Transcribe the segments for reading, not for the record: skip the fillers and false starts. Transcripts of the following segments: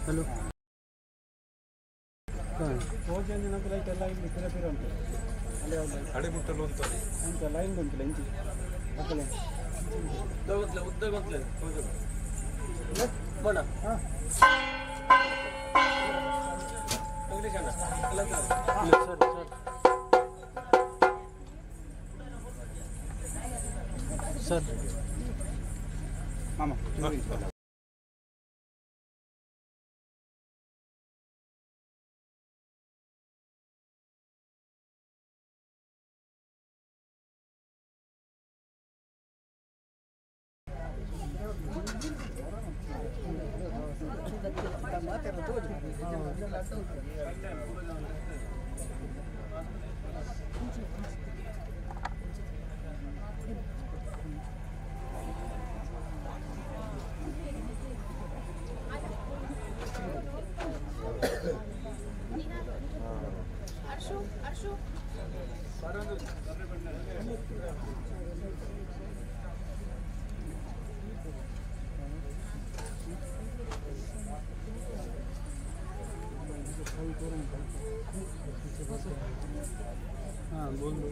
Hello ಹೋಗಿ ನಂತರ light ಎಲ್ಲ ಇಲ್ಲಿ ತಿರಪಿರ ಉಂಟು ಅಲ್ಲಿ ಅಡೆ ಮುಟ್ಟಲು ಅಂತ ಲೈನ್ ಉಂಟು ಎಂಚಿ ಮಕ್ಕಳೇ ಉದ್ದ ಗೊತ್ತಲೇ ಬಡ ಹಾಂ ಸರ್ ಮಾಮ हाँ बोल दो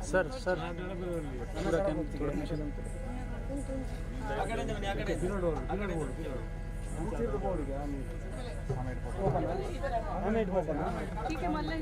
सर सर ठीक है मल्ला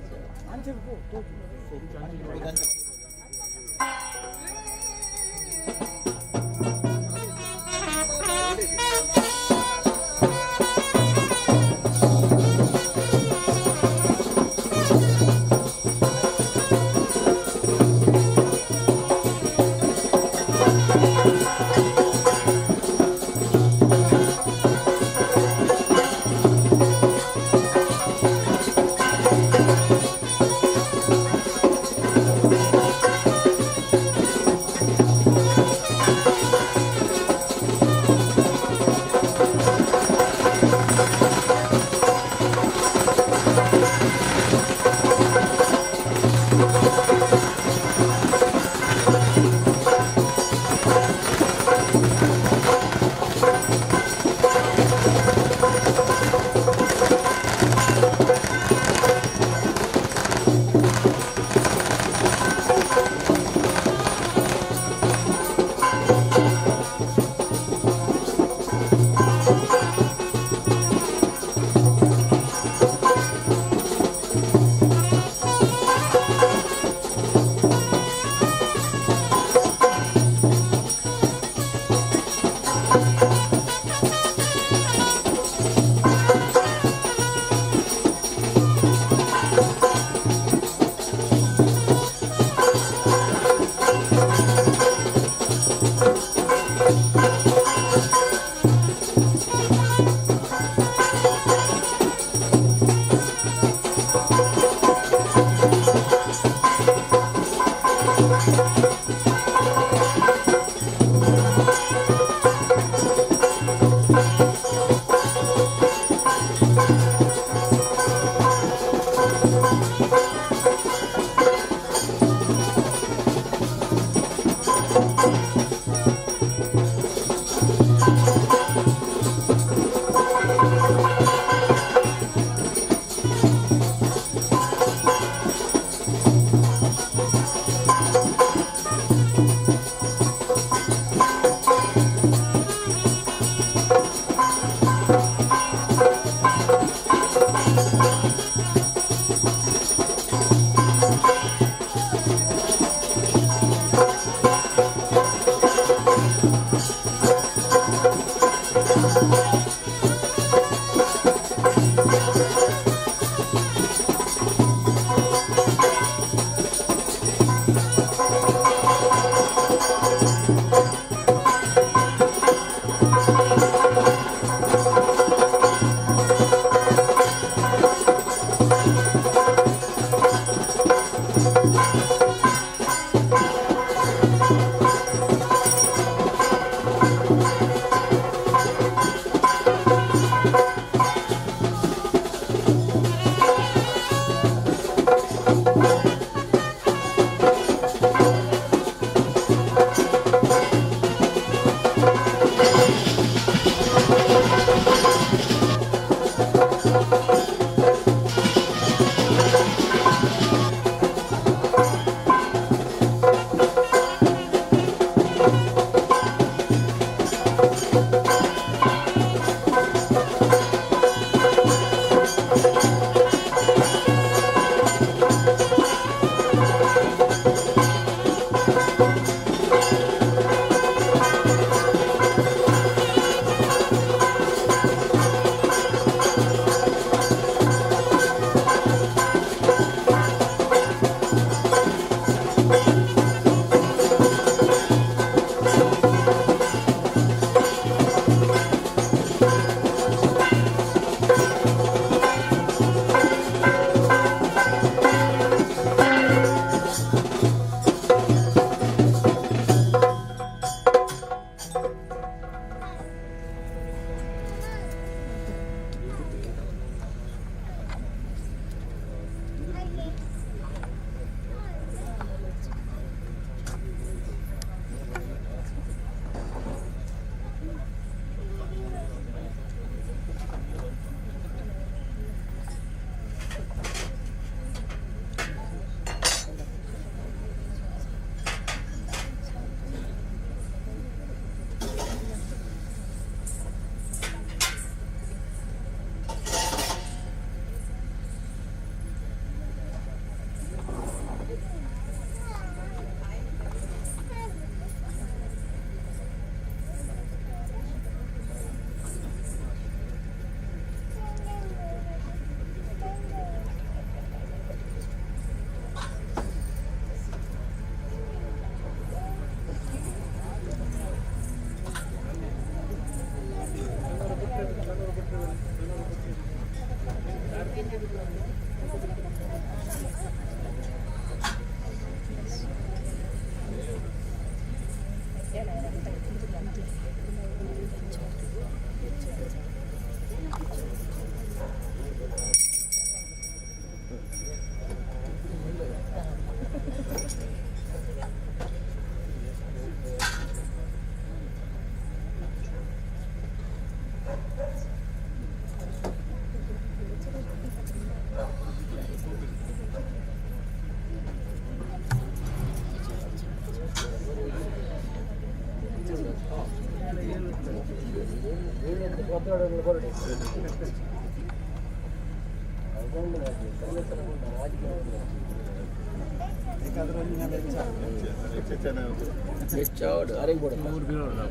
ಹೆಚ್ಚು ಅರೆಗೆ ಬಿಡುತ್ತೆ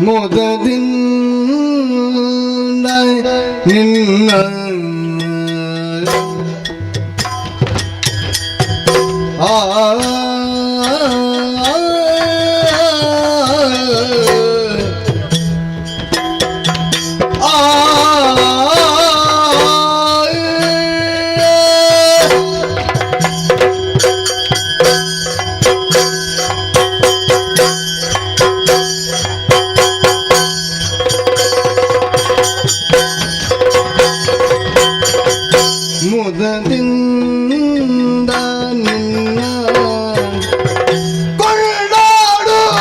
ಮುದದಿಂದ ನಿನ್ನ ಆ ಮುದದಿಂದ ನಿನ್ನ ಕೊಳ್ಳಾಡುವೇನು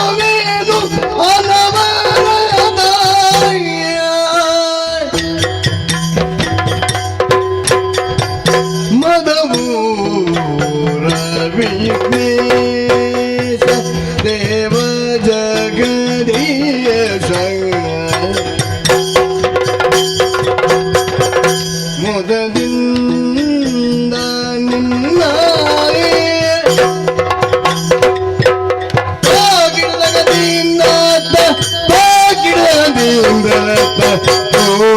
ಅನವರದ ಮದಮೂರ ವಿಘ್ನೇಶ ದೇವ ಜಗದೀಯ ಮುದದಿಂದ ನಿನ್ನ ಗಿಡದಗದಿಂದ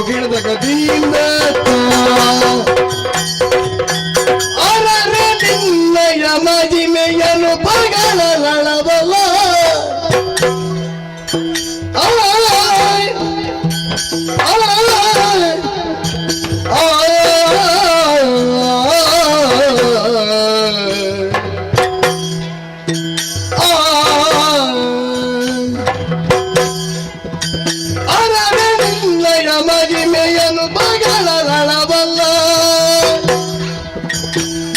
ಗಿಡದಗದಿಂದ ಅರರೆ ನಿನ್ನಯ ಮಹಿಮೆಯನು ಪಗಳಲಳಬಲ್ಲ ಮಹಿಮೆಯನು ಬಗಳಲಳಬಲ್ಲ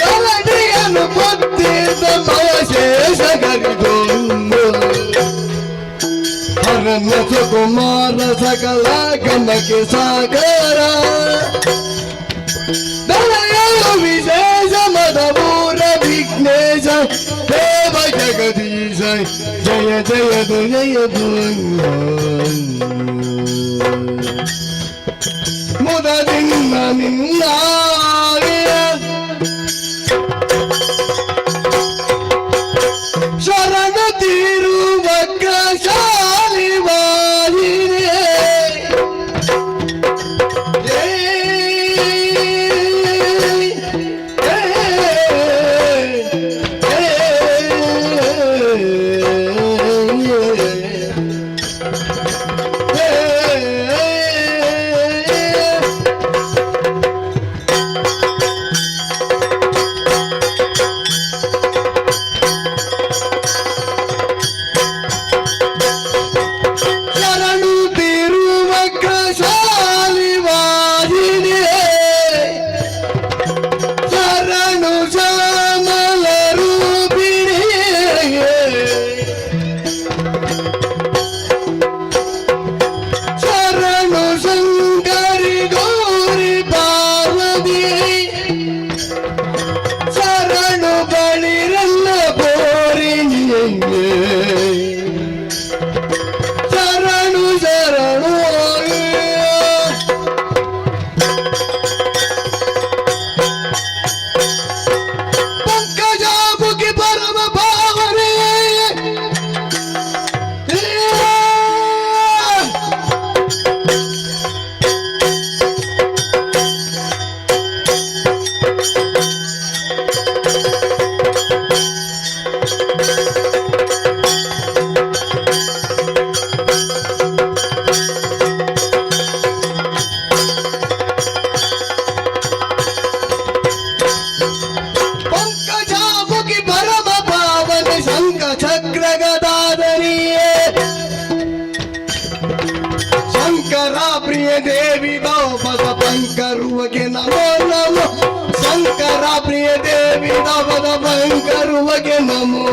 ಗರಡಿಯನ್ನು ಕೊತ್ತಿದ್ದ ಮಯಶೇಷ ಗರಿದೊಂದು ಹರಣ್ಯ ಸುಕುಮಾರ ಸಕಲ ಗಮಕ್ಕೆ ಸಾಗರ ದಯೆಯು ವಿಶೇಷ ಮದಮೂರ ವಿಘ್ನೇಶ ದೇವ ಜಗದೀಶ ಜಯ ಜಯದು ಜಯದು ಮುದದಿಂದ ನಿನ್ನ ಶರಣ ತೀರುವ ಶಾಲಿ ವಾಹಿನಿಯೇ ದೇವಿ ಪದ ಪಂಕರುವಗೆ ನಮೋ ನಮೋ ಶಂಕರ ಪ್ರಿಯ ದೇವಿ ಪದ ಪಂಕರುವಗೆ ನಮೋ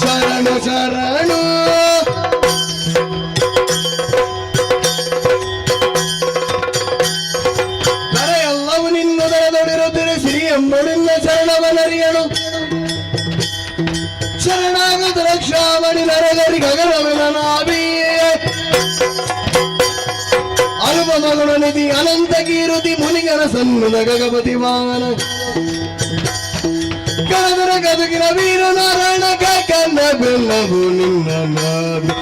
ಶರಣು ಶರಣು ಎಲ್ಲವೂ ನಿನ್ನ ದೊಡಿರುತ್ತಿರು ಶ್ರೀ ಎಂಬುಡಿನ ಶರಣವನರಿಯನು ಶರಣಾಗತ ರಕ್ಷಾಮಣಿ ನರಗರಿ ಗಗನವಿನ ನಾಭಿಯೇ ಮಗಳು ನಿಧಿ ಅನಂತ ಕೀರುತಿ ಮುನಿಗನ ಸನ್ನುದ ಗಗಪತಿ ವಾಹನ ಕನದರ ಗದುಗಿನ ವೀರ ನಾರಾಯಣ ಕನ್ನ ಬೆಲ್ಲವು ನಿನ್ನ ನಾಭಿ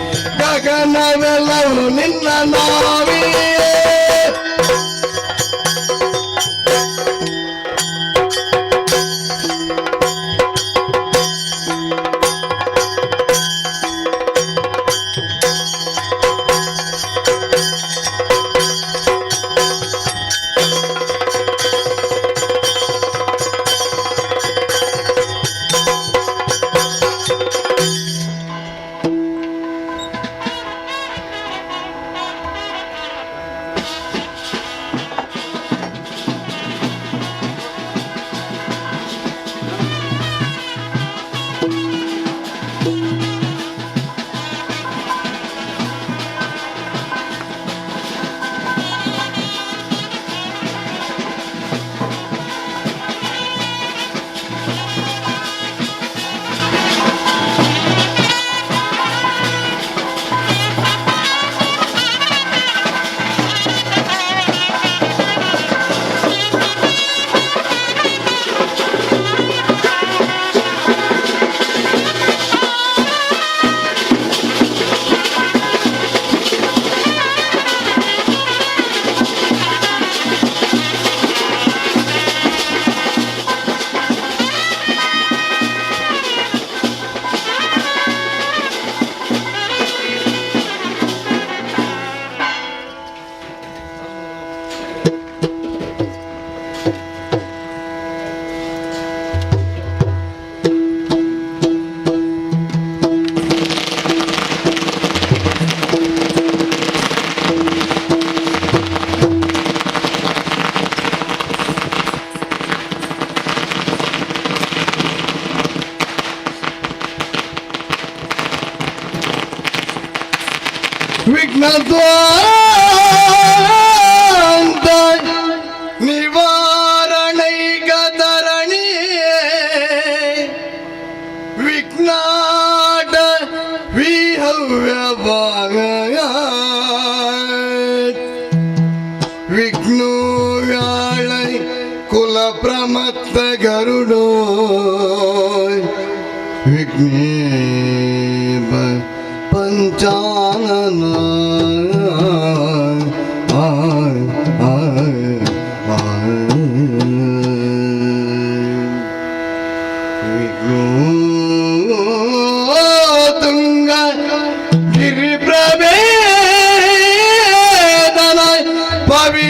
ಜೀವನವೆಲ್ಲವೂ ನಿನ್ನ ನಾವಿಯೇ. ವಿಘ್ನದ್ವಾಂತ ನಿವಾರಣೈಕ ಧರಣಿಯೇ ವಿಘ್ನಾಟ ವಿಹವ್ಯ ವಿಘ್ನೋಯಾಳೈ ಕುಲ ಪ್ರಮತ್ತ ಗರುಡೋ ವಿಘ್ನೇಪ पंचानन तुंग गिरि प्रभेदन पवि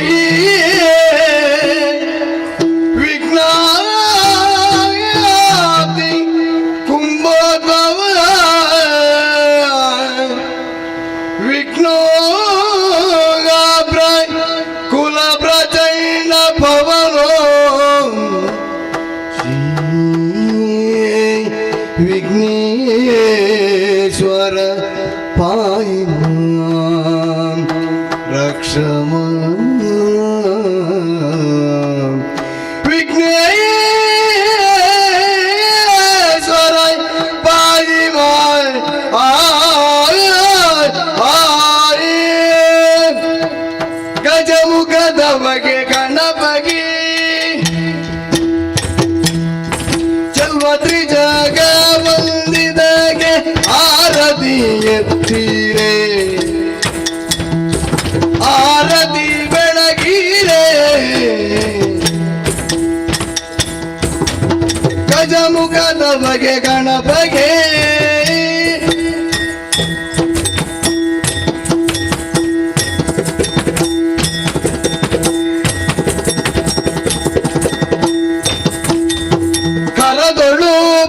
विघ्नाति कुंभोद्भव कुल प्रचंड भवनो विघ्नेश्वर पाहि मां रक्ष विघ्नेश्वर पाहि मां ಗಜಮುಖದವಗೆ ಗಣಪಗೆ ಚೆಲ್ವ ತ್ರಿಜಗ ವಂದಿದಗೆ ಆರತಿ ಎತ್ತೀರೆ ಆರತಿ ಬೆಳಗೀರೆ ಗಜಮುಖದವಗೆ ಗಣಪಗೆ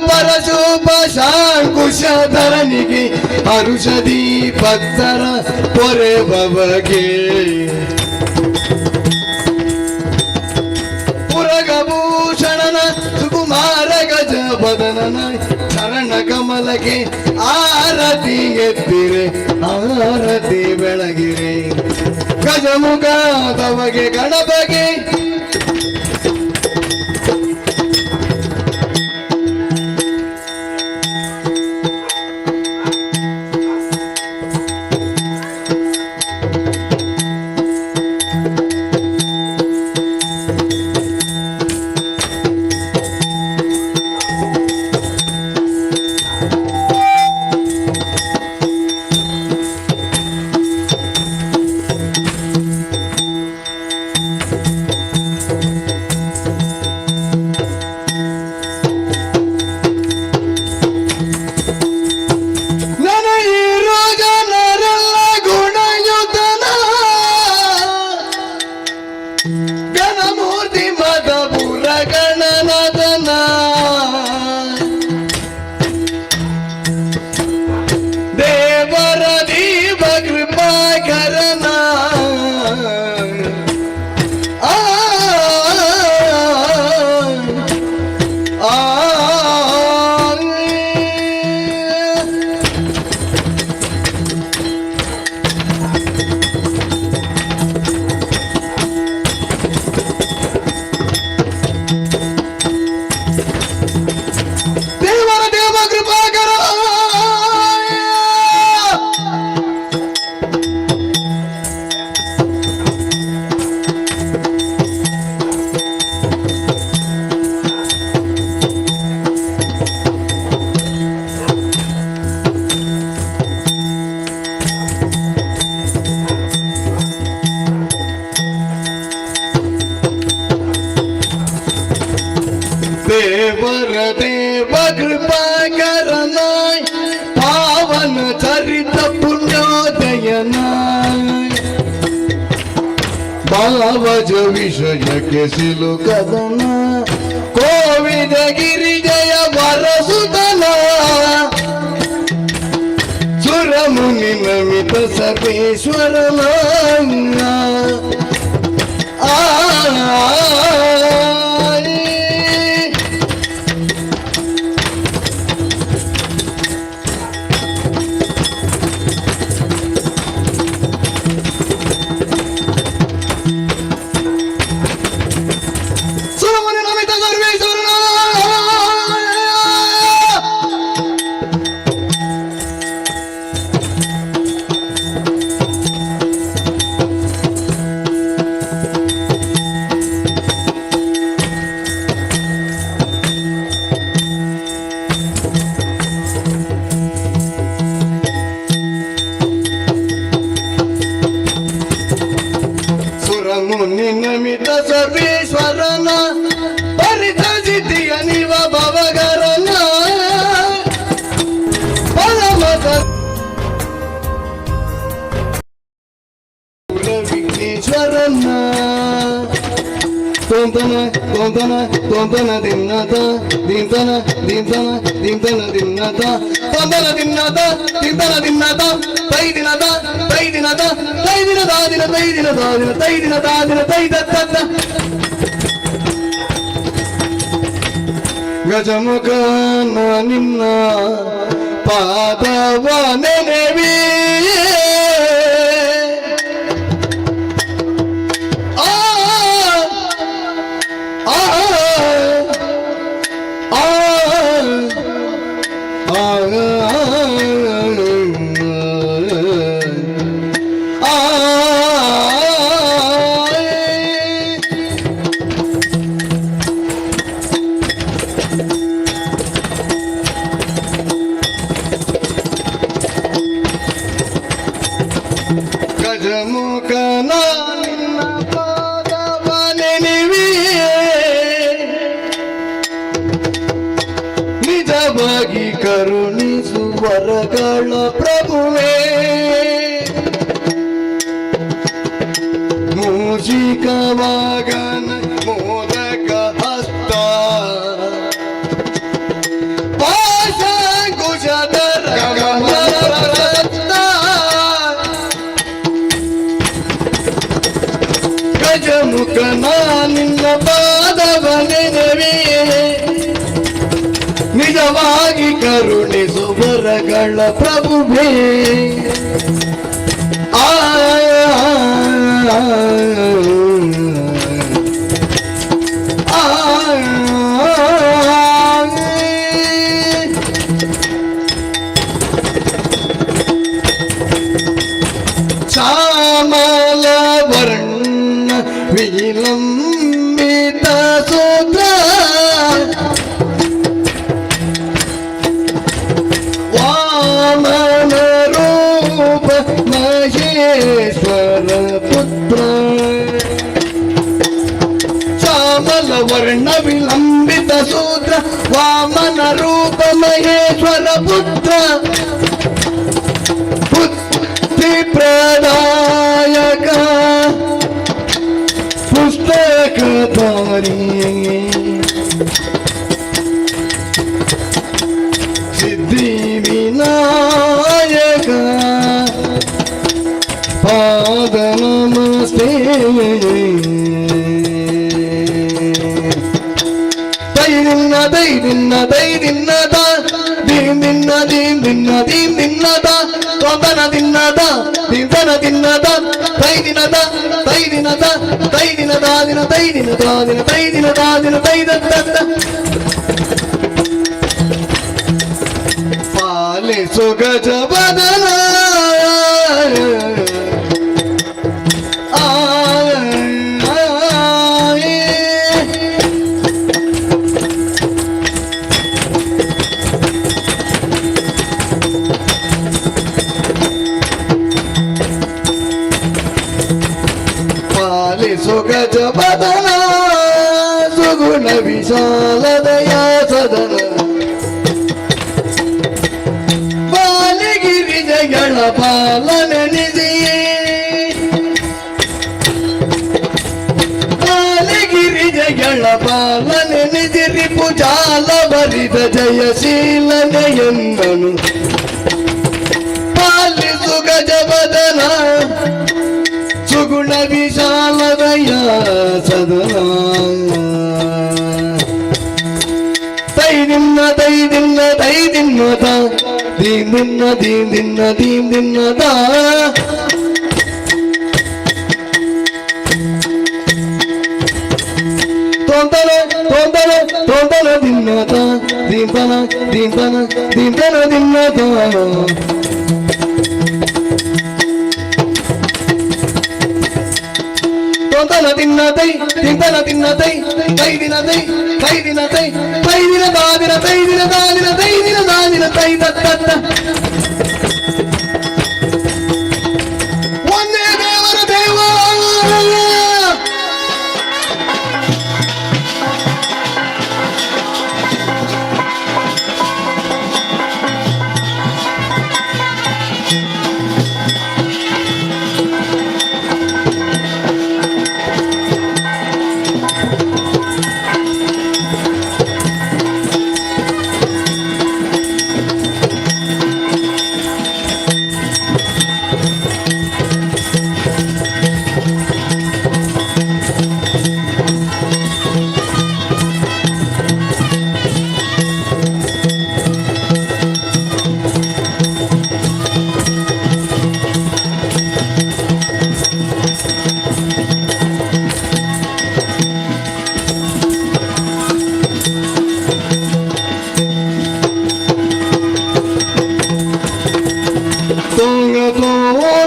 ಪರಶುಭ ಶಾಂಕುಶಧರನಿಗೆ ಅರುಷದಿ ಭಕ್ತರ ಪೊರೆ ಬವಗೆ ಪುರಗಭೂಷಣನ ಸುಕುಮಾರ ಗಜ ಬದನನ ಚರಣ ಕಮಲಕ್ಕೆ ಆರತಿ ಎತ್ತಿರೆ ಆರತಿ ಬೆಳಗಿರೆ ಗಜಮುಖ ತವಗೆ ಗಣಪಗೆ ಭಾವಜ ವಿಷಯಕ್ಕೆ ಸಿಲುಕದನ ಕೋವಿದ ಗಿರಿಜಯ ವರಸುತನ ಸುರಮುನಿ ನಮಿತ ಸರ್ವೇಶ್ವರನ ಸುರಮುನಿ ನಮಿತ ಸರ್ವೇಶ್ವರನ ಸುರಮುನಿ ನಮಿತ ಸರ್ವೇಶ್ವರನ ಪರಿತಜಿತಿಯ ನಿವ ಭವಗರನ ಪರಮದ ವಿಘ್ನೇಶ್ವರನ ತೊಂತನ ತೊಂತನ ತೊಂತನ ದಿನ್ನತ ದಿಂತನ ದಿಂತನ ದಿಂತನ ದಿನ್ನತ ತೊಂತನ ದಿನ್ನತ ದಿಂತನ ದಿನ್ನತ ತೈದಿನದ ತೈದಿನದ ತೈದಿನದ ದಿನ ತೈದಿನದ ದಿನ ತೈದಿನದ ದಿನ ತೈದತ್ತ ಗಜಮುಖನ ನಿನ್ನ ಪಾದವ ನೆನೆವಿ ಗಜಮುಖನ ನಿನ್ನ ಪಾದವ ನೆನೆವಿಯೇ ನಿಜವಾಗಿ ಕರುಣಿಸುವರಗಳ ಪ್ರಭುವೇ ಮೂಷಿಕವಾಗನ ಮೋದಕ ಹಸ್ತ ಪಾಶಂಕುಶಧರ ಕಮಲರಕ್ತ ಗಜಮುಖನ ನಿನ್ನ ಪಾದವ ನೆನೆವಿಯೇ ನಿಜವಾಗಿ ಕರುಣಿಸುವರಗಳ ಪ್ರಭುವೇ ಶ್ಯಾಮಲ ವರ್ಣ ವಿಲಂಬಿತ ಸೂತ್ರ ವಾಮನ ರೂಪ ಮಹೇಶ್ವರ ಪುತ್ರ ಶ್ಯಾಮಲ ವರ್ಣ ವಿಲಂಬಿತ ಸೂತ್ರ ವಾಮನ ರೂಪ ಮಹೇಶ್ವರ ಪುತ್ರ ಬುದ್ಧಿ ಪ್ರದಾಯಕ ಪುಸ್ತಕಧಾರಿ ಸಿದ್ಧಿ ವಿನಾಯಕ ಪಾದ ನಮಸ್ತೆ ದೈದಿನ್ನ ದೈದಿನ್ನ ದೈದಿನ್ನದ ದಿನ್ನ ದಿನ್ನ ದಿನ್ನದ ತೊಂದನ ದಿನ್ನದ ದಿಂದನ ದಿನ್ನದ ತೈದಿನದ ತೈದಿನದ ತೈದಿನದ ದಿನ ತೈದಿನದ ದಿನ ತೈದಿನದ ದಿನ ತೈದತ್ತ ಪಾಲಿಸು ಗಜ ಬದಲ ಸುಗಜ ಬದನ ಸುಗುಣ ವಿಶಾಲದಯ ಸದನ ಬಾಲಗಿರಿಜಗಳ ಪಾಲನ ನಿಧಿಯೇ ಒಲಿದಿರಿಪು ಜಾಲ ಬರಿದ ಜಯಶೀಲನೆಯನ್ನನು ಪಾಲಿಸು ಗಜವದನ ಸುಗುಣ ವಿಶಾಲದಯ ಸದನ ದೈದಿನ್ನ ದೈದಿನ್ನ ದೈದಿನ್ನದ ದೀದಿನ್ನ ದೀದಿನ್ನ ದೀದಿನ್ನದ ತೊಂದನ ತೊಂದನ ತೊಂದನ ದಿನ್ನದ ದೀಪನ ದೀಪನ ದೀಪನ ದಿನ್ನದ ತೊಂದನ ದಿನ್ನದೈ ತಿಂತನ ದಿನ್ನದೈ ಕೈದಿನದೈ ಕೈದಿನದೈ ಕೈದಿನ ದಾದಿನ ಕೈದಿನ ದಾದಿನ ಕೈದಿನ ದಾದಿನ ಕೈ ತತ್ತ ಒಂದೇ ದೇವರ ದೇವ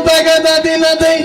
ತಗದ ದಿನದೈ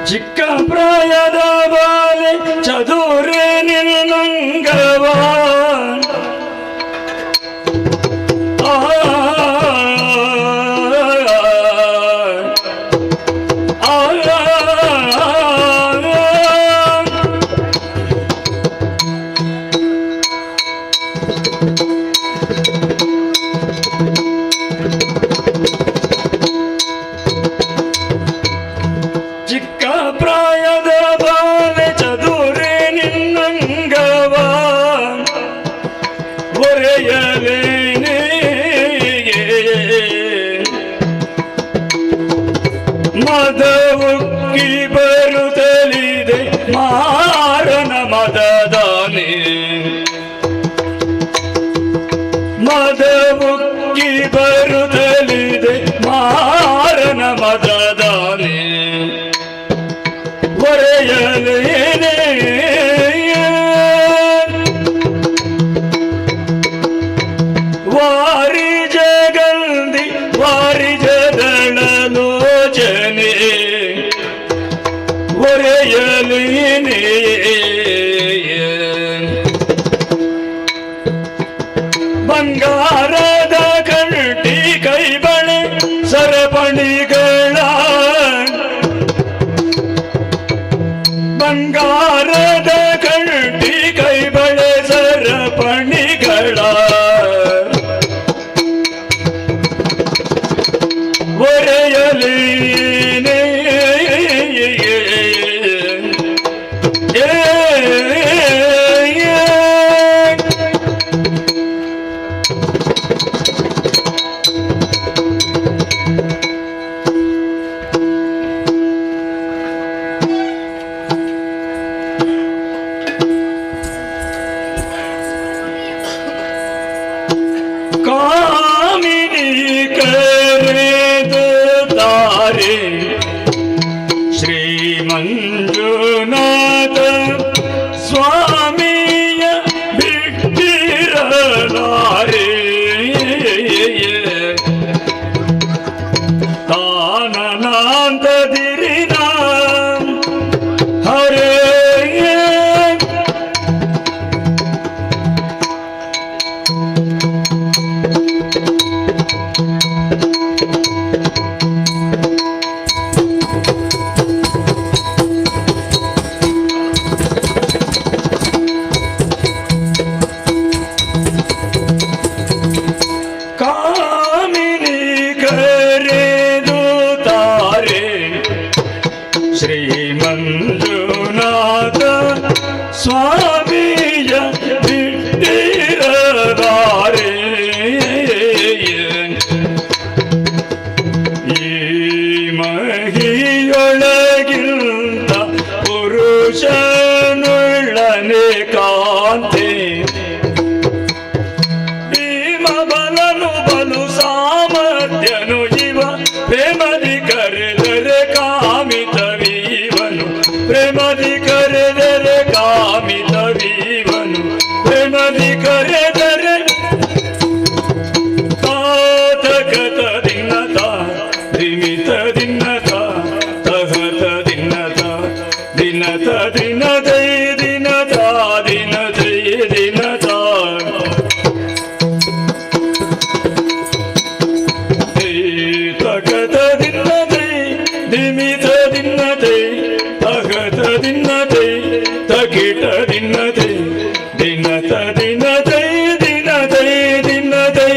ಚಿಕ್ಕ ಪ್ರಾಯದ ಬಾಲೆ ಚದುರೆ ನಿನ್ನಂಗವ ಮದವುಕ್ಕಿ ಬರುತ್ತಲಿದೆ ಮಾರನ ಮದದಾನೆ ಮದವುಕ್ಕಿ ಬರುತ್ತಲಿದೆ ಮಾರನ ಮದದಾನೆ ಒರೆಯಲೇನೆ ನಿಜದಳಲೋಚನೆ ಒರೆಯಲಿನೇ ಬಂಗಾರದ ಕಂಟಿ ಕೈಬಳೆ ಸರಪಣಿಗಳ ಬಂಗಾರದ ಕಂಟಿ ಕೈಬಳೆ ಸರಪಣಿಗಳ ಒರೆಯಲಿನೇ ಕಾಮಿನಿ ಕರೆದು ತಾರೆ ಶ್ರೀ ಮಂಜುನಾಥ ಸ್ವಾಮಿಯ ಬಿಟ್ಟಿರಲಾರೆ ತಾನನಾಂತದಿರಿನ ಹರೇ ಕಾಮಿನಿ ಕರೆದು ತಾರೆ ಶ್ರೀ ಮಂಜುನಾಥ ಸ್ವಾಮಿಯ ಬಿಟ್ಟಿರಲಾರೆ ಈ ಮಹಿಯೊಳಗಿಂತ ಪುರುಷನುಳ್ಳನೆ ಕಾಂತೆ ಬಲನು ಬಲು ಸಾಮರ್ಥ್ಯನು ಇವ ಪ್ರೇಮದಿ ಕರೆದರೆ ಕಾಮಿತವೀವನು ಪ್ರೇಮದಿ ಕರೆದರೆ ಕಾಮಿತವೀವನು ಪ್ರೇಮದಿ ಕರೆದರೆ ತಾತಕತ ದಿನ್ನತ ದಿಮಿತ ದಿನ್ನತ ತಹತ ದಿನ್ನತ ದಿನತ ದಿನದೈ ದಿನತ ದಿನದೈ ದಿನತ ತಗತ ದಿನ್ನದೈ ದಿಮಿತ ದಿನ್ನದೈ ತಗತ ದಿನ್ನದೈ ತಗಿಟ ದಿನ್ನದೈ ದಿನತ ದಿನದೈ ದಿನದೈ ದಿನದೈ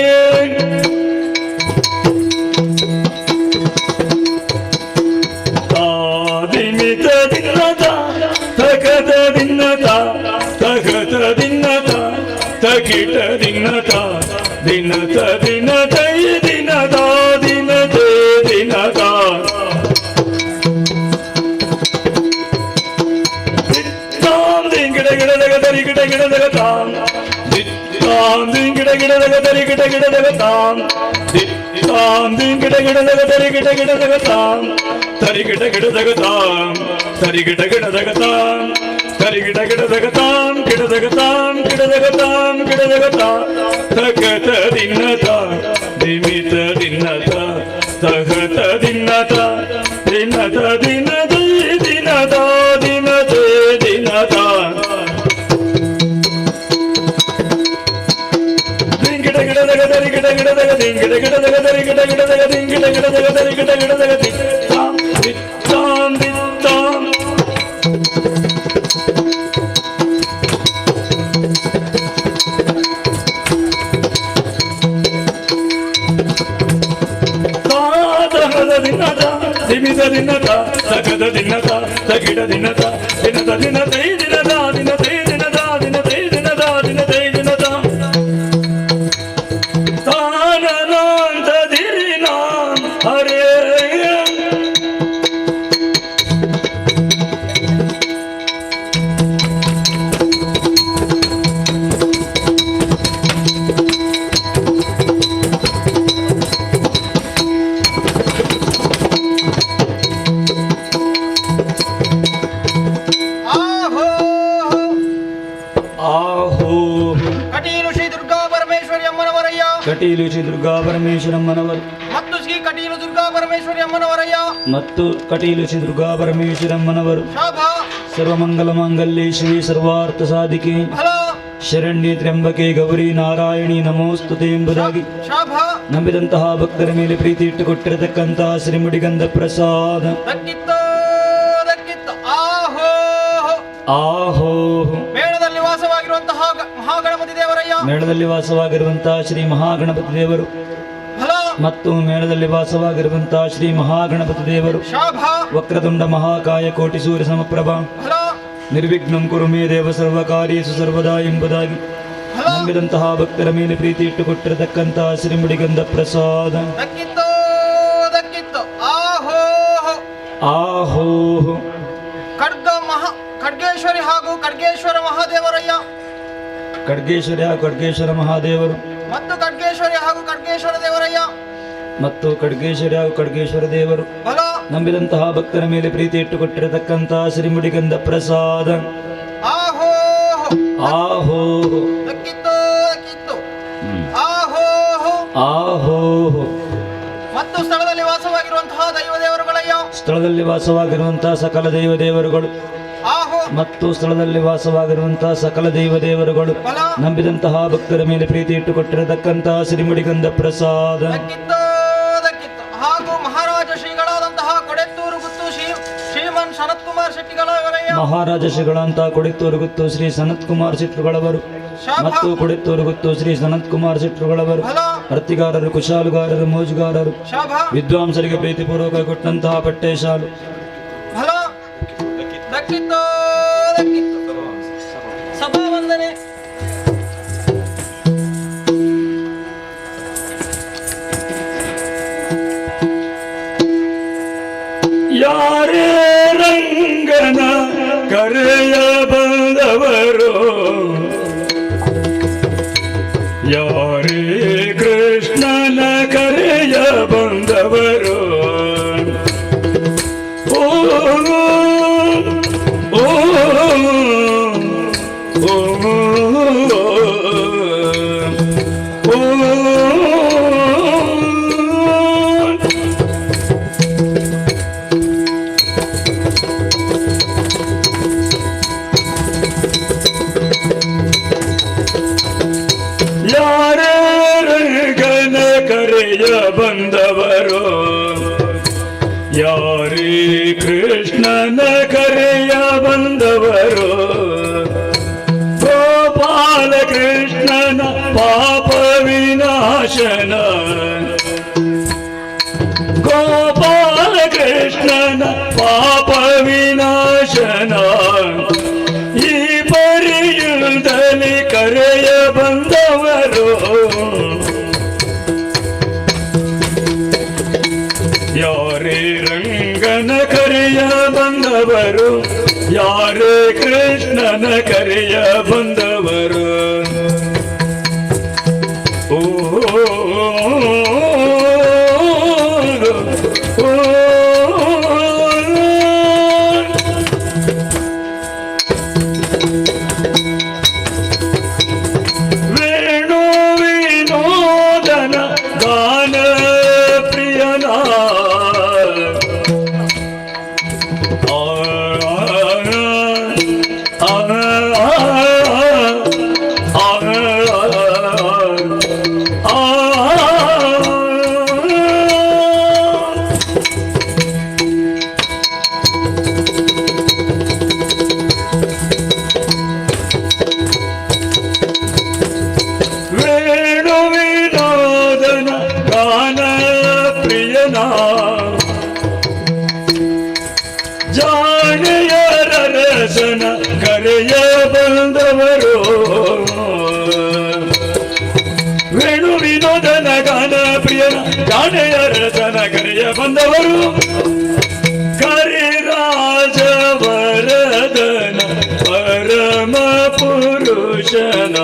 ದಿಮಿತ ದಿನ್ನತ ತಗತ ದಿನ್ನತ ತಗತ ದಿನ್ನತ ತಗಿಟ ದಿನ್ನತ ದಿನತ ದಿನದೈ ದಿನದ ದಿನದೇ ದಿನದ ತಾಂ ದಿಂಗಿಡ ಗಿಡದಗ ತರಿ ಗಿಡ ಗಿಡದಗ ತಾಂ ತಾಂ ದಿಂಗಿಡ ಗಿಡದಗ ತರಿ ಗಿಡ ಗಿಡದಗ ತಾಂ ತಾಂ ದಿಂಗಿಡ ಗಿಡದಗ ತರಿ ಗಿಡ ಗಿಡದಗ ತಾಂ ತರಿ ಗಿಡ ಗಿಡದಗ ತಾಂ ತರಿ ಗಿಡ ಗಿಡದಗ ತಾಂ ತರಿ ಗಿಡ ಗಿಡದಗ ತಾಂ ಗಿಡದಗ ತಾಂ ಗಿಡದಗ ತಾಂ ಗಿಡದಗ ತಾಂ ತಗತ ದಿನ್ನತ ದಿಮಿತ ದಿನ್ನತ ತಗತ ದಿನ್ನತ ದಿನತ ದಿನದ ದಿನದ ದಿನದೇ ದಿನದ ದಿಂಗಿಡ ಗಿಡದಗ ತರಿ ಗಿಡ ಗಿಡದಗ ದಿಂಗಿಡ ಗಿಡದಗ ತರಿ ಗಿಡ ಗಿಡದಗ ದಿಂಗಿಡ ಗಿಡದಗ ತರಿ ಗಿಡ ಗಿಡದಗ ದಿತ್ತಾಂ ದಿತ್ತಾಂ ದಿತ್ತಾಂ ದಿನದ ದಿಮಿತ ದಿನದ ತಗದ ದಿನದ ತಗಿಡ ದಿನದ ದಿನದ ದಿನದೈ ದಿನದ ದಿನದೈ ದಿನದ ದಿನದೈ ದಿನದ ದಿನದೈ ದಿನದ ತಾನನಾಂತದಿರಿನ ಹರೇ ಕಟೀಲು ಶ್ರೀ ದುರ್ಗಾ ಪರಮೇಶ್ವರಿ ಅಮ್ಮನವರಯ್ಯ ಕಟೀಲು ಶ್ರೀ ದುರ್ಗಾ ಪರಮೇಶ್ವರಮ್ಮನವರು ಮತ್ತು ಶ್ರೀ ಕಟೀಲು ಕಟೀಲು ದುರ್ಗಾ ಪರಮೇಶ್ವರಿ ಅಮ್ಮನವರಯ್ಯ ಮತ್ತು ಕಟೀಲು ಶ್ರೀ ದುರ್ಗಾ ಪರಮೇಶ್ವರಮ್ಮನವರು ಶಾಭಾ ಸರ್ವಮಂಗಲ ಮಾಂಗಲ್ಯೆ ಶಿವೆ ಸರ್ವಾರ್ಥ ಸಾಧಿಕೆ ಫಲ ಶರಣ್ಯ ತ್ರ್ಯಂಬಕೆ ಗೌರಿ ನಾರಾಯಣಿ ನಮೋಸ್ತುತೆ ಎಂಬುದಾಗಿ ಶಾಭಾ ನಂಬಿದಂತಹ ಭಕ್ತರ ಮೇಲೆ ಪ್ರೀತಿ ಇಟ್ಟುಕೊಟ್ಟಿರತಕ್ಕಂತಹ ಶ್ರೀಮುಡಿಗಂಧ ಪ್ರಸಾದ ದಕ್ಕಿತ್ತು ದಕ್ಕಿತ್ತು ಆಹೋ ಆಹೋ ಮೇಳದಲ್ಲಿ ವಾಸವಾಗಿರುವಂತಹ ಮಹಾಗಣಪತಿ ದೇವರಯ್ಯ ಮೇಳದಲ್ಲಿ ವಾಸವಾಗಿರುವಂತಹ ಶ್ರೀ ಮಹಾಗಣಪತಿ ದೇವರು ಫಲ ಮತ್ತು ಮೇಳದಲ್ಲಿ ವಾಸವಾಗಿರುವಂತಹ ಶ್ರೀ ಮಹಾಗಣಪತಿ ದೇವರು ಶಾಭಾ ವಕ್ರತುಂಡ ಮಹಾಕಾಯ ಕೋಟಿ ಸೂರ್ಯ ಸಮಪ್ರಭಾ ಫಲ ನಿರ್ವಿಘ್ನಂ ಕುರು ಮೇ ದೇವ ಸರ್ವಕಾರ್ಯೇಷು ಸರ್ವದಾ ಎಂಬುದಾಗಿ ಫಲ ನಂಬಿದಂತಹ ಭಕ್ತರ ಮೇಲೆ ಪ್ರೀತಿ ಇಟ್ಟುಕೊಟ್ಟಿರತಕ್ಕಂತಹ ಶ್ರೀಮುಡಿಗಂಧ ಪ್ರಸಾದ ದಕ್ಕಿತ್ತು ದಕ್ಕಿತ್ತು ಆಹೋ ಆಹೋ ಖಡ್ಗೇಶ್ವರಿ ಹಾಗೂ ಖಡ್ಗೇಶ್ವರ ಮಹಾದೇವರಯ್ಯ ಖಡ್ಗೇಶ್ವರಿ ಹಾಗೂ ಖಡ್ಗೇಶ್ವರ ಮಹಾದೇವರು ಮತ್ತು ಖಡ್ಗೇಶ್ವರಿ ಹಾಗೂ ಖಡ್ಗೇಶ್ವರ ದೇವರಯ್ಯ ಮತ್ತು ಖಡ್ಗೇಶ್ವರಿ ಹಾಗೂ ಖಡ್ಗೇಶ್ವರ ದೇವರು ಫಲ ನಂಬಿದಂತಹ ಭಕ್ತರ ಮೇಲೆ ಪ್ರೀತಿ ಇಟ್ಟುಕೊಟ್ಟಿರತಕ್ಕಂತಹ ಶ್ರೀಮುಡಿಗಂಧ ಪ್ರಸಾದ ಆಹೋ ಆಹೋ ದಕ್ಕಿತ್ತು ದಕ್ಕಿತ್ತು ಆಹೋ ಆಹೋ ಮತ್ತು ಸ್ಥಳದಲ್ಲಿ ವಾಸವಾಗಿರುವಂತಹ ದೈವ ದೇವರುಗಳಯ್ಯ ಸ್ಥಳದಲ್ಲಿ ವಾಸವಾಗಿರುವಂತಹ ಸಕಲ ದೈವ ದೇವರುಗಳು ಆಹೋ ಮತ್ತು ಸ್ಥಳದಲ್ಲಿ ವಾಸವಾಗಿರುವಂತಹ ಸಕಲ ದೈವ ದೇವರುಗಳು ಫಲ ನಂಬಿದಂತಹ ಭಕ್ತರ ಮೇಲೆ ಪ್ರೀತಿ ಇಟ್ಟುಕೊಟ್ಟಿರತಕ್ಕಂತಹ ಶ್ರೀಮುಡಿಗಂಧ ಪ್ರಸಾದ ದಕ್ಕಿತ್ತು ದಕ್ಕಿತ್ತು ಹಾಗೂ ಮಹಾರಾಜ ಶ್ರೀಗಳಾದಂತಹ ಕೊಡೆತ್ತೂರು ಗುತ್ತು ಶ್ರೀಮನ್ ಸನತ್ ಕುಮಾರ್ ಶೆಟ್ಟಿಗಳವರಯ್ಯ ಮಹಾರಾಜ ಶ್ರೀಗಳಂತಹ ಕೊಡೆತ್ತೂರು ಗುತ್ತು ಶ್ರೀ ಸನತ್ ಕುಮಾರ್ ಶೆಟ್ಟರುಗಳವರು ಶಾಭಾ ಮತ್ತು ಕೊಡೆತ್ತೂರು ಗುತ್ತು ಶ್ರೀ ಸನತ್ ಕುಮಾರ್ ಶೆಟ್ಟರುಗಳವರು ಫಲ ಅರ್ತಿಗಾರರು ಕುಶಾಲುಗಾರರು ಮೋಜುಗಾರರು ಶಾಭಾ ವಿದ್ವಾಂಸರಿಗೆ ಪ್ರೀತಿಪೂರ್ವಕ ಕೊಟ್ಟಂತಹ ಪಟ್ಟೆ ಶಾಲು ಫಲ ದಕ್ಕಿತ್ತು ದಕ್ಕಿತ್ತು ಸಭಾ ವಂದನೆ ಯಾರೇ ರಂಗನ ಕರೆಯ ಬಂದವರು ಯಾರೇ ಕೃಷ್ಣನ ಕರೆಯ ಬಂದವರು ಓ ಓ ಓ ಯಾರೇ ರಂಗನ ಕರೆಯ ಬಂದವರು ಯಾರೇ ಕೃಷ್ಣನ ಕರೆಯ ಬಂದವರು ಗೋಪಾಲ ಕೃಷ್ಣನ ಪಾಪ ವಿನಾಶನ ಗೋಪಾಲ ಕೃಷ್ಣನ ಪಾಪ ವಿನಾಶನ ಈ ಪರಿಯುದಲ್ಲಿ ಕರೆಯ ಬಂದವರು ಯಾರೇ ರಂಗನ ಕರೆಯ ಬಂದವರು ಯಾರೇ ಕೃಷ್ಣನ ಕರೆಯ ಬಂದವರು ಓ ವೇಣು ವಿನೋದನ ಗಾನ ಪ್ರಿಯನ ವೇಣು ವಿನೋದನ ಗಾನ ಪ್ರಿಯನ ಜಾಣೆಯರ ರಸನ ಕರೆಯ ಬಂದವರು ವೇಣು ವಿನೋದನ ಗಾನ ಪ್ರಿಯನ ಜಾಣೆಯರ ರಸನ ಕರೆಯ ಬಂದವರು ಕರಿರಾಜವರದನ ಪರಮ ಪುರುಷನ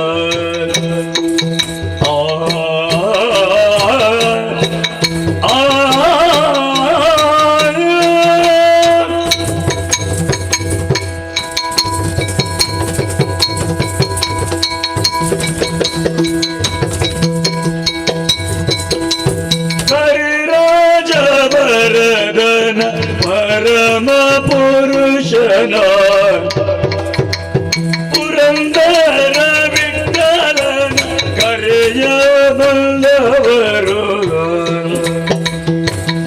ಹರಿರಾಜ ಪುರಂದರ ವಿಠಲನ ಕರೆಯ ಬಂದವರು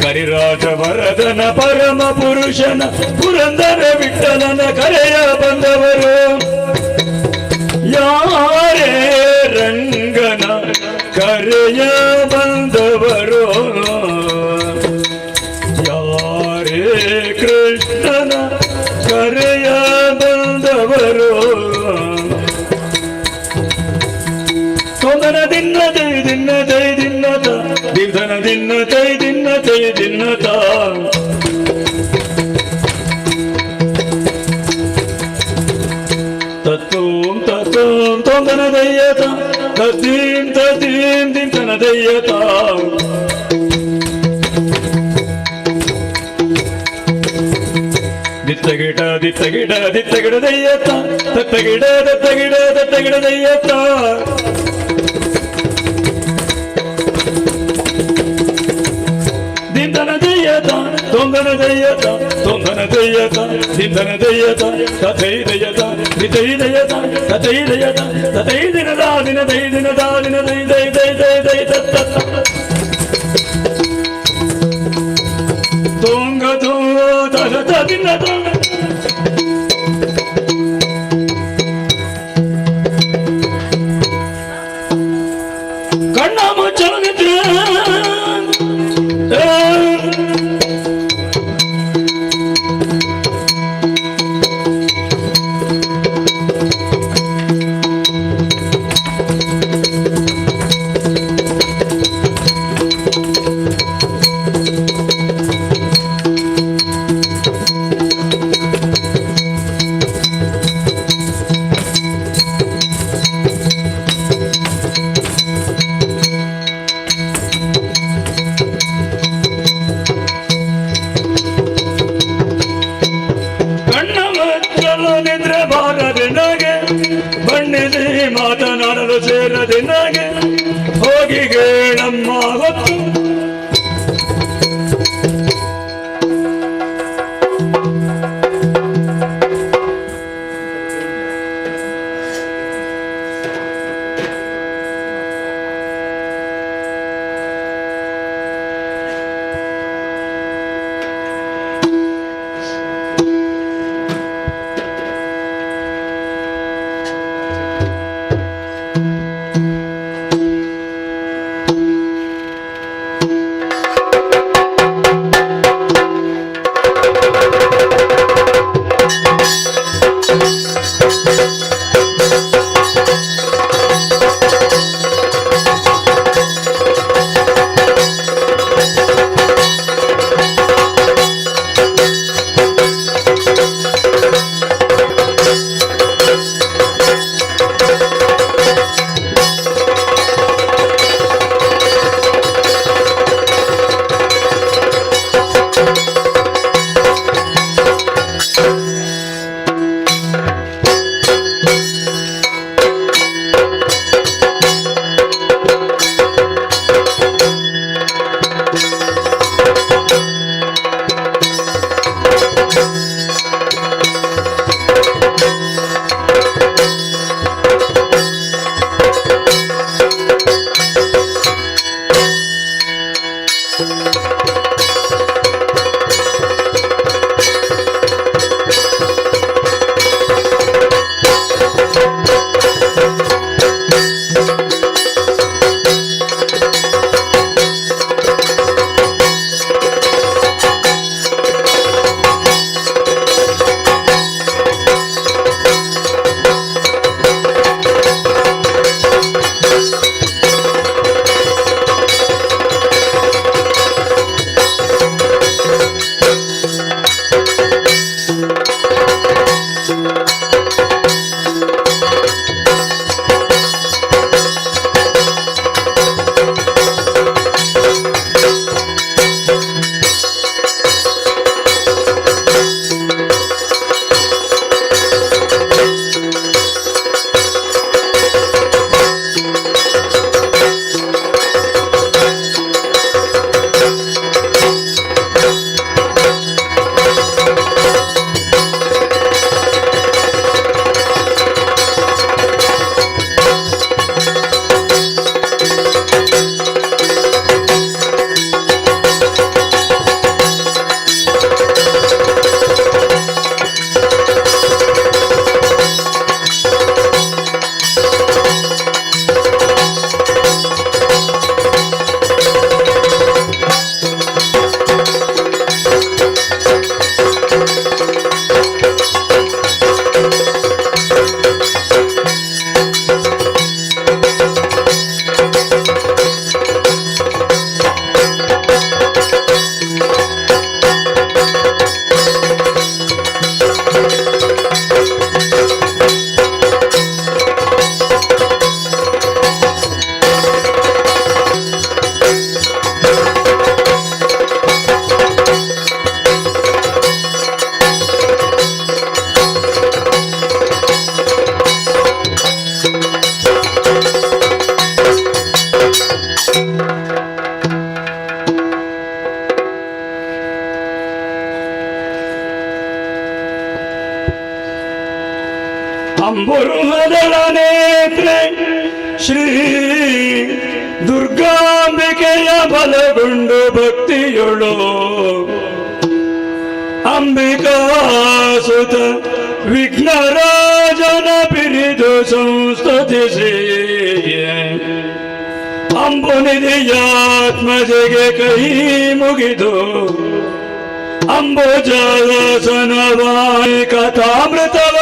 ಕರಿರಾಜವರದನ ಪರಮ ಪುರುಷನ ಪುರಂದರ ವಿಠಲನ ಕರೆಯ ಬಂದವರು ಯಾರೇ ರಂಗನ ಕರೆಯ ಬಂದವರು ಯಾರೇ ಕೃಷ್ಣನ ಕರೆಯ ಬಂದವರು ಸೋದನ ದಿನ್ನ ದೈ ದಿನ್ನ ದೈ ದಿನ್ನತ ದಿನ ದಿನ್ನ ದೈ ದಿನ್ನ ದೈ ದಿನ್ನತ ತತ್ತೋಂ ತತ್ತೋಂ ತೊಂದನ ದಯ್ಯತ ತದ್ದೀಂ ತದ್ದೀಂ ದಿನ ದಯ್ಯತ ದಿತ್ತಗಿಡ ದಿತ್ತಗಿಡ ದಿತ್ತಗಿಡ ದಯ್ಯತ ತತ್ತಗಿಡ ದತ್ತಗಿಡ ದತ್ತಗಿಡ ದಯ್ಯತ ದಿಂದನ ದಯ್ಯತ ತೊಂದನ ದಯ್ಯತ ತೊಂದನ ದಯ್ಯತ ದಿಂದನ ದಯ್ಯತ ತಥೈ ದಯ್ಯತ ದಿತೈ ದಯ್ಯತ ತಥೈ ದಯ್ಯತ ತಥೈ ದಿನದ ದಿನ ದೈ ದಿನದ ದಿನ ದೈ ದೈ ದೈ ದೈ ದೈ ತತ್ತ ತೊಂಗ ತೋ ತದ ದಿನ ಕಣ್ಣ ಮುಚ್ಚಲಿದ್ದ ಅಂಬುರುಹದಳ ನೇತ್ರೆ ಶ್ರೀ ದುರ್ಗಾಂಬಿಕೆಯ ಬಲಗೊಂಡು ಭಕ್ತಿಯೊಳು ಅಂಬಿಕಾ ಸುತ ವಿಘ್ನರಾಜನ ಪಿರಿದು ಸಂಸ್ತುತಿಸಿ ಅಂಬುನಿಧಿಯಾತ್ಮಜೆಗೆ ಕೈ ಮುಗಿದು ಅಂಬುಜಾಸನವಾಯಿ ಕಥಾಮೃತವ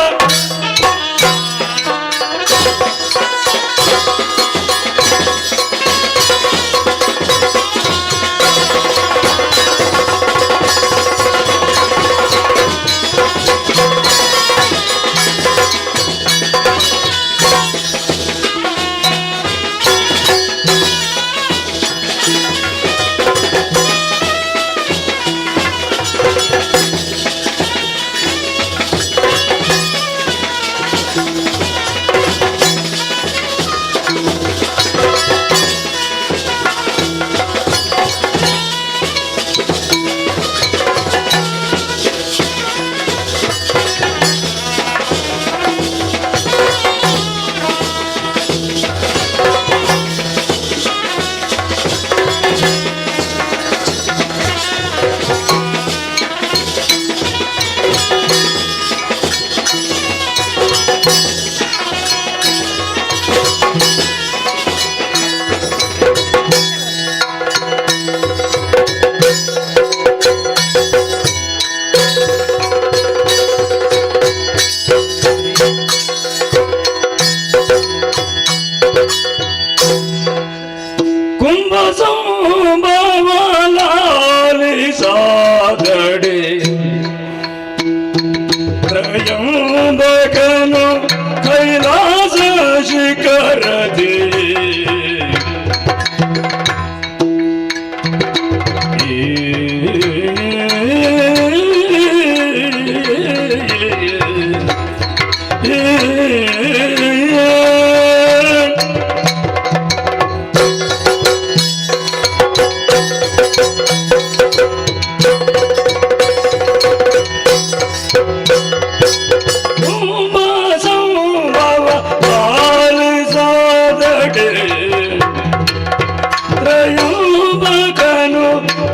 ಸಾದಡೆ ತ್ರಯಂಬಕನು ಕೈಲಾಸ ಶಿಖರದಿ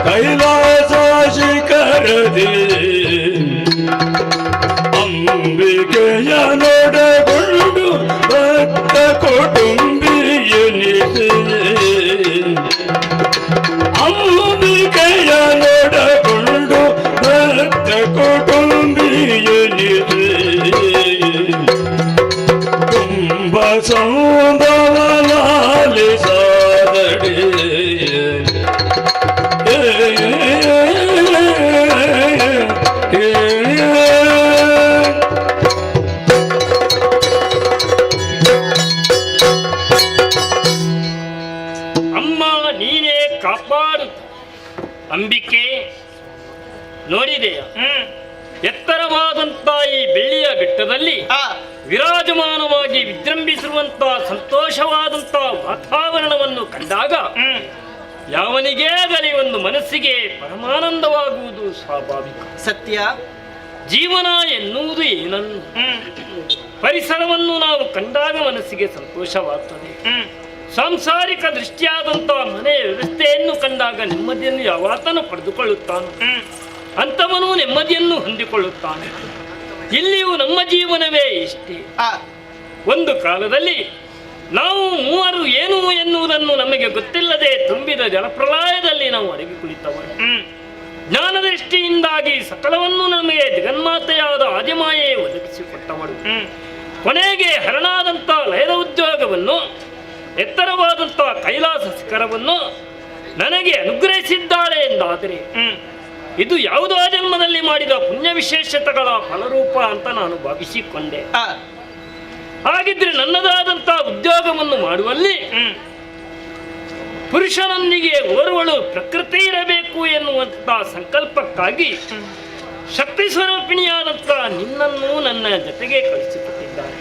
ಕೈಲಾಸ ಶಿಖರದಿ ಅಂಬಿಕೆಯ ನೋಡಗೊಂಡು ಭಕ್ತ ಕುಟುಂಬಿಯನಿದೆ ಅಂಬಿಕೆಯ ನೋಡಗೊಂಡು ಭಕ್ತ ಕುಟುಂಬಿಯನಿದೆ ತುಂಬ ಸೌಂದವಲಾಲಿಸಾದಡೆ ಕಾಪಾಡು ಅಂಬಿಕೆ. ನೋಡಿದೆಯ ಎತ್ತರವಾದಂತ ಈ ಬೆಳ್ಳಿಯ ಬೆಟ್ಟದಲ್ಲಿ ವಿರಾಜಮಾನವಾಗಿ ವಿಜೃಂಭಿಸಿರುವಂತಹ ಸಂತೋಷವಾದಂತ ವಾತಾವರಣವನ್ನು ಕಂಡಾಗ ಯಾವನಿಗೇ ಆಗಲಿ ಒಂದು ಮನಸ್ಸಿಗೆ ಪರಮಾನಂದವಾಗುವುದು ಸ್ವಾಭಾವಿಕ ಸತ್ಯ. ಜೀವನ ಎನ್ನುವುದು ಏನನ್ನು ಪರಿಸರವನ್ನು ನಾವು ಕಂಡಾಗ ಮನಸ್ಸಿಗೆ ಸಂತೋಷವಾಗ್ತದೆ. ಸಾಂಸಾರಿಕ ದೃಷ್ಟಿಯಾದಂತಹ ಮನೆಯ ವ್ಯವಸ್ಥೆಯನ್ನು ಕಂಡಾಗ ನೆಮ್ಮದಿಯನ್ನು ಯಾವಾತನು ಪಡೆದುಕೊಳ್ಳುತ್ತಾನೆ, ಅಂತವನು ನೆಮ್ಮದಿಯನ್ನು ಹೊಂದಿಕೊಳ್ಳುತ್ತಾನೆ. ಇಲ್ಲಿಯೂ ನಮ್ಮ ಜೀವನವೇ ಇಷ್ಟೇ. ಒಂದು ಕಾಲದಲ್ಲಿ ನಾವು ಮೂವರು ಏನು ಎನ್ನುವುದನ್ನು ನಮಗೆ ಗೊತ್ತಿಲ್ಲದೆ ತುಂಬಿದ ಜಲಪ್ರಳಯದಲ್ಲಿ ನಾವು ಅಡಗಿ ಕುಳಿತವರು. ಜ್ಞಾನದೃಷ್ಟಿಯಿಂದಾಗಿ ಸಕಲವನ್ನು ನಮಗೆ ಜಗನ್ಮಾತೆಯಾದ ಆದಿಮಾಯೆ ಒದಗಿಸಿಕೊಟ್ಟವಳು. ಕೊನೆಗೆ ಹರಣಾದಂಥ ಲಯದ ಉದ್ಯೋಗವನ್ನು, ಎತ್ತರವಾದಂತಹ ಕೈಲಾಸ ಶಿಖರವನ್ನು ನನಗೆ ಅನುಗ್ರಹಿಸಿದ್ದಾಳೆ ಎಂದಾದರೆ ಇದು ಯಾವುದೋ ಜನ್ಮದಲ್ಲಿ ಮಾಡಿದ ಪುಣ್ಯ ವಿಶೇಷತೆಗಳ ಫಲರೂಪ ಅಂತ ನಾನು ಭಾವಿಸಿಕೊಂಡೆ. ಹಾಗಿದ್ರೆ ನನ್ನದಾದಂತಹ ಉದ್ಯೋಗವನ್ನು ಮಾಡುವಲ್ಲಿ ಪುರುಷನೊಂದಿಗೆ ಓರ್ವಳು ಪ್ರಕೃತಿ ಇರಬೇಕು ಎನ್ನುವಂತಹ ಸಂಕಲ್ಪಕ್ಕಾಗಿ ಶಕ್ತಿ ಸ್ವರೂಪಿಣಿಯಾದಂತಹ ನಿನ್ನನ್ನು ನನ್ನ ಜೊತೆಗೆ ಕಳಿಸಿಕೊಟ್ಟಿದ್ದಾರೆ.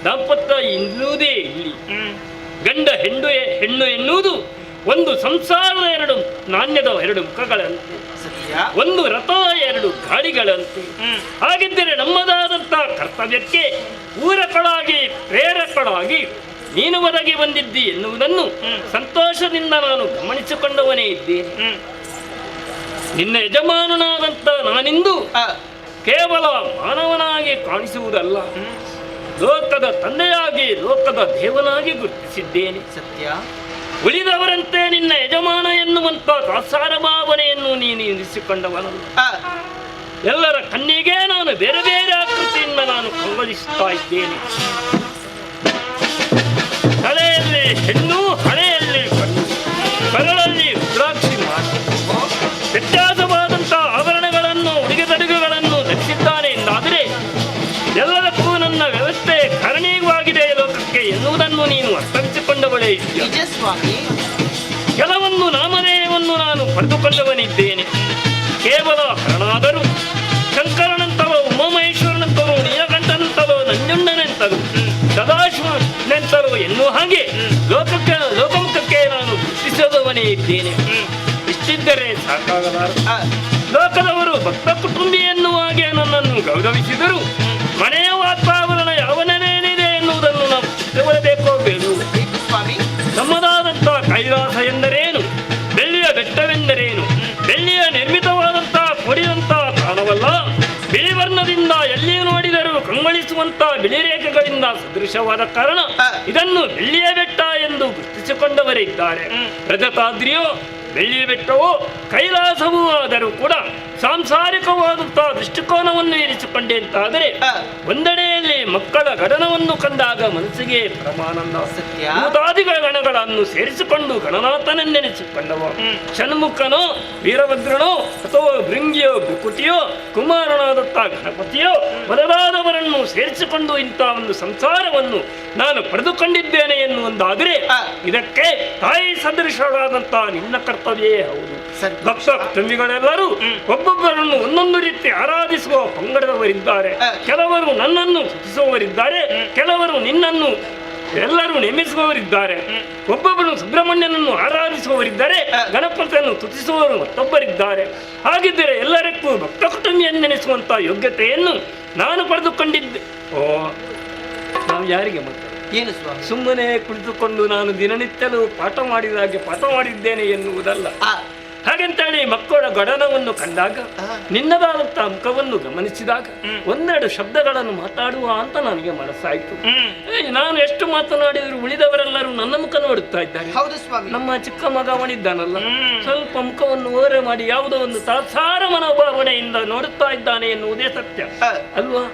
ದಾಂಪತ್ಯ ಎನ್ನುವುದೇ ಇಲ್ಲಿ. ಗಂಡ ಹೆಣ್ಣು ಎನ್ನುವುದು ಒಂದು ಸಂಸಾರದ ಎರಡು ನಾಣ್ಯದ ಎರಡು ಮುಖಗಳಂತೆ. ಒಂದು ರಥ 2 ಗಾಡಿಗಳಂತೆ. ಹಾಗಿದ್ದರೆ ನಮ್ಮದಾದಂತ ಕರ್ತವ್ಯಕ್ಕೆ ಪೂರಕಳಾಗಿ ಪ್ರೇರಕಳಾಗಿ ನೀನು ಒದಗಿ ಬಂದಿದ್ದಿ ಎನ್ನುವುದನ್ನು ಸಂತೋಷದಿಂದ ನಾನು ಗಮನಿಸಿಕೊಂಡವನೇ ಇದ್ದೇನೆ. ನಿನ್ನ ಯಜಮಾನನಾದಂತ ನಾನಿಂದು ಕೇವಲ ಮಾನವನಾಗಿ ಕಾಣಿಸುವುದಲ್ಲ, ಲೋಕದ ತಂದೆಯಾಗಿ ಲೋಕದ ದೇವನಾಗಿ ಗುರುತಿಸಿದ್ದೇನೆ. ಸತ್ಯ. ಉಳಿದವರಂತೆ ನಿನ್ನ ಯಜಮಾನ ಎನ್ನುವಂತ ದಾಸಾರ ಭಾವನೆಯನ್ನು ನೀನು ಇರಿಸಿಕೊಂಡವನಲ್ಲ. ಎಲ್ಲರ ಕಣ್ಣಿಗೆ ನಾನು ಬೇರೆ ಬೇರೆ ಆಕೃತಿಯಿಂದ ನಾನು ಕಂಗೊಳಿಸುತ್ತಾ ಇದ್ದೇನೆ. ತಲೆಯಲ್ಲಿ ಹೆಣ್ಣು, ಹಣೆಯಲ್ಲಿ ಕಣ್ಣು, ಕರಳಲ್ಲಿ ರುದ್ರಾಕ್ಷಿ ಮಾತು, ವ್ಯತ್ಯಾಸವಾದಂಥ ಆಭರಣಗಳನ್ನು ಉಡುಗೆ-ತೊಡುಗೆಗಳನ್ನು ಧರಿಸಿದ್ದಾನೆ ಎಂದಾದರೆ ಎಲ್ಲದಕ್ಕೂ ನನ್ನ ವ್ಯವಸ್ಥೆ ಕಾರಣೀಯವಾಗಿದೆ ಲೋಕಕ್ಕೆ ಎನ್ನುವುದನ್ನು ನೀನು ಅರ್ಥವಿಸಿಕೊಂಡವಳೇ ಇದೆಯಾ? ಕೆಲವೊಂದು ನಾಮಧೇಯವನ್ನು ನಾನು ಪಡೆದುಕೊಂಡವನಿದ್ದೇನೆ. ಕೇವಲ ಕರಣಾದರೂ ಶಂಕರನಂತಲೋ ಉಮಾಮಹೇಶ್ವರನಂತಲೋ ನೀಲಕಂಠನಂತಲೋ ನಂಜುಂಡನೆಂತಲೋ ಸದಾಶಿವನೆಂತಲೋ ಎನ್ನುವ ಹಾಗೆ ಲೋಕಮುಖಕ್ಕೆ ನಾನು ಗುರುತಿಸದವನೇ ಇದ್ದೇನೆ. ಇಷ್ಟಿದ್ದರೆ ಸಾಕಾಗಲಾರದು. ಲೋಕದವರು ಭಕ್ತ ಕುಟುಂಬಿ ಎನ್ನುವ ಹಾಗೆ ನನ್ನನ್ನು ಗೌರವಿಸಿದರು. ಮನೆಯ ವಾತಾವರಣ ಯಾವನೇನಿದೆ ಎನ್ನುವುದನ್ನು ನಾವು ತಿಳಿದುಕೊಳ್ಳಬೇಕೋ ಬೇಡವೋ? ನಮ್ಮದಾದಂಥ ಕೈಲಾಸ ಎಂದರೇನು, ಬೆಳ್ಳಿಯ ಬೆಟ್ಟವೆಂದರೇನು, ಬೆಳ್ಳಿಯ ನಿರ್ಮಿತವಾದಂಥ ಕೊಡಿದಂಥ ತಾಣವಲ್ಲ, ಬಿಳಿ ವರ್ಣದಿಂದ ಎಲ್ಲಿಯೂ ನೋಡಿದರೂ ಕಂಗೊಳಿಸುವಂತ ಬಿಳಿ ರೇಖೆಗಳಿಂದ ಸದೃಶವಾದ ಕಾರಣ ಇದನ್ನು ಬೆಳ್ಳಿಯ ಬೆಟ್ಟ ಎಂದು ಗುರುತಿಸಿಕೊಂಡವರೇ ಇದ್ದಾರೆ. ರಜತಾದ್ರಿಯೋ ಬೆಳ್ಳಿಯ ಬೆಟ್ಟವೋ ಕೈಲಾಸವೂ ಆದರೂ ಕೂಡ ಸಾಂಸಾರಿಕವಾದಂತಹ ದೃಷ್ಟಿಕೋನವನ್ನು ಇರಿಸಿಕೊಂಡೆ ಅಂತಾದರೆ ಒಂದೆಡೆಯಲ್ಲಿ ಮಕ್ಕಳ ಗಣನವನ್ನು ಕಂಡಾಗ ಮನಸ್ಸಿಗೆ ಪರಮಾನಂದ. ಭೂತಾದಿಗಳ ಗಣಗಳನ್ನು ಸೇರಿಸಿಕೊಂಡು ಗಣನಾಥನೆಂದೆನಿಸಿಕೊಂಡವ ಷಣ್ಮುಖನೋ ವೀರಭದ್ರನೋ ಅಥವಾ ಭೃಂಗಿಯೋ ಭೃಕುಟಿಯೋ ಕುಮಾರನಾದಂಥ ಗಣಪತಿಯೋ ಮೊದಲಾದವರನ್ನು ಸೇರಿಸಿಕೊಂಡು ಇಂತಹ ಒಂದು ಸಂಸಾರವನ್ನು ನಾನು ಪಡೆದುಕೊಂಡಿದ್ದೇನೆ ಎನ್ನುವುದಾದರೆ ಇದಕ್ಕೆ ತಾಯಿ ಸದೃಶರಾದಂತಹ ನಿನ್ನ ಕರ್ತವ್ಯವೇ ಹೌದು. ಭಕ್ತ ಕುಟುಂಬಿಗಳೆಲ್ಲರೂ ಒಬ್ಬೊಬ್ಬರನ್ನು ಒಂದೊಂದು ರೀತಿ ಆರಾಧಿಸುವ ಪಂಗಡದವರಿದ್ದಾರೆ. ಕೆಲವರು ನನ್ನನ್ನು ಸ್ತುತಿಸುವವರಿದ್ದಾರೆ, ಕೆಲವರು ನಿನ್ನನ್ನು ಎಲ್ಲರೂ ನೇಮಿಸುವವರಿದ್ದಾರೆ. ಒಬ್ಬೊಬ್ಬರು ಸುಬ್ರಹ್ಮಣ್ಯನನ್ನು ಆರಾಧಿಸುವವರಿದ್ದಾರೆ, ಗಣಪತಿಯನ್ನು ಸ್ತುತಿಸುವವರು ಮತ್ತೊಬ್ಬರಿದ್ದಾರೆ. ಹಾಗಿದ್ದರೆ ಎಲ್ಲರಿಗೂ ಭಕ್ತ ಕುಟುಂಬಿ ಎಂದೆನಿಸುವಂತ ಯೋಗ್ಯತೆಯನ್ನು ನಾನು ಪಡೆದುಕೊಂಡಿದ್ದೆ. ಓ, ನಾವು ಯಾರಿಗೆ ಮತ್ತೆ ಏನು ಸ್ವಾಮಿ? ಸುಮ್ಮನೆ ಕುಳಿತುಕೊಂಡು ನಾನು ದಿನನಿತ್ಯಲೂ ಪಾಠ ಮಾಡಿದಾಗೆ ಪಾಠ ಮಾಡಿದ್ದೇನೆ ಎನ್ನುವುದಲ್ಲ. ಹಾಗೆಂತೇಳಿ ಮಕ್ಕಳ ಗಡನವನ್ನು ಕಂಡಾಗ ನಿನ್ನದಾದಂತಹ ಮುಖವನ್ನು ಗಮನಿಸಿದಾಗ ಒಂದೆರಡು ಶಬ್ದಗಳನ್ನು ಮಾತಾಡುವ ಅಂತ ನನಗೆ ಮನಸ್ಸಾಯ್ತು. ನಾನು ಎಷ್ಟು ಮಾತನಾಡಿದ್ರು ಉಳಿದವರೆಲ್ಲರೂ ನನ್ನ ಮುಖ ನೋಡುತ್ತಾ ಇದ್ದಾರೆ. ನಮ್ಮ ಚಿಕ್ಕ ಮಗ ಅವನಿದ್ದಾನಲ್ಲ, ಸ್ವಲ್ಪ ಮುಖವನ್ನು ಓರೆ ಮಾಡಿ ಯಾವುದೋ ಒಂದು ತಾತ್ಸಾರ ಮನೋಭಾವನೆಯಿಂದ ನೋಡುತ್ತಾ ಇದ್ದಾನೆ ಎನ್ನುವುದೇ ಸತ್ಯ ಅಲ್ವಾ?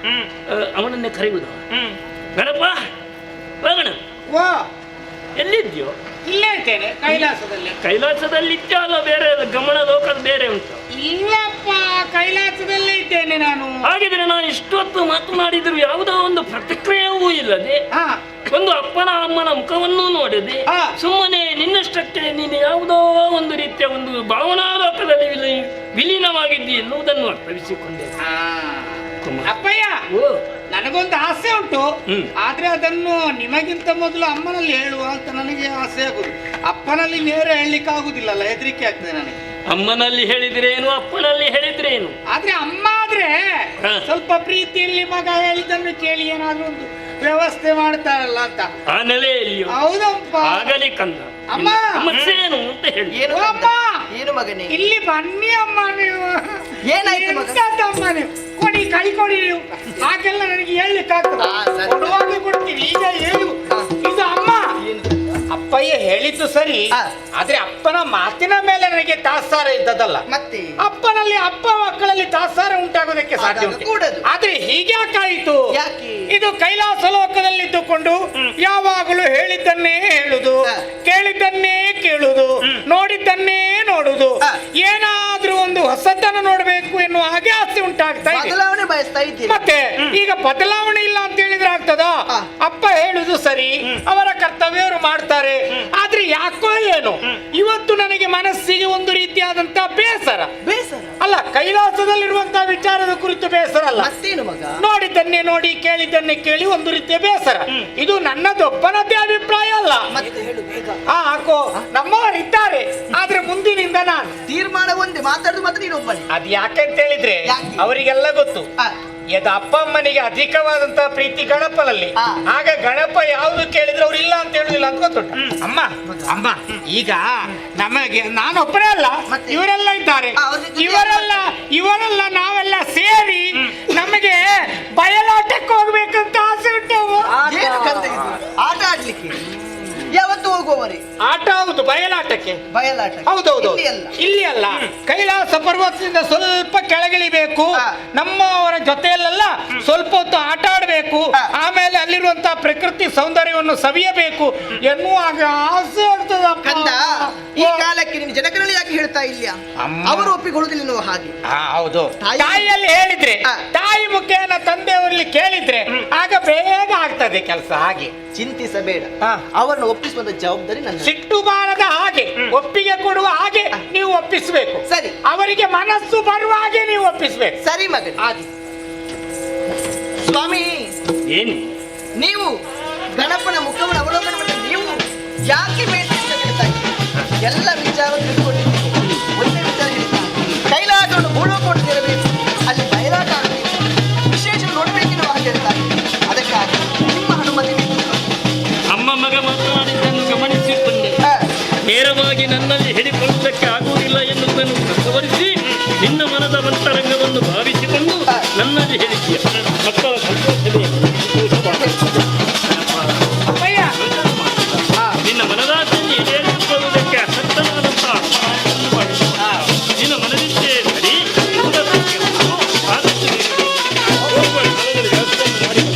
ಅವನನ್ನೇ ಕರೆಯುವುದು. ಗಣಪ ಗಣ, ಎಲ್ಲಿದ್ಯೋ? ಇಲ್ಲೇ ಇದ್ದೇನೆ, ಕೈಲಾಸದಲ್ಲಿ. ಕೈಲಾಸದಲ್ಲಿ ಇದ್ಯಲ್ಲ, ಬೇರೆ ಗಮನ ಲೋಕದ ಬೇರೆ ಉಂಟು? ಇಲ್ಲಪ್ಪ, ಕೈಲಾಸದಲ್ಲೇ ಇದ್ದೇನೆ ನಾನು. ಹಾಗಿದ್ರೆ ನಾನು ಇಷ್ಟೊತ್ತು ಮಾತನಾಡಿದ್ರು ಯಾವುದೋ ಒಂದು ಪ್ರತಿಕ್ರಿಯೆಯೂ ಇಲ್ಲದೆ, ಒಂದು ಅಪ್ಪನ ಅಮ್ಮನ ಮುಖವನ್ನು ನೋಡದೆ ಸುಮ್ಮನೆ ನಿನ್ನಷ್ಟಕ್ಕೆ ನೀನು ಯಾವುದೋ ಒಂದು ರೀತಿಯ ಒಂದು ಭಾವನಾ ಲೋಕದಲ್ಲಿ ವಿಲೀನವಾಗಿದ್ದಿ ಎನ್ನುವುದನ್ನು ಅರ್ಥವಿಸಿಕೊಂಡೆ. ಅಪ್ಪಯ್ಯ, ನನಗೊಂದು ಆಸೆ ಉಂಟು, ಆದ್ರೆ ಅದನ್ನು ನಿಮಗಿಂತ ಮೊದಲು ಅಮ್ಮನಲ್ಲಿ ಹೇಳುವ ಅಂತ ನನಗೆ ಆಸೆ ಆಗುದು. ಅಪ್ಪನಲ್ಲಿ ನೇರ ಹೇಳಲಿಕ್ಕೆ ಆಗುದಿಲ್ಲಲ್ಲ, ಹೆದರಿಕೆ ಆಗ್ತದೆ ನನಗೆ. ಅಮ್ಮನಲ್ಲಿ ಹೇಳಿದ್ರೇನು, ಅಪ್ಪನಲ್ಲಿ ಹೇಳಿದ್ರೇನು? ಆದ್ರೆ ಅಮ್ಮ ಆದ್ರೆ ಸ್ವಲ್ಪ ಪ್ರೀತಿಯಲ್ಲಿ ಮಗ ಹೇಳಿದ್ದನ್ನು ಕೇಳಿ ಏನಾದ್ರೂ ಒಂದು ವ್ಯವಸ್ಥೆ ಮಾಡ್ತಾರಲ್ಲ ಅಂತ. ಆ ನೆಲೆಯಲ್ಲಿ ಹೌದಪ್ಪ. ಆಗಲಿ ಕಂದ. ಅಮ್ಮ ಏನು ಅಂತ ಹೇಳಿ. ಏನು ಮಗನೇ? ಇಲ್ಲಿ ಬನ್ನಿ ಅಮ್ಮ. ನೀವು ಏನಾಯ್ತು ಅಮ್ಮ? ನೀವು ಕೊಡಿ, ಕೈ ಕೊಡಿ. ನೀವು ಹಾಗೆಲ್ಲ ನನಗೆ ಹೇಳಲಿಕ್ಕಾಗ್ತದೆ? ಕೊಡುವಾಗ ಕೊಡ್ತೀವಿ, ಈಗ ಹೇಳು. ಇದು ಅಮ್ಮ. ಅಪ್ಪಯ್ಯ ಹೇಳಿದ್ದು ಸರಿ, ಆದ್ರೆ ಅಪ್ಪನ ಮಾತಿನ ಮೇಲೆ ನನಗೆ ತಾತ್ಸಾರ ಇದ್ದದಲ್ಲ. ಮತ್ತೆ ಅಪ್ಪನಲ್ಲಿ ಅಪ್ಪ ಮಕ್ಕಳಲ್ಲಿ ತಾತ್ಸಾರ ಉಂಟಾಗೋದಕ್ಕೆ ಸಾಧ್ಯ ಉಂಟು. ಆದ್ರೆ ಹೀಗ್ಯಾಕಾಯಿತು? ಇದು ಕೈಲಾಸ ಲೋಕದಲ್ಲಿದ್ದುಕೊಂಡು ಯಾವಾಗಲೂ ಹೇಳಿದ್ದನ್ನೇ ಹೇಳುದು, ಕೇಳಿದ್ದನ್ನೇ ಕೇಳುದು, ನೋಡಿದ್ದನ್ನೇ ನೋಡುದು, ಏನಾದ್ರೂ ಒಂದು ಹೊಸತನ ನೋಡ್ಬೇಕು ಎನ್ನುವ ಹಾಗೆ ಆಸೆ ಉಂಟಾಗ್ತಾ ಇದೆ. ಬದಲಾವಣೆ ಬಯಸ್ತಾ ಇದ್ದೀನಿ. ಮತ್ತೆ ಈಗ ಬದಲಾವಣೆ ಇಲ್ಲ ಅಂತ ಹೇಳಿದ್ರೆ ಆಗ್ತದ? ಅಪ್ಪ ಹೇಳುದು ಸರಿ, ಅವರ ಕರ್ತವ್ಯ ಅವರು ಮಾಡ್ತಾರೆ. ಆದ್ರೆ ಯಾಕೋ ಏನು ಇವತ್ತು ನನಗೆ ಮನಸ್ಸಿಗೆ ಒಂದು ರೀತಿಯಾದಂತ ಬೇಸರ. ಅಲ್ಲ, ಕೈಲಾಸ ಕೈಲಾಸದಲ್ಲಿರುವಂತಹ ವಿಚಾರದ ಕುರಿತು ಬೇಸರ ಅಲ್ಲ. ಮತ್ತೇನು ಮಗ? ನೋಡಿದ್ದನ್ನೇ ನೋಡಿ ಕೇಳಿದ್ದನ್ನೇ ಕೇಳಿ ಒಂದು ರೀತಿಯ ಬೇಸರ. ಇದು ನನ್ನದೊಬ್ಬನದ್ದೇ ಅಭಿಪ್ರಾಯ ಅಲ್ಲ. ಮತ್ತೆ ಹೇಳು ಬೇಗ. ಹಾಕೋ, ನಮ್ಮವರಿದ್ದಾರೆ, ಆದ್ರೆ ಮುಂದಿನಿಂದ ನಾನು ತೀರ್ಮಾನ ಒಂದೇ, ಮಾತಾಡುದು ಮಾತ್ರ ನೀನು ಒಬ್ಬನೇ. ಅದ್ ಯಾಕೆಂತ ಹೇಳಿದ್ರೆ ಯಾಕೆ? ಅವರಿಗೆಲ್ಲ ಗೊತ್ತು ಯದ ಅಪ್ಪ ಅಮ್ಮನಿಗೆ ಅಧಿಕವಾದಂತಹ ಪ್ರೀತಿ ಗಣಪನಲ್ಲಿ. ಆಗ ಗಣಪ ಯಾವ್ದು ಕೇಳಿದ್ರೆ ಅವ್ರು ಇಲ್ಲ ಅಂತ ಹೇಳುದಿಲ್ಲ ಅಂತ ಗೊತ್ತುಂಟು. ಅಮ್ಮ ಅಮ್ಮ ಈಗ ನಮಗೆ ನಾನೊಬ್ಬರೇ ಅಲ್ಲ, ಇವರೆಲ್ಲ ಇದ್ದಾರೆ. ಇವರೆಲ್ಲ ನಾವೆಲ್ಲ ಸೇರಿ ನಮಗೆ ಬಯಲಾಟಕ್ಕೆ ಹೋಗ್ಬೇಕಂತ ಆಸೆ ಉಂಟು. ಏನು ಕಂದ ಇದು? ಆಟ ಆಡ್ಲಿಕ್ಕೆ ಯಾವತ್ತು ಹೋಗುವವರೇ? ಆಟ ಹೌದು, ಬಯಲಾಟಕ್ಕೆ. ಬಯಲಾಟ ಹೌದೌದು, ಇಲ್ಲಿ ಅಲ್ಲ, ಕೈಲಾಸ ಪರ್ವತದಿಂದ ಸ್ವಲ್ಪ ಕೆಳಗಿಳಿಬೇಕು, ನಮ್ಮವರ ಜೊತೆಯಲ್ಲೆಲ್ಲ ಸ್ವಲ್ಪ ಹೊತ್ತು ಆಟ ಆಡಬೇಕು, ಆಮೇಲೆ ಅಲ್ಲಿರುವಂತಹ ಪ್ರಕೃತಿ ಸೌಂದರ್ಯವನ್ನು ಸವಿಯಬೇಕು ಎನ್ನುವಾಗ ಆಸೆ ಆಗ್ತದಪ್ಪ. ಕಂದ, ಈ ಕಾಲಕ್ಕೆ ನೀನು ಜನಗಳಲ್ಲಿ ಯಾಕೆ ಹೇಳ್ತಾ ಇಲ್ಲ? ಅವರು ಒಪ್ಪಿಕೊಳ್ಳುವುದಿಲ್ಲ ನೀವು ಹಾಗೆ. ಹೌದು, ತಾಯಿಯಲ್ಲಿ ಹೇಳಿದ್ರೆ, ತಾಯಿ ಮುಖೇನ ತಂದೆಯವರಲ್ಲಿ ಕೇಳಿದ್ರೆ ಆಗ ಬೇಗ ಆಗ್ತದೆ ಕೆಲಸ. ಹಾಗೆ ಚಿಂತಿಸಬೇಡ, ಅವರನ್ನು ಒಪ್ಪಿಸುವಂತ ಜವಾಬ್ದಾರಿ ನನ್ನ. ಸಿಟ್ಟು ಬಾರದ ಹಾಗೆ, ಒಪ್ಪಿಗೆ ಕೊಡುವ ಹಾಗೆ ನೀವು ಒಪ್ಪಿಸಬೇಕು. ಸರಿ, ಅವರಿಗೆ ಮನಸ್ಸು ಬರುವ ಹಾಗೆ ನೀವು ಒಪ್ಪಿಸಬೇಕು. ಸರಿ ಮಗ. ಸ್ವಾಮಿ, ಏನು ನೀವು ಗಣಪನ ಮುಖವನ್ನು ಅವಲೋಕನ ಮಾಡಿ ನೀವು ಯಾಕೆ ಬೇಟೆ ಹೇಳ್ತಾ ಇದ್ದೀರಿ? ಎಲ್ಲ ವಿಚಾರ ತಿಳ್ಕೊಂಡಿದ್ದೀರಿ. ಒಂದೇ ವಿಚಾರ ಹೇಳ್ತಾ, ಕೈಲಾಸವನ್ನು ಭೂಲೋಕವನ್ನು ಸೇರಬೇಕು, ಅಲ್ಲಿ ಬಯಲಾಟ ಆಗಬೇಕು, ವಿಶೇಷ ನೋಡಬೇಕು ನಾವು ಹಾಗೆ ಹೇಳ್ತಾ ಇದ್ದೀರಿ. ಅದಕ್ಕಾಗಿ ನಿಮ್ಮ ಅನುಮತಿ ಬೇಕು. ಅಮ್ಮ ಮಗ ಮಾತನಾಡಿದ್ದನ್ನು ಗಮನಿಸಿಕೊಂಡೆ. ನೇರವಾಗಿ ನನ್ನಲ್ಲಿ ಹೇಳಿಕೊಳ್ಳುವುದಕ್ಕೆ ಆಗುವುದಿಲ್ಲ ಎನ್ನುವುದನ್ನು ಗಮನಿಸಿ ನಿನ್ನ ಮನದ ಅಂತರಂಗವನ್ನು ಭಾವಿಸಿಕೊಂಡು ನನ್ನಲ್ಲಿ ಹೇಳಿದ್ದೀಯ. ಮಕ್ಕಳ ಸಂತೋಷವೇ ನಿನ್ನ ಮನದಾಸೆಯಲ್ಲಿ ಈಡೇರಿಸಿಕೊಳ್ಳುವುದಕ್ಕೆ ಅಸಕ್ತನಾದಂತಹ ನಿನ್ನ ಮನದಿದ್ದೇ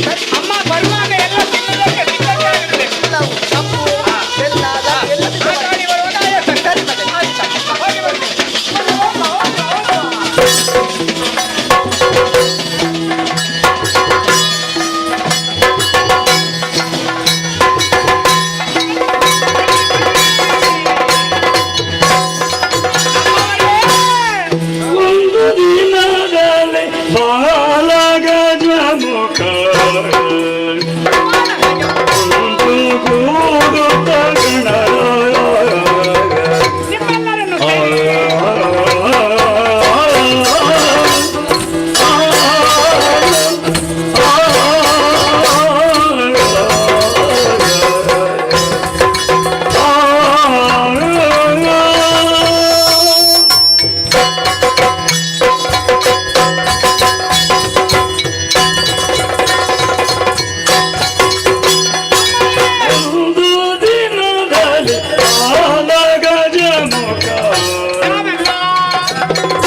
ಸರಿ ಅಮ್ಮ ಬರುವಾಗ ಎಲ್ಲ ತಿನ್ನೋದಕ್ಕೆ ಸಿದ್ಧತೆ ಕಪ್ಪು ಬೆಲ್ಲ ಎಲ್ಲ ಮಾತಾಡಿ ಬರುವಾಗ ಆಯ್ತು. ಸರಿ ಮಗ. ಹೋಗಿ ಬರ್ತೀನಿ. ಒಂದು ದಿನದಲ್ಲಿ ಬಾಲಗಜ ಮುಖ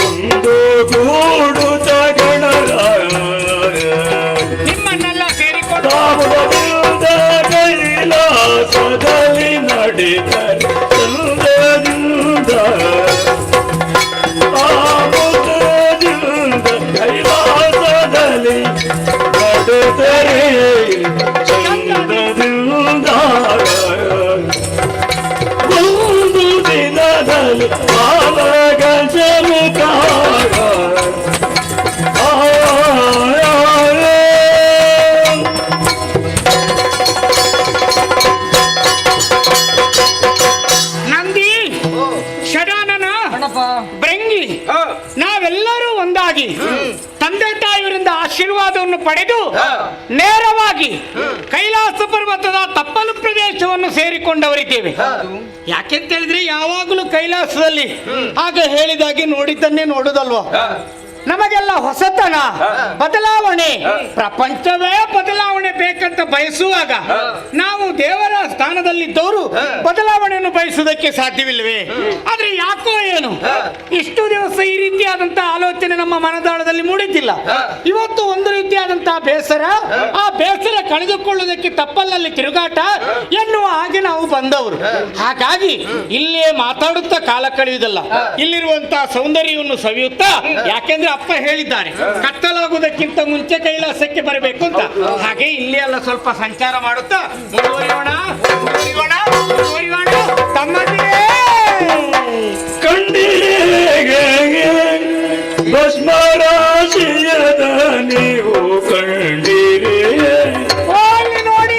ಒಂದು ಕೂಡುತ್ತ ನಿಮ್ಮೆಲ್ಲರನ್ನು ನಿಮ್ಮನ್ನೆಲ್ಲ ಸೇರಿಕೊಂಡು ಕೈಲಾಸದಲ್ಲಿ ನಡೆದರೆ ಚಂದ್ರದಿಂದ ಆಮುದದಿಂದ ಕೈಲಾಸದಲ್ಲಿ ನಡೆದರೆ ಚಂದ್ರದಿಂದ ಒಂದು ದಿನದಲ್ಲಿ ಬಾಲಗಜ ಮುಖ ನಂದಿ, ಷಡಾನನ, ಭೃಂಗಿ, ನಾವೆಲ್ಲರೂ ಒಂದಾಗಿ ತಂದೆ ತಾಯಿಯವರಿಂದ ಆಶೀರ್ವಾದವನ್ನು ಪಡೆದು ನೇರವಾಗಿ ಕೈಲಾಸ ಪರ್ವತದ ತಪ್ಪಲು ಪ್ರದೇಶವನ್ನು ಸೇರಿಕೊಂಡವರಿದ್ದೇವೆ. ಯಾಕೆಂತ ಹೇಳಿದ್ರೆ ಯಾವಾಗಲೂ ಕೈಲಾಸದಲ್ಲಿ ಹಾಗೆ ಹೇಳಿದಾಗೆ ನೋಡಿದ್ದನ್ನೇ ನೋಡುದಲ್ವಾ. ನಮಗೆಲ್ಲ ಹೊಸತನ, ಬದಲಾವಣೆ, ಪ್ರಪಂಚವೇ ಬದಲಾವಣೆ ಬೇಕಂತ ಬಯಸುವಾಗ ನಾವು ದೇವರ ಸ್ಥಾನದಲ್ಲಿದ್ದವರು ಬದಲಾವಣೆಯನ್ನು ಬಯಸುವುದಕ್ಕೆ ಸಾಧ್ಯವಿಲ್ಲವೇ? ಆದ್ರೆ ಯಾಕೋ ಏನು ಇಷ್ಟು ದಿವಸ ಈ ರೀತಿಯಾದಂತಹ ಆಲೋಚನೆ ನಮ್ಮ ಮನದಾಳದಲ್ಲಿ ಮೂಡಿದ್ದಿಲ್ಲ. ಇವತ್ತು ಒಂದು ರೀತಿಯಾದಂತಹ ಬೇಸರ, ಆ ಬೇಸರ ಕಳೆದುಕೊಳ್ಳುವುದಕ್ಕೆ ತಪ್ಪಲಲ್ಲಿ ತಿರುಗಾಟ ಎನ್ನುವ ಹಾಗೆ ನಾವು ಬಂದವರು. ಹಾಗಾಗಿ ಇಲ್ಲೇ ಮಾತಾಡುತ್ತಾ ಕಾಲ ಕಳೆಯುವುದಲ್ಲ, ಇಲ್ಲಿರುವಂತಹ ಸೌಂದರ್ಯವನ್ನು ಸವಿಯುತ್ತಾ, ಯಾಕೆಂದ್ರೆ ಅಪ್ಪ ಹೇಳಿದ್ದಾರೆ ಕತ್ತಲಾಗುವುದಕ್ಕಿಂತ ಮುಂಚೆ ಕೈಲಾಸಕ್ಕೆ ಬರಬೇಕು ಅಂತ. ಹಾಗೆ ಇಲ್ಲಿ ಎಲ್ಲ ಸ್ವಲ್ಪ ಸಂಚಾರ ಮಾಡುತ್ತಾ ಮುಂದುವರಿಯೋಣ ತಮ್ಮದೇ ಕಂಡಿಗೆ ಭಸ್ಮ ನೀವು ಕಂಡಿರಿ ನೋಡಿ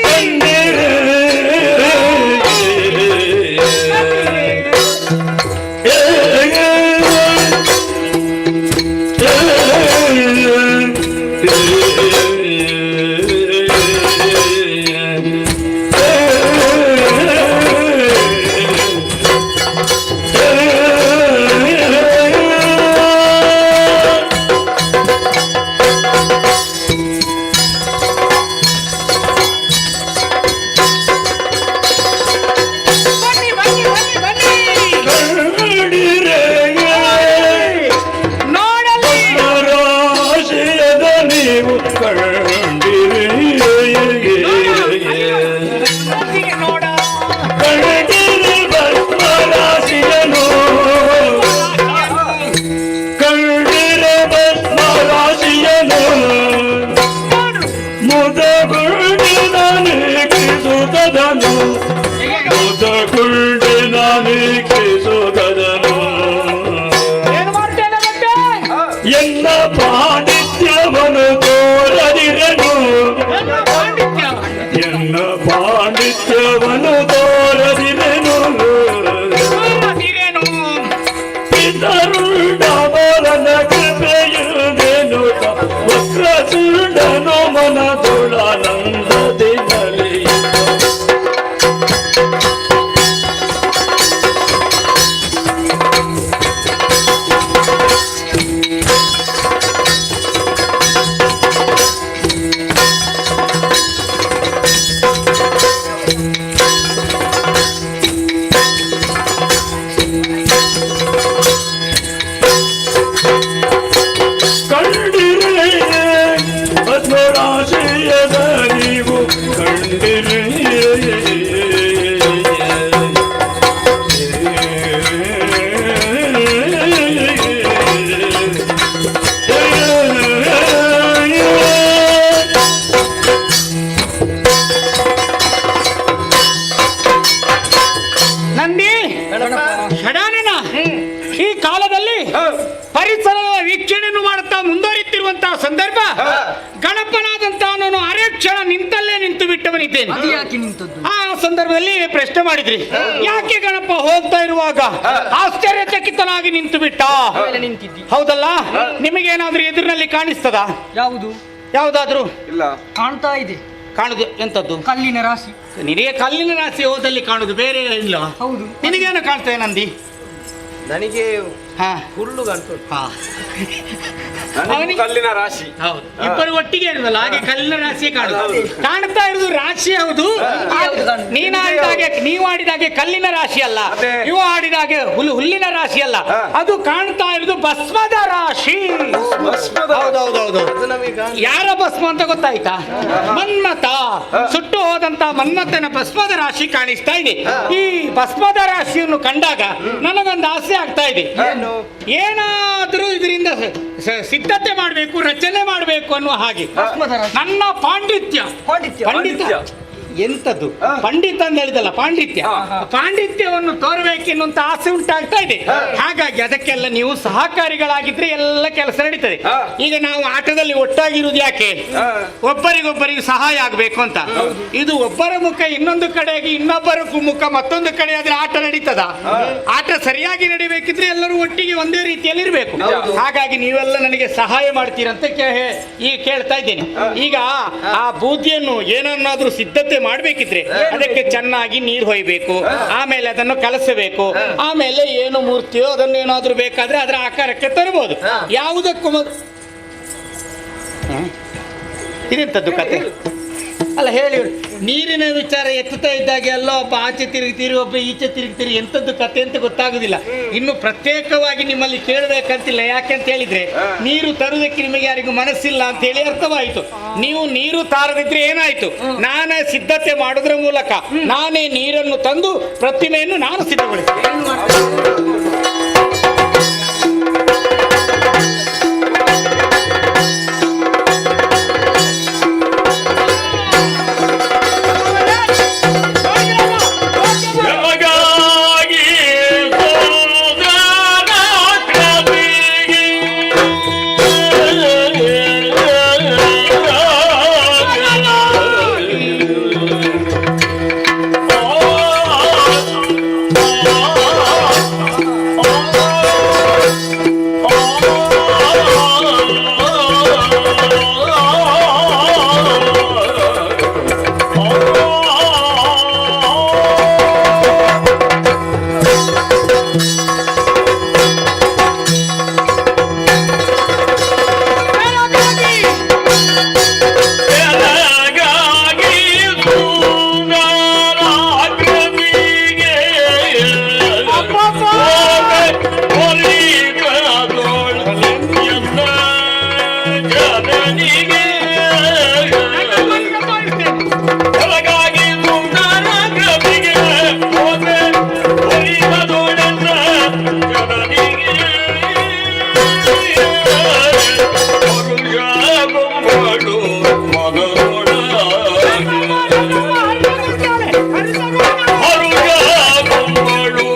ಎಲ್ಲ ಪಾಂಡಿತ್ಯವನು ತೋರದಿರನು ಎನ್ನ ಪಾಂಡಿತ್ಯವನು ತೋರದಿರನು ಪಿತರುಂಡ ಬಲನ ಕೃಪೆಯುಂದೆನು ವಕ್ರಚುಂಡನು ಮನದೊಳಾನಂದದಿ ನಲಿಯ ನೀವು ಕಂಡಿರಿ ನಂದಿ ಷಡಾನನ ಈ ಕಾಲದಲ್ಲಿ ಪರಿಸರದ ವೀಕ್ಷಣೆಯನ್ನು ಮಾಡುತ್ತಾ ಮುಂದುವರಿಯುತ್ತಿರುವಂತಹ ಸಂದರ್ಭ ಗಣಪನಾದಂತ ನಾನು ಅರೆ ಕ್ಷಣ ನಿಂತಲ್ಲೇ ನಿಂತು ಬಿಟ್ಟವನಿದ್ದೇನೆ. ಆ ಸಂದರ್ಭದಲ್ಲಿ ಪ್ರಶ್ನೆ ಮಾಡಿದ್ರಿ, ಯಾಕೆ ಗಣಪ ಹೋಗ್ತಾ ಇರುವಾಗ ಆಶ್ಚರ್ಯಚಕಿತನಾಗಿ ನಿಂತು ಬಿಟ್ಟ? ಹೌದಲ್ಲ, ನಿಮಗೇನಾದ್ರೂ ಎದುರಿನಲ್ಲಿ ಕಾಣಿಸ್ತದ? ಯಾವುದಾದ್ರೂ ಇಲ್ಲ, ಕಾಣ್ತಾ ಇದೆ. ಕಾಣುದು ಎಂತದ್ದು? ಕಲ್ಲಿನ ರಾಶಿ. ನಿನಗೆ ಕಲ್ಲಿನ ರಾಶಿ ಹೋದಲ್ಲಿ ಕಾಣುದು, ಬೇರೆ ಇಲ್ಲ. ಹೌದು. ನಿನಗೇನು ಕಾಣ್ತೇವೆ ನಂದಿ? ನನಗೆ ಹುಲ್ಲು ಕಾಣ್ತದೆ. ಕಲ್ಲಿನ ರಾಶಿ. ಹೌದು, ಇಬ್ಬರು ಒಟ್ಟಿಗೆ ಇರುದಲ್ಲ, ಹಾಗೆ ಕಲ್ಲಿನ ರಾಶಿ ಕಾಣುದು. ಕಾಣ್ತಾ ಇರುವುದು ರಾಶಿ. ಹೌದು, ನೀವು ಆಡಿದಾಗೆ ಕಲ್ಲಿನ ರಾಶಿ ಅಲ್ಲ, ಇವು ಆಡಿದಾಗೆ ಹುಲ್ಲಿನ ರಾಶಿ ಅಲ್ಲ, ಅದು ಕಾಣ್ತಾ ಇರುವುದು ಭಸ್ಮದ ರಾಶಿ. ಹೌದೌದೌದು. ಯಾರ ಭಸ್ಮ ಅಂತ ಗೊತ್ತಾಯ್ತಾ? ಮನ್ಮಥ. ಸುಟ್ಟು ಹೋದಂತ ಮನ್ಮಥನ ಭಸ್ಮದ ರಾಶಿ ಕಾಣಿಸ್ತಾ ಇದೆ. ಈ ಭಸ್ಮದ ರಾಶಿಯನ್ನು ಕಂಡಾಗ ನನಗೊಂದು ಆಸೆ ಆಗ್ತಾ ಇದೆ, ಏನಾದ್ರೂ ಇದರಿಂದ ಸಿದ್ಧತೆ ಮಾಡಬೇಕು, ರಚನೆ ಮಾಡಬೇಕು ಅನ್ನುವ ಹಾಗೆ. ನನ್ನ ಪಾಂಡಿತ್ಯ ಎಂತದ್ದು ಪಂಡಿತ ಅಂತ ಹೇಳಿದಲ್ಲ, ಪಾಂಡಿತ್ಯವನ್ನು ತೋರಬೇಕೆನ್ನುವಂತ ಆಸೆ ಉಂಟಾಗ್ತಾ ಇದೆ. ಹಾಗಾಗಿ ಅದಕ್ಕೆಲ್ಲ ನೀವು ಸಹಕಾರಿಗಳಾಗಿದ್ರೆ ಎಲ್ಲ ಕೆಲಸ ನಡೀತದೆ. ಈಗ ನಾವು ಆಟದಲ್ಲಿ ಒಟ್ಟಾಗಿರುವುದು ಯಾಕೆ? ಒಬ್ಬರಿಗೊಬ್ಬರಿಗೆ ಸಹಾಯ ಆಗಬೇಕು ಅಂತ. ಇದು ಒಬ್ಬರ ಮುಖ ಇನ್ನೊಂದು ಕಡೆಗೆ, ಇನ್ನೊಬ್ಬರ ಮುಖ ಮತ್ತೊಂದು ಕಡೆ ಆದ್ರೆ ಆಟ ನಡೀತದ? ಆಟ ಸರಿಯಾಗಿ ನಡಿಬೇಕಿದ್ರೆ ಎಲ್ಲರೂ ಒಟ್ಟಿಗೆ ಒಂದೇ ರೀತಿಯಲ್ಲಿ ಇರಬೇಕು. ಹಾಗಾಗಿ ನೀವೆಲ್ಲ ನನಗೆ ಸಹಾಯ ಮಾಡ್ತೀರಂತ ಈಗ ಕೇಳ್ತಾ ಇದ್ದೇನೆ. ಈಗ ಆ ಬೂದಿಯನ್ನು ಏನನ್ನಾದ್ರೂ ಸಿದ್ಧತೆ ಮಾಡ್ಬೇಕಿದ್ರೆ ಅದಕ್ಕೆ ಚೆನ್ನಾಗಿ ನೀರು ಹೊಯ್ಬೇಕು, ಆಮೇಲೆ ಅದನ್ನು ಕಲಸಬೇಕು, ಆಮೇಲೆ ಏನು ಮೂರ್ತಿಯೋ ಅದನ್ನೇನಾದ್ರೂ ಬೇಕಾದ್ರೆ ಅದರ ಆಕಾರಕ್ಕೆ ತರಬಹುದು. ಯಾವುದಕ್ಕೂ ಇದೆಂತದ್ದು ಕತೆ ಅಲ್ಲ ಹೇಳಿ. ನೀರಿನ ವಿಚಾರ ಎತ್ತುತ್ತಾ ಇದ್ದಾಗೆ ಎಲ್ಲೋ ಒಬ್ಬ ಆಚೆ ತಿರುಗ್ತೀರಿ, ಒಬ್ಬ ಈಚೆ ತಿರುಗ್ತೀರಿ, ಎಂತದ್ದು ಕತೆ ಅಂತ ಗೊತ್ತಾಗುದಿಲ್ಲ. ಇನ್ನು ಪ್ರತ್ಯೇಕವಾಗಿ ನಿಮ್ಮಲ್ಲಿ ಕೇಳಬೇಕಂತಿಲ್ಲ. ಯಾಕೆಂತ ಹೇಳಿದ್ರೆ ನೀರು ತರುವುದಕ್ಕೆ ನಿಮಗೆ ಯಾರಿಗೂ ಮನಸ್ಸಿಲ್ಲ ಅಂತ ಹೇಳಿ ಅರ್ಥವಾಯಿತು. ನೀವು ನೀರು ತಾರದಿದ್ರೆ ಏನಾಯ್ತು? ನಾನೇ ಸಿದ್ಧತೆ ಮಾಡೋದ್ರ ಮೂಲಕ ನಾನೇ ನೀರನ್ನು ತಂದು ಪ್ರತಿಮೆಯನ್ನು ನಾನು ಸಿದ್ಧಗೊಳಿಸ್ತೇನೆ. ಜಗನಿಗೆ ಬೆಳಗಾಗಿ ಸುಂದರ ಕವಿಗೆ ಹೋದೆ ಒಲಿದದೊಡೆದ ಜನನಿಗೆ ಪರುಷಗೊಂಬಳು ಪರುಷಗೊಂಬಳು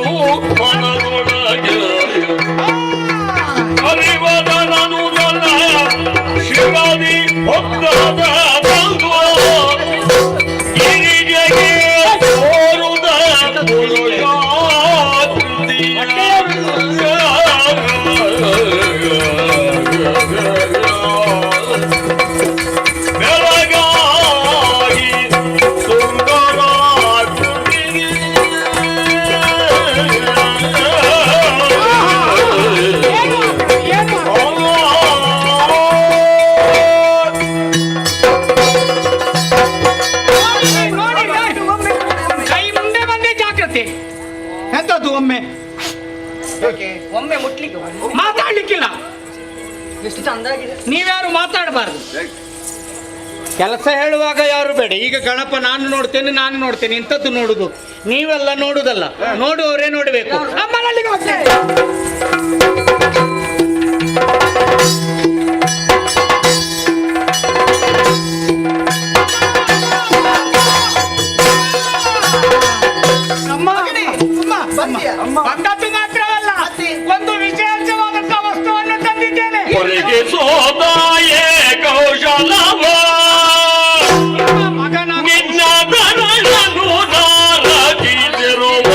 ಮನದೊಳಗೆ ಅರಿವದನನು ನನ್ನ ಶಿವದಿ ಭಕ್ತದ ಬಂದು ಗಿರಿಜೆಗೆ ತೋರುದ ಬೆಳಗಾಗಿ ಸುಂದರ ಕೈ ಮುಂದೆ ಬಂದೆ ಜಾಗ್ರತೆ. ಎಂತದ್ದು ಒಮ್ಮೆ ಒಮ್ಮೆ ಮುಟ್ಲಿಕ್ಕೆ ಮಾತಾಡ್ಲಿಕ್ಕಿಲ್ಲ. ಎಷ್ಟು ಚಂದಾಗಿದೆ. ನೀವ್ಯಾರು ಮಾತಾಡಬಾರ್ದು. ಕೆಲಸ ಹೇಳುವಾಗ ಯಾರು ಬೇಡ. ಈಗ ಗಣಪ ನಾನು ನೋಡ್ತೇನೆ ಇಂಥದ್ದು ನೋಡುದು ನೀವೆಲ್ಲ ನೋಡುದಲ್ಲ, ನೋಡುವವರೇ ನೋಡಬೇಕು. ಅಮ್ಮನಲ್ಲಿಗೆ ಹೋಗ್ತೇನೆ. ಬಂದದ್ದು ಮಾತ್ರವಲ್ಲ, ಒಂದು ವಿಶೇಷವಾದಂತಹ ವಸ್ತುವನ್ನು ತಂದಿದ್ದೇನೆ. ಹೊರಗೆ ಸೋದಾಯೇ ಕೌಶಲವ ನಿನ್ನ ಬೆರಳನ್ನು ನಾರದಿರುವ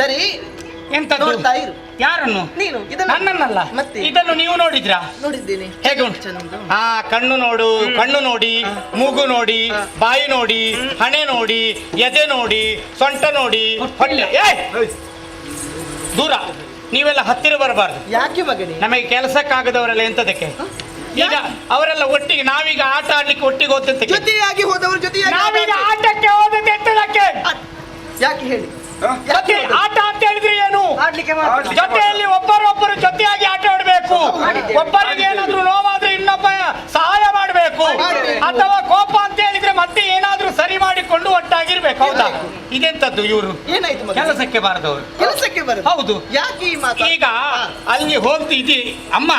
ಸರಿ ಎಂತದ್ದು? ನೋಡ್ತಾ ಇರು. ಯಾರನ್ನು? ನೀನು. ನನ್ನನ್ನಲ್ಲ. ಮತ್ತೆ ಇದನ್ನು ನೀವು ನೋಡಿದ್ರಾ? ನೋಡಿದ್ದೇನೆ. ಹೇಗೆ ಉಂಟು? ಕಣ್ಣು ನೋಡು, ಕಣ್ಣು ನೋಡಿ, ಮೂಗು ನೋಡಿ, ಬಾಯಿ ನೋಡಿ, ಹಣೆ ನೋಡಿ, ಎದೆ ನೋಡಿ, ಸೊಂಟ ನೋಡಿ, ಹೊಟ್ಟೆ. ದೂರ. ನೀವೆಲ್ಲ ಹತ್ತಿರ ಬರಬಾರ್ದು. ಯಾಕೆ ಮಗನೇ? ನಮಗೆ ಕೆಲಸಕ್ಕಾಗದವರೆಲ್ಲ ಎಂತದಕ್ಕೆ? ಈಗ ಅವರೆಲ್ಲ ಒಟ್ಟಿಗೆ, ನಾವೀಗ ಆಟ ಆಡ್ಲಿಕ್ಕೆ ಒಟ್ಟಿಗೆ ಹೋದಂತೆ, ಜೊತೆಯಾಗಿ ಹೋದವರು ಜೊತೆಯಾಗಿ ನಾವೀಗ ಆಟಕ್ಕೆ ಹೋದಂತೆ ಎಂತದಕ್ಕೆ? ಯಾಕೆ ಹೇಳಿ? ಆಟ ಅಂತ ಹೇಳಿದ್ರೆ ಏನು? ಆಡ್ಲಿಕ್ಕೆ ಜೊತೆಯಲ್ಲಿ ಒಬ್ಬರೊಬ್ಬರು ಜೊತೆಯಾಗಿ ಆಟ ಆಡಬೇಕು. ಒಬ್ಬರಿಗೆ ಏನಾದ್ರೂ ನೋವಾದ್ರೆ ಇನ್ನೊಬ್ಬ ಸಹಾಯ ಮಾಡಬೇಕು. ಅಥವಾ ಕೋಪ ಅಂತ ಹೇಳಿದ್ರೆ ಮತ್ತೆ ಏನಾದ್ರೂ ಸರಿ ಮಾಡಿಕೊಂಡು ಒಟ್ಟಾಗಿರ್ಬೇಕು. ಹೌದಾ? ಇದೆಂತದ್ದು ಇವರು? ಏನಾಯ್ತು? ಕೆಲಸಕ್ಕೆ ಬಾರದವರು. ಕೆಲಸಕ್ಕೆ ಬರ. ಹೌದು. ಯಾಕೆ ಈ ಮಾತು? ಈಗ ಅಲ್ಲಿ ಹೋಗ್ತಿದ್ದಿ ಅಮ್ಮ,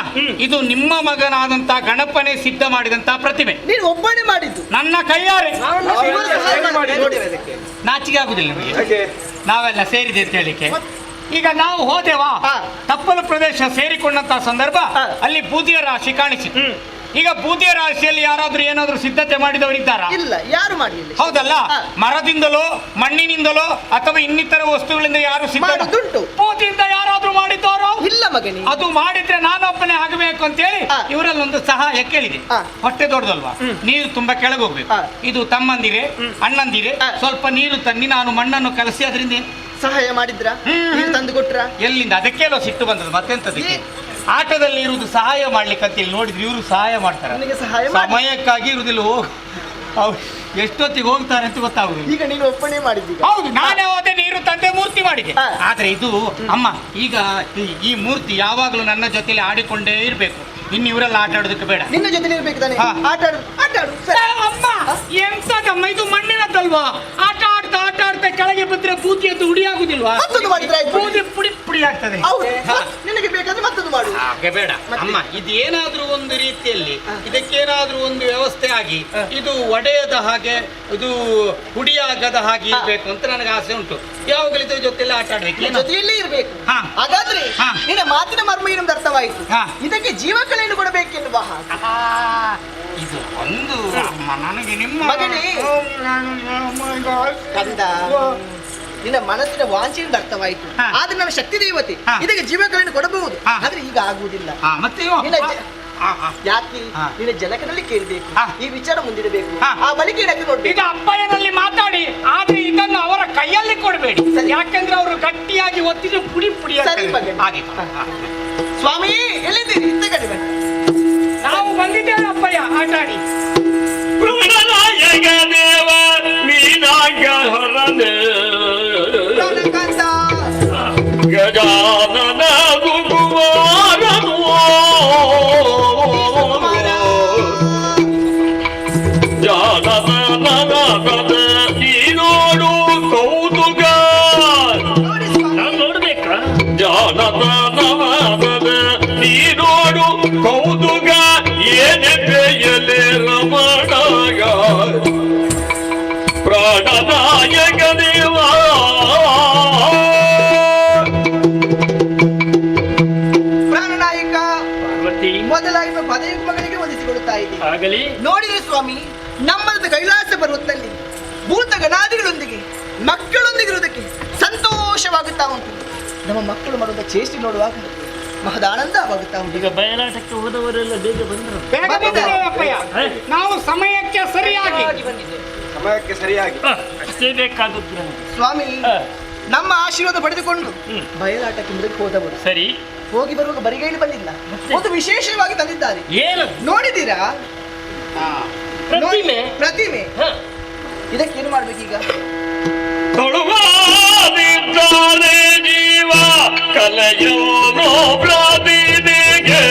ಇದು ನಿಮ್ಮ ಮಗನಾದಂತ ಗಣಪನೇ ಸಿದ್ಧ ಮಾಡಿದಂತ ಪ್ರತಿಮೆ. ನೀನು ಒಬ್ಬನೇ ಮಾಡಿದ್ದು? ನನ್ನ ಕೈಯಾರೆ. ನಾಚಿಕೆ ಆಗುದಿಲ್ಲ ನಿಮಗೆ? ನಾವೆಲ್ಲ ಸೇರಿದೆ ಅಂತ ಹೇಳಿಕೆ. ಈಗ ನಾವು ಹೋದೆವಾ, ತಪ್ಪಲು ಪ್ರದೇಶ ಸೇರಿಕೊಂಡಂತ ಸಂದರ್ಭ ಅಲ್ಲಿ ಬೂದಿಯ ರಾಶಿ ಕಾಣಿಸಿತು. ಈಗ ಬೂದಿಯ ರಾಶಿಯಲ್ಲಿ ಯಾರಾದ್ರೂ ಏನಾದ್ರೂ ಸಿದ್ಧತೆ ಮಾಡಿದವರಿದ್ದಾರಾ? ಇಲ್ಲ, ಯಾರು ಮಾಡಲಿಲ್ಲ. ಹೌದಲ್ಲ? ಮರದಿಂದಲೋ ಮಣ್ಣಿನಿಂದಲೋ ಅಥವಾ ಇನ್ನಿತರ ವಸ್ತುಗಳಿಂದ ಯಾರು ಸಿದ್ಧ? ಮಾಡುದುಂಟು. ಬೂದಿಯಿಂದ ಯಾರಾದ್ರೂ ಮಾಡಿದ್ದಾರೋ? ಇಲ್ಲ ಮಗನೇ. ಅದು ಮಾಡಿದ್ರೆ ನಾನೊಬ್ಬನೇ ಆಗಬೇಕು ಅಂತೇಳಿ ಇವರಲ್ಲಿ ಒಂದು ಸಹಾಯ ಕೇಳಿದೆ. ಹೊಟ್ಟೆ ದೊಡ್ಡದಲ್ವಾ, ನೀರು ತುಂಬಾ ಕೆಳಗೆ ಹೋಗ್ಬೇಕು. ಇದು ತಮ್ಮಂದಿರೆ ಅಣ್ಣಂದಿರೆ ಸ್ವಲ್ಪ ನೀರು ತನ್ನಿ, ನಾನು ಮಣ್ಣನ್ನು ಕಲಸಿ ಅದರಿಂದ ಸಹಾಯ ಮಾಡಿದ್ರ, ತಂದು ಕೊಟ್ರ? ಎಲ್ಲಿಂದ? ಅದಕ್ಕೆಲ್ಲೋ ಸಿಟ್ಟು ಬಂದದ್ದು, ಮತ್ತೆಂತದಕ್ಕೆ? ಆಟದಲ್ಲಿ ಇರುವುದು ಸಹಾಯ ಮಾಡ್ಲಿಕ್ಕೆ ಅಂತೇಳಿ ನೋಡಿದ್ರೆ ಇವರು ಸಹಾಯ ಮಾಡ್ತಾರೆ, ಸಮಯಕ್ಕಾಗಿ ಇರುವುದಿಲ್ಲ. ಎಷ್ಟೊತ್ತಿಗೆ ಹೋಗ್ತಾರೆ ಅಂತ ಗೊತ್ತಾಗುದು. ಈಗ ನೀನು ಒಪ್ಪಣೆ ಮಾಡಿದ್ದೀಗ. ಹೌದು, ನಾನೇ ಹೋದೆ ನೀರು ತಂದೆ ಮೂರ್ತಿ ಮಾಡಿದೆ. ಆದ್ರೆ ಇದು ಅಮ್ಮ, ಈಗ ಈ ಮೂರ್ತಿ ಯಾವಾಗ್ಲೂ ನನ್ನ ಜೊತೆಲಿ ಆಡಿಕೊಂಡೇ ಇರ್ಬೇಕು. ಇನ್ನು ಇವರೆಲ್ಲ ಆಟ ಆಡೋದಕ್ಕೆ ಬೇಡ, ನಿನ್ನ ಜೊತೆ ಇರ್ಬೇಕು ತಾನೆ. ಆಟ ಆಡು. ಅಮ್ಮ ಎಂತದಮ್ಮ, ಇದು ಮಣ್ಣಿನದ್ದಲ್ವಾ? ಆಟ ಆಡ್ತಾ ಕೆಳಗೆ ಬಿದ್ರೆ ಬೂದಿ ಎದ್ದು ಹುಡಿ ಆಗುದಿಲ್ವಾ? ಬೂದಿ ಪುಡಿ ಪುಡಿ ಆಗ್ತದೆ. ನಿನಗೆ ಬೇಕಾದ್ರೆ ಮತ್ತೊಂದು ಮಾಡು. ಬೇಡ ಅಮ್ಮ, ಇದೇನಾದ್ರೂ ಒಂದು ರೀತಿಯಲ್ಲಿ ಇದಕ್ಕೇನಾದ್ರೂ ಒಂದು ವ್ಯವಸ್ಥೆ ಆಗಿ ಇದು ಒಡೆಯದ ಹಾಗೆ, ಇದು ಹುಡಿಯಾಗದ ಹಾಗೆ ಇರ್ಬೇಕು ಅಂತ ನನಗೆ ಆಸೆ ಉಂಟು. ಯಾವಾಗಲೂ ಇದ್ರ ಜೊತೆಲ್ಲ ಆಟ ಆಡ್ಬೇಕು, ಜೊತೆಯಲ್ಲೇ ಇರ್ಬೇಕು. ಹಾಗಾದ್ರೆ ನಿನ್ನ ಮಾತಿನ ಮರ್ಮ ಏನಂತ ಅರ್ಥವಾಯಿತು. ಇದಕ್ಕೆ ಜೀವಕಲೆಯನ್ನು ಕೊಡಬೇಕೆನ್ನುವ ಇದು ಒಂದು ನನಗೆ ನಿಮ್ಮ ಮಗನೇ ಕಂದ, ನಿನ್ನ ಮನಸ್ಸಿನ ವಾಂಚೆಯಿಂದ ಅರ್ಥವಾಯಿತು. ಆದ್ರೆ ನನ್ನ ಶಕ್ತಿ ದೇವತೆ ಇದಕ್ಕೆ ಜೀವಕಲೆಯನ್ನು ಕೊಡಬಹುದು. ಆದ್ರೆ ಈಗ ಆಗುವುದಿಲ್ಲ. ಮತ್ತೆ ಯಾಕೆ ನಿನ್ನ ಜನಕನಲ್ಲಿ ಕೇಳಬೇಕು, ಈ ವಿಚಾರ ಮುಂದಿಡಬೇಕು. ಆ ಬಳಿಕ ಏನಾಗಿ ನೋಡ್ಬೇಕು. ಈಗ ಅಪ್ಪಯ್ಯನಲ್ಲಿ ಮಾತಾಡಿ, ಆದ್ರೆ ಇದನ್ನು ಅವರ ಕೈಯಲ್ಲಿ ಕೊಡಬೇಡಿ. ಯಾಕಂದ್ರೆ ಅವರು ಗಟ್ಟಿಯಾಗಿ ಒತ್ತಿದ್ರೆ ಪುಡಿ ಪುಡಿ. ಸ್ವಾಮಿ ಎಲ್ಲಿದ್ದೀರಿ? ಇಂತ ಕಡೆ ಬನ್ನಿ. ನಾವು ಬಂದಿದ್ದೇವೆ ಅಪ್ಪಯ್ಯ ಆಟಾಡಿ. ದೇವ ಮೀನಾಗ ಹೊರನೆ ಗಜಾನನ ಗುರುವಾರನು ಜಾನನ ನೀನೋಡು ಕೌತುಕ ನಾನು ನೋಡ್ಬೇಕಾ? ಜಾನನ ನೀನೋಡು ಕೌತುಕ ಏನೆಯಲೆ ರಮಣಗ ಪ್ರಾಣನಾಯಕ ದೇವ ಪ್ರಾಣನಾಯಕ ಪಾರ್ವತಿ ಮೊದಲಾಗಿ ಪದಯುಗ್ಮಗಳಿಗೆ ಒದಿಸಿಕೊಡುತ್ತಾ ಇದೆ. ಆಗಲಿ. ನೋಡಿದ್ರೆ ಸ್ವಾಮಿ, ನಮ್ಮದು ಕೈಲಾಸ ಪರ್ವತದಲ್ಲಿ ಭೂತ ಗಣಾದಿಗಳೊಂದಿಗೆ ಮಕ್ಕಳೊಂದಿಗಿರುವುದಕ್ಕೆ ಸಂತೋಷವಾಗುತ್ತಾ ಉಂಟು. ನಮ್ಮ ಮಕ್ಕಳು ಮಾಡುವ ಚೇಷ್ಟಿ ನೋಡುವಾಗ ಮಹದಾನಂದವಾಗುತ್ತಾ ಉಂಟು. ಈಗ ಬಯಲಾಟಕ್ಕೆ ಹೋದವರೆಲ್ಲ ಬೇಗ ಬಂದರು. ನಾವು ಸಮಯಕ್ಕೆ ಸರಿಯಾಗಿ ಅಷ್ಟೇ ಬೇಕಾದದ್ದು ಸ್ವಾಮಿ. ನಮ್ಮ ಆಶೀರ್ವಾದ ಪಡೆದುಕೊಂಡು ಬಯಲಾಟಕ್ಕೆ ಮುಂದಕ್ಕೆ ಹೋದವರು ಸರಿ. ಹೋಗಿ ಬರುವಾಗ ಬರಿಗೈಲಿ ಬಂದಿಲ್ಲ, ಒಂದು ವಿಶೇಷವಾಗಿ ತಂದಿದ್ದಾರೆ. ಏನು ನೋಡಿದ್ದೀರಾ? ಪ್ರತಿಮೆ. ಇದಕ್ಕೇನು ಮಾಡ್ಬೇಕೀಗ? ತೊಳುವಾದಿದ್ದಾನೆ ಜೀವ ಕಲೆಯೋನೋ ಪ್ರಾದಿನಿಗೆ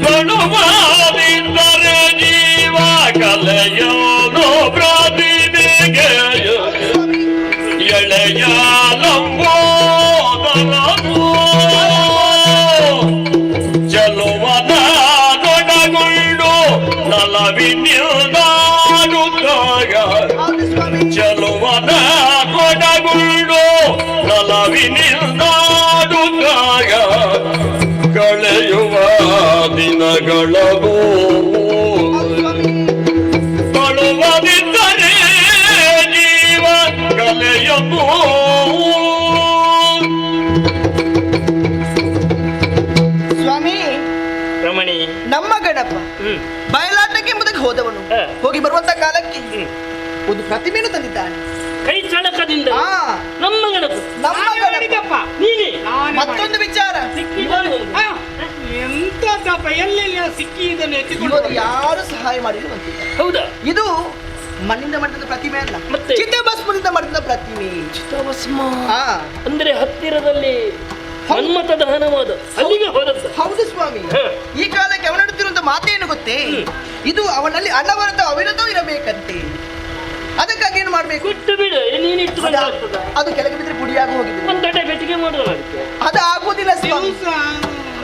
ತೊಳುವಾದಿದ್ದರೆ ಜೀವ ಕಲೆಯೋನೋ ಪ್ರಾದಿನಿಗೆ ಎಳೆಯ ಲಂಬೋದರನು ಚಲುವನ ನೊಡಗುಂಡು ನಲವಿನ್ಯದಾಡುತ್ತಾಗ ಚಲುವನ ಕೊಡಗುಂಡು ನಲವಿನಿಲ್ದಾಡುತ್ತಾಗ ಕಳೆಯುವ ದಿನಗಳವು ತೊಳುವದಿದ್ದರೆ ಜೀವ ಕಲೆಯವು. ಸ್ವಾಮಿ ರಮಣಿ, ನಮ್ಮ ಗಣಪ ಬಯಲಾಟಕ್ಕೆ ಮುಂದಕ್ಕೆ ಹೋದವನು ಹೋಗಿ ಬರುವಂತ ಕಾಲಕ್ಕೆ ಒಂದು ಪ್ರತಿಮೆಯನ್ನು ತಂದಿದ್ದಾನೆ. ಕೈ ಚಳಕದಿಂದ ನಮ್ಮ ಗಣಪ ನೀನೆ. ಮತ್ತೊಂದು ವಿಚಾರ, ಎಂತದಪ್ಪ, ಎಲ್ಲೆಲ್ಲ ಸಿಕ್ಕಿ ಇದನ್ನು ಎತ್ತಿಕೊಂಡು ಯಾರು ಸಹಾಯ ಮಾಡಿದ್ರು ಅಂತಿಲ್ಲ. ಹೌದಾ? ಇದು ಮಣ್ಣಿಂದ ಮಾಡಿದ ಪ್ರತಿಮೆ ಅಲ್ಲ, ಮತ್ತೆ ಚಿತ್ತಭಸ್ಮದಿಂದ ಮಾಡಿದ ಪ್ರತಿಮೆ. ಚಿತ್ತಭಸ್ಮ ಅಂದ್ರೆ ಹತ್ತಿರದಲ್ಲಿ ಮನ್ಮಥ ದಹನವಾದ ಅಲ್ಲಿಗೆ ಹೋದದ್ದು. ಹೌದು ಸ್ವಾಮಿ. ಈ ಕಾಲಕ್ಕೆ ಅವನಡುತ್ತಿರುವಂತ ಮಾತೇನು ಗೊತ್ತೇ? ಇದು ಅವನಲ್ಲಿ ಅನವರತ ಅವಿರತ ಇರಬೇಕಂತೆ. ಅದಕ್ಕಾಗಿ ಏನು ಮಾಡ್ಬೇಕು? ಬಿಟ್ಟು ಬಿಡು, ನೀನು ಇಟ್ಟುಕೊಂಡು ಅದು ಕೆಳಗೆ ಬಿದ್ದರೆ ಪುಡಿಯಾಗಿ ಹೋಗಿದೆ. ಒಂದು ದೊಡ್ಡ ಬೆಟ್ಟಿಗೆ ಮಾಡುವ ಅದು ಆಗುವುದಿಲ್ಲ ಸ್ವಾಮಿ.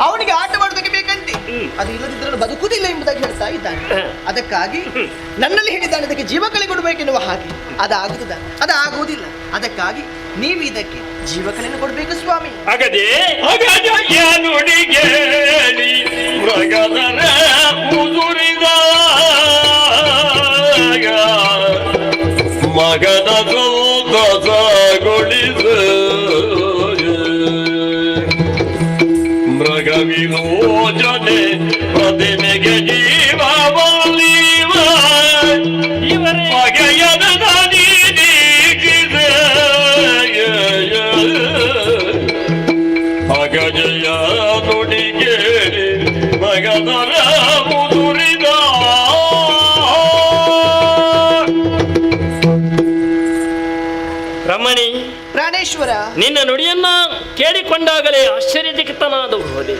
ಅವನಿಗೆ ಆಟ ಮಾಡೋದಕ್ಕೆ ಬೇಕಂತೆ, ಅದು ಇಲ್ಲದಿದ್ದರೆ ಬದುಕುವುದಿಲ್ಲ ಎಂಬುದಾಗಿ ಹೇಳ್ತಾ ಇದ್ದಾನೆ. ಅದಕ್ಕಾಗಿ ನನ್ನಲ್ಲಿ ಹೇಳಿದ್ದಾನೆ ಇದಕ್ಕೆ ಜೀವಕಲೆ ಕೊಡಬೇಕೆನ್ನುವ ಹಾಗೆ. ಅದಾಗುವುದ? ಅದು ಆಗುವುದಿಲ್ಲ. ಅದಕ್ಕಾಗಿ ನೀವು ಇದಕ್ಕೆ ಜೀವಕಲೆಯನ್ನು ಕೊಡಬೇಕು ಸ್ವಾಮಿ. ಅಗದೇ ಅಗಜ ನುಡಿಗೇಳಿ ಮೃಗದರ ಮುದುರಿದ ಮಗನ ಸಂತಸಗೊಳಿಸ ಗಜಯ ನುಡಿಗೆ ಮಗದರ ಮುದುರಿದ ರಮಣಿ ಪ್ರಾಣೇಶ್ವರ, ನಿನ್ನ ನುಡಿಯನ್ನ ಕೇಳಿಕೊಂಡಾಗಲೇ ಆಶ್ಚರ್ಯಚಕಿತನಾದ ಹೋದೆ.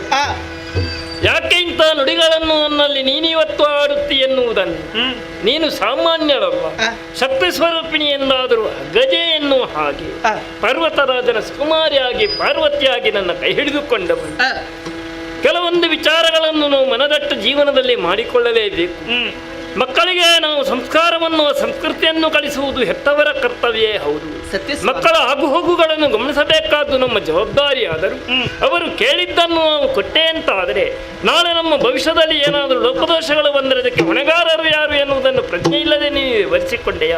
ಯಾಕೆ ಇಂಥ ನುಡಿಗಳನ್ನು ನನ್ನಲ್ಲಿ ನೀನಿವತ್ತು ಆಡುತ್ತಿ ಎನ್ನುವುದನ್ನು ನೀನು ಸಾಮಾನ್ಯರಲ್ಲ, ಶಕ್ತಿ ಸ್ವರೂಪಿಣಿ ಎಂದಾದರೂ ಗಜೆ ಎನ್ನುವ ಹಾಗೆ ಪರ್ವತರಾಜನ ಸುಕುಮಾರಿಯಾಗಿ ಪಾರ್ವತಿಯಾಗಿ ನನ್ನ ಕೈ ಹಿಡಿದುಕೊಂಡವನು. ಕೆಲವೊಂದು ವಿಚಾರಗಳನ್ನು ನಾವು ಮನದಟ್ಟು ಜೀವನದಲ್ಲಿ ಮಾಡಿಕೊಳ್ಳಲೇಬೇಕು. ಮಕ್ಕಳಿಗೆ ನಾವು ಸಂಸ್ಕಾರವನ್ನು ಸಂಸ್ಕೃತಿಯನ್ನು ಕಲಿಸುವುದು ಹೆತ್ತವರ ಕರ್ತವ್ಯವೇ ಹೌದು. ಮಕ್ಕಳ ಆಗುಹೋಗುಗಳನ್ನು ಗಮನಿಸಬೇಕಾದ್ದು ನಮ್ಮ ಜವಾಬ್ದಾರಿಯಾದರೂ ಅವರು ಕೇಳಿದ್ದನ್ನು ನಾವು ಕೊಟ್ಟೆ ಅಂತಾದರೆ ನಾಳೆ ನಮ್ಮ ಭವಿಷ್ಯದಲ್ಲಿ ಏನಾದರೂ ಲೋಪದೋಷಗಳು ಬಂದರೆ ಅದಕ್ಕೆ ಹೊಣೆಗಾರರು ಯಾರು ಎನ್ನುವುದನ್ನು ಪ್ರಜ್ಞೆ ಇಲ್ಲದೆ ನೀವು ವಿವರಿಸಿಕೊಂಡೆಯ.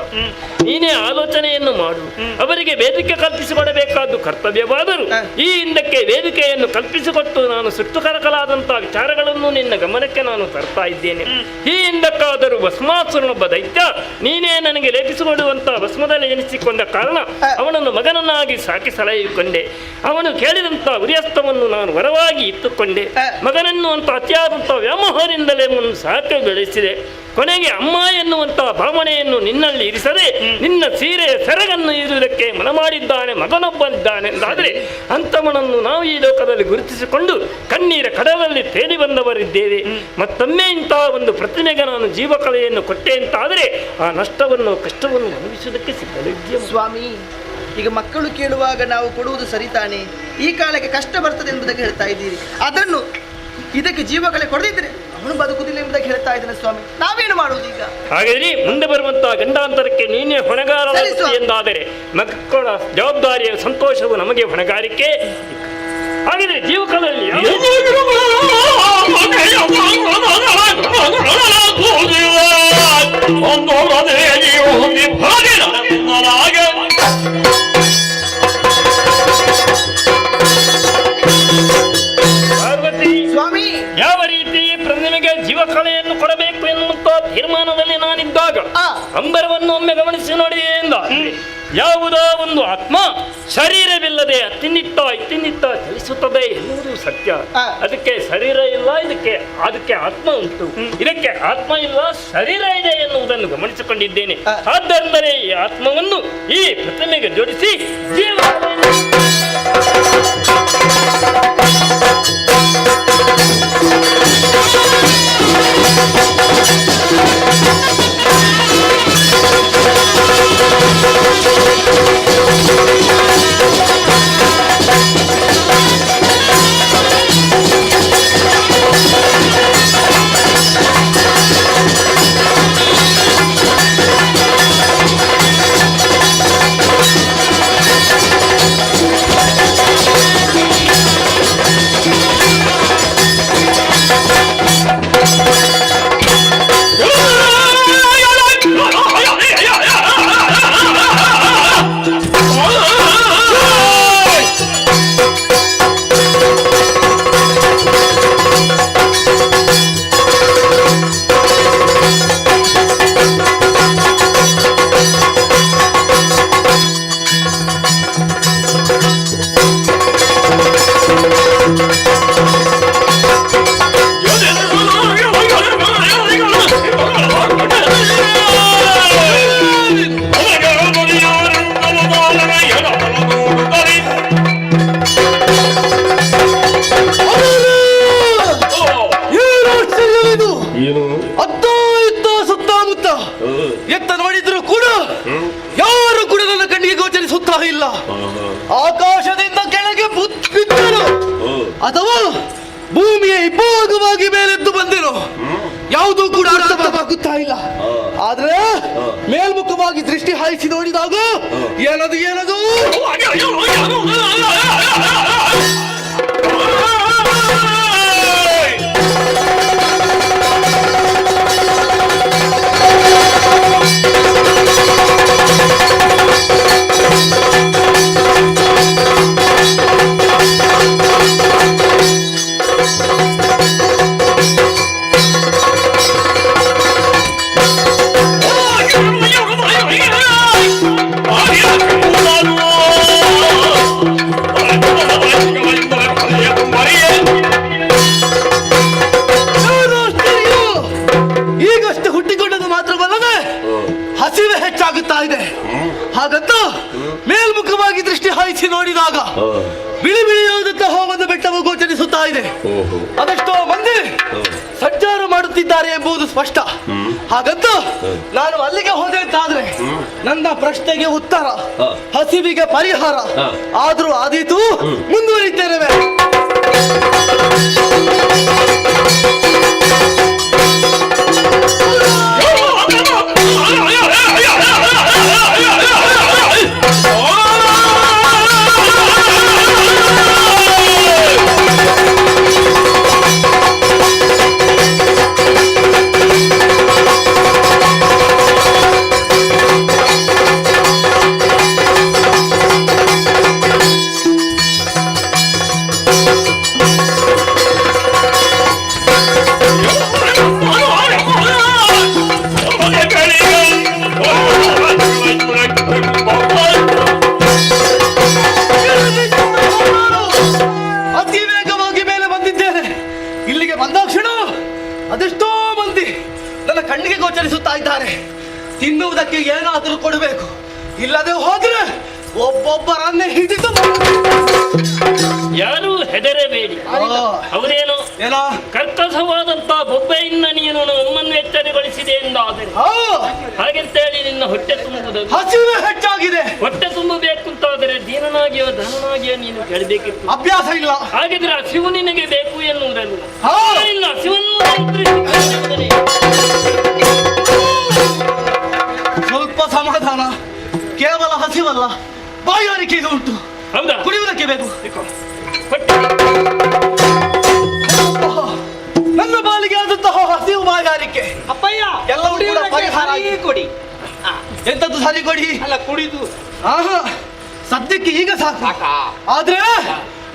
ನೀನೇ ಆಲೋಚನೆಯನ್ನು ಮಾಡು. ಅವರಿಗೆ ವೇದಿಕೆ ಕಲ್ಪಿಸಿಕೊಡಬೇಕಾದ್ದು ಕರ್ತವ್ಯವಾದರೂ ಈ ಹಿಂದಕ್ಕೆ ವೇದಿಕೆಯನ್ನು ಕಲ್ಪಿಸಿಕೊಟ್ಟು ನಾನು ಸುಟ್ಟು ಕರಕಲಾದಂತಹ ವಿಚಾರಗಳನ್ನು ನಿನ್ನ ಗಮನಕ್ಕೆ ನಾನು ತರ್ತಾ ಇದ್ದೇನೆ. ಈ ಹಿಂದಕ್ಕಾದ ಭಸ್ಮಾಸುರನೊಬ್ಬ ದೈತ್ಯ ನೀನೇ ನನಗೆ ಲೇಪಿಸಿಕೊಳ್ಳುವಂತಹ ಭಸ್ಮದಲ್ಲಿ ಎನಿಸಿಕೊಂಡ ಕಾರಣ ಅವನನ್ನು ಮಗನನ್ನಾಗಿ ಸಾಕಿ ಸಲಹಿಕೊಂಡೆ. ಅವನು ಕೇಳಿದಂತಹ ಉರಿಯಸ್ತವನ್ನು ನಾನು ವರವಾಗಿ ಇಟ್ಟುಕೊಂಡೆ. ಮಗನನ್ನು ಅಂತ ಅತಿಯಾದಂತಹ ವ್ಯಾಮೋಹದಿಂದಲೇ ಅವನು ಸಾಕಿ ಬೆಳೆಸಿದೆ. ಕೊನೆಗೆ ಅಮ್ಮ ಎನ್ನುವಂತಹ ಭಾವನೆಯನ್ನು ನಿನ್ನಲ್ಲಿ ಇರಿಸದೆ ನಿನ್ನ ಸೀರೆಯ ಸೆರಗನ್ನು ಇರುವುದಕ್ಕೆ ಮನ ಮಾಡಿದ್ದಾನೆ ಮಗನೊಬ್ಬನಿದ್ದಾನೆ ಎಂದಾದರೆ ಅಂಥವನನ್ನು ನಾವು ಈ ಲೋಕದಲ್ಲಿ ಗುರುತಿಸಿಕೊಂಡು ಕಣ್ಣೀರ ಕಡಲಲ್ಲಿ ತೇಲಿ ಬಂದವರಿದ್ದೇವೆ. ಮತ್ತೊಮ್ಮೆ ಇಂತಹ ಒಂದು ಪ್ರತಿಮೆಗೆ ನಾನು ಜೀವಕಲೆಯನ್ನು ಕೊಟ್ಟೆ ಅಂತಾದರೆ ಆ ನಷ್ಟವನ್ನು ಕಷ್ಟವನ್ನು ಅನುಭವಿಸುವುದಕ್ಕೆ ಸಿದ್ಧವಿದ್ಯೆ. ಸ್ವಾಮಿ, ಈಗ ಮಕ್ಕಳು ಕೇಳುವಾಗ ನಾವು ಕೊಡುವುದು ಸರಿತಾನೆ. ಈ ಕಾಲಕ್ಕೆ ಕಷ್ಟ ಬರ್ತದೆ ಎಂಬುದಾಗಿ ಹೇಳ್ತಾ ಇದ್ದೀರಿ. ಅದನ್ನು ಇದಕ್ಕೆ ಜೀವಕಲೆ ಕೊಡದಿದ್ರೆ ಅವನು ಬದುಕುದಿಲ್ಲ ಎಂಬುದಾಗಿ ಹೇಳ್ತಾ ಇದ್ದಾನೆ ಸ್ವಾಮಿ. ನಾವೇನು ಮಾಡುವುದು ಈಗ? ಹಾಗಾದ್ರೆ ಮುಂದೆ ಬರುವಂತಹ ಗಂಡಾಂತರಕ್ಕೆ ನೀನೇ ಹೊಣೆಗಾರ ಎಂದಾದರೆ ಮಕ್ಕಳ ಜವಾಬ್ದಾರಿಯ ಸಂತೋಷವು ನಮಗೆ ಹೊಣೆಗಾರಿಕೆ. ಹಾಗಿದ್ರೆ ಜೀವಕದಲ್ಲಿ ಪಾರ್ವತಿ ಸ್ವಾಮಿ, ಯಾವ ರೀತಿ ಪ್ರತಿಮೆಗೆ ಜೀವಕಲೆಯನ್ನು ಕೊಡಬೇಕು ಎನ್ನುವಂತ ತೀರ್ಮಾನದಲ್ಲಿ ನಾನಿದ್ದಾಗ ಅಂಬರವನ್ನು ಒಮ್ಮೆ ಗಮನಿಸಿ ನೋಡಿ ಎಂದ. ಯಾವುದೋ ಒಂದು ಆತ್ಮ ಶರೀರವಿಲ್ಲದೆ ಇತ್ತಿನಿತ್ತ ಚಲಿಸುತ್ತದೆ ಎನ್ನುವುದು ಸತ್ಯ. ಅದಕ್ಕೆ ಶರೀರ ಇಲ್ಲ, ಅದಕ್ಕೆ ಆತ್ಮ ಉಂಟು. ಇದಕ್ಕೆ ಆತ್ಮ ಇಲ್ಲ, ಶರೀರ ಇದೆ ಎನ್ನುವುದನ್ನು ಗಮನಿಸಿಕೊಂಡಿದ್ದೇನೆ. ಆದ್ದರಿಂದಲೇ ಈ ಆತ್ಮವನ್ನು ಈ ಪ್ರತಿಮೆಗೆ ಜೋಡಿಸಿ ಜೀವ ಎತ್ತ ನೋಡಿದ್ರು ಕೂಡ ಯಾರು ಕೂಡ ನನ್ನ ಕಣ್ಣಿಗೆ ಗೋಚರಿಸುತ್ತಾ ಇಲ್ಲ. ಆಕಾಶದಿಂದ ಕೆಳಗೆ ಬಿದ್ದರು ಅಥವಾ ಭೂಮಿಯ ಇಬ್ಬಾಗವಾಗಿ ಮೇಲೆದ್ದು ಬಂದಿರೋ ಯಾವುದೂ ಕೂಡ ಅರ್ಥವಾಗುತ್ತಾ ಇಲ್ಲ. ಆದ್ರೆ ಮೇಲ್ಮುಖವಾಗಿ ದೃಷ್ಟಿ ಹಾಯಿಸಿ ನೋಡಿದಾಗ ಏನದು Oh, ಗಂಭೀರವಾಗಿ ದೃಷ್ಟಿ ಹಾಯಿಸಿ ನೋಡಿದಾಗ ಬಿಳಿ ಬಿಳಿಯಾದಂತಹ ಒಂದು ಬೆಟ್ಟವು ಗೋಚರಿಸುತ್ತಾ ಇದೆ. ಅದೆಷ್ಟೋ ಮಂದಿ ಸಂಚಾರ ಮಾಡುತ್ತಿದ್ದಾರೆ ಎಂಬುದು ಸ್ಪಷ್ಟ. ಹಾಗಂತ ನಾನು ಅಲ್ಲಿಗೆ ಹೋದೆ ಅಂತಾದ್ರೆ ನನ್ನ ಪ್ರಶ್ನೆಗೆ ಉತ್ತರ, ಹಸಿವಿಗೆ ಪರಿಹಾರ ಆದ್ರೂ ಆದೀತು, ಮುಂದುವರಿತೇನೆ. ಅತಿ ವೇಗವಾಗಿ ಮೇಲೆ ಬಂದಿದ್ದೇನೆ. ಇಲ್ಲಿಗೆ ಬಂದಾಕ್ಷಣ ಅದೆಷ್ಟೋ ಮಂದಿ ನನ್ನ ಕಣ್ಣಿಗೆ ಗೋಚರಿಸುತ್ತಾ ಇದ್ದಾರೆ. ತಿನ್ನುವುದಕ್ಕೆ ಏನಾದರೂ ಕೊಡಬೇಕು, ಇಲ್ಲದೆ ಹೋದ್ರೆ ಒಬ್ಬೊಬ್ಬರನ್ನೇ ಹಿಡಿದು ಯಾರು ಹೆದರಬೇಡಿ. ಅವರೇನು ಏನೋ ಕರ್ಕಸವಾದಂತ ಬೊಬ್ಬೆಯಿಂದ ನೀನು ನಮ್ಮನ್ನು ಎಚ್ಚರಗೊಳಿಸಿದೆ ಎಂದಾದರೆ ಹಾಗೆಂತೇಳಿ ನಿನ್ನ ಹೊಟ್ಟೆ ತುಂಬುವುದು ಹಸಿವೆ ಹೆಚ್ಚಾಗಿದೆ. ಹೊಟ್ಟೆ ತುಂಬಬೇಕು ಅಂತಾದರೆ ದೀನನಾಗಿಯೋ ಧನನಾಗಿಯೋ ನೀನು ಕೇಳಬೇಕಿತ್ತು. ಅಭ್ಯಾಸ ಇಲ್ಲ. ಹಾಗಿದ್ರೆ ಹಸಿವು ನಿನಗೆ ಬೇಕು ಎನ್ನುವುದಲ್ಲ. ಇಲ್ಲ, ಹಸಿವನ್ನು ಸ್ವಲ್ಪ ಸಮಾಧಾನ. ಕೇವಲ ಹಸಿವಲ್ಲ, ಬಾಯಾರಿಕೆಗೆ ಉಂಟು. ಹೌದಾ? ಕುಡಿಯುವುದಕ್ಕೆ ಬೇಕು. ನನ್ನ ಬಾಲಿಗೆ ಆದಂತಹ ಹಸಿವು ಬಾಯಾರಿಕೆ ಅಪ್ಪಯ್ಯ ಎಲ್ಲವೂ ಕೂಡ ಪರಿಹಾರ ಆಗಿ ಕೊಡಿ. ಎಂತದ್ದು ಸರಿ ಕೊಡಿ ಅಲ್ಲ, ಕುಡಿದು ಆಹಾ ಸದ್ಯಕ್ಕೆ ಈಗ ಸಾಕು. ಆದ್ರೆ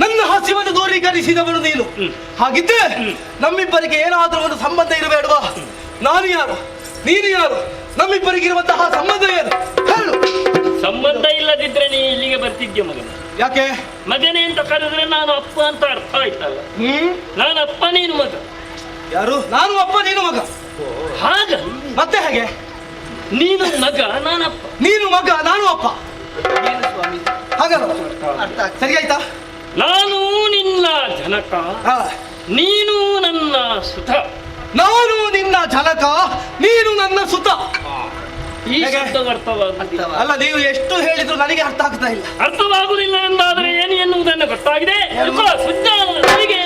ನನ್ನ ಹಸಿವನ್ನು ದೂರೀಕರಿಸಿದವನು ನೀನು. ಹಾಗಿದ್ರೆ ನಮ್ಮಿಬ್ಬರಿಗೆ ಏನಾದ್ರೂ ಒಂದು ಸಂಬಂಧ ಇರಬೇಡವಾ? ನಾನು ಯಾರು, ನೀನು ಯಾರು, ನಮ್ಮಿಬ್ಬರಿಗಿರುವಂತಹ ಸಂಬಂಧ ಏನು ಹೇಳು. ಸಂಬಂಧ ಇಲ್ಲದಿದ್ರೆ ನೀ ಇಲ್ಲಿಗೆ ಬರ್ತಿದ್ಯ ಮಗನ. ಯಾಕೆ ಮಗನೇ ಅಂತ ಕರೆದ್ರೆ ನಾನು ಅಪ್ಪ ಅಂತ ಅರ್ಥ ಆಯ್ತಲ್ಲ. ನಾನು ಅಪ್ಪ, ನೀನು ಮಗ. ಯಾರು? ನಾನು ಅಪ್ಪ, ನೀನು ಮಗ. ಹಾಗ ಮತ್ತೆ ಹೇಗೆ? ನೀನು ಮಗ, ನಾನಪ್ಪ. ನೀನು ಮಗ, ನಾನು ಅಪ್ಪ. ಹಾಗಲ್ಲ, ಸರಿ ಆಯ್ತಾ? ನಾನು ನಿನ್ನ ಜನಕ, ಹಾ. ನೀನು ನನ್ನ ಸುತ. ನಾನು ನಿನ್ನ ಜನಕ, ನೀನು ನನ್ನ ಸುತ. ಈ ಶಬ್ದ ಅರ್ಥವಾಗುವುದಿಲ್ಲ. ಅಲ್ಲ, ನೀವು ಎಷ್ಟು ಹೇಳಿದ್ರು ನನಗೆ ಅರ್ಥ ಆಗ್ತಾ ಇಲ್ಲ. ಅರ್ಥವಾಗುವುದಿಲ್ಲ ಎಂದಾದರೆ ಏನು ಎನ್ನುವುದನ್ನು ಗೊತ್ತಾಗಿದೆ. ಶುದ್ಧ ನನಗೆ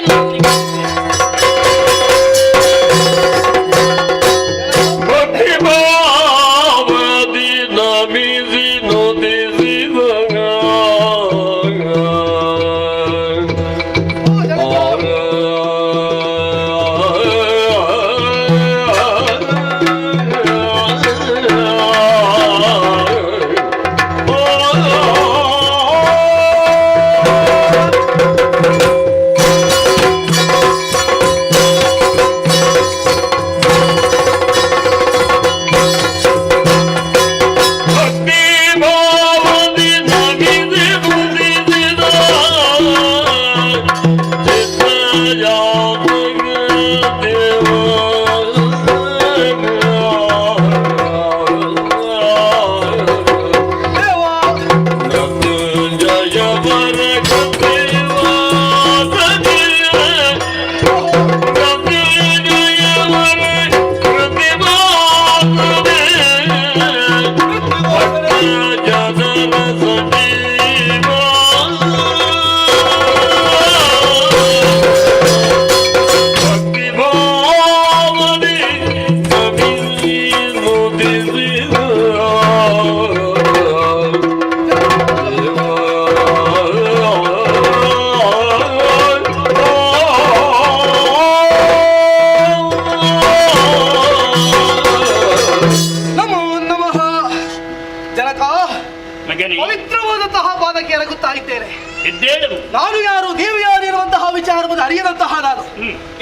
ಪವಿತ್ರವಾದಂತಹ ಪಾದಕ್ಕೆ ಎರಗುತ್ತಾ ಇದ್ದೇನೆ. ಎದ್ದೇಳು. ನಾನು ಯಾರು, ನೀವು ಯಾರು ಇರುವಂತಹ ವಿಚಾರವನ್ನು ಅರಿಯದಂತಹ ನಾನು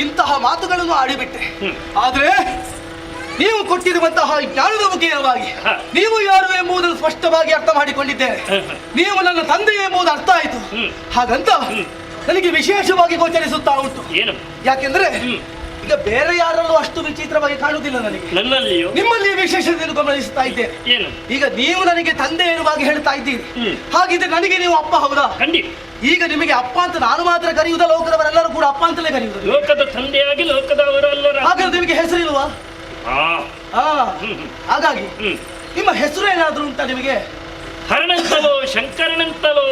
ಇಂತಹ ಮಾತುಗಳನ್ನು ಆಡಿಬಿಟ್ಟೆ. ಆದ್ರೆ ನೀವು ಕೊಟ್ಟಿರುವಂತಹ ಜ್ಞಾನದ ಮುಖೇನವಾಗಿ ನೀವು ಯಾರು ಎಂಬುದನ್ನು ಸ್ಪಷ್ಟವಾಗಿ ಅರ್ಥ ಮಾಡಿಕೊಂಡಿದ್ದೇನೆ. ನೀವು ನನ್ನ ತಂದೆ ಎಂಬುದು ಅರ್ಥ ಆಯಿತು. ಹಾಗಂತ ನನಗೆ ವಿಶೇಷವಾಗಿ ಗೋಚರಿಸುತ್ತಾ ಉಂಟು. ಏನು? ಯಾಕೆಂದ್ರೆ ಈಗ ಬೇರೆ ಯಾರಲ್ಲೂ ಅಷ್ಟು ವಿಚಿತ್ರವಾಗಿ ಕಾಣುವುದಿಲ್ಲ ನನಗೆ. ನನ್ನಲ್ಲಿಯೂ ನಿಮ್ಮಲ್ಲಿ ವಿಶೇಷತೆಯನ್ನು ಗಮನಿಸ್ತಾ ಇದ್ದೇನೆ. ಏನು? ಈಗ ನೀವು ನನಗೆ ತಂದೆ ಎನ್ನುವಾಗಿ ಹೇಳ್ತಾ ಇದ್ದೀರಿ. ಹಾಗಿದ್ರೆ ನನಗೆ ನೀವು ಅಪ್ಪ ಹೌದಾ? ಖಂಡಿತ. ಈಗ ನಿಮಗೆ ಅಪ್ಪ ಅಂತ ನಾನು ಮಾತ್ರ ಕರೆಯುವುದ, ಲೋಕದವರೆಲ್ಲರೂ ಕೂಡ ಅಪ್ಪ ಅಂತಲೇ ಕರೆಯುವುದು. ಲೋಕದ ತಂದೆಯಾಗಿ ಲೋಕದವರೆಲ್ಲರ ಹಾಗಾದ್ರೆ ನಿಮಗೆ ಹೆಸರಿಲ್ವಾ? ಆ ಹಾಗಾಗಿ ನಿಮ್ಮ ಹೆಸರು ಏನಾದ್ರೂ ಉಂಟಾ ನಿಮಗೆ? ಹರನಂತಲೋ, ಶಂಕರನಂತಲೋ,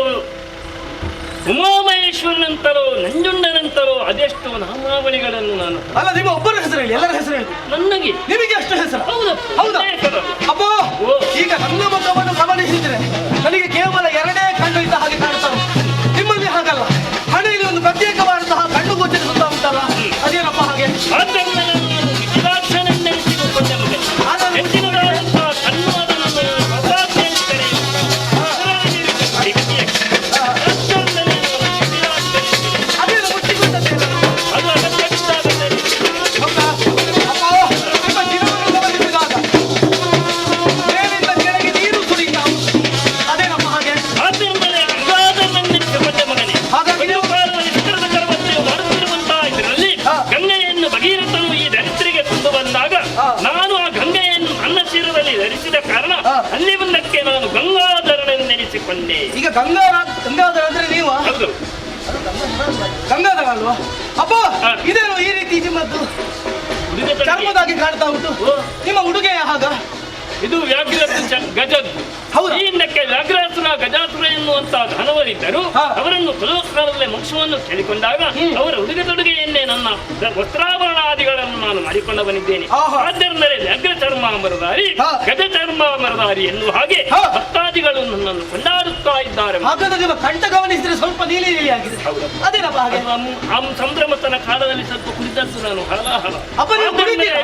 ಉಮಾಮಹೇಶ್ವರನಂತಲೋ, ನಂಜುಂಡನಂತಲೋ ಅದೆಷ್ಟು ನಾಮಾವಳಿಗಳನ್ನು ನಾನು. ಅಲ್ಲ, ನಿಮ್ಮ ಒಬ್ಬರ ಹೆಸರು ಹೇಳಿ, ಎಲ್ಲರ ಹೆಸರು ಹೇಳಿ. ನನಗೆ ನಿಮಗೆ ಅಷ್ಟು ಹೆಸರು? ಹೌದು. ಹೌದಾ? ಅಪ್ಪ, ಈಗ ನನ್ನ ಮುಖವನ್ನು ಗಮನಿಸಿದ್ರೆ ನನಗೆ ಕೇವಲ ಎರಡೇ ಕಣ್ಣು ಇದ್ದ ಹಾಗೆ ಕಾಣ್ತಾ ಉಂಟು. ನಿಮ್ಮಲ್ಲಿ ಹಾಗಲ್ಲ, ಹಣೆಯಲ್ಲಿ ಒಂದು ಪ್ರತ್ಯೇಕವಾದಂತಹ ಕಣ್ಣು ಗೋಚರಿಸುತ್ತಾ ಉಂಟಲ್ಲ, ಅದೇನಪ್ಪ ಹಾಗೆ? ಆದ್ದರಿಂದ ನಾನು ವಿಚಿರಾಕ್ಷನೆಂದೆನಿಸಿಕೊಂಡೆ ಮಗನೇ. ಹೆಚ್ಚಿನದಾದಂತಹ ಕಣ್ಣುವಾದನನ್ನು ಪ್ರಸಾದೆಂದು ಕರೆಯುತ್ತಾರೆ. ಅದೇನು ಮುಚ್ಚಿಕೊಂಡದ್ದೇನು? ಅದು ಅಗತ್ಯವಿದ್ದಾಗಲೇ ಹೌದಾ? ಅಪ್ಪ, ನಿಮ್ಮ ದಿನವನ್ನು ಗಮನಿಸಿದಾಗ ಮೇಲಿಂದ ಕೆಳಗೆ ನೀರು ಸುರಿಯುತ್ತಾ ಉಂಟು. ಅದೇನಪ್ಪ ಹಾಗೆ? ಆದ್ದರಿಂದಲೇ ಗಂಗಾಧರನೆಂದೆನಿಸಿಕೊಂಡೆ ಮಗನೇ. ಹಾಗಾಗಿ ಇದು ಕಾಲದಲ್ಲಿ ಚಿತ್ರದ ಕರ್ಮತೆಯು ಮಾಡುತ್ತಿರುವಂತಹ ಇದರಲ್ಲಿ ಗಂಗೆಯನ್ನು ಭಗೀರಥನು ಈ ದರಿದ್ರಿಗೆ ಕೊಂಡು ಬಂದಾಗ ನಾನು ಆ ಗಂಗೆಯನ್ನು ನನ್ನ ಶಿರದಲ್ಲಿ ಧರಿಸಿದ ಕಾರಣ ಅಲ್ಲಿ ಬಂದಕ್ಕೆ ನಾನು ಗಂಗಾಧರನೆಂದೆನಿಸಿಕೊಂಡೆ. ಈಗ ಗಂಗಾಧರ ಅಂದ್ರೆ ನೀವು? ಹೌದು. ಗಂಗಾಧರ ಅಲ್ವಾ? ಅಪ್ಪ, ಇದೇನು ಈ ರೀತಿ ನಿಮ್ಮದ್ದು ಉಡುಗೆ ಚರ್ಮದಾಗಿ ಕಾಣ್ತಾ ಉಂಟು? ನಿಮ್ಮ ಉಡುಗೆಯ ಹಾಗ? ಇದು ವ್ಯಾಘ್ರಸ್ಥ ಗಜದ್ದು. ಹೌದಾ? ಈ ಹಿಂದಕ್ಕೆ ವ್ಯಾಘ್ರಾಸುರ ಗಜಾಸುರ ಎನ್ನುವಂತಹ ದಾನವರಿದ್ದರು. ಅವರನ್ನು ಕೊಲ್ಲುವ ಕಾಲದಲ್ಲಿ ಮೋಕ್ಷವನ್ನು ಕೇಳಿಕೊಂಡಾಗ ಅವರ ಉಡುಗೆ ತೊಡುಗೆಯನ್ನೇ ನನ್ನ ವಸ್ತ್ರಾಭರಣಾದಿಗಳನ್ನು ನಾನು ಮಾಡಿಕೊಂಡು ಬಂದಿದ್ದೇನೆ. ಆದ್ದರಿಂದಲೇ ವ್ಯಾಘ್ರ ಚರ್ಮ ಮರದಾರಿ, ಗಜ ಚರ್ಮ ಮರದಾರಿ ಎನ್ನುವ ಹಾಗೆ ಭಕ್ತಾದಿಗಳು ನನ್ನನ್ನು ಕೊಂಡಾಡುತ್ತಾ ಇದ್ದಾರೆ. ಹಾಗಾದ್ರೆ ನಿಮ್ಮ ಕಂಠ ಗಮನಿಸಿದ್ರೆ ಸ್ವಲ್ಪ ನೀಲಿ ನೀಲಿ ಆಗಿದೆ. ಅದೇನಪ್ಪ ಹಾಗೆ? ಆ ಸಂಭ್ರಮತನ ಕಾಲದಲ್ಲಿ ಸ್ವಲ್ಪ ಕುಡಿದದ್ದು ನಾನು ಹಲಾಹಲ. ಅಪ್ಪ, ನೀವು ಕುಡಿತೀರಾ?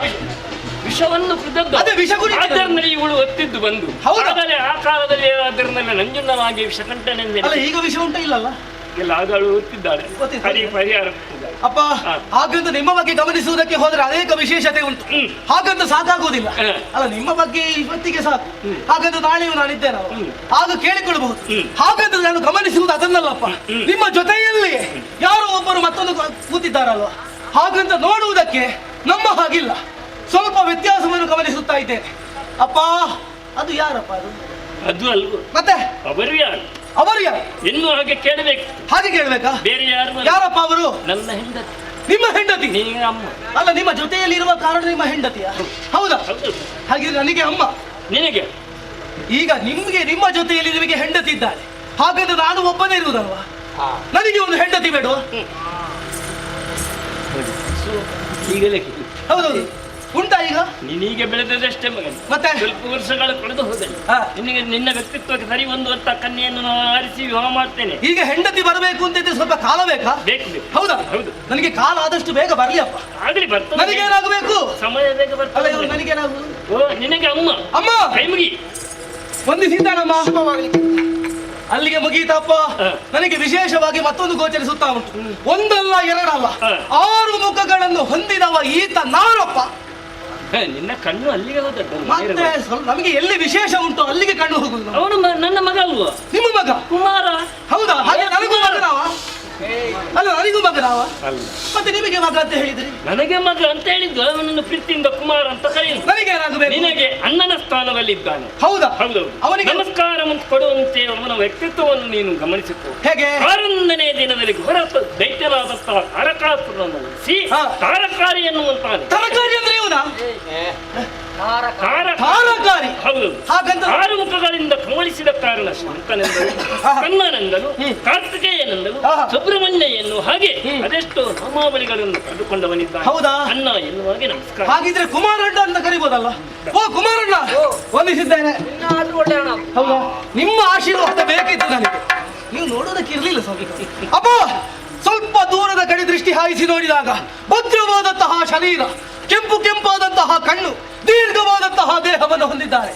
ವಿಷವನ್ನು ಕುಡಿದದ್ದು. ಅದೇ ವಿಷ ಕುಡಿತೀರಾ? ಆದ್ದರಿಂದಲೇ ಇವಳು ಒತ್ತಿದ್ದು ಬಂದು. ಹೌದಾ? ಆದರೆ ಆ ಕಾಲದಲ್ಲಿ ಆದ್ದರಿಂದಲೇ ನಂಜುಂಡನಾಗಿ ವಿಷಕಂಠನೆಂದೇ. ಅಲ್ಲ, ಈಗ ವಿಷ ಉಂಟ ಇಲ್ಲಲ್ಲ? ಎಲ್ಲ ಆಗಳು ಒತ್ತಿದ್ದಾಳೆ. ಹರಿ ಪರಿಹಾರ. ಅಪ್ಪ, ಹಾಗಂತ ನಿಮ್ಮ ಬಗ್ಗೆ ಗಮನಿಸುವುದಕ್ಕೆ ಹೋದ್ರೆ ಅನೇಕ ವಿಶೇಷತೆ ಉಂಟು. ಹಾಗಂತ ಸಾಕಾಗುವುದಿಲ್ಲ. ಅಲ್ಲ, ನಿಮ್ಮ ಬಗ್ಗೆ ಇವತ್ತಿಗೆ ಸಾಕು. ಹಾಗಂತ ನಾಳೆಯೂ ನಾನಿದ್ದೇನೆ, ಆಗ ಕೇಳಿಕೊಳ್ಳಬಹುದು. ಹಾಗಂತ ನಾನು ಗಮನಿಸುವುದು ಅದನ್ನಲ್ಲಪ್ಪ, ನಿಮ್ಮ ಜೊತೆಯಲ್ಲಿ ಯಾರೋ ಒಬ್ಬರು ಮತ್ತೊಂದು ಕೂತಿದ್ದಾರಲ್ವ, ಹಾಗಂತ ನೋಡುವುದಕ್ಕೆ ನಮ್ಮ ಹಾಗಿಲ್ಲ, ಸ್ವಲ್ಪ ವ್ಯತ್ಯಾಸವನ್ನು ಗಮನಿಸುತ್ತಾ ಇದ್ದೇನೆ. ಅಪ್ಪ, ಅದು ಯಾರಪ್ಪ? ಅದು ಅಲ್ವ ಮತ್ತೆ ಅವರು ಯಾರು? ಅವರು ಯಾರು ಎನ್ನುವ ಹಾಗೆ ಕೇಳಬೇಕು. ಹಾಗೆ ಕೇಳ್ಬೇಕಾ? ಬೇರೆ ಯಾರು? ಯಾರಪ್ಪ ಅವರು? ನನ್ನ ಹೆಂಡತಿ. ನಿಮ್ಮ ಹೆಂಡತಿ? ನಿನ್ನ ಅಮ್ಮ. ಅಲ್ಲ, ನಿಮ್ಮ ಜೊತೆಯಲ್ಲಿ ಇರುವ ಕಾರಣ ನಿಮ್ಮ ಹೆಂಡತಿಯ? ಹೌದಾ? ಹೌದು. ಹಾಗಿದ್ರೆ ನನಗೆ ಅಮ್ಮ. ನಿನಗೆ ಈಗ ನಿಮ್ಗೆ ನಿಮ್ಮ ಜೊತೆಯಲ್ಲಿ ನಿಮಗೆ ಹೆಂಡತಿ ಇದ್ದಾಳೆ, ಹಾಗಾದ್ರೆ ನಾನು ಒಬ್ಬನೇ ಇರುವುದಲ್ವಾ? ನನಗೆ ಒಂದು ಹೆಂಡತಿ ಬೇಡವಾ? ಈಗಲೇ ಹೌದೌದು. ಉಂಟಾ ಈಗ? ನೀನೀಗ ಬೆಳೆದದಷ್ಟೇ ಮಗನ. ಮತ್ತೆ ಸ್ವಲ್ಪ ವರ್ಷಗಳು ಕಳೆದು ಹೋದಲ್ಲಿ ನಿನಗೆ ನಿನ್ನ ವ್ಯಕ್ತಿತ್ವಕ್ಕೆ ಸರಿ ಹೊಂದುವಂತ ಕನ್ಯೆಯನ್ನು ನಾನು ಆರಿಸಿ ವಿವಾಹ ಮಾಡ್ತೇನೆ. ಈಗ ಹೆಂಡತಿ ಬರಬೇಕು ಅಂತಿದ್ರೆ ಸ್ವಲ್ಪ ಕಾಲ ಬೇಕಾ? ಬೇಕು. ಹೌದಾ? ಹೌದು. ನನಗೆ ಕಾಲ ಆದಷ್ಟು ಬೇಗ ಬರ್ಲಿ ಅಪ್ಪ. ಆಗ್ಲಿ, ಬರ್ತದೆ. ನನಗೇನಾಗಬೇಕು? ಸಮಯ ಬೇಗ ಅಲ್ಲ, ಬರ್ತದೆ. ಇವರು ನನಗೇನಾಗುವುದು? ಓ, ನಿನಗೆ ಅಮ್ಮ. ಅಮ್ಮ ಕೈ ಮುಗಿ. ವಂದಿಸಿದ್ದಾನಮ್ಮ. ಅಲ್ಲಿಗೆ ಮುಗೀತಪ್ಪ. ನನಗೆ ವಿಶೇಷವಾಗಿ ಮತ್ತೊಂದು ಗೋಚರಿಸುತ್ತಾ ಉಂಟು. ಒಂದಲ್ಲ ಎರಡಲ್ಲ, 6 ಮುಖಗಳನ್ನು ಹೊಂದಿದವ ಈತ ನಾನಪ್ಪ. ನಿನ್ನ ಕಣ್ಣು ಅಲ್ಲಿಗೆ ಹೋದದ್ದು. ಮತ್ತೆ ನಮಗೆ ಎಲ್ಲಿ ವಿಶೇಷ ಉಂಟು ಅಲ್ಲಿಗೆ ಕಣ್ಣು ಹೋಗುದು. ಅವನು ನನ್ನ ಮಗ ಅಲ್ವಾ? ನಿಮ್ಮ ಮಗ? ಕುಮಾರ. ಹೌದಾ? ಹಾಗೆ ನನಗೂ ಮಗನಾವ? ಅಲ್ಲ, ನನಗೂ ಮಗನಾವ? ಅಲ್ಲ, ಮತ್ತೆ ನಿಮಗೆ ಮಗ ಅಂತ ಹೇಳಿದ್ರಿ? ನನಗೆ ಮಗ ಅಂತ ಹೇಳಿದ್ದು. ಅವನನ್ನು ಪ್ರೀತಿಯಿಂದ ಕುಮಾರ ಅಂತ ಕರೆಯುವುದು. ನನಗೆ ಏನಾಗಬೇಕು? ನಿನಗೆ ಅಣ್ಣನ ಸ್ಥಾನದಲ್ಲಿದ್ದಾನೆ. ಹೌದಾ? ಹೌದು. ಅವನಿಗೆ ನಮಸ್ಕಾರ ಕೊಡುವಂತೆ ಅವನ ವ್ಯಕ್ತಿತ್ವವನ್ನು ನೀನು ಗಮನಿಸಿಕೊ. ಹೇಗೆ? 6ನೇ ದಿನದಲ್ಲಿ ಘೋರ ದೈತ್ಯನಾದಂತಹ ತಾರಕಾಸುರನನ್ನು ಉಳಿಸಿ ತಾರಕಾರಿ ಎನ್ನುವಂತಹ ತರಕಾರಿ ಅಂದ್ರೆ ಇವನ? ತಾರಕಾರಿ. ಹೌದು. ಹಾಗಂತ 6 ಮುಖಗಳಿಂದ ಕಮಲಿಸಿದ ಕಾರಣ ಶಂಕನೆಂದಲು, ಕಣ್ಣನೆಂದಲು, ಕಾರ್ತಿಕೇಯನೆಂದಲು, ಸುಬ್ರಹ್ಮಣ್ಯ ಎನ್ನುವ ಹಾಗೆ ಅದೆಷ್ಟೋ ನಾಮಾವಳಿಗಳನ್ನು ಪಡೆದುಕೊಂಡವನಿದ್ದಾನೆ. ಹೌದಾ? ಅಣ್ಣ ಎನ್ನುವಾಗೆ ನಮಸ್ಕಾರ. ಹಾಗಿದ್ರೆ ಕುಮಾರಣ್ಣ ಅಂತ ಕರಿಬೋದಲ್ಲ? ಓ ಕುಮಾರಣ್ಣ, ವಂದಿಸಿದ್ದೇನೆ. ಹೌದಾ? ನಿಮ್ಮ ಆಶೀರ್ವಾದ ಬೇಕಿತ್ತು ನನಗೆ. ನೀವು ನೋಡೋದಕ್ಕೆ ಇರ್ಲಿಲ್ಲ ಸ್ವಲ್ಪ. ಅಪ್ಪ, ಸ್ವಲ್ಪ ದೂರದ ಕಡೆ ದೃಷ್ಟಿ ಹಾಯಿಸಿ ನೋಡಿದಾಗ ಭದ್ರವಾದಂತಹ ಶರೀರ, ಕೆಂಪಾದಂತಹ ಕಣ್ಣು, ದೀರ್ಘವಾದಂತಹ ದೇಹವನ್ನು ಹೊಂದಿದ್ದಾರೆ.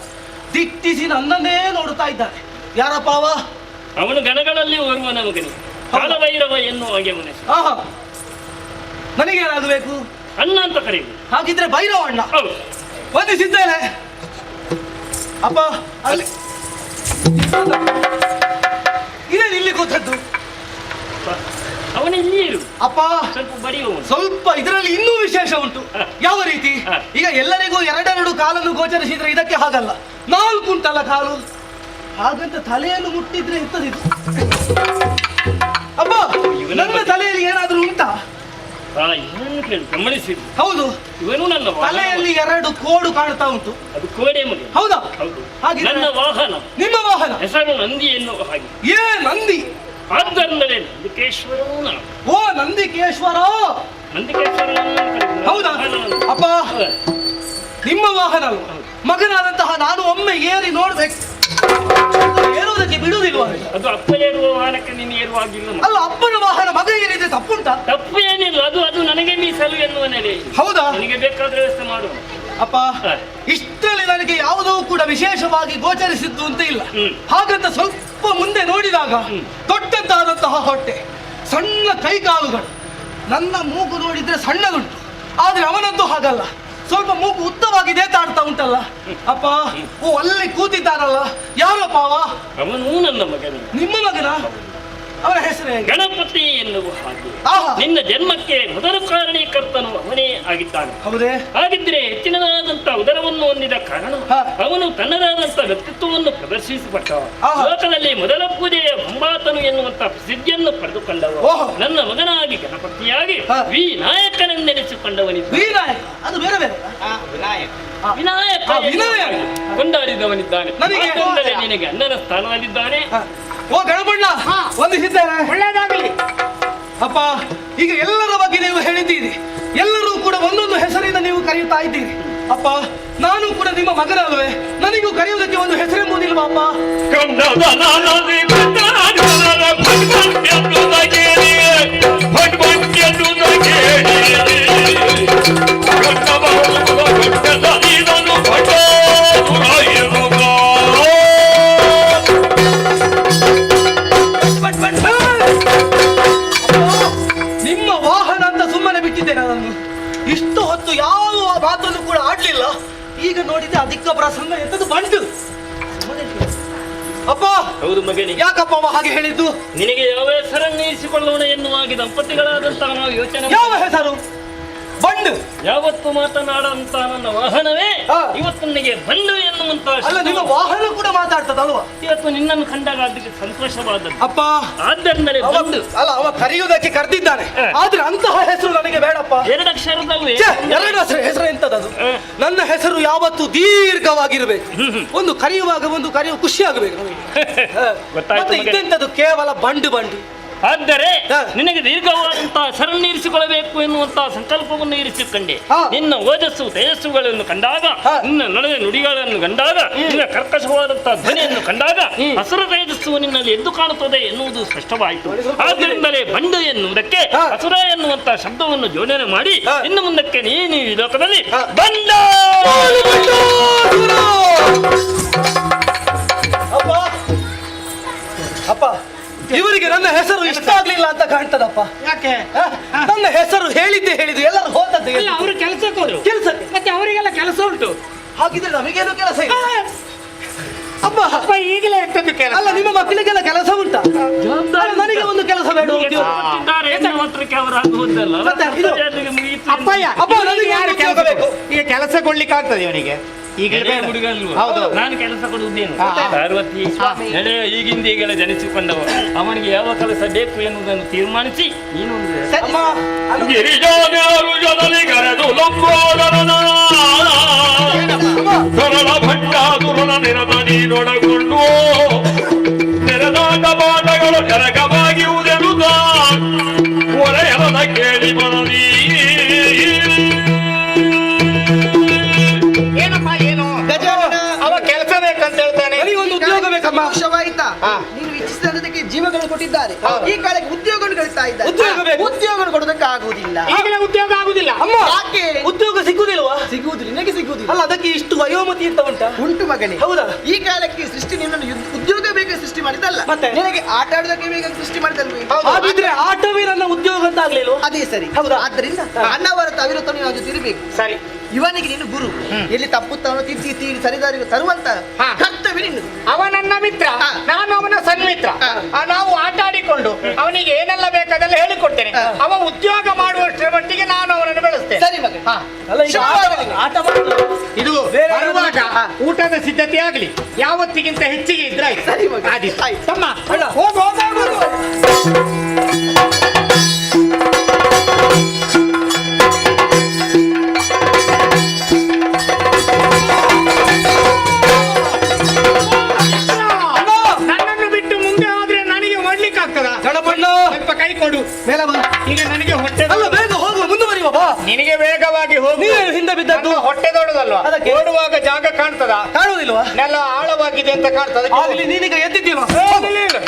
ದಿಟ್ಟಿಸಿ ನನ್ನನ್ನೇ ನೋಡುತ್ತಾ ಇದ್ದಾರೆ. ಯಾರಪ್ಪ ಅವ? ಅವನು ಗಣಗಳಲ್ಲಿ ಓರ್ವನ ಮಗನಿಗೆ ಕಾಲಭೈರವ ಎನ್ನುವ ಹಾಗೆ ಮನಸ್ಸು. ನನಗೇನಾಗಬೇಕು? ಅಣ್ಣ ಅಂತ ಕರೆಯುವುದು. ಹಾಗಿದ್ರೆ ಭೈರವಣ್ಣ. ಹೌದು. ವಂದಿಸಿದ್ದೇನೆ. ಅಪ್ಪ, ಅಲ್ಲಿ ಇದೇನು ಇಲ್ಲಿ ಕೂತದ್ದು? ಅವನು ಇಲ್ಲಿ ಇರು. ಅಪ್ಪ ಸ್ವಲ್ಪ ಬರೆಯುವ ಸ್ವಲ್ಪ ಇದರಲ್ಲಿ ಇನ್ನೂ ವಿಶೇಷ ಉಂಟು. ಯಾವ ರೀತಿ? ಈಗ ಎಲ್ಲರಿಗೂ ಎರಡೆರಡು ಕಾಲನ್ನು ಗೋಚರಿಸಿದ್ರೆ ಇದಕ್ಕೆ ಹಾಗಲ್ಲ, 4 ಉಂಟಲ್ಲ ಕಾಲು, ಹಾಗಂತ ತಲೆಯನ್ನು ಮುಟ್ಟಿದ್ರೆ ಇರ್ತದಿದು. ಅಪ್ಪ ನನ್ನ ತಲೆಯಲ್ಲಿ ಏನಾದ್ರೂ ಉಂಟಾ? ಇವನನ್ನು ಕೇಳಿ ಗಮನಿಸಿ. ಹೌದು, ಇವನು ನನ್ನ ತಲೆಯಲ್ಲಿ 2 ಕೋಡು ಕಾಣ್ತಾ ಉಂಟು. ಅದು ಕೋಡೆ ಮಗ. ಹೌದಾ? ಹೌದು. ಹಾಗೆ ನನ್ನ ವಾಹನ, ನಿಮ್ಮ ವಾಹನ ಹೆಸರು ನಂದಿ ಎನ್ನುವ ಹಾಗೆ. ಏ ನಂದಿ? ಆದ್ದರಿಂದಲೇ ನಂದಿಕೇಶ್ವರನು ನಾನು. ಓ ನಂದಿಕೇಶ್ವರ. ನಂದಿಕೇಶ್ವರನನ್ನು ಕರೆಯುವುದು. ಹೌದಾ? ಅಪ್ಪ ನಿಮ್ಮ ವಾಹನ ಅಲ್ವಾ? ಮಗನಾದಂತಹ ನಾನು ಒಮ್ಮೆ ಏರಿ ನೋಡ್ಬೇಕು, ಏರುವುದಕ್ಕೆ ಬಿಡುವುದಿಲ್ವಾ? ಅದು ಅಪ್ಪ ಏರುವ ವಾಹನಕ್ಕೆ ನೀನು ಏರುವಾಗಿಲ್ಲ. ಅಲ್ಲ, ಅಪ್ಪನ ವಾಹನ ಮಗ ಏರಿದ್ರೆ ತಪ್ಪುಂಟಾ? ತಪ್ಪು ಏನಿಲ್ಲ, ಅದು ನನಗೆ ಮೀಸಲು ಎನ್ನುವ ನೆಲೆ. ಹೌದಾ? ನನಗೆ ಬೇಕಾದ ವ್ಯವಸ್ಥೆ ಮಾಡು. ಅಪ್ಪ ಇಷ್ಟರಲ್ಲಿ ನನಗೆ ಯಾವುದೂ ಕೂಡ ವಿಶೇಷವಾಗಿ ಗೋಚರಿಸಿದ್ದು ಅಂತ ಇಲ್ಲ. ಹಾಗಂತ ಸ್ವಲ್ಪ ಮುಂದೆ ನೋಡಿದಾಗ ದೊಡ್ಡದಾದಂತಹ ಹೊಟ್ಟೆ, ಸಣ್ಣ ಕೈಕಾಲುಗಳು, ನನ್ನ ಮೂಗು ನೋಡಿದ್ರೆ ಸಣ್ಣದುಂಟು, ಆದ್ರೆ ಅವನದ್ದು ಹಾಗಲ್ಲ, ಸ್ವಲ್ಪ ಮೂಗು ಉದ್ದವಾಗಿದೆ ತಾಡ್ತಾ ಉಂಟಲ್ಲ. ಅಪ್ಪ ಓ ಅಲ್ಲಿ ಕೂತಿದ್ದಾನಲ್ಲ, ಯಾರಪ್ಪ ಅವ? ಅವನು ನನ್ನ ಮಗನ. ನಿಮ್ಮ ಮಗನ? ಅವನ ಹೆಸರೇ ಗಣಪತಿ ಎನ್ನುವ ಹಾಗೆ. ಆಹಾ. ನಿನ್ನ ಜನ್ಮಕ್ಕೆ ಮೊದಲ ಕಾರಣೀಕರ್ತನು ಅವನೇ ಆಗಿದ್ದಾನೆ. ಹೌದೇ? ಹಾಗಿದ್ರೆ ಹೆಚ್ಚಿನದಾದಂತ ಉದರವನ್ನು ಹೊಂದಿದ ಕಾರಣ ಅವನು ತನ್ನದಾದಂತ ವ್ಯಕ್ತಿತ್ವವನ್ನು ಪ್ರದರ್ಶಿಸಪಟ್ಟ. ಆಹಾ. ಲೋಕದಲ್ಲಿ ಮೊದಲ ಪೂಜೆಯ ಬಂಬಾತನು ಎನ್ನುವಂತ ಪ್ರಸಿದ್ಧಿಯನ್ನು ಪಡೆದುಕೊಂಡವ. ಓಹೋ. ನನ್ನ ಮಗನಾಗಿ ಗಣಪತಿಯಾಗಿ ಹಾ. ವಿನಾಯಕನೆಂದೆನಿಸಿಕೊಂಡವನಿದ್ದ. ವಿನಾಯಕ, ಅದು ಬೇರೆ ಬೇರೆ. ವಿನಾಯಕ ವಿನಾಯಕ ಕೊಂಡಾಡಿದವನಿದ್ದಾನೆ. ನನಗೆ ಅದರಿಂದಲೇ ನಿನಗೆ ಅಣ್ಣನ ಸ್ಥಾನದಲ್ಲಿದ್ದಾನೆ. ಓ ಗಣಪಣ್ಣ, ವಂದಿಸಿದ್ದೇನೆ. ಒಳ್ಳೇದಾಗಲಿ. ಅಪ್ಪ ಈಗ ಎಲ್ಲರ ಬಗ್ಗೆ ನೀವು ಹೇಳಿದ್ದೀರಿ, ಎಲ್ಲರೂ ಕೂಡ ಒಂದೊಂದು ಹೆಸರಿನ ನೀವು ಕರೆಯುತ್ತಾ ಇದ್ದೀರಿ. ಅಪ್ಪ ನಾನು ಕೂಡ ನಿಮ್ಮ ಮಗನಲ್ವೇ, ನನಗೂ ಕರೆಯುವುದಕ್ಕೆ ಒಂದು ಹೆಸರೆಂಬುದಿಲ್ವಾ ಅಪ್ಪ? ನಿಮ್ಮ ವಾಹನ ಅಂತ ಸುಮ್ಮನೆ ಬಿಟ್ಟಿದ್ದೆ ನಾನು. ಇಷ್ಟು ಹೊತ್ತು ಯಾವ ಮಾತನ್ನು ಕೂಡ ಆಡ್ಲಿಲ್ಲ. ಈಗ ನೋಡಿದ್ರೆ ಅಧಿಕ ಪ್ರಸಂಗ ಎಂತದ್ದು ಬಂತು. ಅಪ್ಪ ಹೌದು ಮಗನಿಗೆ. ಯಾಕಪ್ಪ ಅವ ಹಾಗೆ ಹೇಳಿದ್ದು? ನಿನಗೆ ಯಾವ ಹೆಸರನ್ನು ಇರಿಸಿಕೊಳ್ಳೋಣ ಎನ್ನುವಾಗಿ ದಂಪತಿಗಳಾದಂತಹ ನಾವು ಯೋಚನೆ. ಯಾವ ಹೆಸರು? ಬಂಡು. ಯಾವತ್ತು ಮಾತನಾಡುವಂತ ನನ್ನ ವಾಹನವೇ ಹಾ. ಇವತ್ತು ನನಗೆ ಬಂಡು ಎನ್ನುವಂತ ಅಲ್ಲ, ನಿಮ್ಮ ವಾಹನ ಕೂಡ ಮಾತಾಡ್ತದಲ್ವಾ? ಇವತ್ತು ನಿನ್ನನ್ನು ಕಂಡಾಗ ಅದಕ್ಕೆ ಸಂತೋಷವಾದದ್ದು. ಅಪ್ಪ ಆದ್ದರಿಂದಲೇ ಬಂಡು. ಅಲ್ಲ, ಅವ ಕರೆಯುವುದಕ್ಕೆ ಕರೆದಿದ್ದಾನೆ, ಆದ್ರೆ ಅಂತಹ ಹೆಸರು ನನಗೆ ಬೇಡಪ್ಪ. 2 ಅಕ್ಷರದವೇ. 2 ಹೆಸರು ಎಂತದದು? ನನ್ನ ಹೆಸರು ಯಾವತ್ತು ದೀರ್ಘವಾಗಿರ್ಬೇಕು. ಒಂದು ಕರೆಯುವಾಗ ಒಂದು ಕರೆಯುವ ಖುಷಿ ಆಗಬೇಕು ನಮಗೆ. ಗೊತ್ತಾಯ್ತು ಮತ್ತೆ ಮಗನೇ. ಇದೆಂತದು ಕೇವಲ ಬಂಡು ಬಂಡು? ಆದರೆ ಹಾ. ನಿನಗೆ ದೀರ್ಘವಾದಂತಹ ಹೆಸರನ್ನು ಇರಿಸಿಕೊಳ್ಳಬೇಕು ಎನ್ನುವಂತಹ ಸಂಕಲ್ಪವನ್ನು ಇರಿಸಿಕೊಂಡೆ. ಹಾ. ನಿನ್ನ ಓಜಸ್ಸು ತೇಜಸ್ಸುಗಳನ್ನು ಕಂಡಾಗ, ಹಾ. ನಿನ್ನ ನಡೆ ನುಡಿಗಳನ್ನು ಕಂಡಾಗ, ನಿನ್ನ ಕರ್ಕಶವಾದಂತಹ ಧ್ವನಿಯನ್ನು ಕಂಡಾಗ ಹಸುರ ತೇಜಸ್ಸು ನಿನ್ನಲ್ಲಿ ಎದ್ದು ಕಾಣುತ್ತದೆ ಎನ್ನುವುದು ಸ್ಪಷ್ಟವಾಯಿತು. ಆದ್ದರಿಂದಲೇ ಬಂಡು ಎನ್ನುವುದಕ್ಕೆ ಹಾ. ಹಸುರ ಎನ್ನುವಂತಹ ಶಬ್ದವನ್ನು ಜೋಡಣೆ ಮಾಡಿ ಹಾ. ಇನ್ನು ಮುಂದಕ್ಕೆ ನೀನು ಈ ಲೋಕದಲ್ಲಿ ಹಾ. ಬಂಡ. ಅಪ್ಪ ಅಪ್ಪ ಇವರಿಗೆ ನನ್ನ ಹೆಸರು ಇಷ್ಟ ಆಗ್ಲಿಲ್ಲ ಅಂತ ಕಾಣ್ತದಪ್ಪ. ಯಾಕೆ? ನನ್ನ ಹೆಸರು ಹೇಳಿದ್ದು ಎಲ್ಲರೂ ಹೋದದ್ದು ಅಲ್ಲ, ಅವರು ಕೆಲಸಕ್ಕೋರು. ಕೆಲಸಕ್ಕೆ. ಮತ್ತೆ ಅವರಿಗೆಲ್ಲ ಕೆಲಸ ಉಂಟು. ಹಾಗಿದ್ರೆ ನಮಗೇನು ಕೆಲಸ ಇಲ್ಲ ಅಪ್ಪ. ಅಪ್ಪ ಈಗಲೇ ಎಂತದ್ದು ಕೆಲಸ? ಅಲ್ಲ, ನಿಮ್ಮ ಮಕ್ಕಳಿಗೆಲ್ಲ ಕೆಲಸ ಉಂಟಾ? ಅಲ್ಲ, ನನಗೆ ಒಂದು ಕೆಲಸ ಬೇಡ. ಉದ್ಯೋಗ. ಮಾತ್ರಕ್ಕೆ ಅವರು ಆಗುವುದಲ್ಲ. ಮತ್ತೆ ಇದು? ಅಪ್ಪಯ್ಯ, ಅಪ್ಪ, ನನಗೆ ಯಾರು ಒಂದು ಕೆಲಸ ಉದ್ಯೋಗ ಬೇಕು. ಈಗ ಕೆಲಸ ಕೊಡ್ಲಿಕ್ಕೆ ಆಗ್ತದೆ ಇವನಿಗೆ? ಈಗಲೇ ಬೇಡ. ಹುಡುಗ ಅಲ್ವಾ? ಹೌದು. ನಾನು ಕೆಲಸ ಕೊಡುವುದೇನು? ಪಾರ್ವತಿ ನಡೆ ಈಗಿಂದ ಈಗೆಲ್ಲ ಜನಿಸಿಕೊಂಡವ. ಅವನಿಗೆ ಯಾವ ಕೆಲಸ ಬೇಕು ಎನ್ನುವುದನ್ನು ತೀರ್ಮಾನಿಸಿ ನೀನೊಂದು ಅಮ್ಮ, ಅದು- ಗಿರಿಜಾನ್ಯಾರು ಜನಲಿ ಕರೆದು ಲಂಬೋದರನ ಸರಳ ಭಟ್ಟಾಸುರನ ನಿರತ ನೀನೊಳಗೊಂಡು ನೆರೆದಾಟ ಪಾಠಗಳು ಕರಕವಾಗಿರುವುದೆನುದ ಒರೆಯರದ ಕೇಳಿ ಬರಲಿ. ಏನಪ್ಪ ಏನು? ಗಜಾನನ, ಅವ ಕೆಲಸ ಬೇಕಂತ ಹೇಳ್ತಾನೆ. ನನಗೊಂದು ಉದ್ಯೋಗ ಬೇಕಮ್ಮ. ವರ್ಷವಾಯ್ತಾ? ಹಾ. ನೀನು ಇಚ್ಛಿಸಿದ್ದಕ್ಕೆ ಜೀವಗಳನ್ನು ಕೊಟ್ಟಿದ್ದಾರೆ, ಈ ಕಾಲಕ್ಕೆ ಉದ್ಯೋಗವನ್ನು ಕಳಿಸ್ತಾ ಇದ್ದಾರೆ. ಉದ್ಯೋಗ ಬೇಕು. ಉದ್ಯೋಗವನ್ನು ಕೊಡೋದಕ್ಕೆ ಆಗುವುದಿಲ್ಲ. ಈಗಲೇ ಉದ್ಯೋಗ ಆಗುದಿಲ್ಲ. ಅಮ್ಮ, ಯಾಕೆ? ಉದ್ಯೋಗ ಸಿಗುದಿಲ್ವಾ? ಸಿಗುವುದಿಲ್ಲ, ನಿನಗೆ ಸಿಗುವುದಿಲ್ಲ. ಅಲ್ಲ, ಅದಕ್ಕೆ ಇಷ್ಟು ವಯೋಮತಿ ಅಂತ ಉಂಟಾ? ಉಂಟು ಮಗನೇ. ಹೌದಾ? ಈ ಕಾಲಕ್ಕೆ ಸೃಷ್ಟಿ ನಿನ್ನನ್ನು ಉದ್ಯೋಗ ಬೇಕಾಗಿ ಸೃಷ್ಟಿ ಮಾಡಿದ್ದಲ್ಲ, ಮತ್ತೆ? ನಿನಗೆ ಆಟ ಆಡೋದಕ್ಕೆ ಬೇಕಾಗಿ ಸೃಷ್ಟಿ ಮಾಡಿದಲ್ವಿ? ಹಾಗಿದ್ರೆ ಆಟವೇ ನನ್ನ ಉದ್ಯೋಗ ಅಂತ ಆಗ್ಲಿಲ್ಲ. ಅದೇ ಸರಿ. ಹೌದಾ? ಆದ್ದರಿಂದ ಅಣ್ಣವರ ಅವಿರತ ನೀವು ಅದು ತಿರುಬೇಕು. ಸರಿ, ಇವನಿಗೆ ನೀನು ಗುರು, ಎಲ್ಲಿ ತಪ್ಪುತ್ತಾನೋ ತಿದ್ದಿ ತೀಡಿ ಸರಿದಾರಿಗೆ ತರುವಂತ ಹಾ. ಕರ್ತವ್ಯ ನಿನ್ನದು. ಅವ ನನ್ನ ಮಿತ್ರ, ಹಾ. ನಾನು ಅವನ ಸನ್ಮಿತ್ರ. ನಾವು ಆಟ ಆಡಿಕೊಂಡು ಅವನಿಗೆ ಏನೆಲ್ಲ ಬೇಕಾದೆಲ್ಲ ಹೇಳಿಕೊಡ್ತೇನೆ. ಅವ ಉದ್ಯೋಗ ಮಾಡುವಷ್ಟರ ಮಟ್ಟಿಗೆ ನಾನು ಅವನನ್ನು ಬೆಳೆಸ್ತೇನೆ. ಸರಿ ಮಗ. ಹಾ. ಅಲ್ಲ, ಈಗ ಆಟ ಮಾಡೋದು. ಇದು ಬೇರೆ ಬರುವಾಗ ಹಾ. ಊಟದ ಸಿದ್ಧತೆ ಆಗ್ಲಿ, ಯಾವತ್ತಿಗಿಂತ ಹೆಚ್ಚಿಗೆ ಇದ್ರಾಯ್ತು. ಸರಿ ಮಗ. ಆದೀತು. ಆಯ್ತು. ತಮ್ಮ ಅಣ್ಣ. ಹೋಗು, ಹೋಗು, ಹೋಗು. ನನ್ನನ್ನು ಬಿಟ್ಟು ಮುಂದೆ ಹೋದ್ರೆ ನನಗೆ ಮಾಡ್ಲಿಕ್ಕೆ ಆಗ್ತದ? ಗಣಪಣ್ಣ ಸ್ವಲ್ಪ ಕೈ ಕೊಡು. ಮೇಲೆ ಬಾ. ಈಗ ನನಗೆ ಹೊಟ್ಟೆ ಅಲ್ಲ, ಬೇಗ ಹೋಗುವ, ಮುಂದುವರಿಯುವ ಬಾ. ನಿನಗೆ ವೇಗವಾಗಿ ಹೋಗು. ನೀನು ಹಿಂದೆ ಬಿದ್ದದ್ದು. ನನ್ನ ಹೊಟ್ಟೆ ದೊಡ್ಡದಲ್ವಾ? ಅದಕ್ಕೆ? ಓಡುವಾಗ ಜಾಗ ಕಾಣ್ತದ? ಕಾಣುವುದಿಲ್ವಾ? ನೆಲ ಆಳವಾಗಿದೆ ಅಂತ ಕಾಣ್ತದ. ಆಗ್ಲಿ, ನೀನೀಗ ಎದ್ದಿದ್ದೀವ.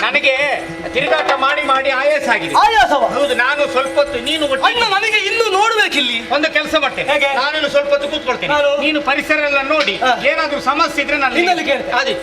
ನನಗೆ ತಿರುಗಾಟ ಮಾಡಿ ಮಾಡಿ ಆಯಾಸ ಆಗಿದೆ. ಆಯಾಸವ? ಹೌದು, ನಾನು ಸ್ವಲ್ಪ ಹೊತ್ತು ನೀನು ಒಟ್ಟಿಗೆ ಅಣ್ಣ, ನನಗೆ ಇನ್ನೂ ನೋಡ್ಬೇಕಿಲ್ಲಿ. ಒಂದು ಕೆಲಸ ಮಾಡ್ತೇನೆ. ಹೇಗೆ? ನಾನು ಸ್ವಲ್ಪ ಹೊತ್ತು ಕೂತ್ಕೊಳ್ತೇನೆ. ನಾನು? ನೀನು ಪರಿಸರ ಎಲ್ಲ ನೋಡಿ ಹಾ. ಏನಾದ್ರೂ ಸಮಸ್ಯೆ ಇದ್ರೆ ನಾನು ನಿನ್ನಲ್ಲಿ ಕೇಳ್ತೇನೆ. ಅದೇ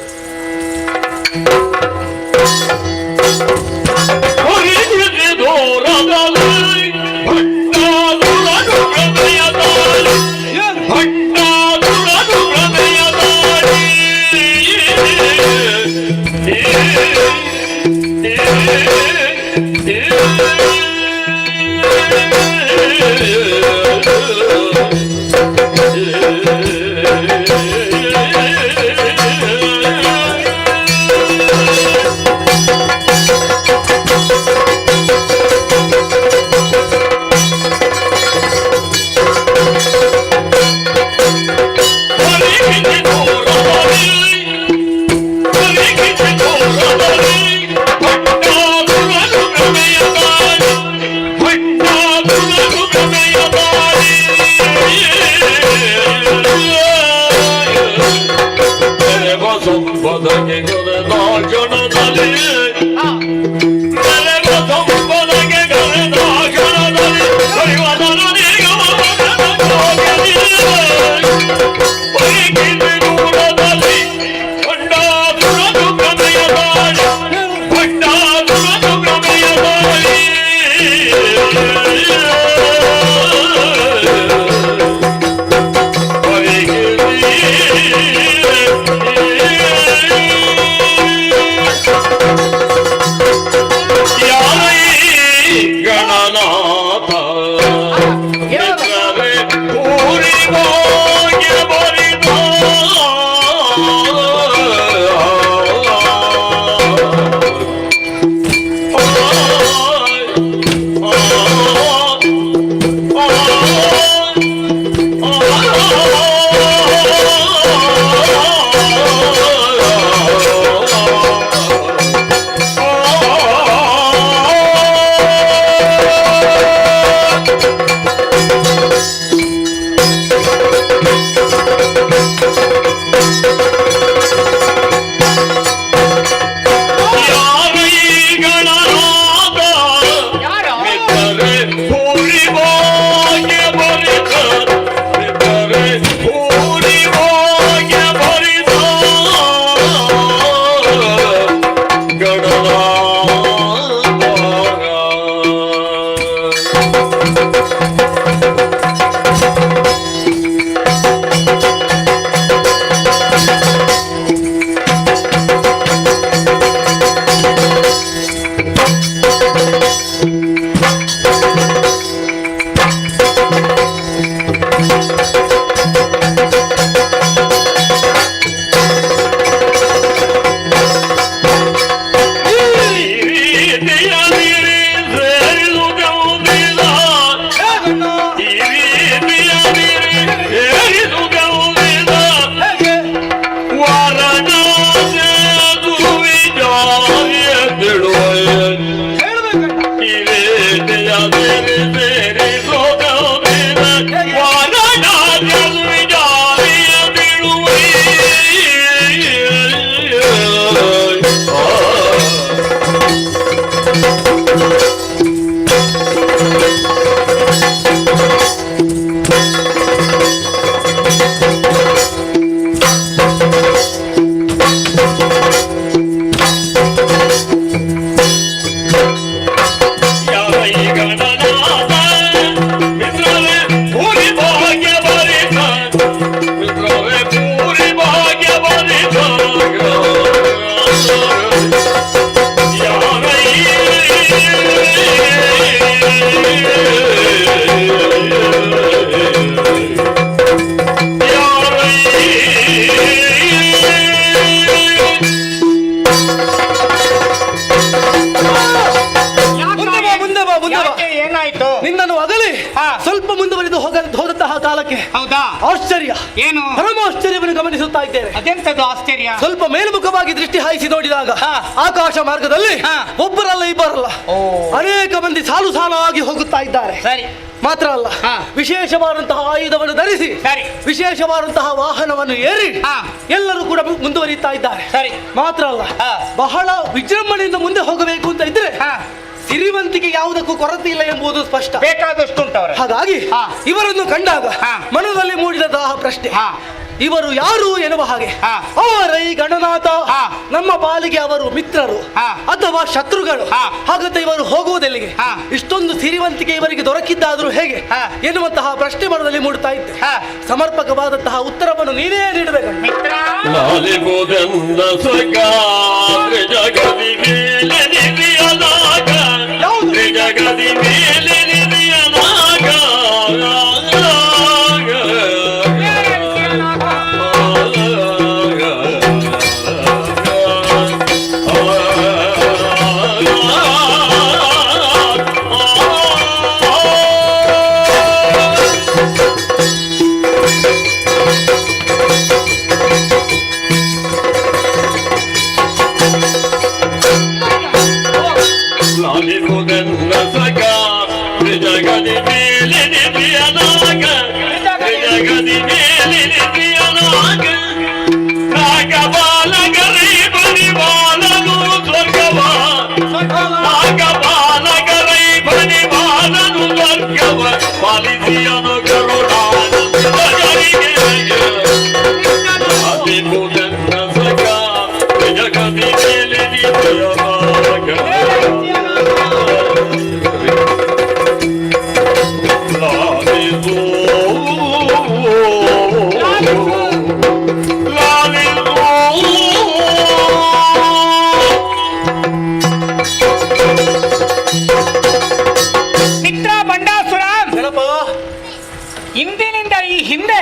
ಇವೆ ನಿನ್ನನ್ನು ಅಗಲಿ ಹಾ. ಸ್ವಲ್ಪ ಮುಂದುವರಿದು ಹೋದಂತಹ ಕಾಲಕ್ಕೆ ಹೌದಾ? ಆಶ್ಚರ್ಯ, ಏನು? ಪರಮ ಆಶ್ಚರ್ಯವನ್ನು ಗಮನಿಸುತ್ತಾ ಇದ್ದೇನೆ. ಅದೆಂತದ್ದು ಆಶ್ಚರ್ಯ? ಸ್ವಲ್ಪ ಮೇಲ್ಮುಖವಾಗಿ ದೃಷ್ಟಿ ಹಾಯಿಸಿ ನೋಡಿದಾಗ ಹಾ. ಆಕಾಶ ಮಾರ್ಗದಲ್ಲಿ ಹಾ. ಒಬ್ಬರಲ್ಲ ಇಬ್ಬರಲ್ಲ ಓ. ಅನೇಕ ಮಂದಿ ಸಾಲು ಸಾಲಾಗಿ ಹೋಗುತ್ತಾ ಇದ್ದಾರೆ. ಸರಿ ಮಾತ್ರ ಅಲ್ಲ, ಹಾ. ವಿಶೇಷವಾದಂತಹ ಆಯುಧವನ್ನು ಧರಿಸಿ ಸರಿ. ವಿಶೇಷವಾದಂತಹ ವಾಹನವನ್ನು ಏರಿ ಹಾ. ಎಲ್ಲರೂ ಕೂಡ ಮುಂದುವರಿಯುತ್ತಾ ಇದ್ದಾರೆ. ಸರಿ. ಮಾತ್ರ ಅಲ್ಲ, ಹಾ. ಬಹಳ ವಿಜೃಂಭಣೆಯಿಂದ ಮುಂದೆ ಹೋಗಬೇಕು ಅಂತ ಇದ್ರೆ ಹಾ. ಸಿರಿವಂತಿಕೆ ಯಾವುದಕ್ಕೂ ಕೊರತೆ ಇಲ್ಲ ಎಂಬುದು ಸ್ಪಷ್ಟ. ಬೇಕಾದಷ್ಟು ಉಂಟವರ. ಹಾಗಾಗಿ ಹಾ. ಇವರನ್ನು ಕಂಡಾಗ ಹಾ. ಮನದಲ್ಲಿ ಮೂಡಿದ ಪ್ರಶ್ನೆ, ಹಾ. ಇವರು ಯಾರು ಎನ್ನುವ ಹಾಗೆ. ಹಾ. ಅವರೈ ಗಣನಾಥ, ಹಾ. ನಮ್ಮ ಪಾಲಿಗೆ ಅವರು ಮಿತ್ರರು ಹಾ. ಅಥವಾ ಶತ್ರುಗಳು? ಹಾ. ಹಾಗಂತ ಇವರು ಹೋಗುವುದೆಲ್ಲಿಗೆ? ಹಾ. ಇಷ್ಟೊಂದು ಸಿರಿವಂತಿಕೆ ಇವರಿಗೆ ದೊರಕಿದ್ದಾದ್ರೂ ಹೇಗೆ ಹಾ. ಎನ್ನುವಂತಹ ಪ್ರಶ್ನೆ ಮನದಲ್ಲಿ ಮೂಡುತ್ತಾ ಇದ್ದೆ. ಹಾ. ಸಮರ್ಪಕವಾದಂತಹ ಉತ್ತರವನ್ನು ನೀನೇ ನೀಡಬೇಕು. ಮಿತ್ರ ಲಾಲಿಗುದೆಂದ ಸಗಾದ್ರೆ ಜಗದಿ ಮೇಲೆ ನಿಧಿಯಲಾಗ, ಜಗದಿ ಮೇಲೆ ನಿಧಿಯಲಾಗ. ಲಾಲಿಗುದೆಂದ ಸಗಾದ್ರೆ ಜಗದಿ ಮೇಲೆ ನಿಧಿಯಲಾಗ, ಜಗದಿ ಮೇಲೆ ನಿಧಿಯಲಾಗ. ನಾಗಬಾಲಗರೈ ಬಲಿಬಾಲನು ಸ್ವರ್ಗವ, ನಾಗಬಾಲಗರೈ ಬಲಿಬಾಲನು ಸ್ವರ್ಗವ, ಪಾಲಿಸಿಯನು ಕರುಣಾನಂದರಿಗೆ. ಲಾಲಿಗುದೆಂದ ಸಗಾದ್ರೆ ಜಗದಿ ಮೇಲೆ ನಿಧಿಯಲಾಗ. ಮಿತ್ರ ಬಂಡಾಸುರ, ಇಂದಿನಿಂದ ಈ ಹಿಂದೆ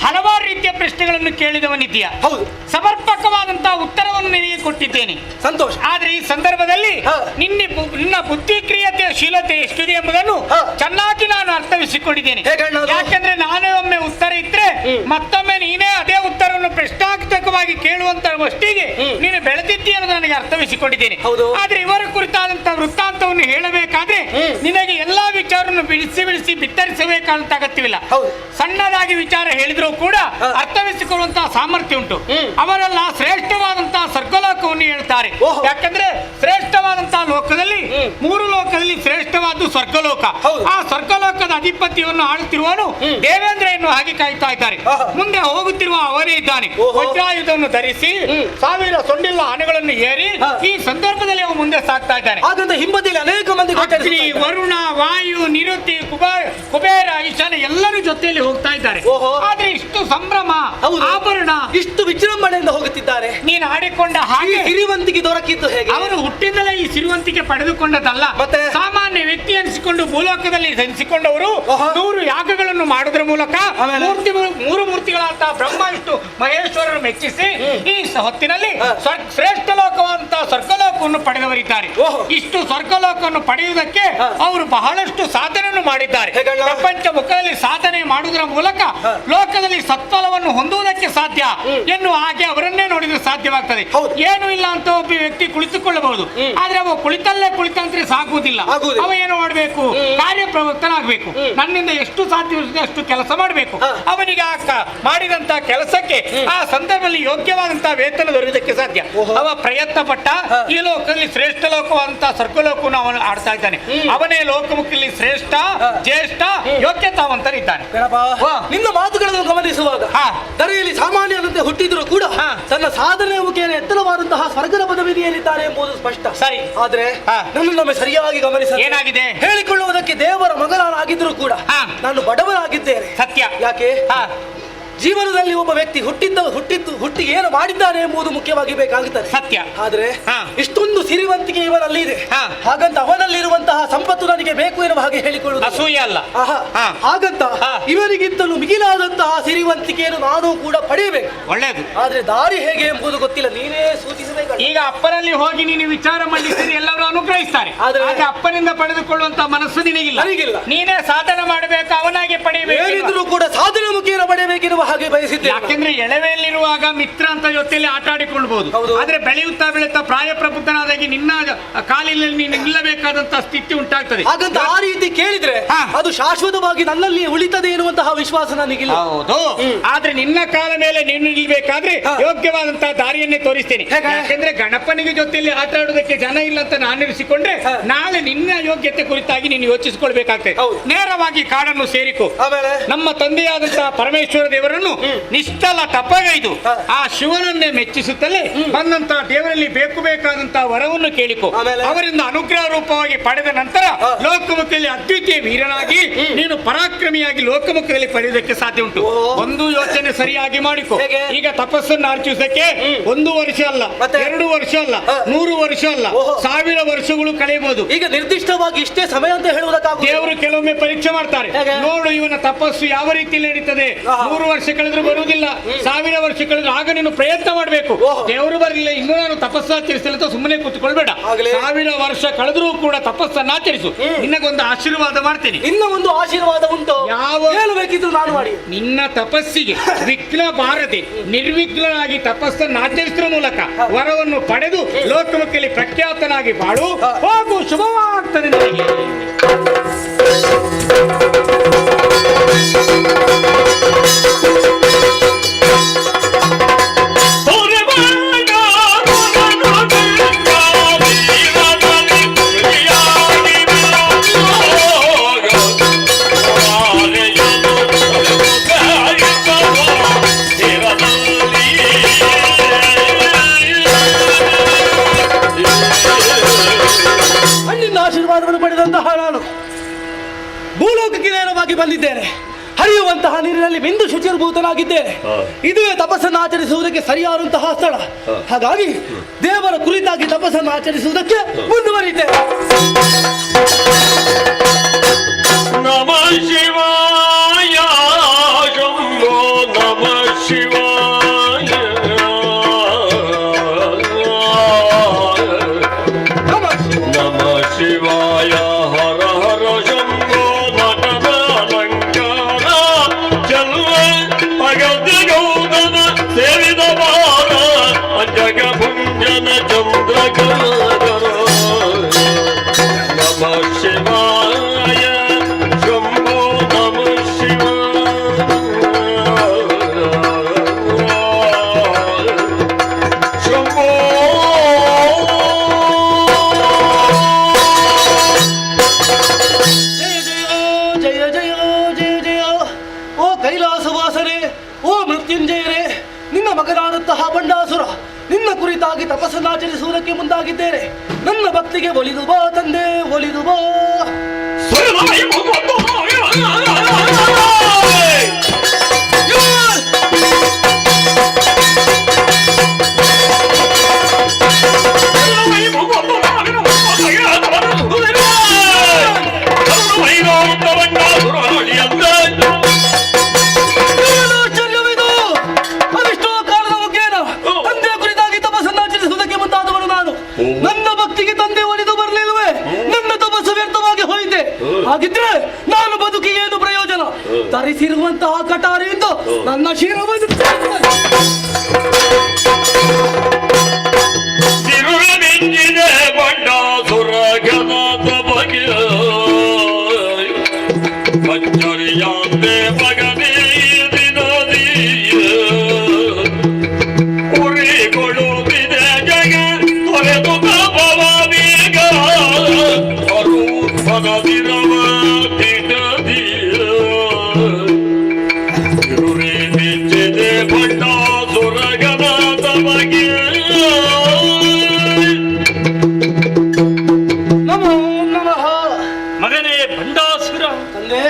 ಹಲವಾರು ರೀತಿಯ ಪ್ರಶ್ನೆಗಳನ್ನು ಕೇಳಿದವನಿದ್ದೀಯ. ಹೌದು, ಸಮರ್ಪಕವಾದಂತಹ ಉತ್ತರವನ್ನು ನಿನಗೆ ಕೊಟ್ಟಿದ್ದೇನೆ. ಸಂತೋಷ. ಆದ್ರೆ ಈ ಸಂದರ್ಭದಲ್ಲಿ ಹಾ. ನಿನ್ನ ಬುದ್ಧಿಕ್ರಿಯತೆ ಶೀಲತೆ ಎಷ್ಟಿದೆ ಎಂಬುದನ್ನು ಹಾ. ಚೆನ್ನಾಗಿ ನಾನು ಅರ್ಥವಿಸಿಕೊಂಡಿದ್ದೇನೆ. ಹೇಗೆ ಅಣ್ಣ ಅದು? ಯಾಕಂದ್ರೆ ನಾನೇ ಒಮ್ಮೆ ಉತ್ತರ ಇದ್ರೆ ಮತ್ತೊಮ್ಮೆ ನೀನೇ ಅದೇ ಉತ್ತರವನ್ನು ಪ್ರಶ್ನಾರ್ಥಕವಾಗಿ ಕೇಳುವಂತವಷ್ಟಿಗೆ ನೀನು ಬೆಳೆದಿದ್ದೀಯ ಅನ್ನೋದು ನನಗೆ ಅರ್ಥವಿಸಿಕೊಂಡಿದ್ದೇನೆ. ಹೌದು. ಆದ್ರೆ ಇವರ ಕುರಿತಾದಂತಹ ವೃತ್ತಾಂತವನ್ನು ಹೇಳಬೇಕಾದ್ರೆ ನಿನಗೆ ಎಲ್ಲಾ ವಿಚಾರವನ್ನು ಬಿಡಿಸಿ ಬಿತ್ತರಿಸಬೇಕಾದಂತ ಅಗತ್ಯವಿಲ್ಲ. ಹೌದು. ಸಣ್ಣದಾಗಿ ವಿಚಾರ ಹೇಳಿದ್ರು ಕೂಡ ಅರ್ಥವಿಸಿಕೊಳ್ಳುವಂತಹ ಸಾಮರ್ಥ್ಯ ಉಂಟು. ಅವರೆಲ್ಲ ಶ್ರೇಷ್ಠವಾದಂತಹ ಸ್ವರ್ಗಲೋಕವನ್ನು ಹೇಳ್ತಾರೆ. ಓಹೋ. ಯಾಕಂದ್ರೆ ಶ್ರೇಷ್ಠವಾದಂತಹ ಲೋಕದಲ್ಲಿ ಮೂರು ಲೋಕದಲ್ಲಿ ಶ್ರೇಷ್ಠವಾದ ಸ್ವರ್ಗಲೋಕ. ಹೌದು. ಆ ಸ್ವರ್ಗಲೋಕದ ಅಧಿಪತಿಯನ್ನು ಆಳುತ್ತಿರುವನು ದೇವೇಂದ್ರ ಎನ್ನುವ ಹಾಗೆ ಕಾಯ್ತಾ ಇದ್ದಾರೆ. ಮುಂದೆ ಹೋಗುತ್ತಿರುವ ಅವನೇ ಇದ್ದಾನೆ. ಓಹೋ. ವಜ್ರಾಯುಧವನ್ನು ಧರಿಸಿ 1000 ಸೊಂಡಿಲ್ಲ ಆನೆಗಳನ್ನು ಏರಿ ಈ ಸಂದರ್ಭದಲ್ಲಿ ಅವನು ಮುಂದೆ ಸಾಗ್ತಾ ಇದ್ದಾನೆ. ಹಾಗಂತ ಹಿಂಬದಿಯಲ್ಲಿ ಅನೇಕ ಮಂದಿ ಅಗ್ನಿ, ವರುಣ, ವಾಯು, ನಿರುತಿ, ಕುಬೇರ, ಈಶಾನ ಎಲ್ಲರೂ ಜೊತೆಯಲ್ಲಿ ಹೋಗ್ತಾ ಇದ್ದಾರೆ. ಓಹೋ. ಆದ್ರೆ ಇಷ್ಟು ಸಂಭ್ರಮ, ಹೌದು. ಆಭರಣ, ಇಷ್ಟು ವಿಜೃಂಭಣೆಯಿಂದ ಹೋಗುತ್ತಿದ್ದಾರೆ. ನೀನು ಆಡಿಕೊಂಡ ಈ ಹಾಗೆ ಸಿರಿವಂತಿಕೆ ದೊರಕಿದ್ದು ಹೇಗೆ? ಅವರು ಹುಟ್ಟಿದಲೇ ಈ ಸಿರಿವಂತಿಕೆ ಪಡೆದುಕೊಂಡದಲ್ಲ. ಮತ್ತೆ? ಸಾಮಾನ್ಯ ವ್ಯಕ್ತಿ ಅನಿಸಿಕೊಂಡು ಭೂಲೋಕದಲ್ಲಿ ಜನಿಸಿಕೊಂಡವರು ಓಹೋ. 100 ಯಾಗಗಳನ್ನು ಮಾಡುವುದರ ಮೂಲಕ ಆಮೇಲೆ? ಮೂರು ಮೂರ್ತಿಗಳಾದಂತಹ ಬ್ರಹ್ಮ ವಿಷ್ಣು ಮಹೇಶ್ವರರು ಮೆಚ್ಚಿಸಿ ಈ ಹೊತ್ತಿನಲ್ಲಿ ಶ್ರೇಷ್ಠ ಲೋಕವಾದಂತಹ ಸ್ವರ್ಗಲೋಕವನ್ನು ಪಡೆದವರಿದ್ದಾರೆ. ಓಹೋ. ಇಷ್ಟು ಸ್ವರ್ಗಲೋಕವನ್ನು ಪಡೆಯುವುದಕ್ಕೆ ಅವರು ಬಹಳಷ್ಟು ಸಾಧನೆಯನ್ನು ಮಾಡಿದ್ದಾರೆ. ಹೇಗಣ್ಣ? ಪ್ರಪಂಚ ಮುಖದಲ್ಲಿ ಸಾಧನೆ ಮಾಡುವುದರ ಮೂಲಕ ಲೋಕದಲ್ಲಿ ಸತ್ಫಲವನ್ನು ಹೊಂದುವುದಕ್ಕೆ ಸಾಧ್ಯ ಎನ್ನುವ ಹಾಗೆ ಅವರನ್ನೇ ನೋಡಿದ್ರೆ ಸಾಧ್ಯವಾಗ್ತದೆ. ಹೌದು. ಏನು ಇಲ್ಲ ಅಂತ ಒಬ್ಬ ವ್ಯಕ್ತಿ ಕುಳಿತುಕೊಳ್ಳಬಹುದು. ಆದ್ರೆ ಅವ ಕುಳಿತಲ್ಲೇ ಕುಳಿತಂದ್ರೆ ಸಾಗುವುದಿಲ್ಲ. ಆಗುವುದಿಲ್ಲ. ಅವ ಏನು ಮಾಡಬೇಕು? ಕಾರ್ಯಪ್ರವೃತ್ತನಾಗಬೇಕು. ನನ್ನಿಂದ ಎಷ್ಟು ಸಾಧ್ಯವಿದೆ ಅಷ್ಟು ಕೆಲಸ ಮಾಡಬೇಕು. ಅವನಿಗೆ ಮಾಡಿದಂತ ಕೆಲಸಕ್ಕೆ ಆ ಸಂದರ್ಭದಲ್ಲಿ ಯೋಗ್ಯವಾದಂತಹ ವೇತನ ದೊರೆಯುವುದಕ್ಕೆ ಸಾಧ್ಯ. ಅವ ಪ್ರಯತ್ನ ಪಟ್ಟ ಈ ಲೋಕದಲ್ಲಿ ಶ್ರೇಷ್ಠ ಲೋಕವಾದಂತಹ ಸ್ವರ್ಗಲೋಕವನ್ನು ಅವನು ಆಡ್ತಾ ಇದ್ದಾನೆ. ಅವನೇ ಲೋಕಮುಖದಲ್ಲಿ ಶ್ರೇಷ್ಠ, ಜ್ಯೇಷ್ಠ, ಯೋಗ್ಯತಾವಂತನಿದ್ದಾನೆ. ನಿನ್ನ ಮಾತುಗಳನ್ನು ಗಮನಿಸುವಾಗ ಧರೆಯಲ್ಲಿ ಸಾಮಾನ್ಯರಂತೆ ಹುಟ್ಟಿದ್ರು ಕೂಡ ತನ್ನ ಸಾಧನೆಯ ಮುಖೇನ ಎತ್ತರವಾದಂತಹ ಸ್ವರ್ಗದ ಪದವಿಯಲ್ಲಿದ್ದಾರೆ ಎಂಬುದು ಸ್ಪಷ್ಟ. ಸರಿ. ಆದ್ರೆ ನನ್ನೊಮ್ಮೆ ಸರಿಯಾಗಿ ಗಮನಿಸ. ಏನಾಗಿದೆ? ಹೇಳಿಕೊಳ್ಳುವುದಕ್ಕೆ ದೇವರ ಮಗನಾಗಿದ್ರು ಕೂಡ ನಾನು ಬಡವನಾಗಿದ್ದೇನೆ. ಸತ್ಯ. ಯಾಕೆ? ಜೀವನದಲ್ಲಿ ಒಬ್ಬ ವ್ಯಕ್ತಿ ಹುಟ್ಟಿ ಏನು ಮಾಡಿದ್ದಾನೆ ಎಂಬುದು ಮುಖ್ಯವಾಗಿ ಬೇಕಾಗುತ್ತದೆ. ಸತ್ಯ. ಆದ್ರೆ ಇಷ್ಟೊಂದು ಸಿರಿವಂತಿಕೆ ಇವನಲ್ಲಿ ಇದೆ. ಹಾಗಂತ ಅವನಲ್ಲಿರುವಂತಹ ಸಂಪತ್ತು ನನಗೆ ಬೇಕು ಎನ್ನುವ ಹಾಗೆ ಹೇಳಿಕೊಳ್ಳುವುದು ಅಸೂಯೆ ಅಲ್ಲ. ಆಹಾ. ಹಾ. ಹಾಗಂತ ಹಾ. ಇವರಿಗಿಂತಲೂ ಮಿಗಿಲಾದಂತಹ ಸಿರಿವಂತಿಕೆಯನ್ನು ನಾನು ಕೂಡ ಪಡೆಯಬೇಕು. ಒಳ್ಳೇದು. ಆದ್ರೆ ದಾರಿ ಹೇಗೆ ಎಂಬುದು ಗೊತ್ತಿಲ್ಲ, ನೀನೇ ಸೂಚಿಸಬೇಕು. ಈಗ ಅಪ್ಪನಲ್ಲಿ ಹೋಗಿ ನೀನು ವಿಚಾರ ಮಂಡಿಸಿದ್ರೆ ಎಲ್ಲರೂ ಅನುಗ್ರಹಿಸ್ತಾರೆ. ಆದ್ರೆ ಅಪ್ಪನಿಂದ ಪಡೆದುಕೊಳ್ಳುವಂತ ಮನಸ್ಸು ನಿನಗಿಲ್ಲ. ನನಗಿಲ್ಲ. ನೀನೇ ಸಾಧನೆ ಮಾಡಬೇಕು, ಅವನಾಗೆ ಪಡೆಯಬೇಕು. ಏನಿದ್ರು ಕೂಡ ಸಾಧನೆ ಮುಖೇನ ಪಡೆಯಬೇಕೆನ್ನುವ ಹಾಗೆ ಬಯಸಿದ್ದೆ. ಯಾಕೆಂದ್ರೆ ಎಳವೆಯಲ್ಲಿರುವಾಗ ಮಿತ್ರ ಅಂತ ಜೊತೆಯಲ್ಲಿ ಆಟ ಆಡಿಕೊಳ್ಬಹುದು. ಹೌದು. ಆದ್ರೆ ಬೆಳೆಯುತ್ತಾ ಬೆಳೆಯುತ್ತಾ ಪ್ರಾಯ ಪ್ರಬುದ್ಧನಾದಾಗಿ ನಿನ್ನ ಕಾಲಿನಲ್ಲಿ ನೀನು ನಿಲ್ಲಬೇಕಾದಂತ ಸ್ಥಿತಿ ಉಂಟಾಗ್ತದೆ. ಹಾಗಂತ ಆ ರೀತಿ ಕೇಳಿದ್ರೆ ಹಾ. ಅದು ಶಾಶ್ವತವಾಗಿ ನನ್ನಲ್ಲಿ ಉಳಿತದೆ ಎನ್ನುವಂತಹ ವಿಶ್ವಾಸ ನನಗಿಲ್ಲ. ಹೌದು. ಆದ್ರೆ ನಿನ್ನ ಕಾಲ ಮೇಲೆ ನೀನು ನಿಲ್ಬೇಕಾದ್ರೆ ಹಾ. ಯೋಗ್ಯವಾದಂತಹ ದಾರಿಯನ್ನೇ ತೋರಿಸ್ತೇನೆ. ಹೇಗೆ? ಯಾಕೆಂದ್ರೆ ಗಣಪನಿಗೆ ಜೊತೆಯಲ್ಲಿ ಆಟ ಆಡೋದಕ್ಕೆ ಜನ ಇಲ್ಲ ಅಂತ ನಾನು ಇರಿಸಿಕೊಂಡ್ರೆ ಹಾ. ನಾಳೆ ನಿನ್ನ ಯೋಗ್ಯತೆ ಕುರಿತಾಗಿ ನೀನು ಯೋಚಿಸಿಕೊಳ್ಬೇಕಾಗ್ತದೆ. ಹೌದು. ನೇರವಾಗಿ ಕಾಡನ್ನು ಸೇರಿಕೊ. ಆಮೇಲೆ ನಮ್ಮ ತಂದೆಯಾದಂತಹ ಪರಮೇಶ್ವರ ದೇವರನ್ನು ನಿಷ್ಠಲ ತಪಗೈದು ಹಾ. ಆ ಶಿವನನ್ನೇ ಮೆಚ್ಚಿಸುತ್ತಲೇ ಬಂದಂತಹ ದೇವರಲ್ಲಿ ಬೇಕಾದಂತಹ ವರವನ್ನು ಕೇಳಿಕೊ. ಆಮೇಲೆ? ಅವರಿಂದ ಅನುಗ್ರಹ ರೂಪವಾಗಿ ಪಡೆದ ನಂತರ ಹಾ. ಲೋಕಮುಖದಲ್ಲಿ ಅದ್ವಿತೀಯ ವೀರನಾಗಿ ನೀನು ಪರಾಕ್ರಮಿಯಾಗಿ ಲೋಕಮುಖದಲ್ಲಿ ಪಡೆಯುವುದಕ್ಕೆ ಸಾಧ್ಯ ಉಂಟು. ಓ. ಒಂದು ಯೋಚನೆ ಸರಿಯಾಗಿ ಮಾಡಿಕೊ. ಹೇಗೆ? ಈಗ ತಪಸ್ಸನ್ನು ಆರ್ಚಿಸಕ್ಕೆ 1 ವರ್ಷ ಅಲ್ಲ, ಮತ್ತೆ? 2 ವರ್ಷ ಅಲ್ಲ, ಹಾ. 100 ವರ್ಷ ಅಲ್ಲ, ಓಹೋ. 1000 ವರ್ಷಗಳು ಕಳೆಯಬಹುದು. ಈಗ ನಿರ್ದಿಷ್ಟವಾಗಿ ಇಷ್ಟೇ ಸಮಯ ಅಂತ ಹೇಳುವುದಕ್ಕಾಗ ದೇವರು ಕೆಲವೊಮ್ಮೆ ಪರೀಕ್ಷೆ ಮಾಡ್ತಾರೆ. ಹೇಗೆ? ನೋಡು ಇವನ ತಪಸ್ಸು ಯಾವ ರೀತಿಯಲ್ಲಿ ನಡೀತದೆ. ಆಹಾ. 100 ವರ್ಷ ಕಳೆದ್ರು ಬರುವುದಿಲ್ಲ, 1000 ವರ್ಷ ಕಳೆದ್ರು ಆಗ ನೀನು ಪ್ರಯತ್ನ ಮಾಡಬೇಕು. ಓಹೋ. ದೇವರು ಬರಲಿಲ್ಲ, ಇನ್ನು ನಾನು ತಪಸ್ಸು ಆಚರಿಸಲಿಲ್ಲ ಅಂತ ಸುಮ್ಮನೆ ಕೂತ್ಕೊಳ್ಬೇಡ. ಆಗಲೇ. 1000 ವರ್ಷ ಕಳೆದ್ರೂ ಕೂಡ ತಪಸ್ಸನ್ನು ಆಚರಿಸು. ನಿನಗೊಂದು ಆಶೀರ್ವಾದ ಮಾಡ್ತೇನೆ. ಇನ್ನ ಒಂದು ಆಶೀರ್ವಾದ ಉಂಟು. ಯಾವ- ಏನು ಬೇಕಿದ್ರು ನಾನು ಮಾಡಿ. ನಿನ್ನ ತಪಸ್ಸಿಗೆ ವಿಘ್ನ ಬಾರದೆ ನಿರ್ವಿಘ್ನನಾಗಿ ತಪಸ್ಸನ್ನು ಆಚರಿಸುವ ಮೂಲಕ ವರವನ್ನು ಪಡೆದು ಲೋಕಮುಖದಲ್ಲಿ ಪ್ರಖ್ಯಾತನಾಗಿ ಬಾಳು. ಹೋಗು, ಶುಭವಾಗ್ತದೆ ನಿನಗೆ. ಹಣ್ಣಿನ ಆಶೀರ್ವಾದವನ್ನು ಪಡೆದಂತಹ ನಾನು ಭೂಲೋಕಕ್ಕೆ ನೇರವಾಗಿ ಬಂದಿದ್ದೇನೆ. ಹರಿಯುವಂತಹ ನೀರಿನಲ್ಲಿ ಮಿಂದು ಶುಚಿರ್ಭೂತನಾಗಿದ್ದೇನೆ. ಇದುವೇ ತಪಸ್ಸನ್ನು ಆಚರಿಸುವುದಕ್ಕೆ ಸರಿಯಾದಂತಹ ಸ್ಥಳ. ಹಾಗಾಗಿ ದೇವರ ಕುರಿತಾಗಿ ತಪಸ್ಸನ್ನು ಆಚರಿಸುವುದಕ್ಕೆ ಮುಂದುವರಿದ್ದೇನೆ. ನಮಃ ಶಿವಾಯ ಶಂಭೋ ನಮಃ ಶಿವಾಯ ನಮಃ ಶಿವಾಯ ಹರ ಹರ ಶಂಭೋ ನಟನ ಅಲಂಕಾರ ಚಲ್ವ ಅಗತ್ಯ ಗೌತಮ ಸೇವಿದ ಬಾರ ಅಂಜಗ ಭುಂಜನ ಚಂದ್ರಕರ ನಮಃ ಶಿವಾಯ ಶಂಭೋ ನಮಃ ಶಿವಾಯ ಶಂಭೋ ಜಯ ಜಯ ಜಯ ಜಯ ಜಯ. ಓ ಕೈಲಾಸವಾಸರೇ, ಓ ಮೃತ್ಯುಂಜಯರೇ, ನಿನ್ನ ಮಗನಾದಂತಹ ಬಂಡಾಸುರ ನಿನ್ನ ಕುರಿತಾಗಿ ತಪಸ್ಸನ್ನಾಚರಿಸುವುದಕ್ಕೆ ಮುಂದಾಗಿದ್ದೇನೆ. ನನ್ನ ಭಕ್ತಿಗೆ ಒಲಿದು ಬಾ ತಂದೆ, ಒಲಿದು ಬಾ. ಆಶ್ಚರ್ಯವಿದು. ಅವಿಷ್ಟೋ ಕಾಲದ ಮುಖೇನ ತಂದೆಯ ಕುರಿತಾಗಿ ತಪಸ್ಸನ್ನಾಚರಿಸುವುದಕ್ಕೆ ಮುಂದಾದವನು ನಾನು. ನನ್ನ ಭಕ್ತಿಗೆ ತಂದೆ ಒಲಿದು ಬರಲಿಲ್ವೇ? ನನ್ನ ತಪಸ್ಸು ವ್ಯರ್ಥವಾಗಿ ಹೋಯಿತೆ. ಹಾಗಿದ್ರೆ ನಾನು ಬದುಕಿ ಏನು ಪ್ರಯೋಜನ? ಧರಿಸಿರುವಂತಹ ಕಟಾರಿಯಿಂದ ನನ್ನ ಶಿರವನ್ನು ತಿರುವಿನಿಂಜಿದೆ ಬಂಡಾಸುರ ಗಣದ ಬಗೆ ಅಚ್ಚರಿಯಾಂದೆ ಮಗನೇ ದಿನದೀಯ ಉರಿಗೊಳ್ಳುತ್ತಿದೆ ಜಗ ತೊರೆದು ತಪವ ಬೇಗ ಅರೂಪನದಿರವ ದಿನದೀಯ ತಿರುವಿನಿಂಜಿದೆ ಬಂಡಾಸುರ ಗಣದ ಬಗೆ ನಮೋ ನಮಃ. ಮಗನೇ ಬಂಡಾಸುರ, ತಂದೆ,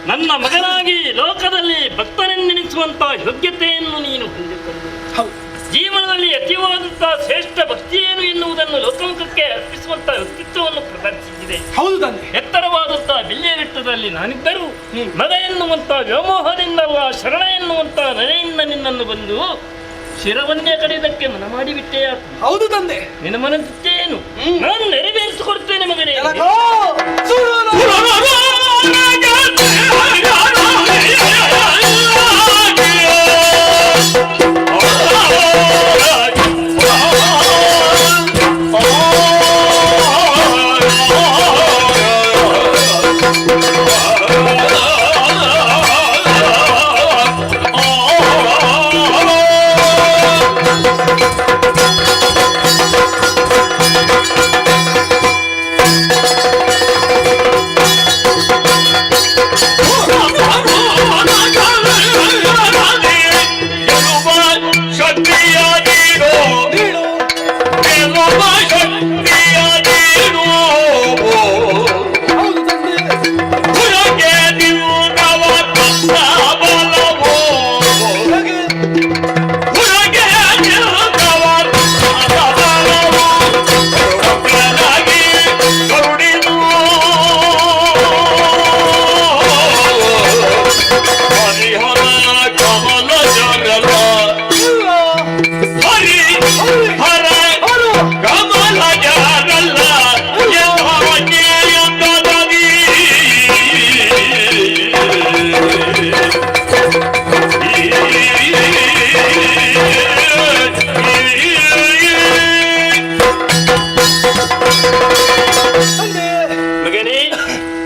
ನನ್ನ ಮಗನಾಗಿ ಲೋಕದಲ್ಲಿ ಭಕ್ತನೆನ್ನೆನಿಸುವಂತ ಯೋಗ್ಯತೆಯನ್ನು ನೀನು ಹೊಂದಿಕೊಂಡು ಹೌದು, ಜೀವನದಲ್ಲಿ ಅತಿವಾದಂತಹ ಶ್ರೇಷ್ಠ ಭಕ್ತಿ ಏನು ಎನ್ನುವುದನ್ನು ಲೋಕಮುಖಕ್ಕೆ ಅರ್ಪಿಸುವಂತಹ ವ್ಯಕ್ತಿತ್ವವನ್ನು ಪ್ರದರ್ಶಿಸಿದೆ. ಹೌದು ತಂದೆ. ಎತ್ತರವಾದಂತಹ ಬೆಳ್ಳಿಯರಿಟ್ಟದಲ್ಲಿ ನಾನಿದ್ದರೂ ಮಗ ಎನ್ನುವಂತಹ ವ್ಯಾಮೋಹದಿಂದಲ್ಲ, ಶರಣ ಎನ್ನುವಂತಹ ನೆಲೆಯಿಂದ ನಿನ್ನನ್ನು ಬಂದು ಶಿರವನ್ನೇ ಕಡೆಯದಕ್ಕೆ ಮನ ಮಾಡಿಬಿಟ್ಟೆಯ. ಹೌದು ತಂದೆ. ನಿನ್ನ ಮನಸ್ಸೇನು ನಾನು ನೆರವೇರಿಸಿಕೊಡ್ತೇನೆ ಮಗನೇ.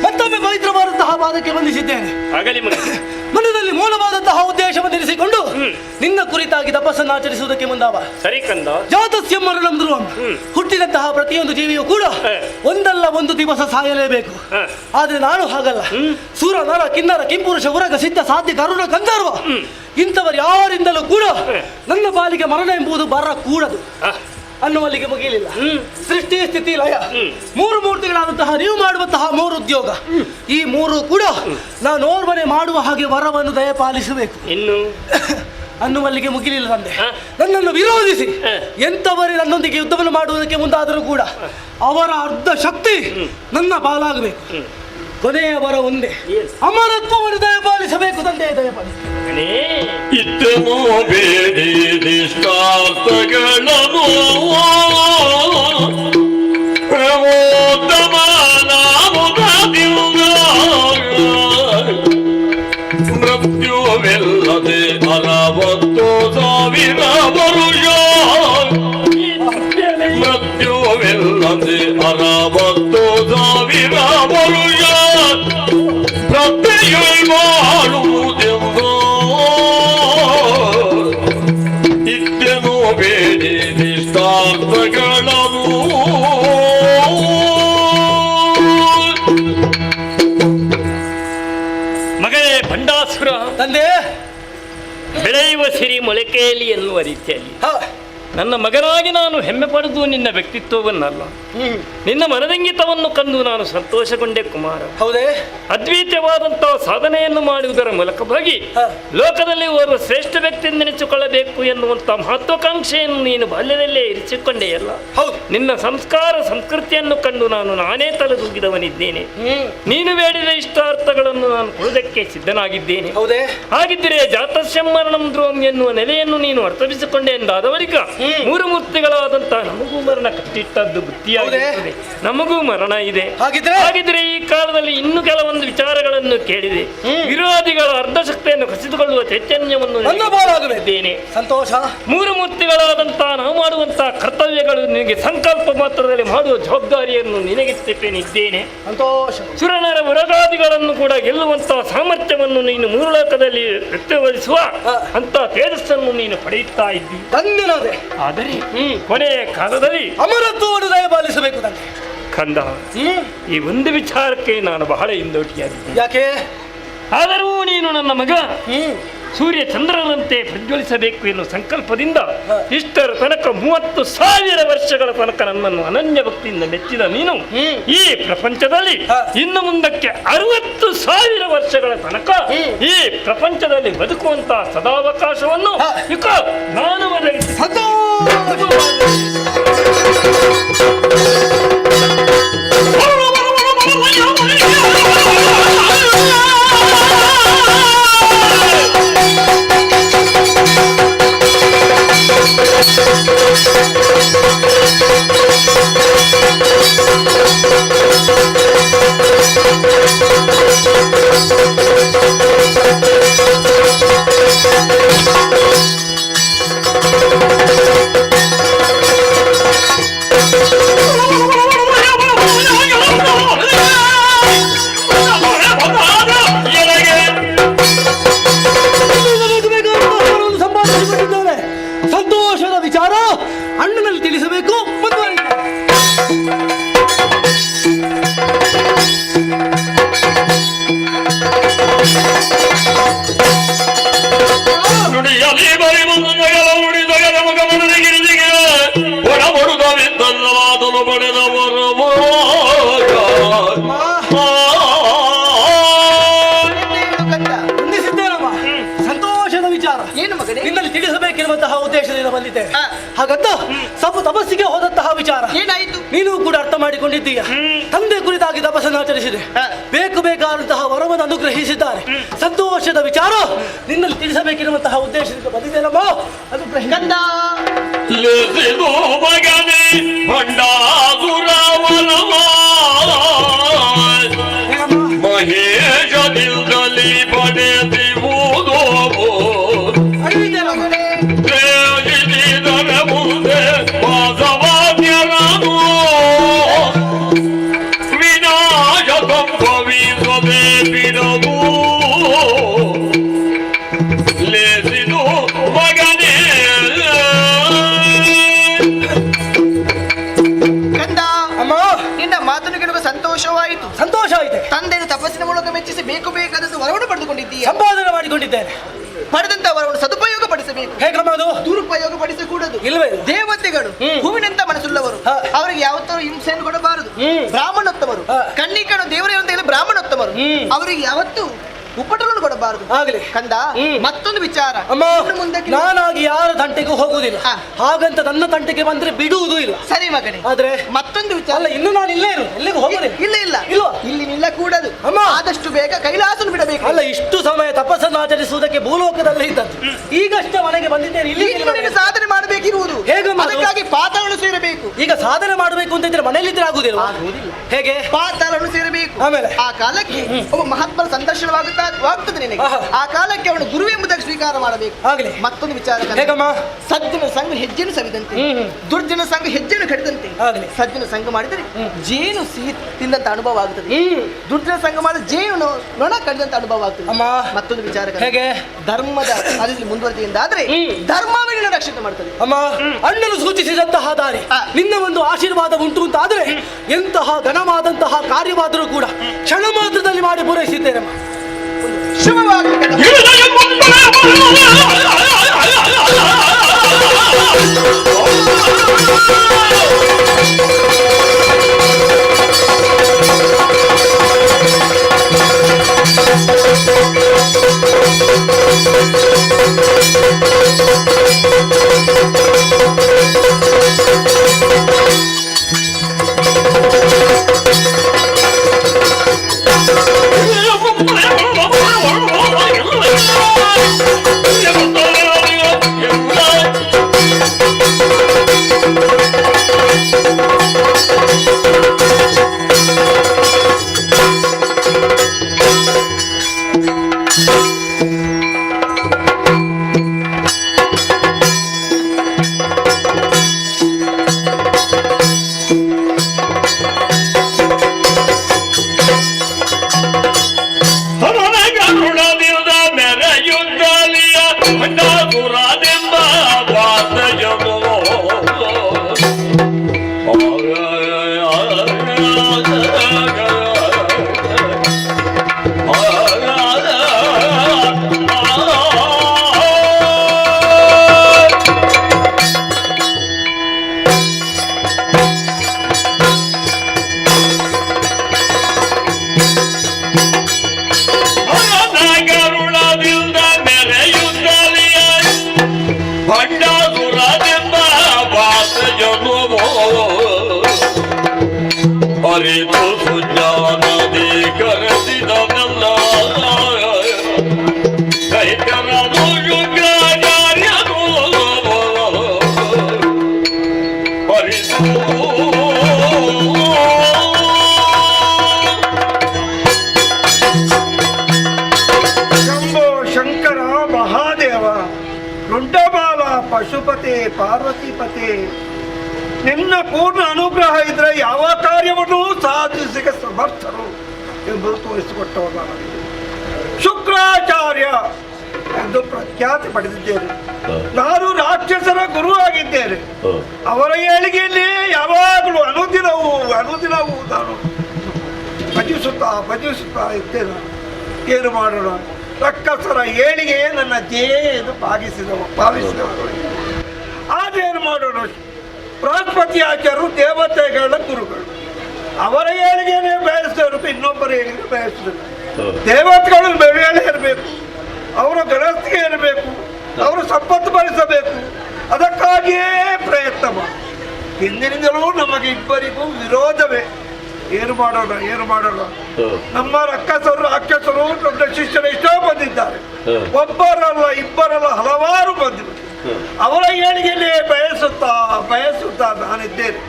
ಮತ್ತೊಮ್ಮೆ ಪವಿತ್ರವಾದಂತಹ ಪಾದಕ್ಕೆ ಬಂಧಿಸಿದ್ದೇನೆ. ಆಗಲಿ ಮಗ. ಮನದಲ್ಲಿ ಮೂಲವಾದಂತಹ ಉದ್ದೇಶವನ್ನಿರಿಸಿಕೊಂಡು ನಿನ್ನ ಕುರಿತಾಗಿ ತಪಸ್ಸನ್ನು ಆಚರಿಸುವುದಕ್ಕೆ ಮುಂದಾವ. ಸರಿ ಕಂದ. ಜಾತಸ್ಯ ಮರಣಂ ಧ್ರುವಂ. ಹುಟ್ಟಿದಂತಹ ಪ್ರತಿಯೊಂದು ಜೀವಿಯೂ ಕೂಡ ಒಂದಲ್ಲ ಒಂದು ದಿವಸ ಸಾಯಲೇಬೇಕು. ಆದ್ರೆ ನಾನು ಹಾಗಲ್ಲ. ಸೂರ, ನರ, ಕಿನ್ನರ, ಕಿಂಪುರುಷ, ಉರಗ, ಸಿದ್ಧ, ಸಾಧ್ಯ, ಕರುಣ, ಗಂಧರ್ವ ಇಂಥವರು ಯಾರಿಂದಲೂ ಕೂಡ ನನ್ನ ಪಾಲಿಗೆ ಮರಣ ಎಂಬುದು ಬರಕೂಡದು ಅನ್ನುವಲ್ಲಿಗೆ ಮುಗಿಯಲಿಲ್ಲ. ಸೃಷ್ಟಿ, ಸ್ಥಿತಿ, ಲಯ ಮೂರು ಮೂರ್ತಿಗಳಾದಂತಹ ನೀವು ಮಾಡುವಂತಹ ಮೂರು ಉದ್ಯೋಗ, ಈ ಮೂರು ಕೂಡ ನಾನು ಓರ್ವನೆ ಮಾಡುವ ಹಾಗೆ ವರವನ್ನು ದಯಪಾಲಿಸಬೇಕು ಇನ್ನು ಅನ್ನುವಲ್ಲಿಗೆ ಮುಗಿಲಿಲ್ಲ ತಂದೆ. ನನ್ನನ್ನು ವಿರೋಧಿಸಿ ಎಂಥವರೇ ನನ್ನೊಂದಿಗೆ ಯುದ್ಧವನ್ನು ಮಾಡುವುದಕ್ಕೆ ಮುಂದಾದರೂ ಕೂಡ ಅವರ ಅರ್ಧ ಶಕ್ತಿ ನನ್ನ ಪಾಲಾಗಬೇಕು. ಕೊನೆಯ ವರ ಒಂದೇ, ಅಮರತ್ವವನ್ನು ದಯಪಾಲಿಸಬೇಕು ತಂದೆ. ದಯಪಾಲಿಸಿ ಇತ್ತನೋ ಬೇಡಿ ನಿಷ್ಠಾರ್ಥಗಳನ್ನು ಮೃತ್ಯುವಿಲ್ಲದೆ 60,000 ವರುಷ, ಮೃತ್ಯುವಿಲ್ಲದೆ 60,000 ವರುಷ ಪ್ರತ್ಯಯ ಮಾಡುವುದೆಂದು ಇತ್ತೆನೋ ಬೇಡಿ ನಿಷ್ಠಾರ್ಥಗಳನ್ನು ಮಗಳೇ ಭಂಡಾಸುರ ತಂದೆ. ಬೆಳೆಯುವ ಸಿರಿ ಮೊಳಕೆಯಲ್ಲಿ ಎನ್ನುವ ರೀತಿಯಲ್ಲಿ ನನ್ನ ಮಗನಾಗಿ ನಾನು ಹೆಮ್ಮೆ ಪಡೆದು ನಿನ್ನ ವ್ಯಕ್ತಿತ್ವವನ್ನಲ್ಲ, ನಿನ್ನ ಮನದಂಗಿತವನ್ನು ಕಂಡು ನಾನು ಸಂತೋಷಗೊಂಡೆ ಕುಮಾರ. ಹೌದೇ? ಅದ್ವಿತೀಯವಾದಂತಹ ಸಾಧನೆಯನ್ನು ಮಾಡುವುದರ ಮೂಲಕವಾಗಿ ಲೋಕದಲ್ಲಿ ಓರ್ವ ಶ್ರೇಷ್ಠ ವ್ಯಕ್ತಿ ನೆನೆಸಿಕೊಳ್ಳಬೇಕು ಎನ್ನುವಂತಹ ಮಹತ್ವಾಕಾಂಕ್ಷೆಯನ್ನು ನೀನು ಬಾಲ್ಯದಲ್ಲೇ ಇರಿಸಿಕೊಂಡೆಯಲ್ಲ. ನಿನ್ನ ಸಂಸ್ಕಾರ ಸಂಸ್ಕೃತಿಯನ್ನು ಕಂಡು ನಾನೇ ತಲೆದೂಗಿದವನಿದ್ದೇನೆ. ನೀನು ಬೇಡಿದ ಇಷ್ಟಾರ್ಥಗಳನ್ನು ನಾನು ಕೊಡುವುದಕ್ಕೆ ಸಿದ್ಧನಾಗಿದ್ದೇನೆ. ಹೌದೇ? ಹಾಗಿದ್ದರೆ ಜಾತಸ್ಯ ಮರಣಂ ಧ್ರುವಂ ಎನ್ನುವ ನೆಲೆಯನ್ನು ನೀನು ಅರ್ಥವಿಸಿಕೊಂಡೆ ಎಂದಾದ ಬಳಿಕ ಮೂರು ಮೂರ್ತಿಗಳಾದಂತಹ ನಮಗೂ ಮರಣ ಕಟ್ಟಿಟ್ಟದ್ದು ಬುದ್ಧಿಯಾಗಿದೆ, ನಮಗೂ ಮರಣ ಇದೆ. ಹಾಗಿದ್ರೆ ಈ ಕಾಲದಲ್ಲಿ ಇನ್ನು ಕೆಲವೊಂದು ವಿಚಾರಗಳನ್ನು ಕೇಳಿದೆ. ವಿರೋಧಿಗಳ ಅರ್ಧ ಶಕ್ತಿಯನ್ನು ಕಸಿದುಕೊಳ್ಳುವ ಚೈತನ್ಯವನ್ನು ಇದ್ದೇನೆ. ಸಂತೋಷ. ಮೂರು ಮೂರ್ತಿಗಳಾದಂತಹ ನಾವು ಮಾಡುವಂತಹ ಕರ್ತವ್ಯಗಳು ನಿನಗೆ ಸಂಕಲ್ಪ ಮಾತ್ರದಲ್ಲಿ ಮಾಡುವ ಜವಾಬ್ದಾರಿಯನ್ನು ನಿನಗೆ ತೆಪ್ಪೇನಿದ್ದೇನೆ. ಸಂತೋಷ. ಸುರನರ ಉರಗಾದಿಗಳನ್ನು ಕೂಡ ಗೆಲ್ಲುವಂತಹ ಸಾಮರ್ಥ್ಯವನ್ನು ನೀನು ಮೂರು ಲೋಕದಲ್ಲಿ ವ್ಯಕ್ತಪಡಿಸುವ ಅಂತ ತೇಜಸ್ಸನ್ನು ನೀನು ಪಡೆಯುತ್ತಾ ಇದ್ದಿ. ಆದರೆ ಕೊನೆಯ ಕಾಲದಲ್ಲಿ ಅಮರತ್ವವನ್ನು ದಯಪಾಲಿಸಬೇಕು ತಂದೆ. ಕಂದ, ಈ ಒಂದು ವಿಚಾರಕ್ಕೆ ನಾನು ಬಹಳ ಹಿಂದೋಟಿಯಾಗಿದ್ದೆ. ಯಾಕೆ? ಆದರೂ ನೀನು ನನ್ನ ಮಗ ಸೂರ್ಯ ಚಂದ್ರನಂತೆ ಪ್ರಜ್ವಲಿಸಬೇಕು ಎನ್ನುವ ಸಂಕಲ್ಪದಿಂದ ಇಷ್ಟರ ತನಕ 30,000 ವರ್ಷಗಳ ತನಕ ನನ್ನನ್ನು ಅನನ್ಯ ಭಕ್ತಿಯಿಂದ ಮೆಚ್ಚಿದ ನೀನು ಈ ಪ್ರಪಂಚದಲ್ಲಿ ಇನ್ನು ಮುಂದಕ್ಕೆ 60 50,000 ವರ್ಷಗಳ ತನಕ ಈ ಪ್ರಪಂಚದಲ್ಲಿ ಬದುಕುವಂತ ಸದಾವಕಾಶವನ್ನು ಇಕ ನಾನು ಒದಗಿಸಿ ಸಂತೋಷದ ವಿಚಾರ ಅಣ್ಣನಲ್ಲಿ ತಿಳಿಸಬೇಕು. ನುಡಿಯಲಿ ಬರಿ ಬಂದು ಜಗಲ ಉಡಿದಗಲ ಮಗಮನದ ಗಿರಿದಿಗೆ ಒಡಬಡುತ್ತವಿದ್ದಲ್ಲವಾದಲು ಪಡೆದವರು ಹೊಂದಿಸಿದ್ದೇನಮ್ಮ. ಸಂತೋಷದ ವಿಚಾರ ಏನು ಮಗನೇ? ನಿನ್ನಲ್ಲಿ ತಿಳಿಸಬೇಕೆನ್ನುವಂತಹ ಉದ್ದೇಶದಿಂದ ಬಂದಿದ್ದೇವೆ. ಹಾಗಂತ ಸ್ವಲ್ಪ ತಪಸ್ಸಿಗೆ ಹೋದಂತಹ ವಿಚಾರ ಏನಾಯಿತು? ನೀನು ಕೂಡ ಅರ್ಥ ಮಾಡಿಕೊಂಡಿದ್ದೀಯ. ತಂದೆ ಕುರಿತಾಗಿ ತಪಸ್ಸನ್ನು ಆಚರಿಸಿದೆ, ಬೇಕು ಬೇಕಾದಂತಹ ವರವನ್ನು ಅನುಗ್ರಹಿಸಿದ್ದಾರೆ. ಸಂತೋಷದ ವಿಚಾರ ನಿನ್ನಲ್ಲಿ ತಿಳಿಸಬೇಕಿರುವಂತಹ ಉದ್ದೇಶದಿಂದ ಬಂದಿದ್ದೇನಮ್ಮ. ಅದು ಕಂದ ಮಗನೇ ಭಂಡಾಸುರವನವ ಮಹೇಶದಿಂದಲಿ ಪಡೆದಿರುವುದು ಪ್ರೇಜಿಸಿದರ ಮುಂದೆ ವಾಸವಾದ್ಯರನು ವಿನಾಶ ಸಂಭವಿಸದೆ ಬಿಡದು ಲೇಸಿದು ಮಗನೇ. ಕಂದ ಅಮ್ಮ, ನಿನ್ನ ಮಾತನ್ನು ಕೇಳುವ ಸಂತೋಷವಾಯಿತು. ಸಂತೋಷ ಆಯ್ತು. ತಂದೆಯನ್ನು ತಪಸ್ಸಿನ ಮೂಲಕ ಮೆಚ್ಚಿಸಿ ಬೇಕು ಬೇಕಾದಷ್ಟು ವರವನ್ನು ಪಡೆದುಕೊಂಡಿದ್ದೀಯ. ಸಂಪಾದನೆ ಮಾಡಿಕೊಂಡಿದ್ದೇನೆ. ಪಡೆದಂತ ವರವನ್ನು ಸದುಪಯೋಗ ಪಡಿಸಬೇಕು. ಹೇಗಮ್ಮ ಅದು? ದುರುಪಯೋಗ ಪಡಿಸಕೂಡದು. ಇಲ್ಲವೇ? ದೇವತೆಗಳು ಹೂವಿನಂತ ಮನಸ್ಸುಳ್ಳವರು, ಅವರಿಗೆ ಯಾವತ್ತೂ ಹಿಂಸೆಯನ್ನು ಕೊಡಬಾರದು. ಬ್ರಾಹ್ಮಣೋತ್ತಮರು ಕಣ್ಣಿಕಣು ದೇವರೇ ಅಂತ ಹೇಳಿ ಬ್ರಾಹ್ಮಣೋತ್ತಮರು, ಅವರಿಗೆ ಯಾವತ್ತೂ ಉಪಟಳನ್ನು ಕೊಡಬಾರದು. ಆಗಲಿ ಕಂದ, ಮತ್ತೊಂದು ವಿಚಾರ. ಅಮ್ಮ, ಮುಂದಕ್ಕೆ ನಾನಾಗಿ ಯಾರ ತಂಟೆಗೂ ಹೋಗುವುದಿಲ್ಲ. ಹಾಗಂತ ನನ್ನ ತಂಟೆಗೆ ಬಂದ್ರೆ ಬಿಡುವುದೂ ಇಲ್ಲ. ಸರಿ ಮಗನೇ. ಆದ್ರೆ ಮತ್ತೊಂದು ವಿಚಾರ. ಅಲ್ಲ, ಇನ್ನು ನಾನು ಇಲ್ಲೇ ಇರು, ಎಲ್ಲಿಗೂ ಹೋಗುದಿಲ್ಲ. ಇಲ್ಲ ಇಲ್ಲ ಇಲ್ವಾ? ಇಲ್ಲಿ ನಿಲ್ಲ ಕೂಡದು. ಅಮ್ಮ, ಆದಷ್ಟು ಬೇಗ ಕೈಲಾಸನ ಬಿಡಬೇಕು. ಅಲ್ಲ, ಇಷ್ಟು ಸಮಯ ತಪಸ್ಸನ್ನು ಆಚರಿಸುವುದಕ್ಕೆ ಭೂಲೋಕದಲ್ಲೇ ಇದ್ದದ್ದು, ಈಗಷ್ಟೇ ಮನೆಗೆ ಬಂದಿದ್ದೇನೆ. ಇಲ್ಲಿ ನೀನು ಸಾಧನೆ ಮಾಡಬೇಕಿರುವುದು. ಹೇಗಮ್ಮ ಅದು? ಅದಕ್ಕಾಗಿ ಪಾತಾಳವನ್ನು ಸೇರಬೇಕು. ಈಗ ಸಾಧನೆ ಮಾಡಬೇಕು ಅಂತ ಇದ್ರೆ ಮನೆಯಲ್ಲಿದ್ರೆ ಆಗುದಿಲ್ಲ. ಹೇಗೆ? ಪಾತಾಳವನ್ನು ಸೇರಬೇಕು. ಆಮೇಲೆ ಆ ಕಾಲಕ್ಕೆ ಒಬ್ಬ ಮಹಾತ್ಮನ ಸಂದರ್ಶನವಾಗುತ್ತದೆ ನಿನಗೆ. ಆ ಕಾಲಕ್ಕೆ ಅವನು ಗುರು ಎಂಬುದಾಗಿ ಸ್ವೀಕಾರ ಮಾಡಬೇಕು. ಆಗಲಿ. ಮತ್ತೊಂದು ವಿಚಾರ. ಹೇಗಮ್ಮ? ಸಜ್ಜನ ಸಂಘ ಹೆಜ್ಜೆಯನ್ನು ಸವಿದಂತೆ, ದುರ್ಜನ ಸಂಘ ಹೆಜ್ಜೆಯನ್ನು ಕಡಿದಂತೆ. ಆಗಲಿ. ಸಜ್ಜನ ಸಂಘ ಮಾಡಿದರೆ ಜೇನು ಸಿಹಿ ತಿಂದಂತ ಅನುಭವ ಆಗುತ್ತದೆ. ದುರ್ಜನ ಸಂಘ ಮಾಡಿದ್ರೆ ಜೇನು ನೊಣ ಕಡಿದಂತ ಅನುಭವ ಆಗ್ತದೆ. ಅಮ್ಮ, ಮತ್ತೊಂದು ವಿಚಾರ. ಹೇಗೆ? ಧರ್ಮದ ಅದರಲ್ಲಿ ಮುಂದುವರೆದಿಂದಾದ್ರೆ ಧರ್ಮವೇ ನಿನ್ನ ರಕ್ಷಣೆ ಮಾಡ್ತದೆ. ಅಮ್ಮ, ಅಣ್ಣನು ಸೂಚಿಸಿದಂತಹ ದಾರಿ ನಿನ್ನ ಒಂದು ಆಶೀರ್ವಾದ ಉಂಟು ಅಂತ ಆದ್ರೆ ಎಂತಹ ಘನವಾದಂತಹ ಕಾರ್ಯವಾದರೂ ಕೂಡ ಕ್ಷಣ ಮಾತ್ರದಲ್ಲಿ ಮಾಡಿ ಪೂರೈಸಿದ್ದೇನಮ್ಮ. ಶುಭವಾಗಲಿ. ಅರಿತು ಸುಜ್ಞಾನದಿ ಕರೆಸಿದನೆಲ್ಲ ದೈತ್ಯರನು ಶುಕ್ರಾಚಾರ್ಯನು ಪರಿಸು ಶಂಭೋ ಶಂಕರ ಮಹಾದೇವ ರುಂಡಬಾಲ ಪಶುಪತಿ ಪಾರ್ವತಿಪತಿ, ನಿನ್ನ ಪೂರ್ಣ ಅನುಗ್ರಹ ಇದ್ರೆ ಯಾವ ಕಾರ್ಯವನ್ನು ಸಾಧಿಸಿಗೆ ಸಮರ್ಥರು ಎಂಬುದು ತೋರಿಸಿಕೊಟ್ಟವಲ್ಲ. ಶುಕ್ರಾಚಾರ್ಯ ಎಂದು ಪ್ರಖ್ಯಾತಿ ಪಡೆದಿದ್ದೇನೆ. ನಾನು ರಾಕ್ಷಸರ ಗುರು ಆಗಿದ್ದೇನೆ. ಅವರ ಏಳಿಗೆಯಲ್ಲಿ ಯಾವಾಗಲೂ ಅನುದಿನವೂ ನಾನು ಭಜಿಸುತ್ತಾ ಇದ್ದೇನೆ. ಏನು ಮಾಡೋಣ, ರಕ್ಕಸರ ಏಳಿಗೆಯೇ ನನ್ನ ಧ್ಯೇಯ ಎಂದು ಭಾವಿಸಿದವರು. ಆದೇನು ಮಾಡೋಣ, ಬೃಹಸ್ಪತಿ ಆಚಾರ್ಯರು ದೇವತೆಗಳ ಗುರುಗಳು, ಅವರ ಏಳಿಗೆನೇ ಬಯಸಿದವರು, ಇನ್ನೊಬ್ಬರ ಏಳಿಗೆ ಬಯಸಿದರು. ದೇವತೆಗಳು ಮೇಲೆ ಇರಬೇಕು, ಅವರ ಗಣತಿಗೆ ಇರಬೇಕು, ಅವರು ಸಂಪತ್ತು ಭರಿಸಬೇಕು. ಅದಕ್ಕಾಗಿಯೇ ಪ್ರಯತ್ನ ಮಾಡಿ ಹಿಂದಿನಿಂದಲೂ ನಮಗೆ ಇಬ್ಬರಿಗೂ ವಿರೋಧವೇ. ಏನು ಮಾಡೋಣ ನಮ್ಮ ರಾಕ್ಷಸರು ದೊಡ್ಡ ಶಿಷ್ಯರು ಎಷ್ಟೋ ಬಂದಿದ್ದಾರೆ. ಒಬ್ಬರಲ್ಲ ಇಬ್ಬರಲ್ಲ ಹಲವಾರು ಬಂದಿದ್ದಾರೆ. ಅವರ ಏಳಿಗೆಯಲ್ಲಿ ಬಯಸುತ್ತಾ ನಾನಿದ್ದೇನೆ.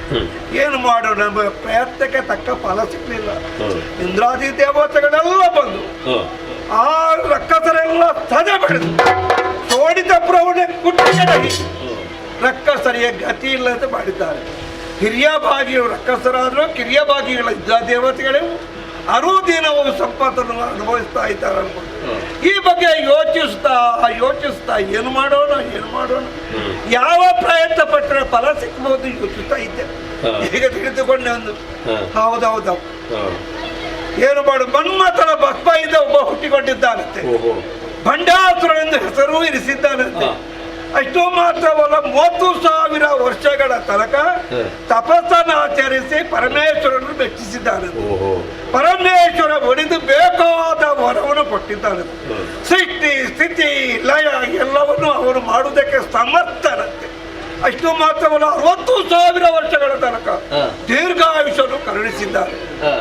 ಏನು ಮಾಡೋಣ, ನಮ್ಮ ಪ್ರಯತ್ನಕ್ಕೆ ತಕ್ಕ ಫಲ ಸಿಕ್ಕಲಿಲ್ಲ. ಇಂದ್ರಾದಿ ದೇವತೆಗಳೆಲ್ಲ ಬಂದು ಆ ರಕ್ಕಸರೆಲ್ಲ ಸದೆ ಬೆಳೆದು ಸೋಡಿತ ಪ್ರವಣೆ ಕುಟ್ಟಿಗೆ ರಕ್ಕಸರಿಗೆ ಗತಿ ಇಲ್ಲದೆ ಮಾಡಿದ್ದಾರೆ. ಹಿರಿಯ ಭಾಗಿಗಳು ರಕ್ಕಸರಾದರೂ ಕಿರಿಯ ಭಾಗಿಗಳ ದೇವತೆಗಳೇ ಅರುದಿನವು ಸಂಪತ್ತನ್ನು ಅನುಭವಿಸ್ತಾ ಇದ್ದಾರೆ ಅನ್ಕೊಂಡು ಈ ಬಗ್ಗೆ ಯೋಚಿಸ್ತಾ ಏನು ಮಾಡೋಣ ಯಾವ ಪ್ರಯತ್ನ ಪಟ್ಟರೆ ಫಲ ಸಿಕ್ಕಬಹುದು ಯೋಚಿಸ್ತಾ ಇದ್ದೆ. ಈಗ ತಿಳಿದುಕೊಂಡೆ ಒಂದು ಹೌದೌದು ಏನು ಮಾಡು, ಮನ್ಮಥನ ಭಸ್ಮದಿಂದ ಒಬ್ಬ ಹುಟ್ಟಿಕೊಂಡಿದ್ದಾನಂತೆ. ಭಂಡಾಸುರನೆಂದು ಹೆಸರು ಇರಿಸಿದ್ದಾನಂತೆ. ಅಷ್ಟು ಮಾತ್ರವಲ್ಲ, 30,000 ವರ್ಷಗಳ ತನಕ ತಪಸ್ಸನ್ನಾಚರಿಸಿ ಪರಮೇಶ್ವರನ್ನು ಮೆಚ್ಚಿಸಿದ್ದಾನೆ. ಪರಮೇಶ್ವರ ಒಡೆದು ಬೇಕಾದ ವರವನ್ನು ಕೊಟ್ಟಿದ್ದಾನೆ. ಸೃಷ್ಟಿ ಸ್ಥಿತಿ ಲಯ ಎಲ್ಲವನ್ನು ಅವನು ಮಾಡುವುದಕ್ಕೆ ಸಮರ್ಥನಂತೆ. ಅಷ್ಟು ಮಾತ್ರವಲ್ಲ, 60,000 ವರ್ಷಗಳ ತನಕ ದೀರ್ಘಾಯುಷನ್ನು ಕರುಣಿಸಿದ್ದಾರೆ.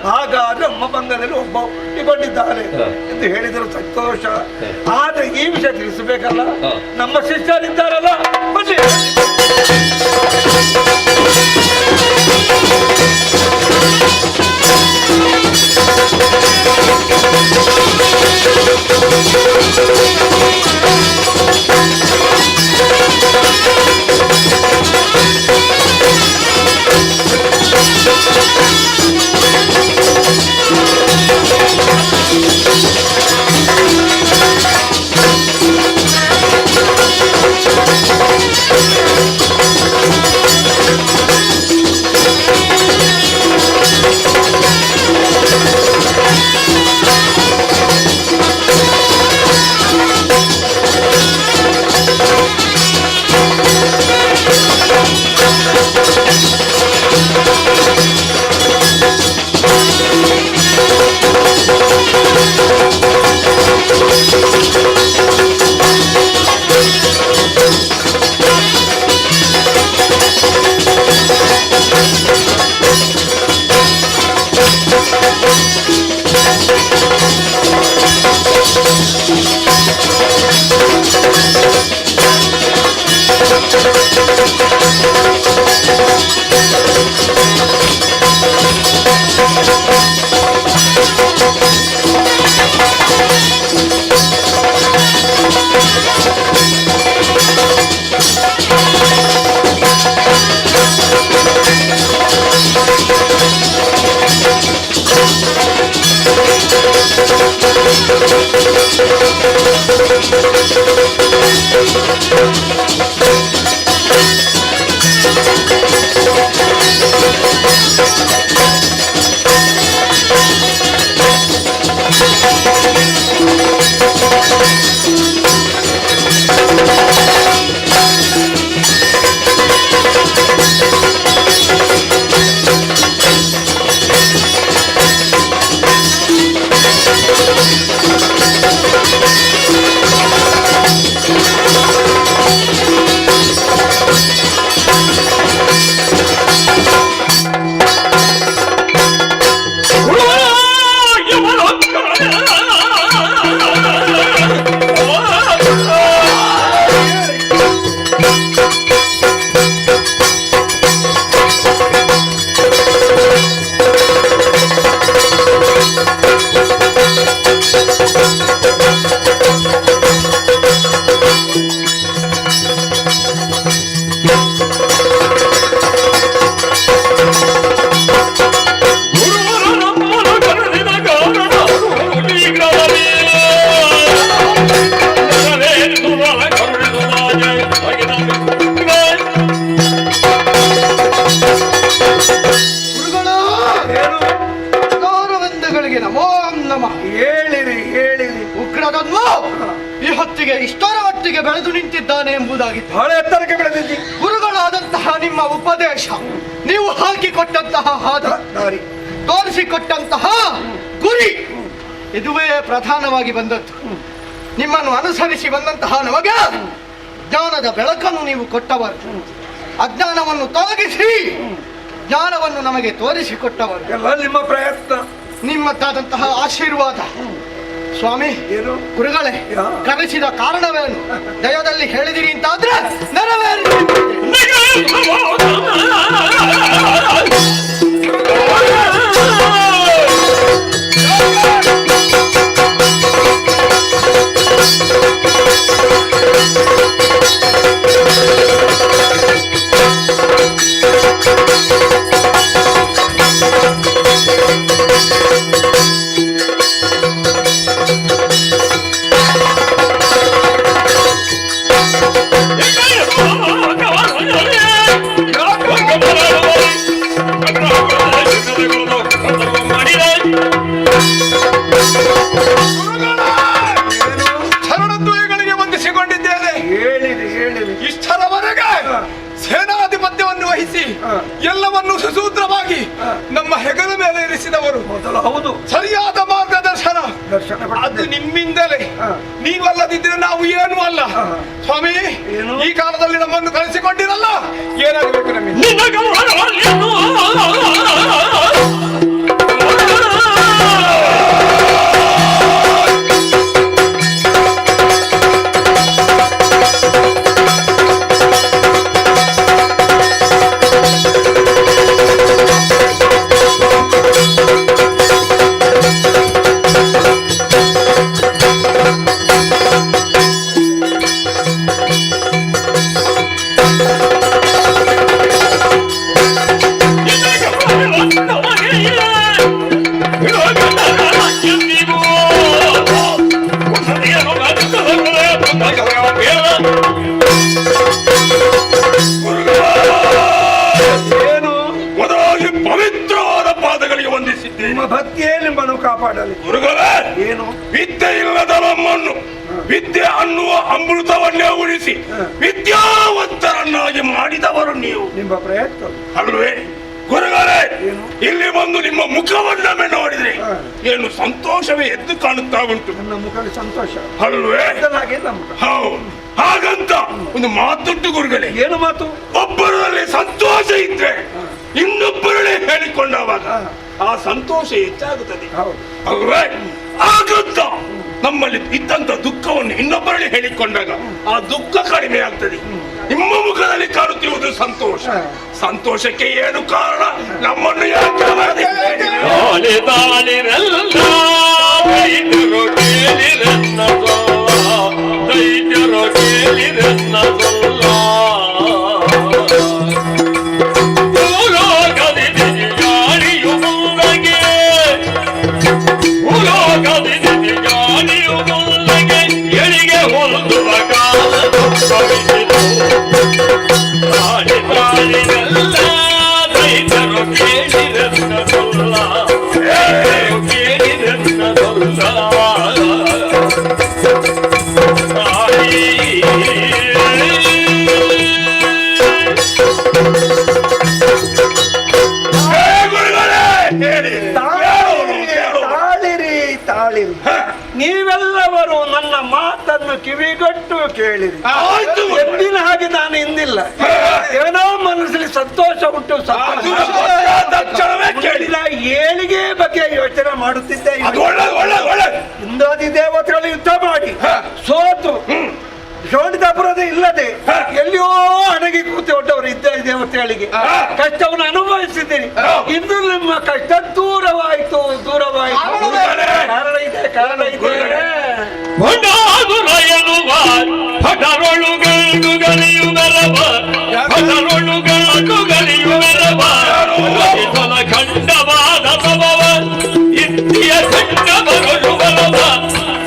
ಹಾಗಾದ್ರೆ ನಮ್ಮ ಬಂಗದಲ್ಲಿ ಒಬ್ಬ ಹುಟ್ಟಿಕೊಂಡಿದ್ದಾನೆ ಎಂದು ಹೇಳಿದರು. ಸಂತೋಷ. ಆದ್ರೆ ಈ ವಿಷಯ ತಿಳಿಸಬೇಕಲ್ಲ, ನಮ್ಮ ಶಿಷ್ಯರಿದ್ದಾರಲ್ಲ, ಬನ್ನಿ. ಪಾದಗಳಿಗೆ ನಮೋ ನಮಃ. ಹೇಳಿರಿ ಹೇಳಿರಿ. ಉಗ್ರದನ್ನು ಈ ಹೊತ್ತಿಗೆ ಇಷ್ಟರ ಹೊತ್ತಿಗೆ ಬೆಳೆದು ನಿಂತಿದ್ದಾನೆ ಎಂಬುದಾಗಿತ್ತು. ಬಹಳ ಎತ್ತರಕ್ಕೆ ಬೆಳೆದಿದ್ದಿ. ಗುರುಗಳಾದಂತಹ ನಿಮ್ಮ ಉಪದೇಶ, ನೀವು ಹಾಕಿಕೊಟ್ಟಂತಹ ದಾರಿ, ತೋರಿಸಿಕೊಟ್ಟಂತಹ ಗುರಿ, ಇದುವೇ ಪ್ರಧಾನವಾಗಿ ಬಂದದ್ದು. ನಿಮ್ಮನ್ನು ಅನುಸರಿಸಿ ಬಂದಂತಹ ನಮಗೆ ಜ್ಞಾನದ ಬೆಳಕನ್ನು ನೀವು ಕೊಟ್ಟವರು, ಅಜ್ಞಾನವನ್ನು ತೊಲಗಿಸಿ ಜ್ಞಾನವನ್ನು ನಮಗೆ ತೋರಿಸಿಕೊಟ್ಟವರು. ಎಲ್ಲ ನಿಮ್ಮ ಪ್ರಯತ್ನ, ನಿಮ್ಮದಾದಂತಹ ಆಶೀರ್ವಾದ. ಸ್ವಾಮಿ, ಗುರುಗಳೇ, ಕರೆಸಿದ ಕಾರಣವೇನು ದಯದಲ್ಲಿ ಹೇಳಿದಿರಿ ಅಂತಾದ್ರೆ ನೆರವೇರಿ. ಶರಣದ್ವಯಗಳಿಗೆ ವಂದಿಸಿಕೊಂಡಿದ್ದೇನೆ. ಹೇಳಿರಿ ಹೇಳಿರಿ. ಇಷ್ಟರವರೆಗೆ ಸೇನಾಧಿಪತ್ಯವನ್ನು ವಹಿಸಿ ಎಲ್ಲವನ್ನು ಸುಸೂತ್ರವಾಗಿ ನಮ್ಮ ಹೆಗಲ ಮೇಲೆ ಇರಿಸಿದವರು ಮೊದಲು. ಹೌದು, ಸರಿಯಾದ ಮಾರ್ಗದರ್ಶನ ಅದು ನಿಮ್ಮಿಂದಲೇ. ನೀವಲ್ಲದಿದ್ರೆ ನಾವು ಏನೂ ಅಲ್ಲ. ಸ್ವಾಮಿ, ಈ ಕಾಲದಲ್ಲಿ ನಮ್ಮನ್ನು ಕಳಿಸಿಕೊಂಡಿರಲ್ಲ, ಏನಾಗಬೇಕು ನಮಗೆ? ಮೊದಲಾಗಿ ಪವಿತ್ರವಾದ ಪಾದಗಳಿಗೆ ವಂದಿಸಿದ್ದೇನೆ. ನಿಮ್ಮ ಭಕ್ತಿಯೇ ನಿಮ್ಮನ್ನು ಕಾಪಾಡಲಿ. ಗುರುಗಳೇ, ಏನು ವಿದ್ಯೆ ಇಲ್ಲದ ನಮ್ಮನ್ನು ವಿದ್ಯೆ ಅನ್ನುವ ಅಮೃತವನ್ನೇ ಉಳಿಸಿ ವಿದ್ಯಾವಂತರನ್ನಾಗಿ ಮಾಡಿದವರು ನೀವು. ನಿಮ್ಮ ಪ್ರಯತ್ನ ಅಲ್ವೇ ಗುರುಗಳೇ? ಇಲ್ಲಿ ಬಂದು ನಿಮ್ಮ ಮುಖವನ್ನೊಮ್ಮೆ ನೋಡಿದ್ರೆ ಏನು ಸಂತೋಷವೇ ಎದ್ದು ಕಾಣುತ್ತಾ ಉಂಟು. ನನ್ನ ಮುಖದಲ್ಲಿ ಸಂತೋಷ ಅಲ್ವೇ? ಹೌದು. ಹಾಗಂತ ಒಂದು ಮಾತುಂಟು ಗುರುಗಳೇ. ಏನು ಮಾತು? ಒಬ್ಬರಲ್ಲಿ ಸಂತೋಷ ಇದ್ರೆ ಇನ್ನೊಬ್ಬರಲ್ಲೇ ಹೇಳಿಕೊಂಡಾಗ ಆ ಸಂತೋಷ ಹೆಚ್ಚಾಗುತ್ತದೆ, ಅಲ್ವೇ? ಹಾಗಂತ ನಮ್ಮಲ್ಲಿ ಇದ್ದಂತ ದುಃಖವನ್ನು ಇನ್ನೊಬ್ಬರಲ್ಲಿ ಹೇಳಿಕೊಂಡಾಗ ಆ ದುಃಖ ಕಡಿಮೆ ಆಗ್ತದೆ. ನಿಮ್ಮ ಮುಖದಲ್ಲಿ ಕಾಣುತ್ತಿರುವುದು ಸಂತೋಷ. ಸಂತೋಷಕ್ಕೆ ಏನು ಕಾರಣ? ನಮ್ಮನ್ನು ಯಾಕೆ ನೀವೆಲ್ಲವರು ನನ್ನ ಮಾತನ್ನು ಕಿವಿಗೊಟ್ಟು ಕೇಳಿರಿ. ಎಂದಿನ ಹಾಗೆ ನಾನು ಇಂದಿಲ್ಲ. ಏನೋ ಮನಸ್ಸಲ್ಲಿ ಸಂತೋಷ ಉಂಟು, ಕೇಳಿದ ಏಳಿಗೆ ಬಗ್ಗೆ ಯೋಚನೆ ಮಾಡುತ್ತಿದ್ದೆ. ಇಂದಾದಿ ದೇವತೆಗಳು ಯುದ್ಧ ಮಾಡಿ ಸೋತು ಶೋಣಿತಾಪುರದ ಇಲ್ಲದೆ ಎಲ್ಲಿಯೋ ಅಣಗಿ ಕೂತು ಹೊಟ್ಟವರು ಇದ್ದ ದೇವತೆಗಳಿಗೆ ಕಷ್ಟವನ್ನು ಅನುಭವಿಸಿದ್ದೀರಿ. ಇನ್ನು ನಿಮ್ಮ ಕಷ್ಟ ದೂರವಾಯಿತು. ಕಾರಣ ಇದೆ, ಕಾರಣ ಇದೆ. ಖಂಡವಾದ ಇತ್ತಿಯ ಖಂಡ ಬರಲು ಬಲವ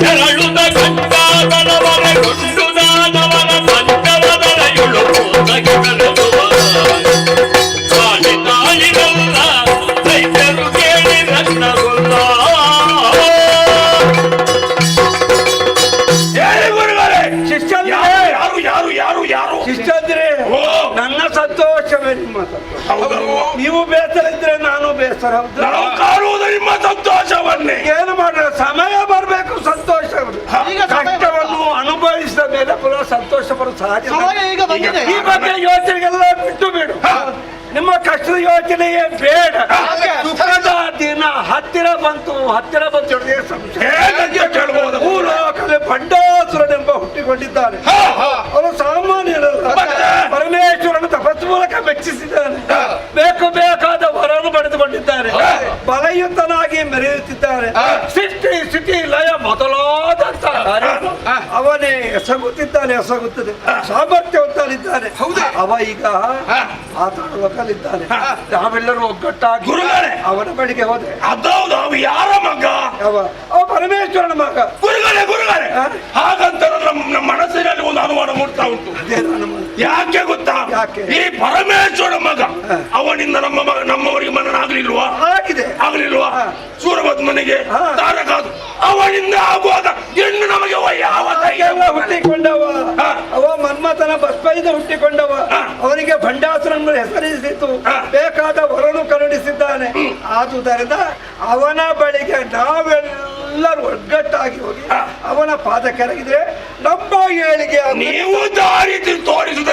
ತೆರಳುದ ಖಂಡವರ ಗೊಂಡು ದಾನವರ ಸಂಕಲದಳೆಯುಳು ಹೋದಗೆ ಬೆಳೆದುವ ತಾಳಿ ತಾಳಿರಲ್ಲ ರೈತರು ಕೇಳಿ ರತ್ನಗೊಲ್ಲ ನಿಮ್ಮ ಸಂತೋಷ. ಹೌದಲ್ವಾ? ನೀವು ಬೇಸರ ಇದ್ರೆ ನಾನು ಬೇಸರ. ಹೌದು, ನಾವು ಕಾಣುವುದು ನಿಮ್ಮ ಸಂತೋಷವನ್ನೇ. ಏನು ಮಾಡ್ರೆ ಸಮಯ ಬರ್ಬೇಕು ಸಂತೋಷ. ಈಗ ಸಮಯ ಕಷ್ಟವನ್ನು ಅನುಭವಿಸಿದ ಮೇಲೆ ಪುನಃ ಸಂತೋಷ ಬರೋ ಸಹಜ. ಸಮಯ ಈಗ ಬಂದಿದೆ. ಈ ಬಗ್ಗೆ ಯೋಚನೆಗೆಲ್ಲ ಬಿಟ್ಟು ಬಿಡು. ನಿಮ್ಮ ಕಷ್ಟದ ಯೋಚನೆಯೇ ಬೇಡ. ಸುಖದ ದಿನ ಹತ್ತಿರ ಬಂತು ಅನ್ನೋದೇ ಸಂಶಯ. ಹೇಗೆ ಕೇಳಬಹುದು? ಭೂಲೋಕದಲ್ಲಿ ಭಂಡಾಸುರನೆಂಬ ಹುಟ್ಟಿಕೊಂಡಿದ್ದಾನೆ. ಅವನು ಸಾಮಾನ್ಯನಲ್ಲ. ಪರಮೇಶ್ವರನ ತಪಸ್ಸು ಮೂಲಕ ಮೆಚ್ಚಿಸಿದ್ದಾನೆ. ಬೇಕಾದ ವರನ್ನು ಪಡೆದುಕೊಂಡಿದ್ದಾನೆ. ಬಲಯುತನಾಗಿ ಮೆರೆಯುತ್ತಿದ್ದಾನೆ. ಸೃಷ್ಟಿ ಸ್ಥಿತಿ ಲಯ ಮೊದಲಾದಂತ ಅವನೇ ಎಸಗುತ್ತಿದ್ದಾನೆ, ಎಸಗುತ್ತದೆ. ಸಾಮರ್ಥ್ಯವಂತನಿದ್ದಾನೆ. ಅವ ಈಗ ಆತನಿದ್ದಾನೆ. ನಾವೆಲ್ಲರೂ ಒಗ್ಗಟ್ಟಾಗಿ ಗುರುಗಳೇ ಅವನ ಬಳಿಗೆ ಹೋದೆ. ಅದೌದು, ಅವ ಯಾರ ಮಗ? ಅವ ಪರಮೇಶ್ವರನ ಮಗ. ಗುರುಗಳೇ ಹಾಗಂತ ನಮ್ಮ ಮನಸ್ಸಿನಲ್ಲಿ ಒಂದು ಅನುಮಾನ ಮೂಡ್ತಾ ಉಂಟು. ಯಾಕೆ ಗೊತ್ತಾ? ಯಾಕೆ? ಈ ಪರಮೇಶ್ವರ ಮಗ ಅವನಿಂದ ನಮ್ಮವರಿಗೆ ಮನನ ಆಗ್ಲಿಲ್ವಾ? ಸೂರಪದ್ಮನಿಗೆ ತಾರಕಾದು ಅವನಿಂದ ಆಗುವಾಗ ಇನ್ನು ನಮಗೆ ಯಾವ ಹುಟ್ಟಿಕೊಂಡವ. ಅವ ಮನ್ಮಥನ ಬಸ್ಪೈದ ಹುಟ್ಟಿಕೊಂಡವ. ಅವನಿಗೆ ಭಂಡಾಸುರನ ಹೆಸರಿಸಿತು. ಬೇಕಾದ ವರನು ಕರುಣಿಸಿದ್ದಾನೆ. ಆದುದರಿಂದ ಅವನ ಬಳಿಗೆ ನಾವೆಲ್ಲರೂ ಒಗ್ಗಟ್ಟಾಗಿ ಹೋಗಿ ಅವನ ಪಾದ ಕೆಳಗಿದ್ರೆ ನಮ್ಮ ಏಳಿಗೆ. ನೀವು ದಾರಿ ತೋರಿಸುವುದೆಂದ್ರೆ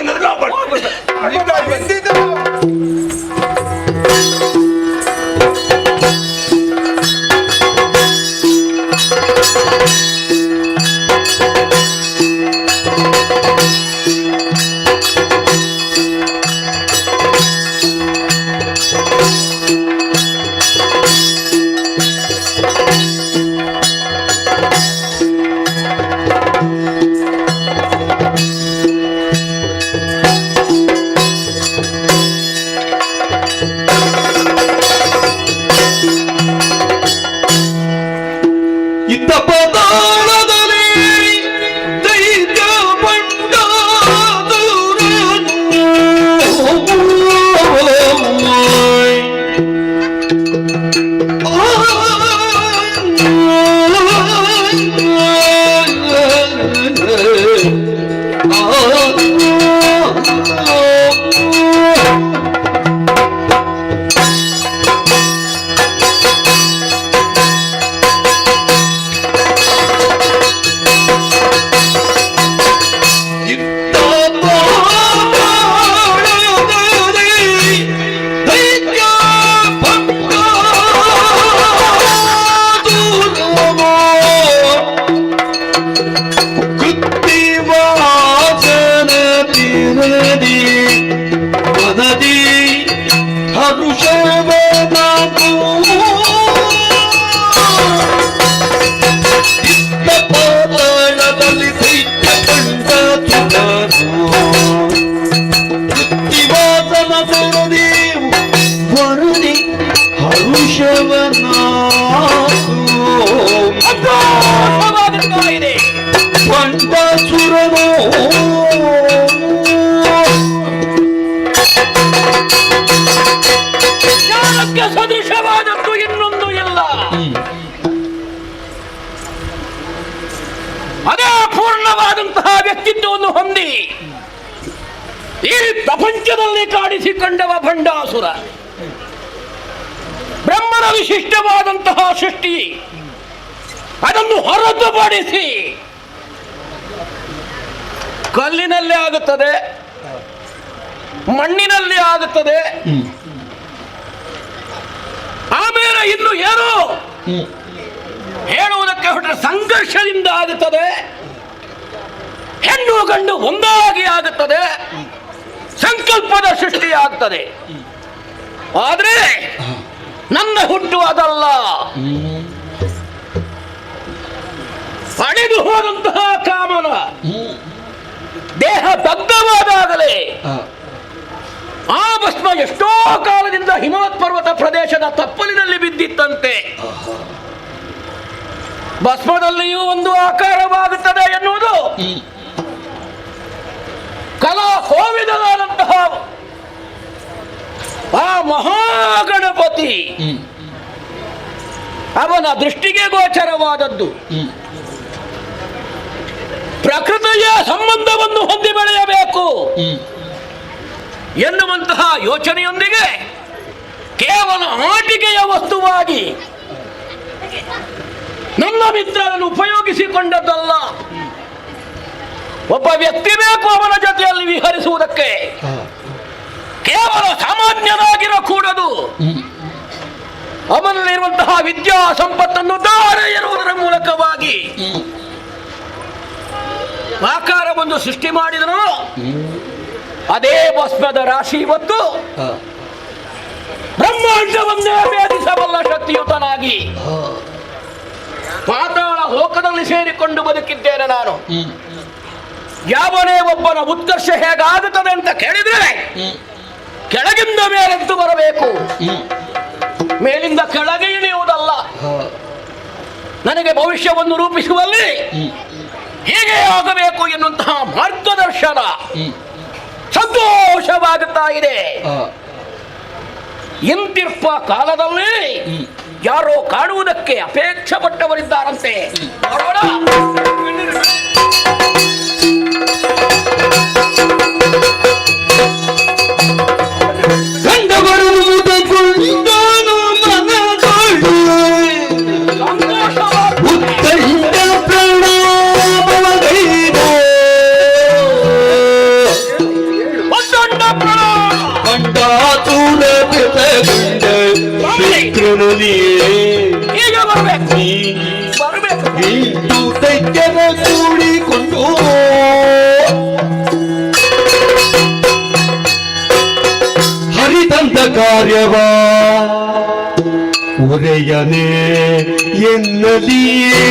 ಸದೃಶವಾದದ್ದು ಇನ್ನೊಂದು ಇಲ್ಲ. ಅದೇ ಪೂರ್ಣವಾದಂತಹ ವ್ಯಕ್ತಿತ್ವವನ್ನು ಹೊಂದಿ ಈ ಪ್ರಪಂಚದಲ್ಲಿ ಕಾಣಿಸಿಕೊಂಡವ ಭಂಡಾಸುರ. ಬ್ರಹ್ಮನ ವಿಶಿಷ್ಟವಾದಂತಹ ಸೃಷ್ಟಿ ಅದನ್ನು ಹೊರತುಪಡಿಸಿ ಕಲ್ಲಿನಲ್ಲಿ ಆಗುತ್ತದೆ, ಮಣ್ಣಿನಲ್ಲಿ ಆಗುತ್ತದೆ, ಆಮೇಲೆ ಇನ್ನು ಏನು ಹೇಳುವುದಕ್ಕೆ ಹೊರಟ್ರೆ ಸಂಘರ್ಷದಿಂದ ಆಗುತ್ತದೆ. ಹೆಣ್ಣು ಗಂಡು ಒಂದಾಗಿ ಆಗುತ್ತದೆ, ಸಂಕಲ್ಪದ ಸೃಷ್ಟಿಯಾಗ್ತದೆ. ಆದರೆ ನನ್ನ ಹುಟ್ಟು ಅದಲ್ಲ. ಅಡೆದು ಹೋದಂತಹ ಕಾಮನ ದೇಹ ದಗ್ಧವಾದಾಗಲೇ ಆ ಭಸ್ಮ ಎಷ್ಟೋ ಕಾಲದಿಂದ ಹಿಮವತ್ ಪರ್ವತ ಪ್ರದೇಶದ ತಪ್ಪಲಿನಲ್ಲಿ ಬಿದ್ದಿತ್ತಂತೆ. ಭಸ್ಮದಲ್ಲಿಯೂ ಒಂದು ಆಕಾರವಾಗುತ್ತದೆ ಎನ್ನುವುದು ಕಲಾ ಕೋವಿದನಾದಂತಹ ಆ ಮಹಾಗಣಪತಿ ಅವನ ದೃಷ್ಟಿಗೆ ಗೋಚರವಾದದ್ದು. ಪ್ರಕೃತಿಯ ಸಂಬಂಧವನ್ನು ಹೊಂದಿ ಬೆಳೆಯಬೇಕು. ಎನ್ನುವಂತಹ ಯೋಚನೆಯೊಂದಿಗೆ ಕೇವಲ ಆಟಿಕೆಯ ವಸ್ತುವಾಗಿ ನನ್ನ ಮಿತ್ರರನ್ನು ಉಪಯೋಗಿಸಿಕೊಂಡದ್ದಲ್ಲ. ಒಬ್ಬ ವ್ಯಕ್ತಿ ಬೇಕು ಅವನ ಜೊತೆಯಲ್ಲಿ ವಿಹರಿಸುವುದಕ್ಕೆ. ಕೇವಲ ಸಾಮಾನ್ಯನಾಗಿರಕೂಡದು. ಅವನಲ್ಲಿರುವಂತಹ ವಿದ್ಯಾ ಸಂಪತ್ತನ್ನು ಧಾರೆ ಎನ್ನುವುದರ ಮೂಲಕವಾಗಿ ಆಕಾರವನ್ನು ಸೃಷ್ಟಿ ಮಾಡಿದನು. ಅದೇ ಭಸ್ಮದ ರಾಶಿ ಇವತ್ತು ಬ್ರಹ್ಮಾಂಡವನ್ನೇ ಭೇದಿಸಬಲ್ಲ ಶಕ್ತಿಯುತನಾಗಿ ಪಾತಾಳ ಲೋಕದಲ್ಲಿ ಸೇರಿಕೊಂಡು ಬದುಕಿದ್ದೇನೆ ನಾನು. ಯಾವನೇ ಒಬ್ಬನ ಉತ್ಕರ್ಷ ಹೇಗಾಗುತ್ತದೆ ಅಂತ ಕೇಳಿದ್ರೆ ಕೆಳಗಿಂದ ಮೇಲೆದ್ದು ಬರಬೇಕು, ಮೇಲಿಂದ ಕೆಳಗೆ ಇಳಿಯುವುದಲ್ಲ. ನನಗೆ ಭವಿಷ್ಯವನ್ನು ರೂಪಿಸುವಲ್ಲಿ ಹೀಗೆ ಆಗಬೇಕು ಎನ್ನುವಂತಹ ಮಾರ್ಗದರ್ಶನ ಸಂತೋಷವಾಗುತ್ತಾ ಇದೆ. ಇಂತಿರ್ಪ ಕಾಲದಲ್ಲಿ ಯಾರೋ ಕಾಣುವುದಕ್ಕೆ ಅಪೇಕ್ಷೆ ಪಟ್ಟವರಿದ್ದಾರಂತೆ. ನೋಡೋಣ. ಕೂಡಿಕೊಂಡು ಹರಿತಂದ ಕಾರ್ಯವ ಉರೆಯನೇ ಎನ್ನಲಿಯೇ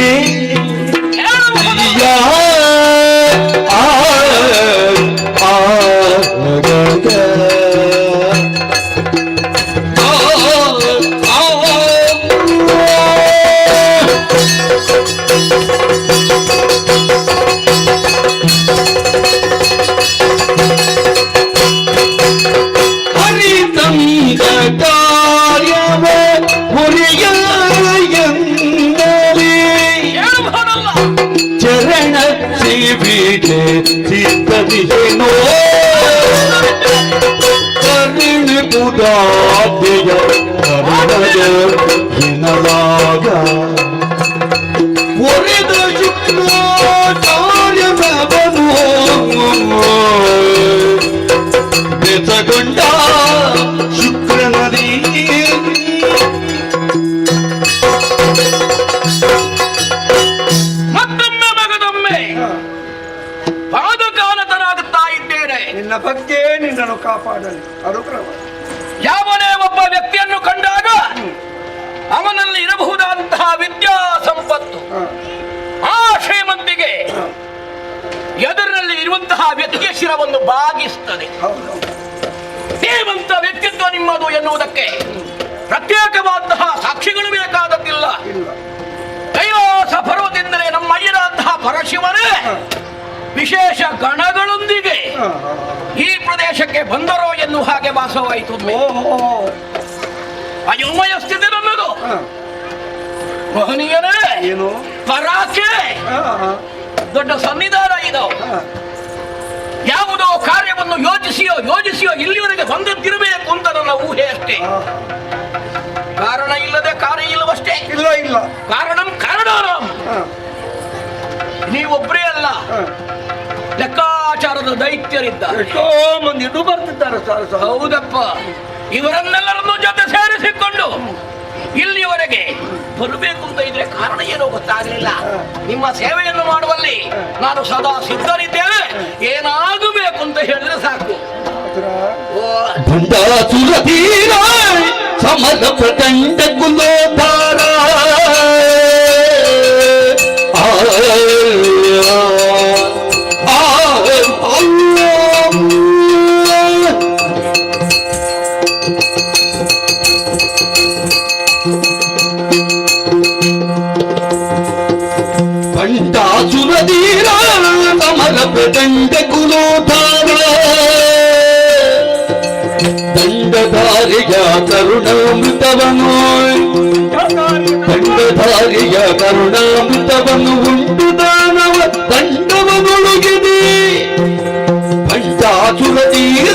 ಚರಣ ಸೇವಿಗೆ ಚಿತ್ತದಿಸೇನೋ ಕರುಣ ಪುದಾದ್ಯ ಕರುಣದ ಎನ್ನಲಾಗ ಒರೆದ ಶುಕ್ರಾಚಾರ್ಯನವನು ಬೆಸಗೊಂಡ ಶುಕ್ರನದಿ ನಿನ್ನ ಬಗ್ಗೆ ನಿನ್ನನ್ನು ಕಾಪಾಡಲಿ ಅನುಗ್ರಹ. ಯಾವನೇ ಒಬ್ಬ ವ್ಯಕ್ತಿಯನ್ನು ಕಂಡಾಗ ಅವನಲ್ಲಿ ಇರಬಹುದಾದಂತಹ ವಿದ್ಯಾ ಸಂಪತ್ತು ಆ ಶ್ರೀಮಂತಿಗೆ ಎದುರಿನಲ್ಲಿ ಇರುವಂತಹ ವ್ಯಕ್ತಿಯ ಶಿರವನ್ನು ಬಾಗಿಸ್ತದೆ. ಶ್ರೀಮಂತ ವ್ಯಕ್ತಿತ್ವ ನಿಮ್ಮದು ಎನ್ನುವುದಕ್ಕೆ ಪ್ರತ್ಯೇಕವಾದಂತಹ ಸಾಕ್ಷಿಗಳು ಬೇಕಾದದ್ದಿಲ್ಲ. ಕೈಲಾಸ ಪರ್ವತೆಂದರೆ ನಮ್ಮ ಅಯ್ಯನಾದಂತಹ ಪರಶಿವನೇ ವಿಶೇಷ ಗಣಗಳೊಂದಿಗೆ ಈ ಪ್ರದೇಶಕ್ಕೆ ಬಂದರೋ ಎನ್ನುವ ಹಾಗೆ ಭಾಸವಾಯಿತು. ಅಯೋಮಯ ಸ್ಥಿತಿ ನನ್ನದು. ಮಹನೀಯನೇ ಏನು ಪರಾಕೆ ದೊಡ್ಡ ಸನ್ನಿಧಾನ ಇದು. ಯಾವುದೋ ಕಾರ್ಯವನ್ನು ಯೋಜಿಸಿಯೋ ಇಲ್ಲಿವರೆಗೆ ಬಂದದ್ದಿರಬೇಕು ಅಂತ ನನ್ನ ಊಹೆ ಅಷ್ಟೇ. ಕಾರಣ ಇಲ್ಲದೆ ಕಾರ್ಯ ಇಲ್ಲವಷ್ಟೇ. ಇಲ್ಲ ಕಾರಣ ನೀವೊಬ್ಬರೇ ಅಲ್ಲ, ಲೆಕ್ಕಾಚಾರದ ದೈತ್ಯರಿದ್ದಾರೆ. ಎಷ್ಟೋ ಮಂದಿ ಇದು ಬರ್ತಿದ್ದಾರೆ. ಹೌದಪ್ಪ, ಇವರನ್ನೆಲ್ಲರನ್ನು ಜೊತೆ ಸೇರಿಸಿಕೊಂಡು ಇಲ್ಲಿಯವರೆಗೆ ಬರಬೇಕು ಅಂತ ಇದ್ರೆ ಕಾರಣ ಏನೋ ಗೊತ್ತಾಗಲಿಲ್ಲ. ನಿಮ್ಮ ಸೇವೆಯನ್ನು ಮಾಡುವಲ್ಲಿ ನಾನು ಸದಾ ಸಿದ್ಧನಿದ್ದೇನೆ. ಏನಾಗಬೇಕು ಅಂತ ಹೇಳಿದ್ರೆ ಸಾಕು. ಸಮರ ಪ್ರಚಂಡ ಕುಲೋಧಾರ ಪಂಚಾಸುರಧೀರ ಸಮರ ಪ್ರಚಂಡ ಕುಲೋಧಾರ ದಂಡಧಾರಿಯ ಕರುಣಾಮೃತವನು ಉಂಟು ದಾನವ ದಂಡವನೊಳಗಿದೆ ಪಂಚಾಸುರಧೀರ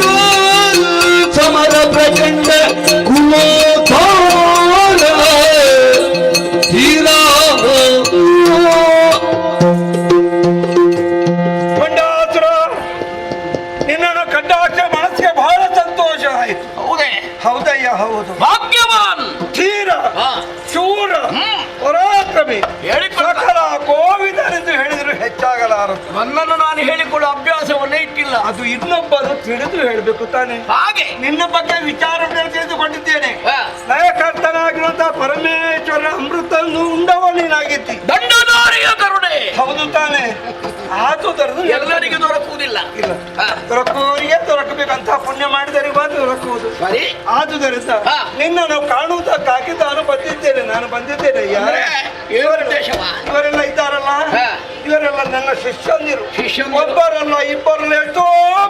ತಿಳಿದು ಹೇಳ್ಬೇಕು ತಾನೆ. ಹಾಗೆ ನಿನ್ನ ಬಗ್ಗೆ ವಿಚಾರಗಳನ್ನು ತಿಳಿದುಕೊಂಡಿದ್ದೇನೆ. ಹಾ. ಲಯಕರ್ತನಾಗಿರುವಂತಹ ಪರಮೇಶ್ವರ ಅಮೃತವನ್ನು ಉಂಡವ ನೀನಾಗಿದ್ದಿ. ದಂಡಧಾರಿಯ ಕರುಣೆ ಹೌದು ತಾನೆ. ಆದುದರದು ಎಲ್ಲರಿಗೂ ದೊರಕುವುದಿಲ್ಲ. ಇಲ್ಲ, ಹಾ. ದೊರಕುವವರಿಗೆ ದೊರಕಬೇಕಂತ ಪುಣ್ಯ ಮಾಡಿದರೆ ಮಾತ್ರ ದೊರಕುವುದು. ಸರಿ. ಆದುದರಿಂದ ಹಾ. ನಿನ್ನನ್ನು ಕಾಣುವುದಕ್ಕಾಗಿ ನಾನು ಬಂದಿದ್ದೇನೆ. ಅಂದ್ರೆ ಏನು ಉದ್ದೇಶವ? ಇವರೆಲ್ಲ ಇದ್ದಾರಲ್ಲ, ಹಾ. ಇವರೆಲ್ಲ ನನ್ನ ಶಿಷ್ಯಂದಿರು. ಶಿಷ್ಯಂದಿರು. ಒಬ್ಬರಲ್ಲ ಇಬ್ಬರಲ್ಲ ಎಷ್ಟೋ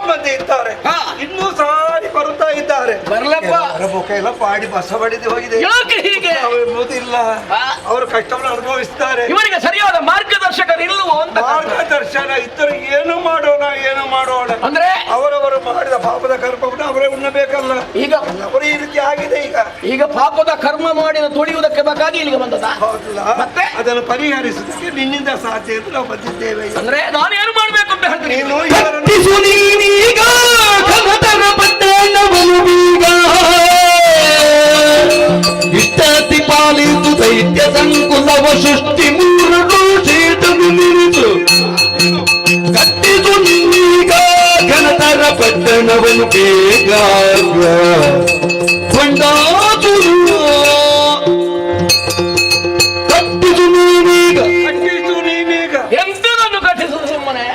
ಮಂದಿ ಇದ್ದಾರೆ. ಹಾ. ಇನ್ನೂ ಸಾರಿ ಬರುತ್ತಾ ಇದ್ದಾರೆ. ಬರ್ಲಪ್ಪ. ಅವರ ಮುಖ ಎಲ್ಲ ಪಾಡಿ ಬಸ ಬಡಿದು ಹೋಗಿದೆ. ಯಾಕೆ ಹೀಗೆ? ಎಂಬುದಿಲ್ಲ, ಹಾ. ಅವರು ಕಷ್ಟವನ್ನು ಅನುಭವಿಸ್ತಾರೆ. ಇವರಿಗೆ ಸರಿಯಾದ ಮಾರ್ಗದರ್ಶಕರಿಲ್ಲವೋ ಅಂತ. ಮಾರ್ಗದರ್ಶನ ಇದ್ದರೆ ಏನು ಮಾಡೋಣ ಅಂದ್ರೆ ಅವರವರು ಮಾಡಿದ ಪಾಪದ ಕರ್ಮವನ್ನು ಅವರೇ ಉಣ್ಣಬೇಕಲ್ಲ. ಈಗ ಅವರು ಈ ರೀತಿ ಆಗಿದೆ. ಈಗ ಪಾಪದ ಕರ್ಮ ಮಾಡಿ ತೊಳೆಯುವುದಕ್ಕೆ ಬೇಕಾಗಿ ಇಲ್ಲಿಗೆ ಬಂದದ. ಹೌದಲ್ಲ, ಮತ್ತೆ ಅದನ್ನು ಪರಿಹರಿಸುವುದಕ್ಕೆ ನಿನ್ನಿಂದ ಸಾಧ್ಯ ಅಂತ ನಾವು ಬಂದಿದ್ದೇವೆ. ಅಂದ್ರೆ ನಾನೇನು ಮಾಡ್ಬೇಕು ಅಂತ ಹೇಳ್ತೀನಿ. ನೀನು ಇವರನ್ನು ಕಟ್ಟಿಸು ನೀನೀಗ ಕಮತರ ಪಟ್ಟಣವನ್ನು ಬೀಗ ಇಷ್ಟತಿ ಪಾಲಿತು ದೈತ್ಯ ಸಂಕುಲವ ಸೃಷ್ಟಿ ಮೂರು ಶೀಟನು ನಿಲ್ಲಿಸು ಕಟ್ಟಿಸು ನೀನೀಗ ಘನತರ ಪಟ್ಟಣವನ್ನು ಬೇಗ ಕೊಂಡಾದುರು ಕಟ್ಟಿಸು ನೀನೀಗ ಎಂತದನ್ನು ಕಟ್ಟಿಸುದು ಸುಮ್ಮನೆ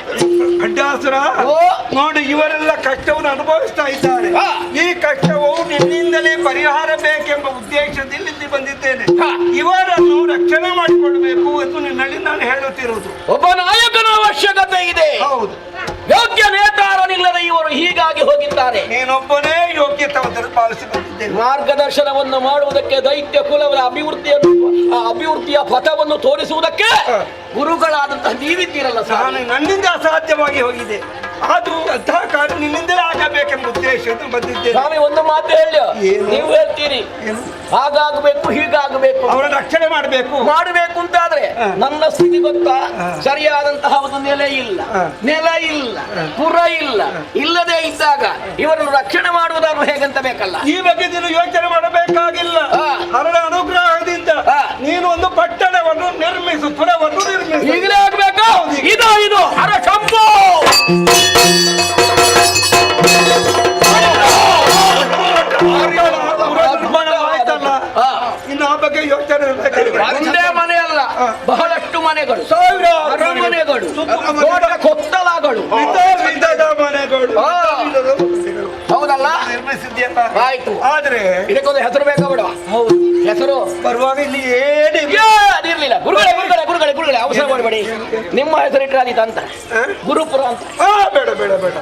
ಅಡ್ಡಾಸುರ ಓ. ನೋಡಿ, ಇವರೆಲ್ಲ ಕಷ್ಟವನ್ನು ಅನುಭವಿಸ್ತಾ ಇದ್ದಾರೆ. ಹಾ. ಈ ಕಷ್ಟವು ನಿನ್ನಿಂದಲೇ ಪರಿಹಾರ ಬೇಕೆಂಬ ಉದ್ದೇಶದಲ್ಲಿ ಇಲ್ಲಿ ಬಂದಿದ್ದೇನೆ. ಹಾ. ಇವರನ್ನು ರಕ್ಷಣೆ ಮಾಡಿಕೊಳ್ಬೇಕು ಎಂದು ನಿನ್ನಲ್ಲಿ ನಾನು ಹೇಳುತ್ತಿರುವುದು. ಒಬ್ಬ ನಾಯಕನ ಅವಶ್ಯಕತೆ ಇದೆ. ಹೌದು, ಯೋಗ್ಯ ನೇತಾರನಿಲ್ಲದೆ ಇವರು ಹೀಗಾಗಿ ಹೋಗಿದ್ದಾರೆ. ನೀನೊಬ್ಬನೇ ಯೋಗ್ಯತವನ್ನು ಪಾಲಿಸಿ ಬಂದಿದ್ದೇನೆ. ಮಾರ್ಗದರ್ಶನವನ್ನು ಮಾಡುವುದಕ್ಕೆ ದೈತ್ಯ ಕುಲದ ಅಭಿವೃದ್ಧಿಯ ಪಥವನ್ನು ತೋರಿಸುವುದಕ್ಕೆ ಗುರುಗಳಾದಂತಹ ನೀವಿದ್ದೀರಲ್ಲ ನಾನು ನನ್ನಿಂದ ಅಸಾಧ್ಯವಾಗಿ ಹೋಗಿದೆ. ಅದು ಅಂತಹ ಕಾರ್ಯ ನಿನ್ನಿಂದಲೇ ಆಗಬೇಕೆಂಬ ಉದ್ದೇಶದಿಂದ ಬಂದಿದ್ದೇನೆ. ಸ್ವಾಮಿ ಒಂದು ಮಾತು ಹೇಳಿ, ಏನು? ನೀವು ಹೇಳ್ತೀರಿ ಏನು? ಹಾಗಾಗಬೇಕು ಹೀಗಾಗಬೇಕು ಅವರ ರಕ್ಷಣೆ ಮಾಡಬೇಕು ಅಂತಾದ್ರೆ ಹಾ. ನನ್ನ ಸ್ಥಿತಿ ಗೊತ್ತಾ? ಹಾ. ಸರಿಯಾದಂತಹ ಒಂದು ನೆಲೆ ಇಲ್ಲ, ಹಾ. ನೆಲ ಇಲ್ಲ, ಪುರ ಇಲ್ಲ. ಇಲ್ಲದೆ ಇದ್ದಾಗ ಇವರನ್ನು ರಕ್ಷಣೆ ಮಾಡುವುದನ್ನು ಹೇಗಂತ ಬೇಕಲ್ಲ. ಈ ಬಗ್ಗೆ ನೀನು ಯೋಚನೆ ಮಾಡಬೇಕಾಗಿಲ್ಲ. ಹಾ. ಹರಳ ಅನುಗ್ರಹದಿಂದ ಹಾ. ನೀನು ಒಂದು ಪಟ್ಟಣವನ್ನು ನಿರ್ಮಿಸು, ಪುರವನ್ನು ನಿರ್ಮಿಸು. ಈಗಲೇ ಆಗ್ಬೇಕು. ಇದು ಹರ ಶಂಭು. ಆಯ್ತಲ್ಲ, ಹಾ. ಇನ್ನು ಆ ಬಗ್ಗೆ ಯೋಚನೆ ಒಂದೇ ಮನೆ ಅಲ್ಲ, ಬಹಳಷ್ಟು ಮನೆಗಳು, ಸಾವಿರ ಅರಮನೆಗಳು, ದೊಡ್ಡ ಕೊತ್ತಲಗಳು, ವಿಧದ ಮನೆಗಳು ಹಾ. ಹೌದಲ್ಲ? ನಿರ್ಮಿಸಿದ್ಯಲ್ಲ. ಆಯ್ತು. ಆದ್ರೆ ಇದಕ್ಕೊಂದು ಹೆಸರು ಬೇಕಾ ಬಿಡುವ? ಹೆಸರು ಬರುವಾಗ ಇಲ್ಲಿ ಏನಿಲ್ಲ. ಇರ್ಲಿಲ್ಲ. ಗುರುಗಳೇ ಅವಸರ ಮಾಡಬೇಡಿ. ನಿಮ್ಮ ಹೆಸರು ಇಟ್ಟರೆ ಆದೀತ ಅಂತ, ಗುರುಪುರ ಅಂತ. ಬೇಡ ಬೇಡ ಬೇಡ,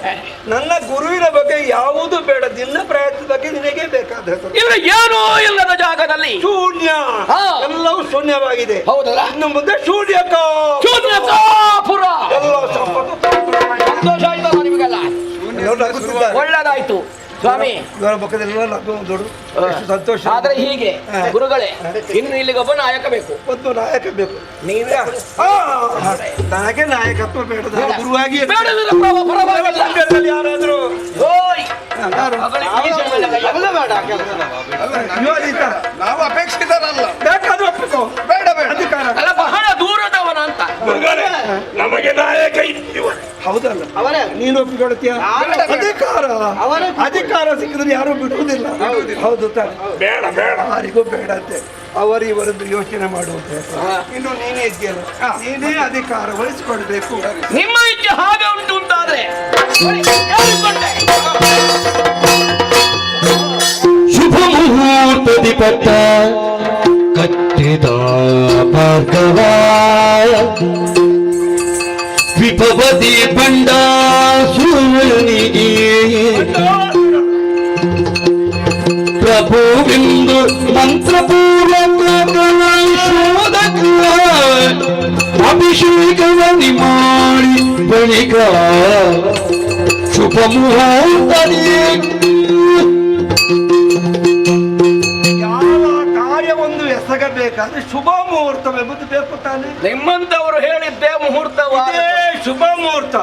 ನನ್ನ ಗುರುವಿನ ಬಗ್ಗೆ ಯಾವುದು ಬೇಡ. ನಿನ್ನ ಪ್ರಯತ್ನದ ಬಗ್ಗೆ ನಿನಗೆ ಬೇಕಾದ ಹೆಸರು. ಇವರು ಏನೂ ಇಲ್ಲದ ಜಾಗದಲ್ಲಿ ಶೂನ್ಯ, ಹಾ. ಎಲ್ಲವೂ ಶೂನ್ಯವಾಗಿದೆ. ಹೌದಲ್ಲ? ಇನ್ನು ಮುಂದೆ ಶೂನ್ಯಕಾಪುರ ಎಲ್ಲ ಸಂಪತ್ತು ಸಂತೋಷ ಆಯ್ತಲ್ಲ ನಿಮಗೆಲ್ಲ? ಒಳ್ಳೇದಾಯ್ತು ಸ್ವಾಮಿ. ಇವರ ಮುಖದೆಲ್ಲ ದೊಡ್ಡ ಎಷ್ಟು ಸಂತೋಷ. ಆದ್ರೆ ಹೀಗೆ ಗುರುಗಳೇ, ಇನ್ನು ಇಲ್ಲಿಗೆ ಒಬ್ಬ ನಾಯಕ ಬೇಕು. ಒಂದು ನಾಯಕ ಬೇಕು. ನೀವೇ ನನಗೆ ನಾಯಕತ್ವ ಬೇಡ, ಗುರುವಾಗಿ ಬೇಡದಿಲ್ಲ, ಪರವಾಗಿಲ್ಲ. ಯಾರಾದ್ರೂ ಓಯ್, ಮಗಳಿಗೆ ಈ ಸಮಯದಲ್ಲಿ ಯೋಜಿತ ನಾವು ಅಪೇಕ್ಷಿತರಲ್ಲ. ಬೇಕಾದ್ರೂ ಒಪ್ಪಿಕೋ. ಬೇಡ ಬೇಡ. ಅಧಿಕಾರ ಅಲ್ಲ, ಬಹಳ ದೂರದವನ ಅಂತ. ನಮಗೆ ನಾಯಕ ಇದ್ದೀವ. ಹೌದಲ್ಲ, ನೀನು ಒಪ್ಪಿಕೊಳ್ತೀಯ? ಅಧಿಕಾರ ಸಿಕ್ಕಿದ್ರೆ ಯಾರು ಬಿಡುವುದಿಲ್ಲ. ಹೌದು ತಾನೆ? ಬೇಡ ಬೇಡ. ಯಾರಿಗೂ ಬೇಡ ಅಂತೆ. ಅವರಿವರದ್ದು ಯೋಚನೆ ಮಾಡುವಂತೆ. ಇನ್ನು ನೀನೇ ಇದೆಯಲ್ಲ, ನೀನೇ ಅಧಿಕಾರ ವಹಿಸಿಕೊಳ್ಬೇಕು. ನಿಮ್ಮ ಇಚ್ಛೆ ಹಾಗೆ ಉಂಟು ಅಂತಾದ್ರೆ ಶುಭ ಮುಹೂರ್ತದಿ ಪಟ್ಟ ಕಟ್ಟಿದ ಭಾರ್ಗವ ವಿಭವದಿ ಬಂಡ ಸುರನಿಗೆ ಪ್ರಭುವಿಂದು ಮಂತ್ರಪೂರ್ವಕ ಶೋಧಕ ಅಭಿಷೇಕವನಿ ಮಾಡಿ ಬಳಿಕ ಶುಭ ಮುಹೂರ್ತದಿ ಯಾವ ಕಾರ್ಯವೊಂದು ಎಸಗಬೇಕಾದ್ರೆ ಶುಭ ಮುಹೂರ್ತವೆಂಬುದು ಬೇಕು ತಾನೆ. ನಿಮ್ಮಂತವರು ಹೇಳಿದ್ದೆ ಮುಹೂರ್ತವಾದ ಇದೇ ಶುಭ ಮುಹೂರ್ತ.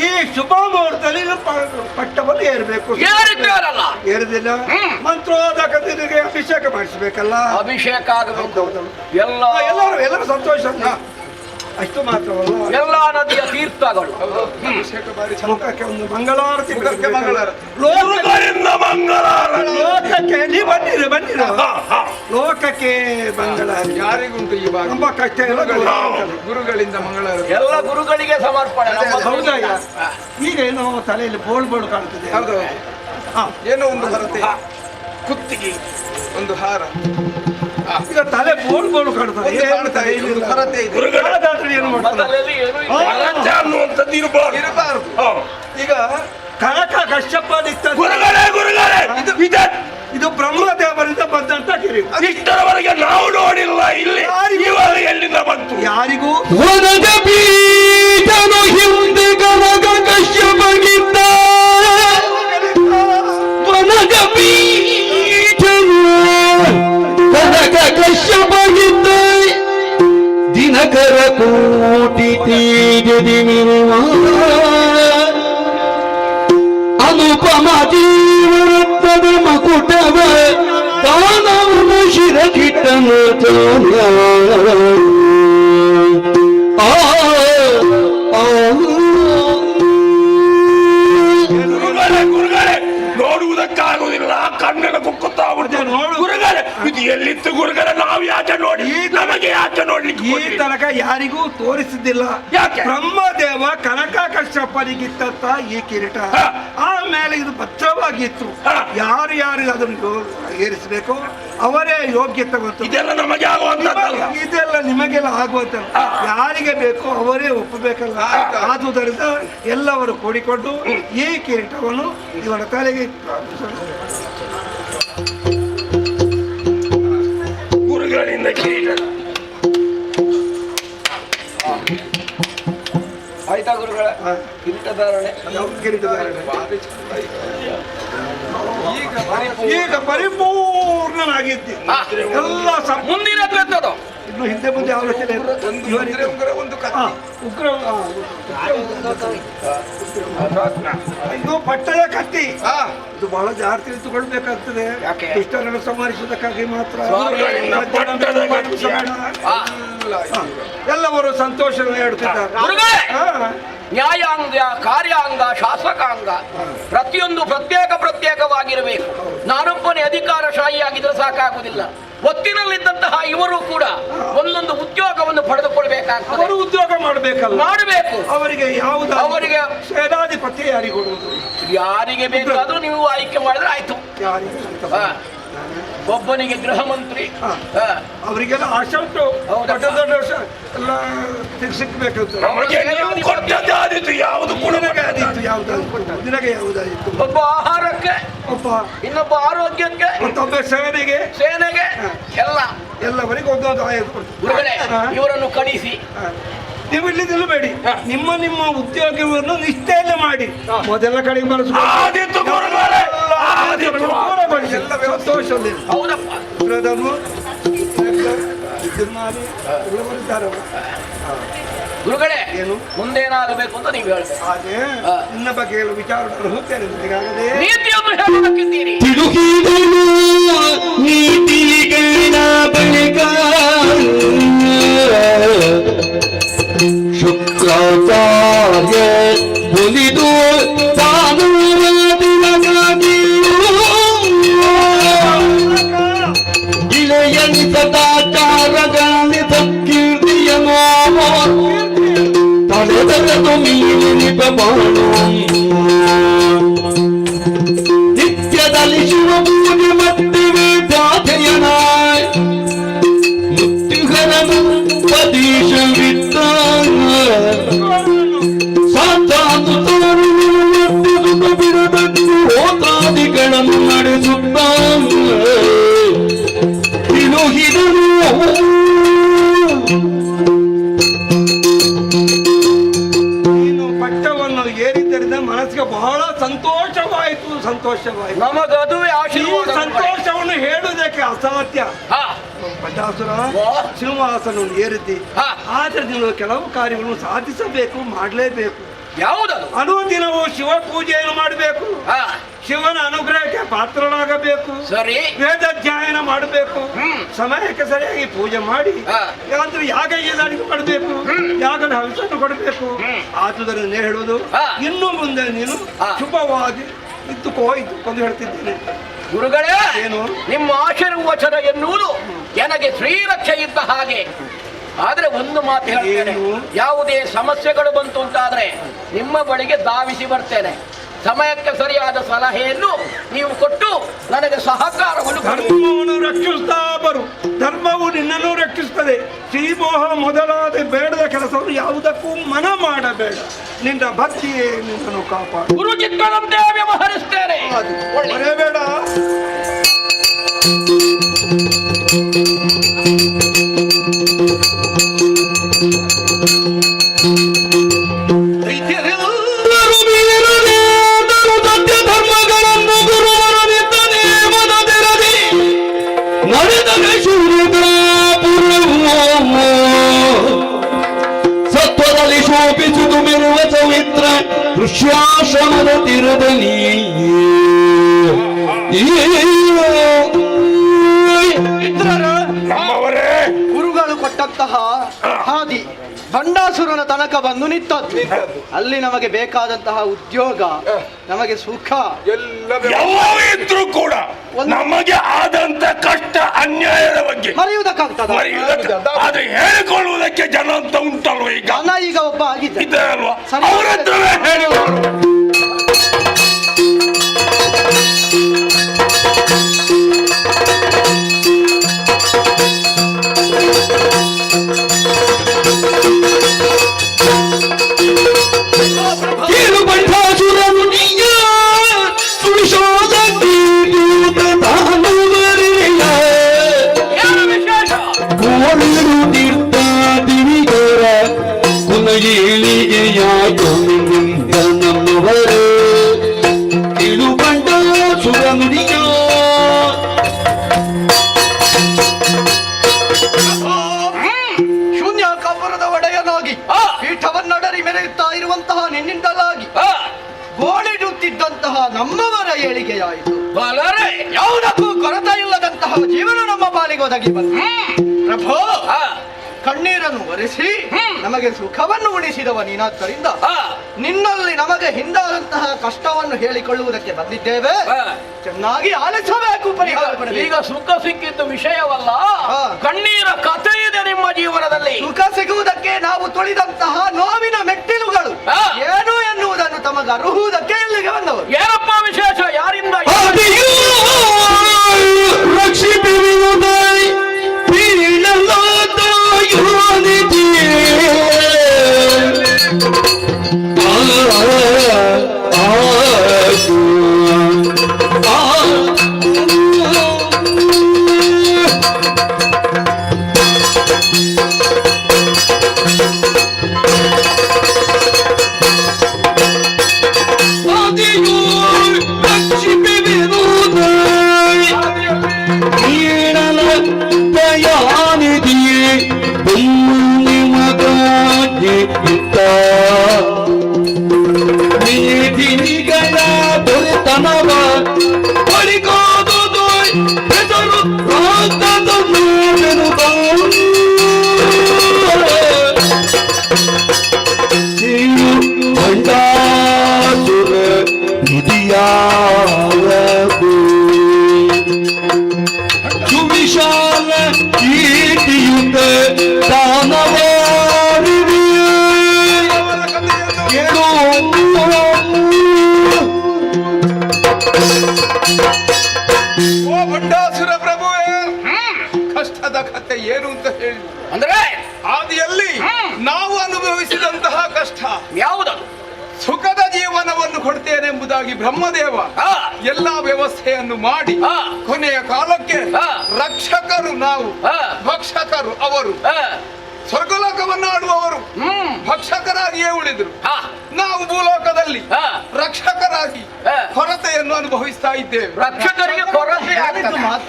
ಈ ಶುಭ ಮುಹೂರ್ತದಲ್ಲಿ ಪಟ್ಟವನ್ನು ಏರಬೇಕು. ಯಾರಿದ್ದಾರಲ್ಲ ಏರುದಿಲ್ಲ, ಮಂತ್ರೋದಕನಿಗೆ ಅಭಿಷೇಕ ಮಾಡಿಸ್ಬೇಕಲ್ಲ. ಅಭಿಷೇಕ ಆಗಬೇಕು. ಎಲ್ಲರೂ ಸಂತೋಷ. ಅಷ್ಟು ಮಾತ್ರವಲ್ಲ, ಎಲ್ಲ ನದಿಯ ತೀರ್ಥಗಳು ಮುಖಕ್ಕೆ ಒಂದು ಮಂಗಳಾರತಿ, ಮುರುಘನಿಂದ ಮಂಗಳಾರತಿ. ಲೋಕಕ್ಕೆ ನೀವು ಬನ್ನಿರಿ ಲೋಕಕ್ಕೆ ಮಂಗಳ ಯಾರಿಗುಂಟು ಈ ಭಾಗ ತುಂಬಾ ಕಷ್ಟ ಎಲ್ಲ ಗುರುಗಳಿಂದ ಮಂಗಳಾರತಿ ಎಲ್ಲ ಗುರುಗಳಿಗೆ ಸಮರ್ಪಣೆ. ಹೌದಾ? ಈಗ ಏನೋ ತಲೆಯಲ್ಲಿ ಬೋಳು ಕಾಣ್ತದೆ. ಹೌದು, ಏನೋ ಒಂದು ಹರತೆ, ಕುತ್ತಿಗೆ ಒಂದು ಹಾರ, ಈಗ ತಲೆ ಬೋಳು ಕಾಣ್ತದೆ. ಏನು ಮಾಡ್ತಾರೆ ಅನ್ನುವಂಥದ್ದು ಇರಬಾರದು. ಈಗ ಕನಕ ಕಶ್ಯಪ ಗುರುಗಳೇ ಇದು ಬ್ರಹ್ಮದೇವರಿಂದ ಬಂದಂತ ಗಿರಿ. ಇಷ್ಟರವರೆಗೆ ನಾವು ನೋಡಿಲ್ಲ. ಇಲ್ಲಿ ಇವರು ಎಲ್ಲಿಂದ ಬಂತು ಯಾರಿಗೂ ವನದ ಬೀಜನು ಹಿಂದೆ ಕನಕ ಕಶ್ಯಪಗಿದ್ದ. ವನದ ಬೀಜನು ಕನಕ ಕಶ್ಯಪಗಿದ್ದ. ದಿನಕರ ಕೋಟಿ ತೇಜದಿ ಅನುಪಮ ಜೀವರತ್ನದ ಮಕುಟವ ತಾನವನು ಶಿರಕಿಟ್ಟನ ಗುರುಗಳೇ ನೋಡುವುದಕ್ಕಾಗುವುದಿಲ್ಲ. ಕಣ್ಣನ್ನು ಕುಕ್ಕುತ್ತಾ ಗುರುಗಳೇ, ಇದು ಎಲ್ಲಿತ್ತು ಗುರುಗಳೇ? ನಾವು ಯಾಕೆ ನೋಡಿ, ನಮಗೆ ಯಾಕೆ ನೋಡ್ಲಿಕ್ಕೆ ಈ ತನಕ ಯಾರಿಗೂ ತೋರಿಸಿದ್ದಿಲ್ಲ. ಯಾಕೆ? ಬ್ರಹ್ಮದೇವ ಕನಕ ಕಶ್ಯಪನಿಗಿತ್ತ ಈ ಕಿರೀಟ. ಆಮೇಲೆ ಇದು ಭದ್ರವಾಗಿತ್ತು. ಯಾರು ಅದನ್ನು ಏರಿಸಬೇಕು ಅವರೇ ಯೋಗ್ಯತೆ ಗೊತ್ತು. ಇದೆಲ್ಲ ನಮಗೆ ಆಗುವಂತದ್ದಲ್ಲ. ಇದೆಲ್ಲ ನಿಮಗೆಲ್ಲ ಆಗುವಂತ ಯಾರಿಗೆ ಬೇಕು ಅವರೇ ಒಪ್ಪಬೇಕಲ್ಲ. ಆದುದರಿಂದ ಎಲ್ಲವರು ಕೂಡಿಕೊಂಡು ಈ ಕಿರೀಟವನ್ನು ಇವರ ತಲೆಗೆ ಗುರುಗಳಿಂದ ಕಿರೀಟ ಆಯ್ತಾ ಗುರುಗಳ ಕಿರೀಟಧಾರಣೆ? ಈಗ ಪರಿಪೂರ್ಣನಾಗಿದ್ದೆ. ಎಲ್ಲ ಮುಂದಿನ ಇನ್ನು ಹಿಂದೆ ಮುಂದೆ ಆಲೋಚನೆ ಉಗ್ರ ಇದು ಪಟ್ಟದ ಕತ್ತಿ. ಇದು ಬಹಳ ಜಾಸ್ತಿ ಇಟ್ಟುಕೊಳ್ಬೇಕಾಗ್ತದೆ. ದುಷ್ಟರನ್ನು ಸಂಹರಿಸುವುದಕ್ಕಾಗಿ ಮಾತ್ರ. ಎಲ್ಲವರು ಸಂತೋಷವನ್ನು ಹೇಳುತ್ತಿದ್ದಾರೆ. ನ್ಯಾಯಾಂಗ, ಕಾರ್ಯಾಂಗ, ಶಾಸಕಾಂಗ ಪ್ರತಿಯೊಂದು ಪ್ರತ್ಯೇಕವಾಗಿರಬೇಕು. ನಾನೊಬ್ಬನೇ ಅಧಿಕಾರಶಾಹಿಯಾಗಿದ್ರೆ ಸಾಕಾಗುವುದಿಲ್ಲ. ಒತ್ತಿನಲ್ಲಿದ್ದಂತಹ ಇವರು ಕೂಡ ಒಂದೊಂದು ಉದ್ಯೋಗವನ್ನು ಪಡೆದುಕೊಳ್ಬೇಕಾಗ್ತದೆ. ಅವರು ಉದ್ಯೋಗ ಮಾಡಬೇಕಲ್ಲ, ಮಾಡಬೇಕು. ಅವರಿಗೆ ಯಾವುದು ಅವರಿಗೆ ಸೇನಾಧಿಪತಿ ಯಾರಿಗೆ ಕೊಡುವುದು? ಯಾರಿಗೆ ಬೇಕಾದ್ರೂ ನೀವು ಆಯ್ಕೆ ಮಾಡಿದ್ರೆ ಆಯ್ತು. ಒಬ್ಬನಿಗೆ ಗೃಹ ಮಂತ್ರಿ, ಅವರಿಗೆಲ್ಲ ಆಶೆ ಉಂಟು. ದೊಡ್ಡ ಎಲ್ಲ ಸಿಕ್ಬೇಕಂತ. ನಿನಗೆ ಯಾವುದಾದಿತ್ತು? ಒಬ್ಬ ಆಹಾರಕ್ಕೆ, ಒಬ್ಬ ಇನ್ನೊಬ್ಬ ಆರೋಗ್ಯಕ್ಕೆ, ಮತ್ತೊಬ್ಬ ಸೇನೆಗೆ ಎಲ್ಲವರಿಗೂ ಒಂದೊಂದು ಆಯ್ಕೆ ಕೊಡ್ತಾರೆ. ಇವರನ್ನು ಕಳಿಸಿ ನೀವು ಇಲ್ಲಿ ನಿಲ್ಲಬೇಡಿ. ನಿಮ್ಮ ಉದ್ಯೋಗವನ್ನು ನಿಷ್ಠೆಯಲ್ಲೇ ಮಾಡಿ. ಮೊದಲ ಕಡೆ ಗುರುಗಳೇ, ಏನು ಮುಂದೇನಾಗಬೇಕು ಅಂತ ನೀವು ಹೇಳ್ಬೇಕು. ಹಾಗೆ ನಿನ್ನ ಬಗ್ಗೆ ವಿಚಾರವನ್ನು ಹೋಗ್ತೇನೆ. ನೀತಿಯನ್ನು ಹೇಳಬೇಕಿದ್ದೀರಿ. ನೀತಿಗಳ ಬಳಿಕ ಶುಕ್ರಾಚಾರ್ಯ ಮುನಿದು ಇಳೆಯನಿ ಸದಾಚಾರಗಳಲ್ಲಿ ಸತ್ಕೀರ್ತಿಯನೋ ತಡೆದರದು ಮೀನಿಪ ಬಾಣು ನಿತ್ಯದಲ್ಲಿ ಶಿವಪೂಜೆ ಮಟ್ಟಿವೆ ದಾತೆಯನಾಯ್ ಮುತ್ತುಗರನು ಉಪದೇಶವಿದ್ದ ಸಾತಾನು ತಾನು ಬಿಡದನ್ನು ಹೋತಾದಿಗಳನ್ನು ನಡೆಸುತ್ತ ತಿಳುಹಿದನು. ನೀನು ಪಟ್ಟವನ್ನು ಏರಿದ್ದರಿಂದ ಮನಸ್ಸಿಗೆ ಬಹಳ ಸಂತೋಷವಾಯಿತು. ನಮಗದುವೇ ಆಶೀರ್ವಾದ. ಸಂತೋಷವನ್ನು ಹೇಳುವುದಕ್ಕೆ ಅಸಾಧ್ಯ. ಪಟ್ಟಾಸುರ ಸಿಂಹಾಸನವನ್ನು ಏರಿದ್ದಿ. ಆದರೆ ನೀನು ಕೆಲವು ಕಾರ್ಯಗಳನ್ನು ಸಾಧಿಸಬೇಕು, ಮಾಡಲೇಬೇಕು. ಯಾವುದದು? ಅನುದಿನವೂ ಶಿವ ಪೂಜೆಯನ್ನು ಮಾಡಬೇಕು, ಶಿವನ ಅನುಗ್ರಹಕ್ಕೆ ಪಾತ್ರರಾಗಬೇಕು, ಸರಿ, ವೇದಾಧ್ಯಯನ ಮಾಡಬೇಕು, ಸಮಯಕ್ಕೆ ಸರಿಯಾಗಿ ಪೂಜೆ ಮಾಡಿ ಯಾಕಂದ್ರೆ ಯಾಗ ಏನಾದ್ರು ಮಾಡಬೇಕು, ಯಾಗದ ಹವಿಸನ್ನು ಕೊಡಬೇಕು. ಆದುದರಿಂದ ಹೇಳುವುದು ಇನ್ನು ಮುಂದೆ ನೀನು ಶುಭವಾಗಿ ಇದ್ದುಕೊಂಡು ಹೇಳ್ತಿದ್ದೇನೆ. ಗುರುಗಳೇ, ಏನು ನಿಮ್ಮ ಆಶೀರ್ವಚನ ಎನ್ನುವುದು ನನಗೆ ಶ್ರೀರಕ್ಷೆ ಇದ್ದ ಹಾಗೆ. ಆದ್ರೆ ಒಂದು ಮಾತು ಹೇಳ್ತೇನೆ, ಯಾವುದೇ ಸಮಸ್ಯೆಗಳು ಬಂತು ಅಂತಾದ್ರೆ ನಿಮ್ಮ ಬಳಿಗೆ ಧಾವಿಸಿ ಬರ್ತೇನೆ. ಸಮಯಕ್ಕೆ ಸರಿಯಾದ ಸಲಹೆಯನ್ನು ನೀವು ಕೊಟ್ಟು ನನಗೆ ಸಹಕಾರವನ್ನು. ಧರ್ಮವನ್ನು ರಕ್ಷಿಸ್ತಾ ಬರು, ಧರ್ಮವು ನಿನ್ನನ್ನು ರಕ್ಷಿಸ್ತದೆ. ಶ್ರೀಮೋಹ ಮೊದಲಾದ ಬೇಡದ ಕೆಲಸವನ್ನು ಯಾವುದಕ್ಕೂ ಮನ ಮಾಡಬೇಡ, ನಿನ್ನ ಭಕ್ತಿಯೇ ನಿನ್ನನ್ನು ಕಾಪಾಡು. ಗುರು ಚಿತ್ತದಂತೆ ವ್ಯವಹರಿಸ್ತೇನೆ. ಮರೆಯಬೇಡ. ಧರ್ಮಗಳನ್ನು ಗುರುವರನಿದ್ದ ನೇಮದ ತೆರದಿ ನಡೆದರೆ ಶೂರಗಳ ಸತ್ವದಲ್ಲಿ ಶೋಭಿಸುವುದು ಮೆರುವ ಪವಿತ್ರ ಋಷ್ಯಾಶ್ರಮದ ತೀರದಲ್ಲಿ ಗುರುಗಳು ಕೊಟ್ಟಂತಹ ಹಾದಿ ಬಂಡಾಸುರನ ತನಕ ಬಂದು ನಿಂತದ್ದು. ಅಲ್ಲಿ ನಮಗೆ ಬೇಕಾದಂತಹ ಉದ್ಯೋಗ, ನಮಗೆ ಸುಖ ಎಲ್ಲ ಇದ್ರೂ ಕೂಡ ನಮಗೆ ಆದಂತ ಕಷ್ಟ ಅನ್ಯಾಯದ ಬಗ್ಗೆ ಮರೆಯುವುದಕ್ಕಾಗ್ತದ? ಆದ್ರೆ ಹೇಳಿಕೊಳ್ಳುವುದಕ್ಕೆ ಜನ ಅಂತ ಉಂಟಲ್ವ ಈಗ? ಜನ ಈಗ ಒಬ್ಬ ಆಗಿದ್ದ ಅಲ್ವಾ, ಅವರ ಹತ್ರವೇ ಹೇಳಿಕೊಳ್ಳು. ಶೂನ್ಯ ಕಬ್ಬರದ ಒಡೆಯನಾಗಿ ಪೀಠವನ್ನಡರಿ ಮೆರೆಯುತ್ತಾ ಇರುವಂತಹ ನಿನ್ನಿಂದಲಾಗಿ ಗೋಳಿಡುತ್ತಿದ್ದಂತಹ ನಮ್ಮವರ ಏಳಿಗೆಯಾಯಿತು. ಯಾವುದಕ್ಕೂ ಕೊರತೆ ಇಲ್ಲದಂತಹ ಜೀವನ ನಮ್ಮ ಪಾಲಿಗೆ ಒದಗಿ ಬಂತು. ಪ್ರಭೋ, ಕಣ್ಣೀರನ್ನು ಒರೆಸಿ ನಮಗೆ ಸುಖವನ್ನು ಉಳಿಸಿದವ ನೀನಾದ್ದರಿಂದ ನಿನ್ನಲ್ಲಿ ನಮಗೆ ಹಿಂದಾದಂತಹ ಕಷ್ಟವನ್ನು ಹೇಳಿಕೊಳ್ಳುವುದಕ್ಕೆ ಬಂದಿದ್ದೇವೆ. ಚೆನ್ನಾಗಿ ಆಲಿಸಬೇಕು, ಪರಿಹಾರ ಪಡೆಯಬೇಕು. ಈಗ ಸುಖ ಸಿಕ್ಕಿದ್ದು ವಿಷಯವಲ್ಲ, ಕಣ್ಣೀರ ಕಥೆ ಇದೆ ನಿಮ್ಮ ಜೀವನದಲ್ಲಿ. ಸುಖ ಸಿಗುವುದಕ್ಕೆ ನಾವು ತುಳಿದಂತಹ ನೋವಿನ ಮೆಟ್ಟಿಲುಗಳು ಏನು ಎನ್ನುವುದನ್ನು ತಮಗೆ ಅರುಹುವುದಕ್ಕೆ ಇಲ್ಲಿಗೆ ಬಂದವರು. ಏನಪ್ಪ ವಿಶೇಷ? ಯಾರಿಂದ? ಸುವಿಶಾಲ ಕೀರ್ತಿಯುತ ಓ ಬಂಡಾಸುರ ಪ್ರಭುವೇ, ಕಷ್ಟದ ಕಥೆ ಏನು ಅಂತ ಹೇಳಿ. ಅಂದ್ರೆ ಆದಿಯಲ್ಲಿ ನಾವು ಅನುಭವಿಸಿದಂತಹ ಕಷ್ಟ ಯಾವುದದು? ಸುಖದ ಜೀವನವನ್ನು ಕೊಡ್ತೇನೆಂಬುದಾಗಿ ಬ್ರಹ್ಮದೇವ ಎಲ್ಲಾ ವ್ಯವಸ್ಥೆಯನ್ನು ಮಾಡಿ ಕೊನೆಯ ಕಾಲಕ್ಕೆ ರಕ್ಷಕರು ನಾವು, ಭಕ್ಷಕರು ಅವರು. ಸ್ವರ್ಗಲೋಕವನ್ನು ಆಡುವವರು ಭಕ್ಷಕರಾಗಿಯೇ ಉಳಿದ್ರು. ನಾವು ಭೂಲೋಕದಲ್ಲಿ ರಕ್ಷಕರಾಗಿ ಕೊರತೆಯನ್ನು ಅನುಭವಿಸ್ತಾ ಇದ್ದೇವೆ. ರಕ್ಷಕರಿಗೆ ಕೊರತೆ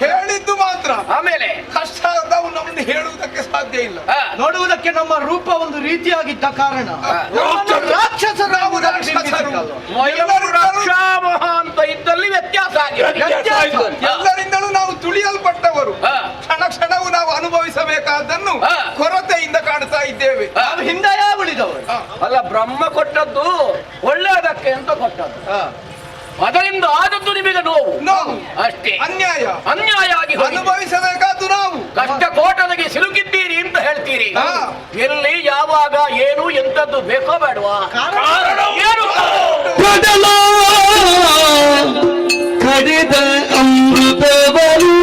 ಹೇಳಿದ್ದು ಮಾತ್ರ, ಆಮೇಲೆ ಕಷ್ಟ ನಾವು ನಮ್ಮನ್ನು ಹೇಳುವುದಕ್ಕೆ ಸಾಧ್ಯ ಇಲ್ಲ. ನೋಡುವುದಕ್ಕೆ ನಮ್ಮ ರೂಪ ಒಂದು ರೀತಿಯಾಗಿದ್ದ ಕಾರಣ ರಕ್ಷಾಮಹ ಅಂತ ಇದ್ದಲ್ಲಿ ವ್ಯತ್ಯಾಸ ಆಗಿದೆ. ಎಲ್ಲರಿಂದಲೂ ನಾವು ತುಳಿಯಲ್ಪಟ್ಟವರು. ಕ್ಷಣ ಕ್ಷಣವೂ ನಾವು ಅನುಭವಿಸಬೇಕಾದನ್ನು ಕೊರತೆಯಿಂದ ಕಾಣ್ತಾ ಇದ್ದೇವೆ. ನಾವು ಹಿಂದೆಯೇ ಉಳಿದವರು. ಅಲ್ಲ, ಬ್ರಹ್ಮ ಕೊಟ್ಟದ್ದು ಒಳ್ಳೆಯದಕ್ಕೆ ಅಂತ ಕೊಟ್ಟದ್ದು, ಅದರಿಂದ ಆದದ್ದು ನಿಮಗೆ ನೋವು ಅಷ್ಟೇ. ಅನ್ಯಾಯ ಆಗಿ ಅನುಭವಿಸಬೇಕಾದ್ದು ನಾವು. ಕಷ್ಟ ಕೋಟನಿಗೆ ಸಿಲುಕಿದ್ದೀರಿ ಅಂತ ಹೇಳ್ತೀರಿ. ಎಲ್ಲಿ ಯಾವಾಗ ಏನು ಎಂತದ್ದು ಬೇಕೋ ಬೇಡವಾ? ಏನು ಕಡಿದ ಅಮೃತವರು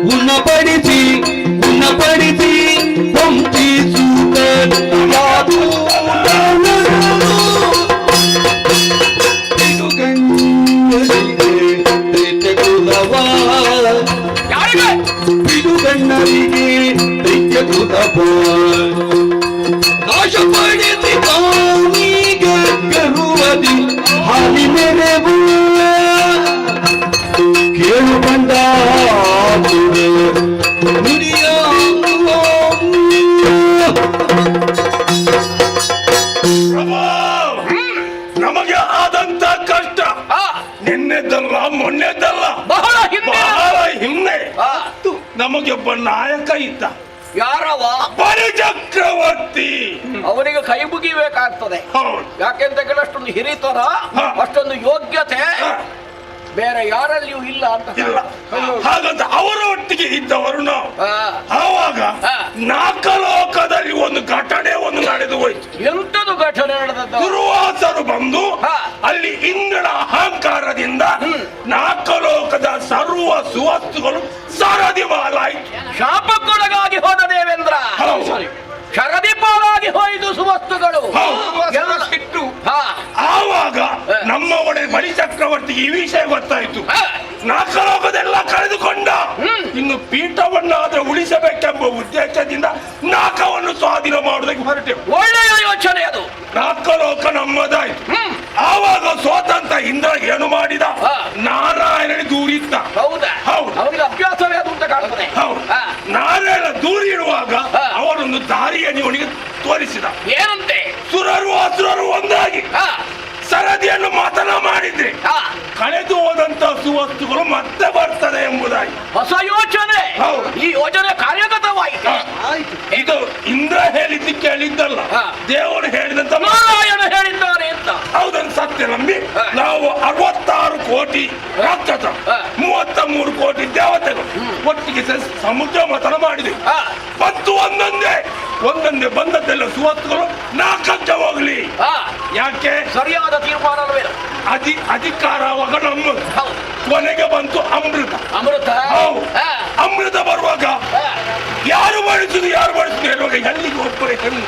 ಉನ್ನಪಡಿಸಿ ಪಂಪಿಸುತ್ತ ಬಿಡುಗಣ್ಣರಿಗೆ ದೈತ್ಯ ಕೃತಪ ನಾಶಪಡಿಸಿ ತಾನೀಗ ಗರುವದಿ ಹಾಲಿ ಮೆರೆವು ಕೇಳು ಬಂದ ನುಡಿಯ ನಮಗೆ ಆದಂತ ಕಷ್ಟ ನಿನ್ನೆದ್ದಲ್ಲ ಮೊನ್ನೆದ್ದಲ್ಲ, ಬಹಳ ಹಿಂದೆ ನಮಗೊಬ್ಬ ನಾಯಕ ಇದ್ದ. ಯಾರವ? ಬಲಿಚಕ್ರವರ್ತಿ. ಅವನಿಗೆ ಕೈ ಮುಗಿಬೇಕಾಗ್ತದೆ. ಯಾಕೆಂತ ಕೇಳಷ್ಟೊಂದು ಹಿರಿತರ, ಅಷ್ಟೊಂದು ಯೋಗ್ಯತೆ ಬೇರೆ ಯಾರಲ್ಲಿಯೂ ಇಲ್ಲ ಅಂತ. ಹಾಗಂತ ಅವರ ಒಟ್ಟಿಗೆ ಇದ್ದವರು ನಾವು. ಆವಾಗ ನಾಕಲೋಕದಲ್ಲಿ ಒಂದು ಘಟನೆ ನಡೆದು ಹೋಯ್ತು. ಎಂತದು ಘಟನೆ ನಡೆದದ್ದು? ದುರ್ವಾಸರು ಬಂದು ಅಲ್ಲಿ ಇಂದ್ರನ ಅಹಂಕಾರದಿಂದ ನಾಕಲೋಕದ ಸರ್ವ ಸುವಸ್ತುಗಳು ಸರದಿ ಬಾಲಾಯಿತು. ಶಾಪಕ್ಕೊಳಗಾಗಿ ಹೋದ ದೇವೇಂದ್ರ ಶರದಿ ಪಾಲಾಗಿ ಹೋಯಿತು ಸುವಸ್ತುಗಳು. ಸಿಟ್ಟು. ಆವಾಗ ನಮ್ಮ ಒಡೆ ಬಲಿಚಕ್ರವರ್ತಿಗೆ ಈ ವಿಷಯ ಗೊತ್ತಾಯ್ತು. ನಾಕಲೋಕದೆಲ್ಲ ಕಳೆದುಕೊಂಡ, ಇನ್ನು ಪೀಠವನ್ನಾದ್ರೆ ಉಳಿಸಬೇಕೆಂಬ ಉದ್ದೇಶದಿಂದ ನಾಕವನ್ನು ಸ್ವಾಧೀನ ಮಾಡುವುದಕ್ಕೆ ಹೊರಟೆವು. ಒಳ್ಳೆಯ ಯೋಚನೆ ಅದು. ನಾಕಲೋಕ ನಮ್ಮದಾಯ್ತು. ಆವಾಗ ಸ್ವತಂತ್ರ ಇಂದ್ರ ಏನು ಮಾಡಿದ? ನಾರಾಯಣನ ದೂರಿದ್ದ. ಹೌದಾ? ಹೌದು. ಅವನಿಗೆ ಅಭ್ಯಾಸವೇ ಅದು ಅಂತ ಕಾಣ್ತದೆ. ಹೌದು. ನಾರಾಯಣ ದೂರಿಡುವಾಗ ಅವರೊಂದು ದಾರಿಯನ್ನು ಅವನಿಗೆ ತೋರಿಸಿದ. ಏನಂತೆ? ಸುರರು ಅಸುರರು ಒಂದಾಗಿ ಸರದಿಯನ್ನು ಮಾತನ ಮಾಡಿದ್ರೆ ಕಳೆದು ಹೋದಂತ ಸುವಸ್ತುಗಳು ಮತ್ತೆ ಬರ್ತದೆ ಎಂಬುದಾಗಿ ಹೊಸ ಯೋಚನೆ. ಈ ಯೋಜನೆ ಕಾರ್ಯಗತವಾಯಿತು. ಇದು ಇಂದ್ರ ಹೇಳಿದ್ದು ಕೇಳಿದ್ದಲ್ಲ, ದೇವರು ಹೇಳಿದಂತ ನಾರಾಯಣ ಹೇಳಿದ್ದಾರೆ ಅಂತ. ಹೌದನ್ನು ಸತ್ಯ ನಂಬಿ ನಾವು 66 ಕೋಟಿ ರಾಕ್ಷಸ, 33 ಕೋಟಿ ದೇವತೆಗಳು ಒಟ್ಟಿಗೆ ಸಮುದ್ರ ಮತನ ಮಾಡಿದ್ವಿ. ಮತ್ತು ಒಂದೊಂದೇ ಬಂದದ್ದೆಲ್ಲ ಸುವಸ್ತುಗಳು ನಾಲ್ಕಕ್ಕೆ ಹೋಗ್ಲಿ. ಯಾಕೆ? ಸರಿಯಾದ ತೀರ್ಮಾನವೇ. ಅಧಿಕಾರ ಅವಾಗ ನಮ್ಮದು. ಕೊನೆಗೆ ಬಂತು ಅಮೃತ. ಅಮೃತ ಬರುವಾಗ ಯಾರು ಬಳಸುದು ಹೇಳುವಾಗ ಎಲ್ಲಿಗೆ ಒಬ್ಬರೇ ಹೆಣ್ಣು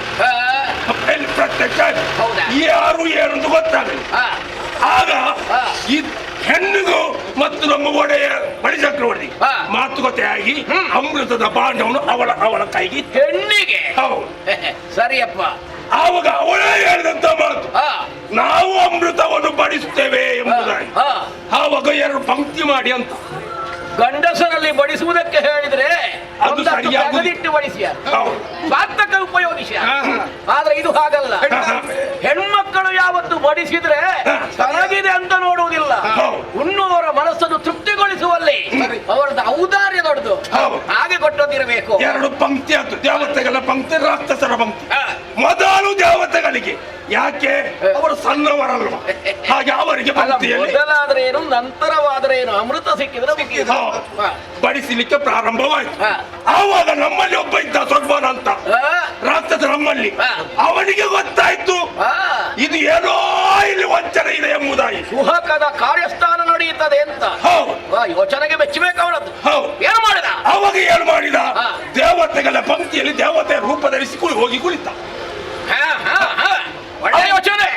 ಪ್ರತ್ಯಕ್ಷ ಯಾರು ಏನಂತ ಗೊತ್ತಾಗಲಿ. ಆಗ ಈ ಹೆಣ್ಣಿಗೂ ಮತ್ತು ನಮ್ಮ ಒಡೆಯ ಬಲಿಚಕ್ರವರ್ತಿ ಮಾತುಕತೆ ಆಗಿ ಅಮೃತದ ಬಾಂಡವನ್ನು ಅವಳ ಕೈಗೆ ಹೆಣ್ಣಿಗೆ. ಹೌದು. ಸರಿಯಪ್ಪ. ಆವಾಗ ಅವಳೇ ಹೇಳಿದಂತ ಮಾತು, ನಾವು ಅಮೃತವನ್ನು ಬಡಿಸುತ್ತೇವೆ ಎಂಬುದಾಗಿ. ಆವಾಗ 2 ಪಂಕ್ತಿ ಮಾಡಿ ಅಂತ ಗಂಡಸರಲ್ಲಿ ಬಡಿಸುವುದಕ್ಕೆ ಹೇಳಿದ್ರೆ ಅದು ತೆಗೆದಿಟ್ಟು ಬಡಿಸಿ ಸಾರ್ಥಕ ಉಪಯೋಗಿಸಿ. ಆದ್ರೆ ಇದು ಹಾಗಲ್ಲ. ಹೆಣ್ಮಕ್ಕಳು ಯಾವತ್ತು ಬಡಿಸಿದ್ರೆ ತನಗಿದೆ ಅಂತ ನೋಡುವುದಿಲ್ಲ, ಉಣ್ಣುವವರ ಮನಸ್ಸನ್ನು ತೃಪ್ತಿಗೊಳಿಸುವಲ್ಲಿ ಅವರದ್ದು ಔದಾರ್ಯ ದೊಡ್ಡದು. ಹಾಗೆ ಕೊಟ್ಟದಿರಬೇಕು. 2 ಪಂಕ್ತಿ ಆಯ್ತು. ದೇವತೆಗಳ ಪಂಕ್ತಿ, ರಾಕ್ಷಸರ ಪಂಕ್ತಿ. ಮೊದಲು ದೇವತೆಗಳ ಮೊದಲಿಗೆ. ಯಾಕೆ ಅವರು ಸಣ್ಣವರಲ್ವ, ಹಾಗೆ ಅವರಿಗೆ ಭಕ್ತಿಯಲ್ಲಿ ಮೊದಲಾದ್ರೆ ಏನು ನಂತರವಾದ್ರೆ ಏನು, ಅಮೃತ ಸಿಕ್ಕಿದ್ರೆ ಮುಗಿಯಿತು. ಬಡಿಸಲಿಕ್ಕೆ ಪ್ರಾರಂಭವಾಯಿತು. ಆವಾಗ ನಮ್ಮಲ್ಲಿ ಒಬ್ಬ ಇದ್ದ ಸೊಡ್ಬಾನ ಅಂತ ರಾಕ್ಷಸ ನಮ್ಮಲ್ಲಿ. ಅವನಿಗೆ ಗೊತ್ತಾಯ್ತು ಇದು ಏನೋ ಇಲ್ಲಿ ವಂಚನೆ ಇದೆ ಎಂಬುದಾಗಿ. ಕುಹಕದ ಕಾರ್ಯಸ್ಥಾನ ನಡೆಯುತ್ತದೆ ಅಂತ ಯೋಚನೆಗೆ ಮೆಚ್ಚಬೇಕು ಅವನದ್ದು. ಏನು ಮಾಡಿದ ಅವಾಗ ಏನು ಮಾಡಿದ, ದೇವತೆಗಳ ಪಂಕ್ತಿಯಲ್ಲಿ ದೇವತೆಯ ರೂಪ ಧರಿಸಿ ಹೋಗಿ ಕುಳಿತ. ಒಳ್ಳೆ ಯೋಚನೆ,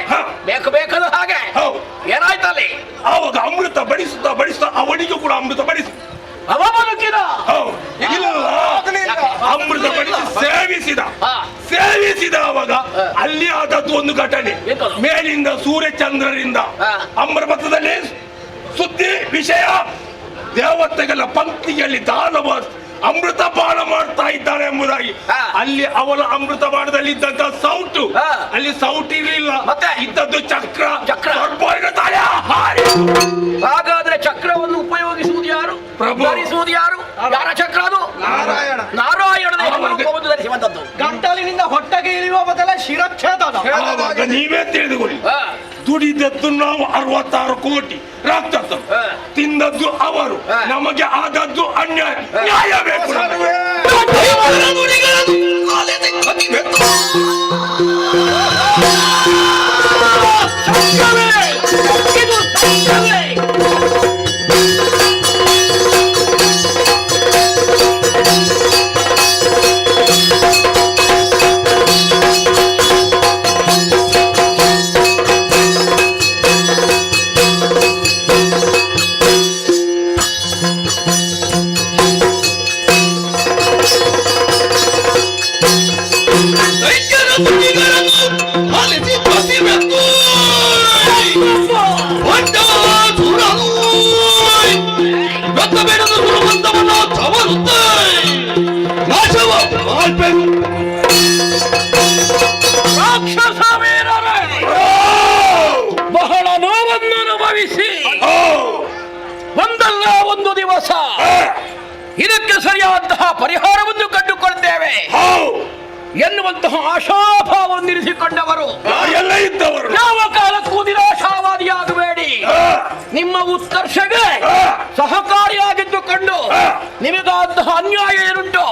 ಬೇಕು ಬೇಕಾದ ಹಾಗೆ. ಏನಾಯ್ತಲ್ಲಿ ಆವಾಗ ಅಮೃತ ಬಡಿಸುತ್ತಾ ಅವನಿಗೂ ಕೂಡ ಅಮೃತ ಬಡಿಸಿ ಅವ ಬದುಕಿದ. ಅಮೃತ ಬಡಿಸಿ ಸೇವಿಸಿದ ಅವಾಗ ಅಲ್ಲಿ ಆದದ್ದು ಒಂದು ಘಟನೆ. ಮೇಲಿಂದ ಸೂರ್ಯಚಂದ್ರರಿಂದ ಅಮೃತದಲ್ಲಿ ಸುದ್ದಿ ವಿಷಯ, ದೇವತೆಗಳ ಪಂಕ್ತಿಯಲ್ಲಿ ದಾನವ ಅಮೃತ ಪಾನ ಮಾಡ್ತಾ ಇದ್ದಾನೆ ಎಂಬುದಾಗಿ. ಅಲ್ಲಿ ಅವನ ಅಮೃತ ಪಾನದಲ್ಲಿ ಇದ್ದಂತ ಸೌಟು ಅಲ್ಲಿ ಸೌಟ್ ಇರಲಿಲ್ಲ, ಮತ್ತೆ ಇದ್ದದ್ದು ಚಕ್ರ. ಹಾಗಾದ್ರೆ ಚಕ್ರವನ್ನು ಉಪಯೋಗಿಸುವುದು ಯಾರು, ಧರಿಸುವುದು ಯಾರು? ಯಾರ ಚಕ್ರ ಅದು? ನಾರಾಯಣನ ಧರಿಸಿ ಬಂದದ್ದು. ಗಂಟಲಿನಿಂದ ಹೊಟ್ಟೆಗೆ ಇಳಿಯುವ ಬದಲ ಶಿರಚ್ಛೇದನ. ನೀವೇ ತಿಳಿದುಕೊಳ್ಳಿ, ದುಡಿದದ್ದು ನಾವು 66 ಕೋಟಿ ರಾಕ್ಷಸರು, ತಿಂದದ್ದು ಅವರು, ನಮಗೆ ಆದದ್ದು ಅನ್ಯಾಯ. ನ್ಯಾಯ ಬೇಕು. ಬಹಳ ನೋವನ್ನು ಅನುಭವಿಸಿ ಒಂದಲ್ಲ ಒಂದು ದಿವಸ ಇದಕ್ಕೆ ಸರಿಯಾದಂತಹ ಪರಿಹಾರವನ್ನು ಕಂಡುಕೊಳ್ತೇವೆ ಎನ್ನುವಂತಹ ಆಶಾಭಾವವನ್ನು ಇರಿಸಿಕೊಂಡವರು ಎಲ್ಲ ಇದ್ದವರು ಯಾವ ಕಾಲಕ್ಕೂ ನಿರಾಶಾವಾದಿಯಾಗಬೇಡಿ. ನಿಮ್ಮ ಉತ್ಕರ್ಷಗೆ ಸಹಕಾರಿಯಾಗಿದ್ದುಕೊಂಡು ನಿಮಗಾದಂತಹ ಅನ್ಯಾಯ ಏನುಂಟು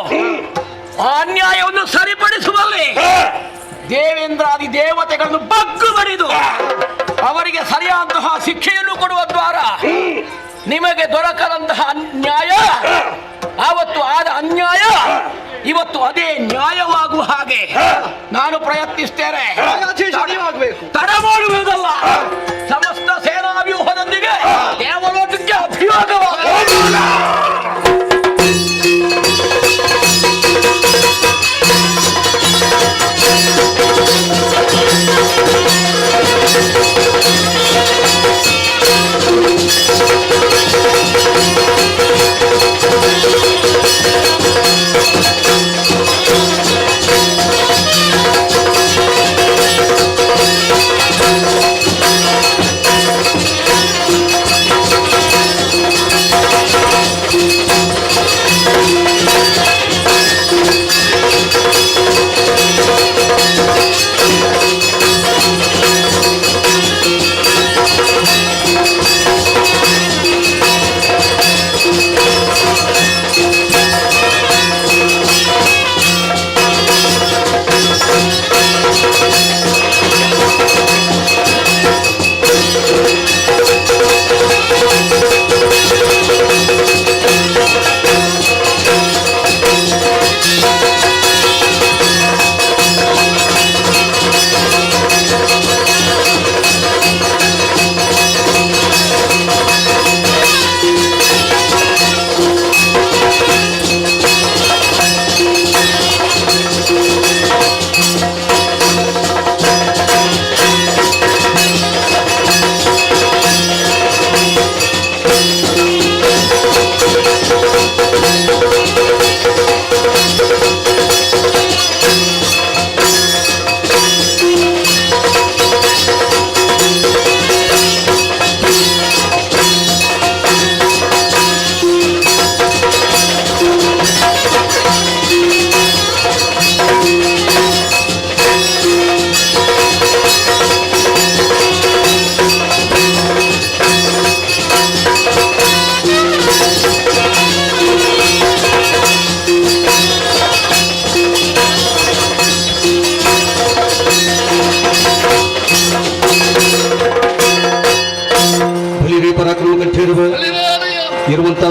ಆ ಅನ್ಯಾಯವನ್ನು ಸರಿಪಡಿಸುವಲ್ಲಿ ದೇವೇಂದ್ರಾದಿ ದೇವತೆಗಳನ್ನು ಬಗ್ಗು ಬಡಿದು ಅವರಿಗೆ ಸರಿಯಾದಂತಹ ಶಿಕ್ಷೆಯನ್ನು ಕೊಡುವ ದ್ವಾರ ನಿಮಗೆ ದೊರಕದಂತಹ ಅನ್ಯಾಯ ಆವತ್ತು ಆದ ಅನ್ಯಾಯ ಇವತ್ತು ಅದೇ ನ್ಯಾಯವಾಗುವ ಹಾಗೆ ನಾನು ಪ್ರಯತ್ನಿಸ್ತೇನೆ. ತಡ ಮಾಡುವುದಲ್ಲ, ಸಮಸ್ತ ಸೇನಾ ವ್ಯೂಹದೊಂದಿಗೆ ದೇವಲೋಕಕ್ಕೆ ಅಭಿಯೋಗವಾಗುವುದು.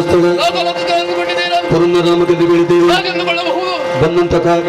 ಸ್ಥಳ ಪುರಂದರಾಮದಲ್ಲಿ ಬೆಳಿದ್ದೇವೆ ಬಂದಂತ ಕಾಗ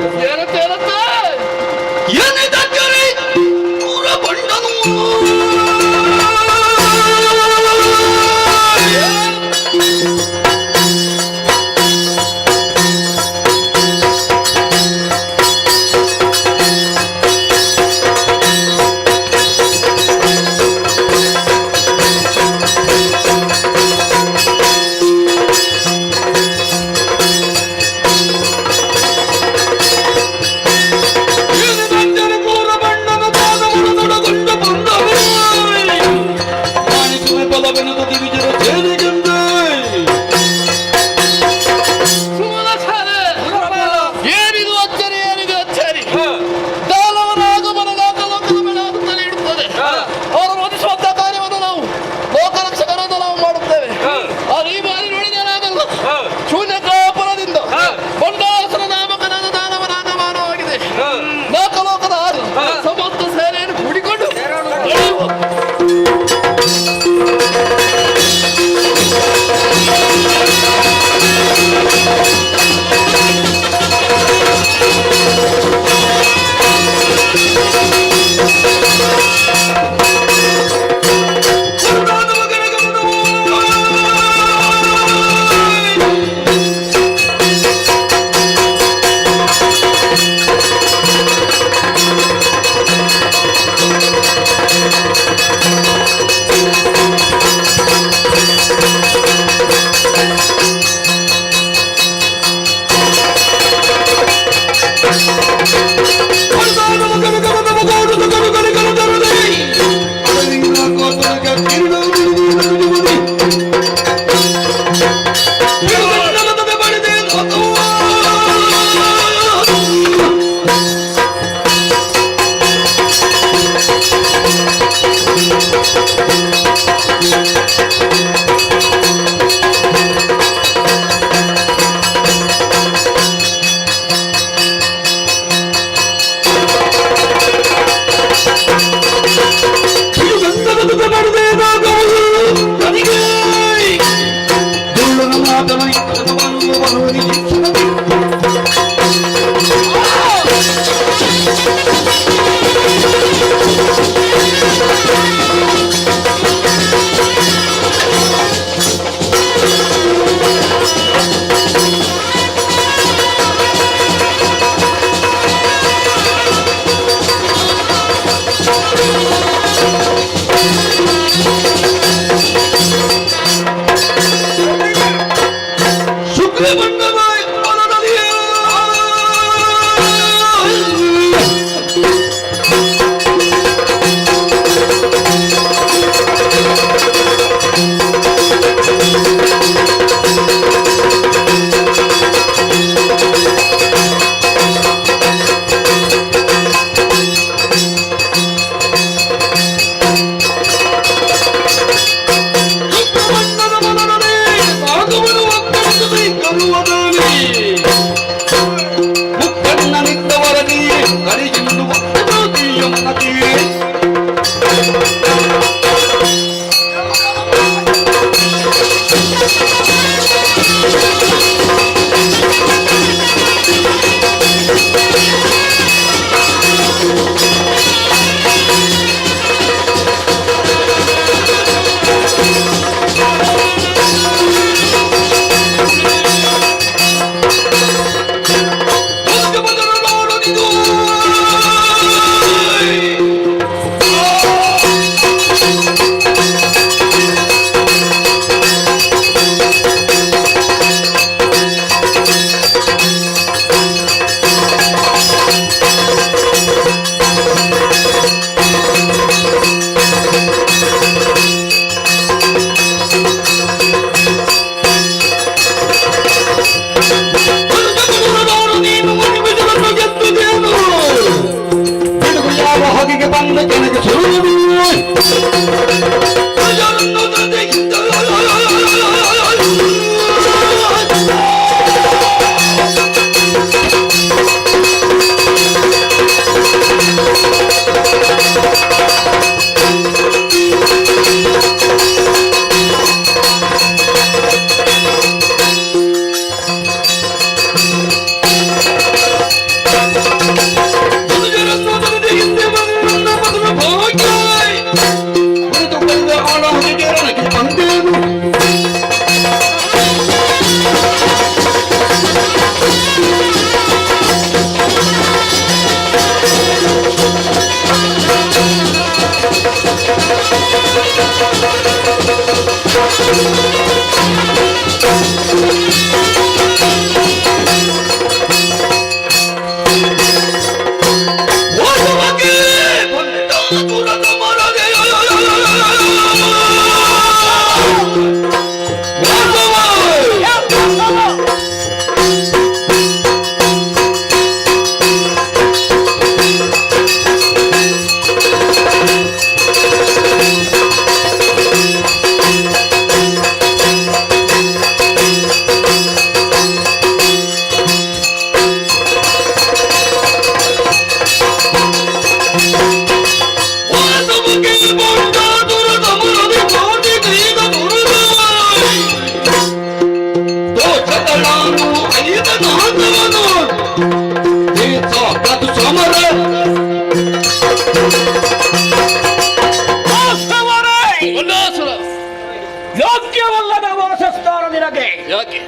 ಯೋಗ್ಯವಲ್ಲದ ವಾಸಸ್ಥಾನ ನಿನಗೆ. ಯಾಕೆ?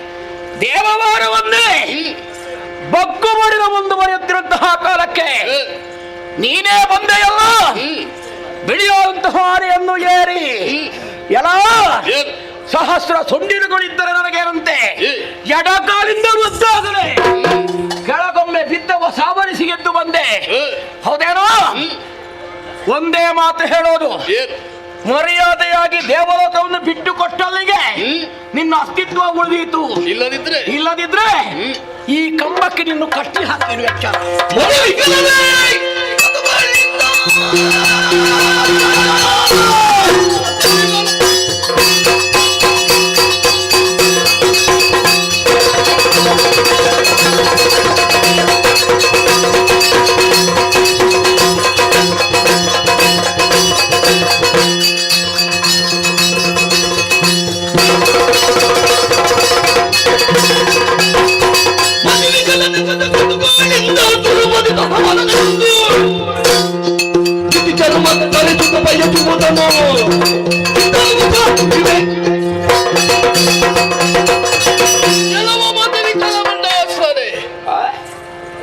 ದೇವವಾರವನ್ನೇ ಬಗ್ಗು ಮಾಡಿದ ಮುಂದುವರಿಯುತ್ತಿರುವಂತಹ ಕಾಲಕ್ಕೆ ನೀನೇ ಬಂದೆಯಲ್ಲ, ಬಿಳಿಯುವಂತಹ ಆನೆಯನ್ನು ಏರಿ ಎಲ್ಲ ಸಹಸ್ರ ಸೊಂಡಿಲುಗಳಿದ್ದರೆ ನನಗೇನಂತೆ, ಎಡಕಾಲಿಂದ ಮುದ್ದಾಗಲೇ ಕೆಳಗೊಮ್ಮೆ ಬಿದ್ದವ ಸಾವರಿಸಿ ಎದ್ದು ಬಂದೆ. ಹೌದೇನೋ? ಒಂದೇ ಮಾತು ಹೇಳೋದು, ಮರ್ಯಾದೆಯಾಗಿ ದೇವಲೋಕವನ್ನು ಬಿಟ್ಟು ಕೊಟ್ಟಲ್ಲಿಗೆ ನಿನ್ನ ಅಸ್ತಿತ್ವ ಉಳಿದೀತು. ಇಲ್ಲದಿದ್ರೆ ಈ ಕಂಬಕ್ಕೆ ನಿನ್ನ ಕಟ್ಟಿ ಹಾಕಿರುವ ಎಚ್ಚರ.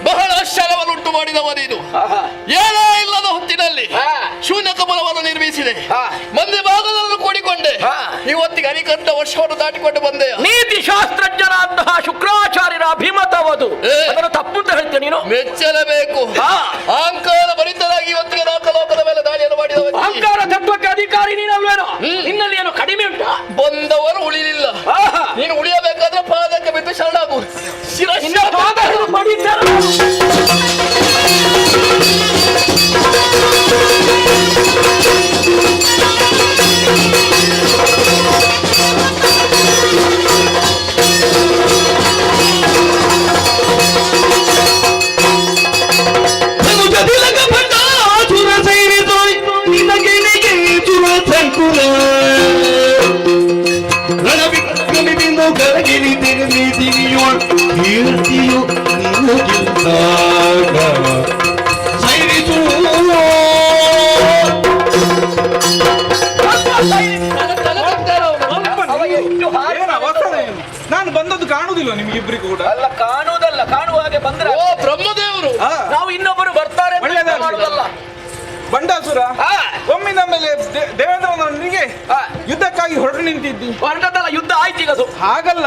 ಬಹಳ ಶರವನ್ನುಂಟು ಮಾಡಿದವನೇನು, ಏನೋ ಇಲ್ಲದ ಹೊತ್ತಿನಲ್ಲಿ ಶೂನ್ಯ ಕಮಲವನ್ನು ನಿರ್ಮಿಸಿದೆ, ಮಂದಿ ಭಾಗದನ್ನು ಕೂಡಿಕೊಂಡೆ, ಇವತ್ತಿಗೆ ಅನಿಕಂಠ ವರ್ಷವನ್ನು ದಾಟಿಕೊಂಡು ಬಂದೆ. ನೀತಿ ಶಾಸ್ತ್ರಜ್ಞರಾದಂತಹ ಶುಕ್ರಾಚಾರ್ಯರ ಅಭಿಮತವದು, ಅದನ್ನು ತಪ್ಪು ಅಂತ ಹೇಳ್ತೇನೆ ನೀನು. ಮೆಚ್ಚಲೇಬೇಕು. ಅಹಂಕಾರ ಭರಿತರಾಗಿ ಇವತ್ತಿಗೆ ನಾಲ್ಕಲೋಕದ ಮೇಲೆ ದಾಳಿಯನ್ನು ಮಾಡಿದವ. ಅಹಂಕಾರ ತತ್ವಕ್ಕೆ ಅಧಿಕಾರಿ ನೀನಲ್ವೇನೋ? ನಿನ್ನಲ್ಲಿ ಏನು ಕಡಿಮೆ ಉಂಟಾ? ಬಂದವರು ಉಳಿಲಿಲ್ಲ, ನೀನು ಉಳಿಯಬೇಕಾದ್ರೆ ಪಾದಕ್ಕೆ ಬಿದ್ದು ಶರಣಾಗು. ನಾನು ಬಂದದ್ದು ಕಾಣುವುದಿಲ್ಲ ನಿಮ್ಗಿಬ್ರಿಗೂ ಕೂಡ? ಅಲ್ಲ, ಕಾಣುವುದಲ್ಲ, ಕಾಣುವ ಹಾಗೆ ಬಂದ್ರೆ ಬ್ರಹ್ಮದೇವರು ನಾವು ಇನ್ನೊಬ್ಬರು ಬರ್ತಾರೆ ಮಾಡುವುದಲ್ಲ. ಬಂಡಾಸುರ ಒಮ್ಮಿನ ಮೇಲೆ ದೇವೇಂದ್ರನಿಗೆ ಯುದ್ಧಕ್ಕಾಗಿ ಹೊರಟು ನಿಂತಿದ್ದಿ. ಹೊರಟದಲ್ಲ, ಯುದ್ಧ ಆಯ್ತು ಈಗ. ಹಾಗಲ್ಲ,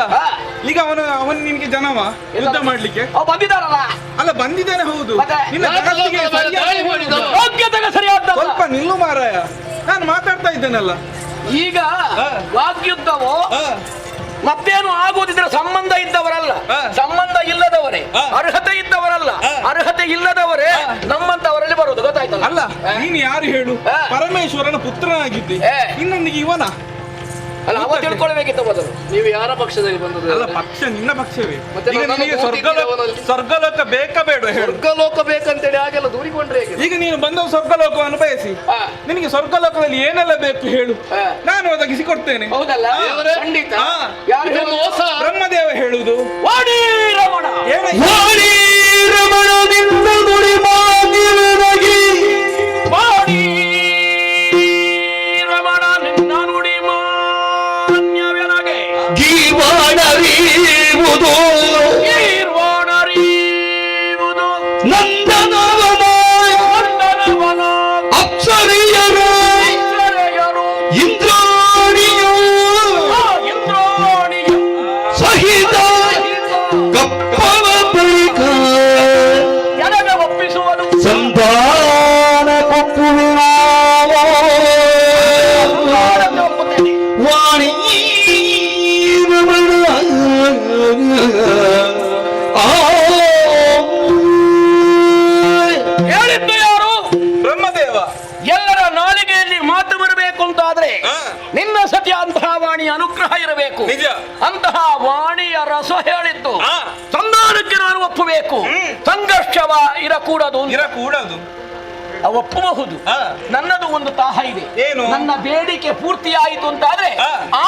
ಈಗ ಅವನು ನಿನ್ಗೆ ಜನವ ಯುದ್ಧ ಮಾಡ್ಲಿಕ್ಕೆ ಬಂದಿದ್ದಾರಲ್ಲ. ಅಲ್ಲ, ಬಂದಿದ್ದೇನೆ ಹೌದು. ನಿನ್ನ ಯೋಗ್ಯತೆಗೆ ಸರಿಯಾದ ಸ್ವಲ್ಪ ನಿಲ್ಲು ಮಾರಾಯ, ನಾನು ಮಾತಾಡ್ತಾ ಇದ್ದೇನಲ್ಲ. ಈಗ ವಾಗ್ಯುದ್ಧವೋ ಮತ್ತೇನು ಆಗುವುದಿದ್ರೆ ಸಂಬಂಧ ಇದ್ದವರಲ್ಲ, ಸಂಬಂಧ ಇಲ್ಲದವರೇ, ಅರ್ಹತೆ ಇದ್ದವರಲ್ಲ, ಅರ್ಹತೆ ಇಲ್ಲದವರೇ ನಮ್ಮಂತವರಲ್ಲಿ ಬರುವುದು. ಗೊತ್ತಾಯ್ತಲ್ಲ? ಅಲ್ಲ, ನೀನು ಯಾರು ಹೇಳು? ಪರಮೇಶ್ವರನ ಪುತ್ರನಾಗಿದ್ದೆ, ಇನ್ನೊಂದಿಗೆ ಇವನ ಅಲ್ಲ, ಅವ ತಿಳ್ಕೊಳ್ಬೇಕಿತ್ತು ಮೊದಲು. ನೀವು ಯಾರ ಪಕ್ಷದಲ್ಲಿ ಬಂದದ್ದು? ಅಲ್ಲ, ಪಕ್ಷ ನಿನ್ನ ಪಕ್ಷವೇ. ಈಗ ನಿನಗೆ ಸ್ವರ್ಗಲೋಕ ಬೇಕಾ ಬೇಡ ಹೇಳು? ಸ್ವರ್ಗಲೋಕ ಬೇಕಂತೇಳಿ ಹಾಗೆಲ್ಲ ದೂರಿಕೊಂಡ್ರೆ ಹೇಗೆ? ಈಗ ನೀನು ಬಂದ ಸ್ವರ್ಗಲೋಕವನ್ನು ಬಯಸಿ, ನಿನಗೆ ಸ್ವರ್ಗಲೋಕದಲ್ಲಿ ಏನೆಲ್ಲ ಬೇಕು ಹೇಳು, ನಾನು ಒದಗಿಸಿಕೊಡ್ತೇನೆ. ಹೌದಲ್ಲ? ಖಂಡಿತ. ಯಾರು ಮೋಸ? ಬ್ರಹ್ಮದೇವ ಹೇಳುವುದು. ವಾಡಿ ರಮಣ, ವಾಡಿ ರಮಣದಿಂದ ನುಡಿ ಮಾನ್ಯವೆನಗಿ, ವಾಡಿ ರಮಣ ನಿನ್ನ ನುಡಿ ಮಾನ್ಯವೆನಗೆ, ಗೀರ್ವಾಣರಿಯುವುದು ಗೀರ್ವಾಣರಿಯುವುದು ನಂದನವನ ಅಪ್ಸರಿಯರು ಇಂದ್ರಾಣಿಯು ಸತ್ಯವ ಎಲ್ಲರ ನಾಲಿಗೆಯಲ್ಲಿ ಮಾತು ಬರಬೇಕು ಅಂತಾದ್ರೆ ನಿನ್ನ ಸತ್ಯ ಅಂತಹ ವಾಣಿಯ ಅನುಗ್ರಹ ಇರಬೇಕು. ನಿಜ. ಅಂತಹ ವಾಣಿಯ ರಸ ಹೇಳಿದ್ದು ಸಂಧಾನಕ್ಕೆ ನಾನು ಒಪ್ಪಬೇಕು. ಸಂಘರ್ಷವ ಇರಕೂಡದು. ಒಪ್ಪಬಹುದು. ನನ್ನದು ಒಂದು ತಾಹ ಇದೆ. ಏನು? ನನ್ನ ಬೇಡಿಕೆ ಪೂರ್ತಿ ಆಯಿತು ಅಂತಾದ್ರೆ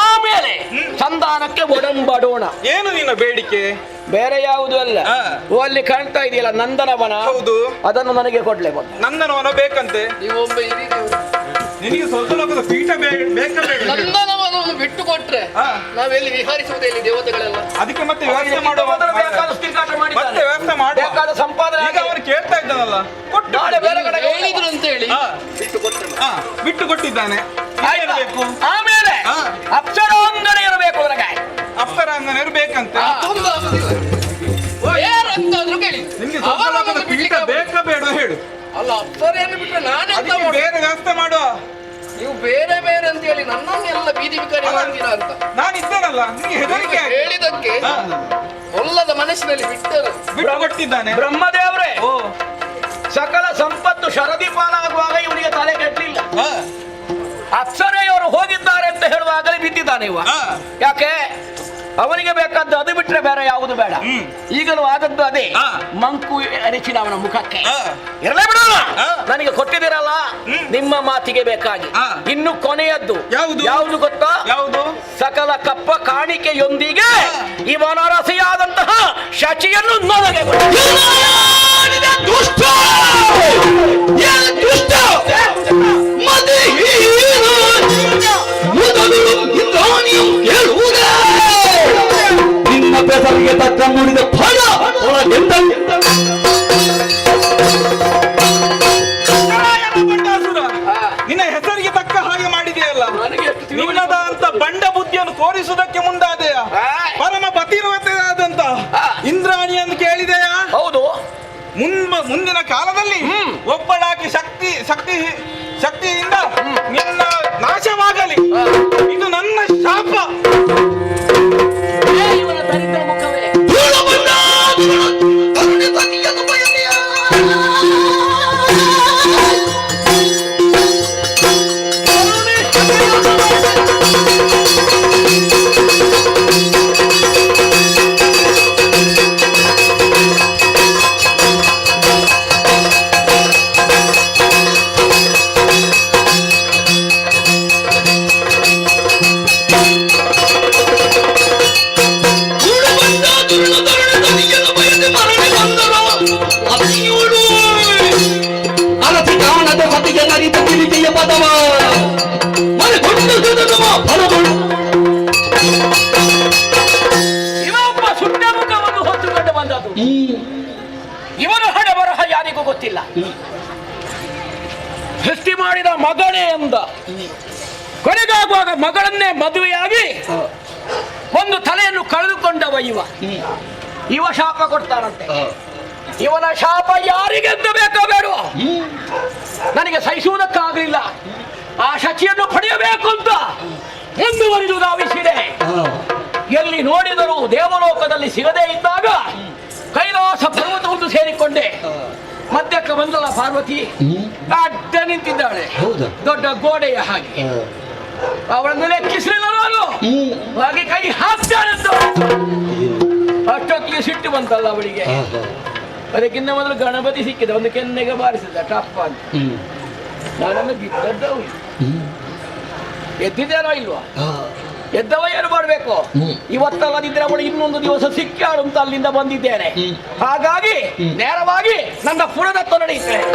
ಆಮೇಲೆ ಸಂಧಾನಕ್ಕೆ ಒಡಂಬಡೋಣ. ಏನು ನಿನ್ನ ಬೇಡಿಕೆ? ಬೇರೆ ಯಾವುದು ಅಲ್ಲ. ಅಲ್ಲಿ ಕಾಣ್ತಾ ಇದೆಯಲ್ಲ ನಂದನವನ, ಹೌದು, ಅದನ್ನು ನನಗೆ ಕೊಡ್ಲೇಬಹುದು. ನಂದನವನ ಬೇಕಂತೆ. ನಿನಗೆ ಸ್ವಲ್ಪ ಲೋಕದ ಪೀಠ ನಂದನವನವನ್ನು ಬಿಟ್ಟು ಕೊಟ್ರೆ ನಾವೆಲ್ಲಿ ವಿಹರಿಸುವುದಿಲ್ಲ ದೇವತೆಗಳೆಲ್ಲ. ಅದಕ್ಕೆ ಮತ್ತೆ ವ್ಯವಸ್ಥೆ ಮಾಡುವ, ಮತ್ತೆ ವ್ಯವಸ್ಥೆ ಮಾಡುವ. ಬೇಕಾದ ಸಂಪಾದನೆ ಈಗ ಅವನು ಕೇಳ್ತಾ ಇದ್ದಾನಲ್ಲ, ಕೊಟ್ಟು ನಾಳೆ ಬೇರೆ ಕಡೆ ಹೇಳಿದ್ರು ಅಂತ ಹೇಳಿ ಬಿಟ್ಟು ಕೊಟ್ಟಿದ್ದಾನೆ. ಬೇಕು ಆಮೇಲೆ ಅಪ್ಸರಾಂಗಣ ಇರಬೇಕು. ನನಗೆ ಅಪ್ಸರಾಂಗನ ಇರ್ಬೇಕಂತೆ. ಬೇರೆಂತಾದ್ರೂ ಕೇಳಿ ನಿಮ್ಗೆ ಸ್ವಲ್ಪ ಲೋಕದ ಪೀಠ ಬೇಕಾ ಬೇಡ ಹೇಳು. ಅಲ್ಲ ಅಪ್ಸರೆಯನ್ನು ಬಿಟ್ರೆ ನಾನೆಂತ ಮಾಡುದು? ಬೇರೆ ವ್ಯವಸ್ಥೆ ಮಾಡುವ. ನೀವು ಬೇರೆ ಬೇರೆ ಅಂತ ಹೇಳಿ ನನ್ನನ್ನೆಲ್ಲ ಬೀದಿ ಬಿಕಾರಿ ಮಾಡ್ತೀರಾ ಅಂತ ನಾನು ಇದ್ದೇನಲ್ಲ, ನಿಮಗೆ ಹೆದರಿಕೆ ಹೇಳಿದಕ್ಕೆ ಒಲ್ಲದ ಮನಸ್ಸಿನಲ್ಲಿ ಬಿಟ್ಟು ಕೊಟ್ಟಿದ್ದಾನೆ. ಬ್ರಹ್ಮದೇವ್ರೆ, ಸಕಲ ಸಂಪತ್ತು ಶರದಿ ಪಾಲಾಗುವಾಗ ಇವನಿಗೆ ತಲೆ ಕೆಟ್ಟಲಿಲ್ಲ. ಅಪ್ಸರೆಯವರು ಹೋಗಿದ್ದಾರೆ ಅಂತ ಹೇಳುವಾಗಲೇ ಬಿದ್ದಿದ್ದಾನೆ ಇವ. ಯಾಕೆ? ಅವನಿಗೆ ಬೇಕಾದ್ದು ಅದು ಬಿಟ್ರೆ ಬೇರೆ ಯಾವುದು ಬೇಡ. ಈಗಲೂ ಆದದ್ದು ಅದೇ, ಮಂಕು ಅರಿಚಿದ ಅವನ ಮುಖಕ್ಕೆ. ಇರಲೇ ಬಿಡೋಣ, ನನಗೆ ಕೊಟ್ಟಿದ್ದೀರಲ್ಲ ನಿಮ್ಮ ಮಾತಿಗೆ ಬೇಕಾಗಿ. ಇನ್ನು ಕೊನೆಯದ್ದು ಯಾವುದು ಗೊತ್ತಾ? ಯಾವುದು? ಸಕಲ ಕಪ್ಪ ಕಾಣಿಕೆಯೊಂದಿಗೆ ಇವನ ರಸಿಯಾದಂತಹ ಶಚಿಯನ್ನು ನನಗೆ ನಿನ್ನ ಬೆಸರಿಗೆ ತಕ್ಕ ಮುಡಿದ ಫಲ ನಿನ್ನ ಹೆಸರಿಗೆ ತಕ್ಕ ಹಾಗೆ ಮಾಡಿದೆಯಲ್ಲ. ನಿನ್ನದ ಅಂತ ಬಂಡ ಬುದ್ಧಿಯನ್ನು ತೋರಿಸುವುದಕ್ಕೆ ಮುಂದಾದೆಯಾ? ಪರಮ ಪತಿರವತೆಯಾದಂತ ಇಂದ್ರಾಣಿಯನ್ನು ಕೇಳಿದೆಯಾ? ಹೌದು. ಮುಂದಿನ ಕಾಲದಲ್ಲಿ ಒಬ್ಬಳಾಗಿ ಶಕ್ತಿಯಿಂದ ನಿನ್ನ ನಾಶವಾಗಲಿ, ಇದು ನನ್ನ ಶಾಪ. ಇವನ ದರಿದ್ರ ಮುಖವೇ ಇವೊಬ್ಬ ಸುಟ್ಟ ಮುಖವನ್ನು ಹೊತ್ತುಕೊಂಡು ಬಂದದ್ದು. ಇವನ ಹಣೆ ಬರಹ ಯಾರಿಗೂ ಗೊತ್ತಿಲ್ಲ. ಸೃಷ್ಟಿ ಮಾಡಿದ ಮಗಳೇ ಎಂದ ಕೊನೆಗಾಗುವಾಗ ಮಗಳನ್ನೇ ಮದುವೆಯಾಗಿ ಒಂದು ತಲೆಯನ್ನು ಕಳೆದುಕೊಂಡವ ಇವ ಶಾಪ ಕೊಡ್ತಾರಂತೆ. ಇವನ ಶಾಪ ಯಾರಿಗೆಂದು ಬೇಕೋ ಬೇಡ, ನನಗೆ ಸಹಿಸುವುದಕ್ಕಾಗಲಿಲ್ಲ. ಆ ಶಚಿಯನ್ನು ಪಡೆಯಬೇಕು ಅಂತ ಮುಂದುವರಿದು ಧಾವಿಸಿದೆ. ಎಲ್ಲಿ ನೋಡಿದರೂ ದೇವಲೋಕದಲ್ಲಿ ಸಿಗದೇ ಇದ್ದಾಗ ಕೈಲಾಸ ಪರ್ವತವನ್ನು ಸೇರಿಕೊಂಡೆ. ಮಧ್ಯಕ್ಕೆ ಬಂದಳ ಪಾರ್ವತಿ, ಅಡ್ಡ ನಿಂತಿದ್ದಾಳೆ ದೊಡ್ಡ ಗೋಡೆಯ ಹಾಗೆ. ಅವಳನ್ನು ಲೆಕ್ಕಿಸಲಿಲ್ಲ ನಾನು, ಹಾಗೆ ಕೈ ಹಾಕ್ತಾಳೆಂದು. ಅಷ್ಟೊತ್ತಿಗೆ ಸಿಟ್ಟು ಬಂತಲ್ಲ ಅವಳಿಗೆ. ಅದಕ್ಕಿಂತ ಮೊದಲು ಗಣಪತಿ ಸಿಕ್ಕಿದ, ಒಂದು ಕೆನ್ನೆಗೆ ಬಾರಿಸಿದ ಟಪ್ಪ ಅಂತ. ನಾನನ್ನು ಬಿದ್ದದ್ದವು ಎದ್ದಿದ್ದೇನೋ ಇಲ್ವಾ? ಎದ್ದವ ಏನು ಮಾಡಬೇಕು? ಇವತ್ತಲ್ಲದಿದ್ರೆ ಅವಳು ಇನ್ನೊಂದು ದಿವಸ ಸಿಕ್ಕಾಳು ಅಂತ ಅಲ್ಲಿಂದ ಬಂದಿದ್ದೇನೆ. ಹಾಗಾಗಿ ನೇರವಾಗಿ ನನ್ನ ಪುರದತ್ತ ನಡೆಯುತ್ತೇನೆ.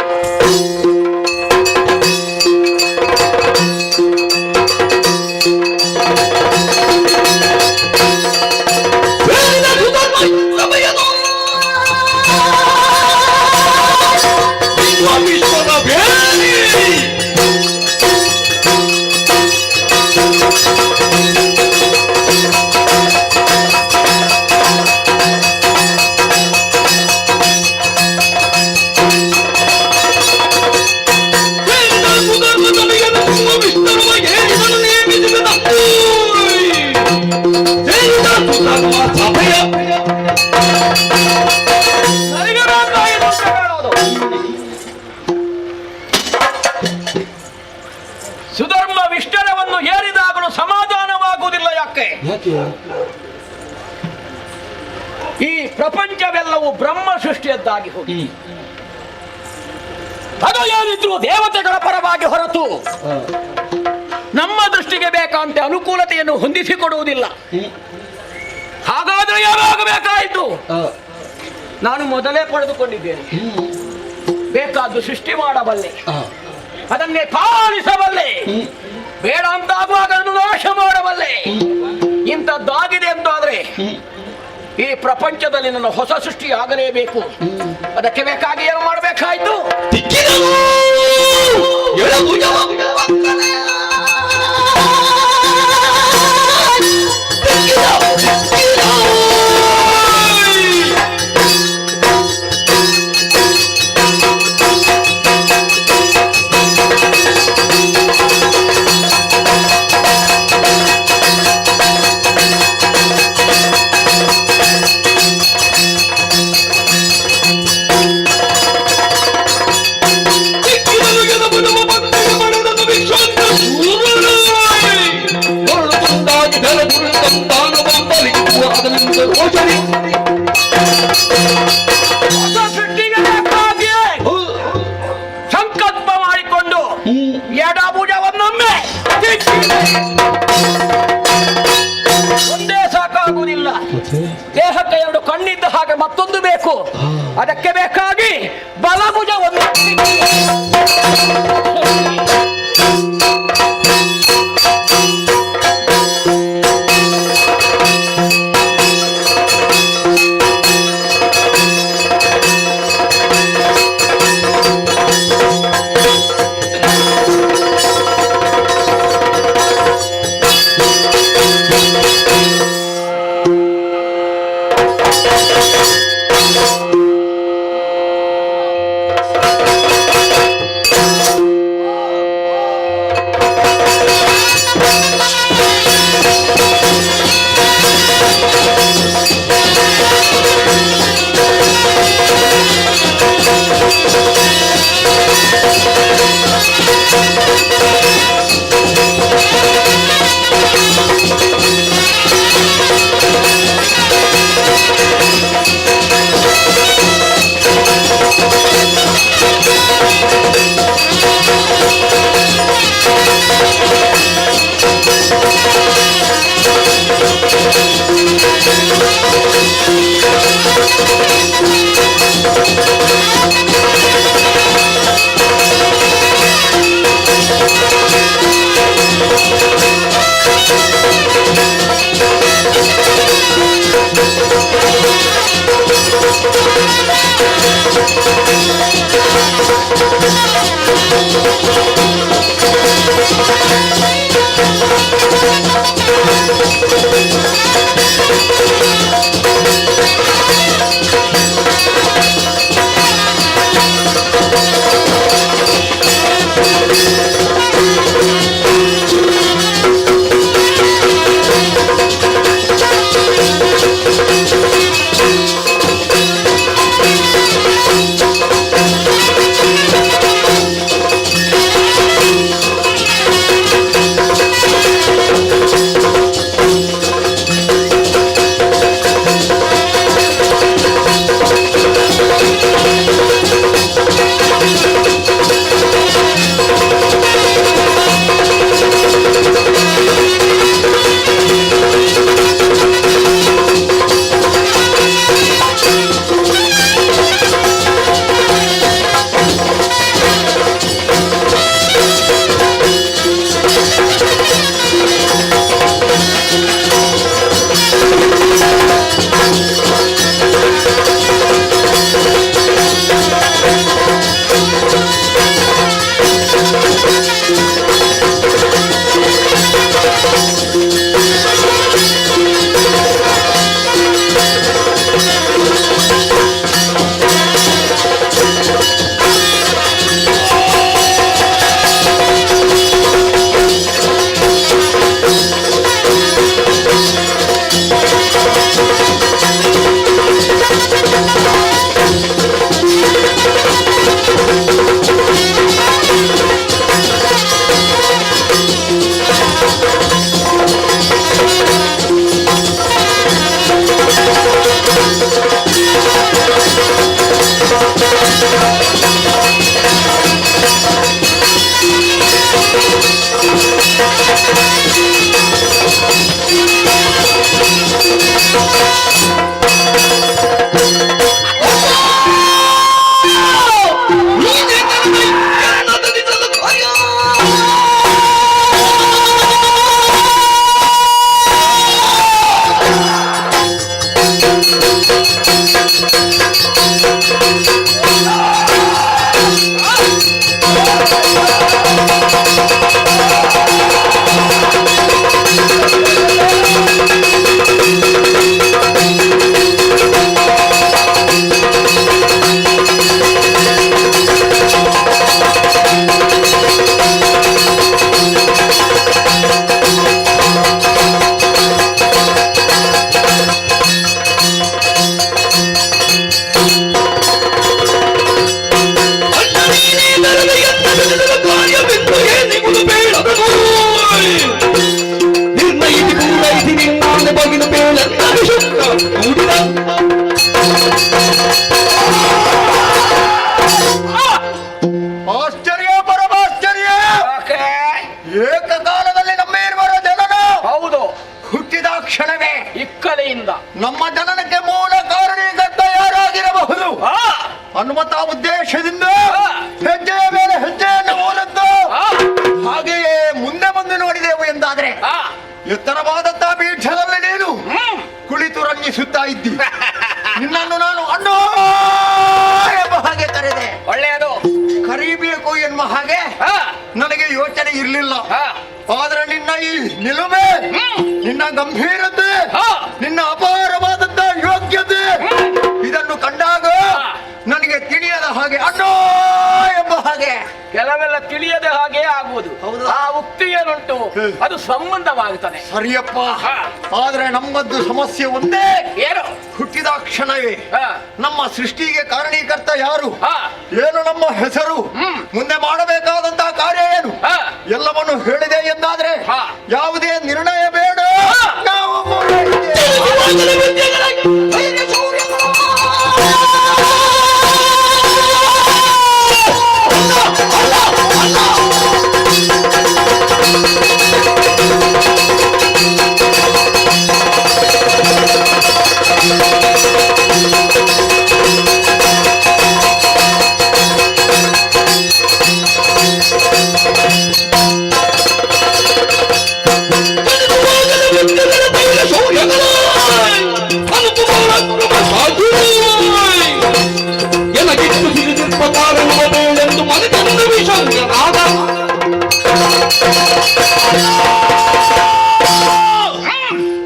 ಸುಧರ್ಮ ವಿಷ್ಟರವನ್ನು ಏರಿದಾಗಲೂ ಸಮಾಧಾನವಾಗುವುದಿಲ್ಲ. ಯಾಕೆ? ಈ ಪ್ರಪಂಚವೆಲ್ಲವೂ ಬ್ರಹ್ಮ ಸೃಷ್ಟಿಯದ್ದಾಗಿ ಹೋಗಿ ಅದು ಏನಿದ್ರು ದೇವತೆಗಳ ಪರವಾಗಿ ಹೊರತು ನಮ್ಮ ದೃಷ್ಟಿಗೆ ಬೇಕಂತೆ ಅನುಕೂಲತೆಯನ್ನು ಹೊಂದಿಸಿಕೊಡುವುದಿಲ್ಲ. ಹಾಗಾದ್ರೆ ಯಾವಾಗಬೇಕಾಯಿತು? ನಾನು ಮೊದಲೇ ಪಡೆದುಕೊಂಡಿದ್ದೇನೆ. ಬೇಕಾದ್ದು ಸೃಷ್ಟಿ ಮಾಡಬಲ್ಲೆ, ಅದನ್ನೇ ಪಾಲಿಸಬಲ್ಲೆ, ಬೇಡ ಅಂತಾಗುವಾಗ ಅದನ್ನು ನಾಶ ಮಾಡಬಲ್ಲೆ. ಇಂಥದ್ದಾಗಿದೆ ಅಂತಾದ್ರೆ ಈ ಪ್ರಪಂಚದಲ್ಲಿ ನನ್ನ ಹೊಸ ಸೃಷ್ಟಿ ಆಗಲೇಬೇಕು. ಅದಕ್ಕೆ ಬೇಕಾಗಿ ಏನು ಮಾಡಬೇಕಾಯ್ತು? ಸಂಕಲ್ಪ ಮಾಡಿಕೊಂಡು ಎಡಭುಜವನ್ನೊಮ್ಮೆ ಒಂದೇ ಸಾಕಾಗುವುದಿಲ್ಲ. ದೇಹಕ್ಕೆ ಎರಡು ಕಣ್ಣಿದ್ದ ಹಾಗೆ ಮತ್ತೊಂದು ಬೇಕು. ಅದಕ್ಕೆ ಬೇಕಾಗಿ ಬಲಭುಜವನ್ನು ಏಕಕಾಲದಲ್ಲಿ ನಮ್ಮ ಬರೋ ಜನನ ಹೌದು, ಹುಟ್ಟಿದ ಕ್ಷಣವೇ ಇಕ್ಕಲೆಯಿಂದ ನಮ್ಮ ಜನನಕ್ಕೆ ಮೂಲ ಕಾರಣೀಕರ್ತ ಯಾರಾಗಿರಬಹುದು ಅನ್ನುವಂತ ಉದ್ದೇಶದಿಂದ ಹೆಜ್ಜೆಯ ಮೇಲೆ ಹೆಜ್ಜೆಯನ್ನು ಮೂಲದ್ದು ಹಾಗೆಯೇ ಮುಂದೆ ಮುಂದೆ ನೋಡಿದೆವು ಎಂದಾದ್ರೆ ಎತ್ತರವಾದಂತ ಪೀಠದಲ್ಲಿ ನೀನು ಕುಳಿತು ರಂಗಿಸುತ್ತಾ ಇದ್ದಿ. ನಿನ್ನನ್ನು ನಾನು ಅಣ್ಣೋ ಎಂಬ ಹಾಗೆ ಕರೆದೆ. ಒಳ್ಳೆಯದು. ಕರೀಬೇಕು ಎನ್ನುವ ಹಾಗೆ ನನಗೆ ಯೋಚನೆ ಇರಲಿಲ್ಲ. ಆದ್ರೆ ನಿನ್ನ ಈ ನಿಲುಮೆ, ನಿನ್ನ ಗಂಭೀರತೆ, ನಿನ್ನ ಅಪಾರವಾದಂತ ಯೋಗ್ಯತೆ ಇದನ್ನು ಕಂಡಾಗ ನನಗೆ ತಿಳಿಯದ ಹಾಗೆ ಅಣ್ಣೋ ಎಂಬ ಹಾಗೆ ಕೆಲವೆಲ್ಲ ತಿಳಿಯದ ಹಾಗೆ ಆಗುವುದು. ಆ ಉಕ್ತಿ ಏನುಂಟು ಅದು ಸಂಬಂಧವಾಗುತ್ತದೆ. ಸರಿಯಪ್ಪ. ಆದ್ರೆ ನಮ್ಮದ್ದು ಸಮಸ್ಯೆ ಒಂದೇ. ಏನು? ಹುಟ್ಟಿದ ಕ್ಷಣವೇ ನಮ್ಮ ಸೃಷ್ಟಿಗೆ ಕಾರಣೀಕರ್ತ ಯಾರು, ಏನು ನಮ್ಮ ಹೆಸರು, ಮುಂದೆ ಮಾಡಬೇಕಾದಂತಹ ಕಾರ್ಯ ಏನು ಎಲ್ಲವನ್ನು ಹೇಳಿದೆ ಎಂದಾದ್ರೆ ಯಾವುದೇ ನಿರ್ಣಯ ಬೇಡ. ನಾವು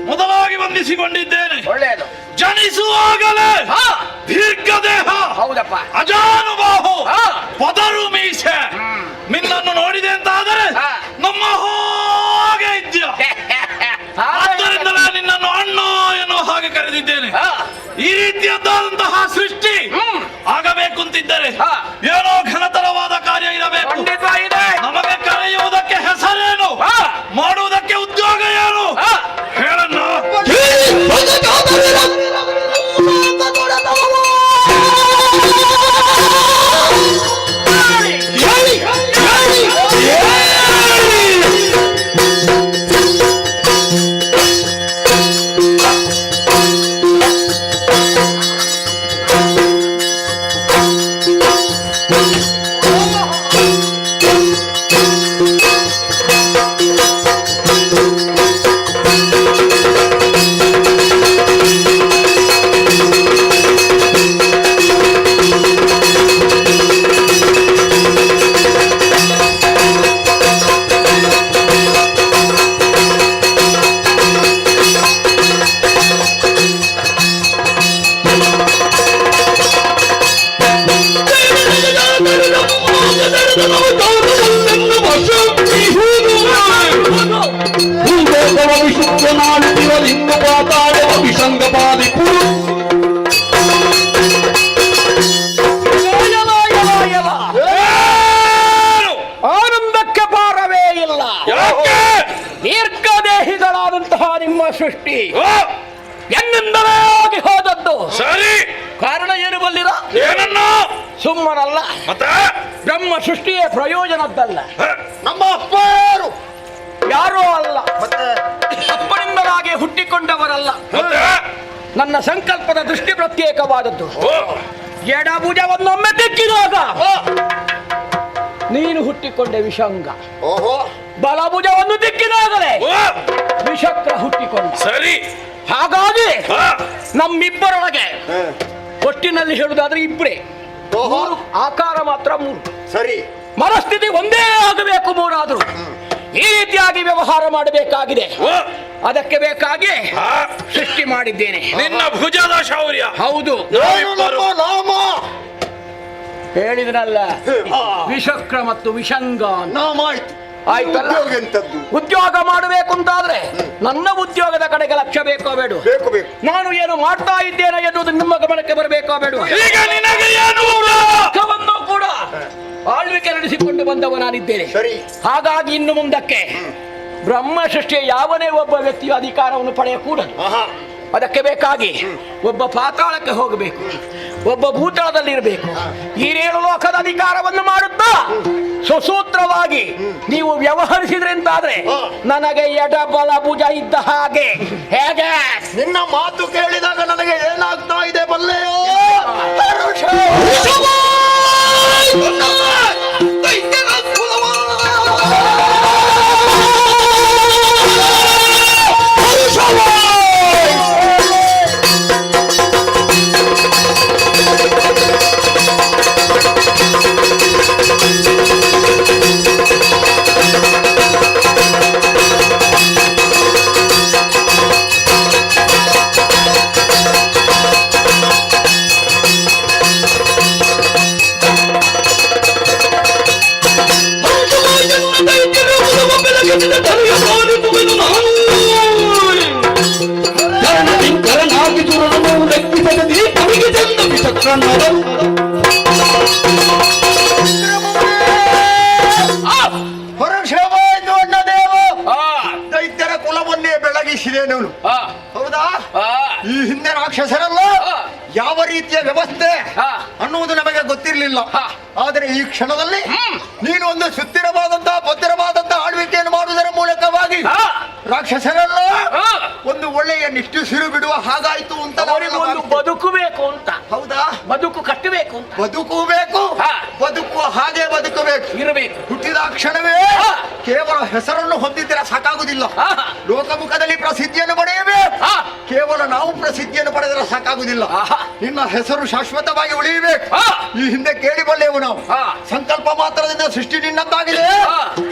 ಮೊದಲಾಗಿ ವಂದಿಸಿಕೊಂಡಿದ್ದೇನೆ. ಒಳ್ಳೆಯದು. ಜನಿಸುವಾಗಲೇ ದೀರ್ಘ ದೇಹ, ಹೌದಪ್ಪ, ಅಜಾನುಬಾಹು, ಪದರು ಮೀಸೆ. ನಿನ್ನನ್ನು ನೋಡಿದೆ ಅಂತಾದರೆ ನಮ್ಮ ಹಾಗೆ ಇದ್ಯಾ. ಆದ್ದರಿಂದಲೇ ನಿನ್ನನ್ನು ಅಣ್ಣ ಎನ್ನುವ ಹಾಗೆ ಕರೆದಿದ್ದೇನೆ. ಈ ರೀತಿಯದ್ದಾದಂತಹ ಸೃಷ್ಟಿ ಆಗಬೇಕು ಅಂತಿದ್ದರೆ ಏನೋ ಘನತರವಾದ ಕಾರ್ಯ ಇರಬೇಕು. ನಮಗೆ ಕರೆಯುವುದಕ್ಕೆ ಹೆಸರೇನು, ಮಾಡುವುದಕ್ಕೆ ಉದ್ಯೋಗ ಏನು ಹೇಳಣ್ಣ. ಆನಂದಕ್ಕೆ ಪಾರವೇ ಇಲ್ಲ. ದೀರ್ಘದೇಹಿಗಳಾದಂತಹ ನಿಮ್ಮ ಸೃಷ್ಟಿ ಎನ್ನಿಂದಲೇ ಆಗಿ ಹೋದದ್ದು. ಸರಿ, ಕಾರಣ ಏನು ಬಲ್ಲಿರ? ಏನನ್ನ? ಸುಮ್ಮನಲ್ಲ, ಮತ್ತೆ ಬ್ರಹ್ಮ ಸೃಷ್ಟಿಯ ಪ್ರಯೋಜನದ್ದಲ್ಲ. ನಮ್ಮ ಅಪ್ಪರು ಯಾರೂ ಅಲ್ಲ, ಅಪ್ಪನಿಂದಲಾಗಿ ಹುಟ್ಟಿಕೊಂಡವರಲ್ಲ. ನನ್ನ ಸಂಕಲ್ಪದ ದೃಷ್ಟಿ ಪ್ರತ್ಯೇಕವಾದದ್ದು. ಎಡಭುಜವನ್ನೊಮ್ಮೆ ದಿಕ್ಕಿದಾಗ ನೀನು ಹುಟ್ಟಿಕೊಂಡೆ ವಿಷಂಗ, ಬಲಭುಜವನ್ನು ದಿಕ್ಕಿದಾಗಲೇ ವಿಷಕ್ರ ಹುಟ್ಟಿಕೊಂಡ. ಸರಿ, ಹಾಗಾಗಿ ನಮ್ಮಿಬ್ಬರೊಳಗೆ ಒಟ್ಟಿನಲ್ಲಿ ಹೇಳುವುದಾದ್ರೆ ಇಬ್ಬರೇ, ಆಕಾರ ಮಾತ್ರ ಮೂರು. ಸರಿ, ಮನಸ್ಥಿತಿ ಒಂದೇ ಆಗಬೇಕು ಮೂರಾದರೂ. ಈ ರೀತಿಯಾಗಿ ವ್ಯವಹಾರ ಮಾಡಬೇಕಾಗಿದೆ. ಅದಕ್ಕೆ ಬೇಕಾಗಿ ಸೃಷ್ಟಿ ಮಾಡಿದ್ದೇನೆ. ನಿನ್ನ ಭುಜದ ಶೌರ್ಯ. ಹೌದು, ನಾಮ ಹೇಳಿದ್ನಲ್ಲ, ವಿಷಕ್ರ ಮತ್ತು ವಿಷಂಗ. ನಾಮ ಆಯ್ತು, ಆಯ್ತಲ್ಲ. ಎಂತದ್ದು ಉದ್ಯೋಗ ಮಾಡಬೇಕು ಅಂತಾದ್ರೆ ನನ್ನ ಉದ್ಯೋಗದ ಕಡೆಗೆ ಲಕ್ಷ್ಯ ಬೇಕೋ ಬೇಡ? ಬೇಕು ಬೇಕು. ನಾನು ಏನು ಮಾಡ್ತಾ ಇದ್ದೇನೆ ಎನ್ನುವುದು ನಿಮ್ಮ ಗಮನಕ್ಕೆ ಬರಬೇಕೋ ಬೇಡ? ಈಗ ನಿನಗೆ ಏನು ಕೂಡ ಆಳ್ವಿಕೆ ನಡೆಸಿಕೊಂಡು ಬಂದವ ನಾನಿದ್ದೇನೆ. ಸರಿ, ಹಾಗಾಗಿ ಇನ್ನು ಮುಂದಕ್ಕೆ ಬ್ರಹ್ಮ ಸೃಷ್ಟಿಯ ಯಾವನೇ ಒಬ್ಬ ವ್ಯಕ್ತಿಯ ಅಧಿಕಾರವನ್ನು ಪಡೆಯಕೂಡದು. ಅದಕ್ಕೆ ಬೇಕಾಗಿ ಒಬ್ಬ ಪಾತಾಳಕ್ಕೆ ಹೋಗಬೇಕು, ಒಬ್ಬ ಭೂತಳದಲ್ಲಿರಬೇಕು. ಈ 7 ಲೋಕದ ಅಧಿಕಾರವನ್ನು ಮಾಡುತ್ತಾ ಸುಸೂತ್ರವಾಗಿ ನೀವು ವ್ಯವಹರಿಸಿದ್ರಿ ಅಂತಾದ್ರೆ ನನಗೆ ಎಡಬಲ ಭುಜ ಇದ್ದ ಹಾಗೆ. ಹೇಗೆ? ನಿನ್ನ ಮಾತು ಕೇಳಿದಾಗ ನನಗೆ ಏನಾಗ್ತಾ ಇದೆ ಬಲ್ಲೆಯೋ? ಹೊರಶವಾಯ್ತು ಅಣ್ಣ ದೇವ, ದೈತ್ಯರ ಕುಲವನ್ನೇ ಬೆಳಗಿಸಿದೆ ನಾನು. ಹೌದಾ? ಈ ಹಿಂದೆ ರಾಕ್ಷಸರಲ್ಲ ಯಾವ ರೀತಿಯ ವ್ಯವಸ್ಥೆ ಅನ್ನುವುದು ನಮಗೆ ಗೊತ್ತಿರಲಿಲ್ಲ. ಆದರೆ ಈ ಕ್ಷಣದಲ್ಲಿ ನೀನು ಒಂದು ಸುಸ್ಥಿರವಾದಂತಹ ಭದ್ರವಾದಂತಹ ಆಳ್ವಿಕೆಯನ್ನು ಮಾಡುವುದರ ಮೂಲಕವಾಗಿ ರಾಕ್ಷಸರಲ್ಲ ಒಂದು ಒಳ್ಳೆಯ ನಿಷ್ಠುಸಿರು ಬಿಡುವ ಹಾಗಾಯ್ತು ಅಂತ ಅವರಿಗೊಂದು ಬದುಕಬೇಕು ಅಂತ. ಹೌದಾ? ಬದುಕು ಕಟ್ಟಬೇಕು ಅಂತ. ಬದುಕಬೇಕು, ಬದುಕುವ ಹಾಗೆ ಬದುಕಬೇಕು ಇರಬೇಕು. ಹುಟ್ಟಿದ ಕ್ಷಣವೇ ಕೇವಲ ಹೆಸರನ್ನು ಹೊಂದಿದ್ದರೆ ಸಾಕಾಗುವುದಿಲ್ಲ. ಲೋಕಮುಖದಲ್ಲಿ ಪ್ರಸಿದ್ಧಿಯನ್ನು ಪಡೆಯಬೇಕು. ಕೇವಲ ನಾವು ಪ್ರಸಿದ್ಧಿಯನ್ನು ಪಡೆದರೆ ಸಾಕಾಗುವುದಿಲ್ಲ. ನಿನ್ನ ಹೆಸರು ಶಾಶ್ವತವಾಗಿ ಉಳಿಯಬೇಕು. ಈ ಹಿಂದೆ ಕೇಳಿಬಲ್ಲೆವು ನಾವು, ಸಂಕಲ್ಪ ಮಾತ್ರದಿಂದ ಸೃಷ್ಟಿ ನಿನ್ನದ್ದಾಗಿದೆ,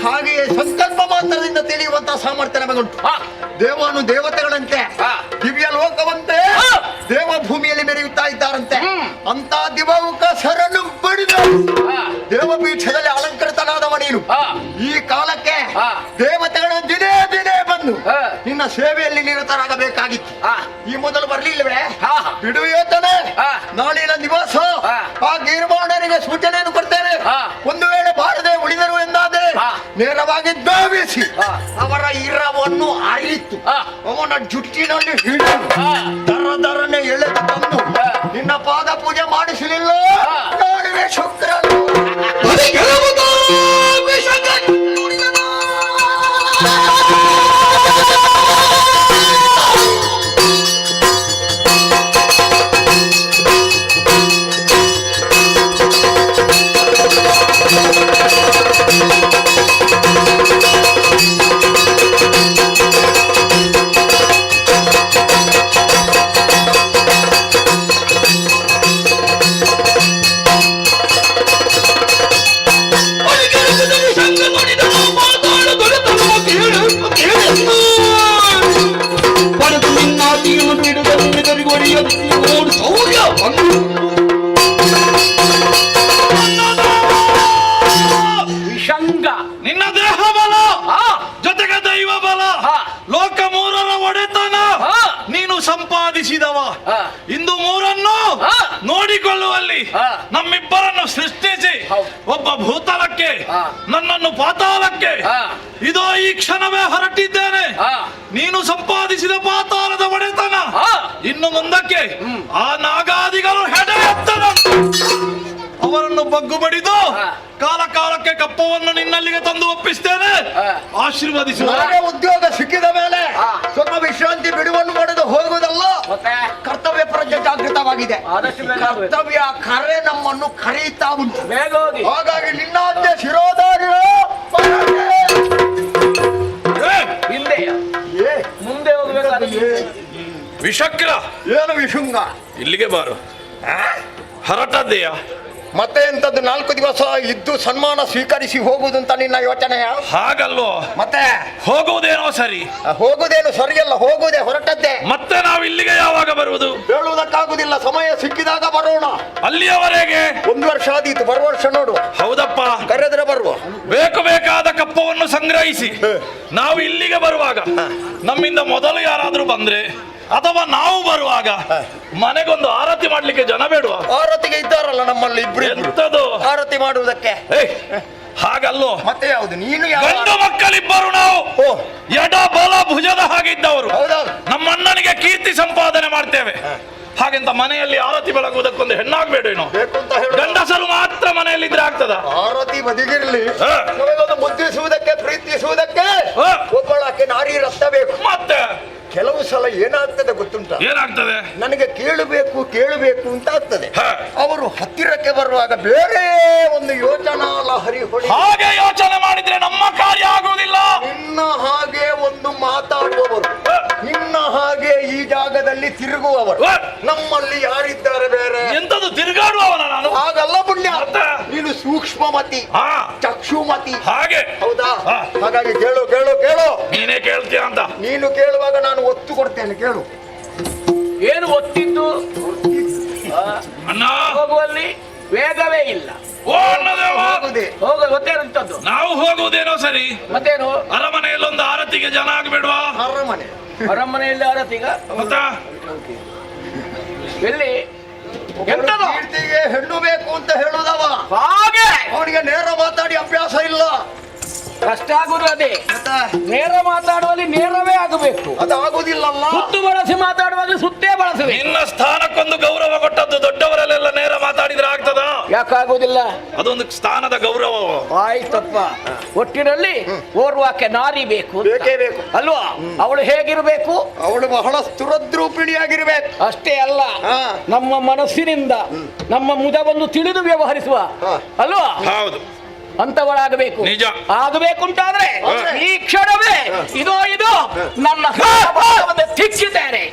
ಹಾಗೆಯೇ ಸಂಕಲ್ಪ ಮಾತ್ರದಿಂದ ತಿಳಿಯುವಂತಹ ಸಾಮರ್ಥ್ಯ ನಮಗುಂಟು. ದೇವನು ದೇವತೆಗಳಂತೆ, ದಿವ್ಯ ಲೋಕವಂತೆ ದೇವಭೂಮಿಯಲ್ಲಿ ಮೆರೆಯುತ್ತಾ ಇದ್ದಾರಂತೆ. ಅಂತ ದಿವೌಕಸರನ್ನು ಬಡಿದು ದೇವಪೀಠದಲ್ಲಿ ಅಲಂಕೃತನಾದವ ನೀನು. ಈ ಕಾಲಕ್ಕೆ ದೇವತೆಗಳು ದಿನೇ ದಿನೇ ಬಂದು ನಿನ್ನ ಸೇವೆಯಲ್ಲಿ ನಿರತರಾಗಬೇಕಾಗಿತ್ತು. ಈ ಮೊದಲು ಬರ್ಲಿಲ್ಲವೇ? ಬಿಡುತ್ತಾನೆ ನಾಳಿನ ದಿವಸ ಆ ಗಿರ್ಮಾಣರಿಗೆ ಸೂಚನೆಯನ್ನು ಕೊಡ್ತೇನೆ. ಒಂದು ವೇಳೆ ಬಾರದೆ ಉಳಿದರು ಎಂದಾದರೆ ನೇರವಾಗಿ ಧಾವಿಸಿ ಅವರ ಇರವನ್ನು ಅರಿತು ಅವನ ಜುಟ್ಟಿನಲ್ಲಿ ಹಿಡಿದು ದರದರನೆ ಎಳೆದು ತಂದು ನಿನ್ನ ಪಾದ ಪೂಜೆ ಮಾಡಿಸಲಿಲ್ಲ ನಾಡುವೆ ಶುಕ್ರನು. ವಿಷಂಗ ನಿನ್ನ ದೇಹ ಬಲ ಜೊತೆಗೆ ದೈವ ಬಲ, ಲೋಕ ಮೂರರ ಒಡೆತನ ನೀನು ಸಂಪಾದಿಸಿದವ. ಇಂದು ಮೂರನ್ನು ನೋಡಿಕೊಳ್ಳುವಲ್ಲಿ ನಮ್ಮಿಬ್ಬರನ್ನು ಸೃಷ್ಟಿಸಿ ಒಬ್ಬ ಭೂತಲಕ್ಕೆ ನನ್ನನ್ನು ಪಾತಾಳಕ್ಕೆ ಇದೋ ಈ ಕ್ಷಣವೇ ಹೊರಟಿದ್ದೇನೆ. ನೀನು ಸಂಪಾದಿಸಿದ ಪಾತಾಳದ ಒಡೆತನ ಇನ್ನು ಮುಂದಕ್ಕೆ ಆ ನಾಗಾದಿಗಳು ಹೆಡೆ ಎತ್ತದ ಅವರನ್ನು ಬಗ್ಗು ಬಡಿದು ಕಾಲ ಕಾಲಕ್ಕೆ ಕಪ್ಪವನ್ನು ನಿನ್ನಲ್ಲಿಗೆ ತಂದು ಒಪ್ಪಿಸ್ತೇನೆ. ಆಶೀರ್ವದಿಸು. ಉದ್ಯೋಗ ಸಿಕ್ಕಿದ ಮೇಲೆ ಸ್ವಲ್ಪ ವಿಶ್ರಾಂತಿ ಬಿಡುವನ್ನು ಪಡೆದು ಹೋಗುವುದಲ್ಲ, ಕರ್ತವ್ಯ ಪ್ರಜ್ಞೆ ಜಾಗೃತವಾಗಿದೆ. ಕರ್ತವ್ಯ ಕರೆ ನಮ್ಮನ್ನು ಕರೆಯುತ್ತಾ ಉಂಟು. ಹಾಗಾಗಿ ನಿನ್ನಾದ್ಯ ಶಿರೋಧಾರ್ಯ ಹಿಂದೆ ಮುಂದೆ ಹೋಗ್ಬೇಕಾದ್ರೆ ವಿಷಕ್ರ ಏನು ವಿಶುಂಗ ಇಲ್ಲಿಗೆ ಬಾರು. ಹೊರಟದ್ದೆಯ ಮತ್ತೆ ಎಂತದ್ದು 4 ದಿವಸ ಇದ್ದು ಸನ್ಮಾನ ಸ್ವೀಕರಿಸಿ ಹೋಗುವುದು ಅಂತ ನಿನ್ನ ಯೋಚನೆಯ? ಹಾಗಲ್ವೋ? ಮತ್ತೆ ಹೋಗುವುದೇನೋ ಸರಿ. ಹೋಗುವುದೇನು ಸರಿಯಲ್ಲ, ಹೋಗುವುದೇ ಹೊರಟದ್ದೇ. ಮತ್ತೆ ನಾವು ಇಲ್ಲಿಗೆ ಯಾವಾಗ ಬರುವುದು? ಹೇಳುವುದಕ್ಕಾಗುದಿಲ್ಲ, ಸಮಯ ಸಿಕ್ಕಿದಾಗ ಬರೋಣ. ಅಲ್ಲಿಯವರೆಗೆ 1 ವರ್ಷ ಆದೀತು, ಬರುವ ವರ್ಷ ನೋಡು. ಹೌದಪ್ಪ, ಕರೆದ್ರೆ ಬರುವ. ಬೇಕಾದ ಕಪ್ಪವನ್ನು ಜನರನ್ನು ಸಂಗ್ರಹಿಸಿ ನಾವು ಇಲ್ಲಿಗೆ ಬರುವಾಗ ನಮ್ಮಿಂದ ಮೊದಲು ಯಾರಾದ್ರೂ ಬಂದ್ರೆ ಅಥವಾ ನಾವು ಬರುವಾಗ ಮನೆಗೊಂದು ಆರತಿ ಮಾಡ್ಲಿಕ್ಕೆ ಜನ ಬೇಡುವ. ಆರತಿಗೆ ಇದ್ದಾರಲ್ಲ ನಮ್ಮಲ್ಲಿ ಇಬ್ರು ಎಂತದು ಆರತಿ ಮಾಡುವುದಕ್ಕೆ. ಹಾಗಲ್ಲೋ ಮತ್ತೆ ಯಾವುದು ನೀನು ಗಂಡು ಮಕ್ಕಳಿಬ್ಬರು ನಾವು ಎಡ ಬಲ ಭುಜದ ಹಾಗಿದ್ದವರು. ನಮ್ಮ ಅಣ್ಣನಿಗೆ ಕೀರ್ತಿ ಸಂಪಾದನೆ ಮಾಡ್ತೇವೆ. ಹಾಗೆಂತ ಮನೆಯಲ್ಲಿ ಆರತಿ ಬೆಳಗುವುದಕ್ಕೊಂದು ಹೆಣ್ಣಾಗ್ಬೇಡೇನೋ, ಗಂಡಸರು ಮಾತ್ರ ಮನೆಯಲ್ಲಿ ಇದ್ರೆ ಆಗ್ತದ? ಆರತಿ ಬದಿಗಿರ್ಲಿ, ನಮಗೊಂದು ಮುದ್ರಿಸುವುದಕ್ಕೆ ಪ್ರೀತಿಸುವುದಕ್ಕೆ ಒಬ್ಬಳಕ್ಕೆ ನಾರಿ ರಕ್ತ ಬೇಕು. ಮತ್ತೆ ಕೆಲವು ಸಲ ಏನಾಗ್ತದೆ ಗೊತ್ತುಂಟ? ಏನಾಗ್ತದೆ? ನನಗೆ ಕೇಳಬೇಕು ಅಂತ ಆಗ್ತದೆ. ಅವರು ಹತ್ತಿರಕ್ಕೆ ಬರುವಾಗ ಬೇರೆ ಒಂದು ಯೋಚನಾ ಲಹರಿ ಹೊಳಿ. ಹಾಗೆ ಯೋಚನೆ ಮಾಡಿದ್ರೆ ನಮ್ಮ ಕಾರ್ಯ ಆಗುವುದಿಲ್ಲ. ನಿನ್ನ ಹಾಗೆ ಒಂದು ಮಾತಾಡುವವರು, ನಿನ್ನ ಹಾಗೆ ಈ ಜಾಗದಲ್ಲಿ ತಿರುಗುವವರು ನಮ್ಮಲ್ಲಿ ಯಾರಿದ್ದಾರೆ ಬೇರೆ? ಎಂತದು ತಿರುಗಾಡುವವನ ನಾನು? ಹಾಗಲ್ಲ ಪುಣ್ಯ, ನೀನು ಸೂಕ್ಷ್ಮಮತಿ, ಚಕ್ಷುಮತಿ. ಹಾಗೆ ಹೌದಾ? ಹಾಗಾಗಿ ಕೇಳು ಕೇಳು ಕೇಳು. ನೀನೇ ಕೇಳ್ತೀಯ ಅಂತ? ನೀನು ಕೇಳುವಾಗ ನಾನು ಒತ್ತು ಕೊಡ್ತೇನೆ, ಕೇಳು. ಏನು ಒತ್ತಿದ್ದು? ಅಣ್ಣ ಹೋಗುವಲ್ಲಿ ವೇಗವೇ ಇಲ್ಲ. ಗೊತ್ತೇನಂತದ್ದು? ನಾವು ಹೋಗುವುದೇನೋ ಸರಿ, ಮತ್ತೇನು? ಅರಮನೆಯಲ್ಲಿ ಒಂದು ಆರತಿಗೆ ಜನ ಆಗ್ಬೇಡ್ವಾ? ಅರಮನೆಯಲ್ಲಿ ಆರತಿಗ ಮತ್ತ ಎಲ್ಲಿ ಕೀರ್ತಿಗೆ ಹೆಣ್ಣು ಬೇಕು ಅಂತ ಹೇಳುದವ. ಹಾಗೆ ಅವನಿಗೆ ನೇರ ಮಾತಾಡಿ ಅಭ್ಯಾಸ ಇಲ್ಲ. ಕಷ್ಟ ಆಗುದು ಅದೇ. ನೇರ ಮಾತಾಡುವಲ್ಲಿ ನೇರವೇ ಆಗಬೇಕು. ಅದಾಗುದಿಲ್ಲಲ್ಲ. ಸುತ್ತು ಬಳಸಿ ಮಾತಾಡುವಾಗ ಸುತ್ತೇ ಬಳಸಬೇಕು. ನಿನ್ನ ಸ್ಥಾನಕ್ಕೊಂದು ಗೌರವ ಕೊಟ್ಟದ್ದು ದೊಡ್ಡವರಲ್ಲೆಲ್ಲ ನೇರ ಮಾತಾಡಿದ್ರೆ ಆಗ್ತದ? ಯಾಕಾಗುದಿಲ್ಲ? ಅದೊಂದು ಸ್ಥಾನದ ಗೌರವ. ಆಯ್ತಪ್ಪ. ಒಟ್ಟಿನಲ್ಲಿ ಓರ್ವಾಕೆ ನಾರಿ ಬೇಕು, ಬೇಕೇ ಬೇಕು ಅಲ್ವಾ? ಅವಳು ಹೇಗಿರ್ಬೇಕು? ಅವಳು ಬಹಳ ಸ್ತುರದ್ರೂಪಿಣಿಯಾಗಿರ್ಬೇಕು. ಅಷ್ಟೇ ಅಲ್ಲ, ನಮ್ಮ ಮನಸ್ಸಿನಿಂದ ನಮ್ಮ ಮುದವನ್ನು ತಿಳಿದು ವ್ಯವಹರಿಸುವ, ಅಲ್ವಾ? ಹೌದು, ಅಂತವಳಾಗಬೇಕು. ನಿಜ. ಆಗಬೇಕುಂಟಾದ್ರೆ ಈ ಕ್ಷಣವೇ ಇದು ನನ್ನ ತಿಕ್ಕಿದ್ದಾರೆ.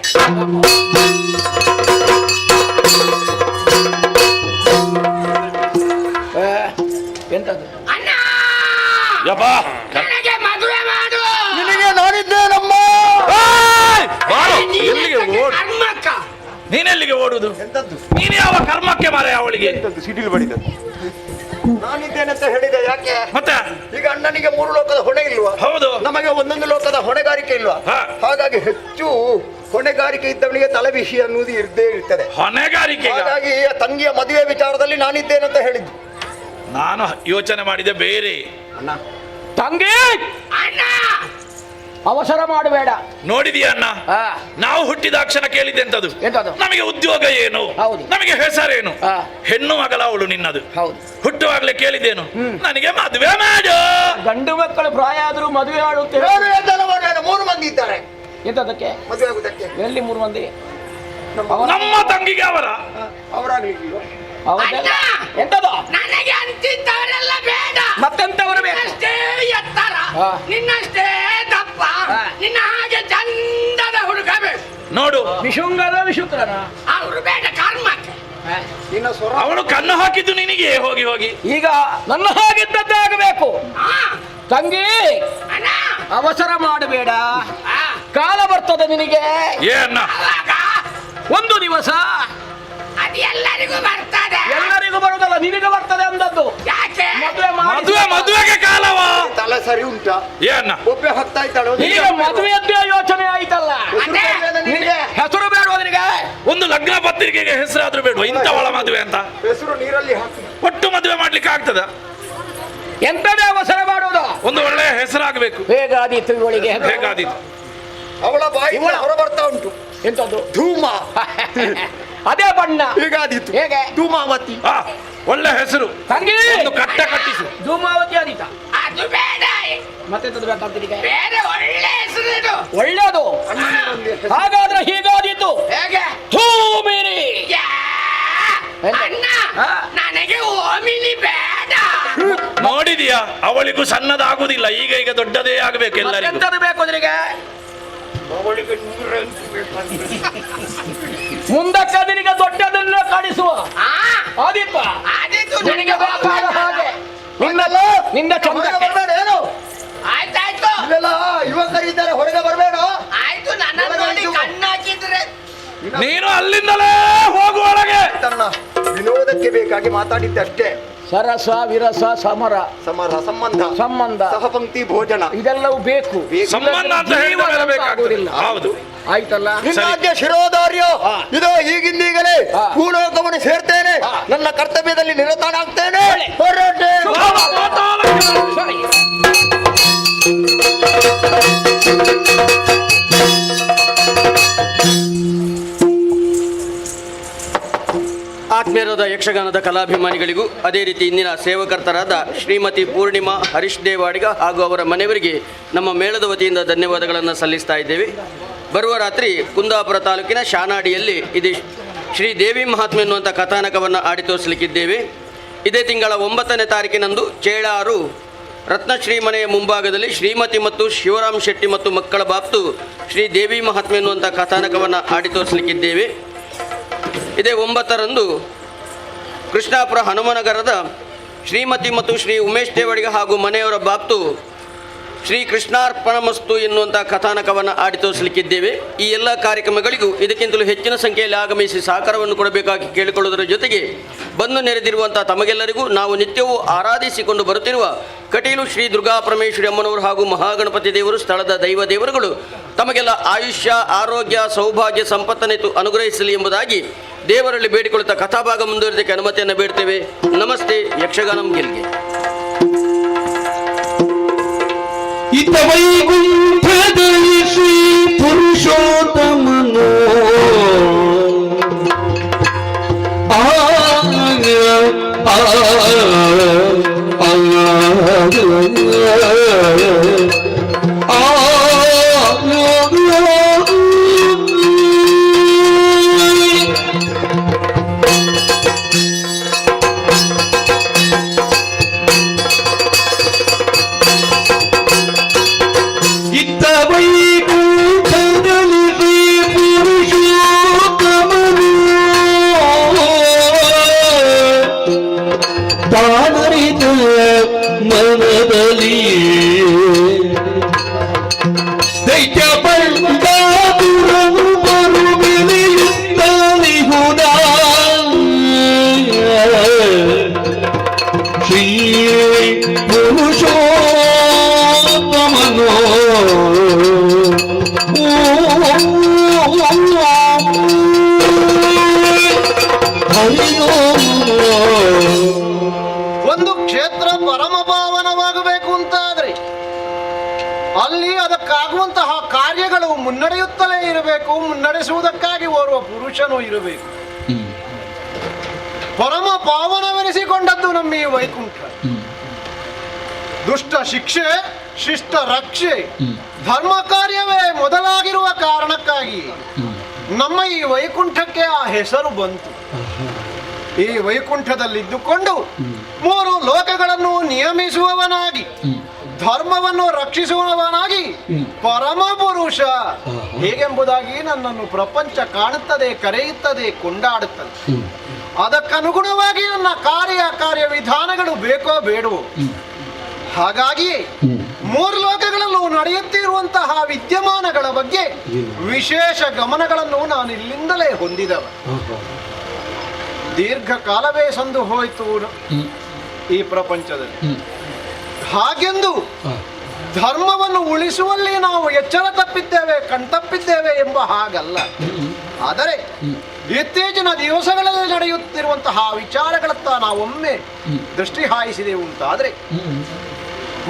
ಎಂತದು? ಮದುವೆ ಮಾಡು. ನಿನಗೆ ನಾನಿದ್ದೇನಮ್ಮ. ನೀನೆಲ್ಲಿಗೆ ಓಡುದು? ಎಂತದ್ದು? ನೀನು ಯಾವ ಕರ್ಮಕ್ಕೆ ಮಾರೆ ಅವಳಿಗೆ? ಸಿಡಿಲು ಬಡಿದದ್ದು ನಾನಿದ್ದೇನೆ ಅಂತ ಹೇಳಿದೆ. ಯಾಕೆ? ಮತ್ತೆ ಈಗ ಅಣ್ಣನಿಗೆ 3 ಲೋಕದ ಹೊಣೆ ಇಲ್ವಾ? ಹೌದು. ನಮಗೆ 1 ಲೋಕದ ಹೊಣೆಗಾರಿಕೆ ಇಲ್ವಾ? ಹಾಗಾಗಿ ಹೆಚ್ಚು ಹೊಣೆಗಾರಿಕೆ ಇದ್ದವನಿಗೆ ತಲೆಬಿಸಿ ಅನ್ನುವುದು ಇರ್ದೇ ಇರ್ತದೆ. ಹೊಣೆಗಾರಿಕೆ. ಹಾಗಾಗಿ ತಂಗಿಯ ಮದುವೆ ವಿಚಾರದಲ್ಲಿ ನಾನಿದ್ದೇನೆ ಅಂತ ಹೇಳಿದ್ದು. ನಾನು ಯೋಚನೆ ಮಾಡಿದೆ ಬೇರೆ. ಅಣ್ಣ, ತಂಗಿ ಅಣ್ಣ, ಅವಸರ ಮಾಡಬೇಡ. ನೋಡಿದೀಯ ಅಣ್ಣ, ನಾವು ಹುಟ್ಟಿದಾಕ್ಷಣ ಕೇಳಿದ್ದೆ ಎಂತದು? ನಮಗೆ ಉದ್ಯೋಗ ಏನು, ನಮಗೆ ಹೆಸರೇನು? ಹೆಣ್ಣು ಮಗಳ ಅವಳು ನಿನ್ನದು. ಹುಟ್ಟುವಾಗ್ಲೇ ಕೇಳಿದ್ದೇನು? ನನಗೆ ಮದುವೆ ಮಾಡು. ಗಂಡು ಮಕ್ಕಳು ಪ್ರಾಯ ಆದ್ರೂ ಮದುವೆ ಮಾಡುತ್ತೇವೆ. 3 ಮಂದಿ ಇದ್ದಾರೆ. ಎಂತದಕ್ಕೆ ಮದುವೆ ಆಗುದಕ್ಕೆ? ಎಲ್ಲಿ 3 ಮಂದಿ? ನಮ್ಮ ತಂಗಿಗೆ ಅವರಾಗ್ಲಿಕ್ಕೆ ಎಂತದು? ನನಗೆ ಅಂತಿದ್ದವರೆಲ್ಲ ಬೇಡ. ಮತ್ತೆಂತವರು ಬೇಕು? ನಿನ್ನಷ್ಟೇ ಎತ್ತರ, ನಿನ್ನಷ್ಟೇ ದಪ್ಪ, ನಿನ್ನ ಹಾಗೆ ಚಂದದ ಹುಡುಗ ಬೇಕು. ನೋಡು, ವಿಶುಂಗದ ವಿಶುಕ್ರನ ಅವರು ಬೇಡ ಕರ್ಮಕ್ಕೆ. ಅವಳು ಕಣ್ಣು ಹಾಕಿದ್ದು ನಿನಗೆ ಹೋಗಿ ಹೋಗಿ. ಈಗ ನನ್ನ ಹಾಗಿದ್ದದ್ದೇ ಆಗಬೇಕು. ತಂಗಿ ಅವಸರ ಮಾಡಬೇಡ, ಕಾಲ ಬರ್ತದೆ ನಿನಗೆ. ಏನ ಒಂದು ದಿವಸ ಅದು ಎಲ್ಲರಿಗೂ ಬರ್ತದೆ. ಎಲ್ಲರಿಗೂ ಬರುದಲ್ಲ, ನಿನಗೆ ಬರ್ತದೆ ಅಂದದ್ದು. ಯಾಕೆ? ಮದುವೆಗೆ ಕಾಲವಾ? ತಲೆ ಸರಿ ಉಂಟಾ? ಏನ ಒಬ್ಬೆ ಹೋಗ್ತಾ ಇದ್ದಾಳು. ಈಗ ಮದುವೆಯದ್ದೇ ಯೋಚನೆ ಆಯ್ತಲ್ಲ. ಹೆಸರು ಬೇಡ ನಿನಗೆ? ಒಂದು ಲಗ್ನ ಪತ್ರಿಕೆಗೆ ಹೆಸರಾದ್ರೂ ಬೇಡ ಇಂಥವಳ ಮದುವೆ ಅಂತ. ಹೆಸರು ನೀರಲ್ಲಿ ಹಾಕಿ ಒಟ್ಟು ಮದುವೆ ಮಾಡ್ಲಿಕ್ಕೆ ಆಗ್ತದ? ಎಂತದೇ ಅವಸರ ಮಾಡೋದು? ಒಂದು ಒಳ್ಳೆಯ ಹೆಸರಾಗಬೇಕು. ಹೇಗಾದೀತು ಇವಳಿಗೆ? ಹೇಗಾದೀತು? ಅವಳ ಬಾಯಿ ಹೊರ ಬರ್ತಾ ಉಂಟು. ಎಂತದ್ದು? ಧೂಮ. ಅದೇ ಬಣ್ಣ. ಹೇಗಾದೀತು? ಹೇಗೆ? ಧೂಮಾವತಿ. ಒಳ್ಳೆ ಹೆಸರು. ತಂಗಿ ಒಂದು ಕಟ್ಟ ಕಟ್ಟಿಸು. ಧೂಮಾವತಿ ಆದೀತ. ಅದು ಬೇಡ. ಮತ್ತೆಂತದ್ದು ಬೇಕಾಗ್ತದೆ? ಬೇರೆ ಒಳ್ಳೆ ಹೆಸರು ಇದು. ಒಳ್ಳೇದು. ಹಾಗಾದ್ರೆ ಹೀಗಾದೀತು. ಹೇಗೆ? ಧೂಮಿನಿ. ಅಣ್ಣ, ನನಗೆ ಓಮಿನಿ ಬೇಡ. ನೋಡಿದೀಯಾ, ಅವಳಿಗೂ ಸಣ್ಣದಾಗುದಿಲ್ಲ. ಈಗ ದೊಡ್ಡದೇ ಆಗ್ಬೇಕು ಎಲ್ಲರಿಗೂ. ಎಂತದ್ದು ಬೇಕು ನಿನಗೆ? ಮುಂದಕ್ಕೆ ನಿನಗೆ ದೊಡ್ಡದನ್ನ ಕಾಣಿಸುವ ಆದಿತ್ಯ. ನಿನಗೆ ಬೇಕಾದ ಹಾಗೆ ನಿನ್ನ ಚಂದಕ್ಕೆ. ಏನು? ಆಯ್ತಾಯ್ತು. ಇವೆಲ್ಲ ಯುವಕರಿದ್ದಾರೆ, ಹೊರಗೆ ಬರಬೇಡ. ಆಯ್ತು, ನನ್ನ ನೋಡಿ ಕಣ್ಣಾಕಿದ್ರೆ ನೀನು ಅಲ್ಲಿಂದಲೇ ಹೋಗುವೊಳಗೆ. ತನ್ನ ವಿನೋದಕ್ಕೆ ಬೇಕಾಗಿ ಮಾತಾಡಿದ್ದೆ ಅಷ್ಟೇ. ಸರಸ ವಿರಸ ಸಮರ ಸಮರ ಸಂಬಂಧ ಸಂಬಂಧ ಸಹಪಂಕ್ತಿ ಭೋಜನ ಇದೆಲ್ಲವೂ ಬೇಕು. ಸಂಬಂಧ ಅಂತ ಹೇಳಿದ್ರೆ ಬೇಕಾಗುವುದಿಲ್ಲ. ಹೌದು. ಆಯ್ತಲ್ಲ. ನಿನ್ನಾದ್ಯ ಶಿರೋಧಾರ್ಯ ಇದು ಈಗಿಂದೀಗಲೇ ಭೂಲೋಕವನ್ನು ಸೇರ್ತೇನೆ, ನನ್ನ ಕರ್ತವ್ಯದಲ್ಲಿ ನಿರತನಾಗ್ತೇನೆ. ಹೊರಟೆ. ಸರಿ. ಆತ್ಮೀಯರಾದ ಯಕ್ಷಗಾನದ ಕಲಾಭಿಮಾನಿಗಳಿಗೂ ಅದೇ ರೀತಿ ಇಂದಿನ ಸೇವಕರ್ತರಾದ ಶ್ರೀಮತಿ ಪೂರ್ಣಿಮಾ ಹರೀಶ್ ದೇವಾಡಿಗ ಹಾಗೂ ಅವರ ಮನೆಯವರಿಗೆ ನಮ್ಮ ಮೇಳದ ವತಿಯಿಂದ ಧನ್ಯವಾದಗಳನ್ನು ಸಲ್ಲಿಸ್ತಾ ಇದ್ದೇವೆ. ಬರುವ ರಾತ್ರಿ ಕುಂದಾಪುರ ತಾಲೂಕಿನ ಶಾನಾಡಿಯಲ್ಲಿ ಇದು ಶ್ರೀ ದೇವಿ ಮಹಾತ್ಮೆ ಎನ್ನುವಂಥ ಕಥಾನಕವನ್ನು ಆಡಿ ತೋರಿಸಲಿಕ್ಕಿದ್ದೇವೆ. ಇದೇ ತಿಂಗಳ 9ನೇ ತಾರೀಕಿನಂದು ಚೇಳಾರು ರತ್ನಶ್ರೀ ಮನೆಯ ಮುಂಭಾಗದಲ್ಲಿ ಶ್ರೀಮತಿ ಮತ್ತು ಶಿವರಾಮ್ ಶೆಟ್ಟಿ ಮತ್ತು ಮಕ್ಕಳ ಬಾಪ್ತು ಶ್ರೀ ದೇವಿ ಮಹಾತ್ಮೆ ಎನ್ನುವಂಥ ಕಥಾನಕವನ್ನು ಆಡಿ ತೋರಿಸಲಿಕ್ಕಿದ್ದೇವೆ. ಇದೇ 9ರಂದು ಕೃಷ್ಣಾಪುರ ಹನುಮನಗರದ ಶ್ರೀಮತಿ ಮತ್ತು ಶ್ರೀ ಉಮೇಶ್ ದೇವಡಿಗ ಹಾಗೂ ಮನೆಯವರ ಬಾಪ್ತು ಶ್ರೀ ಕೃಷ್ಣಾರ್ಪಣಮಸ್ತು ಎನ್ನುವಂಥ ಕಥಾನಕವನ್ನು ಆಡಿ ತೋರಿಸಲಿಕ್ಕಿದ್ದೇವೆ. ಈ ಎಲ್ಲ ಕಾರ್ಯಕ್ರಮಗಳಿಗೂ ಇದಕ್ಕಿಂತಲೂ ಹೆಚ್ಚಿನ ಸಂಖ್ಯೆಯಲ್ಲಿ ಆಗಮಿಸಿ ಸಹಕಾರವನ್ನು ಕೊಡಬೇಕಾಗಿ ಕೇಳಿಕೊಳ್ಳುವುದರ ಜೊತೆಗೆ ಬಂದು ನೆರೆದಿರುವಂಥ ತಮಗೆಲ್ಲರಿಗೂ ನಾವು ನಿತ್ಯವೂ ಆರಾಧಿಸಿಕೊಂಡು ಬರುತ್ತಿರುವ ಕಟೀಲು ಶ್ರೀ ದುರ್ಗಾ ಪರಮೇಶ್ವರಿ ಅಮ್ಮನವರು ಹಾಗೂ ಮಹಾಗಣಪತಿ ದೇವರು ಸ್ಥಳದ ದೈವ ದೇವರುಗಳು ತಮಗೆಲ್ಲ ಆಯುಷ್ಯ ಆರೋಗ್ಯ ಸೌಭಾಗ್ಯ ಸಂಪತ್ತನ್ನು ಅನುಗ್ರಹಿಸಲಿ ಎಂಬುದಾಗಿ ದೇವರಲ್ಲಿ ಬೇಡಿಕೊಳ್ಳುತ್ತಾ ಕಥಾಭಾಗ ಮುಂದುವರಿದಕ್ಕೆ ಅನುಮತಿಯನ್ನು ಬೇಡ್ತೇವೆ. ನಮಸ್ತೆ. ಯಕ್ಷಗಾನಂ ಗೆಲ್ಗೆ. ಇತ ವೈಕುಂಠದಲ್ಲಿ ಶ್ರೀ ಪುರುಷೋತ್ತಮನು ಒಂದು ಕ್ಷೇತ್ರ ಪರಮ ಪಾವನವಾಗಬೇಕು ಅಂತಾದ್ರೆ ಅಲ್ಲಿ ಅದಕ್ಕಾಗುವಂತಹ ಕಾರ್ಯಗಳು ಮುನ್ನಡೆಯುತ್ತಲೇ ಇರಬೇಕು. ಮುನ್ನಡೆಸುವುದಕ್ಕಾಗಿ ಓರ್ವ ಪುರುಷನು ಇರಬೇಕು. ಪರಮ ಪಾವನವೆನಿಸಿಕೊಂಡದ್ದು ನಮ್ಮ ಈ ವೈಕುಂಠ. ದುಷ್ಟ ಶಿಕ್ಷೆ, ಶಿಷ್ಟ ರಕ್ಷೆ, ಧರ್ಮ ಕಾರ್ಯವೇ ಮೊದಲಾಗಿರುವ ಕಾರಣಕ್ಕಾಗಿ ನಮ್ಮ ಈ ವೈಕುಂಠಕ್ಕೆ ಆ ಹೆಸರು ಬಂತು. ಈ ವೈಕುಂಠದಲ್ಲಿದ್ದುಕೊಂಡು 3 ಲೋಕಗಳನ್ನು ನಿಯಮಿಸುವವನಾಗಿ, ಧರ್ಮವನ್ನು ರಕ್ಷಿಸುವವನಾಗಿ ಪರಮ ಪುರುಷ ಹೇಗೆಂಬುದಾಗಿ ನನ್ನನ್ನು ಪ್ರಪಂಚ ಕಾಣುತ್ತದೆ, ಕರೆಯುತ್ತದೆ, ಕೊಂಡಾಡುತ್ತದೆ. ಅದಕ್ಕನುಗುಣವಾಗಿ ನನ್ನ ಕಾರ್ಯ ವಿಧಾನಗಳು ಬೇಕೋ ಬೇಡವೋ. ಹಾಗಾಗಿ 3 ಲೋಕಗಳಲ್ಲೂ ನಡೆಯುತ್ತಿರುವಂತಹ ವಿದ್ಯಮಾನಗಳ ಬಗ್ಗೆ ವಿಶೇಷ ಗಮನಗಳನ್ನು ನಾನು ಇಲ್ಲಿಂದಲೇ ಹೊಂದಿದವ. ದೀರ್ಘ ಕಾಲವೇ ಸಂದು ಹೋಯಿತು ಈ ಪ್ರಪಂಚದಲ್ಲಿ. ಹಾಗೆಂದು ಧರ್ಮವನ್ನು ಉಳಿಸುವಲ್ಲಿ ನಾವು ಎಚ್ಚರ ತಪ್ಪಿದ್ದೇವೆ, ಕಣ್ತಪ್ಪಿದ್ದೇವೆ ಎಂಬ ಹಾಗಲ್ಲ. ಆದರೆ ಇತ್ತೀಚಿನ ದಿವಸಗಳಲ್ಲಿ ನಡೆಯುತ್ತಿರುವಂತಹ ವಿಚಾರಗಳತ್ತ ನಾವೊಮ್ಮೆ ದೃಷ್ಟಿ ಹಾಯಿಸಿದೆವು ಅಂತಾದ್ರೆ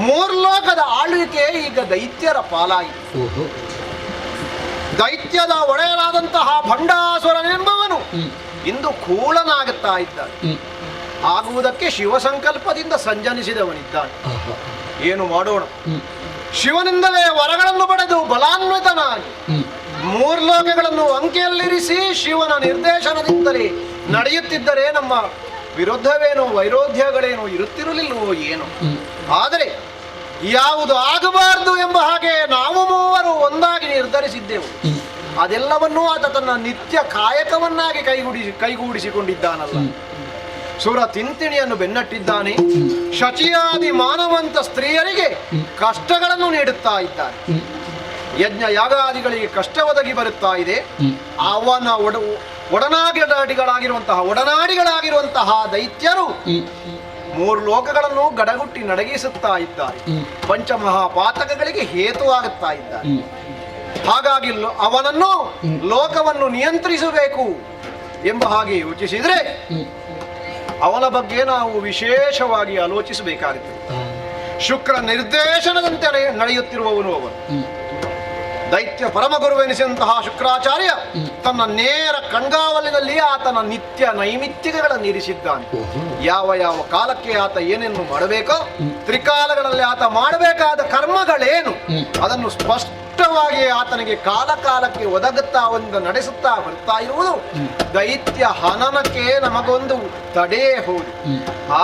3 ಲೋಕದ ಆಳ್ವಿಕೆ ಈಗ ದೈತ್ಯರ ಪಾಲಾಗಿದೆ. ದೈತ್ಯದ ಒಡೆಯರಾದಂತಹ ಭಂಡಾಸುರನೆಂಬವನು ಇಂದು ಕೂಳನಾಗುತ್ತಾ ಇದ್ದಾನೆ. ಆಗುವುದಕ್ಕೆ ಶಿವ ಸಂಕಲ್ಪದಿಂದ ಸಂಜನಿಸಿದವನಿದ್ದಾನೆ. ಏನು ಮಾಡೋಣ? ಶಿವನಿಂದಲೇ ವರಗಳನ್ನು ಪಡೆದು ಬಲಾನ್ವಿತನಾಗಿ 3 ಲೋಕಗಳನ್ನು ಅಂಕೆಯಲ್ಲಿರಿಸಿ ಶಿವನ ನಿರ್ದೇಶನದಿಂದಲೇ ನಡೆಯುತ್ತಿದ್ದರೆ ನಮ್ಮ ವಿರುದ್ಧವೇನೋ ವೈರೋಧ್ಯಗಳೇನೋ ಇರುತ್ತಿರಲಿಲ್ಲವೋ ಏನೋ. ಆದರೆ ಯಾವುದು ಆಗಬಾರದು ಎಂಬ ಹಾಗೆ ನಾವು 3 ಒಂದಾಗಿ ನಿರ್ಧರಿಸಿದ್ದೆವು. ಅದೆಲ್ಲವನ್ನೂ ಆತ ತನ್ನ ನಿತ್ಯ ಕಾಯಕವನ್ನಾಗಿ ಕೈಗೂಡಿಸಿಕೊಂಡಿದ್ದಾನಲ್ಲ. ಸುರ ತಿಂತಿಣಿಯನ್ನು ಬೆನ್ನಟ್ಟಿದ್ದಾನೆ. ಶಚಿಯಾದಿ ಮಾನವಂತ ಸ್ತ್ರೀಯರಿಗೆ ಕಷ್ಟಗಳನ್ನು ನೀಡುತ್ತಾ ಇದ್ದಾನೆ. ಯಜ್ಞ ಯಾಗಾದಿಗಳಿಗೆ ಕಷ್ಟ ಒದಗಿ ಬರುತ್ತಾ ಇದೆ. ಅವನ ಒಡನಾಡಿಗಳಾಗಿರುವಂತಹ ದೈತ್ಯರು ಮೂರು ಲೋಕಗಳನ್ನು ಗಡಗುಟ್ಟಿ ನಡಗಿಸುತ್ತಾ ಇದ್ದಾರೆ. ಪಂಚಮಹಾಪಾತಕಗಳಿಗೆ ಹೇತುವಾಗುತ್ತಾ ಇದ್ದಾರೆ. ಹಾಗಾಗಿ ಅವನನ್ನು ಲೋಕವನ್ನು ನಿಯಂತ್ರಿಸಬೇಕು ಎಂಬ ಹಾಗೆ ಯೋಚಿಸಿದ್ರೆ ಅವನ ಬಗ್ಗೆ ನಾವು ವಿಶೇಷವಾಗಿ ಆಲೋಚಿಸಬೇಕಾಗುತ್ತದೆ. ಶುಕ್ರ ನಿರ್ದೇಶನದಂತೆ ನಡೆಯುತ್ತಿರುವವನು ಅವನು. ದೈತ್ಯ ಪರಮಗುರುವೆನಿಸಿದಂತಹ ಶುಕ್ರಾಚಾರ್ಯ ತನ್ನ ನೇರ ಕಣ್ಗಾವಲಿನಲ್ಲಿ ಆತನ ನಿತ್ಯ ನೈಮಿತ್ತಿಕಗಳನ್ನು ಇರಿಸಿದ್ದಾನೆ. ಯಾವ ಯಾವ ಕಾಲಕ್ಕೆ ಆತ ಏನೇನು ಮಾಡಬೇಕೋ, ತ್ರಿಕಾಲಗಳಲ್ಲಿ ಆತ ಮಾಡಬೇಕಾದ ಕರ್ಮಗಳೇನು ಅದನ್ನು ಸ್ಪಷ್ಟವಾಗಿ ಆತನಿಗೆ ಕಾಲ ಕಾಲಕ್ಕೆ ಒದಗುತ್ತಾ ಒಂದು ನಡೆಸುತ್ತಾ ಬರ್ತಾ ಇರುವುದು ದೈತ್ಯ ಹನನಕ್ಕೆ ನಮಗೊಂದು ತಡೆಯೇ ಹೌದು.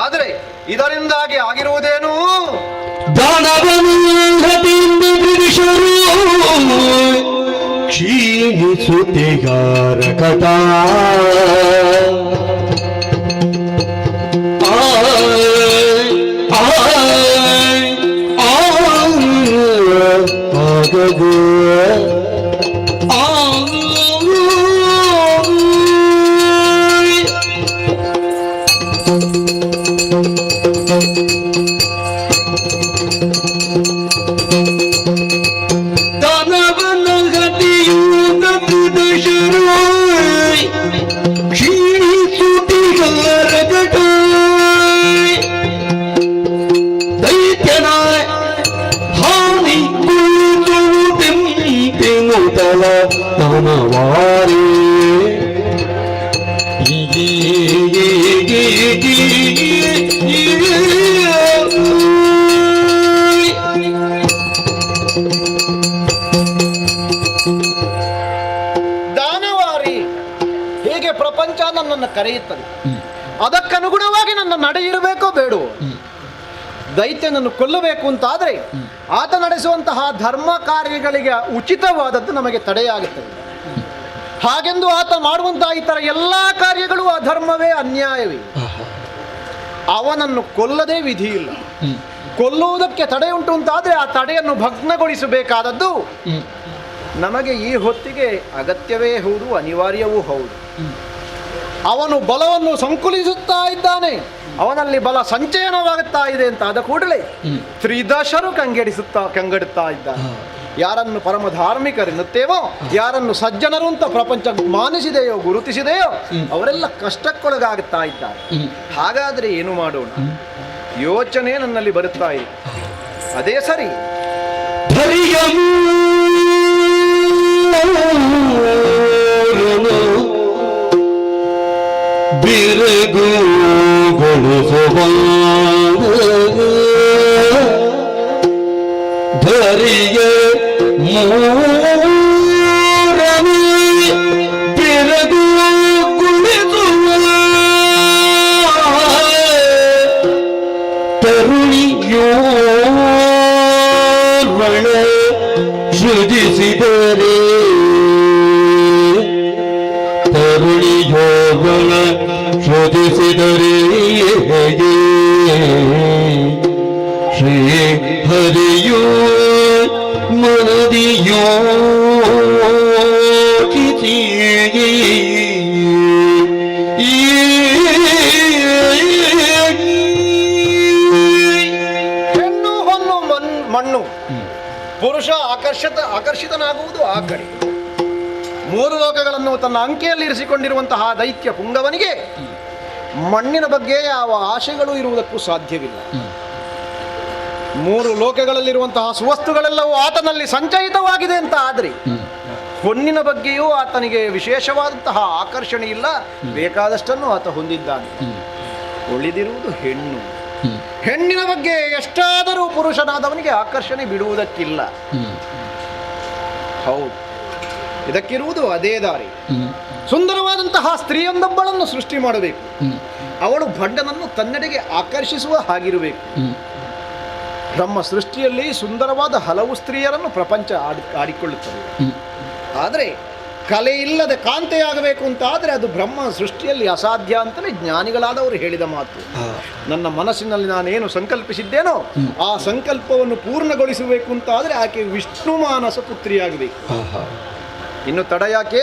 ಆದರೆ ಇದರಿಂದಾಗಿ ಆಗಿರುವುದೇನು? ಕ್ಷೀಣಿಸುತ್ತಿಗಾರ ಕಟ ಪ್ರಪಂಚ ನನ್ನನ್ನು ಕರೆಯುತ್ತದೆ. ಅದಕ್ಕನುಗುಣವಾಗಿ ನನ್ನ ನಡೆ ಇರಬೇಕೋ ಬೇಡೋ? ದೈತ್ಯನನ್ನು ಕೊಲ್ಲಬೇಕು ಅಂತಾದರೆ ಆತ ನಡೆಸುವಂತಹ ಧರ್ಮ ಕಾರ್ಯಗಳಿಗೆ ಉಚಿತವಾದದ್ದು ನಮಗೆ ತಡೆಯಾಗುತ್ತದೆ. ಹಾಗೆಂದು ಆತ ಮಾಡುವಂತಹ ಇತರ ಎಲ್ಲ ಕಾರ್ಯಗಳು ಅಧರ್ಮವೇ, ಅನ್ಯಾಯವೇ. ಅವನನ್ನು ಕೊಲ್ಲದೇ ವಿಧಿ ಇಲ್ಲ. ಕೊಲ್ಲುವುದಕ್ಕೆ ತಡೆ ಉಂಟು ಅಂತಾದರೆ ಆ ತಡೆಯನ್ನು ಭಗ್ನಗೊಳಿಸಬೇಕಾದದ್ದು ನಮಗೆ ಈ ಹೊತ್ತಿಗೆ ಅಗತ್ಯವೇ ಹೌದು, ಅನಿವಾರ್ಯವೂ ಹೌದು. ಅವನು ಬಲವನ್ನು ಸಂಕುಲಿಸುತ್ತಾ ಇದ್ದಾನೆ, ಅವನಲ್ಲಿ ಬಲ ಸಂಚಯನವಾಗುತ್ತಾ ಇದೆ ಅಂತ ಆದ ಕೂಡಲೇ ತ್ರಿದಶರು ಕಂಗೆಡುತ್ತಾ ಇದ್ದಾನೆ. ಯಾರನ್ನು ಪರಮ ಧಾರ್ಮಿಕರೆನ್ನುತ್ತೇವೋ, ಯಾರನ್ನು ಸಜ್ಜನರು ಅಂತ ಪ್ರಪಂಚ ಮಾನಿಸಿದೆಯೋ, ಗುರುತಿಸಿದೆಯೋ ಅವರೆಲ್ಲ ಕಷ್ಟಕ್ಕೊಳಗಾಗುತ್ತಾ ಇದ್ದಾರೆ. ಹಾಗಾದರೆ ಏನು ಮಾಡೋಣ? ಯೋಚನೆ ನನ್ನಲ್ಲಿ ಬರುತ್ತಾ ಇದೆ. ಅದೇ ಸರಿ, ಧರಿಗೆ ಬೆರಗು ಗುಣಿಸುವ ತರುಣಿಯೋ ರಣ ಸೃಜಿಸಿದರೆ, ತರುಣಿಯೋ ರಣ ಸೃಜಿಸಿದರೆ ಶ್ರೀ ಹರಿಯೋ ಮನದಿಯೋ ಹೆಣ್ಣು ಹೊನ್ನು ಮಣ್ಣು, ಪುರುಷ ಆಕರ್ಷಿತನಾಗುವುದು ಆ ಕಡೆ. ಮೂರು ಲೋಕಗಳನ್ನು ತನ್ನ ಅಂಕೆಯಲ್ಲಿ ಇರಿಸಿಕೊಂಡಿರುವಂತಹ ದೈತ್ಯ ಪುಂಗವನಿಗೆ ಮಣ್ಣಿನ ಬಗ್ಗೆ ಯಾವ ಆಶೆಗಳು ಇರುವುದಕ್ಕೂ ಸಾಧ್ಯವಿಲ್ಲ. ಮೂರು ಲೋಕಗಳಲ್ಲಿರುವಂತಹ ಸುವಸ್ತುಗಳೆಲ್ಲವೂ ಆತನಲ್ಲಿ ಸಂಚಯಿತವಾಗಿದೆ ಅಂತ ಆದರೆ ಹೊನ್ನಿನ ಬಗ್ಗೆಯೂ ಆತನಿಗೆ ವಿಶೇಷವಾದಂತಹ ಆಕರ್ಷಣೆ ಇಲ್ಲ. ಬೇಕಾದಷ್ಟನ್ನು ಆತ ಹೊಂದಿದ್ದಾನೆ. ಉಳಿದಿರುವುದು ಹೆಣ್ಣು. ಹೆಣ್ಣಿನ ಬಗ್ಗೆ ಎಷ್ಟಾದರೂ ಪುರುಷನಾದವನಿಗೆ ಆಕರ್ಷಣೆ ಬಿಡುವುದಕ್ಕಿಲ್ಲ. ಹೌದು, ಇದಕ್ಕಿರುವುದು ಅದೇ ದಾರಿ. ಸುಂದರವಾದಂತಹ ಸ್ತ್ರೀಯೊಂದೊಬ್ಬಳನ್ನು ಸೃಷ್ಟಿ ಮಾಡಬೇಕು. ಅವಳು ಭಂಡನನ್ನು ತನ್ನೆಡೆಗೆ ಆಕರ್ಷಿಸುವ ಹಾಗಿರಬೇಕು. ಬ್ರಹ್ಮ ಸೃಷ್ಟಿಯಲ್ಲಿ ಸುಂದರವಾದ ಹಲವು ಸ್ತ್ರೀಯರನ್ನು ಪ್ರಪಂಚ ಆಡಿಕೊಳ್ಳುತ್ತದೆ. ಆದರೆ ಕಲೆ ಇಲ್ಲದ ಕಾಂತೆಯಾಗಬೇಕು ಅಂತ ಆದರೆ ಅದು ಬ್ರಹ್ಮ ಸೃಷ್ಟಿಯಲ್ಲಿ ಅಸಾಧ್ಯ ಅಂತಲೇ ಜ್ಞಾನಿಗಳಾದವರು ಹೇಳಿದ ಮಾತು. ನನ್ನ ಮನಸ್ಸಿನಲ್ಲಿ ನಾನೇನು ಸಂಕಲ್ಪಿಸಿದ್ದೇನೋ ಆ ಸಂಕಲ್ಪವನ್ನು ಪೂರ್ಣಗೊಳಿಸಬೇಕು ಅಂತ ಆದರೆ ಆಕೆ ವಿಷ್ಣು ಮಾನಸ ಪುತ್ರಿಯಾಗಬೇಕು. ಇನ್ನು ತಡ ಯಾಕೆ?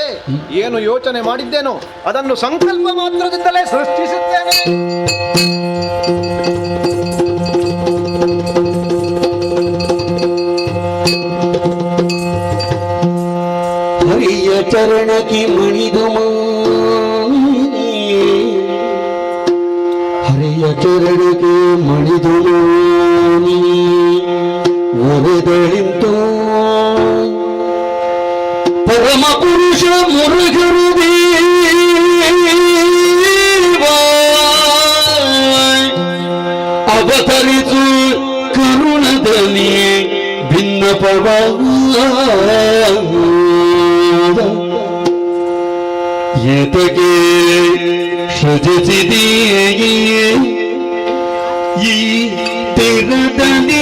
ಏನು ಯೋಚನೆ ಮಾಡಿದ್ದೇನೋ ಅದನ್ನು ಸಂಕಲ್ಪ ಮಾತ್ರದಿಂದಲೇ ಸೃಷ್ಟಿಸುತ್ತೇನೆ. ಹರಿಯ ಚರಣಕ್ಕೆ ಮಣಿದು ಹರಿಯ ಚರಣಕ್ಕೆ ಮಣಿದು ಒರೆದಳಿಂತು ಪರಮ ಪುರುಷ ಮುರುಗರು ಅವತರಿಸು ಕರುಣದಲ್ಲಿ ಭಿನ್ನಪವ ಏತಕ್ಕೆ ಸೃಜಿಸಿದೆಯೇ ಈ ತೆರದಲ್ಲಿ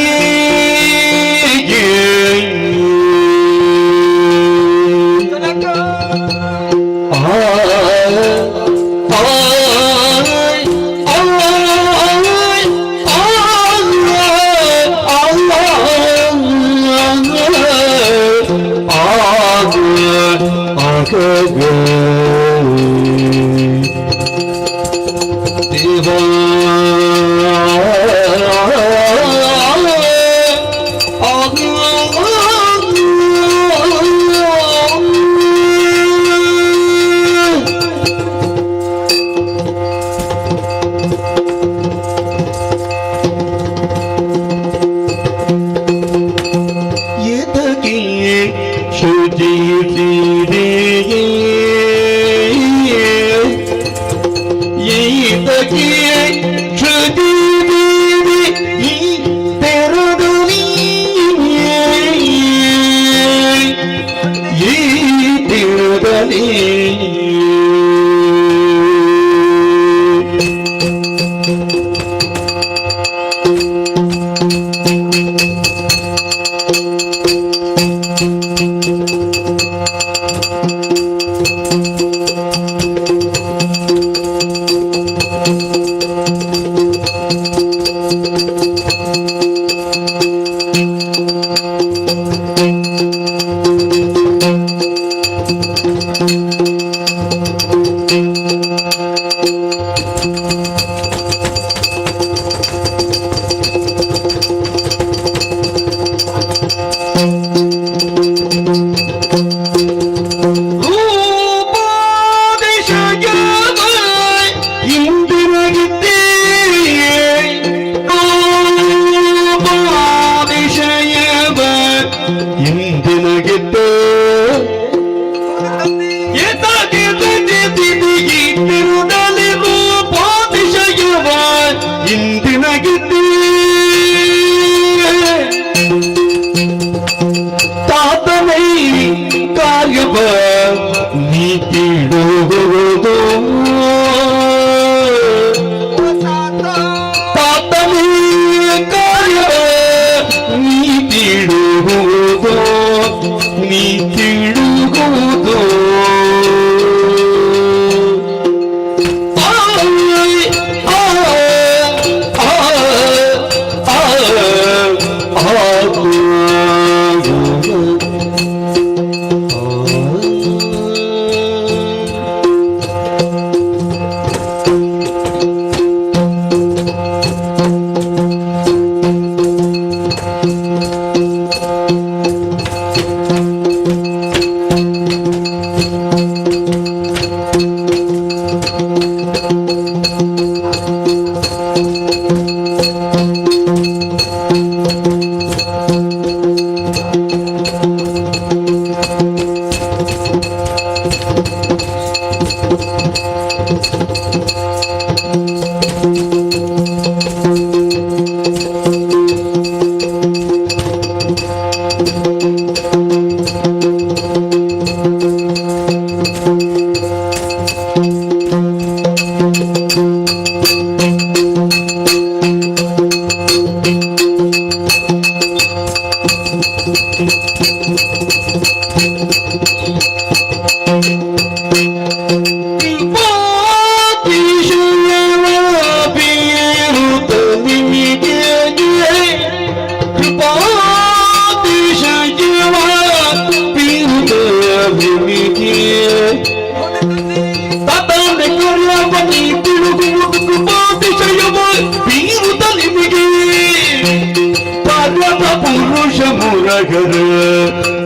ಮುರಗರ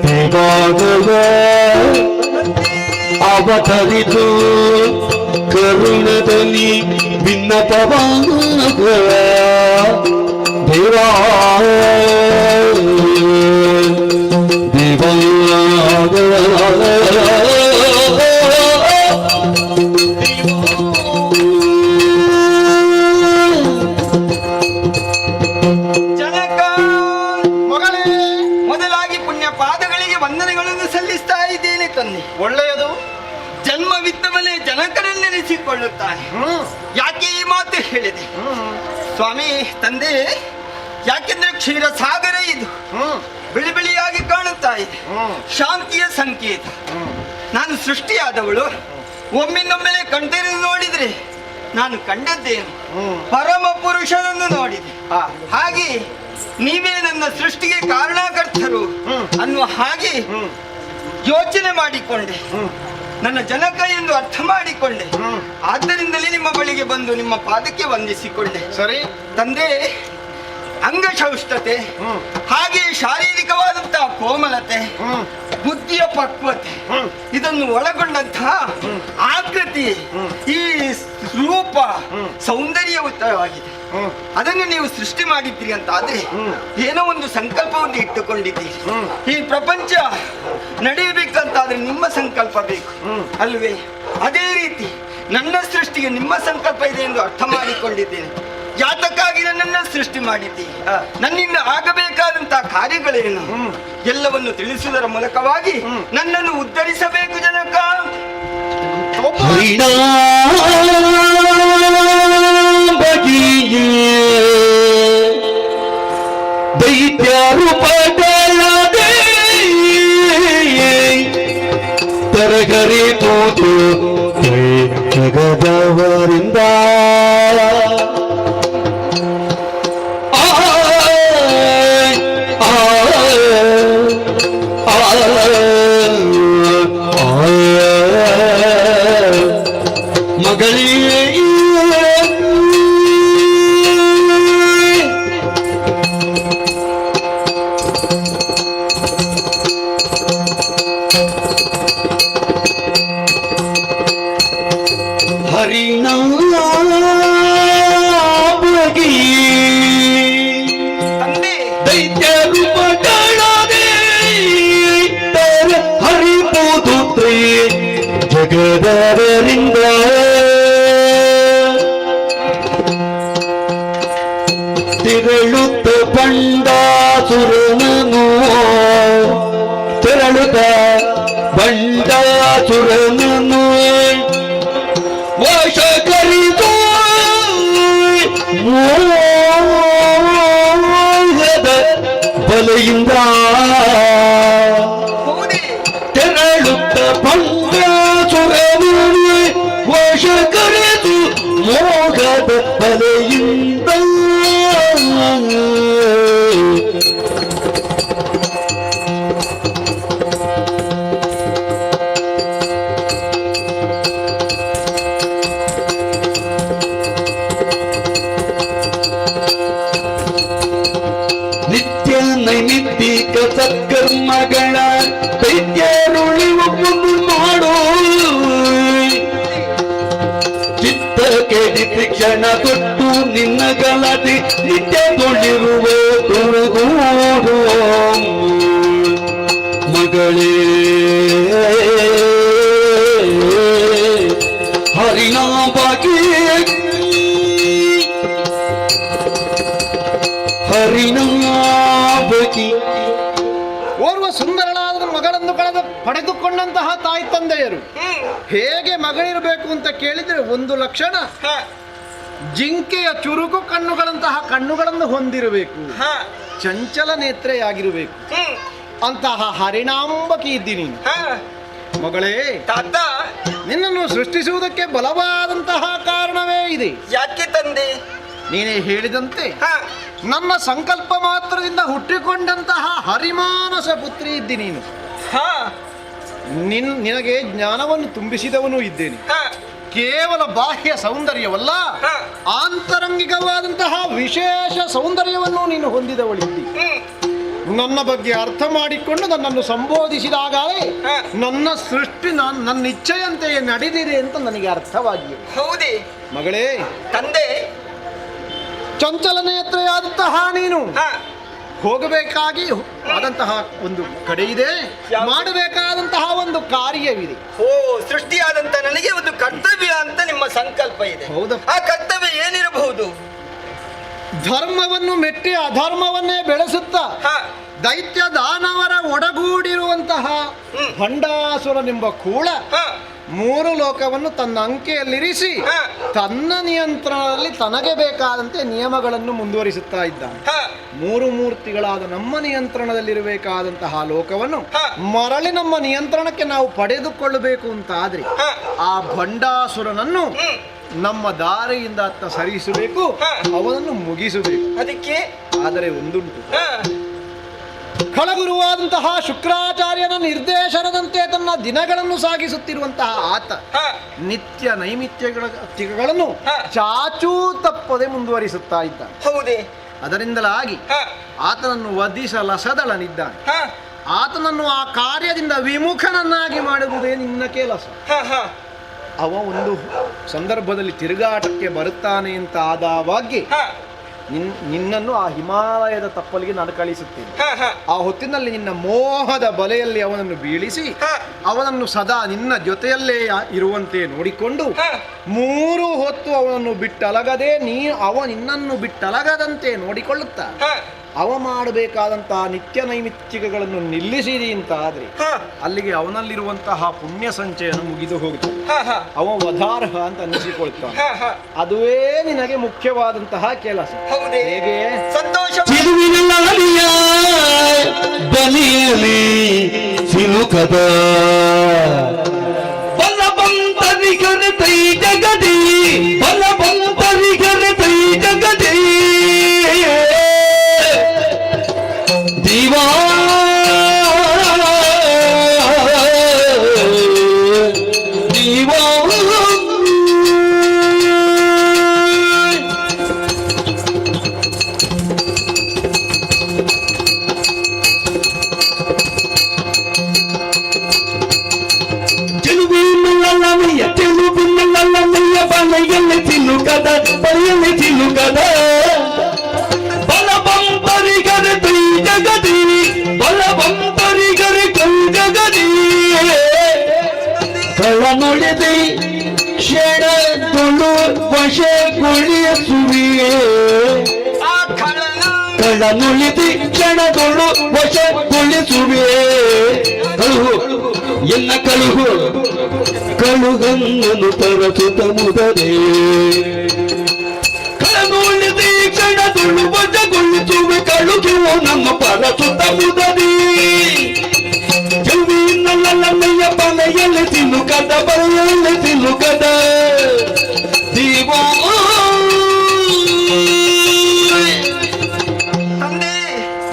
ದೇವಾಗವ ಅವತರಿತು ಕರುಣದಲ್ಲಿ ಭಿನ್ನಪವಾದ ದೇವಾ ಜನಕ ಮಗಳೇ, ಮೊದಲಾಗಿ ಪುಣ್ಯ ಪಾದಗಳಿಗೆ ವಂದನೆಗಳನ್ನು ಸಲ್ಲಿಸ್ತಾ ಇದ್ದೇನೆ ತಂದೆ. ಒಳ್ಳೆಯದು. ಜನ್ಮವಿದ್ದವನೇ ಜನಕರನ್ನೆನಿಸಿಕೊಳ್ಳುತ್ತಾನೆ. ಯಾಕೆ ಈ ಮಾತು ಹೇಳಿದೆ ಸ್ವಾಮಿ ತಂದೆ? ಯಾಕೆಂದ್ರೆ ಕ್ಷೀರ ಸಾಗರ ಇದು ಬಿಳಿ ಬಿಳಿಯಾಗಿ ಕಾಣುತ್ತಾ ಇದೆ, ಶಾಂತಿಯ ಸಂಕೇತ. ನಾನು ಸೃಷ್ಟಿಯಾದವಳು ಒಮ್ಮಿನೊಮ್ಮೆಲೆ ಕಣ್ತೆರೆ ನೋಡಿದ್ರೆ ನಾನು ಕಂಡದ್ದೇನು ಪರಮ ಪುರುಷನನ್ನು ನೋಡಿದೆ. ಹಾಗೆ ನೀವೇ ನನ್ನ ಸೃಷ್ಟಿಗೆ ಕಾರಣಕರ್ತರು ಅನ್ನುವ ಹಾಗೆ ಯೋಚನೆ ಮಾಡಿಕೊಂಡೆ, ನನ್ನ ಜನಕ ಎಂದು ಅರ್ಥ ಮಾಡಿಕೊಂಡೆ. ಆದ್ದರಿಂದಲೇ ನಿಮ್ಮ ಬಳಿಗೆ ಬಂದು ನಿಮ್ಮ ಪಾದಕ್ಕೆ ವಂದಿಸಿಕೊಂಡೆ. ಸರಿ ತಂದೆ, ಅಂಗಶೌಷ್ಟತೆ, ಹಾಗೆ ಶಾರೀರಿಕವಾದಂತಹ ಕೋಮಲತೆ, ಬುದ್ಧಿಯ ಪಕ್ವತೆ, ಇದನ್ನು ಒಳಗೊಂಡಂತಹ ಆಕೃತಿ, ಈ ರೂಪ ಸೌಂದರ್ಯಯುತವಾಗಿದೆ. ಅದನ್ನು ನೀವು ಸೃಷ್ಟಿ ಮಾಡಿದ್ದೀರಿ ಅಂತ ಆದ್ರೆ ಏನೋ ಒಂದು ಸಂಕಲ್ಪವನ್ನು ಇಟ್ಟುಕೊಂಡಿದ್ದೀರಿ. ಈ ಪ್ರಪಂಚ ನಡೆಯಬೇಕಂತಾದ್ರೆ ನಿಮ್ಮ ಸಂಕಲ್ಪ ಬೇಕು ಅಲ್ವೇ? ಅದೇ ರೀತಿ ನನ್ನ ಸೃಷ್ಟಿಗೆ ನಿಮ್ಮ ಸಂಕಲ್ಪ ಇದೆ ಎಂದು ಅರ್ಥ ಮಾಡಿಕೊಂಡಿದ್ದೇನೆ. ಯಾತಕ್ಕಾಗಿ ನನ್ನನ್ನು ಸೃಷ್ಟಿ ಮಾಡಿದ್ದೀರಿ, ನನ್ನಿಂದ ಆಗಬೇಕಾದಂತಹ ಕಾರ್ಯಗಳೇನು ಎಲ್ಲವನ್ನು ತಿಳಿಸುವುದರ ಮೂಲಕವಾಗಿ ನನ್ನನ್ನು ಉದ್ಧರಿಸಬೇಕು ಜನಕ. ದೈತ್ಯರು ಪಟಲದೆ ತರಗರಿತು ಜಗದವರಿಂದ ಮಗಳೇ ಹರಿಣಾಭಗಿ ದೈತ್ಯರು ಪಟಳದೆ ಹರಿಪುತ್ರಿ ಜಗದವರಿಂದ ತಿರಳುತ್ತ ಬಂಡಾಸುರನನು ತೆರಳುತ್ತ ಬಂಡಾಸುರನನು ವಶ ಕರಿದು ಮೋಹದ ಬಲೆಯಿಂದ ತೆರಳುತ್ತ ಬಂಡಾಸುರನು ವಶ ಕರಿದು ಮೋಹದ ಬಲೆಯಿಂದ ನಿತ್ಯ ನೈಮಿತ್ತಿಕ ಸತ್ಕರ್ಮಗಳ ದೈತ್ಯರುಳಿವು ಮಾಡೋ ಚಿತ್ತಕ್ಕೆ ಶಿಕ್ಷಣ ಕೊಟ್ಟು ನಿನ್ನ ಗಲಾಟೆ ನಿತ್ಯ ತೊಳಿರುವ ತುರುಗೂಡು ಮಗಳೇ ಹರಿನಾಭಗಿ ಹರಿನಾಭಗಿ. ಓರ್ವ ಸುಂದರಳಾದ ಮಗಳನ್ನು ಪಡೆದುಕೊಂಡಂತಹ ತಾಯಿ ತಂದೆಯರು ಹೇಗೆ ಮಗಳಿರಬೇಕು ಅಂತ ಕೇಳಿದ್ರೆ ಒಂದು ಲಕ್ಷಣ ಜಿಂಕೆಯ ಚುರುಕು ಕಣ್ಣುಗಳಂತಹ ಕಣ್ಣುಗಳನ್ನು ಹೊಂದಿರಬೇಕು, ಚಂಚಲ ನೇತ್ರೆಯಾಗಿರಬೇಕು. ಅಂತಹ ಹರಿಣಾಂಬಕಿ ಇದ್ದೀನಿ ಮಗಳೇ. ತಾತ, ನಿನ್ನನ್ನು ಸೃಷ್ಟಿಸುವುದಕ್ಕೆ ಬಲವಾದಂತಹ ಕಾರಣವೇ ಇದೆ. ಯಾಕೆ ತಂದೆ? ನೀನೇ ಹೇಳಿದಂತೆ ನನ್ನ ಸಂಕಲ್ಪ ಮಾತ್ರದಿಂದ ಹುಟ್ಟಿಕೊಂಡಂತಹ ಹರಿಮಾನಸ ಪುತ್ರಿ ಇದ್ದಿ ನೀನು. ನಿನಗೆ ಜ್ಞಾನವನ್ನು ತುಂಬಿಸಿದವನು ಇದ್ದೇನೆ. ಕೇವಲ ಬಾಹ್ಯ ಸೌಂದರ್ಯವಲ್ಲ, ಆಂತರಂಗಿಕವಾದಂತಹ ವಿಶೇಷ ಸೌಂದರ್ಯವನ್ನು ನೀನು ಹೊಂದಿದವಳಿದ್ದಿ. ನನ್ನ ಬಗ್ಗೆ ಅರ್ಥ ಮಾಡಿಕೊಂಡು ನನ್ನನ್ನು ಸಂಬೋಧಿಸಿದಾಗಲೇ ನನ್ನ ಸೃಷ್ಟಿ ನನ್ನ ಇಚ್ಛೆಯಂತೆ ನಡೆದಿದೆ ಅಂತ ನನಗೆ ಅರ್ಥವಾಗಿದೆ. ಹೌದೇ ಮಗಳೇ, ತಂದೆ, ಚಂಚಲನೇತ್ರೆಯಾದಂತಹ ನೀನು ಹೋಗಬೇಕಾಗಿ ಆದಂತಹ ಒಂದು ಕಡೆ ಇದೆ, ಮಾಡಬೇಕಾದಂತಹ ಒಂದು ಕಾರ್ಯವಿದೆ. ಓ, ಸೃಷ್ಟಿಯಾದಂತ ನನಗೆ ಒಂದು ಕರ್ತವ್ಯ ಅಂತ ನಿಮ್ಮ ಸಂಕಲ್ಪ ಇದೆ. ಹೌದಾ? ಆ ಕರ್ತವ್ಯ ಏನಿರಬಹುದು? ಧರ್ಮವನ್ನು ಮೆಟ್ಟಿ ಅಧರ್ಮವನ್ನೇ ಬೆಳೆಸುತ್ತಾ ದೈತ್ಯ ದಾನವರ ಒಡಗೂಡಿರುವಂತಹ ಭಂಡಾಸುರನೆಂಬ ಕೂಳ 3 ಲೋಕವನ್ನು ತನ್ನ ಅಂಕೆಯಲ್ಲಿರಿಸಿ ತನ್ನ ನಿಯಂತ್ರಣದಲ್ಲಿ ತನಗೆ ಬೇಕಾದಂತೆ ನಿಯಮಗಳನ್ನು ಮುಂದುವರಿಸುತ್ತಾ ಇದ್ದಾನೆ. 3 ಮೂರ್ತಿಗಳಾದ ನಮ್ಮ ನಿಯಂತ್ರಣದಲ್ಲಿರಬೇಕಾದಂತಹ ಲೋಕವನ್ನು ಮರಳಿ ನಮ್ಮ ನಿಯಂತ್ರಣಕ್ಕೆ ನಾವು ಪಡೆದುಕೊಳ್ಳಬೇಕು ಅಂತ ಆದ್ರೆ ಆ ಭಂಡಾಸುರನನ್ನು ನಮ್ಮ ದಾರಿಯಿಂದ ಅತ್ತ ಸರಿಸಬೇಕು, ಅವನನ್ನು ಮುಗಿಸಬೇಕು. ಅದಕ್ಕೆ ಆದರೆ ಒಂದುಂಟು, ಖಳಗುರುವಾದಂತಹ ಶುಕ್ರಾಚಾರ್ಯನ ನಿರ್ದೇಶನದಂತೆ ತನ್ನ ದಿನಗಳನ್ನು ಸಾಗಿಸುತ್ತಿರುವಂತಹ ಆತ ನಿತ್ಯ ನೈಮಿತ್ಯಗಳನ್ನು ಚಾಚೂ ತಪ್ಪದೆ ಮುಂದುವರಿಸುತ್ತಾ ಇದ್ದಾನೆ. ಹೌದೇ? ಅದರಿಂದಲಾಗಿ ಆತನನ್ನು ವಧಿಸಲಸದಳನಿದ್ದಾನೆ. ಆತನನ್ನು ಆ ಕಾರ್ಯದಿಂದ ವಿಮುಖನನ್ನಾಗಿ ಮಾಡುವುದೇ ನಿನ್ನ ಕೆಲಸ. ಅವ ಒಂದು ಸಂದರ್ಭದಲ್ಲಿ ತಿರುಗಾಟಕ್ಕೆ ಬರುತ್ತಾನೆ ಅಂತ ಆದವಾಗಿ ನಿನ್ನನ್ನು ಆ ಹಿಮಾಲಯದ ತಪ್ಪಲಿಗೆ ನಾನು ಕಳಿಸುತ್ತೇನೆ. ಆ ಹೊತ್ತಿನಲ್ಲಿ ನಿನ್ನ ಮೋಹದ ಬಲೆಯಲ್ಲಿ ಅವನನ್ನು ಬೀಳಿಸಿ ಅವನನ್ನು ಸದಾ ನಿನ್ನ ಜೊತೆಯಲ್ಲೇ ಇರುವಂತೆ ನೋಡಿಕೊಂಡು 3 ಹೊತ್ತು ಅವನನ್ನು ಬಿಟ್ಟಲಗದೆ ಅವ ನಿನ್ನನ್ನು ಬಿಟ್ಟಲಗದಂತೆ ನೋಡಿಕೊಳ್ಳುತ್ತಾ ಅವ ಮಾಡಬೇಕಾದಂತಹ ನಿತ್ಯ ನೈಮಿತ್ತಿಕಗಳನ್ನು ನಿಲ್ಲಿಸಿರಿ ಅಂತ ಆದ್ರೆ ಅಲ್ಲಿಗೆ ಅವನಲ್ಲಿರುವಂತಹ ಪುಣ್ಯ ಸಂಚಯನ ಮುಗಿದು ಹೋಗುತ್ತದೆ. ಅವ ವಧಾರ್ಹ ಅಂತ ಅನ್ನಿಸಿಕೊಳ್ತಾನೆ. ಅದುವೇ ನಿನಗೆ ಮುಖ್ಯವಾದಂತಹ ಕೆಲಸ. ಹೇಗೆ? ಸಂತೋಷ. ಬಲಿಯಲಿ ಸಿಲುಕದ ಬಲವಂತರಿಗರೆ ತೈ ಜಗದಿ, ಬಲವಂತರಿಗರೆ ತೈ ಜಗದಿ ದೀವಾ ದೀವಾ తెలుగున్నల్లమయ్య బలయల్లి చిలుకద బలయల్లి చిలుకద బలబంపరిగర తై జగది, బలబంపరిగర తై జగది ಕಳನುಳಿದಿ ಕ್ಷಣದೊಳು ವಶಗೊಳಿಸುವಿಯೇ, ಕಳನುಳಿದಿ ಕ್ಷಣದೊಳು ವಶಗೊಳಿಸುವಿಯೇ. ಕಳುಹು ಎನ್ನ ಕಳುಹು ಕಳುಗನ್ನನು ತರಸುತ್ತ ಮುದರೇ, ಕಳನುಳಿದಿ ಕ್ಷಣದೊಳು ವಶಗೊಳಿಸುವೆ, ಕಳುಗಿವು ನಮ್ಮ ಪರಸುತ್ತ ಮುದರಿ. ಚೆಲುವಿನಲ್ಲಮಯ್ಯ ಬಲೆಯಲ್ಲಿ ತಿನ್ನುಕದ, ಬಲೆಯಲ್ಲಿ ತಿನ್ನುಕದ ದೀವಾ.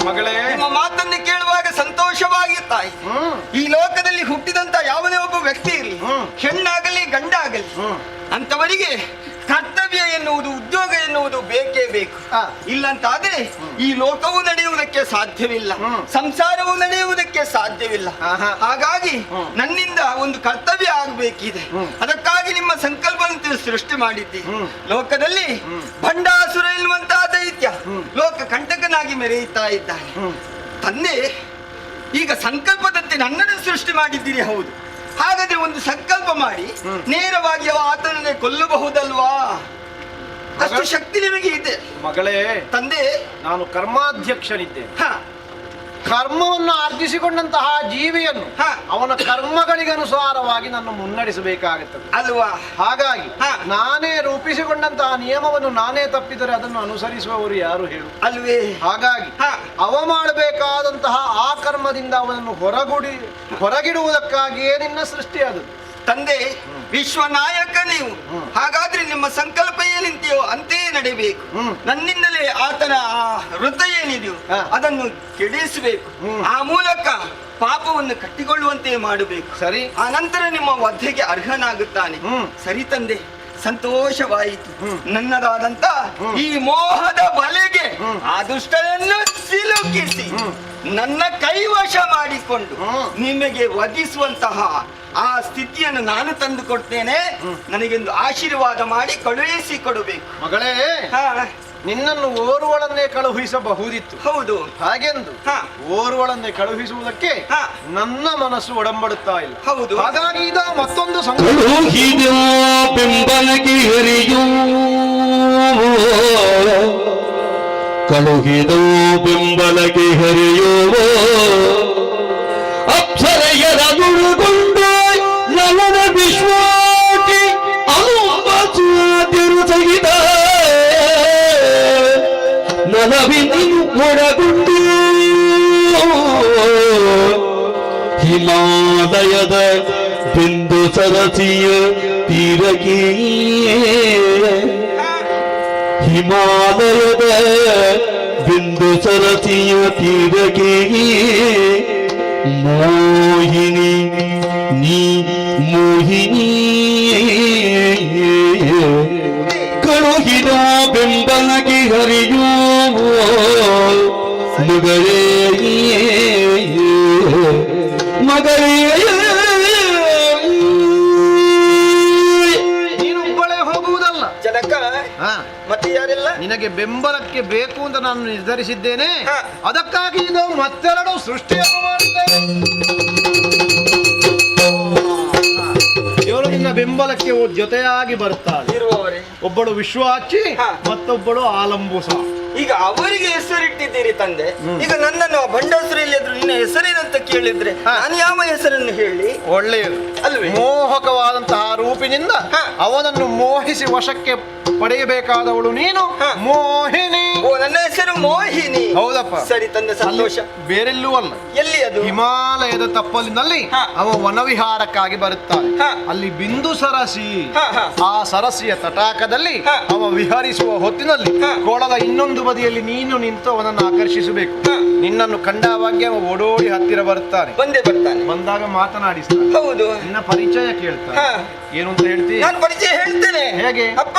ಮಗಳೇ, ನಿಮ್ಮ ಮಾತನ್ನು ಕೇಳುವಾಗ ಸಂತೋಷವಾಗಿರ್ತಾಯಿ. ಈ ಲೋಕದಲ್ಲಿ ಹುಟ್ಟಿದಂತ ಯಾವುದೇ ಒಬ್ಬ ವ್ಯಕ್ತಿ ಇರಲಿ, ಹೆಣ್ಣಾಗಲಿ ಗಂಡಾಗಲಿ, ಅಂತವರಿಗೆ ಕರ್ತವ್ಯ ಎನ್ನುವುದು, ಉದ್ಯೋಗ ಎನ್ನುವುದು ಬೇಕೇ ಬೇಕು. ಇಲ್ಲಂತಾದ್ರೆ ಈ ಲೋಕವು ನಡೆಯುವುದಕ್ಕೆ ಸಾಧ್ಯವಿಲ್ಲ, ಸಂಸಾರವು ನಡೆಯುವುದಕ್ಕೆ ಸಾಧ್ಯವಿಲ್ಲ. ಹಾಗಾಗಿ ನನ್ನಿಂದ ಒಂದು ಕರ್ತವ್ಯ ಆಗಬೇಕಿದೆ. ಅದಕ್ಕಾಗಿ ನಿಮ್ಮ ಸಂಕಲ್ಪವನ್ನು ಸೃಷ್ಟಿ ಮಾಡಿದ್ದೀರಿ. ಲೋಕದಲ್ಲಿ ಭಂಡಾಸುರ ಎನ್ನುವಂತಹ ದೈತ್ಯ ಲೋಕ ಕಂಟಕನಾಗಿ ಮೆರೆಯುತ್ತಾ ಇದ್ದಾನೆ. ತಂದೆ, ಈಗ ಸಂಕಲ್ಪದಂತೆ ನನ್ನನ್ನು ಸೃಷ್ಟಿ ಮಾಡಿದ್ದೀರಿ, ಹೌದು. ಹಾಗಾದ್ರೆ ಒಂದು ಸಂಕಲ್ಪ ಮಾಡಿ ನೇರವಾಗಿ ಆತನನ್ನೇ ಕೊಲ್ಲಬಹುದಲ್ವಾ? ಅಷ್ಟು ಶಕ್ತಿ ನಿಮಗೆ ಇದೆ. ಮಗಳೇ, ತಂದೆ, ನಾನು ಕರ್ಮಾಧ್ಯಕ್ಷನಿದ್ದೆ. ಕರ್ಮವನ್ನು ಆರ್ಜಿಸಿಕೊಂಡಂತಹ ಜೀವಿಯನ್ನು ಅವನ ಕರ್ಮಗಳಿಗನುಸಾರವಾಗಿ ನಾನು ಮುನ್ನಡೆಸಬೇಕಾಗುತ್ತದೆ ಅಲ್ವಾ? ಹಾಗಾಗಿ ನಾನೇ ರೂಪಿಸಿಕೊಂಡಂತಹ ನಿಯಮವನ್ನು ನಾನೇ ತಪ್ಪಿದರೆ ಅದನ್ನು ಅನುಸರಿಸುವವರು ಯಾರು ಹೇಳು? ಅಲ್ವೇ? ಹಾಗಾಗಿ ಅವ ಮಾಡಬೇಕಾದಂತಹ ಆ ಕರ್ಮದಿಂದ ಅವನನ್ನು ಹೊರಗಿಡುವುದಕ್ಕಾಗಿಯೇ ನಿನ್ನ ಸೃಷ್ಟಿಯಾದದ್ದು. ತಂದೆ, ವಿಶ್ವನಾಯಕ ನೀವು. ಹಾಗಾದ್ರೆ ನಿಮ್ಮ ಸಂಕಲ್ಪ ಏನಿದೆಯೋ ಅಂತೆಯೇ ನಡೀಬೇಕು. ನನ್ನಿಂದಲೇ ಆತನ ಹೃದಯ ಏನಿದೆಯೋ ಅದನ್ನು ಕೆಡಿಸಬೇಕು. ಆ ಮೂಲಕ ಪಾಪವನ್ನು ಕಟ್ಟಿಕೊಳ್ಳುವಂತೆ ಮಾಡಬೇಕು. ಸರಿ. ಆ ನಂತರ ನಿಮ್ಮ ವಧೆಗೆ ಅರ್ಹನಾಗುತ್ತಾನೆ. ಸರಿ ತಂದೆ, ಸಂತೋಷವಾಯಿತು. ನನ್ನದಾದಂತ ಈ ಮೋಹದ ಬಲೆಗೆ ಆ ದುಷ್ಟನನ್ನು ಸಿಲುಕಿಸಿ ನನ್ನ ಕೈವಶ ಮಾಡಿಕೊಂಡು ನಿಮಗೆ ವಧಿಸುವಂತಹ ಆ ಸ್ಥಿತಿಯನ್ನು ನಾನು ತಂದು ಕೊಡ್ತೇನೆ. ನನಗೆಂದು ಆಶೀರ್ವಾದ ಮಾಡಿ ಕಳುಹಿಸಿ ಕೊಡಬೇಕು. ಮಗಳೇ, ನಿನ್ನನ್ನು ಓರ್ವಳನ್ನೇ ಕಳುಹಿಸಬಹುದಿತ್ತು. ಹೌದು, ಹಾಗೆಂದು ಓರ್ವಳನ್ನೇ ಕಳುಹಿಸುವುದಕ್ಕೆ ನನ್ನ ಮನಸ್ಸು ಒಡಂಬಡುತ್ತಾ ಇಲ್ಲ. ಹೌದು, ಹಾಗಾಗಿ ಇದು ಮತ್ತೊಂದು ಕಳುಹಿದ ಬೆಂಬಲಕ್ಕೆ ಹರಿಯೋ ಕಳುಹಿದ ಬೆಂಬಲಕ್ಕೆ ಹರಿಯುವ ಅಪ್ಸರೆಯರ ದುಡುಕೊಂಡು ಲಲನ ವಿಶ್ವಾಟಿ ಅನುಭಾತಿರು ಸಹಿತ ನಲವಿನಿಯು ಒಳಗೊಂಡು ಹಿಮಾಲಯದ ಬಿಂದು ಸರಸಿಯ ತೀರಕ್ಕೆ ಹಿಮಾಲಯದ ಬಿಂದು ಸರಸಿಯ ತೀರಕ್ಕೆ ಮೋಹಿನಿ ನೀ ಮೋಹಿನಿ ಕಳುಹಿದ ಬೆಂಬಲಗೆ ಹರಿಯುವ ಮಗಳೇ ಮಗಳೇ ನೀನೊಬ್ಬಳೇ ಹೋಗುವುದಲ್ಲ ಜನಕ. ಮತ್ತೆ ಯಾರೆಲ್ಲ ನಿನಗೆ ಬೆಂಬಲಕ್ಕೆ ಬೇಕು ಅಂತ ನಾನು ನಿರ್ಧರಿಸಿದ್ದೇನೆ. ಅದಕ್ಕಾಗಿ ಇದು ಮತ್ತೆರಡು ಸೃಷ್ಟಿಯನ್ನು ಮಾಡುತ್ತೇನೆ. ಇವಳು ನಿನ್ನ ಬೆಂಬಲಕ್ಕೆ ಜೊತೆಯಾಗಿ ಬರುತ್ತಾಳೆ. ಇರುವವರೇ, ಒಬ್ಬಳು ವಿಶ್ವಾಚಿ, ಮತ್ತೊಬ್ಬಳು ಆಲಂಬುಸ. ಈಗ ಅವರಿಗೆ ಹೆಸರಿಟ್ಟಿದ್ದೀರಿ ತಂದೆ. ಈಗ ನನ್ನನ್ನು ಬಂಡಾಸುರಲ್ಲಿ ಎದುರು ನಿನ್ನ ಹೆಸರೇನಂತ ಕೇಳಿದ್ರೆ ನಾನು ಯಾವ ಹೆಸರನ್ನು ಹೇಳಿ? ಒಳ್ಳೆಯದು ಅಲ್ವೇ? ಮೋಹಕವಾದಂತಹ ರೂಪಿನಿಂದ ಅವನನ್ನು ಮೋಹಿಸಿ ವಶಕ್ಕೆ ಪಡೆಯಬೇಕಾದವಳು ನೀನು ಮೋಹಿನಿ. ಓ, ನನ್ನ ಹೆಸರು ಮೋಹಿನಿ. ಹೌದಪ್ಪ. ಸರಿ ತಂದೆ, ಸಂತೋಷ. ಬೇರೆಲ್ಲೂ ಅಲ್ಲ, ಎಲ್ಲಿ ಅದು? ಹಿಮಾಲಯದ ತಪ್ಪಲಿನಲ್ಲಿ ಅವ ವನವಿಹಾರಕ್ಕಾಗಿ ಬರುತ್ತಾನೆ. ಅಲ್ಲಿ ಬಿಂದು ಸರಸಿ, ಆ ಸರಸಿಯ ತಟಾಕದಲ್ಲಿ ಅವ ವಿಹರಿಸುವ ಹೊತ್ತಿನಲ್ಲಿ ಕೋಳದ ಇನ್ನೊಂದು ಬದಿಯಲ್ಲಿ ನೀನು ನಿಂತು ಅವನನ್ನು ಆಕರ್ಷಿಸಬೇಕು. ನಿನ್ನನ್ನು ಕಂಡಾವಾಗ್ಯ ಅವ ಓಡೋಡಿ ಹತ್ತಿರ ಬರುತ್ತಾನೆ. ಬಂದೇ ಬರ್ತಾನೆ. ಬಂದಾಗ ಮಾತನಾಡಿಸ್ತಾನೆ. ಹೌದು, ನಿನ್ನ ಪರಿಚಯ ಕೇಳ್ತಾನೆ. ಏನು ಅಂತ ಹೇಳ್ತಿ? ನಾನು ಪರಿಚಯ ಹೇಳ್ತೇನೆ. ಹೇಗೆ? ಅಪ್ಪ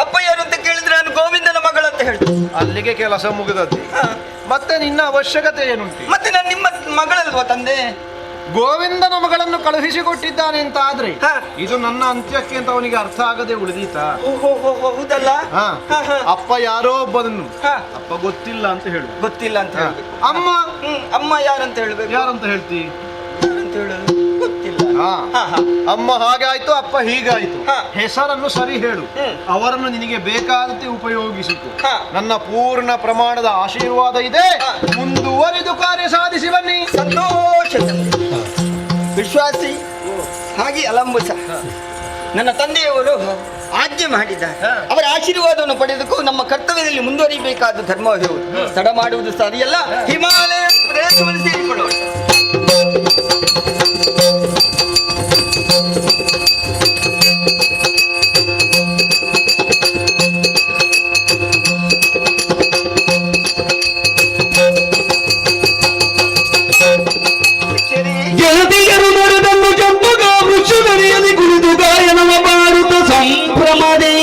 ಅಪ್ಪ ಯಾರು ಅಂತ ಕೇಳಿದ್ರೆ ನಾನು ಗೋವಿಂದನ ಮಗಳಂತ ಹೇಳ್ತೇನೆ. ಅಲ್ಲಿಗೆ ಕೆಲಸ ಮುಗಿದದ್ದು. ಮತ್ತೆ ನಿನ್ನ ಅವಶ್ಯಕತೆ ಏನುಂಟು? ಮತ್ತೆ ನಾನು ನಿಮ್ಮ ಮಗಳಲ್ವಾ ತಂದೆ? ಗೋವಿಂದನ ಮಗಳನ್ನು ಕಳುಹಿಸಿಕೊಟ್ಟಿದ್ದಾನೆ ಅಂತ ಆದ್ರೆ ಇದು ನನ್ನ ಅಂತ್ಯಕ್ಕೆ ಅಂತ ಅವನಿಗೆ ಅರ್ಥ ಆಗದೆ ಉಳಿದೀತ. ಹೌದಲ್ಲ? ಅಪ್ಪ ಯಾರೋ ಒಬ್ಬನನ್ನು ಅಪ್ಪ ಗೊತ್ತಿಲ್ಲ ಅಂತ ಹೇಳು. ಗೊತ್ತಿಲ್ಲ ಅಂತ ಹೇಳಿ. ಅಮ್ಮ ಅಮ್ಮ ಯಾರಂತ ಹೇಳ್ಬೇಕು? ಯಾರಂತ ಹೇಳ್ತಿ? ಗೊತ್ತಿಲ್ಲ. ಅಮ್ಮ ಹಾಗಾಯ್ತು, ಅಪ್ಪ ಹೀಗಾಯ್ತು. ಹೆಸರನ್ನು ಸರಿ ಹೇಳು. ಅವರನ್ನು ನಿನಗೆ ಬೇಕಾದಂತೆ ಉಪಯೋಗಿಸಿತು. ನನ್ನ ಪೂರ್ಣ ಪ್ರಮಾಣದ ಆಶೀರ್ವಾದ ಇದೆ. ಮುಂದುವರಿದು ಕಾರ್ಯ ಸಾಧಿಸಿ ಬನ್ನಿ. ಸಂತೋಷ. ವಿಶ್ವಾಸಿ ಹಾಗೆ ಅಲಂಬುಸ ನನ್ನ ತಂದೆಯವರು ಆಜ್ಞೆ ಮಾಡಿದ್ದಾರೆ. ಅವರ ಆಶೀರ್ವಾದವನ್ನು ಪಡೆದಕ್ಕೂ ನಮ್ಮ ಕರ್ತವ್ಯದಲ್ಲಿ ಮುಂದುವರಿಬೇಕಾದ ಧರ್ಮವೇ ತಡ ಮಾಡುವುದು ಸರಿಯಲ್ಲ. ಹಿಮಾಲಯ ಪ್ರದೇಶವನ್ನು ಸೇರಿಕೊಳ್ಳೋಣ. ಗೆಳತಿಯರು ನಡೆದನ್ನು ಜಂಬಗ ವೃಕ್ಷದಡಿಯಲ್ಲಿ ಕುಳಿತು ಗಾಯನವ ಮಾಡುತ್ತ ಸಂಭ್ರಮದೇ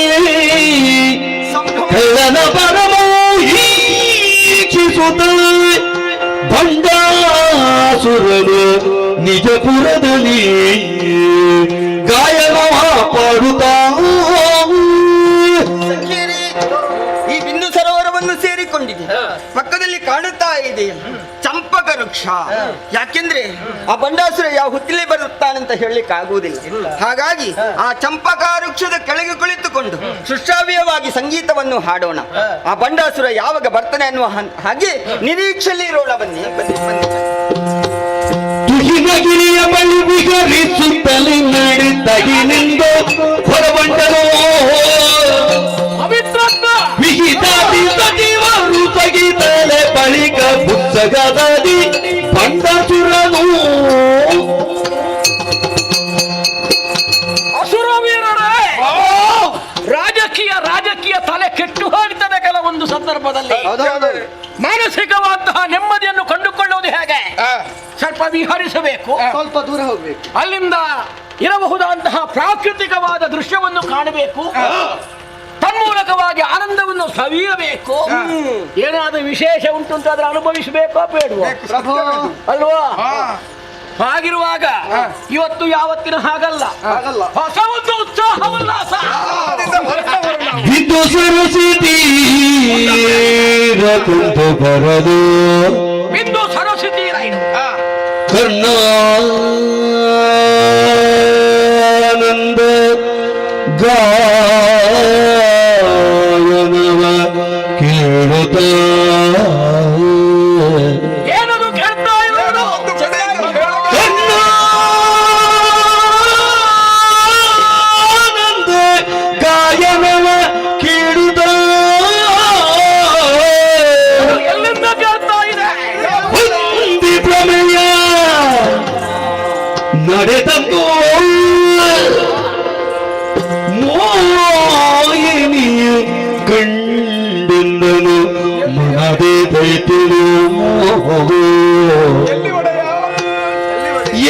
ಕಳ್ಳನ ಪರಮೋಹೀಕ್ಷಿಸುತ್ತ ಭಂಡಾಸುರನು ನಿಜಪುರದಲ್ಲಿ ಗಾಯನವ ಪಾಡುತ್ತಾ ಈ ಬಿಂದು ಸರೋವರವನ್ನು ಸೇರಿಕೊಂಡಿದೆ. ಪಕ್ಕದಲ್ಲಿ ಕಾಣುತ್ತಾ ಇದೆ ಚಂಪಕ ವೃಕ್ಷ. ಯಾಕೆಂದ್ರೆ ಆ ಬಂಡಾಸುರ ಯಾವ ಹುತ್ತಿಲೇ ಬರುತ್ತಾನಂತ ಹೇಳಲಿಕ್ಕೆ ಆಗುವುದಿಲ್ಲ. ಹಾಗಾಗಿ ಆ ಚಂಪಕ ವೃಕ್ಷದ ಕೆಳಗೆ ಕುಳಿತುಕೊಂಡು ಸುಶ್ರಾವ್ಯವಾಗಿ ಸಂಗೀತವನ್ನು ಹಾಡೋಣ. ಆ ಬಂಡಾಸುರ ಯಾವಾಗ ಬರ್ತಾನೆ ಅನ್ನುವ ಹಾಗೆ ನಿರೀಕ್ಷೆಯಲ್ಲಿ ಇರೋಣ. ಬನ್ನಿ ಬನ್ನಿ ಬನ್ನಿ. ತುಹಿನಗಿರಿಯ ಬಳಿ ವಿಹರಿಸುತ್ತಲೇ ನಡೆದಗಿನಿಂದು ಹೊರಬಂಡನು ವಿಹಿತಾದಿ ಸಚಿವರು ಸಗಿತಲೆ ಬಳಿಕ ಪುಸ್ತಕದಲ್ಲಿ ಬಂಡಾಸುರನು ಅಸುರವೀರರೇ, ರಾಜಕೀಯ ತಲೆ ಕೆಟ್ಟು ಹೋಗ್ತದೆ ಕೆಲವೊಂದು ಸಂದರ್ಭದಲ್ಲಿ. ಮಾನಸಿಕವಾದಂತಹ ನೆಮ್ಮದಿಯನ್ನು ಕಂಡುಕೊಳ್ಳುವುದು ಹೇಗೆ? ಸ್ವಲ್ಪ ವಿಹರಿಸಬೇಕು, ಸ್ವಲ್ಪ ದೂರ ಹೋಗ್ಬೇಕು. ಅಲ್ಲಿಂದ ಇರಬಹುದಾದಂತಹ ಪ್ರಾಕೃತಿಕವಾದ ದೃಶ್ಯವನ್ನು ಕಾಣಬೇಕು, ತನ್ಮೂಲಕವಾಗಿ ಆನಂದವನ್ನು ಸವಿಯಬೇಕು. ಏನಾದ್ರೂ ವಿಶೇಷ ಉಂಟು ಅಂತ ಆದ್ರೆ ಅನುಭವಿಸಬೇಕೋ ಬೇಡವೋ ಅಲ್ವಾ? ಹಾಗಿರುವಾಗ ಇವತ್ತು ಯಾವತ್ತಿನ ಹಾಗಲ್ಲ, ಹೊಸ ಒಂದು ಉತ್ಸಾಹ ಉಲ್ಲಾಸ. ಇದು ಸರಸ್ವತಿ ಕುಂತು ಬರದು ಬಿಂದು ಸರಸ್ವತಿ ಕರ್ಣಾನಂದ ಗಾಯನವ ಕೇಳುತ್ತ ಏನದು ಕೇಳ್ತಾ ಇರೋದು? ಕರ್ಣಾನಂದ ಗಾಯನವ ಕೇಳುತ್ತ ಎಲ್ಲಿಂದ ಕೇಳ್ತಾ ಇದೆ? ಹೊಂದಿ ಪ್ರಮೇಯ ನಡೆದಂದು ಮೋಹಿನಿಯು ಕಂಡೆಂದನು ಮನದೇ ದೈತಿರು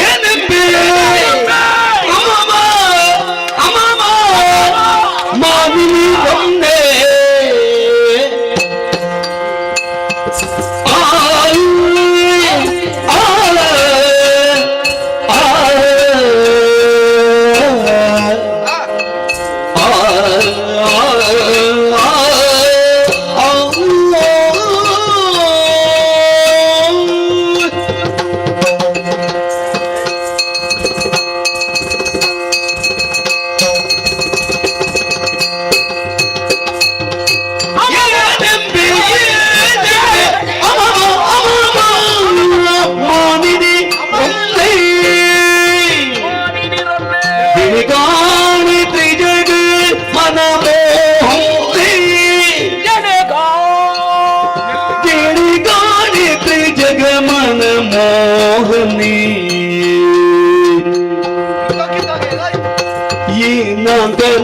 ಏನೆಂಬೆ ಅಮಮ ಅಮಮ ಮಾವಿನಿ ಬಂದೆ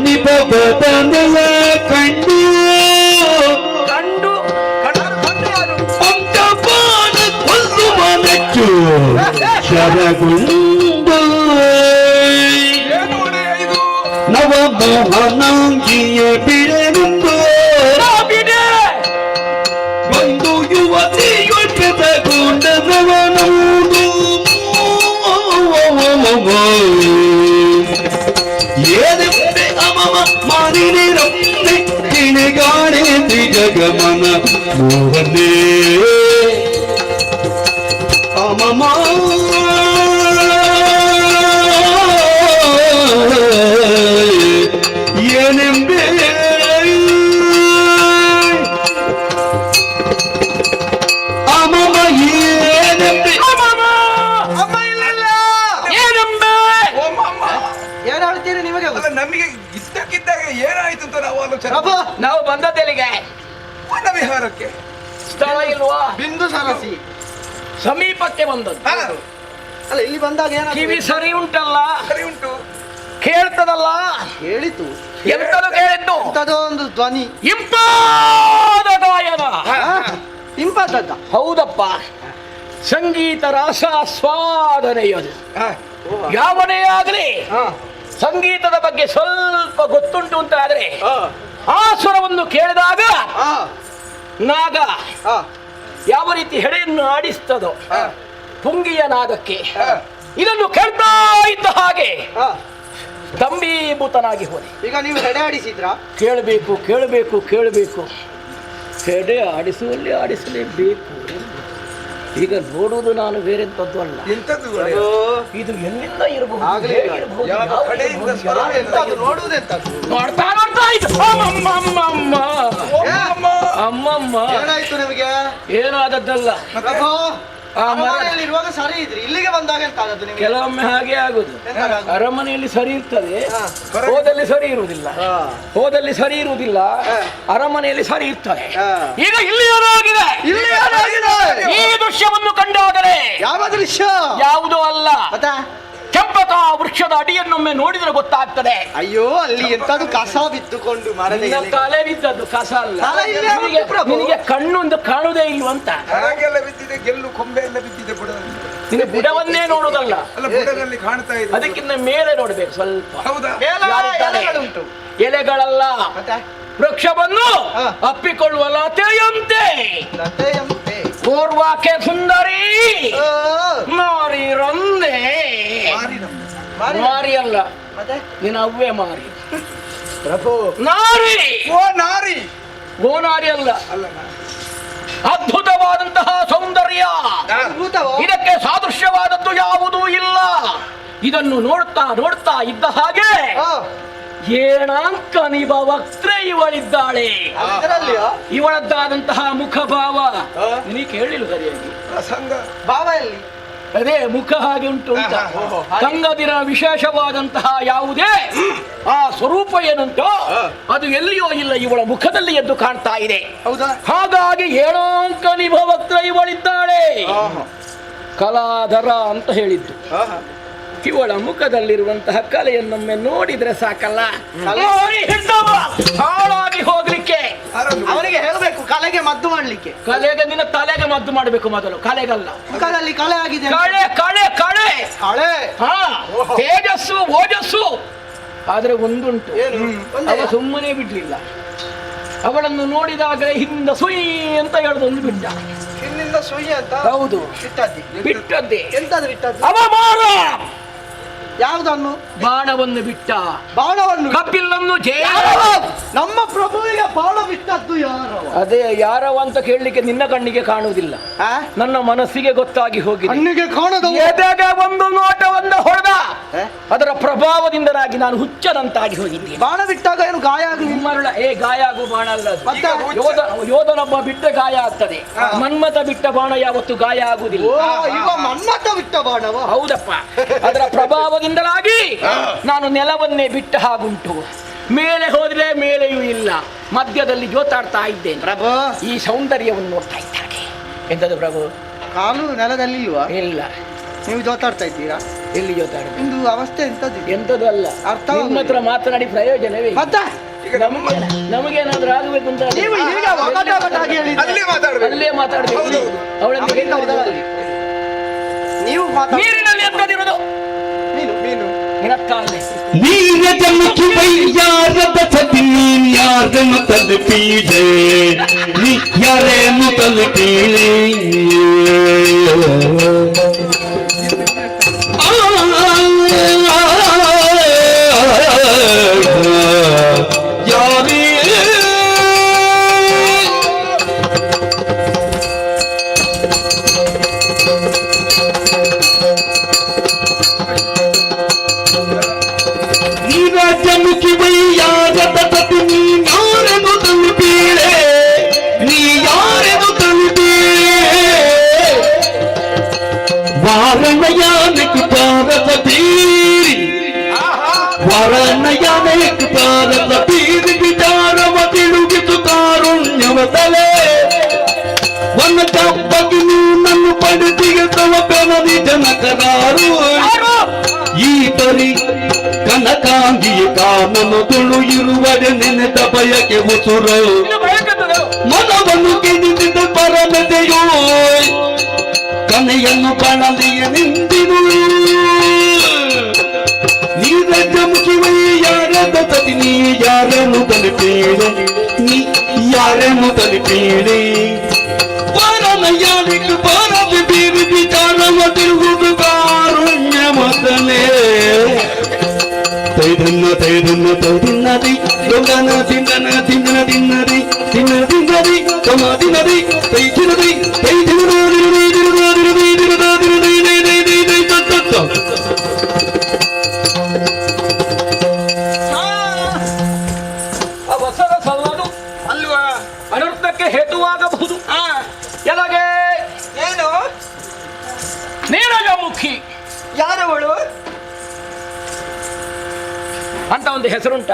ನಿಬದನೆಯ ಕಂಡು ಕಂಡು ಪಂಚಪಾನ ಕೊಲ್ಲುವ ನೆಚ್ಚು ಶರಗುಂಡು ನವಮೋಹನಾಂಗಿಯ ಬಿಡನುಂಡು ಒಂದು ಯುವತಿಯೊಟ್ಟೆತಗೊಂಡನವನುಂಡು ಏನೆಂಬೆ ಅಮಮ ಮಾನಿನಿ ರಮ್ನೆ ಕಿಣಿಗಾಣೆ ತ್ರಿಜಗಮನ ಮೋಹನೇ ಅಮಮ ಏನೆಂಬೆ ಅಮಮ ಏನೆಂಬೆ ಏನು ಹೇಳ್ತೀರಿ ನಿಮಗೆ? ನಮಗೆ ಇದ್ದಕ್ಕಿದ್ದಾಗ ಏನಾಯ್ತು ಅಂತ ನಾವು ಆಲೋಚನೆ ನಾವು ಬಂದದ್ದೆಲ್ಲಿಗೆ? ವನ ವಿಹಾರಕ್ಕೆ. ಸ್ಥಳ ಇಲ್ವಾ? ಬಿಂದು ಸರಸಿ ಸಮೀಪಕ್ಕೆ ಬಂದದ್ದು. ಅಲ್ಲ, ಇಲ್ಲಿ ಬಂದಾಗ ಕಿವಿ ಸರಿ ಉಂಟಲ್ಲ, ಸರಿ ಉಂಟು, ಕೇಳ್ತದಲ್ಲ. ಹೇಳಿತು ಎಂತದು ಕೇಳಿದ್ದು? ಎಂತದೋ ಒಂದು ಧ್ವನಿ, ಇಂಪಾದ ಗಾಯನ. ಇಂಪಾದದ್ದ. ಹೌದಪ್ಪ, ಸಂಗೀತ ರಸಾಸ್ವಾದನೆಯದು. ಯಾವನೇ ಆಗಲಿ ಸಂಗೀತದ ಬಗ್ಗೆ ಸ್ವಲ್ಪ ಗೊತ್ತುಂಟು ಅಂತ ಆದ್ರೆ ಆ ಸ್ವರವನ್ನು ಕೇಳಿದಾಗ ನಾಗ ಯಾವ ರೀತಿ ಹೆಡೆಯನ್ನು ಆಡಿಸ್ತದೋ ಪುಂಗಿಯ ನಾಗಕ್ಕೆ, ಇದನ್ನು ಕೇಳ್ತಾ ಇದ್ದ ಹಾಗೆ ಸ್ತಂಭೀಭೂತನಾಗಿ ಹೋದೆ. ಈಗ ನೀವು ಹೆಡೆ ಆಡಿಸಿದ್ರಾ? ಕೇಳಬೇಕು ಕೇಳಬೇಕು ಕೇಳಬೇಕು, ಹೆಡೆ ಆಡಿಸುವಲ್ಲಿ ಆಡಿಸಲೇಬೇಕು. ಈಗ ನೋಡುವುದು ನಾನು ಬೇರೆಂತದ್ದು ಅಲ್ಲ, ಎಂತದ್ದು ಇದು ಎಲ್ಲಿಂದ ಇರಬಹುದು, ನೋಡ್ತಾ ನೋಡ್ತಾ ಇತ್ತು. ಅಮ್ಮಮ್ಮ ಏನಾಯ್ತು ನಿಮಗೆ? ಏನಾದದ್ದಲ್ಲ, ಇರುವಾಗ ಸರಿ ಇದ್ರಿ, ಇಲ್ಲಿಗೆ ಬಂದಾಗ ಎಂತ ಆದದ್ದು ನಿಮಗೆ? ಕೆಲವೊಮ್ಮೆ ಹಾಗೆ ಆಗುದು. ಅರಮನೆಯಲ್ಲಿ ಸರಿ ಇರ್ತದೆ, ಹೋದಲ್ಲಿ ಸರಿ ಇರುವುದಿಲ್ಲ, ಹೋದಲ್ಲಿ ಸರಿ ಇರುವುದಿಲ್ಲ, ಅರಮನೆಯಲ್ಲಿ ಸರಿ ಇರ್ತದೆ. ಈಗ ಇಲ್ಲಿ ಏನಾಗಿದೆ? ಈ ದೃಶ್ಯವನ್ನು ಕಂಡಾಗಲೇ ಯಾವ ದೃಶ್ಯ? ಯಾವುದೋ ಅಲ್ಲ, ಚಂಪಕ ವೃಕ್ಷದ ಅಡಿಯನ್ನೊಮ್ಮೆ ನೋಡಿದ್ರೆ ಗೊತ್ತಾಗ್ತದೆ. ಅಯ್ಯೋ, ಅಲ್ಲಿ ಎಂತದು ಕಸ ಬಿದ್ದುಕೊಂಡು ಮರದ ತಲೆ ಬಿದ್ದದ್ದು ಕಸ ಅಲ್ಲ. ತಲೆ ಇಲ್ಲ ನಿನಗೆ ಕಣ್ಣು ಒಂದು ಕಾಣುವುದೇ ಇಲ್ವಂತ. ಹಾಗೆಲ್ಲ ಬಿದ್ದಿದೆ, ಗೆಲ್ಲು ಕೊಂಬೆ ಎಲ್ಲ ಬಿದ್ದಿದೆ ಬಿಡ. ನಿನ್ನ ಬುಡವನ್ನೇ ನೋಡುದಲ್ಲ, ಅಲ್ಲ ಬುಡದಲ್ಲಿ ಕಾಣ್ತಾ ಇದೆ. ಅದಕ್ಕಿಂತ ಮೇಲೆ ನೋಡ್ಬೇಕು ಸ್ವಲ್ಪ. ಹೌದಾ? ಯಾರಿದ್ದಾರೆ? ಎಲೆಗಳುಂಟು. ಎಲೆಗಳಲ್ಲ, ಮತ್ತೆ ವೃಕ್ಷವನ್ನು ಅಪ್ಪಿಕೊಳ್ಳುವ ಲತೆಯಂತೆ ಲತೆಯಂತೆ. ಪೂರ್ವಕ್ಕೆ ಸುಂದರಿ ಓ, ಮಾರಿ ರಂದೆ. ಮಾರಿ. ಮಾರಿ ಅಲ್ಲ, ಮತ್ತೆ ನಿನ್ನ ಅವ್ವೆ ಮಾರಿ. ಪ್ರಭು ನಾರಿ, ಓ ನಾರಿ ಗೋನಾರಿ ಅಲ್ಲ. ಅಲ್ಲ ಅದ್ಭುತವಾದಂತಹ ಸೌಂದರ್ಯ, ಅದ್ಭುತವೋ? ಇದಕ್ಕೆ ಸಾದೃಶ್ಯವಾದದ್ದು ಯಾವುದೂ ಇಲ್ಲ. ಇದನ್ನು ನೋಡ್ತಾ ನೋಡ್ತಾ ಇದ್ದ ಹಾಗೆ ಆ, ಏಣಾಂಕ ನಿಭ ವಕ್ತ್ರೆ ಇವಳಿದ್ದಾಳೆ. ಅದರಲ್ಲಿಯೋ ಇವಳದ್ದಾದಂತಹ ಮುಖಭಾವ ನೀ ಕೇಳಿಲ್ಲ ಸರಿಯಾಗಿ. ಪ್ರಸಂಗ ಭಾವ ಎಲ್ಲಿ? ಅದೇ ಮುಖ ಹಾಗೆ ಉಂಟು ಅಂತ. ಕಂಗದಿರ ವಿಶೇಷವಾದಂತಹ ಯಾವುದೇ ಆ ಸ್ವರೂಪ ಏನಂತೋ ಅದು ಎಲ್ಲಿಯೋ ಇಲ್ಲ, ಇವಳ ಮುಖದಲ್ಲಿ ಎದ್ದು ಕಾಣ್ತಾ ಇದೆ. ಹೌದಾ? ಹಾಗಾಗಿ ಏಣಾಂಕ ನಿಭ ವಕ್ತ್ರೆ ಇವಳಿದ್ದಾಳೆ. ಕಲಾಧರ ಅಂತ ಹೇಳಿದ್ದು. ಇವಳ ಮುಖದಲ್ಲಿರುವಂತಹ ಕಲೆಯನ್ನೊಮ್ಮೆ ನೋಡಿದ್ರೆ ಸಾಕಲ್ಲ, ನೋಡಿ ಹಿಡ್ದವ ಹಾಳಾಗಿ ಹೋಗ್ಲಿಕ್ಕೆ. ಅವನಿಗೆ ಹೇಳಬೇಕು ಕಲೆಗೆ ಮದ್ದು ಮಾಡ್ಲಿಕ್ಕೆ. ಕಲೆಗೆ ನಿನ್ನ ತಲೆಗೆ ಮದ್ದು ಮಾಡಬೇಕು ಮೊದಲು, ಕಲೆಗಲ್ಲ. ಮುಖದಲ್ಲಿ ಕಲೆ ಆಗಿದೆ. ಕಳೆ ಕಳೆ ಕಳೆ ಕಳೆ. ಹಾ, ತೇಜಸ್ಸು ಓಜಸ್ಸು. ಆದ್ರೆ ಒಂದುಂಟು, ಅವ ಸುಮ್ಮನೆ ಬಿಡ್ಲಿಲ್ಲ. ಅವಳನ್ನು ನೋಡಿದಾಗ ಹಿಂದ ಸುಯಿ ಅಂತ ಹೇಳೋದೊಂದು ಬಿಟ್ಟ. ಹಿಂದಿಂದ ಸುಯ್ಯ ಅಂತ. ಹೌದು, ಬಿಟ್ಟದ್ದಿ. ಬಿಟ್ಟದ್ದೇ. ಎಂತಾದ್ರು ಬಿಟ್ಟದ್ದು? ಅವಮಾನ. ಯಾವುದನ್ನು? ಬಾಣವನ್ನು ಬಿಟ್ಟ. ಬಾಣವನ್ನು. ಕಪಿಲನ್ನು ಜಯ. ನಮ್ಮ ಪ್ರಭುವಿಗೆ ಬಾಣ ಬಿಟ್ಟದ್ದು ಯಾರವ? ಅದೇ ಯಾರವ ಅಂತ ಕೇಳಲಿಕ್ಕೆ ನಿನ್ನ ಕಣ್ಣಿಗೆ ಕಾಣುವುದಿಲ್ಲ, ಆ? ನನ್ನ ಮನಸ್ಸಿಗೆ ಗೊತ್ತಾಗಿ ಹೋಗಿದೆ. ಕಣ್ಣಿಗೆ ಕಾಣದ ಎದೆಗೆ ಒಂದು ನೋಟವನ್ನು ಹೊಡೆದ, ಏ? ಅದರ ಪ್ರಭಾವದಿಂದರಾಗಿ ನಾನು ಹುಚ್ಚದಂತಾಗಿ ಹೋಗಿದ್ದೆ. ಬಾಣ ಬಿಟ್ಟಾಗ ಏನು ಗಾಯ ಆಗಲಿ? ಮರಳ ಗಾಯ ಆಗು ಬಾಣ ಅಲ್ಲ ಅದು. ಮತ್ತೆ? ಯೋಧನೊಬ್ಬ ಬಿಟ್ಟ ಗಾಯ ಆಗ್ತದೆ, ಮನ್ಮಥ ಬಿಟ್ಟ ಬಾಣ ಯಾವತ್ತು ಗಾಯ ಆಗುವುದಿಲ್ಲ. ಓ, ಇವ ಮನ್ಮಥ ಬಿಟ್ಟ ಬಾಣವ? ಹೌದಪ್ಪ, ಅದರ ಪ್ರಭಾವದಿಂದಲಾಗಿ ನಾನು ನೆಲವನ್ನೇ ಬಿಟ್ಟ ಹಾಗುಂಟು. ಮೇಲೆ ಹೋದ್ರೆ ಮೇಲೆಯೂ ಇಲ್ಲ, ಮಧ್ಯದಲ್ಲಿ ಜೋತಾಡ್ತಾ ಇದ್ದೇನೆ. ಪ್ರಭು, ಈ ಸೌಂದರ್ಯವನ್ನು ನೋಡ್ತಾ ಇದ್ದಾನೆ. ಎಂತದು ಪ್ರಭು? ಕಾಲು ನೆಲದಲ್ಲಿ ಇಲ್ವಾ? ಇಲ್ಲ. ನೀವು ಜೋತಾಡ್ತಾ ಇದ್ದೀರಾ? ಎಲ್ಲಿ ಜೋತಾಡುದು? ನಿಮ್ದು ಅವಸ್ಥೆ ಎಂತದ್ದು? ಎಂತದು ಅಲ್ಲ. ಅರ್ಥವಾಗುವುದಿಲ್ಲ. ನಿಮ್ಮ ಹತ್ರ ಮಾತನಾಡಿ ಪ್ರಯೋಜನವೇ ಇಲ್ಲ. ಮತ್ತೆ ನಮಗೇನಾದ್ರೂ ಆಗಬೇಕು ಅಂತ ನೀವು ಈಗ ಒಗಟಾಗಿ ಹೇಳಿದ್ದೀರಿ. ಅಲ್ಲೇ ಮಾತಾಡ್ಬೇಕು. ಅಲ್ಲೇ ಮಾತಾಡ್ಬೇಕು. ಅವಳನ್ನು ನಮಗೆ ಹೌದಲ್ಲ? ನೀವು ಮಾತಾಡಿ. ನೀರಿನಲ್ಲಿ ಎಂತದಿರೋದು? ಮೀನು ಮೀನು ನಿನಕ್ಕಾಗಲೇ ನೀರ ಜಮುಕಿ ಬೈಯಾರದ ಸತಿ ನೀನ್ ಯಾರನ್ನು ತಲುಪೀಡೆ, ನೀ ಯಾರೇನು ತಲುಪೀಳೆ. ಯಾರೇ ನೀರಾಜಮುಖಿ ಬೈಯಾರದ ಸತಿ ನೀನ್ ಯಾರನ್ನು ತಲುಪೀಳೆ, ನೀ ಯಾರನ್ನು ತಲುಪೀಳೆ. ವಾರಣಯಾನಕ್ಕೆ ಭಾರತ ಬೀರಿ, ವಾರಣಯಾನಕ್ಕೆ ಭಾರತ ಬೀರಿ ವಿಚಾರವ ತಿಳುಗಿತು ಕಾರುಣ್ಯವ ತಲೆ. ಒನ್ನ ತಪ್ಪಗಿ ನೀನನ್ನು ಪಡೆದಿಗೆ ತವ ಬೆನದಿ ಜನಕರಾರು. ಈ ಪರಿ ಕನಕಾಂಗಿಯ ಕಾಮನು ತುಳು ಇರುವರೆ ನೆನೆದ ಬಯಕೆ ಉಸುರು. ಮನವನ್ನು ಗೆದ್ದಿದ್ದ ಪರಮೆದೆಯೋ ಕನೆಯನ್ನು ಬಳಲಿಯ ನಿಂದಿರು. ನೀರಜ ಮುಖಿವೈ ಯಾರದ ಸತಿ ನೀ ಯಾರನ್ನು ತಲುಪೀಳೆ, ನೀ ಯಾರನ್ನು ತಲುಪೀಳೆ. ವಾರಣಯಾನಕ್ಕೆ ಭಾರತ ಬೀರಿ ವಿಚಾರವ ತಿರುಗುವುದು ಕಾರುಣ್ಯ ಮೊದಲೇ. ತೈದನ್ನ ತೈದನ್ನ ತೈದಿನ್ನದಿ ದೊಡ್ಡನ ತಿನ್ನನ ತಿನ್ನನ ತಿನ್ನದಿ ತಿನ್ನ ತಿನ್ನದಿ ತಮ ತಿನ್ನದಿ ತೈ ತಿನ್ನದಿ ತೈ ತಿನ್ನದಿ ದಿನದಿ ದಿನದಿ ದಿನದಿ ದಿನದಿ ತತ್ತ. ಅವಸರ ಸಲ್ಲದು ಅಲ್ವಾ? ಅನರ್ಥಕ್ಕೆ ಹೇತುವಾಗಬಹುದು. ಎಲಗೆ ಏನು? ನೀರಜಮುಖಿ ಯಾರವಳು? ಅಂತ ಒಂದು ಹೆಸರುಂಟ?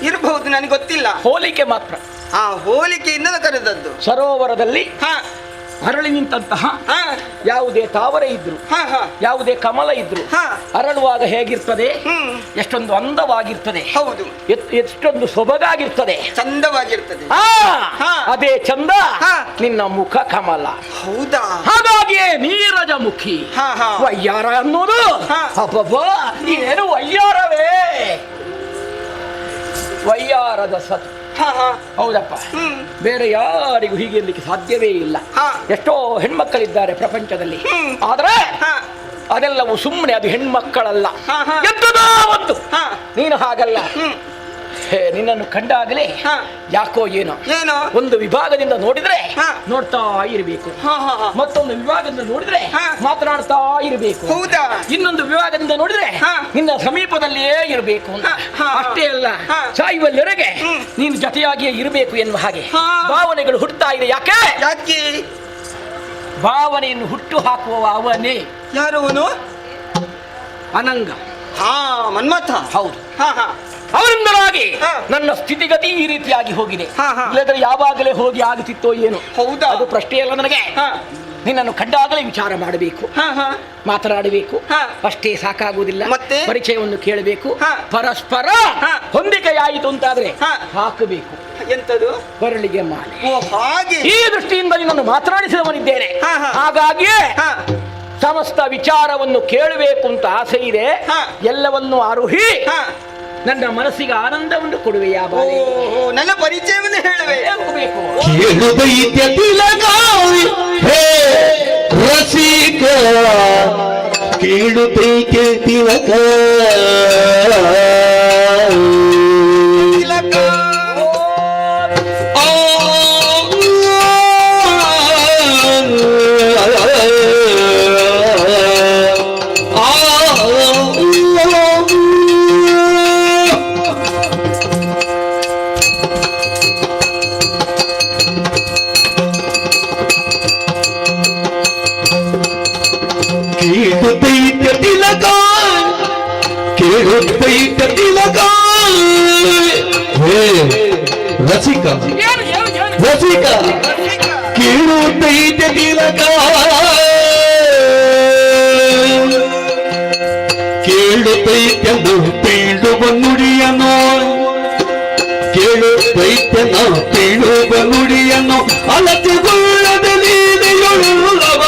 ಇರಬಹುದು, ನನಗೆ ಗೊತ್ತಿಲ್ಲ. ಹೋಲಿಕೆ ಮಾತ್ರ. ಆ ಹೋಲಿಕೆಯಿಂದ ಕರೆದದ್ದು. ಸರೋವರದಲ್ಲಿ ಹಾ, ಅರಳಿ ನಿಂತಹ ಯಾವುದೇ ತಾವರೆ ಇದ್ರು ಯಾವುದೇ ಕಮಲ ಇದ್ರು ಅರಳುವಾಗ ಹೇಗಿರ್ತದೆ, ಎಷ್ಟೊಂದು ಅಂದವಾಗಿರ್ತದೆ, ಹೌದು, ಎಷ್ಟೊಂದು ಸೊಬಗಾಗಿರ್ತದೆ, ಚಂದವಾಗಿರ್ತದೆ. ಅದೇ ಚಂದ ನಿನ್ನ ಮುಖ ಕಮಲ. ಹೌದಾ? ಹಾಗಾಗಿಯೇ ನೀರಜ ಮುಖಿ ವಯ್ಯಾರ ಅನ್ನೋದು. ಅಬ್ಬಬ್ಬ, ಏನು ವಯ್ಯಾರವೇ, ವಯ್ಯಾರದ ಸತ್. ಹೌದಪ್ಪ, ಬೇರೆ ಯಾರಿಗೂ ಹೀಗೆ ಇರ್ಲಿಕ್ಕೆ ಸಾಧ್ಯವೇ ಇಲ್ಲ. ಎಷ್ಟೋ ಹೆಣ್ಮಕ್ಕಳಿದ್ದಾರೆ ಪ್ರಪಂಚದಲ್ಲಿ, ಆದ್ರೆ ಅದೆಲ್ಲವೂ ಸುಮ್ಮನೆ, ಅದು ಹೆಣ್ಮಕ್ಕಳಲ್ಲ, ಎಂತದೋ ಒಂದು. ನೀನು ಹಾಗಲ್ಲ. ನಿನ್ನನ್ನು ಕಂಡಾಗಲೇ ಯಾಕೋ ಏನೋ ಒಂದು ವಿಭಾಗದಿಂದ ನೋಡಿದ್ರೆ ನೋಡ್ತಾ ಇರಬೇಕು, ಮತ್ತೊಂದು ವಿಭಾಗದಿಂದ ನೋಡಿದ್ರೆ ಮಾತನಾಡ್ತಾ ಇರಬೇಕು, ಇನ್ನೊಂದು ವಿಭಾಗದಿಂದ ನೋಡಿದ್ರೆ ನಿನ್ನ ಸಮೀಪದಲ್ಲಿಯೇ ಇರಬೇಕು ಅಂತ. ಅಷ್ಟೇ ಅಲ್ಲ, ಸಾಯುವಲ್ಲಿವರೆಗೆ ನೀನು ಜೊತೆಯಾಗಿಯೇ ಇರಬೇಕು ಎನ್ನುವ ಹಾಗೆ ಭಾವನೆಗಳು ಹುಟ್ಟುತ್ತಾ ಇದೆ. ಯಾಕೆ? ಭಾವನೆಯನ್ನು ಹುಟ್ಟು ಹಾಕುವ ಅವನೇ. ಯಾರವನು? ಅನಂಗ, ಮನ್ಮಥ. ಹೌದು, ಅವರಿಂದಲಾಗಿ ನನ್ನ ಸ್ಥಿತಿಗತಿ ಈ ರೀತಿಯಾಗಿ ಹೋಗಿದೆ. ಇಲ್ಲದ್ರೆ ಯಾವಾಗಲೇ ಹೋಗಿ ಆಗುತ್ತಿತ್ತೋ ಏನು. ಹೌದಾ? ಅದು ಪ್ರಶ್ನೆಯಲ್ಲ ನನಗೆ. ನಿನ್ನನ್ನು ಕಂಡಾಗಲೇ ವಿಚಾರ ಮಾಡಬೇಕು, ಮಾತನಾಡಬೇಕು, ಅಷ್ಟೇ ಸಾಕಾಗುವುದಿಲ್ಲ. ಮತ್ತೆ ಪರಿಚಯವನ್ನು ಕೇಳಬೇಕು, ಪರಸ್ಪರ ಹೊಂದಿಕೆಯಾಯಿತು ಅಂತಾದ್ರೆ ಹಾಕಬೇಕು. ಎಂತದು? ಕೊರಳಿಗೆ ಮಾಲೆ. ಹಾಗೆ ಈ ದೃಷ್ಟಿಯಿಂದ ನಿನ್ನನ್ನು ಮಾತನಾಡಿಸಿದವನಿದ್ದೇನೆ. ಹಾಗಾಗಿಯೇ ಸಮಸ್ತ ವಿಚಾರವನ್ನು ಕೇಳಬೇಕು ಅಂತ ಆಸೆ ಇದೆ. ಎಲ್ಲವನ್ನು ಆರೋಹಿ ನನ್ನ ಮನಸ್ಸಿಗೆ ಆನಂದವನ್ನು ಕೊಡುವೆಯಾ ಬಾಲೆ? ನನ್ನ ಪರಿಚಯವನ್ನು ಹೇಳುವೆ. ಕೇಳುದೈತ್ಯ ತಿಲಕಾವಿ ಹೇ ರಸಿಕ, ಕೇಳುದೈತ್ಯ ತಿಲಕ ರಸಿಕ ರಸಿಕ ಕೇಳುತ್ತೈತೆ ತಿಲಕ, ಕೇಳುತ್ತೈತೆಂದು ಪೀಳುವ ನುಡಿಯನು, ಕೇಳುತ್ತೈತೆನ ಪೀಳುವ ನುಡಿಯನು ಅಲತೆಗೊಳ್ಳದ ಲೀಲೆಯೊಳುವ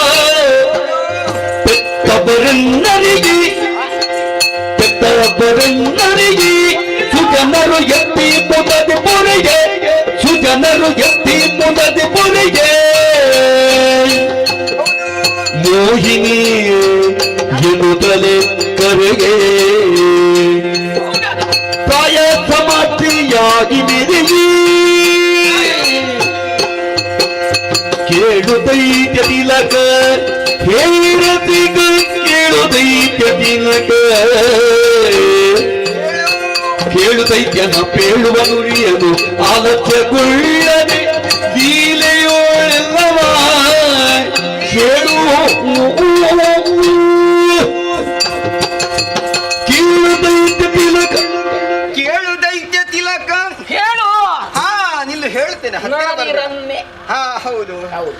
ಪೆತ್ತಬರನ್ನರಿಗೆ ಪೆತ್ತಬರನ್ನರಿಗೆ ಸುಜನರು ಎತ್ತಿ ಮುದದಿ ಪೊರೆಗೆ, ಸುಜನರು ಎತ್ತಿ ಮುದದಿ ಪೊರೆಗೆ ಮೋಹಿನಿ ಎನ್ನುತ್ತಲೇ ಕರೆಗೆ ಪ್ರಾಯ ಸಮಾಪ್ತಿಯಾಗಿ ಮೆರೆಗಿ ಕೇಳುದೈತ್ಯ ತಿಲಕ ಹೇರತಿಗ, ಕೇಳುದೈತ್ಯ ತಿಲಕ ಕೇಳುದೈತ್ಯನ ಪೇಳುವ ನುಡಿಯನು ಆಲಸ್ಯಗೊಳ್ಳದೆ ಲೀಲೆಯೋಳೆಲ್ಲವ ಕೇಳು. ಕೇಳುದೈತ್ಯ ತಿಲಕ, ಕೇಳುದೈತ್ಯ ತಿಲಕ ಹೇಳು. ನಿಲ್ಲು, ಹೇಳ್ತೇನೆ. ಹೌದು ಹೌದು.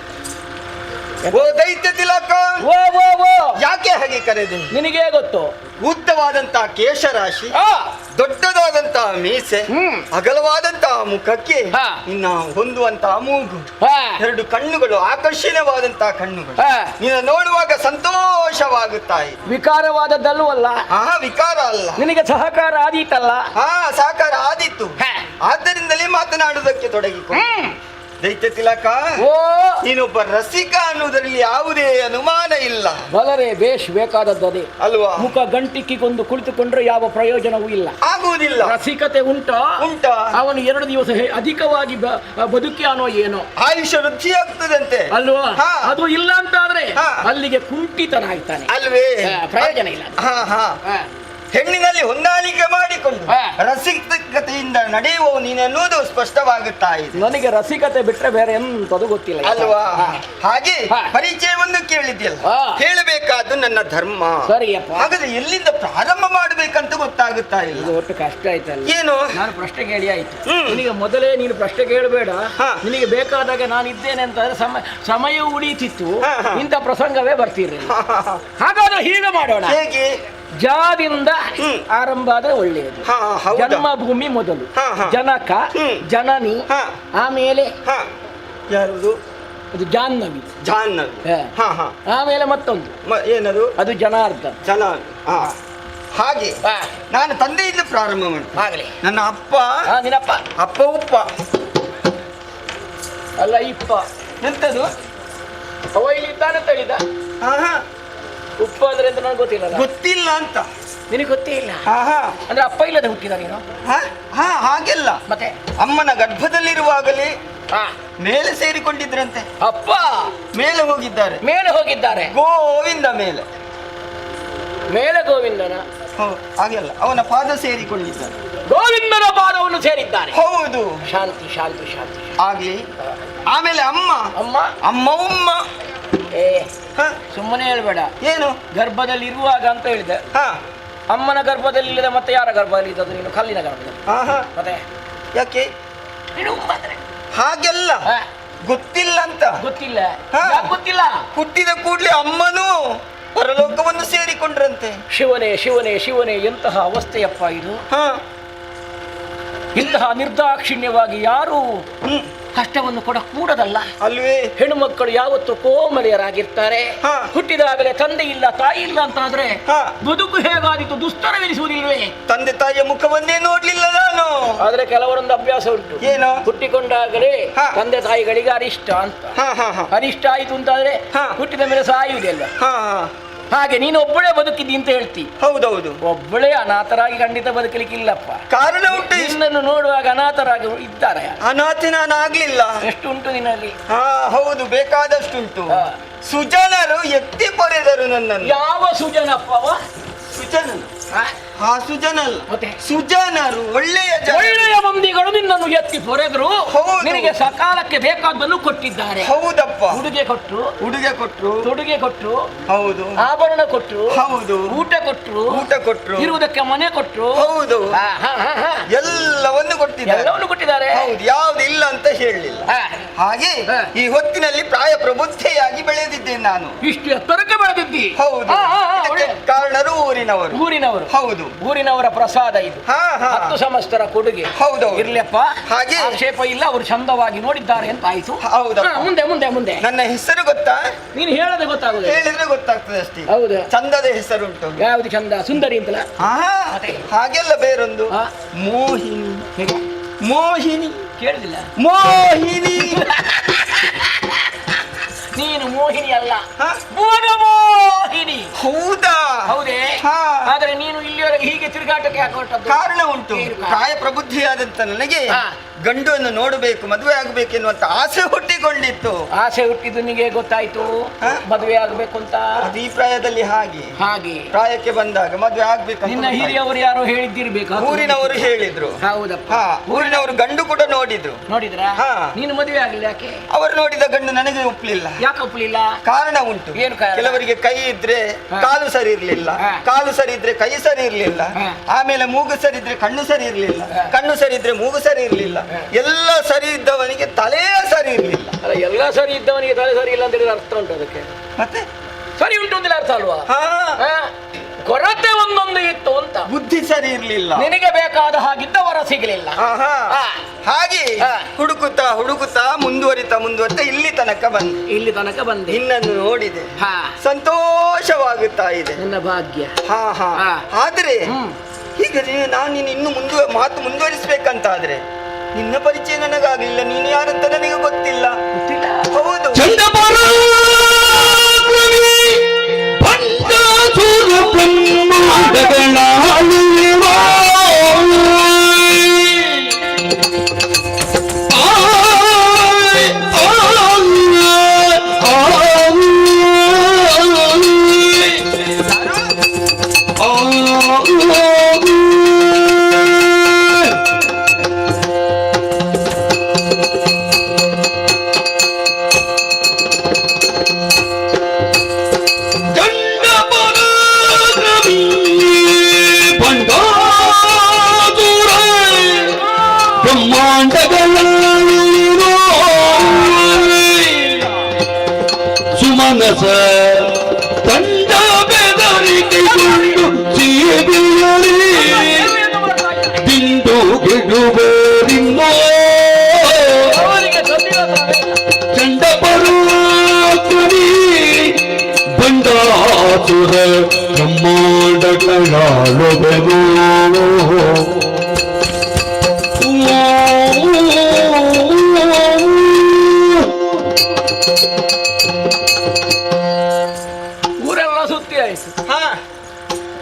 ಓ ದೈತ್ಯ ತಿಲಕ, ಓ ಓ ಓ, ಯಾಕೆ ಹಾಗೆ ಕರೆದೆ ನಿನಗೇ ಗೊತ್ತು. ಉದ್ದವಾದಂತಹ ಕೇಶರಾಶಿ, ದೊಡ್ಡದಾದಂತಹ ಮೀಸೆ, ಅಗಲವಾದಂತಹ ಮುಖಕ್ಕೆ ನಿನ್ನ ಹೊಂದುವಂತಹ ಮೂಗು, ಎರಡು ಕಣ್ಣುಗಳು, ಆಕರ್ಷಣೀಯವಾದಂತಹ ಕಣ್ಣುಗಳು, ನಿನ್ನ ನೋಡುವಾಗ ಸಂತೋಷವಾಗುತ್ತಾಯಿ. ವಿಕಾರವಾದದ್ದಲ್ವಲ್ಲ? ವಿಕಾರ ಅಲ್ಲ, ನಿನಗೆ ಸಹಕಾರ ಆದೀತಲ್ಲ? ಸಹಕಾರ ಆದೀತು. ಆದ್ದರಿಂದಲೇ ಮಾತನಾಡುವುದಕ್ಕೆ ತೊಡಗಿಕೊಂಡು. ದೈತ್ಯ ತಿಲಕ, ನೀನೊಬ್ಬ ರಸಿಕ ಅನ್ನುವುದರಲ್ಲಿ ಯಾವುದೇ ಅನುಮಾನ ಇಲ್ಲ. ಬಲರೇ ಬೇಷ್, ಬೇಕಾದದ್ದು ಅದೇ ಅಲ್ವಾ? ಮುಖ ಗಂಟಿಕ್ಕಿಗೊಂದು ಕುಳಿತುಕೊಂಡ್ರೆ ಯಾವ ಪ್ರಯೋಜನವೂ ಇಲ್ಲ, ಆಗುವುದಿಲ್ಲ. ರಸಿಕತೆ ಉಂಟ, ಅವನು 2 ದಿವಸ ಅಧಿಕವಾಗಿ ಬದುಕ್ಯಾನೋ ಏನೋ, ಆಯುಷ್ಯ ವೃದ್ಧಿಯಾಗ್ತದಂತೆ ಅಲ್ವಾ? ಅದು ಇಲ್ಲ ಅಂತಾದ್ರೆ ಅಲ್ಲಿಗೆ ಕುಂಠಿತನಾಗ್ತಾನೆ, ಅಲ್ವೇ? ಪ್ರಯೋಜನ ಇಲ್ಲ. ಹೆಣ್ಣಿನಲ್ಲಿ ಹೊಂದಾಣಿಕೆ ಮಾಡಿಕೊಂಡು ಹಾ. ರಸಿಕತೆಯಿಂದ ನಡೆಯುವ ನೀನೆನ್ನುವುದು ಸ್ಪಷ್ಟವಾಗುತ್ತಾ ಇದೆ. ನನಗೆ ರಸಿಕತೆ ಬಿಟ್ರೆ ಬೇರೆ ಎಂತದು ಗೊತ್ತಿಲ್ಲ ಅಲ್ವಾ? ಹಾಗೆ ಹಾ. ಪರಿಚಯವನ್ನು ಕೇಳಿದ್ಯಲ್ಲ, ಹಾ. ಹೇಳಬೇಕಾದ್ದು ನನ್ನ ಧರ್ಮ. ಸರಿಯಪ್ಪ. ಹಾಗಾದ್ರೆ ಎಲ್ಲಿಂದ ಪ್ರಾರಂಭ ಮಾಡ್ಬೇಕಂತ ಗೊತ್ತಾಗುತ್ತಾ ಇಲ್ಲ. ಇದು ಒಟ್ಟು ಕಷ್ಟ ಆಯ್ತಲ್ಲ. ಏನು? ನಾನು ಪ್ರಶ್ನೆ ಕೇಳಿ ಆಯ್ತು. ಹ್ಮ್. ನಿನಗೆ ಮೊದಲೇ ನೀನು ಪ್ರಶ್ನೆ ಕೇಳಬೇಡ. ಹಾ. ನಿನಗೆ ಬೇಕಾದಾಗ ನಾನು ಇದ್ದೇನೆ ಅಂತಂದ್ರೆ ಸಮಯ ಉಳಿತಿತ್ತು. ಹಾ, ಹಾ. ಇಂಥ ಪ್ರಸಂಗವೇ ಬರ್ತಿರ್ಲಿಲ್ಲ. ಹಾಗಾದ್ರೆ ಹೀಗೆ ಮಾಡೋಣ. ಹೇಗೆ? ಜಾದಿಂದ ಆರಂಭ ಆದ್ರೆ ಒಳ್ಳೆಯದು. ಹಾ, ಹೌದಾ? ಜನ್ಮಭೂಮಿ ಮೊದಲು, ಹಾ, ಹಾ. ಜನಕ, ಜನನಿ, ಆಮೇಲೆ ಯಾರು? ಅದು ಜಾಹ್ನವಿ, ಜಾಹ್ನವಿ. ಹಾ. ಆಮೇಲೆ ಮತ್ತೊಂದು ಏನದು? ಅದು ಜನಾರ್ದನ್. ಹಾಗೆ ನಾನು ತಂದೆಯಿಂದ ಪ್ರಾರಂಭ ಮಾಡ್ತೀನಿ. ಆಗಲಿ. ನನ್ನ ಅಪ್ಪ, ನಿನ್ನಪ್ಪ ಅಪ್ಪ ಉಪ್ಪ ಅಲ್ಲ ಇಪ್ಪ ಎಂತದು? ಅವ ಇಲ್ಲಿ ಇದ್ದಾನೆ ಅಂತ ಹೇಳಿದ. ಉಪ್ಪ ಅಂದ್ರೆ ಅಂತ ನನಗೆ ಗೊತ್ತಿಲ್ಲ. ಗೊತ್ತಿಲ್ಲ ಅಂತ ನಿನಗೆ ಗೊತ್ತೇ ಇಲ್ಲ ಅಂದ್ರೆ ಅಪ್ಪ ಇಲ್ಲದೆ ಹುಟ್ಟಿದ ನೀನು? ಹಾಗೆಲ್ಲ. ಮತ್ತೆ ಅಮ್ಮನ ಗರ್ಭದಲ್ಲಿರುವಾಗಲೇ ಮೇಲೆ ಸೇರಿಕೊಂಡಿದ್ರಂತೆ. ಅಪ್ಪ ಮೇಲೆ ಹೋಗಿದ್ದಾರೆ. ಗೋವಿಂದ ಮೇಲೆ ಗೋವಿಂದನ ಹಾಗೆಲ್ಲ ಅವನ ಪಾದ ಸೇರಿಕೊಂಡಿದ್ದಾರೆ. ಗೋವಿಂದನ ಪಾದವನ್ನು ಸೇರಿದ್ದಾರೆ. ಹೌದು. ಶಾಂತಿ. ಆಗ್ಲಿ. ಆಮೇಲೆ ಅಮ್ಮ ಸುಮ್ಮನೆ ಹೇಳ್ಬೇಡ. ಏನು? ಗರ್ಭದಲ್ಲಿ ಇರುವಾಗ ಅಂತ ಹೇಳಿದೆ. ಅಮ್ಮನ ಗರ್ಭದಲ್ಲಿ ಇಲ್ಲದೆ ಮತ್ತೆ ಯಾರ ಗರ್ಭದಲ್ಲಿ ಇದ್ದದ್ದು ನೀನು? ಕಲ್ಲಿನ ಗರ್ಭದಲ್ಲಿ. ಮತ್ತೆ ಯಾಕೆ? ಹಾಗೆಲ್ಲ ಗೊತ್ತಿಲ್ಲ ಅಂತ. ಗೊತ್ತಿಲ್ಲ. ಗೊತ್ತಿಲ್ಲ. ಹುಟ್ಟಿದ ಕೂಡಲೇ ಅಮ್ಮನೂ ಪರಲೋಕವನ್ನು ಸೇರಿಕೊಂಡ್ರಂತೆ. ಶಿವನೇ ಎಂತಹ ಅವಸ್ಥೆಯಪ್ಪ ಇದು. ಇಂತಹ ನಿರ್ದಾಕ್ಷಿಣ್ಯವಾಗಿ ಯಾರು ಕಷ್ಟವನ್ನು ಕೊಡಕೂಡದಲ್ಲ ಅಲ್ವೇ? ಹೆಣ್ಣು ಮಕ್ಕಳು ಯಾವತ್ತು ಕೋಮಲೆಯರಾಗಿರ್ತಾರೆ. ಹುಟ್ಟಿದಾಗಲೇ ತಂದೆ ಇಲ್ಲ ತಾಯಿ ಇಲ್ಲ ಅಂತಾದ್ರೆ ಬದುಕು ಹೇಗಾದಿತ್ತು ದುಸ್ತರವೆನಿಸುವುದಿಲ್ವೇ? ತಂದೆ ತಾಯಿಯ ಮುಖವನ್ನೇ ನೋಡ್ಲಿಲ್ಲ ನಾನು. ಆದ್ರೆ ಕೆಲವರೊಂದು ಅಭ್ಯಾಸ ಉಂಟು. ಏನು? ಹುಟ್ಟಿಕೊಂಡಾಗಲೇ ತಂದೆ ತಾಯಿಗಳಿಗೆ ಅರಿಷ್ಟ ಅಂತ. ಅರಿಷ್ಟ ಆಯ್ತು ಅಂತಾದ್ರೆ ಹುಟ್ಟಿದ ಮೇಲೆ ಸಾಯುವುದಿಲ್ಲ. ಹಾಗೆ ನೀನು ಒಬ್ಬಳೇ ಬದುಕಿದ್ದಿ ಅಂತ ಹೇಳ್ತಿ. ಹೌದೌದು. ಒಬ್ಬಳೇ ಅನಾಥರಾಗಿ ಖಂಡಿತ ಬದುಕಲಿಕ್ಕಿಲ್ಲಪ್ಪ. ಕಾರಣ ಉಂಟು. ನಿನ್ನನ್ನು ನೋಡುವಾಗ ಅನಾಥರಾಗಿ ಇದ್ದಾರೆ. ಅನಾಥ ನಾನು ಆಗ್ಲಿಲ್ಲ. ಎಷ್ಟು ಉಂಟು ನಿನ್ನಲ್ಲಿ? ಹೌದು, ಬೇಕಾದಷ್ಟುಂಟು. ಸುಜನರು ಎತ್ತಿ ಪೊರೆದರು ನನ್ನನ್ನು. ಯಾವ ಸುಜನಪ್ಪ? ಸುಜನನು. ಸುಜನಲ್ಲ, ಸುಜನರು ಒಳ್ಳೆಯ ಮಂದಿಗಳು ನಿನ್ನನ್ನು ಎತ್ತಿ ಪೊರೆದ್ರು. ನಿನಗೆ ಸಕಾಲಕ್ಕೆ ಬೇಕಾದ್ದನ್ನು ಕೊಟ್ಟಿದ್ದಾರೆ. ಹೌದಪ್ಪ. ಉಡುಗೆ ಕೊಟ್ರು, ತೊಡುಗೆ ಕೊಟ್ರು, ಹೌದು. ಆಭರಣ ಕೊಟ್ರು, ಹೌದು. ಊಟ ಕೊಟ್ರು, ಇರುವುದಕ್ಕೆ ಮನೆ ಕೊಟ್ರು, ಹೌದು. ಎಲ್ಲವನ್ನು ಕೊಟ್ಟಿದ್ದಾರೆ. ಹೌದು, ಯಾವ್ದು ಇಲ್ಲ ಅಂತ ಹೇಳಲಿಲ್ಲ. ಹಾಗೆ ಈ ಹೊತ್ತಿನಲ್ಲಿ ಪ್ರಾಯ ಪ್ರಬುದ್ಧೆಯಾಗಿ ಬೆಳೆದಿದ್ದೇನೆ ನಾನು. ಇಷ್ಟು ಎತ್ತರಕ್ಕೆ ಬೆಳೆದಿದ್ದಿ? ಹೌದು. ಕಾರಣರು ಊರಿನವರು. ಹೌದು, ಊರಿನವರ ಪ್ರಸಾದ ಇದು. 10 ಸಂವತ್ಸರ ಕೊಡುಗೆ. ಹೌದು, ಇರ್ಲಿಯಪ್ಪ. ಹಾಗೆ ಆಕ್ಷೇಪ ಇಲ್ಲ. ಅವರು ಚಂದವಾಗಿ ನೋಡಿದ್ದಾರೆ ಅಂತ ಆಯ್ತು. ಹೌದಾ? ಮುಂದೆ ನನ್ನ ಹೆಸರು ಗೊತ್ತಾ? ನೀನು ಹೇಳದೆ ಗೊತ್ತಾಗುದು. ಹೇಳಿದ್ರೆ ಗೊತ್ತಾಗ್ತದೆ ಅಷ್ಟೇ. ಹೌದು. ಚಂದದ ಹೆಸರುಂಟು. ಯಾವ್ದು ಚಂದ? ಸುಂದರಿ ಅಂತಲ್ಲ? ಹಾಗೆಲ್ಲ ಬೇರೊಂದು ಮೋಹಿನಿ. ಕೇಳಿದಿಲ್ಲ? ಮೋಹಿನಿ. ನೀನು ಮೋಹಿನಿ ಅಲ್ಲ, ಮೋಹಿನಿ. ಹೌದಾ? ಹೌದೇ? ಆದ್ರೆ ನೀನು ಇಲ್ಲಿವರೆಗೆ ಹೀಗೆ ತಿರುಗಾಟಕ್ಕೆ ಹಾಕೊಟ್ಟದ್ದು ಕಾರಣ ಉಂಟು. ಪ್ರಾಯ ಪ್ರಬುದ್ಧಿಯಾದಂತ ನನಗೆ ಗಂಡನ್ನು ನೋಡಬೇಕು, ಮದುವೆ ಆಗಬೇಕು ಎನ್ನುವಂತ ಆಸೆ ಹುಟ್ಟಿಕೊಂಡಿತ್ತು. ಆಸೆ ಹುಟ್ಟಿದ್ದು ನಿಮಗೆ ಗೊತ್ತಾಯ್ತು ಮದುವೆ ಆಗ್ಬೇಕು ಅಂತ? ಅದು ಈ ಪ್ರಾಯದಲ್ಲಿ ಹಾಗೆ ಪ್ರಾಯಕ್ಕೆ ಬಂದಾಗ ಮದುವೆ ಆಗ್ಬೇಕು. ನಿನ್ನ ಹಿರಿಯವರು ಯಾರೋ ಹೇಳಿದ್ದಿರ್ಬೇಕು. ಊರಿನವರು ಹೇಳಿದ್ರು. ಹೌದಪ್ಪ. ಊರಿನವರು ಗಂಡು ಕೂಡ ನೋಡಿದ್ರು. ನೋಡಿದ್ರ? ನೀನು ಮದುವೆ ಆಗಲಿಲ್ಲ ಯಾಕೆ? ಅವರು ನೋಡಿದ ಗಂಡು ನನಗೆ ಒಪ್ಪಲಿಲ್ಲ. ಯಾಕೆ ಒಪ್ಪಲಿಲ್ಲ? ಕಾರಣ ಉಂಟು. ಏನು ಕಾರಣ? ಕೆಲವರಿಗೆ ಕೈ ಇದ್ರೆ ಕಾಲು ಸರಿ ಇರ್ಲಿಲ್ಲ, ಕಾಲು ಸರಿ ಇದ್ರೆ ಕೈ ಸರಿ ಇರ್ಲಿಲ್ಲ, ಆಮೇಲೆ ಮೂಗು ಸರಿ ಇದ್ರೆ ಕಣ್ಣು ಸರಿ ಇರ್ಲಿಲ್ಲ, ಕಣ್ಣು ಸರಿ ಇದ್ರೆ ಮೂಗು ಸರಿ ಇರ್ಲಿಲ್ಲ, ಎಲ್ಲ ಸರಿ ಇದ್ದವನಿಗೆ ತಲೆಯೇ ಸರಿ ಇರ್ಲಿಲ್ಲ. ಅಲ್ಲ, ಎಲ್ಲ ಸರಿ ಇದ್ದವನಿಗೆ ತಲೆ ಸರಿ ಇಲ್ಲ ಅಂತ ಹೇಳಿದ್ರೆ ಅರ್ಥ ಉಂಟು ಅದಕ್ಕೆ? ಮತ್ತೆ ಸರಿ ಉಂಟು ಅಂದಿಲ್ಲ ಅರ್ಥ ಅಲ್ವಾ? ಕೊರತೆ ಒಂದೊಂದು ಇತ್ತು ಅಂತ. ಬುದ್ಧಿ ಸರಿ ಇರ್ಲಿಲ್ಲ. ನಿನಗೆ ಬೇಕಾದ ಹಾಗಿದ್ದವರ ಸಿಗಲಿಲ್ಲ. ಹಾಗೆ ಹುಡುಕುತ್ತಾ ಮುಂದುವರಿತಾ ಇಲ್ಲಿ ತನಕ ಬಂದೆ. ನಿನ್ನನ್ನು ನೋಡಿದೆ, ಸಂತೋಷವಾಗುತ್ತಾ ಇದೆ. ನನ್ನ ಭಾಗ್ಯ. ಆದ್ರೆ ಈಗ ನಾನು ಇನ್ನು ಮಾತು ಮುಂದುವರಿಸಬೇಕಂತಾದ್ರೆ ನಿನ್ನ ಪರಿಚಯ ನನಗಾಗಲಿಲ್ಲ. ನೀನು ಯಾರಂತ ನನಗೆ ಗೊತ್ತಿಲ್ಲ. ಹೌದು. ಸುಮನಸ ತಂಡ ಬೆದರಿಕೆಗೊಂಡು ಸಿಹಿಬಿಯರಿ ದಿಂಡು ಗಿಡುವರಿನ್ನೋ ಚಂಡ ಪರಾಕ್ರಮಿ ಬಂಡಾಸುರ ಬ್ರಹ್ಮಾಂಡ ಕಳಾಳುವೆನೋ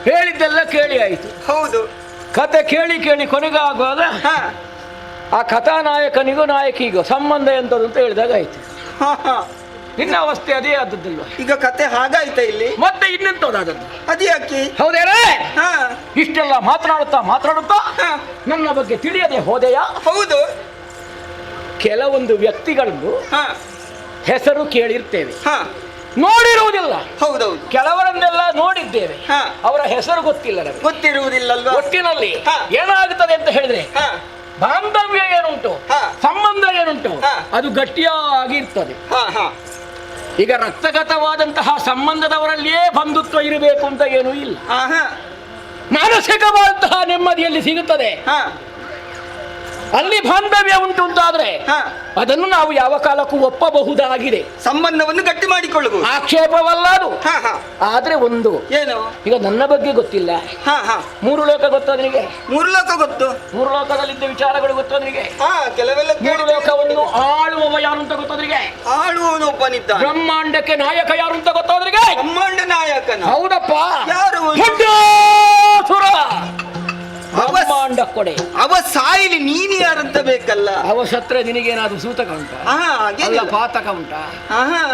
ಹೇಳಿದ್ದೆಲ್ಲ ಕೇಳಿ ಆಯ್ತು. ಹೌದು, ಕತೆ ಕೇಳಿ ಕೇಳಿ ಕೊನೆಗಾಗುವಾಗ ಆ ಕಥಾನಾಯಕನಿಗೂ ನಾಯಕಿಗೂ ಸಂಬಂಧ ಎಂತದ್ದು ಅಂತ ಹೇಳಿದಾಗ ಆಯ್ತು. ನಿನ್ನ ಅವಸ್ಥೆ ಅದೇ ಆದದ್ದಲ್ವ? ಈಗ ಕತೆ ಹಾಗಾಯ್ತಾ ಇಲ್ಲಿ? ಮತ್ತೆ ಇನ್ನೆಂತದಾದದ್ದು ಅದೇ ಯಾಕೆ? ಹೌದೇನೇ? ಇಷ್ಟೆಲ್ಲ ಮಾತನಾಡುತ್ತಾ ನನ್ನ ಬಗ್ಗೆ ತಿಳಿಯದೆ ಹೋದೆಯಾ? ಹೌದು. ಕೆಲವೊಂದು ವ್ಯಕ್ತಿಗಳನ್ನು ಹೆಸರು ಕೇಳಿರ್ತೇವೆ, ನೋಡಿರುವುದಿಲ್ಲ. ಹೌದೌದು. ಕೆಲವರನ್ನೆಲ್ಲ ನೋಡಿದ್ದೇವೆ, ಅವರ ಹೆಸರು ಗೊತ್ತಿಲ್ಲ ನಮಗೆ. ಗೊತ್ತಿರುವುದಿಲ್ಲಲ್ವಾ? ಒಟ್ಟಿನಲ್ಲಿ ಏನಾಗುತ್ತದೆ ಅಂತ ಹೇಳಿದ್ರೆ, ಬಾಂಧವ್ಯ ಏನುಂಟು, ಸಂಬಂಧ ಏನುಂಟು, ಅದು ಗಟ್ಟಿಯಾಗಿರ್ತದೆ. ಈಗ ರಕ್ತಗತವಾದಂತಹ ಸಂಬಂಧದವರಲ್ಲಿಯೇ ಬಂಧುತ್ವ ಇರಬೇಕು ಅಂತ ಏನೂ ಇಲ್ಲ. ಮಾನಸಿಕವಾದಂತಹ ನೆಮ್ಮದಿಯಲ್ಲಿ ಸಿಗುತ್ತದೆ. ಅಲ್ಲಿ ಬಾಂಧವ್ಯ ಉಂಟು ಅಂತಾದ್ರೆ ಅದನ್ನು ನಾವು ಯಾವ ಕಾಲಕ್ಕೂ ಒಪ್ಪಬಹುದಾಗಿದೆ. ಸಂಬಂಧವನ್ನು ಗಟ್ಟಿ ಮಾಡಿಕೊಳ್ಳಬಹುದು, ಆಕ್ಷೇಪವಲ್ಲ ಅದು. ಆದ್ರೆ ಒಂದು ಏನು, ಈಗ ನನ್ನ ಬಗ್ಗೆ ಗೊತ್ತಿಲ್ಲ, ಮೂರು ಲೋಕ ಗೊತ್ತು ನಿನಗೆ? ಮೂರು ಲೋಕ ಗೊತ್ತು. ಮೂರು ಲೋಕದಲ್ಲಿದ್ದ ವಿಚಾರಗಳು ಗೊತ್ತು ನಿನಗೆ? ಕೆಲವೆಲ್ಲ. ಮೂರು ಲೋಕವನ್ನು ಆಳುವವ ಯಾರು ಅಂತ ಗೊತ್ತೋದ್ರಿಗೆ? ಆಳುವವನೊಬ್ಬನಿದ್ದ. ಬ್ರಹ್ಮಾಂಡಕ್ಕೆ ನಾಯಕ ಯಾರು ಅಂತ ಗೊತ್ತೋದ್ರಿಗೆ? ಬ್ರಹ್ಮಾಂಡ ನಾಯಕನ? ಹೌದಪ್ಪ. ಯಾರು? ಬ್ರಹ್ಮಾಂಡ ಕೊಡೆ. ಅವ ಸಾಯಿಲಿ, ನೀನು ಯಾರಂತ ಬೇಕಲ್ಲ. ಅವ ಸತ್ರೆ ನಿನಗೇನಾದ್ರೂ ಸೂತಕ ಉಂಟಾ? ಅಲ್ಲ ಪಾತಕ ಉಂಟಾ?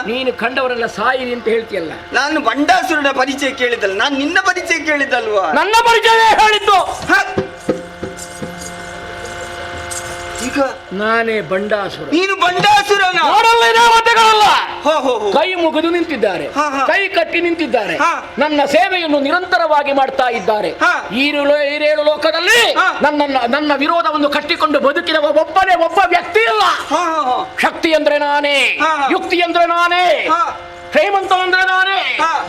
ನೀನು ಕಂಡವರೆಲ್ಲ ಸಾಯಿಲಿ ಅಂತ ಹೇಳ್ತೀಯಲ್ಲ. ನಾನು ಬಂಡಾಸುರನ ಪರಿಚಯ ಕೇಳಿದಲ್ಲ, ನಾನು ನಿನ್ನ ಪರಿಚಯ ಕೇಳಿದಲ್ವಾ? ನನ್ನ ಪರಿಚಯ ಹೇಳಿದ್ದು. ಈಗ ನಾನೇ ಬಂಡಾಸುರ. ನೀನು ಬಂಡಾಸುರನ? ಕೈ ಮುಗಿದು ನಿಂತಿದ್ದಾರೆ, ಕೈ ಕಟ್ಟಿ ನಿಂತಿದ್ದಾರೆ, ನನ್ನ ಸೇವೆಯನ್ನು ನಿರಂತರವಾಗಿ ಮಾಡ್ತಾ ಇದ್ದಾರೆ. ಈರೇಳು ಲೋಕದಲ್ಲಿ ನನ್ನ ವಿರೋಧವನ್ನು ಕಟ್ಟಿಕೊಂಡು ಬದುಕಿದ ಒಬ್ಬ ವ್ಯಕ್ತಿ ಅಲ್ಲ. ಶಕ್ತಿ ಅಂದ್ರೆ ನಾನೇ, ಯುಕ್ತಿ ಅಂದ್ರೆ ನಾನೇ, ಶ್ರೀಮಂತ ಅಂದ್ರೆ ನಾನೇ,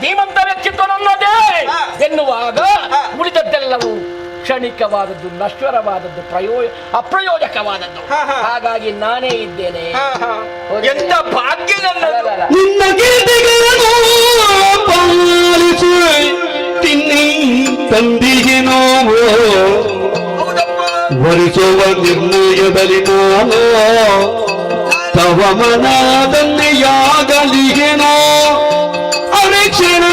ಧೀಮಂತ ವ್ಯಕ್ತಿತ್ವ ನನ್ನದೇ ಎನ್ನುವಾಗ ಉಳಿದದ್ದೆಲ್ಲವೂ ಕ್ಷಣಿಕವಾದದ್ದು, ನಶ್ವರವಾದದ್ದು, ಅಪ್ರಯೋಜಕವಾದದ್ದು. ಹಾಗಾಗಿ ನಾನೇ ಇದ್ದೇನೆ. ಎಂತ ಭಾಗ್ಯ ನಿನ್ನ ಗೀತೆಗಳನ್ನು ಪಾಲಿಸಿ ತಿನ್ನಿ ತಂದಿಗೆ ನೋವು ವರಿಸುವ ನಿರ್ಣಯದಲ್ಲಿ ನಾನು ತವ ಮನದನ್ನೆಯಾಗಲಿಗೆನೋ ಅರೇಕ್ಷಣ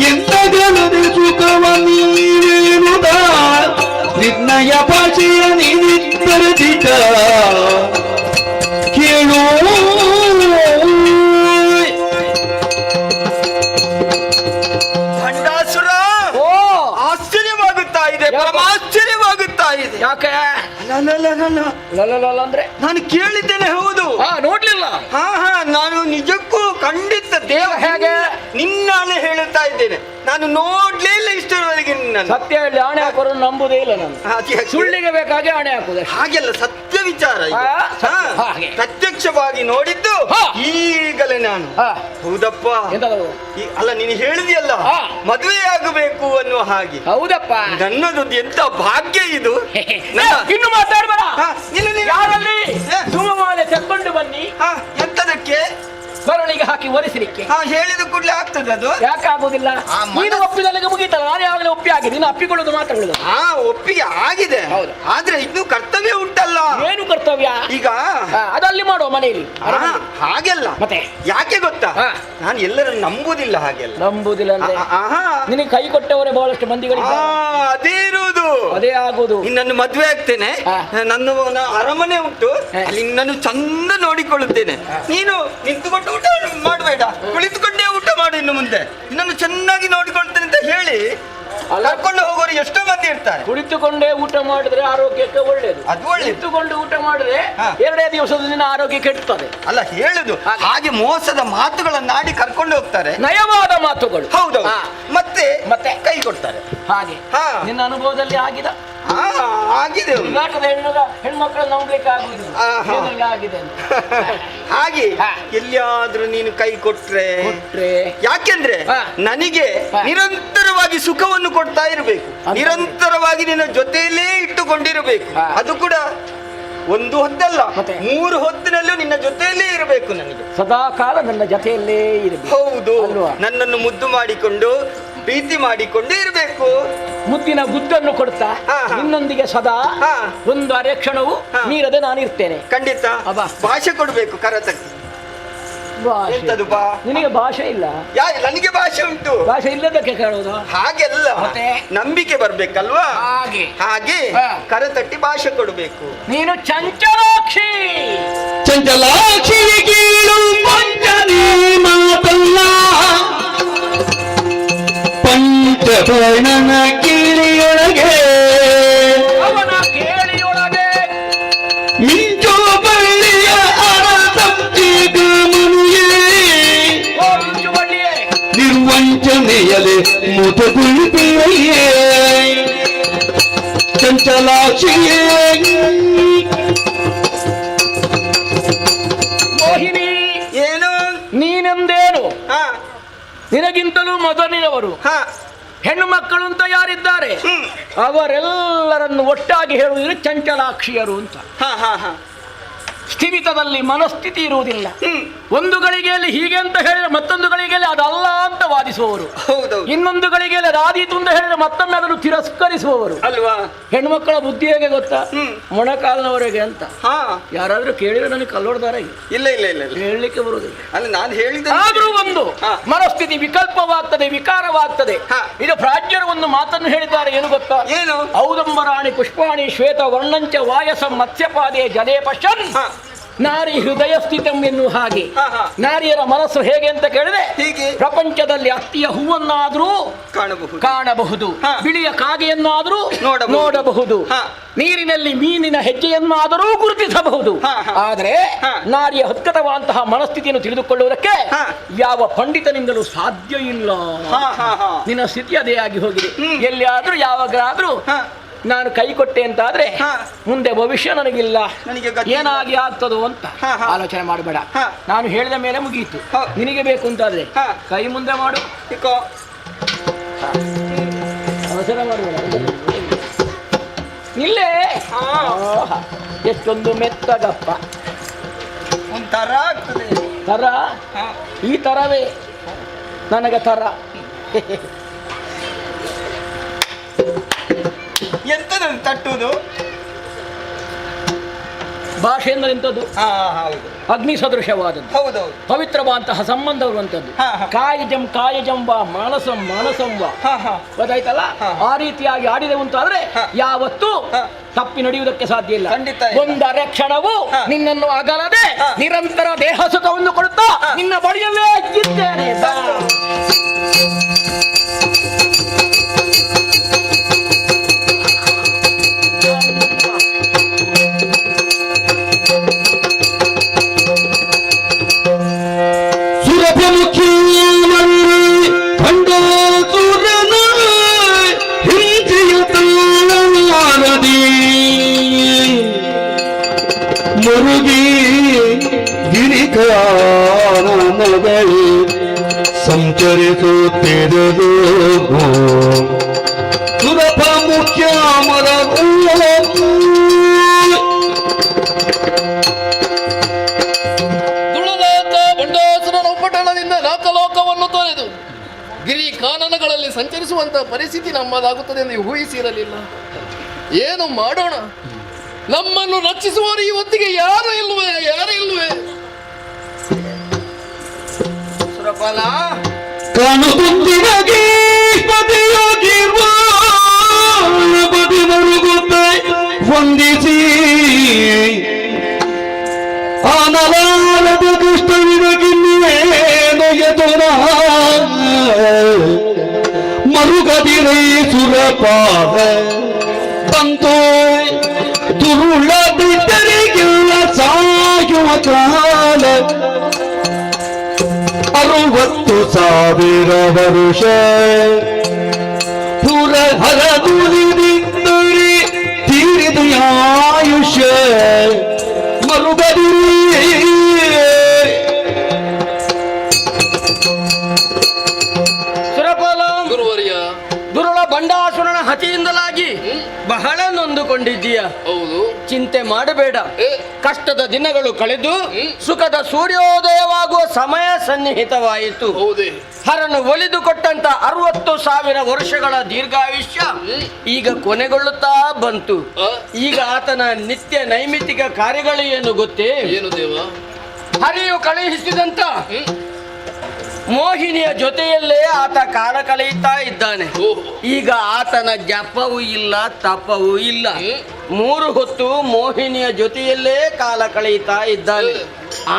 ಎಂದಗಲದೆ ಸುಖವ ನೀವೇನುದ ನಿರ್ಣಯ ಭಾಷೆಯ ನೀನಿತ್ತರದಿದ್ದ ಕೇಳು. ಭಂಡಾಸುರ, ಆಶ್ಚರ್ಯವಾಗುತ್ತಾ ಇದೆ, ಆಶ್ಚರ್ಯವಾಗುತ್ತಾ ಇದೆ. ಯಾಕೆ ಅಂದ್ರೆ ನಾನು ಕೇಳಿದ್ದೇನೆ, ಹೌದು. ನೋಡ್ಲಿಲ್ಲ. ನಾನು ನಿಜಕ್ಕೂ ಖಂಡಿತ ದೇವ ಹೇಗೆ ನಿನ್ನಾನೆ ಹೇಳುತ್ತಾ ಇದ್ದೇನೆ, ನಾನು ನೋಡ್ಲೇ ಇಲ್ಲ ಇಷ್ಟರವರೆಗೆ ನಿನ್ನ. ಸತ್ಯ ಹೇಳಿ ಆಣೆ ಹಾಕೋರು ನಂಬುದೇ ಇಲ್ಲ ನಾನು. ಸುಳ್ಳಿಗೆ ಬೇಕಾಗಿ ಆಣೆ ಹಾಕುದು ಹಾಗೆಲ್ಲ ಸತ್ಯ ವಿಚಾರ. ಪ್ರತ್ಯಕ್ಷವಾಗಿ ನೋಡಿದ್ದು ಈಗಲೇ ನಾನು. ಹೌದಪ್ಪ. ಅಲ್ಲ, ನೀನು ಹೇಳಿದೆಯಲ್ಲ ಮದುವೆ ಆಗಬೇಕು ಅನ್ನುವ ಹಾಗೆ. ಹೌದಪ್ಪ. ನನ್ನದು ಎಂತ ಭಾಗ್ಯ ಇದು. ಇನ್ನು ಮಾತಾಡ್ಬೇಡ. ಯಾರಲ್ಲಿ ಸುಮಮಾಲೆ ತಕ್ಕೊಂಡು ಬನ್ನಿ. ಎಂತದಕ್ಕೆ? ಕೊರಳಿಗೆ ಹಾಕಿ ಒರೆಸಲಿಕ್ಕೆ. ಹೇಳಿದ ಕೂಡಲೇ ಆಗ್ತದೆ ಅದು? ಯಾಕಾಗುದಿಲ್ಲ? ನೀನು ಒಪ್ಪಿದಲ್ಲಿಗೆ ಮುಗೀತಲ್ಲ, ನಾನು ಯಾವಾಗಲೇ ಒಪ್ಪಿ ಆಗಿದೆ, ನೀನು ಅಪ್ಪಿಕೊಳ್ಳೋದು ಮಾತ್ರ ಉಳಿದು. ಒಪ್ಪಿಗೆ ಆಗಿದೆ, ಆದ್ರೆ ಇನ್ನು ಕರ್ತವ್ಯ ಉಂಟಲ್ಲ. ಏನು ಕರ್ತವ್ಯ? ಈಗ ಅದಲ್ಲಿ ಮಾಡುವ ಮನೆಯಲ್ಲಿ. ಹಾಗೆಲ್ಲ ಮತ್ತೆ ಯಾಕೆ ಗೊತ್ತಾ, ನಾನು ಎಲ್ಲರನ್ನು ನಂಬುದಿಲ್ಲ. ಹಾಗೆಲ್ಲ ನಂಬುದಿಲ್ಲ ಅಂದ್ರೆ ನಿನಗೆ ಕೈ ಕೊಟ್ಟವರೇ ಬಹಳಷ್ಟು ಮಂದಿಗಳಿಗೆ. ಅದೇ ಇರುವುದು, ಅದೇ ಆಗುದು. ನಿನ್ನನ್ನು ಮದುವೆ ಆಗ್ತೇನೆ, ನನ್ನ ಅರಮನೆ ಉಂಟು, ಅಲ್ಲಿ ನಿನ್ನನ್ನು ಚಂದ ನೋಡಿಕೊಳ್ಳುತ್ತೇನೆ. ನೀನು ನಿಂತುಕೊಂಡು ಊಟ ಮಾಡಬೇಡ, ಕುಳಿತುಕೊಂಡೇ ಊಟ ಮಾಡು. ಇನ್ನು ಮುಂದೆ ನಿನ್ನನ್ನು ಚೆನ್ನಾಗಿ ನೋಡಿಕೊಳ್ತೇನೆ ಅಂತ ಹೇಳಿ ಮಾಡ್ತಾರೆ. ಕುಳಿತುಕೊಂಡೇ ಊಟ ಮಾಡಿದ್ರೆ ಆರೋಗ್ಯಕ್ಕೆ ಒಳ್ಳೇದು. ಅದು ಒಳ್ಳೇದು. ಕುಳಿತುಕೊಂಡು ಊಟ ಮಾಡಿದ್ರೆ ಹಾ. 2 ದಿವಸದ ದಿನ ಆರೋಗ್ಯ ಕೆಡ್ತದೆ. ಅಲ್ಲ ಹೇಳುದು ಹಾಗೆ ಮೋಸದ ಮಾತುಗಳನ್ನಾಡಿ ಕರ್ಕೊಂಡು ಹೋಗ್ತಾರೆ. ನಯವಾದ ಮಾತುಗಳು. ಹೌದು. ಹಾ. ಮತ್ತೆ ಕೈ ಕೊಡ್ತಾರೆ. ಹಾಗೆ ಹಾ. ನಿನ್ನ ಅನುಭವದಲ್ಲಿ ಆಗಿದ ಆಗಿದೆ. ಹುಡುಗಾಟದ ಹೆಣ್ಮಕ್ಳನ್ನ ನಂಬಲಿಕ್ಕೆ ಆಗುದಿಲ್ಲ. ಆಹಾ. ಏನೆಲ್ಲ ಆಗಿದೆ ಅಂತ. ಹಾಗೆ ಹಾ. ಎಲ್ಲಿಯಾದ್ರೂ ನೀನು ಕೈ ಕೊಟ್ರೆ ಯಾಕೆಂದ್ರೆ ಹಾ. ನನಗೆ ಹಾ. ನಿರಂತರವಾಗಿ ಸುಖವನ್ನು ಕೊಡ್ತಾ ಇರಬೇಕು, ನಿರಂತರವಾಗಿ ನಿನ್ನ ಜೊತೆಯಲ್ಲೇ ಇಟ್ಟುಕೊಂಡಿರಬೇಕು. ಹಾ. ಅದು ಕೂಡ ಒಂದು ಹೊತ್ತಲ್ಲ, ಮತ್ತೆ? 3 ಹೊತ್ತಿನಲ್ಲೂ ನಿನ್ನ ಜೊತೆಯಲ್ಲೇ ಇರಬೇಕು ನನಗೆ. ಸದಾ ಕಾಲ ನನ್ನ ಜೊತೆಯಲ್ಲೇ ಇರಬೇಕು. ಹೌದು. ಅಲ್ವಾ? ನನ್ನನ್ನು ಮುದ್ದು ಮಾಡಿಕೊಂಡು ಪ್ರೀತಿ ಮಾಡಿಕೊಂಡು ಇರಬೇಕು. ಮುದ್ದಿನ ಗುದ್ದನ್ನು ಕೊಡ್ತಾ ಹಾ, ಹಾ. ನಿನ್ನೊಂದಿಗೆ ಸದಾ ಹಾ. ಒಂದು ಅರೆಕ್ಷಣವು ಹಾ. ಮೀರದೆ ನಾನಿರ್ತೇನೆ. ಖಂಡಿತ ಅಬ್ಬಾ. ಭಾಷೆ ಕೊಡ್ಬೇಕು ಕರತಕ್ಕೆ. ಭಾಷೆ. ಎಂತದು ಬಾ? ನಿನಗೆ ಭಾಷೆ ಇಲ್ಲ. ನನಗೆ ಭಾಷೆ ಉಂಟು. ಭಾಷೆ ಇಲ್ಲದಕ್ಕೆ ಕೇಳೋದು. ಹಾಗೆಲ್ಲ ಮತ್ತೆ? ನಂಬಿಕೆ ಬರ್ಬೇಕಲ್ವಾ? ಹಾಗೆ ಹಾ. ಕರತಟ್ಟಿ ಭಾಷೆ ಕೊಡಬೇಕು. ನೀನು ಚಂಚಲಾಕ್ಷಿ. ಚಂಚಲಾಕ್ಷಿಯ ಕೀಳು ಪಂಚನೇ ಮಾತಲ್ಲ, ಪಂಚಬರ್ಣನ ಕಿಳಿಯೊಳಗೆ ಅವನ ಕೇಳಿಯೊಳಗೆ ಮಿಂಚೋ ಬಳ್ಳಿಯ ಅರಸಪ್ತಿಗ ಮನುಯೇ ಮಿಂಚುಬಳ್ಳಿಯೇ ನಿರ್ವಂಚನೆಯಲೆ ಮುತುಗುಳಿಪಿಯೇ ಚಂಚಲಾಕ್ಷಿಯೇ ಮೋಹಿನಿ. ಏನು? ನೀನೆಂದೇನು? ಹಾ ನಿನಗಿಂತಲೂ ಮೊದಲಿನವರು ಹಾ ಹೆಣ್ಣು ಮಕ್ಕಳು ಅಂತ ಯಾರಿದ್ದಾರೆ ಅವರೆಲ್ಲರನ್ನು ಒಟ್ಟಾಗಿ ಹೇಳುವುದಿಲ್ಲ ಚಂಚಲಾಕ್ಷಿಯರು ಅಂತ. ಹಾ ಹಾ ಹಾ ಸ್ಥಿಮಿತದಲ್ಲಿ ಮನಸ್ಥಿತಿ ಇರುವುದಿಲ್ಲ. ಒಂದು ಗಳಿಗೆಯಲ್ಲಿ ಹೀಗೆ ಅಂತ ಹೇಳಿದ್ರೆ ಮತ್ತೊಂದು ಗಳಿಗೆಯಲ್ಲಿ ಅದಲ್ಲ ಅಂತ ವಾದಿಸುವವರು. ಹೌದೌದು. ಇನ್ನೊಂದು ಗಳಿಗೆಯಲ್ಲಿ ಅದಾದೀತು ಅಂತ ಹೇಳಿದ್ರೆ ಮತ್ತೊಮ್ಮೆ ಅದನ್ನು ತಿರಸ್ಕರಿಸುವವರು. ಅಲ್ವಾ? ಹೆಣ್ಣು ಮಕ್ಕಳ ಬುದ್ಧಿ ಹೇಗೆ ಗೊತ್ತಾ? ಮೊಣಕಾಲಿನವರೆಗೆ ಅಂತ. ಹಾ ಯಾರಾದ್ರೂ ಕೇಳಿದ್ರೆ ನನಗೆ ಕಲ್ಲೊಡ್ದಾರೆ ಇಲ್ಲ ಇಲ್ಲ ಇಲ್ಲ ಇಲ್ಲ. ಹೇಳಲಿಕ್ಕೆ ಬರುವುದಿಲ್ಲ. ಅಲ್ಲ ನಾನು ಹೇಳಿದ ಆದ್ರೂ ಒಂದು ಹಾ. ಮನಸ್ಥಿತಿ ವಿಕಲ್ಪವಾಗ್ತದೆ, ವಿಕಾರವಾಗ್ತದೆ. ಹಾ. ಇದು ಪ್ರಾಜ್ಞರು ಒಂದು ಮಾತನ್ನು ಹೇಳಿದ್ದಾರೆ. ಏನು ಗೊತ್ತಾ? ಏನು? ಔದಂಬರಾಣಿ ಪುಷ್ಪಾಣಿ ಶ್ವೇತ ವರ್ಣಂಚ ವಾಯಸ ಮತ್ಸ್ಯಪಾದೆ ಜಲೇ ಪಶ್ಯನ್ ನಾರಿ ಹೃದಯ ಸ್ಥಿತಂ ಎನ್ನುವ ಹಾಗೆ. ಹಾ, ಹಾ. ನಾರಿಯರ ಮನಸ್ಸು ಹೇಗೆ ಅಂತ ಕೇಳಿದ್ರೆ ಹೀಗೆ ಪ್ರಪಂಚದಲ್ಲಿ ಅತ್ತಿಯ ಹೂವನ್ನಾದ್ರೂ ಕಾಣಬಹುದು, ಹಾ. ಬಿಳಿಯ ಕಾಗೆಯನ್ನಾದ್ರೂ ನೋಡಬಹುದು. ನೋಡಬಹುದು, ಹಾ. ನೀರಿನಲ್ಲಿ ಮೀನಿನ ಹೆಜ್ಜೆಯನ್ನಾದರೂ ಗುರುತಿಸಬಹುದು. ಹಾ, ಹಾ. ಆದರೆ ಹಾ. ನಾರಿಯ ಹತ್ಕಟವಾದಂತಹ ಮನಸ್ಥಿತಿಯನ್ನು ತಿಳಿದುಕೊಳ್ಳುವುದಕ್ಕೆ ಹಾ. ಯಾವ ಪಂಡಿತನಿಂದಲೂ ಸಾಧ್ಯ ಇಲ್ಲ. ಹಾ ಹಾ ಹಾ ನಿನ್ನ ಸ್ಥಿತಿ ಅದೇ ಆಗಿ ಹೋಗಿದೆ. ಎಲ್ಲಿಯಾದ್ರೂ ಯಾವಾಗಲಾದ್ರೂ ಹಾ. ನಾನು ಕೈ ಕೊಟ್ಟೆ ಅಂತಾದ್ರೆ ಹಾ. ಮುಂದೆ ಭವಿಷ್ಯ ನನಗಿಲ್ಲ, ನನಗೆ ಗತಿ ಇಲ್ಲ. ಏನಾಗಿ ಆಗ್ತದೋ ಅಂತ ಹಾ, ಹಾ. ಆಲೋಚನೆ ಮಾಡಬೇಡ. ಹಾ. ನಾನು ಹೇಳಿದ ಮೇಲೆ ಮುಗಿಯಿತು. ಹಾ. ನಿನಗೆ ಬೇಕು ಅಂತಾದ್ರೆ ಹಾ. ಕೈ ಮುಂದೆ ಮಾಡು, ಇಕೋ. ಅವಸರ ಮಾಡಬೇಡ. ಇಲ್ಲೇ ಆಹಾ, ಎಷ್ಟೊಂದು ಮೆತ್ತಗಪ್ಪ. ಒಂಥರ ಆಗ್ತದೆ. ತರ ಹಾ. ಈ ತರವೇ ನನಗೆ ತರ. ಎಂತ ನಾನು ತಟ್ಟುವುದು? ಭಾಷೆ ಅಂದ್ರೆ ಎಂಥದ್ದು? ಹಾ ಹೌದು ಅಗ್ನಿ ಸದೃಶವಾದದ್ದು, ಹೌದೌದು. ಪವಿತ್ರವಾದಂತಹ ಸಂಬಂಧವಿರುವಂಥದ್ದು. ಹಾ, ಹಾ. ಕಾಯಜಂ ವಾ ಮಾನಸಂ ಮಾನಸಂ ವಾ. ಹಾ, ಹಾ. ಗೊತ್ತಾಯ್ತಲ್ಲ? ಹಾ. ಆ ರೀತಿಯಾಗಿ ಆಡಿದೆವು ಅಂತಾದ್ರೆ ಹಾ. ಯಾವತ್ತೂ ಹಾ. ತಪ್ಪಿ ನಡೆಯುವುದಕ್ಕೆ ಸಾಧ್ಯ ಇಲ್ಲ. ಖಂಡಿತ ಇಲ್ಲ. ಒಂದರೆ ಕ್ಷಣವು ಹಾ. ನಿನ್ನನ್ನು ಅಗಲದೆ ಹಾ. ನಿರಂತರ ದೇಹ ಸುಖವನ್ನು ಕೊಡುತ್ತಾ ಹಾ. ನಿನ್ನ ಬಳಿಯಲ್ಲೇ ಇದ್ದೇನೆ. ಬಾ. ಸುರಭಮುಖಿ ಭಂಡಾಸುರನ ಹಿಂಸೆಯ ತಾಳಲಾರದೆ ಮುರುಗಿ ಗಿರಿಕಾನನಗಳು ಸಂಚರಿಸುತ್ತಿರಲು ಸುರಭ ಮುಖ್ಯ ಮರವು ಪಟ್ಟಣದಿಂದ ನಾಕಲೋಕವನ್ನು ತೊರೆದು ಗಿರಿ ಕಾನನಗಳಲ್ಲಿ ಸಂಚರಿಸುವಂತಹ ಪರಿಸ್ಥಿತಿ ನಮ್ಮದಾಗುತ್ತದೆ ಎಂದು ಊಹಿಸಿರಲಿಲ್ಲ. ಏನು ಮಾಡೋಣ? ನಮ್ಮನ್ನು ರಕ್ಷಿಸುವವರು ಈ ಹೊತ್ತಿಗೆ ಯಾರು ಇಲ್ವೇ? ಸುರಪಾಲ ಕಾಣುತ್ತಿರಗಿ ಪದಿಯಾಗಿರುವ ಬದಿ ಮರುಗುತ್ತೆ ವಂದಿಸಿ ಆನಲಾರದ ದುಷ್ಟವಿನಗಿನ್ನೇನು ಎದುರ ಮರುಗದಿರೈ ಸುರಪಾದ ಬಂತು ದುರುಳ ಬಿದ್ದರಿಗೆಲ್ಲ ಸಾಯುವ ಕಾಲ 60,000 ವರುಷ ಪುರ ಹರದುಲಿದಿಂದರಿ ತೀರಿದು ಆಯುಷ್ಯ ಮರುಗದಿರೈ ದುರುಳ ಬಂಡಾಸುರನ ಹತಿಯಿಂದಲಾಗಿ ಬಹಳ ನೊಂದುಕೊಂಡಿದ್ದೀಯ. ಹೌದು, ಚಿಂತೆ ಮಾಡಬೇಡ. ಕಷ್ಟದ ದಿನಗಳು ಕಳೆದು ಸುಖದ ಸೂರ್ಯೋದಯವಾಗುವ ಸಮಯ ಸನ್ನಿಹಿತವಾಯಿತು. ಹರನು ಒಲಿದು ಕೊಟ್ಟಂತ 60,000 ವರ್ಷಗಳ ದೀರ್ಘಾಯುಷ್ಯ ಈಗ ಕೊನೆಗೊಳ್ಳುತ್ತಾ ಬಂತು. ಈಗ ಆತನ ನಿತ್ಯ ನೈಮಿತ್ತಿಕ ಕಾರ್ಯಗಳು ಏನು ಗೊತ್ತೇ? ಏನು ದೇವ? ಹರಿಯು ಕಳುಹಿಸಿದಂತ ಮೋಹಿನಿಯ ಜೊತೆಯಲ್ಲೇ ಆತ ಕಾಲ ಕಳೆಯುತ್ತಾ ಇದ್ದಾನೆ. ಈಗ ಆತನ ಜಪವೂ ಇಲ್ಲ, ತಪವೂ ಇಲ್ಲ. 3 ಹೊತ್ತು ಮೋಹಿನಿಯ ಜೊತೆಯಲ್ಲೇ ಕಾಲ ಕಳೆಯುತ್ತಾ ಇದ್ದಾನೆ.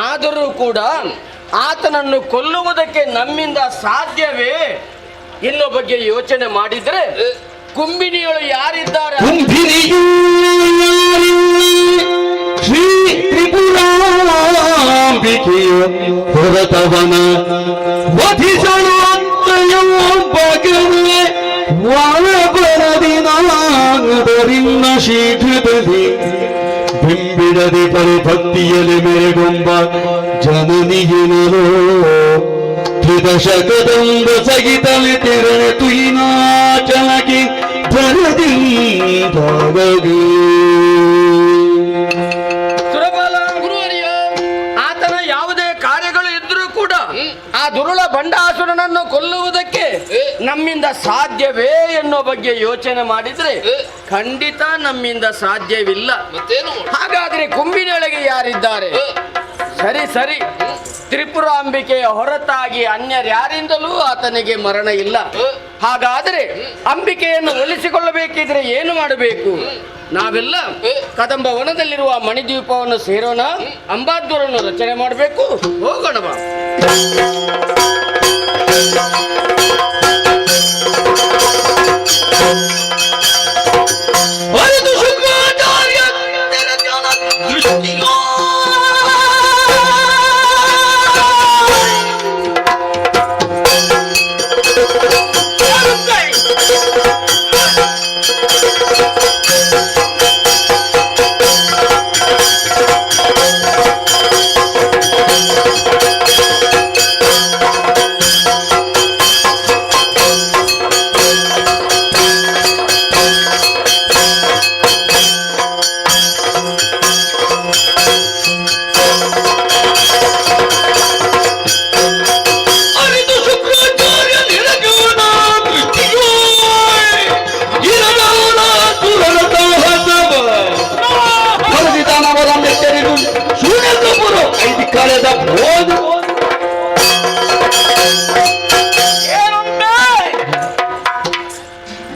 ಆದರೂ ಕೂಡ ಆತನನ್ನು ಕೊಲ್ಲುವುದಕ್ಕೆ ನಮ್ಮಿಂದ ಸಾಧ್ಯವೇ ಎನ್ನುವ ಬಗ್ಗೆ ಯೋಚನೆ ಮಾಡಿದ್ರೆ ಕುಂಬಿನಿಯಳು ಯಾರಿದ್ದಾರೆ? ಶ್ರೀ ತ್ರಿಪುರಾಂಬಿಕೆಯು ಹೊರತವನ ವಧಿಸಲು ಬಗನೆ ವಾಳಬರದಿ ನಾದರಿಂದ ಶೀಘ್ರದಲ್ಲಿ ಬಿಂಬಿಡದೆ ಪರಿಭಕ್ತಿಯಲ್ಲಿ ಮೆರೆಗೊಂಬ ಜನನಿಗಿನರೋ ತ್ರಿದಶಕದಂಬ ಸಹಿತಲಿ ತಿರಳೆ ತುಯಿನಾಚಲಕಿ ಧರದಿಂದಾಗಲಿ. ಆತನ ಯಾವುದೇ ಕಾರ್ಯಗಳು ಇದ್ರೂ ಕೂಡ ಆ ದುರುಳ ಬಂಡಾಸುರನನ್ನು ಕೊಲ್ಲುವುದಕ್ಕೆ ನಮ್ಮಿಂದ ಸಾಧ್ಯವೇ ಎನ್ನುವ ಬಗ್ಗೆ ಯೋಚನೆ ಮಾಡಿದ್ರೆ ಖಂಡಿತ ನಮ್ಮಿಂದ ಸಾಧ್ಯವಿಲ್ಲ. ಹಾಗಾದ್ರೆ ಕುಂಬಿನೊಳಗೆ ಯಾರಿದ್ದಾರೆ? ಸರಿ ಸರಿ, ತ್ರಿಪುರಾಂಬಿಕೆಯ ಹೊರತಾಗಿ ಅನ್ಯರ್ಯಾರಿಂದಲೂ ಆತನಿಗೆ ಮರಣ ಇಲ್ಲ. ಹಾಗಾದರೆ ಅಂಬಿಕೆಯನ್ನು ಒಲಿಸಿಕೊಳ್ಳಬೇಕಿದ್ರೆ ಏನು ಮಾಡಬೇಕು? ನಾವೆಲ್ಲ ಕದಂಬ ವನದಲ್ಲಿರುವ ಮಣಿದ್ವೀಪವನ್ನು ಸೇರೋಣ, ಅಂಬಾದ್ವರನ್ನು ರಚನೆ ಮಾಡಬೇಕು. ಹೋಗೋಣ ಬಾ.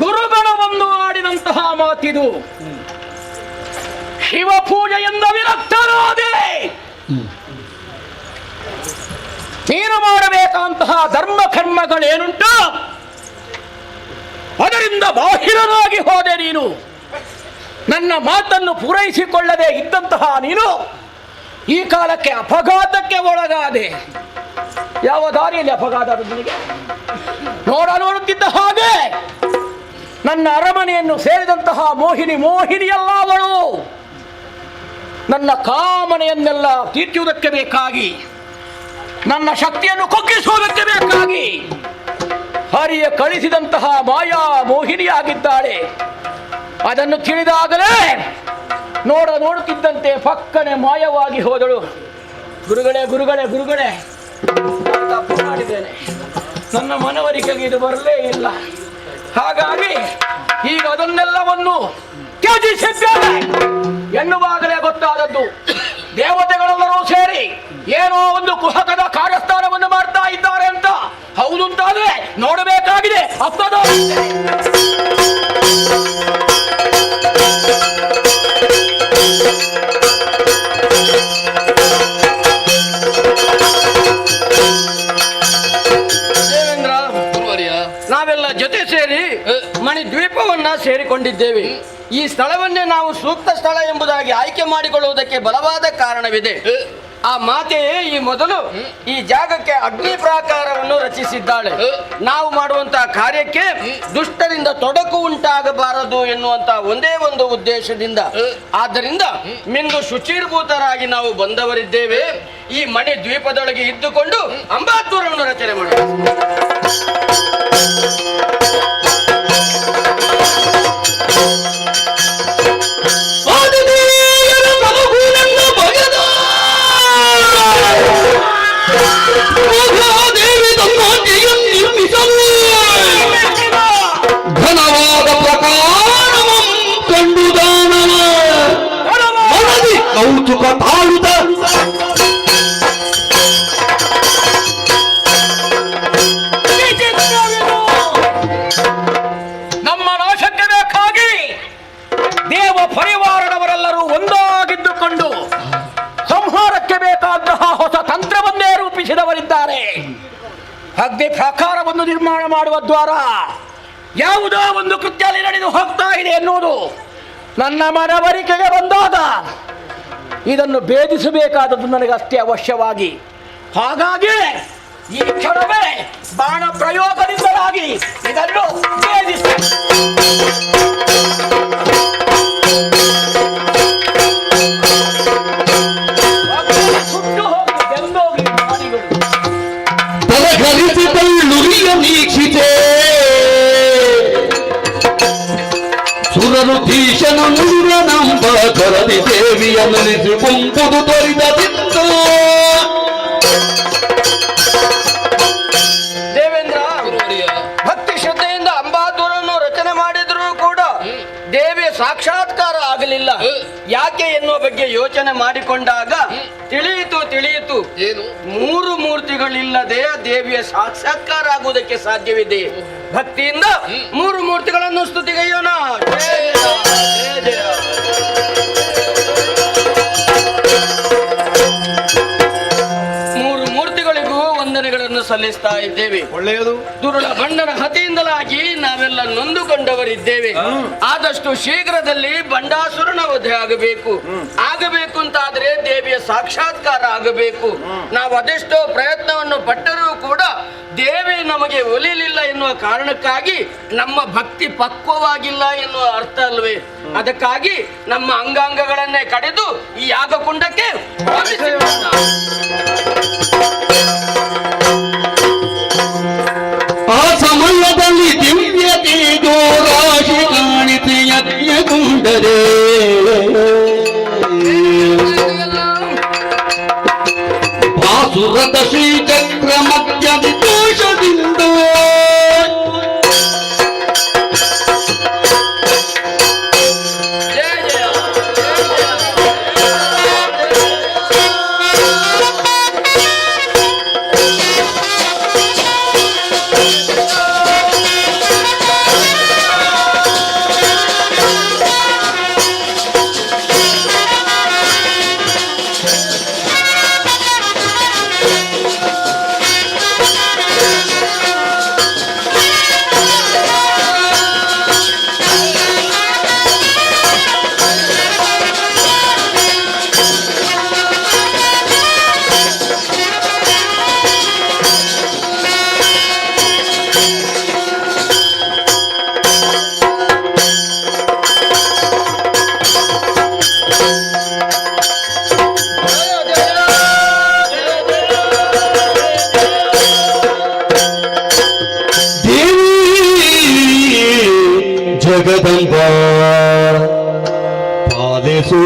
ಗುರುಗಣವನ್ನು ಆಡಿದಂತಹ ಮಾತಿದು. ಶಿವ ಪೂಜೆಯಿಂದ ವಿರಕ್ತರಾದೆ ನೀನು ಮಾಡಬೇಕಂತಹ ಧರ್ಮ ಕರ್ಮಗಳೇನುಂಟು ಅದರಿಂದ ಬಾಹಿರನಾಗಿ ಹೋದೆ. ನೀನು ನನ್ನ ಮಾತನ್ನು ಪೂರೈಸಿಕೊಳ್ಳದೆ ಇದ್ದಂತಹ ನೀನು ಈ ಕಾಲಕ್ಕೆ ಅಪಘಾತಕ್ಕೆ ಒಳಗಾದೆ. ಯಾವ ದಾರಿಯಲ್ಲಿ ಅಪಘಾತ ನಿನಗೆ? ನೋಡುತ್ತಿದ್ದ ಹಾಗೆ ನನ್ನ ಅರಮನೆಯನ್ನು ಸೇರಿದಂತಹ ಮೋಹಿನಿಯಲ್ಲ ಅವಳು. ನನ್ನ ಕಾಮನೆಯನ್ನೆಲ್ಲ ತೀರ್ಚುವುದಕ್ಕೆ ಬೇಕಾಗಿ, ನನ್ನ ಶಕ್ತಿಯನ್ನು ಕುಗ್ಗಿಸುವುದಕ್ಕೆ ಬೇಕಾಗಿ ಹರಿಯ ಕಳಿಸಿದಂತಹ ಮಾಯಾ ಮೋಹಿನಿಯಾಗಿದ್ದಾಳೆ. ಅದನ್ನು ತಿಳಿದಾಗಲೇ ನೋಡುತ್ತಿದ್ದಂತೆ ಪಕ್ಕನೆ ಮಾಯವಾಗಿ ಹೋದಳು. ಗುರುಗಳೇ ಗುರುಗಳೇ ಗುರುಗಳೇ, ತಪ್ಪು ಮಾಡಿದ್ದೇನೆ. ನನ್ನ ಮನವರಿಕೆಗೆ ಇದು ಬರಲೇ ಇಲ್ಲ. ಹಾಗಾಗಿ ಈಗ ಅದನ್ನೆಲ್ಲವನ್ನು ತ್ಯಜಿಸಿದ್ದೇನೆ ಎನ್ನುವಾಗಲೇ ಗೊತ್ತಾದದ್ದು ದೇವತೆಗಳೆಲ್ಲರೂ ಸೇರಿ ಏನೋ ಒಂದು ಕುಹಕದ ಕಾರ್ಯಸ್ಥಾನವನ್ನು ಮಾಡ್ತಾ ಇದ್ದಾರೆ ಅಂತ. ಹೌದು ಅಂತಾದ್ರೆ ನೋಡಬೇಕಾಗಿದೆ. ಅಪ್ಪದ ನಾವೆಲ್ಲ ಜೊತೆ ಸೇರಿ ಮಣಿದ್ವೀಪವನ್ನ ಸೇರಿಕೊಂಡಿದ್ದೇವೆ. ಈ ಸ್ಥಳವನ್ನೇ ನಾವು ಸೂಕ್ತ ಸ್ಥಳ ಎಂಬುದಾಗಿ ಆಯ್ಕೆ ಮಾಡಿಕೊಳ್ಳುವುದಕ್ಕೆ ಬಲವಾದ ಕಾರಣವಿದೆ. ಆ ಮಾತೆಯೇ ಈ ಮೊದಲು ಈ ಜಾಗಕ್ಕೆ ಅಗ್ನಿ ಪ್ರಾಕಾರವನ್ನು ರಚಿಸಿದ್ದಾಳೆ. ನಾವು ಮಾಡುವಂತಹ ಕಾರ್ಯಕ್ಕೆ ದುಷ್ಟರಿಂದ ತೊಡಕು ಉಂಟಾಗಬಾರದು ಎನ್ನುವಂತ ಒಂದೇ ಒಂದು ಉದ್ದೇಶದಿಂದ. ಆದ್ದರಿಂದ ಮಿಂದು ಶುಚಿರ್ಭೂತರಾಗಿ ನಾವು ಬಂದವರಿದ್ದೇವೆ. ಈ ಮಣಿ ದ್ವೀಪದೊಳಗೆ ಇದ್ದುಕೊಂಡು ಅಂಬಾತೂರವನ್ನು ರಚನೆ ಮಾಡೋಣ. ಘನವಾದ ಪ್ರಕಾರವಂ ಕಂಡುದಾನವ ಮನದಿ ಕೌತುಕ ತಾಳುತ್ತ ನಮ್ಮ ನಾಶಕ್ಕೆ ಬೇಕಾಗಿ ದೇವ ಪರಿವಾರದವರೆಲ್ಲರೂ ಒಂದಾಗಿದ್ದುಕೊಂಡು ಸಂಹಾರಕ್ಕೆ ಬೇಕಾದಂತಹ ಹೊಸ ತಂತ್ರವನ್ನೇ ರೂಪಿಸಿದವರಿದ್ದಾರೆ. ಅಗ್ನಿ ಪ್ರಾಕಾರವನ್ನು ನಿರ್ಮಾಣ ಮಾಡುವ ದ್ವಾರ ಯಾವುದೋ ಒಂದು ಕೃತ್ಯ ನಡೆದು ಹೋಗ್ತಾ ಇದೆ ಎನ್ನುವುದು ನನ್ನ ಮನವರಿಕೆಗೆ ಬಂದಾಗ ಇದನ್ನು ಭೇದಿಸಬೇಕಾದದ್ದು ನನಗೆ ಅಷ್ಟೇ ಅವಶ್ಯವಾಗಿ. ಹಾಗಾಗಿ ಈ ಕ್ಷಣವೇ ಬಾಣ ಪ್ರಯೋಗದಿಂದಲಾಗಿ ಇದನ್ನು ಭೇದಿಸಿ ತಲಕಲಿಸಿಕೊಳ್ಳುರಿಯ ನೀಕ್ಷಿತೆ ಸುರರು ಧೀಶನ ನುಡಿದ ನಂಬ ಕರದಿ ದೇವಿಯ ನಲಿಸಿ ಗುಂಪುದು ತೊರಿದದಿತ್ತು. ದೇವೇಂದ್ರ ಭಕ್ತಿ ಶ್ರದ್ಧೆಯಿಂದ ಅಂಬಾದೂರನ್ನು ರಚನೆ ಮಾಡಿದರೂ ಕೂಡ ದೇವಿಯ ಸಾಕ್ಷಾತ್ಕಾರ ಆಗಲಿಲ್ಲ. ಯಾಕೆ ಎನ್ನುವ ಬಗ್ಗೆ ಯೋಚನೆ ಮಾಡಿಕೊಂಡಾಗ ತಿಳಿಯಿತು ಏನು 3 ಮೂರ್ತಿಗಳಿಲ್ಲದೆ ದೇವಿಯ ಸಾಕ್ಷಾತ್ಕಾರ ಆಗುವುದಕ್ಕೆ ಸಾಧ್ಯವಿದೆ. ಭಕ್ತಿಯಿಂದ 3 ಮೂರ್ತಿಗಳನ್ನು ಸ್ತುತಿಗೈಯೋಣ. ವಂದನೆಗಳನ್ನು ಸಲ್ಲಿಸ್ತಾ ಇದ್ದೇವೆ. ಒಳ್ಳೆಯದು. ದುರುಳ ಬಂಡನ ಹತಿಯಿಂದಲಾಗಿ ನಾವೆಲ್ಲ ನೊಂದುಕೊಂಡವರಿದ್ದೇವೆ. ಆದಷ್ಟು ಶೀಘ್ರದಲ್ಲಿ ಬಂಡಾಸುರನ ವಧೆ ಆಗಬೇಕು ಅಂತಾದ್ರೆ ದೇವಿಯ ಸಾಕ್ಷಾತ್ಕಾರ ಆಗಬೇಕು. ನಾವು ಅದೆಷ್ಟೋ ಪ್ರಯತ್ನವನ್ನು ಪಟ್ಟರೂ ಕೂಡ ದೇವಿ ನಮಗೆ ಒಲಿಲಿಲ್ಲ ಎನ್ನುವ ಕಾರಣಕ್ಕಾಗಿ ನಮ್ಮ ಭಕ್ತಿ ಪಕ್ವವಾಗಿಲ್ಲ ಎನ್ನುವ ಅರ್ಥ ಅಲ್ವೇ? ಅದಕ್ಕಾಗಿ ನಮ್ಮ ಅಂಗಾಂಗಗಳನ್ನೇ ಕಡಿದು ಈ ಯಾಗಕುಂಡಕ್ಕೆ ಆ ಸಮಯದಲ್ಲಿ ದಿವ್ಯ ತೇಜೋ ರಾಶಿ ಕಾಣಿಸಿ ಯಜ್ಞಗುಂಡರೆ ಭಾಸುರದ ಶ್ರೀಚಕ್ರ ಮಧ್ಯದಿ ದೋಷದಿಂದ ಜಗದಂಬ ಪಾಲಿಸು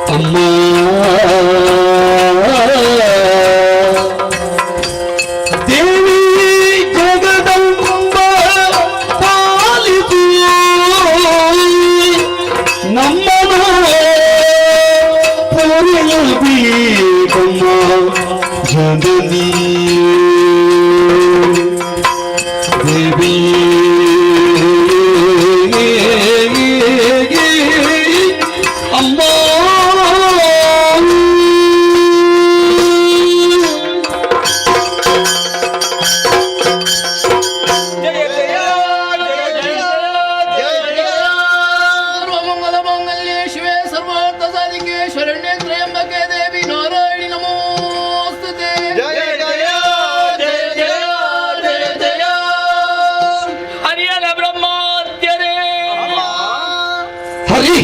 ಅಮ್ಮ ದೇವಿ ಜಗದಂಬ ಪಾಲಿಸು ನಮ್ಮನ ಪೊರೆಯಬೇಕಮ್ಮ ಜಗದೀ ದೇವಿ ಅಮ್ಮ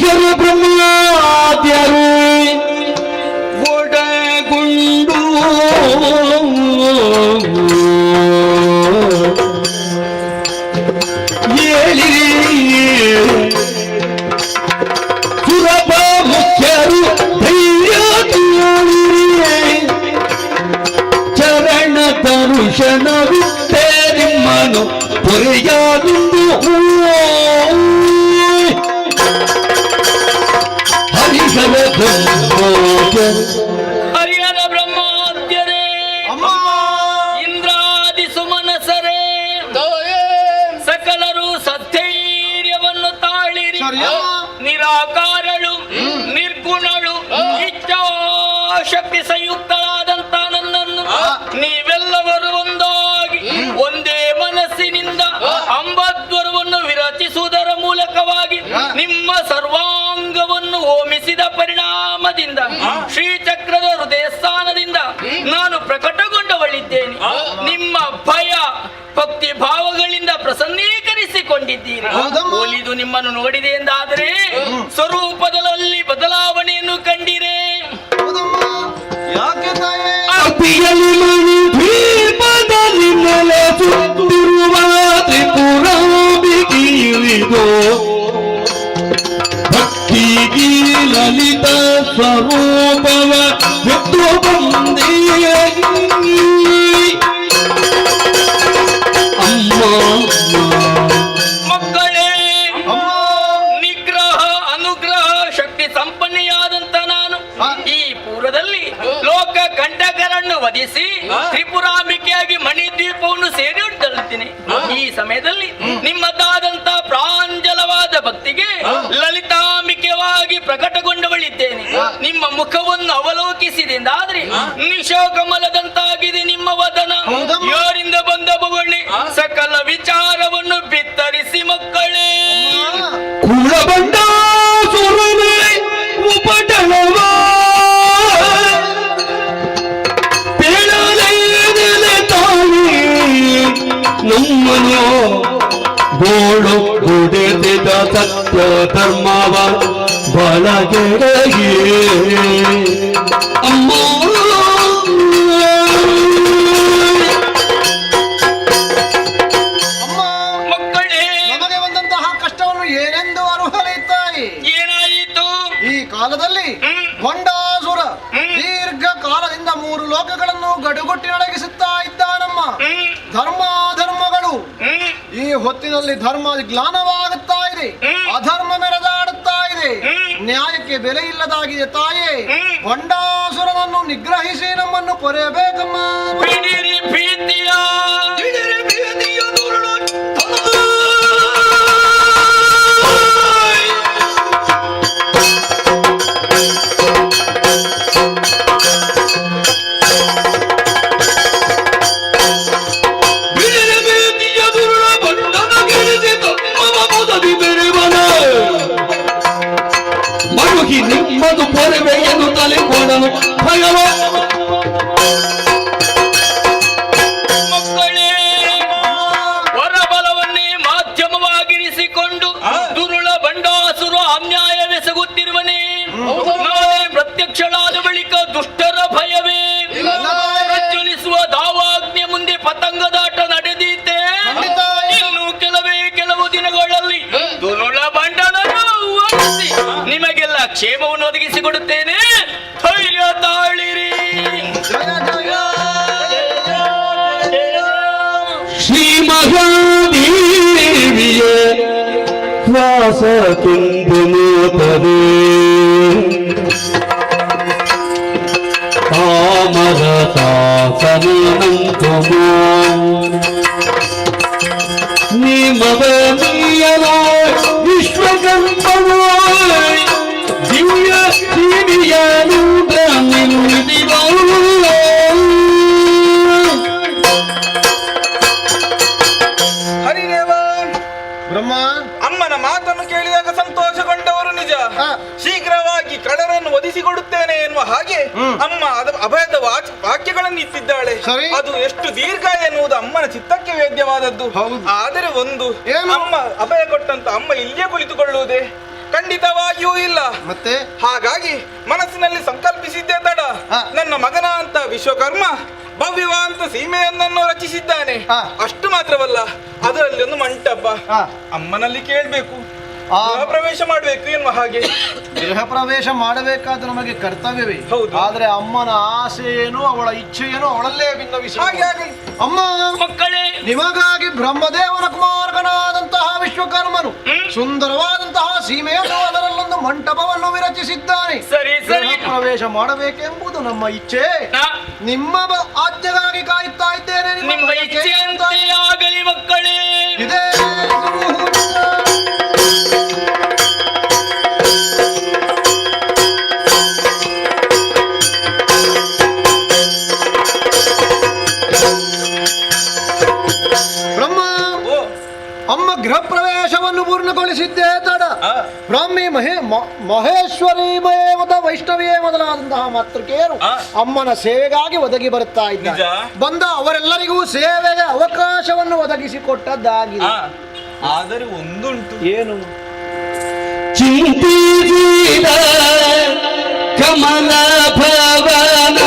ಹರಿಹರ ಬ್ರಹ್ಮಾದ್ಯರು ಒಡಗುಂಡು ಸುರಭ ಮುಖ್ಯರು ಧೈರ್ಯ ಚರಣ ತರುಷನವಿದ್ದೇ ನಿಮ್ಮನು ಪೊರೆಯಾದುಂಡು ಹರಿಹರ ಹರಿಹರ ಬ್ರಹ್ಮಾದ್ಯರೇ ಇಂದ್ರಾದಿ ಸುಮನಸರೇ ಸಕಲರು ಸಸ್ಥೈರ್ಯವನ್ನು ತಾಳಿರಿ. ನಿರಾಕಾರಳು ನಿರ್ಗುಣಳು ಇಚ್ಛಾಶಕ್ತಿ ಸಂಯುಕ್ತರಾದಂತ ನನ್ನನ್ನು ನೀವೆಲ್ಲವರು ಒಂದಾಗಿ ಒಂದೇ ಮನಸ್ಸಿನಿಂದ ಅಂಬದ್ವರವನ್ನು ವಿರಚಿಸುವುದರ ಮೂಲಕವಾಗಿ ನಿಮ್ಮ ಸರ್ವಾಂಗವನ್ನು ಹೋಮಿಸಿದ ಪರಿಣಾಮದಿಂದ ಶ್ರೀಚಕ್ರದ ಹೃದಯ ಸ್ಥಾನದಿಂದ ನಾನು ಪ್ರಕಟಗೊಂಡವಳಿದ್ದೇನೆ. ನಿಮ್ಮ ಭಯ ಭಕ್ತಿ ಭಾವಗಳಿಂದ ಪ್ರಸನ್ನೀಕರಿಸಿಕೊಂಡಿದ್ದೀರಿ. ಒಲಿದು ನಿಮ್ಮನ್ನು ನೋಡಿದೆ ಎಂದಾದರೆ ಸ್ವರೂಪದಲ್ಲಿ ಬದಲಾವಣೆಯನ್ನು ಕಂಡಿರೆ. ಅಪ್ಪಿಯಲ್ಲಿ ಮಣಿ ದ್ವೀಪದಲ್ಲಿ ನೆಲೆಸುತ್ತಿರುವ ತ್ರಿಪುರಾಂಬಿಕೆಯಿರಿದು ಭಕ್ತಿಗೆ ಲಲಿತ ಸ್ವರೂಪವ ಬಿಟ್ಟು ಬಂದೇ ಅಮ್ಮ. ಮಕ್ಕಳೇ, ನಿಗ್ರಹ ಅನುಗ್ರಹ ಶಕ್ತಿ ಸಂಪನ್ನೆಯಾದಂತ ನಾನು ಈ ಪೂರ್ವದಲ್ಲಿ ಲೋಕ ಕಂಟಕರನ್ನು ವಧಿಸಿ ತ್ರಿಪುರಾಂಬಿಕೆಯಾಗಿ ಮಣಿದ್ವೀಪವನ್ನು ಸೇರಿ ಉಂಟುತ್ತೇನೆ. ಈ ಸಮಯದಲ್ಲಿ ನಿಮ್ಮದಾದಂತ ಪ್ರಾಂಜಲವಾದ ಭಕ್ತಿಗೆ ಲಲಿತಾಂಬಿಕೆಯಾಗಿ ಪ್ರಕಟಗೊಂಡವಳಿದ್ದೇನೆ. ನಿಮ್ಮ ಮುಖವನ್ನು ಅವಲೋಕಿಸಿದೆಂದಾದ್ರೆ ನಿಶೋಕಮಲದಂತಾಗಿದೆ ನಿಮ್ಮ ವದನ. ಯಾರಿಂದ ಬಂದ ಬವಣೆ ಸಕಲ ವಿಚಾರವನ್ನು ಬಿತ್ತರಿಸಿ ಮಕ್ಕಳೇ. ಕುಳಬಂಡ ಸುರನೆ ಉಪಟಳವ ಪೇಳಲೆ ತಾಯಿ ನಮ್ಮನು ಗೋಳು ಗುಡೆದಿದ ಸತ್ಯ ಧರ್ಮವ ಬಳಗೆರಗಿ ಅಮ್ಮ. ಮಕ್ಕಳೇ, ನಮಗೆ ಬಂದಂತಹ ಕಷ್ಟವನ್ನು ಏನೆಂದು ಅರ್ಹಲಿದ್ದಾಯಿ? ಏನಾಯಿತು? ಈ ಕಾಲದಲ್ಲಿ ಹೊಂಡಾಸುರ ದೀರ್ಘ ಕಾಲದಿಂದ 3 ಲೋಕಗಳನ್ನು ಗಡುಗೊಟ್ಟಿ ನಡಗಿಸುತ್ತಾ ಇದ್ದಾನಮ್ಮ. ಧರ್ಮಾಧರ್ಮಗಳು ಈ ಹೊತ್ತಿನಲ್ಲಿ ಧರ್ಮ ಗ್ಲಾನವಾಗುತ್ತಾ ಇದೆ, ಅಧರ್ಮ ಮೆರೆದಾಡುತ್ತಾ ಇದೆ, ನ್ಯಾಯಕ್ಕೆ ಬೆಲೆ ಇಲ್ಲದಾಗಿದೆ ತಾಯೇ. ಹೊಂಡಾಸುರನನ್ನು ನಿಗ್ರಹಿಸಿ ನಮ್ಮನ್ನು ಪೊರೆಯಬೇಕಮ್ಮ. ಬಿಡಿರಿ ಭೀತಿಯ ಮರುಗಿ ನಿಮ್ಮದು ಪೊರೆವೆ ಎಂದು ತಲೆ ಕೊಡಲು ಭಯವ. ಮಕ್ಕಳೇ, ಹೊರಬಲವನ್ನೇ ಮಾಧ್ಯಮವಾಗಿರಿಸಿಕೊಂಡು ದುರುಳ ಬಂಡಾಸುರ ಅನ್ಯಾಯವೆಸಗುತ್ತಿರುವನೇ. ನಾಳೆ ಪ್ರತ್ಯಕ್ಷಳಾದ ಬಳಿಕ ದುಷ್ಟರ ಭಯವೇ ಪ್ರಜ್ವಲಿಸುವ ದಾವಾಗ್ನಿಯ ಮುಂದೆ ಪತಂಗದಾಟ ನಡೆದಿದ್ದೆ. ಇನ್ನು ಕೆಲವು ದಿನಗಳಲ್ಲಿ ದುರುಳ ಬಂಡನನ್ನು ಓಡಿಸಿ ನಿಮಗೆಲ್ಲ ಕ್ಷೇಮವನ್ನು ಒದಗಿಸಿಕೊಡುತ್ತೇನೆ. ಧೈರ್ಯ ತಾಳಿರಿ. ಶ್ರೀ ಮಹಾದೇವಿಯ ಶ್ವಾಸ ತುಂಬುತ್ತದೆ ತಾಮರ ಶಾಸನಂತಮೋ ನಿಮವ ನೀಯಲ ವಿಶ್ವಕಂಪವೋ ದಿವ್ಯ ಜೀವಿಯನು ನಿಲ್ಲಿದಿರೋ. ಹರಿದೇವ ಬ್ರಹ್ಮ, ಅಮ್ಮನ ಮಾತನ್ನು ಕೇಳಿದಾಗ ಸಂತೋಷಗೊಂಡವರು ನಿಜ. ಶೀಘ್ರವಾಗಿ ಕಳ್ಳರನ್ನು ಒದಿಸಿಕೊಡುತ್ತೇನೆ ಎನ್ನುವ ಹಾಗೆ ಅಮ್ಮ ಅಭಯದ ವಾಕ್ಯಗಳನ್ನು ಇತ್ತಿದ್ದಾಳೆ. ಅದು ಎಷ್ಟು ದೀರ್ಘ ಎನ್ನುವುದು ಅಮ್ಮನ ಚಿತ್ತಕ್ಕೆ ವೇದ್ಯವಾದದ್ದು. ಆದರೆ ಒಂದು, ಅಮ್ಮ ಅಭಯ ಕೊಟ್ಟಂತ ಅಮ್ಮ ಇಲ್ಲಿಯೇ ಕುಳಿತುಕೊಳ್ಳುವುದೇ? ಖಂಡಿತವಾಗಿಯೂ ಇಲ್ಲ. ಮತ್ತೆ ಹಾಗಾಗಿ ಮನಸ್ಸಿನಲ್ಲಿ ಸಂಕಲ್ಪಿಸಿದ್ದೇ ತಡ. ನನ್ನ ಮಗನ ಅಂತ ವಿಶ್ವಕರ್ಮ ಭವ್ಯವಾಂತ ಸೀಮೆಯನ್ನನ್ನು ರಚಿಸಿದ್ದಾನೆ. ಅಷ್ಟು ಮಾತ್ರವಲ್ಲ, ಅದರಲ್ಲಿ ಒಂದು ಮಂಟಪ. ಅಮ್ಮನಲ್ಲಿ ಕೇಳ್ಬೇಕು, ಗೃಹ ಪ್ರವೇಶ ಮಾಡ್ಬೇಕು ಎನ್ನುವ ಹಾಗೆ. ಗೃಹ ಪ್ರವೇಶ ಮಾಡಬೇಕಾದ ನಮಗೆ ಕರ್ತವ್ಯವೇ. ಹೌದು. ಆದ್ರೆ ಅಮ್ಮನ ಆಸೆ ಏನು, ಅವಳ ಇಚ್ಛೆ ಏನು, ಅವಳಲ್ಲೇ ಭಿನ್ನವಿಸಿ. ಅಮ್ಮ ಮಕ್ಕಳೇ, ನಿಮಗಾಗಿ ಬ್ರಹ್ಮದೇವನ ಕುಮಾರಕನಾದಂತಹ ವಿಶ್ವಕರ್ಮನು ಸುಂದರವಾದಂತಹ ಸೀಮೆಯನ್ನು, ಅದರಲ್ಲೊಂದು ಮಂಟಪವನ್ನು ವಿರಚಿಸಿದ್ದಾನೆ. ಸರಿ ಸರಿ, ಗೃಹ ಪ್ರವೇಶ ಮಾಡಬೇಕೆಂಬುದು ನಮ್ಮ ಇಚ್ಛೆ. ನಿಮ್ಮ ಆಜ್ಞೆಗಾಗಿ ಕಾಯುತ್ತಾ ಇದ್ದೇನೆ. ನಿಮ್ಮ ಇಚ್ಛೆಯಂತೆ ಆಗಲಿ ಮಕ್ಕಳೇ. ಇದೇ ಅಮ್ಮ ಗೃಹ ಪ್ರವೇಶವನ್ನು ಪೂರ್ಣಗೊಳಿಸಿದ್ದೇ ತಡ. ಬ್ರಾಹ್ಮಿ ಮಹೇಶ್ವರಿ ವೈಷ್ಣವಿಯೇ ಮೊದಲಾದಂತಹ ಮಾತೃಕೆಯರು ಅಮ್ಮನ ಸೇವೆಗಾಗಿ ಒದಗಿ ಬರುತ್ತಾ ಇದ್ದಾರೆ. ಬಂದ ಅವರೆಲ್ಲರಿಗೂ ಸೇವೆಗೆ ಅವಕಾಶವನ್ನು ಒದಗಿಸಿಕೊಟ್ಟದ್ದಾಗಿದೆ. ಆದರೆ ಒಂದುಂಟು. ಏನು? ಚಿಂತಿಸಿದ ಕಮಲ ಭವನಂತರಂಗಂದಿಯೇ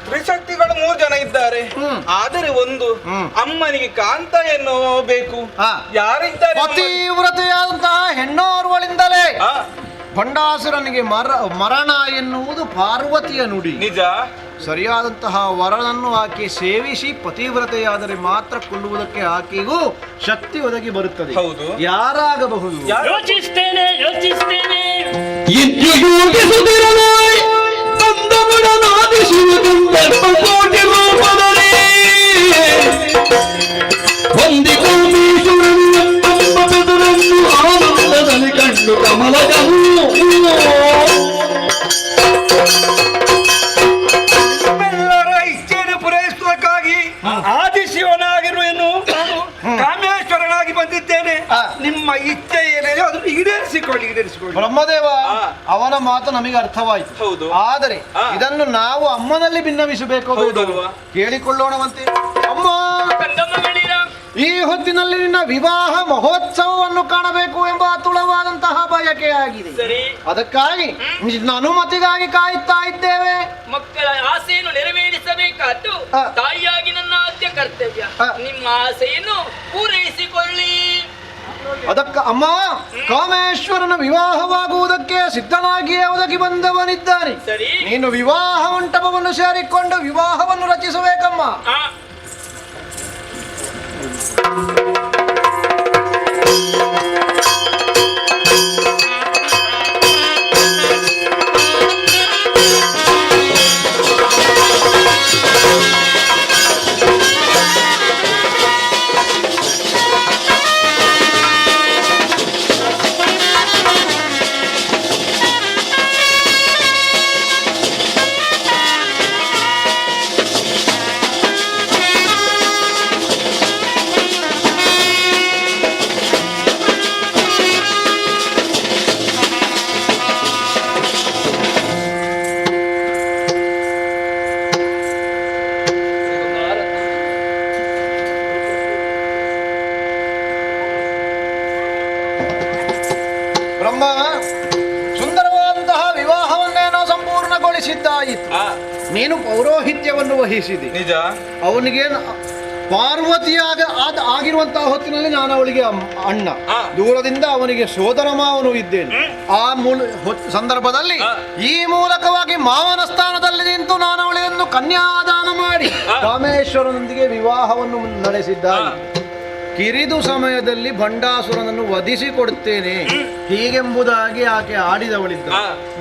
ತ್ರಿಶಕ್ತಿಗಳು 3 ಜನ ಇದ್ದಾರೆ. ಆದರೆ ಒಂದು ಅಮ್ಮನಿಗೆ ಕಾಂತ ಎನ್ನಬೇಕು. ಯಾರಿದ್ದಾರೆ? ಪತಿವ್ರತೆಯಾದಂತಹ ಹೆಣ್ಣೋರ್ವಳಿಂದಲೇ ಭಂಡಾಸುರನಿಗೆ ಮರಣ ಎನ್ನುವುದು ಪಾರ್ವತಿಯ ನುಡಿ. ನಿಜ. ಸರಿಯಾದಂತಹ ವರನನ್ನು ಆಕೆ ಸೇವಿಸಿ ಪತಿವ್ರತೆಯಾದರೆ ಮಾತ್ರ ಕೊಲ್ಲುವುದಕ್ಕೆ ಆಕೆಗೂ ಶಕ್ತಿ ಒದಗಿ ಬರುತ್ತದೆ. ಹೌದು. ಯಾರಾಗಬಹುದು? ಯೋಚಿಸ್ತೇನೆ. ಆನಂದದಲ್ಲಿ ಕಂಡು ಕಮಲ ನಿಮ್ಮೆಲ್ಲರ ಇಚ್ಛೆಯನ್ನು ಪೂರೈಸುವುದಕ್ಕಾಗಿ ಆದಿಶಿವನಾಗಿರುವ ನಾನು ಕಾಮೇಶ್ವರನಾಗಿ ಬಂದಿದ್ದೇನೆ. ನಿಮ್ಮ ಇಚ್ಛೆ ಏನಿದೆ ಅದನ್ನು ಈಡೇರಿಸಿಕೊಳ್ಳಿ. ಬ್ರಹ್ಮದೇವ, ಅವನ ಮಾತು ನಮಗೆ ಅರ್ಥವಾಯಿತು. ಹೌದು. ಆದರೆ ಇದನ್ನು ನಾವು ಅಮ್ಮನಲ್ಲಿ ಭಿನ್ನವಿಸಬೇಕು. ಕೇಳಿಕೊಳ್ಳೋಣವಂತೆ. ಅಮ್ಮ, ಈ ಹೊತ್ತಿನಲ್ಲಿ ನಿನ್ನ ವಿವಾಹ ಮಹೋತ್ಸವವನ್ನು ಕಾಣಬೇಕು ಎಂಬ ಅತುಳವಾದಂತಹ ಬಯಕೆಯಾಗಿದೆ. ಅದಕ್ಕಾಗಿ ನಿನ್ನ ಅನುಮತಿಗಾಗಿ ಕಾಯುತ್ತಾ ಇದ್ದೇವೆ. ಮಕ್ಕಳ ಆಸೆಯನ್ನು ನೆರವೇರಿಸಬೇಕಾದ್ದು ತಾಯಿಯಾಗಿ ನನ್ನ ಆದ್ಯ ಕರ್ತವ್ಯ. ನಿಮ್ಮ ಆಸೆಯನ್ನು ಪೂರೈಸಿಕೊಳ್ಳಿ. ಅದಕ್ಕ ಅಮ್ಮ, ಕಾಮೇಶ್ವರನ ವಿವಾಹವಾಗುವುದಕ್ಕೆ ಸಿದ್ಧನಾಗಿಯೇ ಒದಗಿ ಬಂದವನಿದ್ದಾನೆ. ನೀನು ವಿವಾಹ ಮಂಟಪವನ್ನು ಸೇರಿಕೊಂಡು ವಿವಾಹವನ್ನು ರಚಿಸಬೇಕಮ್ಮ. ಬ್ರಹ್ಮ ಸುಂದರವಾದಂತಹ ವಿವಾಹವನ್ನೇನೋ ಸಂಪೂರ್ಣಗೊಳಿಸಿದ್ದಾಯಿತು. ನೀನು ಪೌರೋಹಿತ್ಯವನ್ನು ವಹಿಸಿದೆ. ನಿಜ. ಅವನಿಗೆ ಪಾರ್ವತಿಯಾಗ ಆಗಿರುವಂತಹ ಹೊತ್ತಿನಲ್ಲಿ ನಾನು ಅವಳಿಗೆ ಅಣ್ಣ, ದೂರದಿಂದ ಅವನಿಗೆ ಸೋದರ ಮಾವನು ಇದ್ದೇನೆ. ಆ ಸಂದರ್ಭದಲ್ಲಿ ಈ ಮೂಲಕವಾಗಿ ಮಾವನ ಸ್ಥಾನದಲ್ಲಿ ನಿಂತು ನಾನು ಅವಳಿಯನ್ನು ಕನ್ಯಾದಾನ ಮಾಡಿ ಕಾಮೇಶ್ವರನೊಂದಿಗೆ ವಿವಾಹವನ್ನು ನಡೆಸಿದ್ದಾನೆ. ಕಿರಿದು ಸಮಯದಲ್ಲಿ ಭಂಡಾಸುರನನ್ನು ವಧಿಸಿಕೊಡುತ್ತೇನೆ ಹೀಗೆಂಬುದಾಗಿ ಆಕೆ ಆಡಿದವಳಿದ್ದ.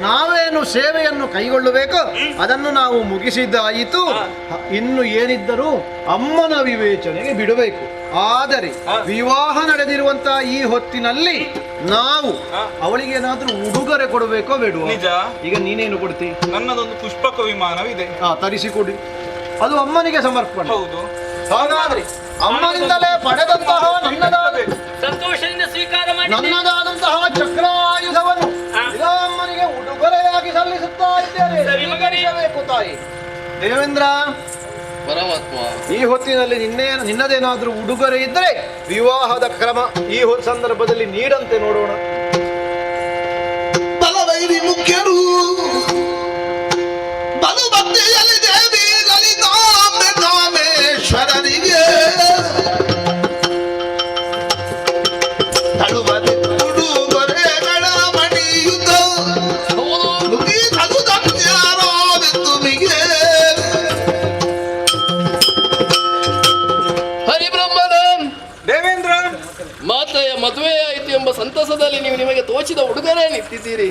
ನಾವೇನು ಸೇವೆಯನ್ನು ಕೈಗೊಳ್ಳಬೇಕೋ ಅದನ್ನು ನಾವು ಮುಗಿಸಿದ್ದಾಯಿತು. ಇನ್ನು ಏನಿದ್ದರೂ ಅಮ್ಮನ ವಿವೇಚನೆಗೆ ಬಿಡಬೇಕು. ಆದರೆ ವಿವಾಹ ನಡೆದಿರುವಂತಹ ಈ ಹೊತ್ತಿನಲ್ಲಿ ನಾವು ಅವಳಿಗೆ ಏನಾದ್ರೂ ಉಡುಗೊರೆ ಕೊಡಬೇಕೋ ಬೇಡುವ? ನಿಜ. ಈಗ ನೀನೇನು ಕೊಡ್ತಿ? ನನ್ನದೊಂದು ಪುಷ್ಪಕ ವಿಮಾನವಿದೆ. ತರಿಸಿಕೊಡಿ, ಅದು ಅಮ್ಮನಿಗೆ ಸಮರ್ಪಣೆ. ಹೌದು. ಹಾಗಾದ್ರೆ ಅಮ್ಮನಿಂದಲೇ ಪಡೆದಂತಹ ಸಂತೋಷದಿಂದ ಸ್ವೀಕಾರ ಮಾಡಿ ನನ್ನದಾದಂತಹ ಚಕ್ರಾಯುಧವನ್ನು ಇದೋ ಅಮ್ಮನಿಗೆ ಉಡುಗೊರೆಯಾಗಿ ಸಲ್ಲಿಸುತ್ತಾ ಇದ್ದೇನೆ. ಬೇಕು ತಾಯಿ. ದೇವೇಂದ್ರ, ಪರಮಾತ್ಮ, ಈ ಹೊತ್ತಿನಲ್ಲಿ ನಿನ್ನದೇನಾದ್ರೂ ಉಡುಗೊರೆ ಇದ್ದರೆ ವಿವಾಹದ ಕ್ರಮ ಈ ಸಂದರ್ಭದಲ್ಲಿ ನೀಡಂತೆ ನೋಡೋಣ. ಬಲವೈರಿ ಮುಖ್ಯರು ಬಲು ಭಕ್ತಿಯಲ್ಲಿ ದೇವಿ ಲಲಿತಾಂಬೆ ಕಾಮೇಶ್ವರನಿಗೆ ತಳುವದೆ ಉಡುಗೊರೆಗಳ ಮಣಿಯುತ ಮುಗಿದದು ಧನ್ಯರಾವೆಂದುಮಿಗೆ ಹರಿಬ್ರಹ್ಮನ ದೇವೇಂದ್ರ, ಮಾತೆಯ ಮದುವೆಯಾಯಿತು ಎಂಬ ಸಂತಸದಲ್ಲಿ ನೀವು ನಿಮಗೆ ತೋಚಿದ ಉಡುಗೊರೆ ನಿಂತಿದ್ದೀರಿ.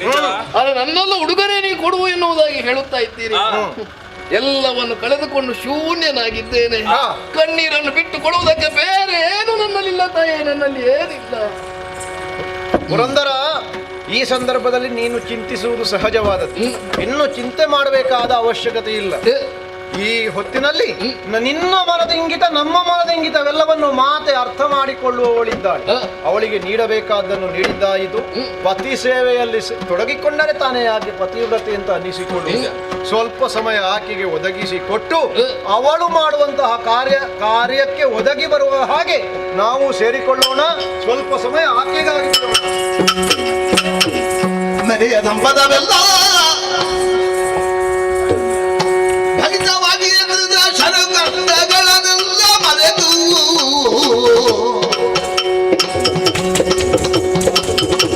ಆದರೆ ನನ್ನೆಲ್ಲ ಉಡುಗೊರೆ ನೀವು ಕೊಡುವು ಎನ್ನುವುದಾಗಿ ಹೇಳುತ್ತಾ ಇದ್ದೀರಿ. ಎಲ್ಲವನ್ನು ಕಳೆದುಕೊಂಡು ಶೂನ್ಯನಾಗಿದ್ದೇನೆ. ಕಣ್ಣೀರನ್ನು ಬಿಟ್ಟು ಕೊಡುವುದಕ್ಕೆ ಬೇರೆ ಏನು ನನ್ನಲ್ಲಿಲ್ಲ ತಾಯಿ, ನನ್ನಲ್ಲಿ ಏನಿಲ್ಲ. ಪುರಂದರ, ಈ ಸಂದರ್ಭದಲ್ಲಿ ನೀನು ಚಿಂತಿಸುವುದು ಸಹಜವಾದದ್ದು. ಇನ್ನು ಚಿಂತೆ ಮಾಡಬೇಕಾದ ಅವಶ್ಯಕತೆ ಇಲ್ಲ. ಈ ಹೊತ್ತಿನಲ್ಲಿ ನಿನ್ನ ಮನದ ಇಂಗಿತ ನಮ್ಮ ಮನದ ಇಂಗಿತವೆಲ್ಲವನ್ನು ಮಾತೆ ಅರ್ಥ ಮಾಡಿಕೊಳ್ಳುವವಳಿದ್ದಾಳೆ. ಅವಳಿಗೆ ನೀಡಬೇಕಾದ್ದನ್ನು ನೀಡಿದ್ದಾಯಿತು. ಪತಿ ಸೇವೆಯಲ್ಲಿ ತೊಡಗಿಕೊಂಡರೆ ತಾನೇ ಆಕೆ ಪತಿವ್ರತೆ ಅಂತ ಅನ್ನಿಸಿಕೊಳ್ಳು. ಸ್ವಲ್ಪ ಸಮಯ ಆಕೆಗೆ ಒದಗಿಸಿ ಕೊಟ್ಟು ಅವಳು ಮಾಡುವಂತಹ ಕಾರ್ಯಕ್ಕೆ ಒದಗಿ ಬರುವ ಹಾಗೆ ನಾವು ಸೇರಿಕೊಳ್ಳೋಣ. ಸ್ವಲ್ಪ ಸಮಯ ಆಕೆಗಾಗಿ ಮನೆಯ ಸಂಪದವೆಲ್ಲ ಭರಿತವಾಗಿ ಶರಗಂಧಗಳನ್ನೆಲ್ಲ ಮರೆತು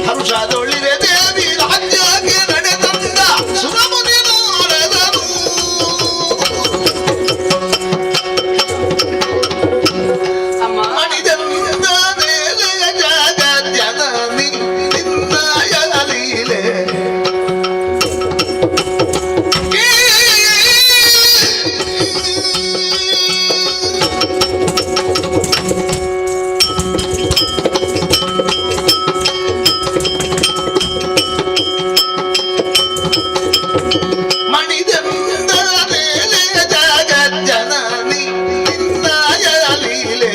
ಹರುಷದೊಳಿರೆ ದೇವಿ ರಾಜ್ಯಕ್ಕೆ ನಡೆದಂತ ಸುರಮುನಿ ನಾರದರು ಮಣಿದಂದ ನೇಲೆಯ ಜಗಜ್ಜನನಿ ನಿನ್ನಯ ಲೀಲೆ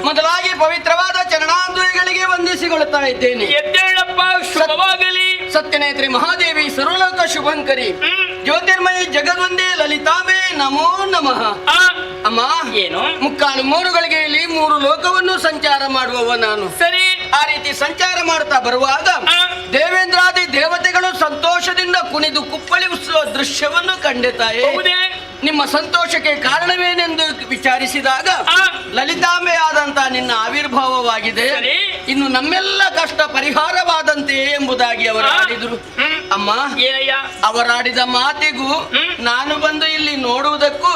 ಮೊದಲಾಗಿ ಪವಿತ್ರವಾದ ಚರಣಾಂದುಗಳಿಗೆ ವಂದಿಸಿಕೊಳ್ಳುತ್ತಾ ಇದ್ದೇನೆ. ಎದ್ದೇಳಪ್ಪ, ಶುಭವಾಗಲಿ. ಸತ್ಯನೇತ್ರಿ ಮಹಾದೇವಿ ಸರ್ವಲೋಕ ಶುಭಂಕರಿ ಜ್ಯೋತಿರ್ಮಯಿ ಜಗದ್ವಂದೇ ಲಲಿತಾಂಬೆ ನಮೋ ನಮಃ. ಅಮ್ಮ, ಏನು? ಮುಕ್ಕಾಲು ಮೂರು ಗಳಿಗೆಯಲ್ಲಿ ಮೂರು ಲೋಕವನ್ನು ಸಂಚಾರ ಮಾಡುವವ ನಾನು. ಸರಿ. ಆ ರೀತಿ ಸಂಚಾರ ಮಾಡುತ್ತಾ ಬರುವಾಗ ದೇವೇಂದ್ರಾದಿ ದೇವತೆಗಳು ಸಂತೋಷದಿಂದ ಕುಣಿದು ಕುಪ್ಪಳಿಸುವ ದೃಶ್ಯವನ್ನು ಕಂಡೆ ತಾಯಿ. ನಿಮ್ಮ ಸಂತೋಷಕ್ಕೆ ಕಾರಣವೇನೆಂದು ವಿಚಾರಿಸಿದಾಗ ಲಲಿತಾಂಬೆ ಆದಂತ ನಿನ್ನ ಆವಿರ್ಭಾವವಾಗಿದೆ. ಇನ್ನು ನಮ್ಮೆಲ್ಲ ಕಷ್ಟ ಪರಿಹಾರವಾದಂತೆ ಎಂಬುದಾಗಿ ಅವರು ಆಡಿದರು. ಅಮ್ಮ, ಏನಯ್ಯ? ಅವರಾಡಿದ ಮಾತಿಗೂ ನಾನು ಬಂದು ಇಲ್ಲಿ ನೋಡುವುದಕ್ಕೂ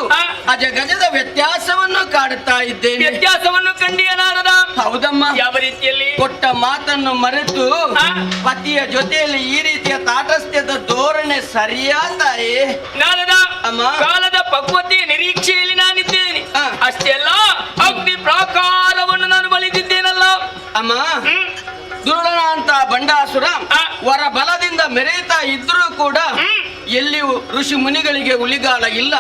ಅಜಗಜದ ವ್ಯತ್ಯಾಸವನ್ನು ಕಾಡುತ್ತಾ ಇದ್ದೇನೆ. ವ್ಯತ್ಯಾಸವನ್ನು ಕಂಡಿಯ ನಾರದ? ಹೌದಮ್ಮ. ಯಾವ ರೀತಿಯಲ್ಲಿ? ಕೊಟ್ಟ ಮಾತನ್ನು ಮರೆತು ಪತಿಯ ಜೊತೆಯಲ್ಲಿ ಈ ರೀತಿಯ ತಾಟಸ್ಥ್ಯದ ಧೋರಣೆ ಸರಿಯಾ ತಾಯಿ? ನಾರದ, ಅಮ್ಮ, ಕಾಲದ ಪಕ್ವತೆಯ ನಿರೀಕ್ಷೆಯಲ್ಲಿ ನಾನಿದ್ದೇನೆ. ಅಷ್ಟೇ ಅಲ್ಲ, ಅಗ್ನಿ ಪ್ರಾಕಾರವನ್ನು ನಾನು ಬಲಿದಿದ್ದೇನಲ್ಲ. ಅಮ್ಮ, ದುರುಳನ ಅಂತ ಬಂಡಾಸುರ ವರ ಬಲದಿಂದ ಮೆರೆಯುತ್ತಾ ಇದ್ರೂ ಕೂಡ ಎಲ್ಲಿಯೂ ಋಷಿ ಮುನಿಗಳಿಗೆ ಉಳಿಗಾಲ ಇಲ್ಲ.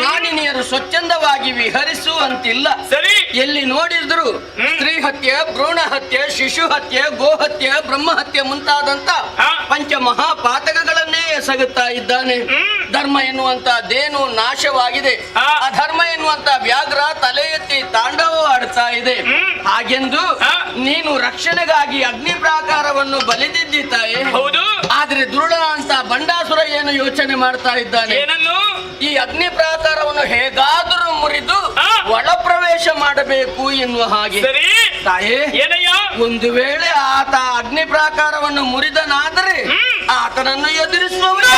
ಮಾನಿನಿಯರು ಸ್ವಚ್ಛಂದವಾಗಿ ವಿಹರಿಸುವಂತಿಲ್ಲ. ಸರಿ. ಎಲ್ಲಿ ನೋಡಿದ್ರು ಸ್ತ್ರೀ ಹತ್ಯೆ, ಭ್ರೂಣ ಹತ್ಯೆ, ಶಿಶು ಹತ್ಯೆ, ಗೋಹತ್ಯೆ, ಬ್ರಹ್ಮಹತ್ಯೆ ಮುಂತಾದಂತ ಪಂಚ ಮಹಾಪಾತಕಗಳನ್ನೇ ಎಸಗುತ್ತಾ ಇದ್ದಾನೆ. ಧರ್ಮ ಎನ್ನುವಂತದ್ದೇನು ನಾಶವಾಗಿದೆ. ಅಧರ್ಮ ಎನ್ನುವಂತ ವ್ಯಾಘ್ರ ತಲೆ ಎತ್ತಿ ತಾಂಡವವಾಡುತ್ತಾ ಇದೆ. ಹಾಗೆಂದು ನೀನು ರಕ್ಷಣೆಗಾಗಿ ಅಗ್ನಿ ಪ್ರಾಕಾರವನ್ನು ಬಲಿದಿದ್ದಾಯೆ. ಹೌದು. ಆದ್ರೆ ದುರುಳ ಅಂತ ಬಂಡಾಸುರ ಏನು ಯೋಚನೆ ಮಾಡ್ತಾ ಇದ್ದಾನೆ? ಏನನ್ನು? ಈ ಅಗ್ನಿ ಪ್ರಾಕಾರವನ್ನು ಹೇಗಾದರೂ ಮುರಿದು ಒಳ ಪ್ರವೇಶ ಮಾಡಬೇಕು ಎನ್ನುವ ಹಾಗೆ. ಸರಿ ತಾಯೇ, ಏನಯ್ಯ? ಒಂದು ವೇಳೆ ಆತ ಅಗ್ನಿ ಪ್ರಾಕಾರವನ್ನು ಮುರಿದನಾದರೆ ಆತನನ್ನು ಎದುರಿಸುವವರು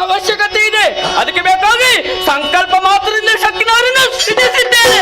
ಅವಶ್ಯಕತೆ ಇದೆ. ಅದಕ್ಕೆ ಬೇಕಾಗಿ ಸಂಕಲ್ಪ ಮಾತ್ರದಿಂದ ಶಕ್ತಿ ನಾರನ್ನು ಸಿದ್ಧಿಸಿದ್ದೇನೆ.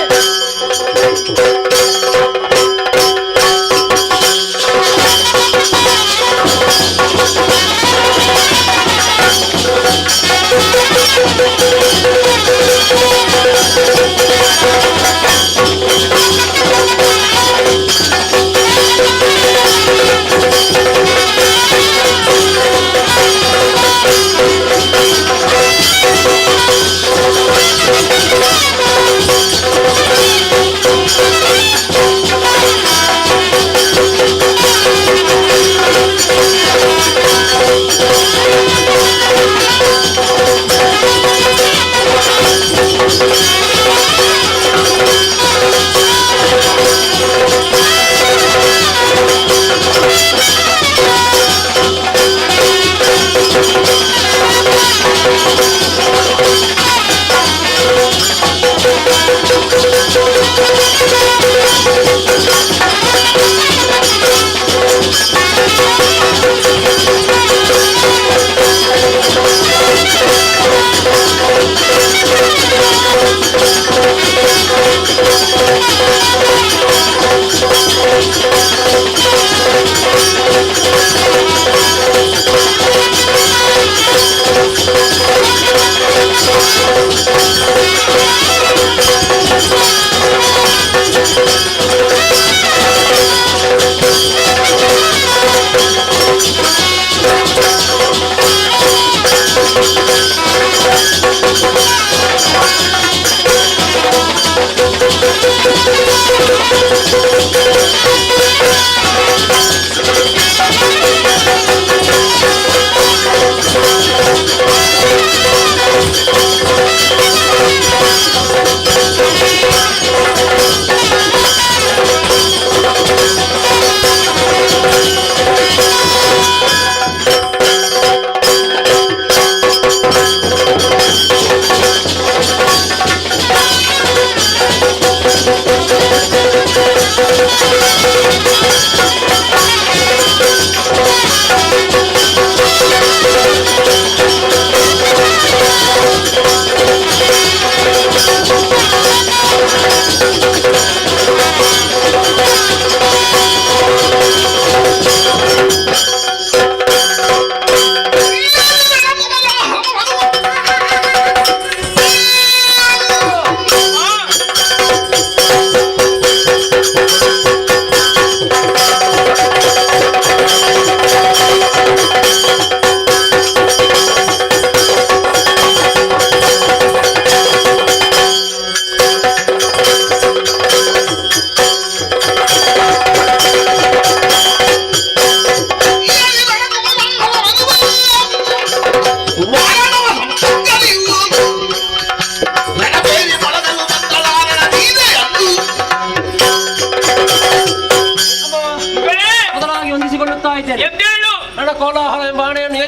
ನನ್ನ ಕೋಲಾಹಲ ಎಂಬ ಆಣೆಯನ್ನು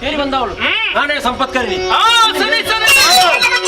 ಏರಿ ಬಂದವಳು ಆಣೆಯ ಸಂಪತ್ಕರ್ಣಿ. ಸರಿ ಸರಿ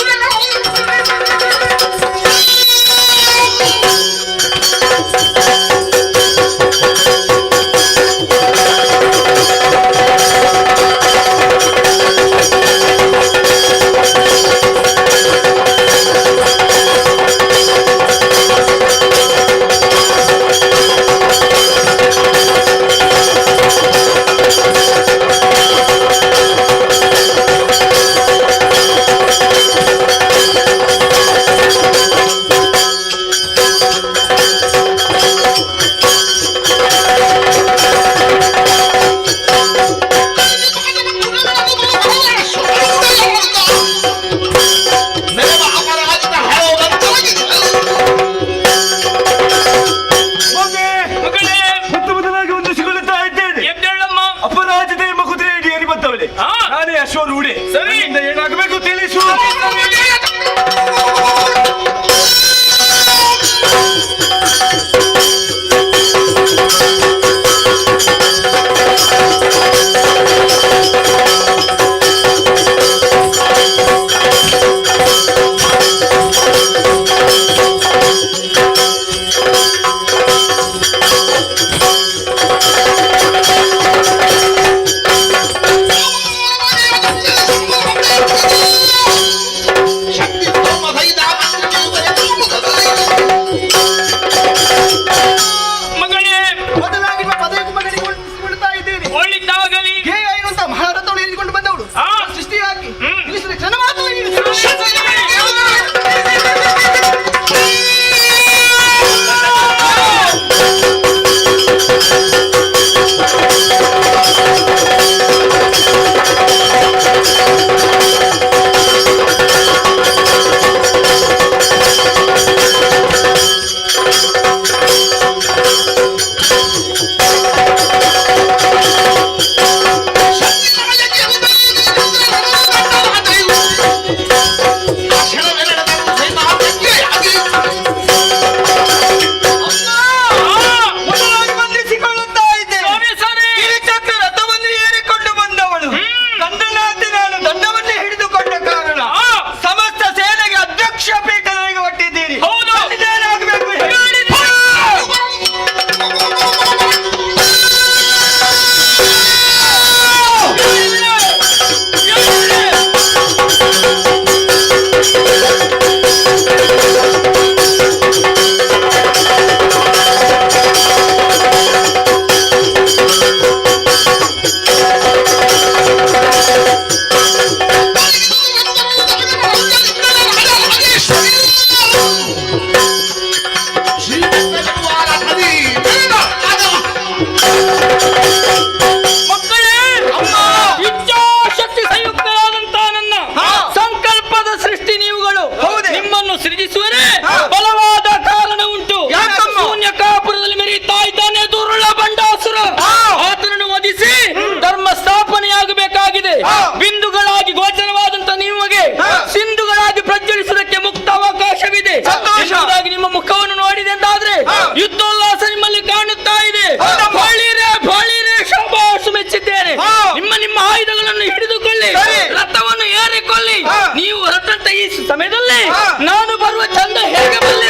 ಸಮಯದಲ್ಲಿ ನಾನು ಬರುವ ಚಂದ ಹೇಗೆ ಬರಲಿ?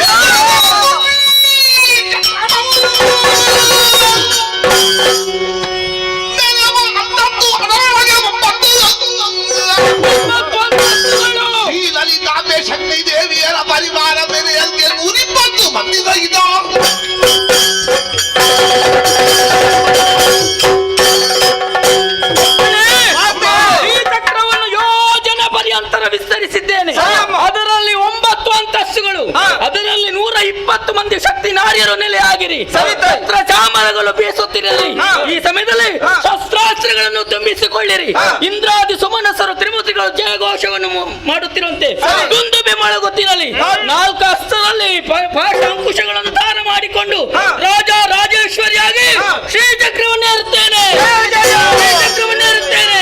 ಶಕ್ತಿ ದೇವಿಯರ ಪರಿವಾರ ಮೇಲೆ 120 ಮಂದಿ ಸಹಿತ ವಿಸ್ತರಿಸಿದ್ದೇನೆ. ಅದರಲ್ಲಿ 9 ಅಂತಸ್ತುಗಳು, ಅದರಲ್ಲಿ 120 ಮಂದಿ ಶಕ್ತಿ ನಾರಿಯರು ನೆಲೆಯಾಗಿರಿ. ಶಸ್ತ್ರ ಚಾಮರಗಳು ಬೀಸುತ್ತಿರಲಿ. ಈ ಸಮಯದಲ್ಲಿ ಶಸ್ತ್ರಾಸ್ತ್ರಗಳನ್ನು ತುಂಬಿಸಿಕೊಳ್ಳಿರಿ. ಇಂದ್ರಾದಿ ಸುಮನಸರು ತ್ರಿಮೂರ್ತಿಗಳು ಜಯಘೋಷವನ್ನು ಮಾಡುತ್ತಿರುವಂತೆ ದುಂದುಬೆ ಮೊಳಗುತ್ತಿರಲಿ. 4 ಹಸ್ತದಲ್ಲಿ ಪಾಶ ಅಂಕುಶಗಳನ್ನು ದಾನ ಮಾಡಿಕೊಂಡು ರಾಜ ರಾಜೇಶ್ವರಿಯಾಗಿ ಶ್ರೀಚಕ್ರವನ್ನೇ ಇರುತ್ತೇನೆ. ಶ್ರೀಚಕ್ರವನ್ನೇ ಇರುತ್ತೇನೆ.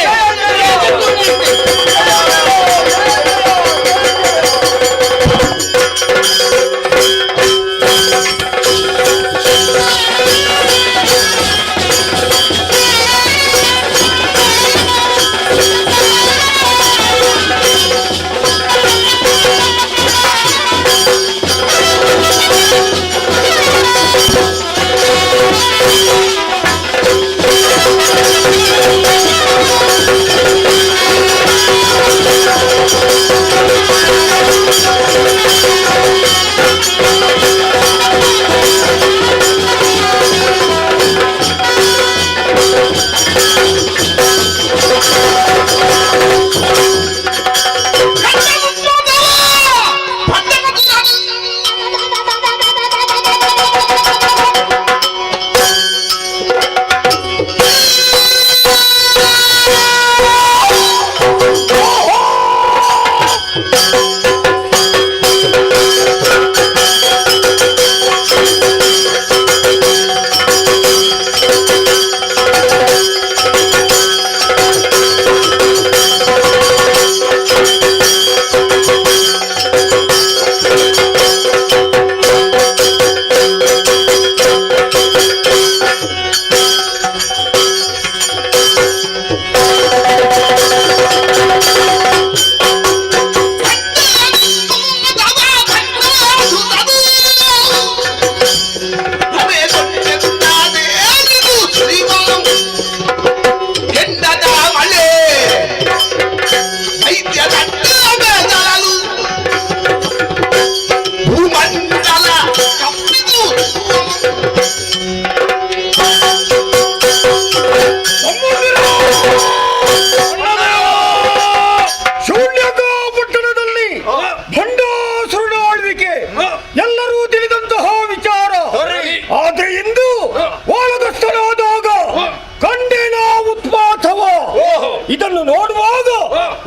ಇದನ್ನು ನೋಡುವಾಗ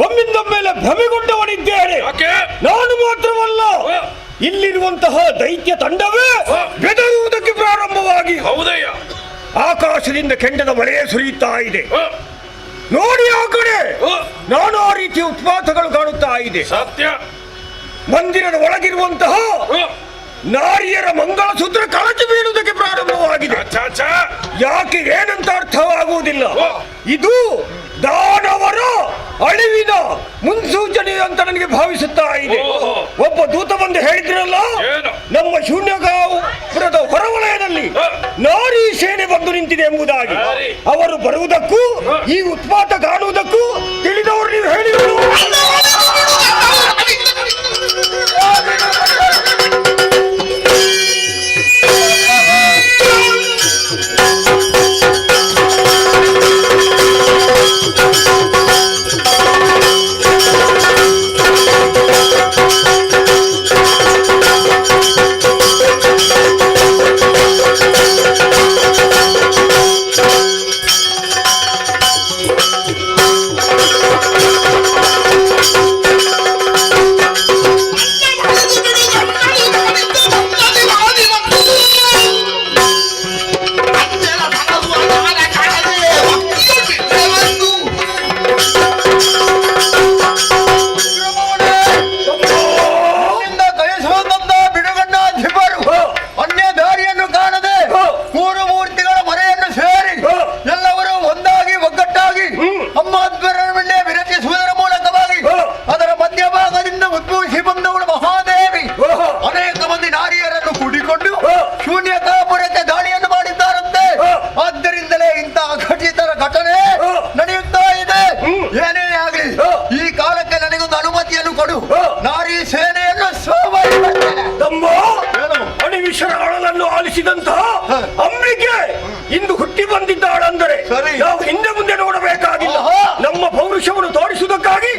ಒಮ್ಮಿಂದೊಮ್ಮೆಲೆ ಭ್ರಮೆಗೊಂಡವನಿದ್ದೇನೆ. ನಾನು ಮಾತ್ರವಲ್ಲ, ಇಲ್ಲಿರುವಂತಹ ದೈತ್ಯ ತಂಡವೇ ಬೆದರುವುದಕ್ಕೆ ಪ್ರಾರಂಭವಾಗಿ ಹೌದಯ್ಯ ಆಕಾಶದಿಂದ ಕೆಂಡದ ಮಳೆಯೇ ಸುರಿಯುತ್ತಾ ಇದೆ. ನೋಡಿ ಆ ಕಡೆ ನಾನಾ ರೀತಿಯ ಉತ್ಪಾತಗಳು ಕಾಣುತ್ತಾ ಇದೆ. ಸತ್ಯ. ಮಂದಿರದ ಒಳಗಿರುವಂತಹ ನಾರಿಯರ ಮಂಗಳಸೂತ್ರ ಕಳಚಿ ಬೀಳುವುದಕ್ಕೆ ಪ್ರಾರಂಭವಾಗಿದೆ. ಯಾಕೆ ಏನಂತ ಅರ್ಥವಾಗುವುದಿಲ್ಲ. ಇದು ದಾನವರ ಅಳಿವಿನ ಮುನ್ಸೂಚನೆ ಅಂತ ನನಗೆ ಭಾವಿಸುತ್ತಾ ಇದೆ. ಒಬ್ಬ ದೂತ ಬಂದು ಹೇಳಿದ್ರಲ್ಲ, ನಮ್ಮ ಶೂನ್ಯಗಾಪುರದ ಹೊರವಲಯದಲ್ಲಿ ನಾರಿ ಸೇನೆ ಬಂದು ನಿಂತಿದೆ ಎಂಬುದಾಗಿ. ಅವರು ಬರುವುದಕ್ಕೂ ಈ ಉತ್ಪಾತ ಕಾಣುವುದಕ್ಕೂ ತಿಳಿದವರು ನೀವು ಹೇಳಿದರು. ಅಂಬಿಕೆ ಇಂದು ಹುಟ್ಟಿ ಬಂದಿದ್ದಾಳೆಂದರೆ ನಾವು ಹಿಂದೆ ಮುಂದೆ ನೋಡಬೇಕಾಗಿಲ್ಲ. ನಮ್ಮ ಪೌರುಷವನ್ನು ತೋರಿಸುವುದಕ್ಕಾಗಿ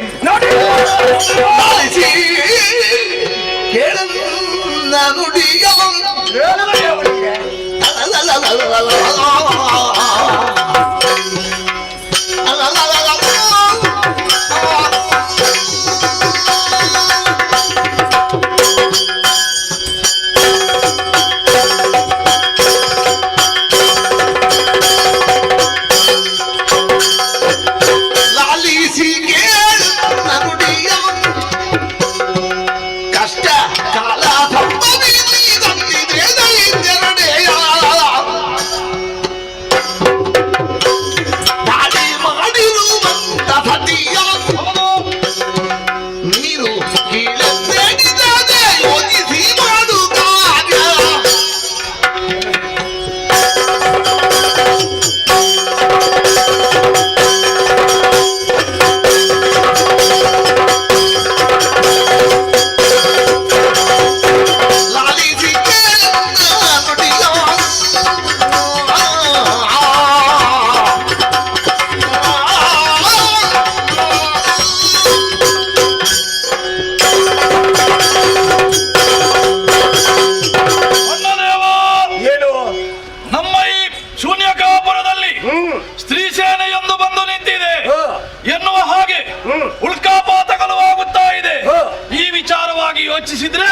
ಯೋಚಿಸಿದ್ರೆ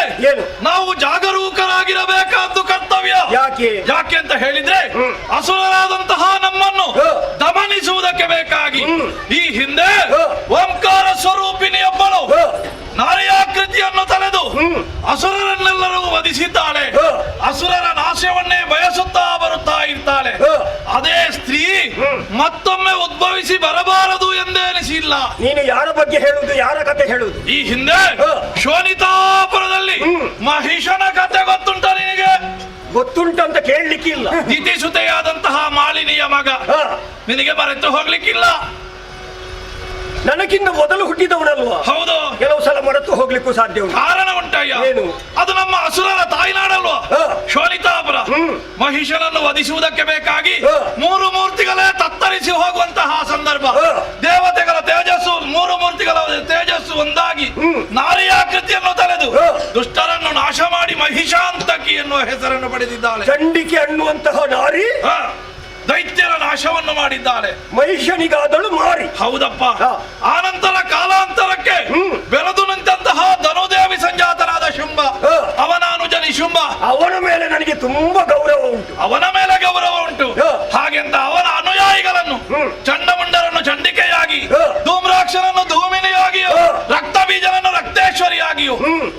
ನಾವು ಜಾಗರೂಕರಾಗಿರಬೇಕಾದ್ದು ಕರ್ತವ್ಯ. ಯಾಕೆ ಅಂತ ಹೇಳಿದ್ರೆ ಅಸುರರಾದಂತಹ ನಮ್ಮನ್ನು ದಮನಿಸುವುದಕ್ಕೆ ಬೇಕಾಗಿ ಈ ಹಿಂದೆ ಓಂಕಾರ ಸ್ವರೂಪಿಣಿಯೊಬ್ಬಳು ನಾರಿಯಾಕೃತಿಯನ್ನು ತಲೆದು ಅಸುರರನ್ನೆಲ್ಲರೂ ವಧಿಸಿದ್ದಾಳೆ. ಅಸುರರ ನಾಶವನ್ನೇ ಬಯಸುತ್ತಾ ಬರುತ್ತಾ ಇರ್ತಾಳೆ. ಅದೇ ಸ್ತ್ರೀ ಮತ್ತೊಮ್ಮೆ ಉದ್ಭವಿಸಿ ಬರಬಾರದು ಎಂದೆನಿಸಿಲ್ಲ. ನೀನು ಯಾರ ಬಗ್ಗೆ ಹೇಳುವುದು, ಯಾರ ಕತೆ ಹೇಳುವುದು? ಈ ಹಿಂದೆ ಶೋನಿತಾಪುರದಲ್ಲಿ ಮಹಿಷನ ಕತೆ ಗೊತ್ತುಂಟ ನಿನಗೆ? ಗೊತ್ತುಂಟಂತ ಕೇಳಲಿಕ್ಕಿಲ್ಲ. ದಿತಿಸುತೆಯಾದಂತಹ ಮಾಲಿನಿಯ ಮಗ ನಿನಗೆ ಮರೆತು ಹೋಗ್ಲಿಕ್ಕಿಲ್ಲ. ನನಗಿಂತ ಮೊದಲು ಹುಟ್ಟಿದವನಲ್ವಾ? ಹೌದು. ಕೆಲವು ಸಲ ಮರೆತು ಹೋಗ್ಲಿಕ್ಕೂ ಸಾಧ್ಯ ಉಂಟು. ಕಾರಣ ಉಂಟಯ್ಯ. ಏನು? ಅದು ನಮ್ಮ ಅಸುರರ ತಾಯ್ನಾಡಲ್ವಾ ಶೋನಿತಾಪುರ. ಮಹಿಷನನ್ನು ವಧಿಸುವುದಕ್ಕೆ ಬೇಕಾಗಿ ಮೂರು ಮೂರ್ತಿಗಳೇ ತತ್ತರಿಸಿ ಹೋಗುವಂತಹ ಸಂದರ್ಭ. ದೇವತೆಗಳ ತೇಜಸ್ಸು, ಮೂರು ಮೂರ್ತಿಗಳ ತೇಜಸ್ಸು ಒಂದಾಗಿ ನಾರಿಯಾಕೃತಿಯನ್ನು ತಲೆದು ದುಷ್ಟರನ್ನು ನಾಶ ಮಾಡಿ ಮಹಿಷಾಂತಕಿ ಎನ್ನುವ ಹೆಸರನ್ನು ಪಡೆದಿದ್ದಾಳೆ. ಚಂಡಿಕೆ ಅನ್ನುವಂತಹ ನಾರಿ ದೈತ್ಯರ ನಾಶ ನಾಶವನ್ನು ಮಾಡಿದ್ದಾಳೆ. ಮಹಿಷನಿಗಾದಳು ಮಾರಿ. ಹೌದಪ್ಪ. ಆನಂತರ ಕಾಲಾಂತರಕ್ಕೆ ಬೆಳೆದು ನಿಂತಹ ಧನುದೇವಿ ಸಂಜಾತನಾದ ಶುಂಭ, ಅವನಾನುಜ ನಿಶುಂಭ, ಅವನ ಮೇಲೆ ನನಗೆ ತುಂಬಾ ಗೌರವ ಉಂಟು. ಅವನ ಮೇಲೆ ಗೌರವ ಉಂಟು. ಹಾಗೆಂತ ಅವನ ಅನುಯಾಯಿಗಳನ್ನು ಚಂಡಮುಂಡರನ್ನು ಚಂಡಿಕೆಯಾಗಿ, ಧೂಮ್ರಾಕ್ಷರನ್ನು ಧೂಮಿನಿಯಾಗಿಯೂ, ರಕ್ತ ಬೀಜನನ್ನು ರಕ್ತೇಶ್ವರಿಯಾಗಿಯೂ,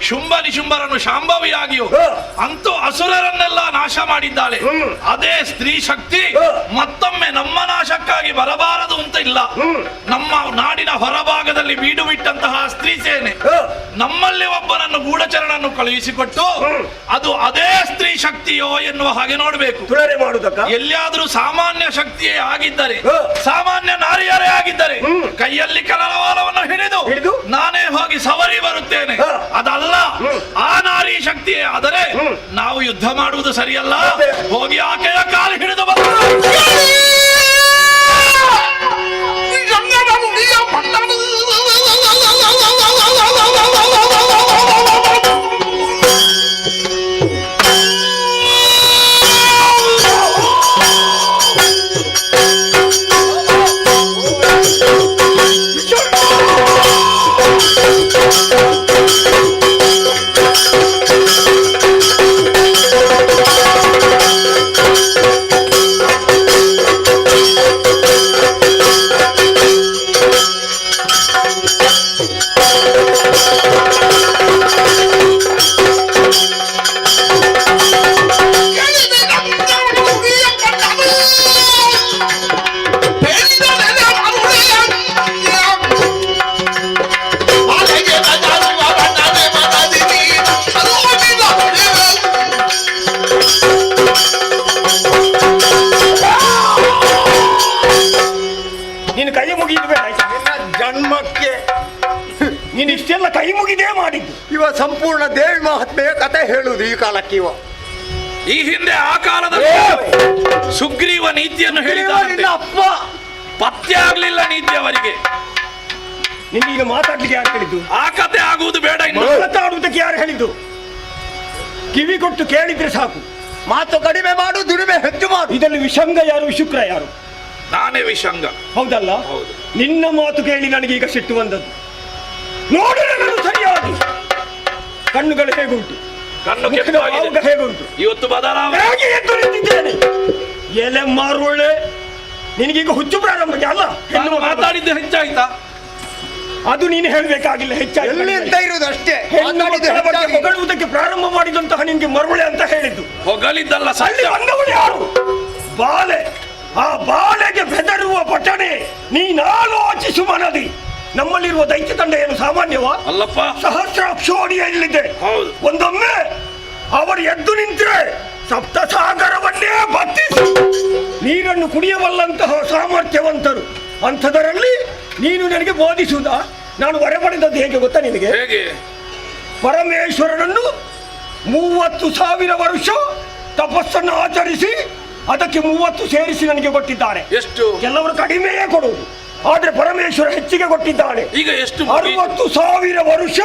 ಶುಂಭ ನಿಶುಂಭರನ್ನು ಶಾಂಭವಿಯಾಗಿಯೂ, ಅಂತೂ ಅಸುರರನ್ನೆಲ್ಲ ನಾಶ ಮಾಡಿದ್ದಾಳೆ. ಅದೇ ಸ್ತ್ರೀ ಶಕ್ತಿ ಮತ್ತೊಮ್ಮೆ ನಮ್ಮ ನಾಶಕ್ಕಾಗಿ ಬರಬಾರದು ಅಂತ ಇಲ್ಲ. ನಮ್ಮ ನಾಡಿನ ಹೊರಭಾಗದಲ್ಲಿ ಬೀಡು ಬಿಟ್ಟಂತಹ ಸ್ತ್ರೀ ಸೇನೆ ನಮ್ಮಲ್ಲಿ ಒಬ್ಬನನ್ನು ಗೂಢಚರನನ್ನು ಕಳುಹಿಸಿಕೊಟ್ಟು ಅದು ಅದೇ ಸ್ತ್ರೀ ಶಕ್ತಿಯೋ ಎನ್ನುವ ಹಾಗೆ ನೋಡಬೇಕು. ತುಳನೆ ಮಾಡುವುದಕ್ಕ ಎಲ್ಲಿಯಾದ್ರೂ ಸಾಮಾನ್ಯ ಶಕ್ತಿಯೇ ಆಗಿದ್ದರೆ, ಸಾಮಾನ್ಯ ನಾರಿಯರೇ ಆಗಿದ್ದರೆ ಕೈಯಲ್ಲಿ ಕಲರವಾಲವನ್ನು ಹಿಡಿದು ನಾನೇ ಹೋಗಿ ಸವರಿ ಬರುತ್ತೇನೆ. ಅದಲ್ಲ, ಆ ನಾರಿ ಶಕ್ತಿಯೇ ಆದರೆ ನಾವು ಯುದ್ಧ ಮಾಡುವುದು ಸರಿಯಲ್ಲ. ಹೋಗಿ ಆಕೆಯ ಕಾಲು ಹಿಡಿದು ಜನ್ಮಕ್ಕೆ ನೀನು ಇಷ್ಟೆಲ್ಲ ಕೈ ಮುಗಿದೇ ಮಾಡಿದ್ದು. ಇವ ಸಂಪೂರ್ಣ ದೇವಿ ಮಹಾತ್ಮೆಯ ಕತೆ ಹೇಳುವುದು ಈ ಕಾಲಕ್ಕೆ. ಇವ ಈ ಹಿಂದೆ ಆ ಕಾಲದಲ್ಲಿ ಸುಗ್ರೀವ ನೀತಿಯನ್ನು ಹೇಳಿದ ಅಪ್ಪ ಪತ್ತೆ ಆಗ್ಲಿಲ್ಲ ನೀತಿ ಅವರಿಗೆ. ನಿನ್ನೀಗ ಮಾತಾಡ್ಲಿಕ್ಕೆ ಯಾರು ಹೇಳಿದ್ದು? ಆ ಕತೆ ಆಗುವುದು ಬೇಡ. ಮಾತಾಡುವುದಕ್ಕೆ ಯಾರು ಹೇಳಿದ್ದು? ಕಿವಿ ಕೊಟ್ಟು ಕೇಳಿದ್ರೆ ಸಾಕು. ಮಾತು ಕಡಿಮೆ ಮಾಡು, ದುಡಿಮೆ ಹೆಚ್ಚು ಮಾಡು. ಇದರಲ್ಲಿ ವಿಷಂಗ ಯಾರು, ಶುಕ್ರ ಯಾರು? ನಾನೇ ವಿಷಂಗ. ಹೌದಲ್ಲ? ಹೌದು. ನಿನ್ನ ಮಾತು ಕೇಳಿ ನನಗೆ ಈಗ ಸಿಟ್ಟು ಬಂದದ್ದು. ನೋಡಿ ನಾನು ಸರಿಯಾಗಿ ಕಣ್ಣುಗಳು ಹೇಗುಂಟು, ಕಣ್ಣು ಹೇಗುಂಟು, ಇವತ್ತು ಬದಲಾವಣೆ ಎದ್ದು ನಿಂತಿದ್ದೇನೆ. ಎಲೆ ಮಾರುಳ್ಳೆ, ನಿನಗೀಗ ಹುಚ್ಚು ಪ್ರಾರಂಭ ಅಲ್ಲ? ಹೆಣ್ಣು ಮಾತಾಡಿದ್ದು ಹೆಚ್ಚಾಯ್ತಾ? ಅದು ನೀನು ಹೇಳಬೇಕಾಗಿಲ್ಲ. ಹೆಚ್ಚಾಗಿ ಇರುವುದು ಅಷ್ಟೇ. ಹೊಗಳುವುದಕ್ಕೆ ಪ್ರಾರಂಭ ಮಾಡಿದಂತಹ ನಿನ್ಗೆ ಮರುಳೆ ಅಂತ ಹೇಳಿದ್ದು. ಹೊಗಳಿದ್ದಲ್ಲ, ಅಲ್ಲಿ ಬಂದವಳು ಯಾರು? ಬಾಲೆ. ಆ ಬಾಲೆಗೆ ಬೆದರುವ ಪಟನೆ ನೀನಾಲೋಚಿಸು ಮನದಿ. ನಮ್ಮಲ್ಲಿರುವ ದೈತ್ಯ ತಂಡ ಏನು ಸಾಮಾನ್ಯವಾ? ಅಲ್ಲಪ್ಪ. ಸಹಸ್ರಾಕ್ಷೋಣಿಯಲ್ಲಿದೆ. ಹೌದು. ಒಂದೊಮ್ಮೆ ಅವರು ಎದ್ದು ನಿಂತರೆ ಸಪ್ತ ಸಾಗರವನ್ನೇ ಬತ್ತಿಸಿ ನೀರನ್ನು ಕುಡಿಯಬಲ್ಲಂತಹ ಸಾಮರ್ಥ್ಯವಂತರು. ಅಂಥದರಲ್ಲಿ ನೀನು ನನಗೆ ಬೋಧಿಸುವುದಾ? ನಾನು ಹೊರಪಡೆದದ್ದು ಹೇಗೆ ಗೊತ್ತಾ ನಿನಗೆ? ಹೇಗೆ? ಪರಮೇಶ್ವರನನ್ನು 30,000 ವರ್ಷ ತಪಸ್ಸನ್ನು ಆಚರಿಸಿ ಅದಕ್ಕೆ 30 ಸೇರಿಸಿ ನನಗೆ ಕೊಟ್ಟಿದ್ದಾರೆ. ಎಷ್ಟು? ಕೆಲವರು ಕಡಿಮೆಯೇ ಕೊಡುವುದು, ಆದ್ರೆ ಪರಮೇಶ್ವರ ಹೆಚ್ಚಿಗೆ ಕೊಟ್ಟಿದ್ದಾನೆ. ಈಗ ಎಷ್ಟು? 60,000 ವರ್ಷ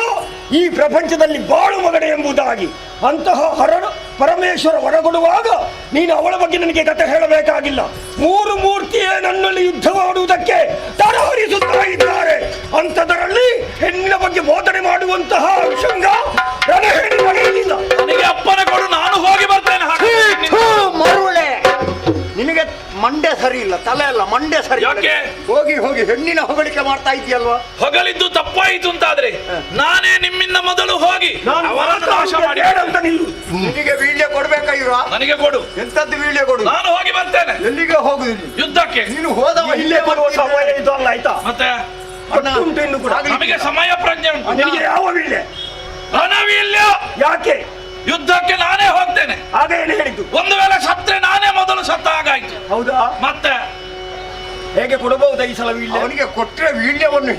ಈ ಪ್ರಪಂಚದಲ್ಲಿ ಬಾಳು ಮಗಡೆ ಎಂಬುದಾಗಿ. ಅಂತಹ ಪರಮೇಶ್ವರ ಹೊರಗೊಡುವಾಗ ನೀನು ಅವಳ ಬಗ್ಗೆ ನನಗೆ ಕಥೆ ಹೇಳಬೇಕಾಗಿಲ್ಲ. 3 ಮೂರ್ತಿಯೇ ನನ್ನಲ್ಲಿ ಯುದ್ಧ ಮಾಡುವುದಕ್ಕೆ ತಡಹರಿಸುತ್ತಾ ಇದ್ದಾರೆ. ಅಂಥದರಲ್ಲಿ ಹೆಣ್ಣಿನ ಬಗ್ಗೆ ಬೋಧನೆ ಮಾಡುವಂತಹ ವಿಷಂಗ ರಣಹೇಳಿ ನಡೆಯಲಿಲ್ಲ. ನನಗೆ ಅಪ್ಪನ ಕೊಡು, ನಾನು ಹೋಗಿ ಬರ್ತೇನೆ. ಮರುಳೆ, ನಿನಗೆ ಮಂಡೆ ಸರಿ ಇಲ್ಲ, ತಲೆ ಅಲ್ಲ ಮಂಡೆ ಸರಿ. ಯಾಕೆ? ಹೋಗಿ ಹೋಗಿ ಹೆಣ್ಣಿನ ಹೊಗಳಿಕೆ ಮಾಡ್ತಾ ಇದೆಯಲ್ವಾ? ಹೊಗಳಿದ್ದು ತಪ್ಪಾಯಿತು ಅಂತಾದ್ರೆ ನಾನೇ ನಿಮ್ಮಿಂದ ಮೊದಲು ಹೋಗಿ ಅವರನ್ನು ನಾಶ ಮಾಡಿ. ನಿನಗೆ ವೀಳ್ಯ ಕೊಡ್ಬೇಕಾ ಇವ? ನನಗೆ ಕೊಡು. ಎಂತದ್ದು ವೀಳ್ಯ ಕೊಡು? ನಾನು ಹೋಗಿ ಬರ್ತೇನೆ. ಎಲ್ಲಿಗೆ ಹೋಗುದು? ಯುದ್ಧಕ್ಕೆ. ನೀನು ಹೋದವ ಇಲ್ಲೇ ಬರುವ ಸಮಯ ಇದು ಅಲ್ಲ, ಆಯ್ತಾ? ಮತ್ತೆ ಉಂಟು ಇನ್ನು ಕೂಡ. ನಮಗೆ ಸಮಯ ಪ್ರಜ್ಞೆ ಉಂಟು. ನಿನಗೆ ಯಾವ ವೀಳ್ಯ? ರಣವೀಲ್ಯ. ಯಾಕೆ? ಯುದ್ಧಕ್ಕೆ ನಾನೇ ಹೋಗ್ತೇನೆ. ಆಗ ಏನು ಹೇಳಿದ್ದು? ಒಂದು ವೇಳೆ ಸತ್ರೆ ನಾನೇ ಮೊದಲು ಸತ್ತ ಹಾಗಾಯ್ತು. ಹೌದಾ? ಮತ್ತೆ ಹೇಗೆ ಕೊಡಬಹುದಾ ಈ ಸಲ ವೀಳ್ಯ? ಅವನಿಗೆ ಕೊಟ್ರೆ ವೀಳ್ಯವನ್ನು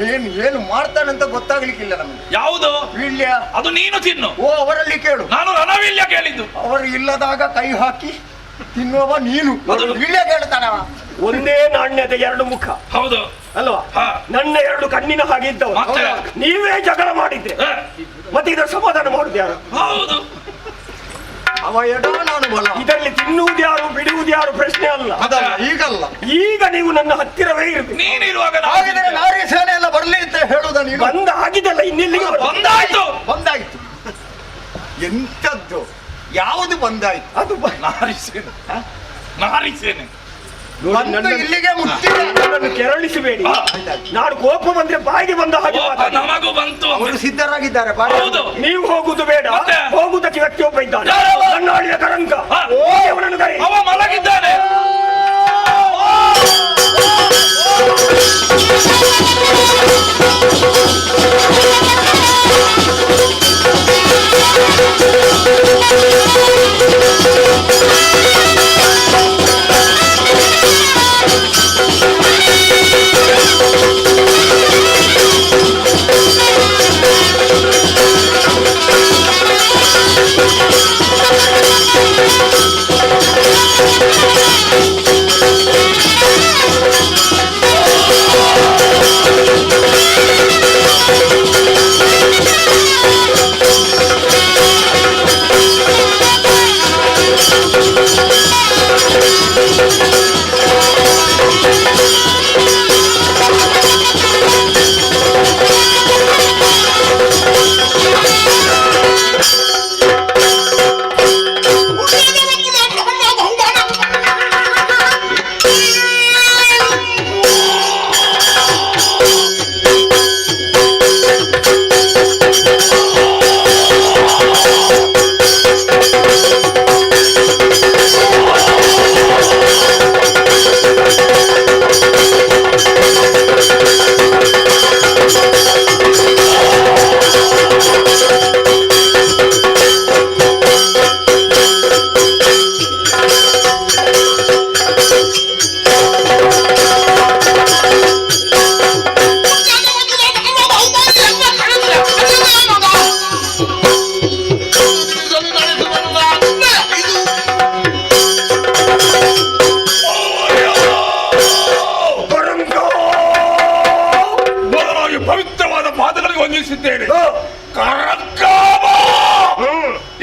ಏನು ಮಾಡ್ತಾನಂತ ಗೊತ್ತಾಗ್ಲಿಕ್ಕಿಲ್ಲ ನಮಗೆ. ಯಾವುದು ವೀಳ್ಯ? ಅದು ನೀನು ತಿನ್ನು. ಓ, ಅವರಲ್ಲಿ ಕೇಳು. ನಾನು ರಣವೀಲ್ಯ ಕೇಳಿದ್ದು. ಅವರು ಇಲ್ಲದಾಗ ಕೈ ಹಾಕಿ ತಿನ್ನುವ ನೀನು. ಅದು ವೀಳ್ಯ ಕೇಳ್ತಾನವ. ಒಂದೇ ನಾಣ್ಯದ 2 ಮುಖ. ಹೌದು ಅಲ್ವಾ? ನನ್ನ 2 ಕಣ್ಣಿನ ಹಾಗೆ ಇದ್ದವ. ನೀವೇ ಜಗಳ ಮಾಡಿದ್ರೆ ಮತ್ತೆ ಇದರ ಸಮಾಧಾನ ಮಾಡುದು ಯಾರು? ಹೌದು. ಅವ ಎಡ ನಾನು ಬಲ. ಇದರಲ್ಲಿ ತಿನ್ನುವುದು ಯಾರು ಬಿಡುವುದು ಯಾರು ಪ್ರಶ್ನೆ ಅಲ್ಲ. ಅದಲ್ಲ ಈಗಲ್ಲ. ಈಗ ನೀವು ನನ್ನ ಹತ್ತಿರವೇ ಇರಬೇಕು. ನೀನಿರುವಾಗ ಹಾಗಿದ್ರೆ ನಾರಿ ಸೇನೆ ಎಲ್ಲ ಬರ್ಲಿ ಅಂತ ಹೇಳುದ ನೀನು? ಬಂದ ಆಗಿದಲ್ಲ ಇನ್ನೆಲ್ಲಿಗೆ ಬಂದಾಯ್ತು. ಬಂದಾಯ್ತು. ಎಂತದ್ದು ಯಾವುದು ಬಂದಾಯ್ತು? ಅದು ನಾರಿಸೇನೆ ನಾರಿಸೇನೆ ಬಂದು ಇಲ್ಲಿಗೆ ಮುಟ್ಟಿದೆ. ನನ್ನನ್ನು ಕೆರಳಿಸಬೇಡಿ. ನಾನು ಕೋಪ ಬಂದ್ರೆ ಬಾಯಿಗೆ ಬಂದ ಹಾಗೆ ಮಾತಾಡಿ. ನಮಗೂ ಬಂತು. ಅವರು ಸಿದ್ಧರಾಗಿದ್ದಾರೆ. ಹೌದು. ನೀವು ಹೋಗುದು ಬೇಡ. ಹೋಗುದಕ್ಕೆ ವ್ಯಕ್ತಿಯೊಬ್ಬ ಇದ್ದಾನೆ. ನನ್ನ ಆಳಿನ ಕರಂಕ. ಅವನನ್ನು ಕರೆ. ಅವ ಮಲಗಿದ್ದಾನೆ.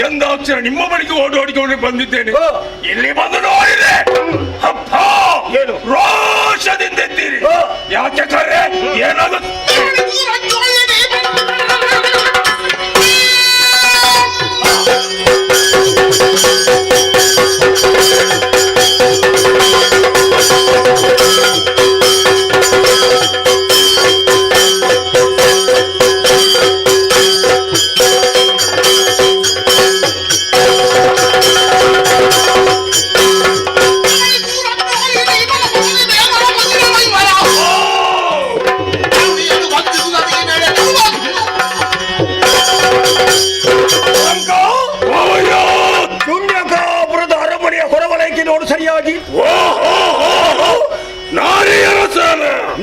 ಎಂದಾಕ್ಷರ ನಿಮ್ಮ ಬಳಿಗೆ ಓಡೋಡಿಕೊಂಡು ಬಂದಿದ್ದೇನೆ. ಇಲ್ಲಿ ಬಂದು ನೋಡಿದೆ ಅಪ್ಪ ಏನು ರೋಷದಿಂದಿದ್ದೀರಿ. ಯಾಕೆ ಕರೆ ಏನಾಗುತ್ತೆ? ನೋಡು ಸರಿಯಾಗಿ.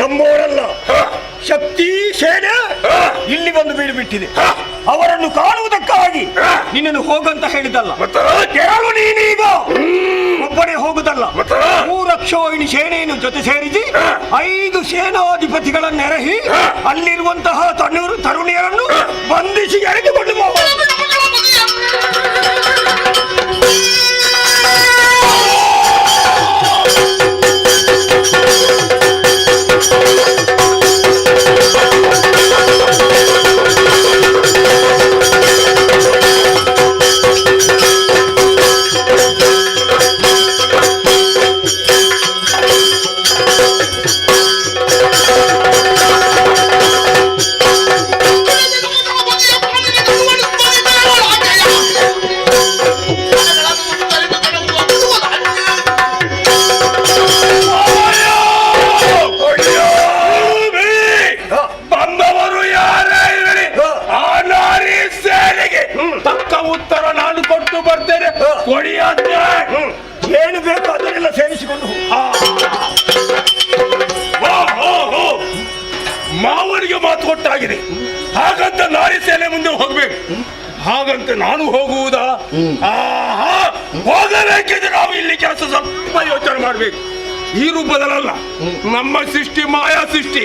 ನಮ್ಮೋರಲ್ಲ ಶಕ್ತಿ ಸೇನೆ ಇಲ್ಲಿ ಬಂದು ಬೀಳುಬಿಟ್ಟಿದೆ. ಅವರನ್ನು ಕಾಣುವುದಕ್ಕಾಗಿ ನಿನ್ನನ್ನು ಹೋಗಂತ ಹೇಳಿದಲ್ಲ. ಕೇಳು ನೀನೀಗ ಒಬ್ಬನೇ ಹೋಗುದಲ್ಲ. 3 ಅಕ್ಷೋಹಿಣಿ ಸೇನೆಯನ್ನು ಜೊತೆ ಸೇರಿಸಿ 5 ಸೇನಾಧಿಪತಿಗಳನ್ನೆರಹಿ ಅಲ್ಲಿರುವಂತಹ ತರುಣಿಯರನ್ನು ಬಂಧಿಸಿ ಎಳೆದುಕೊಂಡು ಹೋಗುವುದು. ಏನು ಬೇಕು ಅದನ್ನೆಲ್ಲ ಸೇರಿಸಿಕೊಂಡು ಮಾವನಿಗೆ ಮಾತು ಕೊಟ್ಟಾಗಿದೆ. ಹಾಗಂತ ನಾರಿ ಸೇನೆ ಮುಂದೆ ಹೋಗ್ಬೇಕು. ಹಾಗಂತ ನಾನು ಹೋಗುವುದಾ? ಹೋಗಬೇಕಿದ್ರೆ ನಾವು ಇಲ್ಲಿ ಕೆಲಸ ಸ್ವಲ್ಪ ಯೋಚನೆ ಮಾಡ್ಬೇಕು. ಈ ರೂಪದಲ್ಲ, ನಮ್ಮ ಸೃಷ್ಟಿ ಮಾಯಾ ಸೃಷ್ಟಿ.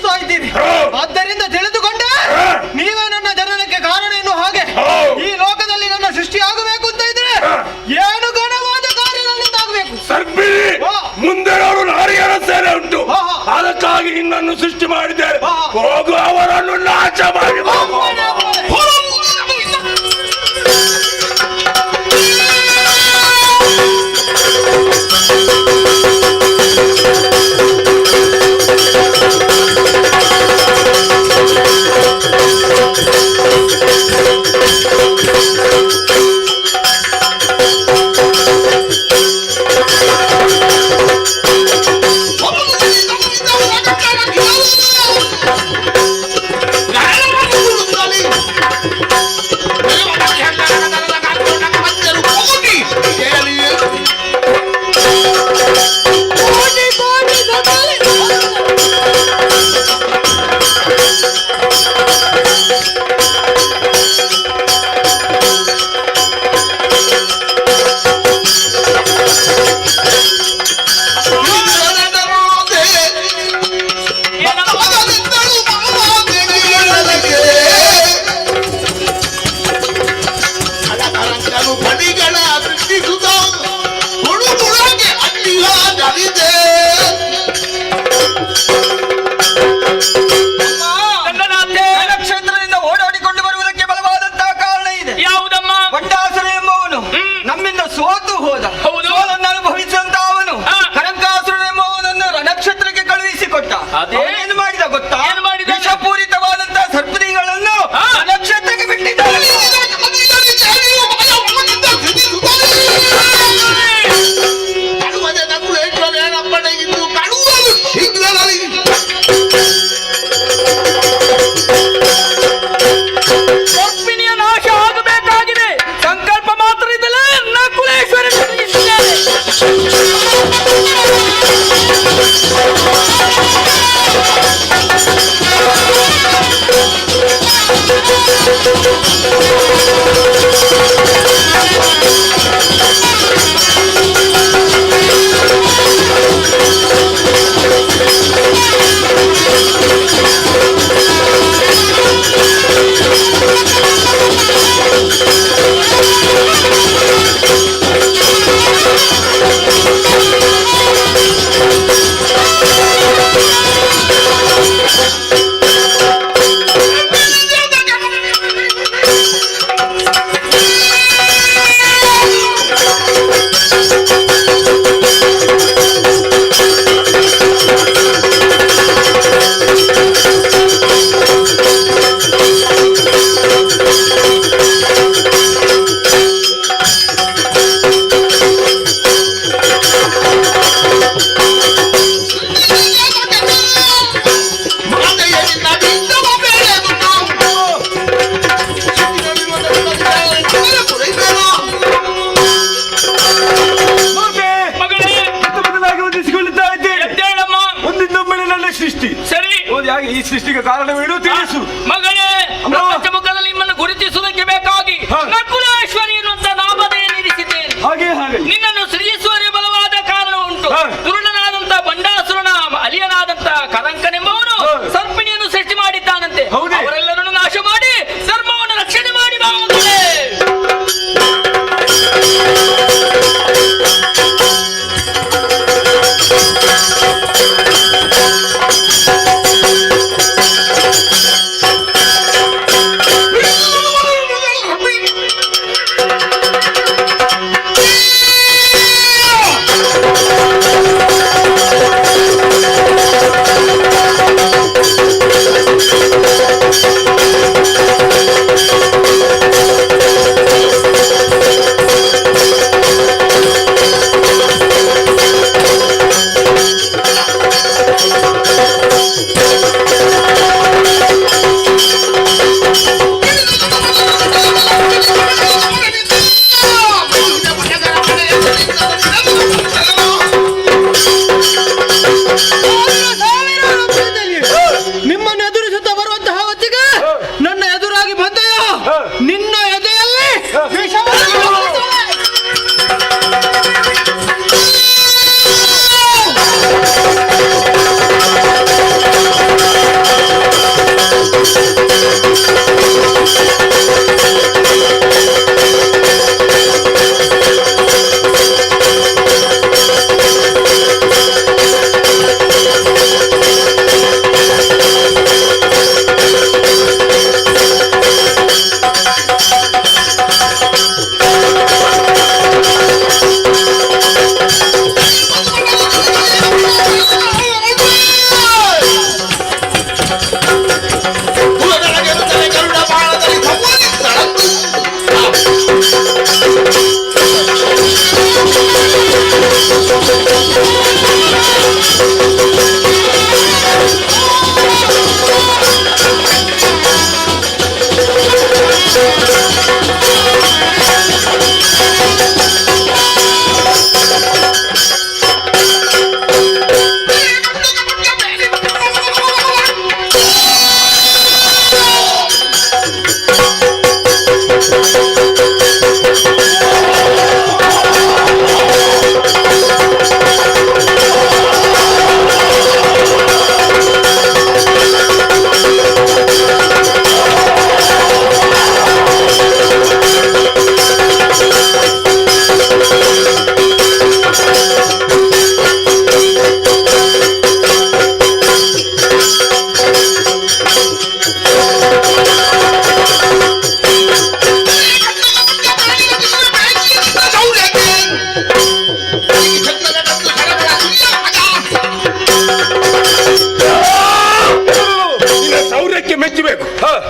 ತೋರಿಸ್ತಾ ಇದ್ದೀನಿ. ಆದ್ದರಿಂದ ತಿಳಿದುಕೊಂಡೆ ನೀವೇ ನನ್ನ ಜನನಕ್ಕೆ ಕಾರಣ ಎನ್ನುವ ಹಾಗೆ ಈ ಲೋಕದಲ್ಲಿ ನನ್ನ ಸೃಷ್ಟಿ ಆಗಬೇಕು ಅಂತ ಇದ್ರೆ ಏನು ಘನವಾದ ಕಾರ್ಯ ನನ್ನಿಂದ ಆಗಬೇಕು. ಮುಂದೆ ಅವರು ನಾರಿಯರ ಸೇನೆ ಉಂಟು, ಅದಕ್ಕಾಗಿ ನಿನ್ನನ್ನು ಸೃಷ್ಟಿ ಮಾಡಿದ್ದೇವೆ. ಹೋಗು, ಅವರನ್ನು ನಾಶ ಮಾಡಿ ಕ್ಷೇತ್ರದಿಂದ ಓಡಾಡಿಕೊಂಡು ಬರುವುದಕ್ಕೆ ಬಲವಾದಂತಹ ಕಾರಣ ಇದೆ. ಯಾವುದಮ್ಮ? ಬಂಡಾಸುರ ಎಂಬುವನು ನಮ್ಮಿಂದ ಸೋತು ಹೋದ. ಸೋಲನ್ನು ಅನುಭವಿಸಿದಂತ ಅವನು ಕರಂಕಾಸುರ ಎಂಬುವನನ್ನು ರಣಕ್ಷೇತ್ರಕ್ಕೆ ಕಳುಹಿಸಿಕೊಟ್ಟ. ಏನು ಮಾಡಿದ ಗೊತ್ತಾ? ವಿಷಪೂರಿತವಾದಂತಹ ಸರ್ಪದಿಗಳನ್ನು ರಣಕ್ಷೇತ್ರಕ್ಕೆ ಬಿಟ್ಟಿದ್ದಾರೆ. ಸರ್ಪಿಣಿಯ ನಾಶ ಆಗಬೇಕಾಗಿದೆ. ಸಂಕಲ್ಪ ಮಾತ್ರ ಇದಲ್ಲ, ನಕುಲೇಶ್ವರ ಈ ಸೃಷ್ಟಿಗೆ ಕಾರಣವೇನು ತಿಳಿಸು. ಮಗಳೇ, ಮುಖದಲ್ಲಿ ನಿಮ್ಮನ್ನು ಗುರುತಿಸುವುದಕ್ಕೆ ಬೇಕಾಗಿ ನಕುಲೇಶ್ವರಿ ಎನ್ನುವಂತ ನಾಮಧೇಯ ಇರಿಸಿದ್ದೇನೆ. ಹಾಗೆ ನಿನ್ನನ್ನು ಸೃಜಿಸುವರೆ ಬಲವಾದ ಕಾರಣ ಉಂಟು. ದುರುಳನಾದಂತ ಬಂಡಾಸುರನ ಅಲಿಯನಾದಂತ ಕರಂಕನೆಂಬವನು ಸರ್ಪಿಣಿಯನ್ನು ಸೃಷ್ಟಿ ಮಾಡಿದ್ದಾನಂತೆ. ಅವರೆಲ್ಲರನ್ನು ನಾಶ ಮಾಡಿ ಧರ್ಮವನ್ನು ರಕ್ಷಣೆ ಮಾಡಿ ಬಾ ಮಗಳೇ.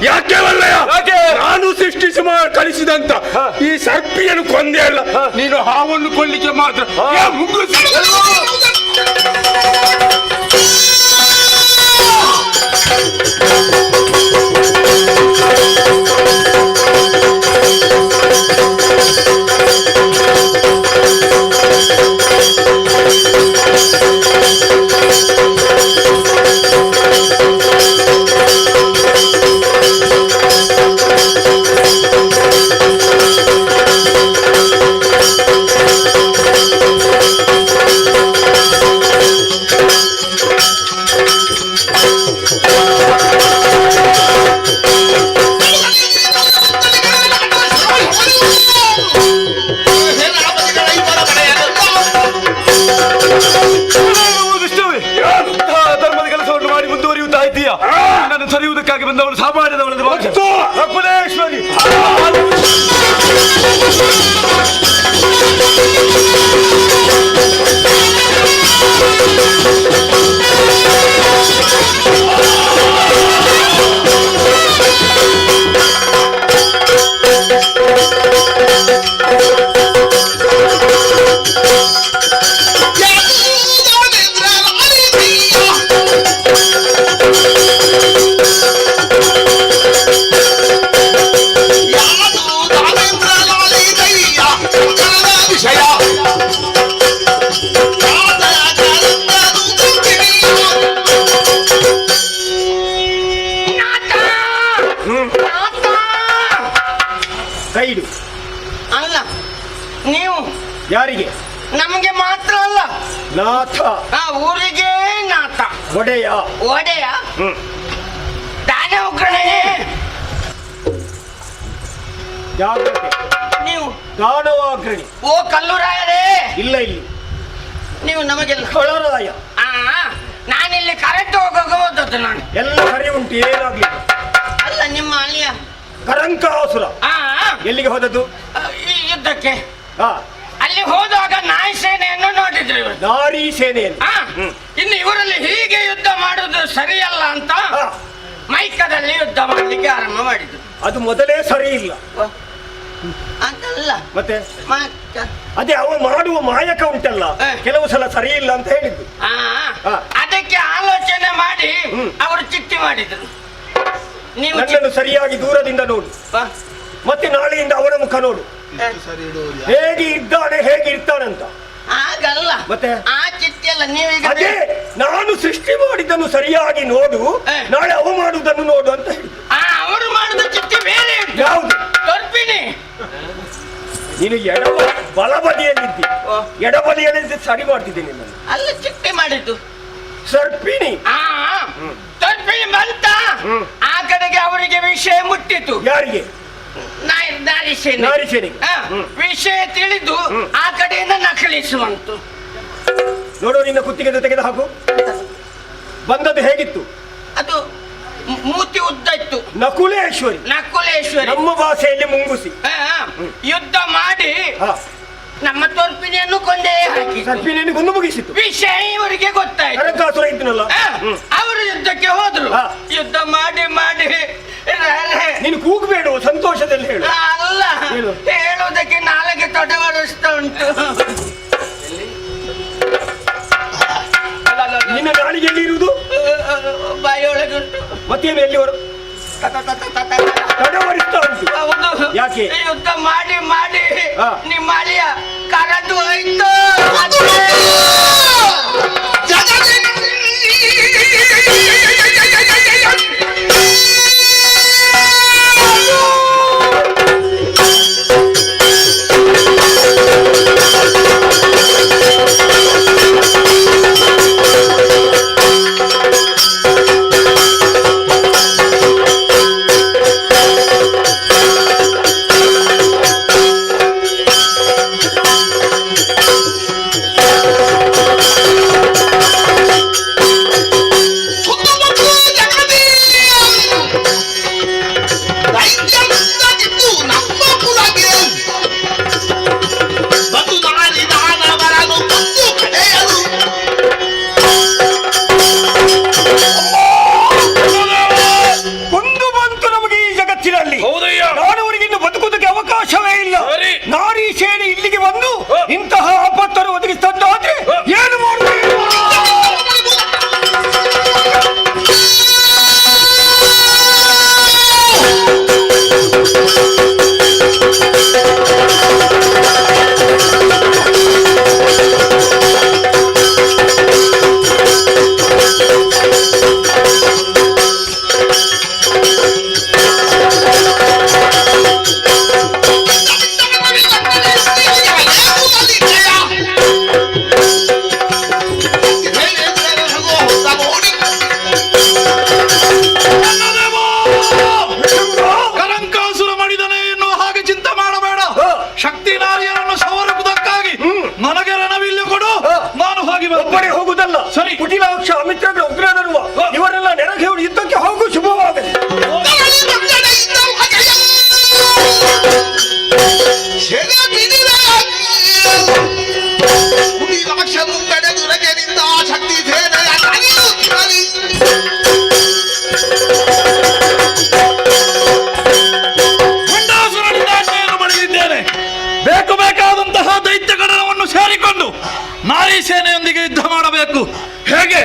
ಯಾಕೆ ಒಳ್ಳೆಯ ನಾನು ಸೃಷ್ಟಿಸಿ ಕಳಿಸಿದಂತ ಈ ಸರ್ಪಿಯನ್ನು ಕೊಂದೆ ಅಲ್ಲ, ನೀನು ಹಾವನ್ನು ಕೊಲ್ಲಿಕ್ಕೆ ಮಾತ್ರ ಮುಗಿಸಿ. ಧರ್ಮದ ಕೆಲಸವನ್ನು ಮಾಡಿ ಮುಂದುವರಿಯುತ್ತಾ ಇದ್ದೀಯಾ? ನನ್ನನ್ನು ಸರಿಯುವುದಕ್ಕಾಗಿ ಬಂದವಳು ಸಾಮಾನ್ಯದವಳನ್ನು ಕುಲೇಶ್ವರಿ. ಕೈಡು ಅಲ್ಲ, ನೀವು ಯಾರಿಗೆ? ನಮಗೆ ಮಾತ್ರ ಅಲ್ಲ, ನಾಥ ಆ ಊರಿಗೆ ನಾಥ. ಒಡೆಯ ಒಡೆಯ ತಾನೇ ಉಗ್ರಣೆ. ಜಾಗ್ರತೆ, ನೀವು ದಾನವಾಗ್ರಣಿ. ಓ ಕಲ್ಲುರಾಯರೇ, ಇಲ್ಲ ಇಲ್ಲಿ ನೀವು ನಮಗೆಲ್ಲ ಕಳರಾಯ. ನಾನಿಲ್ಲಿ ಕರೆಕ್ಟ್ ಹೋಗೋದು ನಾನು. ಎಲ್ಲ ಸರಿ ಉಂಟು, ಏನಾಗ್ಲಿಲ್ಲ. ಅಲ್ಲ, ನಿಮ್ಮ ಅಳಿಯ ಕರಂಕಾಸುರ ಎಲ್ಲಿಗೆ ಹೋದದ್ದು? ಈ ಯುದ್ಧಕ್ಕೆ. ಅಲ್ಲಿ ಹೋದಾಗ ನಾಯಿ ಸೇನೆಯನ್ನು ನೋಡಿದ್ರು ಇವರು. ನಾರಿ ಸೇನೆಯನ್ನು. ಇನ್ನು ಇವರಲ್ಲಿ ಹೀಗೆ ಯುದ್ಧ ಮಾಡುವುದು ಸರಿಯಲ್ಲ ಅಂತ ಮೈಕದಲ್ಲಿ ಯುದ್ಧ ಮಾಡಲಿಕ್ಕೆ ಆರಂಭ ಮಾಡಿದ್ರು. ಅದು ಮೊದಲೇ ಸರಿ ಇಲ್ಲ ಅಂತಲ್ಲ, ಮತ್ತೆ ಅದೇ ಅವ ಮಾಡುವ ಮಾಯಕ ಉಂಟಲ್ಲ, ಕೆಲವು ಸಲ ಸರಿ ಇಲ್ಲ ಅಂತ ಹೇಳಿದ್ದು. ಅದಕ್ಕೆ ಆಲೋಚನೆ ಮಾಡಿ ಅವರು ಚಿಟ್ಟಿ ಮಾಡಿದ್ರು. ನೀವು ನನ್ನನ್ನು ಸರಿಯಾಗಿ ದೂರದಿಂದ ನೋಡು, ಮತ್ತೆ ನಾಳೆಯಿಂದ ಅವನ ಮುಖ ನೋಡು, ಹೇಗೆ ಇದ್ದಾನೆ ಹೇಗೆ ಇರ್ತಾನಂತ. ಆಗಲ್ಲ, ಮತ್ತೆ ಆ ಚಿಟ್ಟಿಯಲ್ಲ, ನೀವೀಗ ಅದೇ ನಾನು ಸೃಷ್ಟಿ ಮಾಡಿದ್ದನ್ನು ಸರಿಯಾಗಿ ನೋಡು, ನಾಳೆ ಅವ ಮಾಡುವುದನ್ನು ನೋಡು ಅಂತ ಹೇಳಿದ್ದು. ಅವರು ಮಾಡಿದ ಚಿಟ್ಟಿ ಬೇರೆ. ಯಾವುದು? ಗರ್ಭಿಣಿ. ನೀನು ಬಲಬದಿಯಲ್ಲಿದ್ದಿ, ಎಡಬದಿಯಲ್ಲಿ ಸರಿ ಮಾಡ್ತಿದ್ದೀನಿ ನಾನು. ಅಲ್ಲ, ಚಿಟ್ಟಿ ಮಾಡಿದ್ದು ಸರ್ಪಿಣಿ. ಸರ್ಪಿಣಿ ಬಂತ, ಆ ಕಡೆಗೆ ಅವರಿಗೆ ವಿಷಯ ಮುಟ್ಟಿತು. ಯಾರಿಗೆ? ನಾರಿ ಸೇನೆ. ವಿಷಯ ತಿಳಿದು ಆ ಕಡೆಯಿಂದ ನಕಲಿಸುವಂತು. ನೋಡು, ನಿನ್ನ ಕುತ್ತಿಗೆ ತೆಗೆದು ಹಾಕು. ಬಂದದ್ದು ಹೇಗಿತ್ತು? ಅದು ಮೂತಿ ಉದ್ದ ಇತ್ತು. ನಕುಲೇಶ್ವರಿ. ನಮ್ಮ ಭಾಷೆಯಲ್ಲಿ ಮುಂಗುಸಿ. ಯುದ್ಧ ಮಾಡಿ ನಮ್ಮ ತೊರ್ಪಿನಿಯನ್ನು ಕೊಂದೇ ಹಾಕಿ ಸರ್ಪಿನಿಯನ್ನು ಕೊಂದು ಮುಗಿಸಿತು. ವಿಷಯ ಇವರಿಗೆ ಗೊತ್ತಾಯ್ತು. ಕರಂಕಾಸುರ ಇದ್ದನಲ್ಲ, ಅವರು ಯುದ್ಧಕ್ಕೆ ಹೋದ್ರು. ಯುದ್ಧ ಮಾಡಿ ಮಾಡಿ ನೀನು ಕೂಗಬೇಡ, ಸಂತೋಷದಲ್ಲಿ ಹೇಳು. ಅಲ್ಲ, ಹೇಳುವುದಕ್ಕೆ ನಾಳೆಗೆ ತೊಡವಡಿಸ್ತಾ ಉಂಟು. ನಿನ್ನ ನಾಳಿಗೆ ಎಲ್ಲಿ ಇರುವುದು? ಬಾಯಿಯೊಳಗುಂಟು. ಮತ್ತೇನು ಎಲ್ಲಿವರು ತಡವಡಿಸ್ತಾ ಉಂಟು. ಹೌದು. ಯಾಕೆ? ಯುದ್ಧ ಮಾಡಿ ಮಾಡಿ ನಿಮ್ಮ ಅಳಿಯ ಕರೆದು ಹೋಯ್ತು. ಸರಿ. ಕುಟಿಲಾಕ್ಷ, ಅಮಿತ್ರಗಳ ಉಗ್ರನರುವ ಇವರೆಲ್ಲ ನೆರಗೇಳು ಯುದ್ಧಕ್ಕೆ ಹೋಗು, ಶುಭವಾಗಲಿ. ಶಕ್ತಿ ಸೇನೆಯ ಬೇಕು ಬೇಕಾದಂತಹ ದೈತ್ಯಗಣವನ್ನು ಸೇರಿಕೊಂಡು ನಾರಿ ಸೇನೆಯೊಂದಿಗೆ ಯುದ್ಧ ಮಾಡಬೇಕು. ಹೇಗೆ?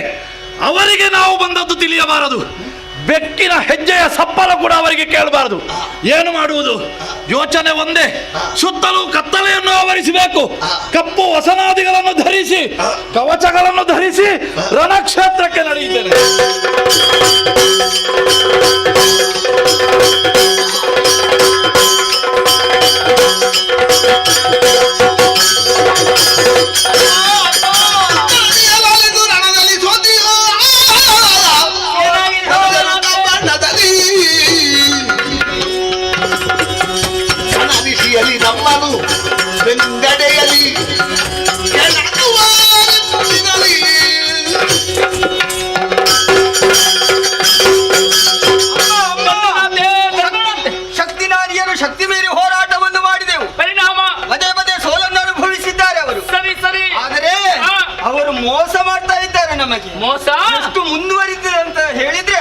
ಅವರಿಗೆ ನಾವು ಬಂದದ್ದು ತಿಳಿಯಬಾರದು. ಬೆಕ್ಕಿನ ಹೆಜ್ಜೆಯ ಸಪ್ಪಲ ಕೂಡ ಅವರಿಗೆ ಕೇಳಬಾರದು. ಏನು ಮಾಡುವುದು? ಯೋಚನೆ ಒಂದೇ. ಸುತ್ತಲೂ ಕತ್ತಲೆಯನ್ನು ಆವರಿಸಬೇಕು. ಕಪ್ಪು ವಸನಾದಿಗಳನ್ನು ಧರಿಸಿ, ಕವಚಗಳನ್ನು ಧರಿಸಿ ರಣಕ್ಷೇತ್ರಕ್ಕೆ ನಡೆಯುತ್ತೇನೆ. ನಮ್ಮನು ಬೆಂಗಡೆಯಲಿ ಶಕ್ತಿ ನಾರಿಯರು ಶಕ್ತಿ ಮೀರಿ ಹೋರಾಟವನ್ನು ಮಾಡಿದೆವು. ಪರಿಣಾಮ ಪದೇ ಪದೇ ಸೋಲನ್ನು ಅನುಭವಿಸಿದ್ದಾರೆ ಅವರು. ಸರಿ ಸರಿ. ಆದರೆ ಅವರು ಮೋಸ ಮಾಡ್ತಾ ಇದ್ದಾರೆ ನಮಗೆ. ಮೋಸ ಎಷ್ಟು ಮುಂದುವರಿದಿದೆ ಅಂತ ಹೇಳಿದ್ರೆ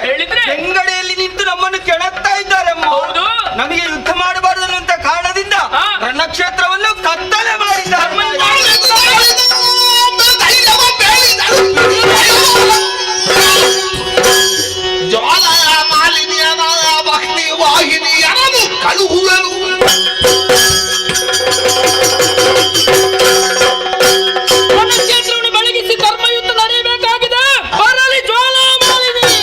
ಬೆಂಗಡೆಯಲ್ಲಿ ನಿಂತು ನಮ್ಮನ್ನು ಕೆಣಕ್ತಾ ಇದ್ದಾರೆ. ಹೌದು. ನಮಗೆ ಯುದ್ಧ ಮಾಡಬಾರದು ಅನ್ನುವಂತ ಕಾರಣದಿಂದ ರಣಕ್ಷೇತ್ರವನ್ನು ಕತ್ತಲೆ ಮಾಡಿದ್ದಾರೆ. ಜ್ವಾಲಯ ಮಾಲಿನ್ಯನ ಭಕ್ತಿ ವಾಹಿನಿಯರನು ಕಳುಹುವೆನು. ರಣಕ್ಷೇತ್ರವನ್ನು ಬೆಳಗಿಸಿ ಧರ್ಮಯುದ್ಧ ನಡೆಯಬೇಕಾಗಿದೆ. ಬರಲಿ ಜ್ವಾಲಾ ಮಾಲಿನಿ.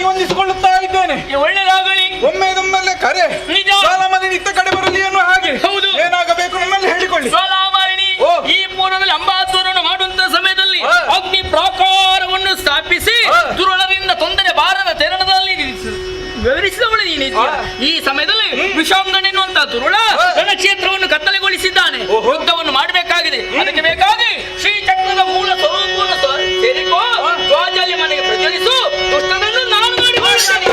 ಹೊಂದಿಸಿಕೊಳ್ಳುತ್ತಾ ಇದ್ದೇನೆ. ಒಳ್ಳೆದಾಗಲಿ. ಒಮ್ಮೆದೊಮ್ಮೆಲೆ ಕರೆ ಜ್ವಾಲಾಮಾಲಿನಿ ಇತ್ತ ಕಡೆ ಬರಲಿ ಅನ್ನೋ ಹಾಗೆ. ಹೌದು. ಏನಾಗಬೇಕು ನಮ್ಮಲ್ಲಿ ಹೇಳಿಕೊಳ್ಳಿ. ಜ್ವಾಲಾಮಾಲಿನಿ ಈ ಪೂರ್ವದಲ್ಲಿ ಅಂಬಾಸುರನ್ನು ಮಾಡುವಂತ ಸಮಯದಲ್ಲಿ ಅಗ್ನಿ ಪ್ರಾಕಾರವನ್ನು ಸ್ಥಾಪಿಸಿ ದುರುಳದಿಂದ ತೊಂದರೆ ಬಾರದ ತೆರಣದಲ್ಲಿ ವಿವರಿಸಿದವಳು ನೀನಿದ್ದೀಯ. ಈ ಸಮಯದಲ್ಲಿ ವಿಷಾಂಗಣ ಎನ್ನುವಂತ ದುರುಳ ರಣಕ್ಷೇತ್ರವನ್ನು ಕತ್ತಲೆಗೊಳಿಸಿದ್ದಾನೆ. ಯುದ್ಧವನ್ನು ಮಾಡಬೇಕಾಗಿದೆ. ಅದಕ್ಕೆ ಬೇಕಾಗಿ ಶ್ರೀಚಕ್ರದ ಮೂಲ ಸ್ವರೂಪವನ್ನು ಸೇರಿಕೋ, ಧ್ವಜಾಲಿ ಮನೆಗೆ ಪ್ರಜ್ವಲಿಸು, ದುಷ್ಟನನ್ನು ನಾನು ಮಾಡಿ ಮಾಡುತ್ತೇನೆ.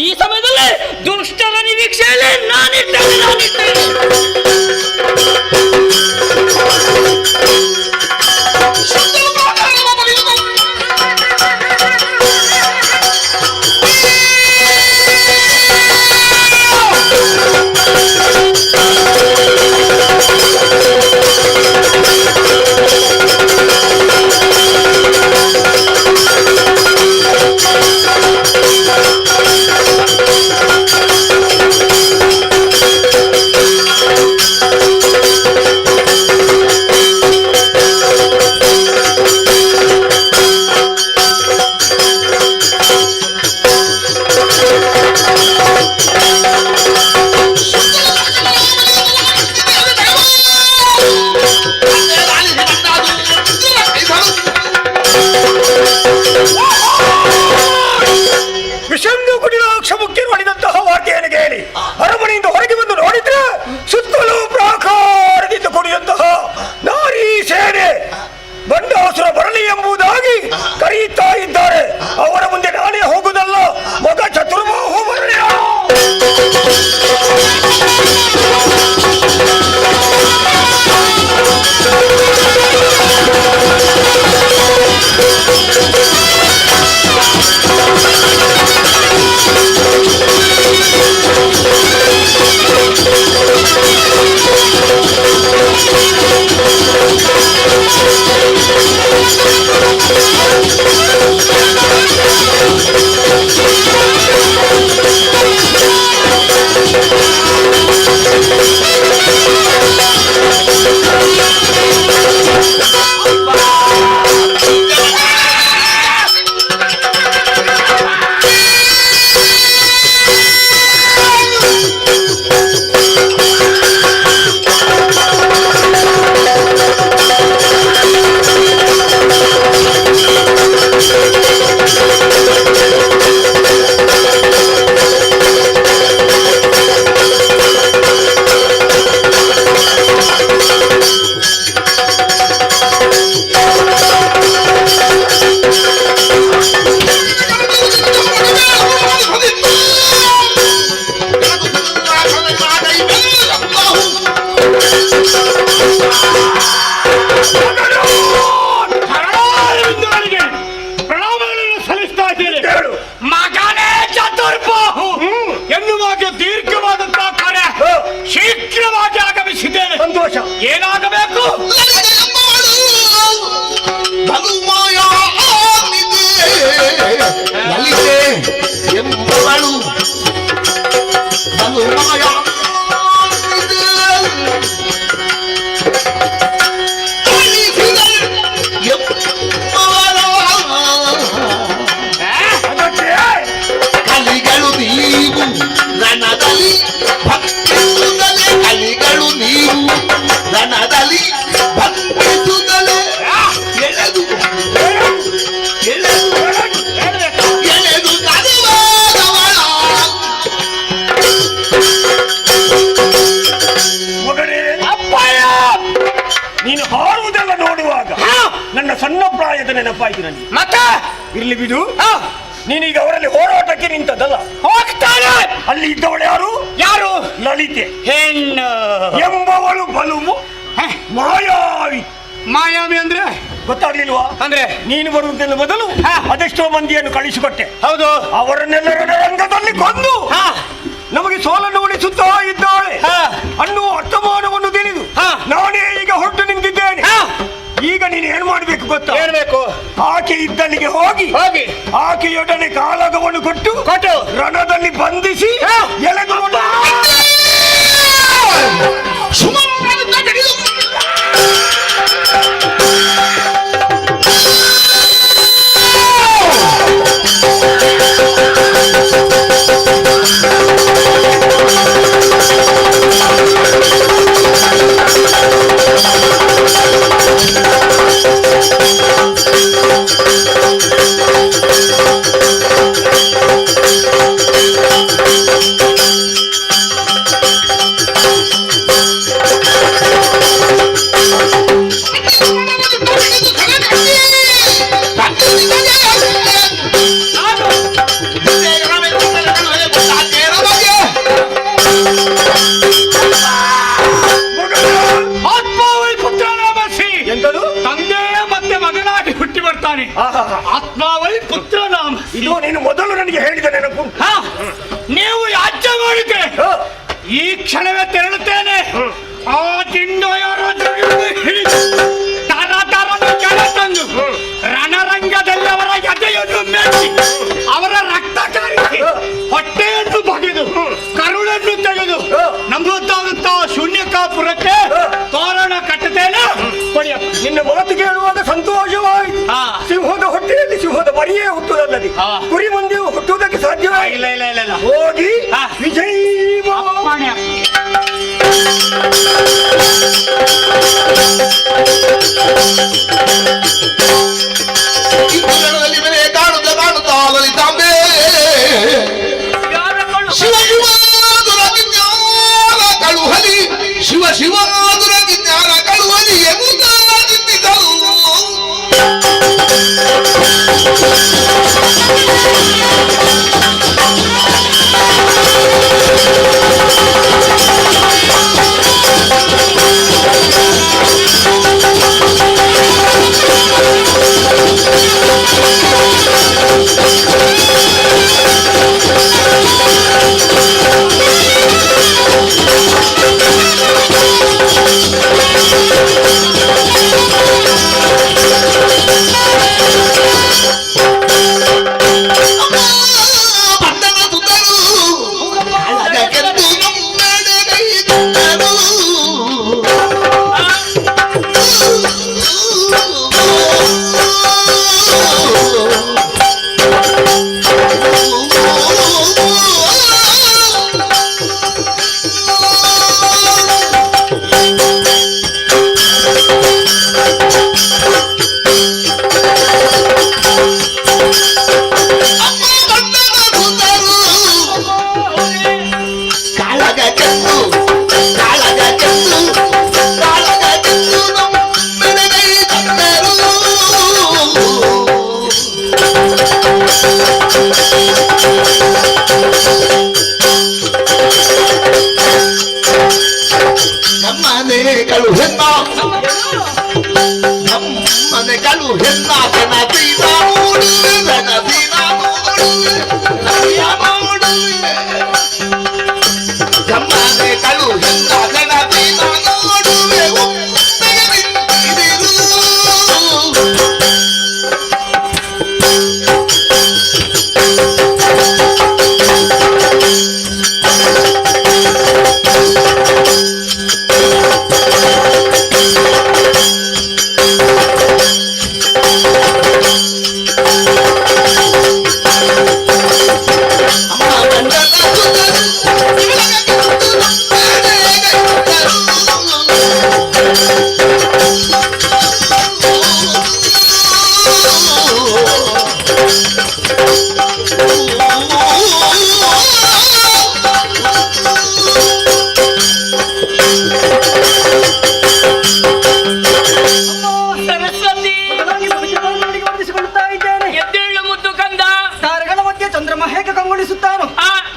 ಈ ಸಮಯದಲ್ಲಿ ದುಷ್ಟರ ನಿರೀಕ್ಷೆಯಲ್ಲಿ ನಾನಿರ್ತೇನೆ. ವಿಷನ್ನು ಕುಡಿಲಾಕ್ಷ ಮುಖ್ಯ ಮಾಡಿದಂತಹ ವಾರ್ತೆಯನ್ನು ಕೇಳಿ ಅರಮನೆಯಿಂದ ಹೊರಗೆ ಬಂದು ನೋಡಿದ್ರೆ ಸುತ್ತಲೂ ಪ್ರಾಕಾರದಿಂದ ಕುಡಿದಂತಹ ನಾರಿ ಸೇನೆ ಬಂಡಾಸುರ ಬರಲಿ ಎಂಬುದಾಗಿ ಕರೆಯುತ್ತಾ ಇದ್ದಾರೆ. ಅವರ ಮುಂದೆ ನಾನೇ ಹೋಗುವುದಲ್ಲ, ಮಗ ಚತುರ್ಬಾಹು ಬರಲಿ. ಮಗನೇ ಚತುರ್ಬಾಹು ಎನ್ನುವಾಗ ದೀರ್ಘವಾದಂತಹ ಕಾರ್ಯ ಶೀಘ್ರವಾಗಿ ಆಗಮಿಸಿದ್ದೇನೆ. ಸಂತೋಷ. ಏನಾಗಬೇಕು? ಲಲಿತೆ ಎಂಬವಳು ಕಲಿಗಳು ನೀವು ರಣದಲ್ಲಿ ಭಕ್ತಿಸುತ್ತಲೇ, ಕಲಿಗಳು ನೀವು ರಣದಲ್ಲಿ ಭಕ್ತಿಸುತ್ತಲೇ ಎಳೆದು ಎಳೆದು ಎಳೆದು ತರುವಾದವಳ. ಮಗನೇ ಅಪ್ಪಯ್ಯ, ನೀನು ಹಾರುವುದೆಲ್ಲ ನೋಡುವಾಗ ನನ್ನ ಸಣ್ಣ ಪ್ರಾಯದ ನೆನಪಾಯಿತು ನನಗೆ. ಮತ್ತೆ ಇರ್ಲಿ ಬಿಡು. ನೀನೀಗ ಅವರಲ್ಲಿ ಹೋರಾಟಕ್ಕೆ ನಿಂತದ್ದಲ್ಲ, ಹೋಗ್ತಾನೆ. ಅಲ್ಲಿ ಇದ್ದವಳು ಯಾರು? ಯಾರು? ಲಲಿತೆ ಹೆಣ್ಣು ಎಂಬವಳು ಬಲು ಮಾಯಾವಿ. ಮಾಯಾವಿ ಅಂದ್ರೆ ಗೊತ್ತಾಗ್ಲಿಲ್ವಾ? ಅಂದ್ರೆ ನೀನು ಬರುವುದನ್ನು ಮೊದಲು ಅದೆಷ್ಟೋ ಮಂದಿಯನ್ನು ಕಳಿಸಿಕೊಟ್ಟೆ. ಹೌದು. ಅವರನ್ನೆಲ್ಲರ ರಂಗದಲ್ಲಿ ಕೊಂದು ನಮಗೆ ಸೋಲನ್ನು ಉಳಿಸುತ್ತಾ ಇದ್ದಾಳೆ ಅನ್ನುವ ವರ್ತಮಾನವನ್ನು ತಿಳಿದು ನಾನೇ ಈಗ ಹೊರಟು ನಿಂತಿದ್ದೇನೆ. ಈಗ ನೀನು ಏನು ಮಾಡಬೇಕು ಗೊತ್ತಾ? ಹೇಳ್ಬೇಕು. ಆಕೆ ಇದ್ದಲ್ಲಿಗೆ ಹೋಗಿ ಆಕೆಯೊಡನೆ ಕಾಲಗವನ್ನು ಕೊಟ್ಟು ರಣದಲ್ಲಿ ಬಂಧಿಸಿ ಎಳೆದುಕೊಂಡು ನೀನು ಮೊದಲು ನನಗೆ ಹೇಳಿದ ನೆನಪು. ನೀವು ಯಾಜ್ಯ ಮಾಡಿದ್ರೆ ಈ ಕ್ಷಣವೇ ತೆರಳುತ್ತೇನೆ. ಆ ತಿಂಡು ಯಾರೋ ಹಿಡಿದು ತರ ಕೆಳ ತಂದು ರಣರಂಗದಲ್ಲಿ ಅವರ ಎದೆಯನ್ನು ಮೆಚ್ಚಿ ಅವರ ರಕ್ತ ಕಾರಿಸಿ ಹೊಟ್ಟೆಯನ್ನು ಬಗೆದು ಕರುಳನ್ನು ತೆಗೆದು ನಮ್ಮದಾದಂತ ಶೂನ್ಯಕಾಪುರಕ್ಕೆ ತೋರಣ ಕಟ್ಟುತ್ತೇನೆ. ನಿನ್ನ ಮಾತು ಕೇಳುವಾಗ ಸಂತೋಷವಾಯಿತು. ಸಿಂಹದ ಹೊಟ್ಟೆಯಲ್ಲಿ ಸಿಂಹದ ಮರಿಯೇ ಹುಟ್ಟುವುದಲ್ಲದೆ ಕುರಿ ಮಂದಿಯು ಹುಟ್ಟುವುದಕ್ಕೆ ಸಾಧ್ಯವಾಗಿಲ್ಲ. ಇಲ್ಲ ಹೋಗಿ ವಿಜಯ ಇಂದ್ರನಲ್ಲಿ ಮನೆ ಕಾಣುತ್ತಾ ಲಲಿತಾಂಬೆ ಶಿವ ಶಿವಾದುರ ಕಳುಹಲಿ ಶಿವ ಶಿವಾದುರ ಜ್ಞಾನ ಕಳುಹಲಿ ಎಂಬುದಾಗಿದ್ದರು.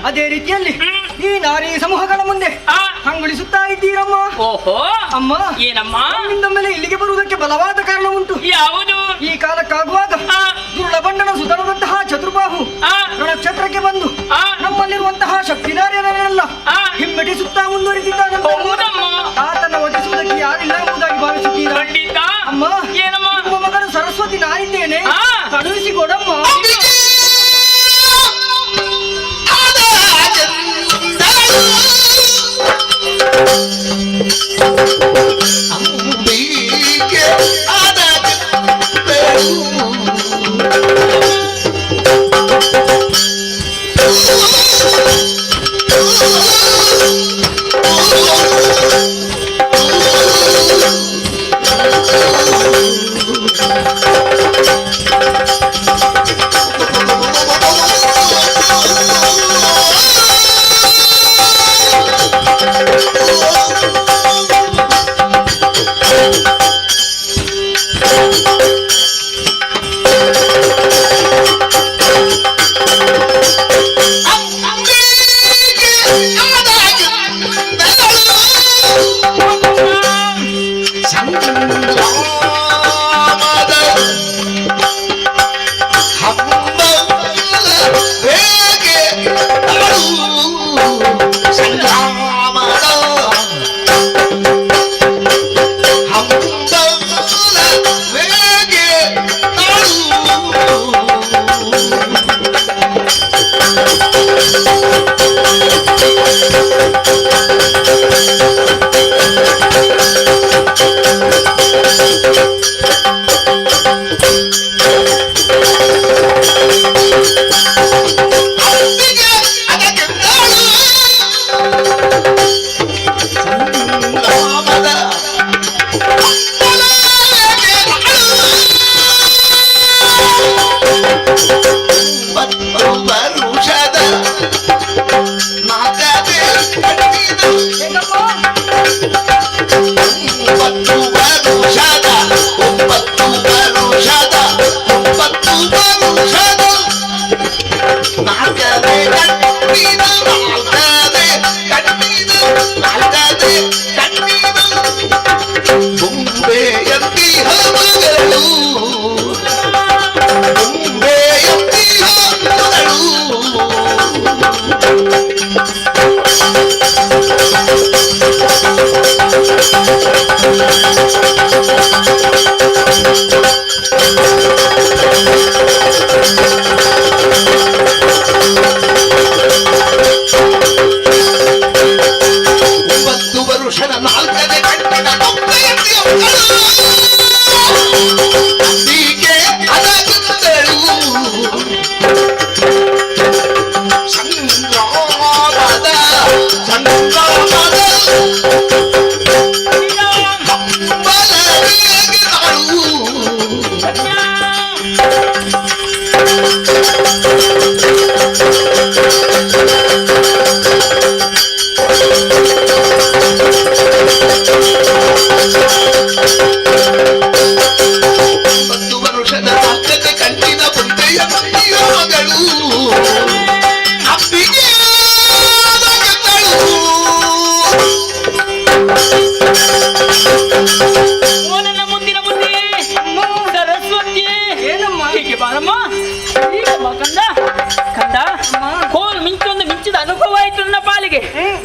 ಅದೇ ರೀತಿಯಲ್ಲಿ ಈ ನಾರಿ ಸಮೂಹಗಳ ಮುಂದೆ ಹಂಗುಳಿಸುತ್ತಾ ಇದ್ದೀರಮ್ಮ. ಓಹೋ ಅಮ್ಮ, ಏನಮ್ಮ? ನಿಮ್ಮಿಂದ ಮೇಲೆ ಇಲ್ಲಿಗೆ ಬರುವುದಕ್ಕೆ ಬಲವಾದ ಕಾರಣ ಉಂಟು. ಯಾವುದು? ಈ ಕಾಲಕ್ಕಾಗುವಾಗ ದುರುಳಬಂಡನ ಸುಧರುವಂತಹ ಚತುರ್ಬಾಹು ರಣಕ್ಷೇತ್ರಕ್ಕೆ ಬಂದು ನಮ್ಮಲ್ಲಿರುವಂತಹ ಶಕ್ತಿನಾರ್ಯರನ್ನೆಲ್ಲ ಹಿಮ್ಮೆಟ್ಟಿಸುತ್ತಾ ಮುಂದುವರಿದಿದ್ದಾನೆ. ಆತನ ವಧಿಸುವುದಕ್ಕೆ ಯಾರಿಲ್ಲ ಎಂಬುದಾಗಿ ಭಾವಿಸುತ್ತೀರಾ? ಖಂಡಿತ. ಅಮ್ಮ, ಏನಮ್ಮ? ನಿಮ್ಮ ಮಗಳು ಸರಸ್ವತಿ ನಾನಿದ್ದೇನೆ, ಕಳುಹಿಸಿಕೊಡಮ್ಮ.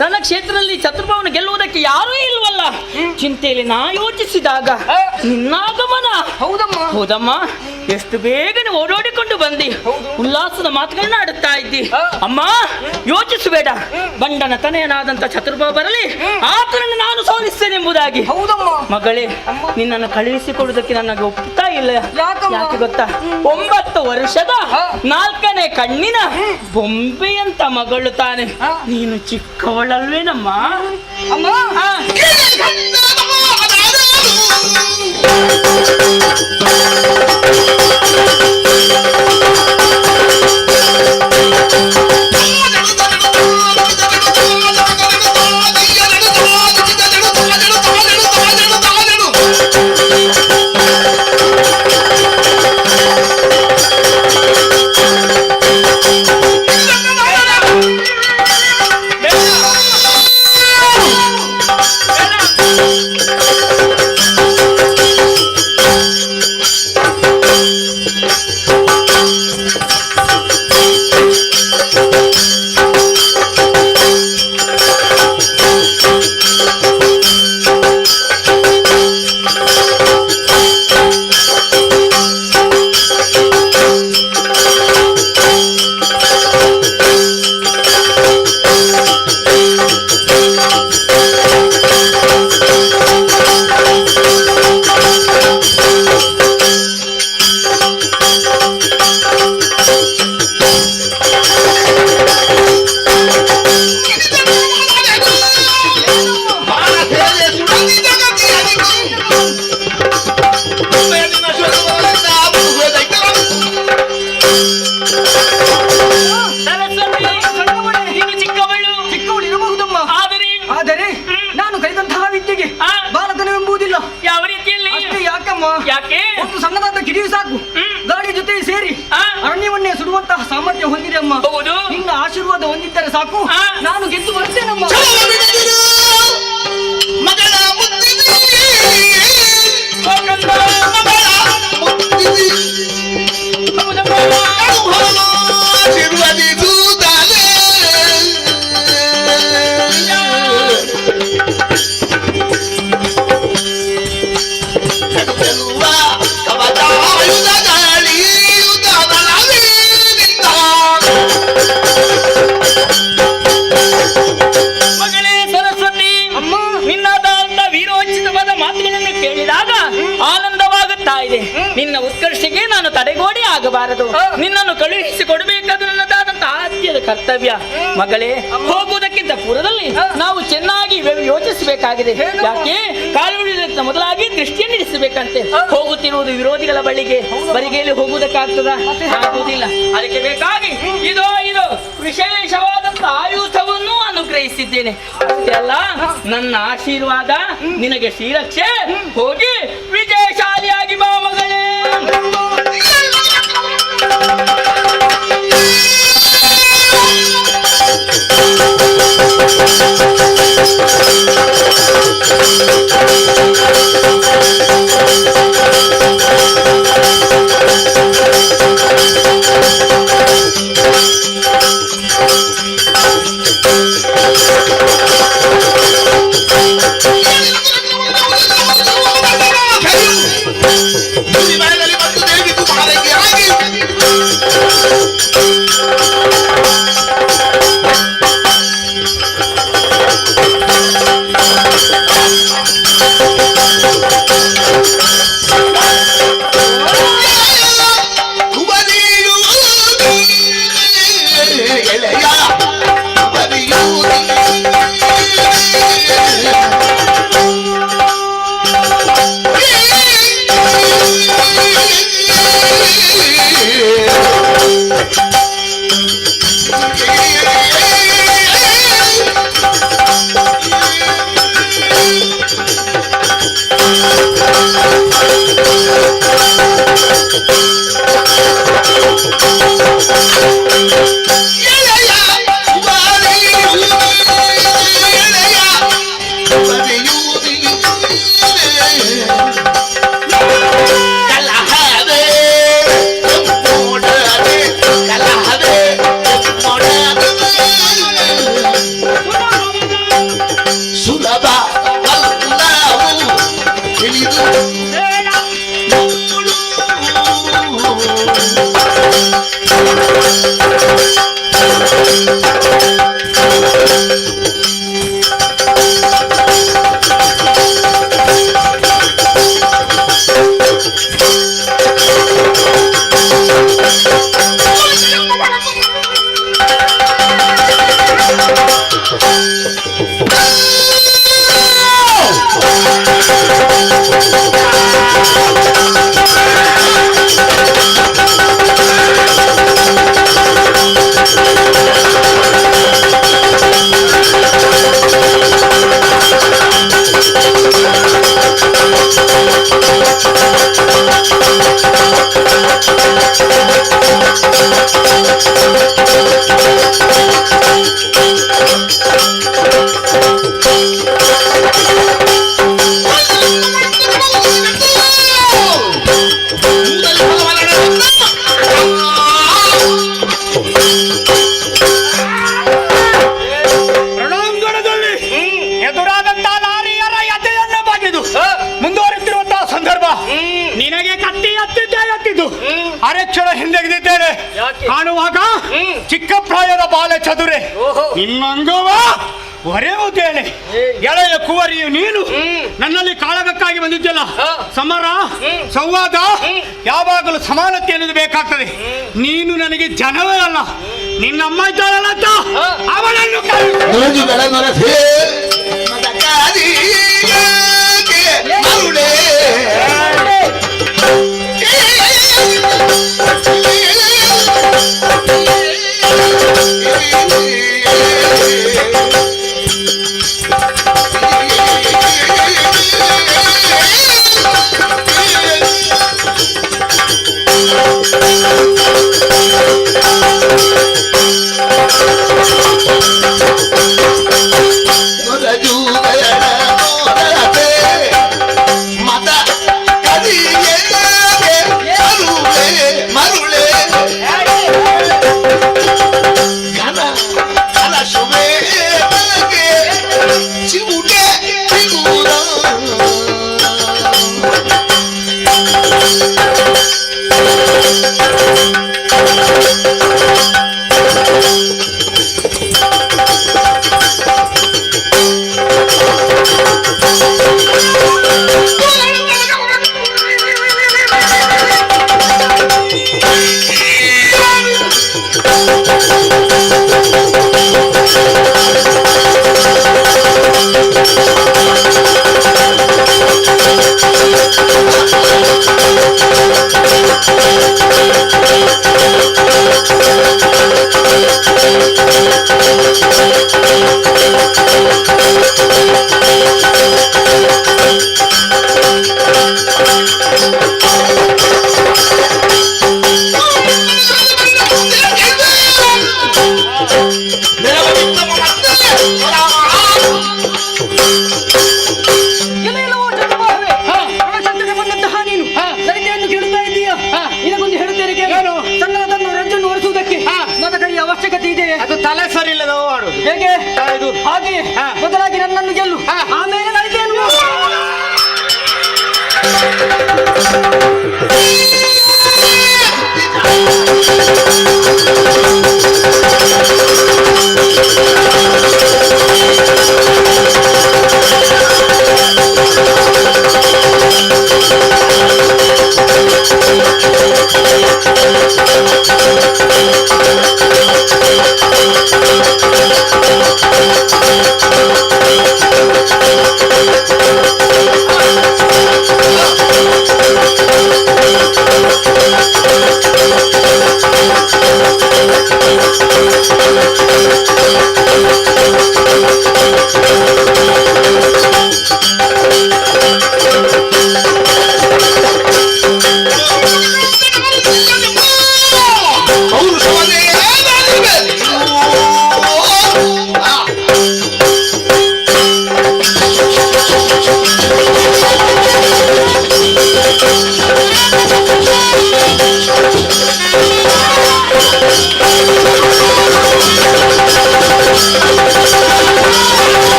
ನನ್ನ ಕ್ಷೇತ್ರದಲ್ಲಿ ಚತುರ್ಭವನ ಗೆಲ್ಲುವುದಕ್ಕೆ ಯಾರೂ ಇಲ್ವಲ್ಲ. ಚಿಂತೆಯಲ್ಲಿ ನಾ ಯೋಚಿಸಿದಾಗ ನಿನ್ನಾಗಮನ. ಹೌದಮ್ಮ, ಎಷ್ಟು ಬೇಗನೆ ಓಡೋಡಿಕೊಂಡು ಬಂದಿ. ಉಲ್ಲಾಸದ ಮಾತುಗಳನ್ನ ಆಡುತ್ತಾ ಇದ್ದಿ. ಅಮ್ಮ, ಯೋಚಿಸಬೇಡ. ಬಂಡನ ತನೆಯನಾದಂತ ಚತುರ್ಭವ ಬರಲಿ, ಆತನನ್ನು ನಾನು ಸೋಲಿಸ್ತೇನೆಂಬುದಾಗಿ. ಮಗಳೇ, ನಿನ್ನನ್ನು ಕಳುಹಿಸಿಕೊಡುವುದಕ್ಕೆ ನನಗೆ ಒಪ್ಪುತ್ತಾ ಇಲ್ಲ. ಯಾಕೆ ಗೊತ್ತಾ? 9 ವರ್ಷದ 4ನೇ ಕಣ್ಣಿನ ಬೊಂಬೆಯಂತ ಮಗಳು ತಾನೆ. ನೀನು ಚಿಕ್ಕವಳಲ್ವೇನಮ್ಮ? ಅಮ್ಮ, ಸಾಮರ್ಥ್ಯ ಹೊಂದಿರಮ್ಮ. ನಿನ್ನ ಆಶೀರ್ವಾದ ಹೊಂದಿದ್ದರೆ ಸಾಕು, ನಾನು ಗೆದ್ದು ಬರ್ತೇನಮ್ಮ. ಮಾಡಬಾರದು. ನಿನ್ನನ್ನು ಕಳುಹಿಸಿ ಕೊಡಬೇಕಾದ ನನ್ನದಾದಂತಹ ಆದ್ಯದ ಕರ್ತವ್ಯ. ಮಗಳೇ, ಹೋಗುವುದಕ್ಕಿಂತ ಪೂರ್ವದಲ್ಲಿ ನಾವು ಚೆನ್ನಾಗಿ ಯೋಚಿಸಬೇಕಾಗಿದೆ. ಯಾಕೆ ಕಾಲುಳಿದ ಮೊದಲಾಗಿ ದೃಷ್ಟಿಯನ್ನಿಡಿಸಬೇಕಂತೆ. ಹೋಗುತ್ತಿರುವುದು ವಿರೋಧಿಗಳ ಬಳಿಗೆ, ಬರಿಗೆಯಲ್ಲಿ ಹೋಗುವುದಕ್ಕಾಗ್ತದ? ಆಗುವುದಿಲ್ಲ. ಅದಕ್ಕೆ ಬೇಕಾಗಿ ಇದೋ ವಿಶೇಷವಾದಂತಹ ಆಯುಧವನ್ನು ಅನುಗ್ರಹಿಸಿದ್ದೇನೆ. ಅಷ್ಟೇ ಅಲ್ಲ, ನನ್ನ ಆಶೀರ್ವಾದ ನಿನಗೆ ಶ್ರೀರಕ್ಷೆ. ಹೋಗಿ ವಿಜಯಶಾಲಿಯಾಗಿ ಬಾ ಮಗಳೇ. ಕಾಣುವಾಗ ಚಿಕ್ಕ ಪ್ರಾಯದ ಬಾಲ ಚದುರೆ ನಿನ್ನಂಗವ ಹೊರೆಯುತ್ತೇನೆ. ಎಳೆಯ ಕುವರಿಯು ನೀನು ನನ್ನಲ್ಲಿ ಕಾಳಗಕ್ಕಾಗಿ ಬಂದಿದ್ದಲ್ಲ. ಸಮರ ಸಂವಾದ ಯಾವಾಗಲೂ ಸಮಾನತೆ ಅನ್ನೋದು ಬೇಕಾಗ್ತದೆ. ನೀನು ನನಗೆ ಜನವೇ ಅಲ್ಲ, ನಿನ್ನಮ್ಮ ಇದ್ದಾಳಲ್ಲ ಅಂತ ಅವಳನ್ನು ಶುಭ ಅವಶ್ಯಕತೆ ಇದೆ. ಅದು ತಲೆ ಸರಿ ಇಲ್ಲದ ಮಾಡುದು ಹೇಗೆ ಹಾಗೆ ಮೊದಲಾಗಿ ನನ್ನನ್ನು ಗೆಲ್ಲು, ಆಮೇಲೆ ನಡಿತೇನು.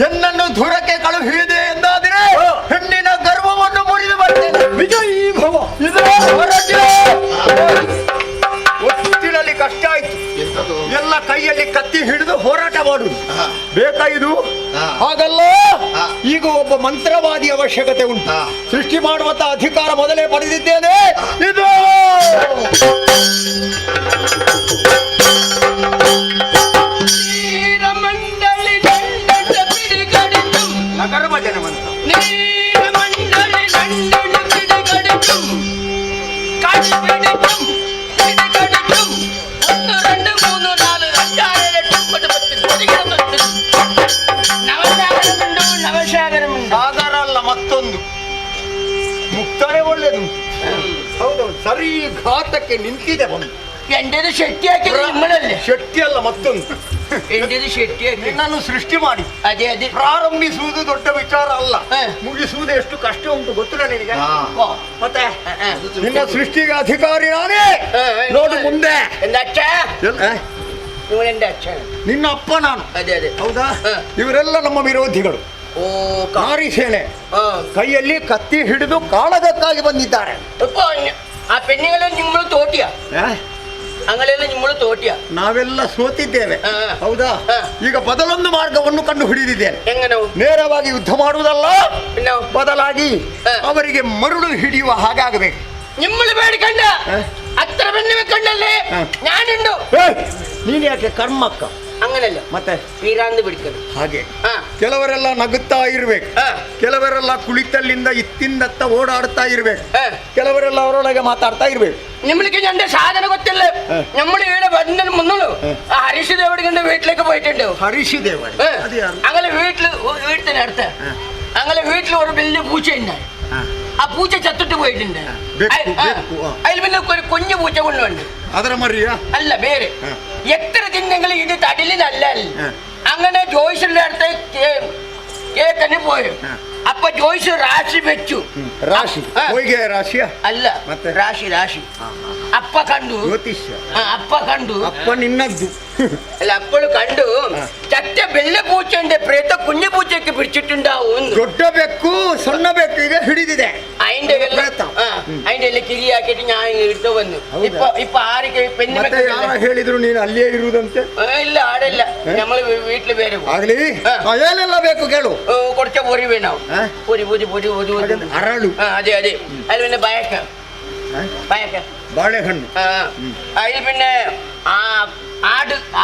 ಎನ್ನನ್ನು ಧುರಕ್ಕೆ ಕಳುಹಿದೆ ಎಂದಾದರೆ ಹೆಣ್ಣಿನ ಗರ್ವವನ್ನು ಮುರಿದು ಬರ್ತೇನೆ. ವಿಜಯೀ ಭವ. ಒತ್ತಿನಲ್ಲಿ ಕಷ್ಟ ಆಯ್ತು, ಎಲ್ಲ ಕೈಯಲ್ಲಿ ಕತ್ತಿ ಹಿಡಿದು ಹೋರಾಟ ಮಾಡುದು ಬೇಕಾ ಇದು? ಹಾಗಲ್ಲ, ಈಗ ಒಬ್ಬ ಮಂತ್ರವಾದಿ ಅವಶ್ಯಕತೆ ಉಂಟು. ಸೃಷ್ಟಿ ಮಾಡುವಂತ ಅಧಿಕಾರ ಮೊದಲೇ ಪಡೆದಿದ್ದೇನೆ. ಇದು ನಗರ ಭಜನೆ ಮಂತ್ರ. ಸಾಗರ ಅಲ್ಲ, ಮತ್ತೊಂದು ಮುಕ್ತಾನೆ ಒಳ್ಳೇದುಂಟು. ಹೌದೌದು, ಸರಿ ಘಾತಕ್ಕೆ ನಿಂತಿದೆ ಬಂದು. ಎಂಟದು ಶೆಟ್ಟಿ ಹಾಕಿ ನಿಮ್ಮನಲ್ಲಿ ಶೆಟ್ಟಿ ಅಲ್ಲ, ಮತ್ತೊಂದು ಎಂಟದು ಶೆಟ್ಟಿ ಹಾಕಿ ನಾನು ಸೃಷ್ಟಿ ಮಾಡಿ ಅದೇ ಪ್ರಾರಂಭಿಸುವುದು ದೊಡ್ಡ ವಿಚಾರ ಅಲ್ಲ, ಮುಗಿಸುವುದು ಎಷ್ಟು ಕಷ್ಟ ಉಂಟು ಗೊತ್ತಿಲ್ಲ ನಿನಗೆ. ಮತ್ತೆ ನಿನ್ನ ಸೃಷ್ಟಿಗೆ ಅಧಿಕಾರಿ ನಾನೇ. ನೋಡು ಮುಂದೆ ನಿನ್ನ ಅಪ್ಪ ನಾನು. ಅದೇ ಅದೇ ಹೌದಾ? ಇವರೆಲ್ಲ ನಮ್ಮ ವಿರೋಧಿಗಳು. ಓ ನಾರಿ ಸೇನೆ ಕೈಯಲ್ಲಿ ಕತ್ತಿ ಹಿಡಿದು ಕಾಳಗಕ್ಕಾಗಿ ಬಂದಿದ್ದಾರೆ. ಆ ಪೆಣ್ಣಿಗೆಲ್ಲ ನಿಮ್ಮಳು ತೋಟಿಯ ಅಂಗಳೆಲ್ಲ ನಿಮ್ಮಳು ತೋಟಿಯ ನಾವೆಲ್ಲ ಸೋತಿದ್ದೇವೆ. ಹೌದಾ? ಈಗ ಬದಲೊಂದು ಮಾರ್ಗವನ್ನು ಕಂಡು ಹಿಡಿದಿದ್ದೇನೆ. ಹೆಂಗ ನಾವು ನೇರವಾಗಿ ಯುದ್ಧ ಮಾಡುವುದಲ್ಲ, ಬದಲಾಗಿ ಅವರಿಗೆ ಮರುಳು ಹಿಡಿಯುವ ಹಾಗಾಗಬೇಕು. ನಿಮ್ಮಳು ಬೇಡಿಕೊಂಡ ಹತ್ತಿರ ಬೆನ್ನಿವೆ ಕಂಡಲ್ಲೇ ನಾನುಂಡು. ನೀನ್ ಯಾಕೆ ಕರ್ಮಕ್ಕ ಅಂಗನಲ್ಲ ಮತ್ತೆ ವೀರಾಂದು ಬಿಡ್ಕೊಂಡು ಹಾಗೆ ಕೆಲವರೆಲ್ಲ ನಗುತ್ತಾ ಇರ್ಬೇಕು, ಕೆಲವರೆಲ್ಲ ಕುಳಿತಲ್ಲಿಂದ ಇತ್ತಿಂದತ್ತ ಓಡಾಡ್ತಾ ಇರ್ಬೇಕು, ಕೆಲವರೆಲ್ಲ ಅವರೊಳಗೆ ಮಾತಾಡ್ತಾ ಇರ್ಬೇಕು. ನಿಮ್ಮಳಿಗೆ ഞന്റെ സാധന ಗೊತ್ತಿಲ್ಲ. നമ്മൾ ഇവിടെ വന്ന മുന്നോളൂ ഹരീഷ് ദേവടിന്റെ വീട്ടിലേക്ക് പോയിട്ടുണ്ട്. ഹരീഷ് ദേവടി അങ്ങനെ വീട്ടിന് അടുത്ത് അങ്ങനെ വീട്ടിൽ ഒരു വലിയ പൂച്ച ഉണ്ടായി. ആ പൂച്ച ചത്തിട്ട് പോയിട്ടുണ്ട്. അതിൽ പിന്നെ ഒരു കുഞ്ഞു പൂച്ച കൊണ്ടുവന്നു. ಅದರ ಮರಿಯ അല്ല ಬೇರೆ എത്ര തിന്നെങ്കിലും ഇത് തടിലിനല്ല. അങ്ങനെ ജോയ്സിന്റെ അടുത്ത് കേക്കന് പോയി. ಅಪ್ಪ ಜೋಯಿಸು ರಾಶಿ ಬೆಚ್ಚು ರಾಶಿ ರಾಶಿಯ ಅಲ್ಲ ರಾಶಿ ರಾಶಿ ಅಪ್ಪ ಕಂಡು ಜ್ಯೋತಿಷ್ಯ ಅಪ್ಪ ಕಂಡು ಅಪ್ಪ ನಿನ್ನದ್ದು അല്ല അപ്പോഴും കണ്ടു ചറ്റ വെള്ള പൂച്ചന്റെ പ്രേത കുഞ്ഞു പൂച്ചയ്ക്ക് പിടിച്ചിട്ടുണ്ടാവും. ದೊಡ್ಡ ಬೆಕ್ಕು ಸಣ್ಣ ಬೆಕ್ಕು ಈಗ ಹಿಡಿದಿದೆ. അതിന്റെ എല്ലാം കിരിയാക്കിട്ട് ഞാൻ എടുത്തു വന്നു. ഇപ്പൊ ആരൊക്കെ പെണ്ണ് ಹೇಳಿದ್ರು ನೀನು ಅಲ್ಲಿಯೇ ಇರುವುದಂತೆ? ಇಲ್ಲ ಆಡಿಲ್ಲ, നമ്മള് വീട്ടില് പേര് ಆಗ್ಲಿ. ಏನೆಲ್ಲ ಬೇಕು ಕೇಳು. കുറച്ച് പൊരി വേണം. പൊരി പൊരി പൊരി പൊരി ಅರಳು. അതെ അതെ. അതിൽ പിന്നെ ബയക്ക ബയക്ക ಬಾಳೆಹಣ್ಣು. അതിൽ പിന്നെ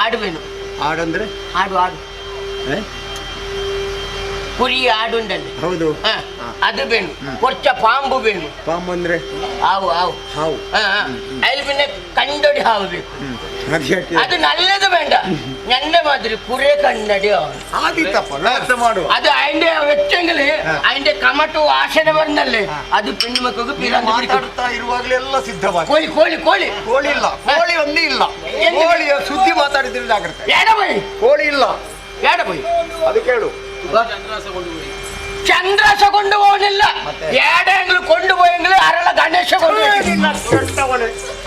ആട് വേണം. ಆಡಂದ್ರೆ ആട് ആട് ಕುರಿ ಆಡು ಉಂಟಲ್ಲ. ಹೌದು. ಅದು ಬೇಣು. ಕೊಚ್ಚ ಪಾಂಬು ಬೇಣು. ಪಾಂಬು ಅಂದ್ರೆ ಹಾವು ಹಾವು ಹಾವು. അതിൽ പിന്നെ കണ്ടടി ಹಾವು ಬೇಕು. ಅದು ನಲ್ಲದು ಬೇಡ, ನನ್ನ ಮಾതിരി ಕುರೆ ಕನ್ನಡಿ ಮಾಡುವ. ಅದು അതിന്റെ വെച്ചെങ്കില് അതിന്റെ കമട്ടു വാസന പറഞ്ഞല്ലേ ಅದು പെണ്ണು ಮಕ್ಕಳಿಗೆ ಮಾತಾಡ್ತಾ ಇರುವಾಗಲೆಲ್ಲ ಸಿದ್ಧವಾಗಿ. ಕೋಳಿ ಕೋಳಿ ಕೋಳಿ ಕೋಳಿ ಇಲ್ಲ, ಕೋಳಿ ಒಂದೇ ಇಲ್ಲ. ಕೋಳಿಯ ಸುದ್ದಿ ಮಾತಾಡಿದ್ರೆ ಜಾಗ್ರತೆ. ಏಡ ಬೈ ಕೋಳಿ ಇಲ್ಲ. ಏಡ ಬೈ ಅದು ಕೇಳು. ಚಂದ್ರಸ ಕೊಂಡು ಹೋಗಲಿಲ್ಲ, ಏಡೆಂಗ್ಳು ಕೊಂಡು ಹೋಯಂಗ್ಳು ಅರಳ ಗಣೇಶ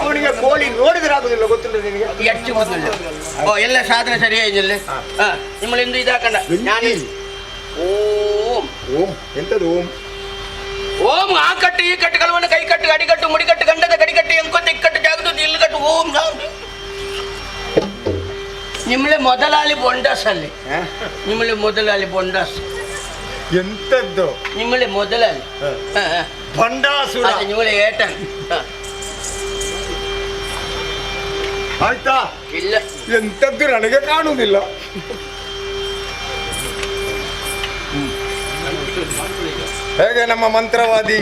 ಅವನಿಗೆ ಕೋಳಿ ನೋಡಿದ್ರೆ ಆಗುದಿಲ್ಲ, ಗೊತ್ತಿಲ್ಲ ನಿನಗೆ? ಹೆಚ್ಚು ಗೊತ್ತಿಲ್ಲ. ಓ ಎಲ್ಲ ಸಾಧನ ಸರಿಯಾಗಿಲ್ಲ. ನಿಮ್ಮಳಿಂದ ಇದಾಕಂಡ ನಾನು ಓಂ ಓಂ ಎಂತದು ಓಂ? ಓಂ ಆ ಕಟ್ಟು ಈ ಕಟ್ಟುಗಳನ್ನು ಕೈ ಕಟ್ಟು ಅಡಿಕಟ್ಟು ಮುಡಿಕಟ್ಟು ಗಂಡದ ಗಡಿಕಟ್ಟು ಎಂಕೊತ್ತು ಇಕ್ಕಟ್ಟು ಜಾಗದು ಇಲ್ಲಿ ಕಟ್ಟು ಓಂ. ನಿಮ್ಮಳೆ ಮೊದಲಾಳಿ ಬೊಂಡಾಸ್ ಅಲ್ಲಿ, ನಿಮ್ಮಳೆ ಮೊದಲಾಳಿ ಬೊಂಡಾಸ್. ಎಂತದ್ದು? ನಿಮ್ಮಳೆ ಮೊದಲಾಳಿ ಬಂಡಾಸುರ. ನಿಮ್ಮಳೆ ಏಟನ್ ಆಯ್ತಾ? ಇಲ್ಲ ಎಂತದ್ದು ನನಗೆ ಕಾಣುವುದಿಲ್ಲ. ಹೇಗೆ ನಮ್ಮ ಮಂತ್ರವಾದಿ?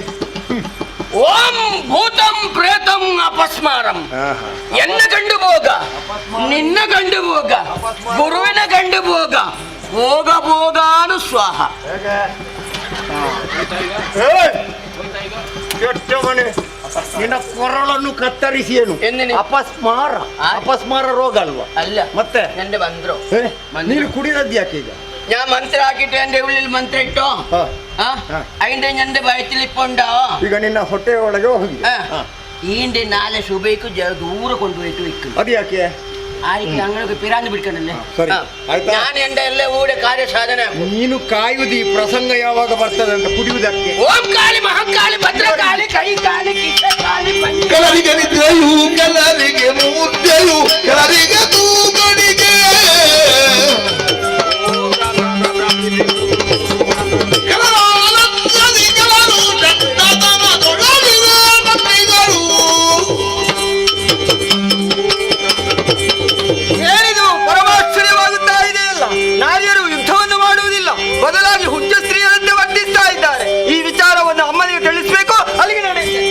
ಓಂ ಭೂತಂ ಪ್ರೇತಂ ಅಪಸ್ಮಾರಂ. ಎನ್ನ ಗಂಡು ಭೋಗ, ನಿನ್ನ ಗಂಡು ಭೋಗ, ಗುರುವಿನ ಗಂಡು ಭೋಗ, ಭೋಗ ಭೋಗಾನು ಸ್ವಾಹ. ಕೆಟ್ಟವನೇ, ನಿನ್ನ ಕೊರಳನ್ನು ಕತ್ತರಿಸಿ ಏನು? ಅಪಸ್ಮಾರ. ಅಪಸ್ಮಾರ ರೋಗ ಅಲ್ವಾ? ಅಲ್ಲ ಮತ್ತೆ ನಂದೆ ಬಂದ್ರು. ನೀನು ಕುಡಿದದ್ದು ಯಾಕೆ ಈಗ? ഞാൻ ಮಂತ್ರ ಹಾಕಿಟ್ಟು എന്റെ ഉള്ളിൽ ಮಂತ್ರ ಇಟ್ಟು അതിന്റെ ഞന്റെ ഭയത്തിൽ ഇപ്പൊ ഉണ്ടാവോ? ಈಗ ನಿನ್ನ ಹೊಟ್ಟೆ ಒಳಗೆ ಹೋಗಿ ഈന്റെ നാളെ സുബൈക്ക് ദൂരെ കൊണ്ടുപോയിട്ട് വെക്കും. ಅದು ಯಾಕೆ? ആയിരിക്കും ഞങ്ങൾക്ക് പിരാന്ത് പിടിക്കണല്ലേ. ഞാൻ എന്റെ എല്ലാ ഊടെ ಕಾರ್ಯಸಾಧನ. ನೀನು ಕಾಯುವುದು ಈ ಪ್ರಸಂಗ ಯಾವಾಗ ಬರ್ತದೆ ಅಂತ ಕುಡಿಯುವುದಕ್ಕೆ. ಓಂ ಕಾಳಿ ಮಹಾಕಾಳಿ ಭದ್ರಕಾಳಿ ಕೈ ಕಾಳಿ ಕಿಟ್ಟ ಕಾಳಿ ಕೆಲರಿಗೆ ನಿದ್ರೆಯು, ಕೆಲರಿಗೆ ಮುದ್ದೆಯು, ಕೆಲರಿಗೆ ತೂಗಡಿಗೆ, ಏನಿದು ಪರಮಾಶ್ಚರ್ಯವಾಗುತ್ತಾ ಇದೆಯಲ್ಲ. ನಾರಿಯರು ಯುದ್ಧವನ್ನು ಮಾಡುವುದಿಲ್ಲ, ಬದಲಾಗಿ ಹುಚ್ಚ ಸ್ತ್ರೀಯರಂತೆ ವರ್ತಿಸ್ತಾ ಇದ್ದಾರೆ. ಈ ವಿಚಾರವನ್ನು ಅಮ್ಮನಿಗೆ ತಿಳಿಸಬೇಕು. ಅಲ್ಲಿಗೆ ನಡೆಯುತ್ತೆ.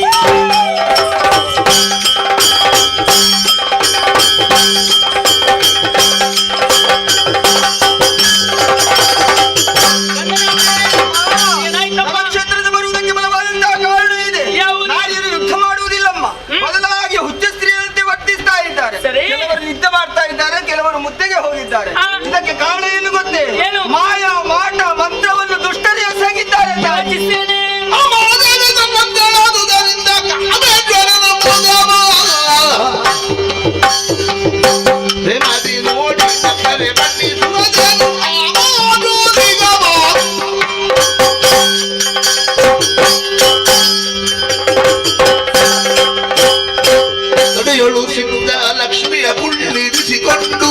ಮಗಳು ಸಿದ್ಧ ಲಕ್ಷ್ಮಿಯ ಕುಳ್ಳಿರಿಸಿಕೊಂಡು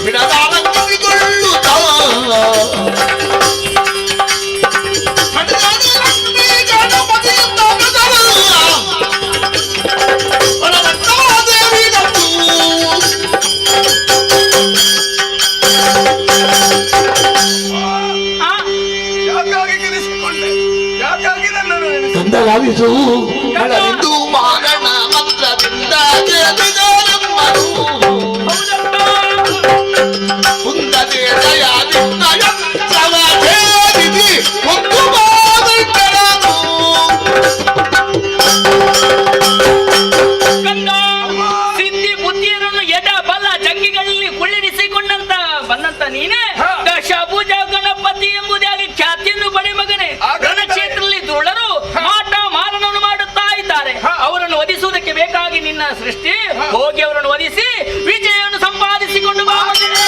ಬಿಡದಾಲಂಕರಿಕೊಳ್ಳುತ್ತಾ ಕಂದಲಾಗಿಸು ಹಿಂದೂ ಮಾರಣ ಮಂತ್ರದಿಂದ ಮುಂದನೆ ದಯಾದಿಂದ ಯಂತ್ರವಧೇರಿಸಿ ಒಂದು ಮಾದರಿಗಳನ್ನು ಸಿದ್ಧಿ ಬುದ್ಧಿಯರನ್ನು ಎಡ ಬಲ ಜಂಗಿಗಳಲ್ಲಿ ಕುಳ್ಳಿರಿಸಿಕೊಂಡಂತ ಬಂದಂತ ನೀನೇ ದಶಭುಜ ಗಣಪತಿ ಎಂಬುದಾಗಿ ಖ್ಯಾತಿಯನ್ನು ಬಡಿ ಮಗನೇ. ರಣಕ್ಷೇತ್ರದಲ್ಲಿ ದುಳ್ಳರು ಮಾಟ ಮಾರನನ್ನು ಮಾಡುತ್ತಾ ಇದ್ದಾರೆ. ಅವರನ್ನು ವಧಿಸುವುದಕ್ಕೆ ಬೇಕಾಗಿ ನಿನ್ನ ಸೃಷ್ಟಿ. ಹೋಗಿ ಅವರನ್ನು ವಧಿಸಿ ವಿಜಯವನ್ನು ಸಂಪಾದಿಸಿಕೊಂಡು ಬಾ ಮಗನೇ.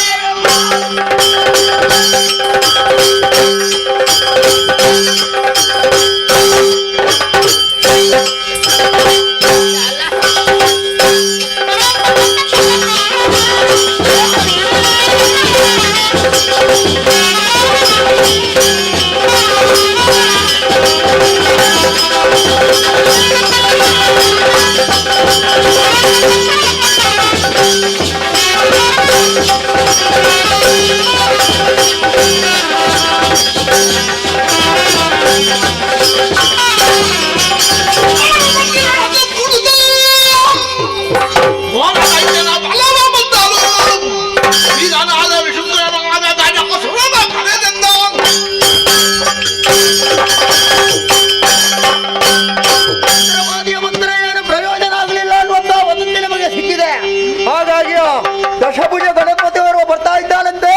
ದಶಭುಜ ಗಣಪತಿಯವರು ಬರ್ತಾ ಇದ್ದಾನಂತೆ.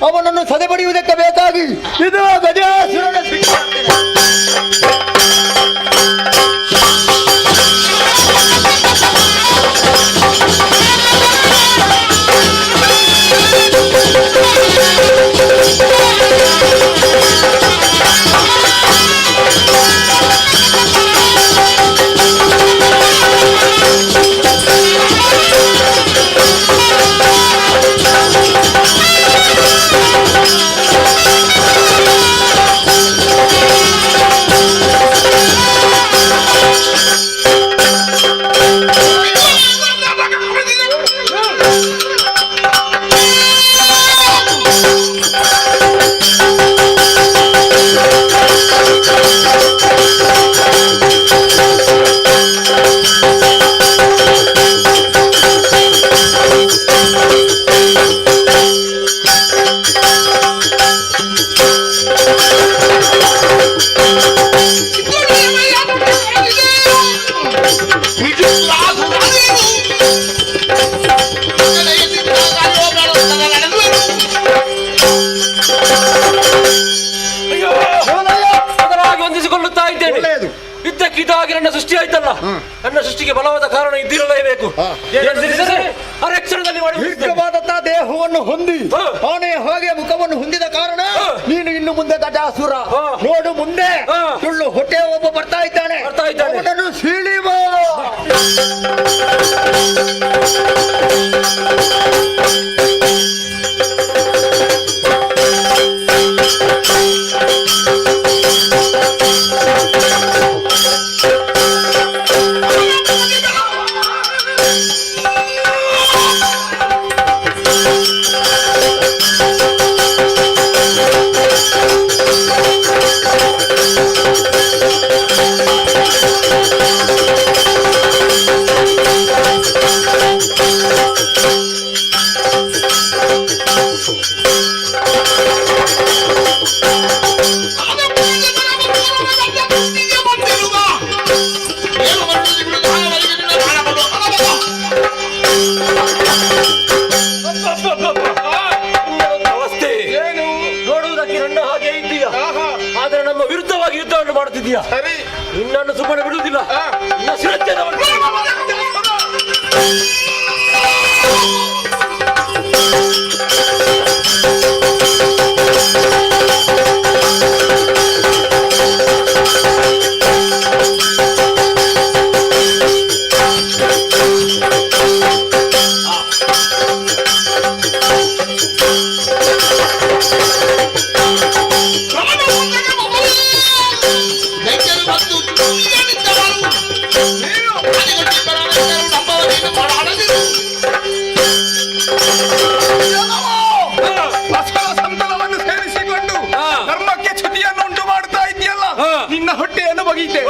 ಅವನನ್ನು ಸದೆಬಡಿಯುವುದಕ್ಕೆ ಬೇಕಾಗಿ ಇದು ಗಜಾಸುರನ ಶಿಕ್ಷೆ. ಇದ್ದಕ್ಕಿದ್ದಾಗಿ ನನ್ನ ಸೃಷ್ಟಿ ಆಯ್ತಲ್ಲ, ನನ್ನ ಸೃಷ್ಟಿಗೆ ಬಲವಾದ ಕಾರಣ ಇದ್ದಿರಲೇಬೇಕು. ದೀರ್ಘವಾದಂತಹ ದೇಹವನ್ನು ಹೊಂದಿ ಆನೆ ಹಾಗೆ ಮುಖವನ್ನು ಹೊಂದಿದ ಕಾರಣ ನೀನು ಇನ್ನು ಮುಂದೆ ಗಜಾಸುರ. ನೋಡು ಮುಂದೆ ಸುಳ್ಳು ಹೊಟ್ಟೆ ಒಬ್ಬ ಬರ್ತಾ ಇದ್ದಾನೆ, ಅವನನ್ನು ಸೀಳಿವ. ಮಾಡ್ತಿದ್ಯಾ? ನಿನ್ನನ್ನು ಸುಮ್ಮನೆ ಬಿಡುವುದಿಲ್ಲ. ಸಂತನವನ್ನು ಸೇರಿಸಿಕೊಂಡು ಧರ್ಮಕ್ಕೆ ಚ್ಯುತಿಯನ್ನು ಉಂಟು ಮಾಡ್ತಾ ಇದೆಯಲ್ಲ, ನಿನ್ನ ಹೊಟ್ಟೆಯನ್ನು ಬಗೀತೆ.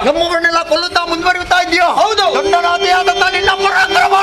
ನಮ್ಮವರನ್ನೆಲ್ಲ ಕೊಲ್ಲುತ್ತಾ ಮುಂದುವರಿಯುತ್ತಾ ಇದೆಯೋ? ಹೌದು. ದೊಡ್ಡನಾದಿಯಾದಂತ ನಿನ್ನ ಪರಾಕ್ರಮ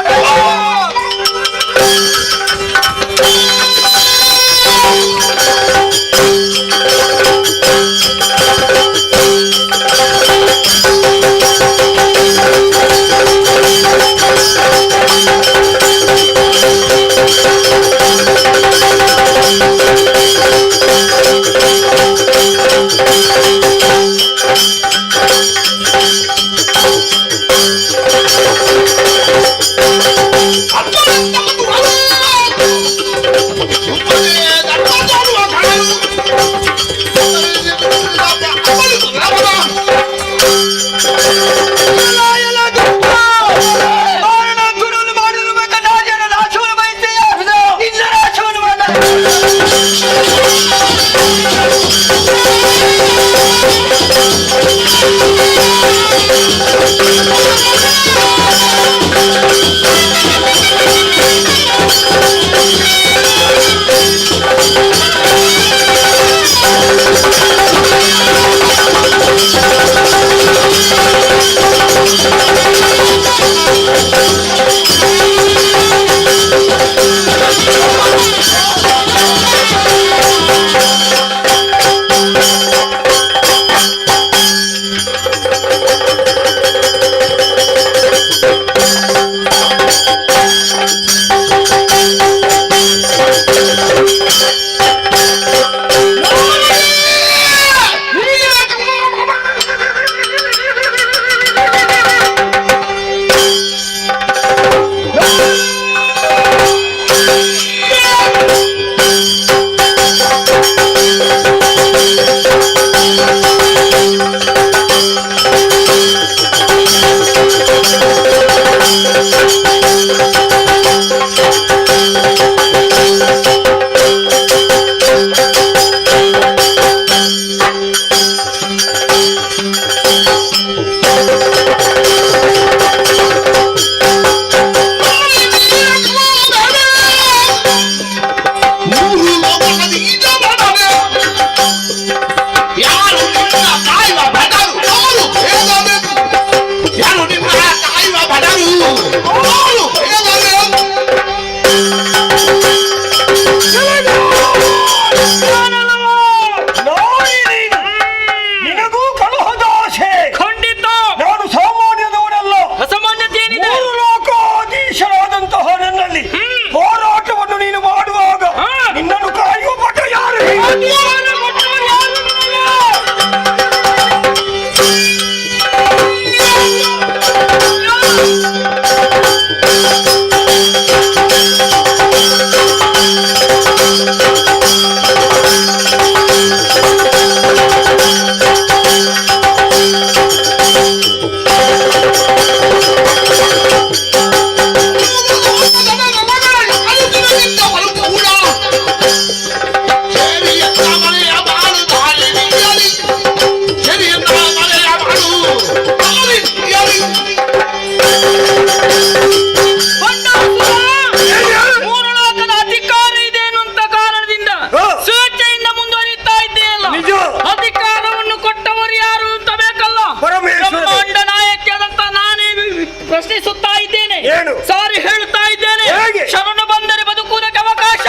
ಇದ್ದೇನೆ. ಏನು? ಸಾರಿ ಹೇಳುತ್ತಾ ಇದ್ದೇನೆ. ಹೇಗೆ? ಶರಣು ಬಂದರೆ ಬದುಕುವುದಕ್ಕೆ ಅವಕಾಶ,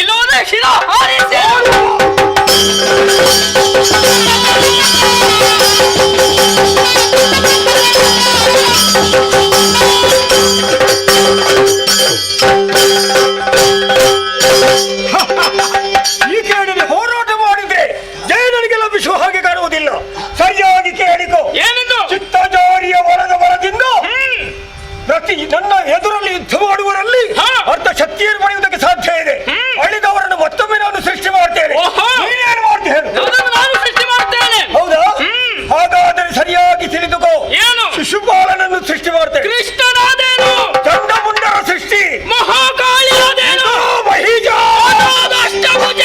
ಇಲ್ಲೋದ್ರೆ ಶಿರ ಹಾರಿಸಿ. ಈ ಕೇಳಿದ್ರೆ ಹೋರಾಟ ಮಾಡಿದ್ರೆ ಜಯ ನನಗೆ ಲಭಿಸುವ ಹಾಗೆ ಕಾಣುವುದಿಲ್ಲ. ಸರಿಯಾಗಿ ಕೇಳಿಕೋ. ಏನೆಂದು? ಚಿತ್ತಜಾರಿಯ ವರದ ಬಲದಿಂದ ನನ್ನ ಎದುರಲ್ಲಿ ಯುದ್ಧ ಮಾಡುವರಲ್ಲಿ ಅರ್ಧ ಶಕ್ತಿಯನ್ನು ಪಡೆಯುವುದಕ್ಕೆ ಸಾಧ್ಯ ಇದೆ. ಅಳಿದವರನ್ನು ಮತ್ತೊಮ್ಮೆ ನಾನು ಸೃಷ್ಟಿ ಮಾಡ್ತೇನೆ. ನೀನೇನು ಮಾಡ್ತೇನೆ? ನಾನು ಸೃಷ್ಟಿ ಮಾಡ್ತೇನೆ. ಹೌದಾ? ಹಾಗಾದರೆ ಸರಿಯಾಗಿ ತಿಳಿದುಕೋ. ಏನು? ಶಿಶುಪಾಲನನ್ನು ಸೃಷ್ಟಿ ಮಾಡ್ತೇನೆ. ಕೃಷ್ಣನಾದೇನು? ಚಂಡಮುಂಡರ ಸೃಷ್ಟಿ. ಮಹಾಕಾಳಿಯಾದೇನು? ಮಹೀಜ. ಅಷ್ಟಭುಜ.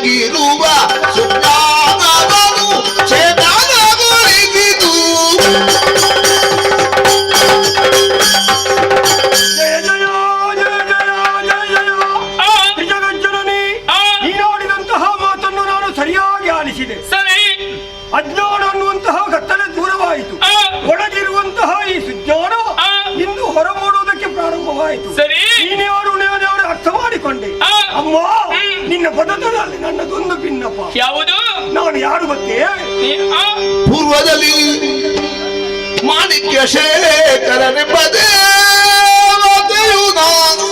ಒಳಗಿರುವ ಸುಜ್ಞಾನವನ್ನು ಚೇತನಗೊಳಿಸಿತು. ಜಯ ಜಯ ಜಯ ಜಯ ಜಯ ಜಯ ಜಗಜ್ಜನನಿ, ನೀನಾಡಿದಂತಹ ಮಾತನ್ನು ನಾನು ಸರಿಯಾಗಿ ಆಲಿಸಿದೆ. ಸರಿ. ಅಜ್ಞಾನ ಅನ್ನುವಂತಹ ಕತ್ತಲೆ ದೂರವಾಯಿತು. ಒಳಗಿರುವಂತಹ ಈ ಸುಜ್ಞಾನ ಇಂದು ಹೊರಮೂಡುವುದಕ್ಕೆ ಪ್ರಾರಂಭವಾಯಿತು. ಸರಿ. ನೀನ್ಯಾರು ಅರ್ಥ ಮಾಡಿಕೊಂಡೆ. ಅಮ್ಮ, ನಿನ್ನ ಪದದಲ್ಲಿ ನನ್ನದೊಂದು ಭಿನ್ನಪ್ಪ. ಯಾವುದು? ನಾನು ಯಾರು ಗೊತ್ತೇ? ಪೂರ್ವದಲ್ಲಿ ಮಾಣಿಕ್ಯ ಶೇಖರನೆಂಬ ದೇವತೆಯು ನಾನು.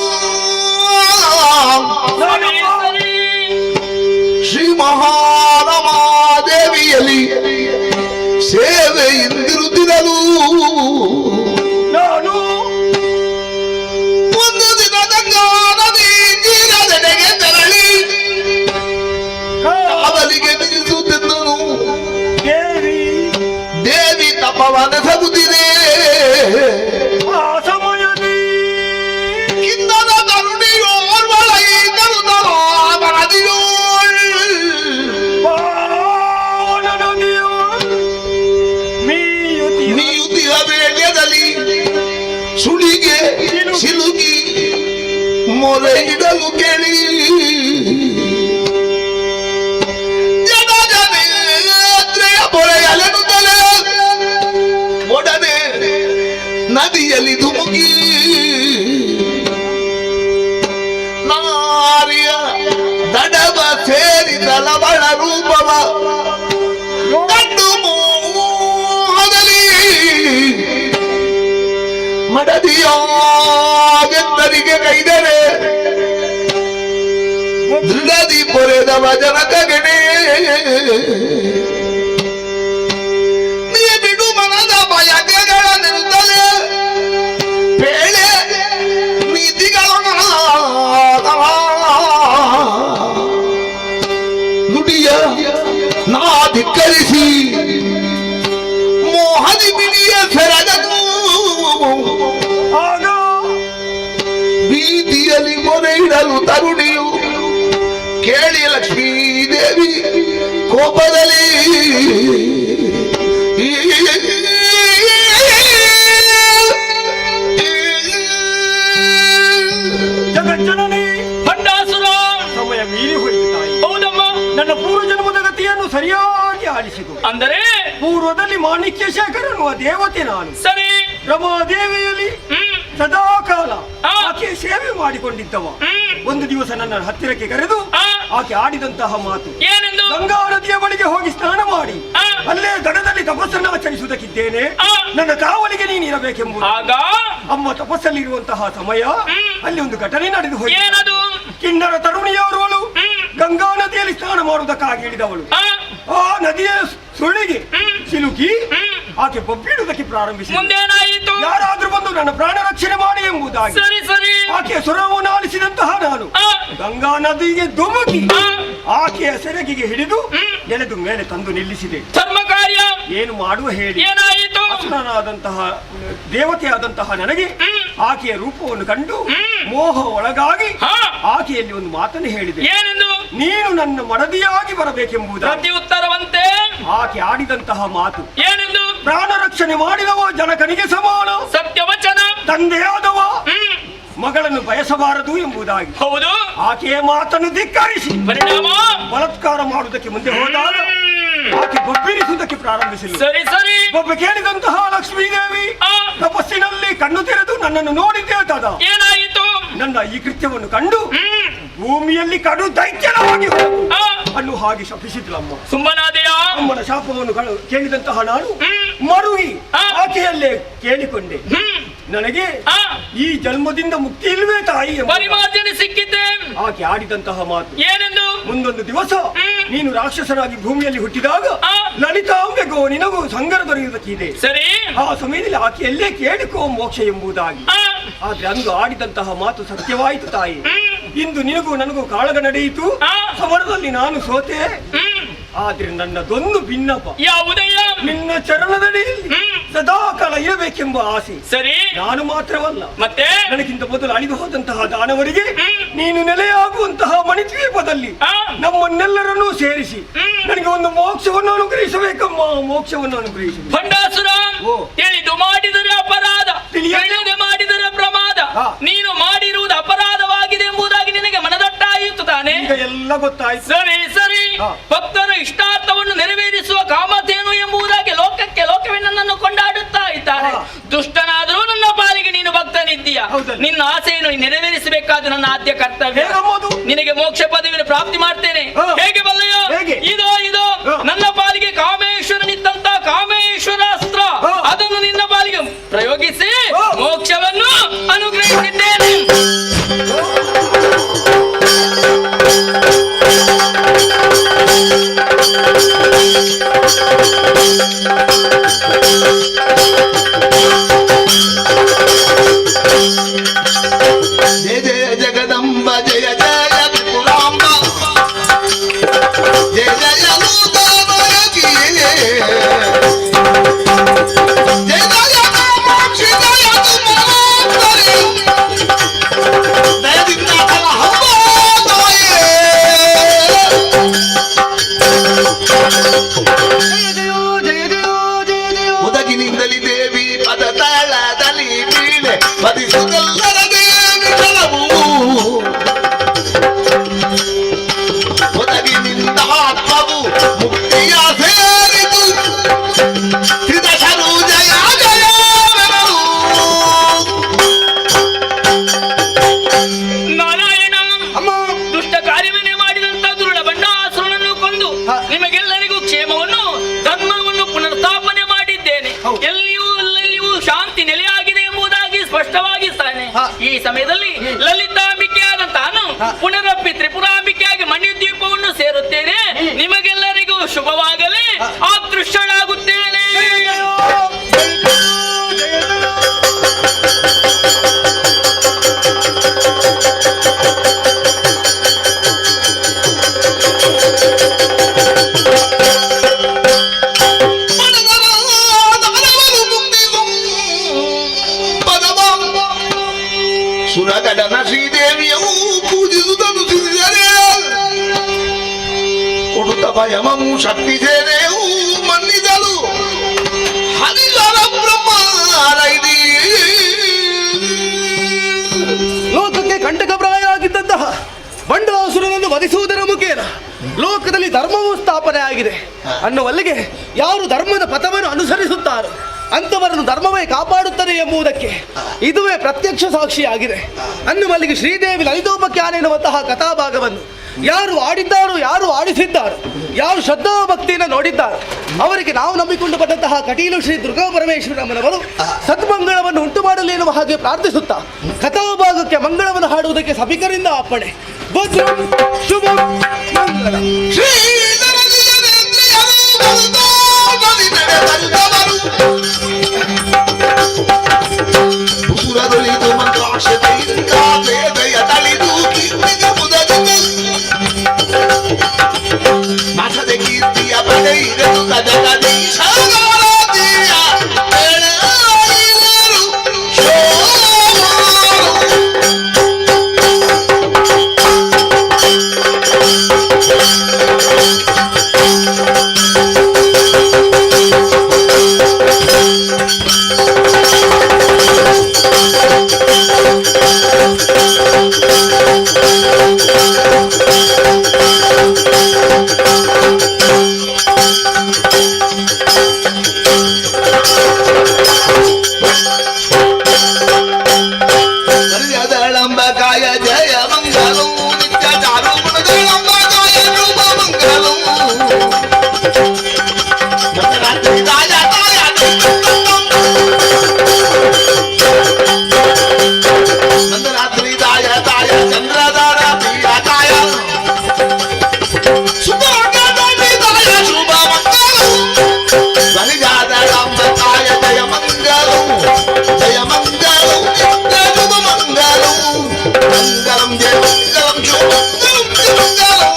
ಶ್ರೀ ಮಹಾರಮಾದೇವಿಯಲ್ಲಿ ಸೇವೆಯಿಂದಿರುತ್ತಿರಲು ನಾನು ಒಂದು ದಿನ ಗಂಗಾ ನದಿ ತೀರದೆಡೆಗೆ ತೆರಳಿ ಕಾವಲಿಗೆ ನಿಲ್ಲಿಸುತ್ತಿದ್ದನು. ದೇವಿ ತಪವನೆಸಗುತ್ತಿದೆ. ಆ ಸಮಯದಲ್ಲಿ ಕಿನ್ನದ ಕರುಣಿಯೋರ್ವಳ ಈ ಕರುಣರಾಮನದಿಯೋ ನೀಯುತ್ತಿಯ ವೇಳ್ಯದಲ್ಲಿ ಸುಳಿಗೆ ಸಿಲುಕಿ ಮೊರೆ ಇಡಲು ಕೇಳಿ ಜನಜನೇತ್ರೆಯ ಮೊರೆಯಲೆನುತ್ತಲೇ ಒಡನೆ ನದಿಯಲ್ಲಿ ಧುಮುಕಿ ನಾರಿಯ ದಡವ ಸೇರಿದ ಲವಣ ರೂಪವ ಕಂಡು ಮೋಹದಲ್ಲಿ ಮಡದಿಯಾಗೆಂದರಿಗೆ ಕೈದರೆ ದೃಢದಿ ಪೊರೆದವ ಜನಕಗಣೆ ನೀ ಬಿಡು ಮನದ ಬಯಕೆಗಳನ್ನಿರುತ್ತಲೇ ಬೇಳೆ ನೀತಿಗಳ ನುಡಿಯ ನಾ ಧಿಕ್ಕರಿಸಿ ಮೋಹದಿ ಬಿಳಿಯ ಸೆರಗನು ಆಗ ಬೀದಿಯಲ್ಲಿ ಮೊರೆ ಇಡಲು ತರುಣಿಯು ಕೇಳಿ ಲಕ್ಷ್ಮೀದೇವಿ ಕೋಪದಲ್ಲಿ ಜಗಜ್ಜನನಿ, ಭಂಡಾಸುರ. ಸಮಯ ಮೀರಿ ಹೋಯಿತು ತಾಯಿ. ಹೌದಮ್ಮ. ನನ್ನ ಪೂರ್ವ ಜನ್ಮದ ಗತಿಯನ್ನು ಸರಿಯಾಗಿ ಆಲಿಸಿತು. ಅಂದರೆ ಪೂರ್ವದಲ್ಲಿ ಮಾಣಿಕ್ಯ ಶೇಖರ ಅನ್ನುವ ದೇವತೆ ನಾನು. ಸರಿ. ರಮಾದೇವಿಯಲ್ಲಿ ಸದಾ ಕಾಲ ಆಕೆ ಸೇವೆ ಮಾಡಿಕೊಂಡಿದ್ದವ. ಒಂದು ದಿವಸ ನನ್ನ ಹತ್ತಿರಕ್ಕೆ ಕರೆದು ಆಕೆ ಆಡಿದಂತಹ ಮಾತು ಏನೆಂದು? ಗಂಗಾ ನದಿಯ ಬಳಿಗೆ ಹೋಗಿ ಸ್ನಾನ ಮಾಡಿ ಅಲ್ಲೇ ದಡದಲ್ಲಿ ತಪಸ್ಸನ್ನು ಆಚರಿಸುವುದಕ್ಕಿದ್ದೇನೆ, ನನ್ನ ಕಾವಲಿಗೆ ನೀನು ಇರಬೇಕೆಂಬುದು. ಆಗ ಅಮ್ಮ ತಪಸ್ಸಲ್ಲಿರುವಂತಹ ಸಮಯ ಅಲ್ಲಿ ಒಂದು ಘಟನೆ ನಡೆದು ಹೋಯಿತು. ಏನದು? ಕಿನ್ನರ ತರುಣಿಯವಳು ಗಂಗಾ ನದಿಯಲ್ಲಿ ಸ್ನಾನ ಮಾಡುವುದಕ್ಕಾಗಿ ಇಳಿದವಳು ಆ ನದಿಯ ಸುಳಿಗೆ ಸಿಲುಕಿ ಆಕೆ ಬೊಬ್ಬಿಡುವುದಕ್ಕೆ ಪ್ರಾರಂಭಿಸಿ ಮುಂದೇನಾಯಿತು? ಯಾರಾದ್ರೂ ಬಂದು ನನ್ನ ಪ್ರಾಣ ರಕ್ಷಣೆ ಮಾಡಿ ಎಂಬುದಾಗಿ ಸರಿ ಸರಿ. ಆಕೆಯ ಸ್ವರವನ್ನು ಆಲಿಸಿದಂತಹ ನಾನು ಗಂಗಾ ನದಿಗೆ ಧುಮುಕಿ ಆಕೆಯ ಸೆರಗಿಗೆ ಹಿಡಿದು ಎಳೆದು ಮೇಲೆ ತಂದು ನಿಲ್ಲಿಸಿದೆ. ಧರ್ಮ ಕಾರ್ಯ ಏನು ಮಾಡುವ ಹೇಳಿ? ಏನಾಯಿತು? ಅಸುರನಾದಂತಹ ದೇವತೆಯಾದಂತಹ ನನಗೆ ಆಕೆಯ ರೂಪವನ್ನು ಕಂಡು ಮೋಹ ಒಳಗಾಗಿ ಆಕೆಯಲ್ಲಿ ಒಂದು ಮಾತನ್ನು ಹೇಳಿದೆ. ಏನೆಂದು? ನೀನು ನನ್ನ ಮಡದಿಯಾಗಿ ಬರಬೇಕೆಂಬುದು. ಪ್ರತಿ ಉತ್ತರವಂತೆ ಆಕೆ ಆಡಿದಂತಹ ಮಾತು ಏನೆಂದು? ಪ್ರಾಣ ರಕ್ಷಣೆ ಮಾಡಿದವ ಜನಕನಿಗೆ ಸಮಾನ, ಸತ್ಯವಚನ. ತಂದೆಯಾದವ ಮಗಳನ್ನು ಬಯಸಬಾರದು ಎಂಬುದಾಗಿ. ಹೌದು. ಆಕೆಯ ಮಾತನ್ನು ಧಿಕ್ಕರಿಸಿ ಪರಿಣಾಮ ಬಲಾತ್ಕಾರ ಮಾಡುವುದಕ್ಕೆ ಮುಂದೆ ಹೋದಾಗ ಆಕೆ ಬೊಬ್ಬಿರಿಸುವುದಕ್ಕೆ ಪ್ರಾರಂಭಿಸಿಲ್ಲ. ಸರಿ ಸರಿ. ಒಬ್ಬ ಕೇಳಿದಂತಹ ಲಕ್ಷ್ಮೀದೇವಿ ತಪಸ್ಸಿನಲ್ಲಿ ಕಣ್ಣು ತೆರೆದು ನನ್ನನ್ನು ನೋಡಿದ್ದೇ ತದ. ಏನಾಯಿತು? ನನ್ನ ಈ ಕೃತ್ಯವನ್ನು ಕಂಡು ಭೂಮಿಯಲ್ಲಿ ಕಡು ದೈತ್ಯವಾಗಿ ಹೋಗು ಅನ್ನು ಹಾಗೆ ಶಪಿಸಿದ್ಲಮ್ಮ. ಸುಮ್ಮನಾದೆಯ? ಅಮ್ಮನ ಶಾಪವನ್ನು ಕೇಳಿದಂತಹ ನಾನು ಮರುಗಿ ಆಕೆಯಲ್ಲೇ ಕೇಳಿಕೊಂಡೆ, ನನಗೆ ಈ ಜನ್ಮದಿಂದ ಮುಕ್ತಿ ಇಲ್ವೇ ತಾಯಿ? ಪರಿಮಾರ್ಜನೆ ಸಿಕ್ಕಿದ್ದೆ. ಆಕೆ ಆಡಿದಂತಹ ಮಾತು ಏನೆಂದು? ಮುಂದೊಂದು ದಿವಸ ನೀನು ರಾಕ್ಷಸನಾಗಿ ಭೂಮಿಯಲ್ಲಿ ಹುಟ್ಟಿದಾಗ ಲಲಿತಾಂಬೆಗೋ ನಿನಗೂ ಸಂಗರ ದೊರೆಯುವುದಕ್ಕಿದೆ. ಸರಿ. ಆ ಸಮಯದಲ್ಲಿ ಆಕೆಯಲ್ಲೇ ಕೇಳಿಕೋ ಮೋಕ್ಷ ಎಂಬುದಾಗಿ. ಆದ್ರೆ ಅಂದು ಆಡಿದಂತಹ ಮಾತು ಸತ್ಯವಾಯಿತು ತಾಯಿ. ಇಂದು ನಿನಗೂ ನನಗೂ ಕಾಳಗ ನಡೆಯಿತು. ಸಮರದಲ್ಲಿ ನಾನು ಸೋತೆ. ಆದ್ರೆ ನನ್ನದೊಂದು ಭಿನ್ನಪ. ಯಾವುದಯ್ಯ? ನಿನ್ನ ಚರಣದಡಿಯಲ್ಲಿ ಸದಾ ಕಾಲ ಇರಬೇಕೆಂಬ ಆಸೆ. ಸರಿ, ನಾನು ಮಾತ್ರವಲ್ಲ, ಮತ್ತೆ ನನಗಿಂತ ಮೊದಲು ಅಳಿದು ಹೋದಂತಹ ದಾನವರಿಗೆ ನೀನು ನೆಲೆಯಾಗುವಂತಹ ಮಣಿದ್ವೀಪದಲ್ಲಿ ನಮ್ಮನ್ನೆಲ್ಲರನ್ನೂ ಸೇರಿಸಿ ನನಗೆ ಒಂದು ಮೋಕ್ಷವನ್ನು ಅನುಗ್ರಹಿಸಬೇಕಮ್ಮ, ಮೋಕ್ಷವನ್ನು ಅನುಗ್ರಹಿಸಿ. ಭಂಡಾಸುರ, ತಿಳಿದು ಮಾಡಿದರೆ ಅಪರಾಧ, ತಿಳಿಯದೆ ಮಾಡಿದರೆ ಪ್ರಮಾದ. ನೀನು ಮಾಡಿರುವುದು ಅಪರಾಧವಾಗಿದೆ ಎಂಬುದಾಗಿ ನಿನಗೆ ಮನದಟ್ಟಾಯಿತು ತಾನೆ? ಎಲ್ಲ ಗೊತ್ತಾಯ್ತು. ಸರಿ ಸರಿ, ಭಕ್ತರ ಇಷ್ಟಾರ್ಥವನ್ನು ನೆರವೇರಿಸುವ ಕಾಮಧೇನು ಎಂಬುದಾಗಿ ಲೋಕವೇ ನನ್ನನ್ನು ಕೊಂಡಾಡುತ್ತಾ ಇದ್ದಾರೆ. ದುಷ್ಟನಾದರೂ ನನ್ನ ಪಾಲಿಗೆ ನೀನು ಭಕ್ತನಿದ್ದೀಯ. ನಿನ್ನ ಆಸೆಯನ್ನು ನೆರವೇರಿಸಬೇಕಾದ ನನ್ನ ಆದ್ಯ ಕರ್ತವ್ಯ. ನಿನಗೆ ಮೋಕ್ಷ ಪದವಿಯನ್ನು ಪ್ರಾಪ್ತಿ ಮಾಡ್ತೇನೆ. ಹೇಗೆ ಬಲ್ಲಯ್ಯ? ಇದೋ ಇದೋ ನನ್ನ ಪಾಲಿಗೆ ಕಾಮೇಶ್ವರನಿದ್ದಂತ ಕಾಮೇಶ್ವರಾಸ್ತ್ರ, ಅದನ್ನು ನಿನ್ನ ಪಾಲಿಗೆ ಪ್ರಯೋಗಿಸಿ ಮೋಕ್ಷವನ್ನು ಅನುಗ್ರಹಿಸಿದ್ದೇನೆ. ಜಯ ಜಯ ಜಗದಂಬ ಜಯ ಜಯ ತ್ರಿಪುರಾಂಬ ಜಯ ಜಯ ಲೋಕನಾಯಕಿ ಜಯ ಜಯ ಕಾಮಾಕ್ಷಿ ಜಯ ತುಮಾರಿ ದಯದಿಂದ ಕಲಹವ್ವ ತಾಯೇ ಉದಗಿನಿಂದಲಿ ದೇವಿ ಪದ ತಾಳದಲ್ಲಿ ಬೀಳೆ ಬದಿಸುತ್ತಲ್ಲರ ದೇವಿ ಕಲವು ಒದಗಿನಿಂದ ಆತ್ಮವು ಮುಕ್ತಿಯ ಸೇರಿತು ತ್ರಿದಶರು ಜಯ ಜಯವೆನರು. ನಾರಾಯಣ, ದುಷ್ಟ ಕಾರ್ಯವನ್ನೇ ಮಾಡಿದಂತ ದುರುಳ ಬಂಡಾಸುರನನ್ನು ಕೊಂದು ನಿಮಗೆಲ್ಲರಿಗೂ ಕ್ಷೇಮವನ್ನು ಧರ್ಮವನ್ನು ಪುನರ್ಸ್ಥಾಪನೆ ಮಾಡಿದ್ದೇನೆ. ಎಲ್ಲಿಯೂ ಶಾಂತಿ ನೆಲೆಯಾಗಿದೆ ಎಂಬುದಾಗಿ ಸ್ಪಷ್ಟವಾಗಿದ್ದಾನೆ. ಈ ಸಮಯದಲ್ಲಿ ಲಲಿತಾಂಬಿಕೆಯಾದ ತಾನು ಪುನರಪ್ಪಿ ತ್ರಿಪುರಾಂಬಿಕೆಯಾಗಿ ಮಣಿದ್ವೀಪವನ್ನು ಸೇರುತ್ತೇನೆ. ನಿಮಗೆಲ್ಲರಿಗೂ ಶುಭವಾಗಲಿ, ಅದೃಷ್ಟಳಾಗುತ್ತೇನೆ. ಸುರಗಡನ ಶ್ರೀದೇವಿಯವು ಪೂಜಿಸುವುದನ್ನು ತಿಳಿದರೆ ಕೊಡುತ್ತ ಭಯಮವು ಶಕ್ತಿ ಸೇನೆಯು ಮನ್ನಿದಳು ಹರಿಹರ ಬ್ರಹ್ಮಾರೈದಿ. ಲೋಕಕ್ಕೆ ಕಂಟಕಪ್ರಾಯವಾಗಿದ್ದಂತಹ ಬಂಡಾಸುರನನ್ನು ವಧಿಸುವುದರ ಮುಖೇನ ಲೋಕದಲ್ಲಿ ಧರ್ಮವು ಸ್ಥಾಪನೆ ಆಗಿದೆ ಅನ್ನುವಲ್ಲಿಗೆ ಯಾರು ಧರ್ಮದ ಪಥವನ್ನು ಅನುಸರಿಸುತ್ತಾರೋ ಅಂತವರನ್ನು ಧರ್ಮವೇ ಕಾಪಾಡುತ್ತದೆ ಎಂಬುದಕ್ಕೆ ಇದುವೇ ಪ್ರತ್ಯಕ್ಷ ಸಾಕ್ಷಿಯಾಗಿದೆ ಅನ್ನುವಲ್ಲಿಗೆ ಶ್ರೀದೇವಿ ಲಲಿತೋಪಖ್ಯಾನ ಎನ್ನುವಂತಹ ಕಥಾಭಾಗವನ್ನು ಯಾರು ಆಡಿದ್ದಾರೋ, ಯಾರು ಆಡಿಸಿದ್ದಾರೋ, ಯಾರು ಶ್ರದ್ಧಾ ಭಕ್ತಿಯನ್ನು ನೋಡಿದ್ದಾರೋ ಅವರಿಗೆ ನಾವು ನಂಬಿಕೊಂಡು ಬಂದಂತಹ ಕಟೀಲು ಶ್ರೀ ದುರ್ಗಾ ಪರಮೇಶ್ವರಮ್ಮನವರು ಸದ್ಮಂಗಳವನ್ನು ಉಂಟು ಮಾಡಲಿ ಎನ್ನುವ ಹಾಗೆ ಪ್ರಾರ್ಥಿಸುತ್ತಾ ಕಥಾಭಾಗಕ್ಕೆ ಮಂಗಳವನ್ನು ಹಾಡುವುದಕ್ಕೆ ಸಭಿಕರಿಂದ ಅಪ್ಪಣೆ. ಭದ್ರಂ ಶುಭಂ ಮಂಗಳಂ. ಪುರದೊಳಿದು ಮಂತ್ರಾಶತೆಯಿಂದ ಬೇದಯ ತಳಿದು ಕೀರ್ತಿಗೆ ಮುದದಿದೆ ನಾಶದ ಕೀರ್ತಿಯ ಪಡೆಯಿರಲು ಗಜಗದೀಶಾರಾಧಿಯ ಬೆಳಗಿದರು ದಂಬಕಾಯ ಜಯ ಮಂಗಲಂ ನಿತ್ಯ ಚಾರು ಗುಣದಂಬಕಾಯ ರೂಪ ಮಂಗಲಂ ರಾತ್ರಿ ರಾಜ ತಾಯ ರಾತ್ರಿ ತಾಯ ತಾಯ ಚಂದ್ರದಾರ ಪ್ರಿಯ ತಾಯ ಶುಭ ತಾಯ ಶುಭ ಮಂಗಲಂ ಬಲಿಜಾದ ದಂಬಕಾಯ ಜಯ ಮಂಗಲಂ ಜಯ ಮಂಗಲಂ ಮಂಗಲಂ ಜಯ ಮಂಗಲಂ ಶುಭ ಮಂಗಲಂ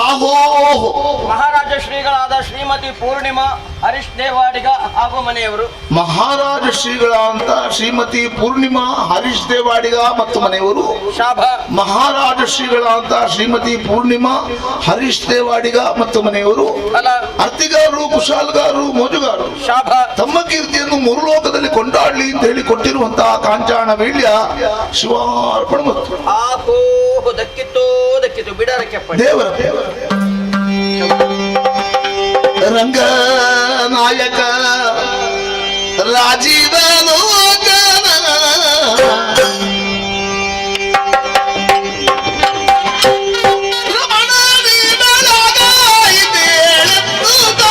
ಆಹೋ ಮಹಾರಾಜ ಶ್ರೀಗಳಾದ ಶ್ರೀಮತಿ ಪೂರ್ಣಿಮಾ ಹರೀಶ್ ದೇವಾಡಿಗ ಹಾಗೂ ಮನೆಯವರು. ಮಹಾರಾಜ ಶ್ರೀಗಳ ಅಂತ ಶ್ರೀಮತಿ ಪೂರ್ಣಿಮಾ ಹರೀಶ್ ದೇವಾಡಿಗ ಮತ್ತು ಮನೆಯವರು. ಶಾಭ. ಮಹಾರಾಜ ಶ್ರೀಗಳ ಅಂತ ಶ್ರೀಮತಿ ಪೂರ್ಣಿಮಾ ಹರೀಶ್ ದೇವಾಡಿಗ ಮತ್ತು ಮನೆಯವರು. ಅರ್ತಿಗಾರರು, ಕುಶಾಲ್ಗಾರರು, ಮೋಜುಗಾರರು. ಶಾಭ. ತಮ್ಮ ಕೀರ್ತಿಯನ್ನು ಮೂರು ಲೋಕದಲ್ಲಿ ಕೊಂಡಾಡ್ಲಿ ಅಂತ ಹೇಳಿ ಕೊಟ್ಟಿರುವಂತಹ ಕಾಂಚಾಣ ವೀಳ್ಯ ಶಿವಾರ್ಪಣ ಮತ್ತು ಆಹೋ ದಕ್ಕಿತ್ತು ಬಿಡರಕ್ಕೆ ದೇವರ ರಂಗ ನಾಯಕ ರಾಜೀವ ಲೋಕನ ರಮಣ ನೀಡಲಾಗ ಇದೇಳೆತ್ತುತ್ತ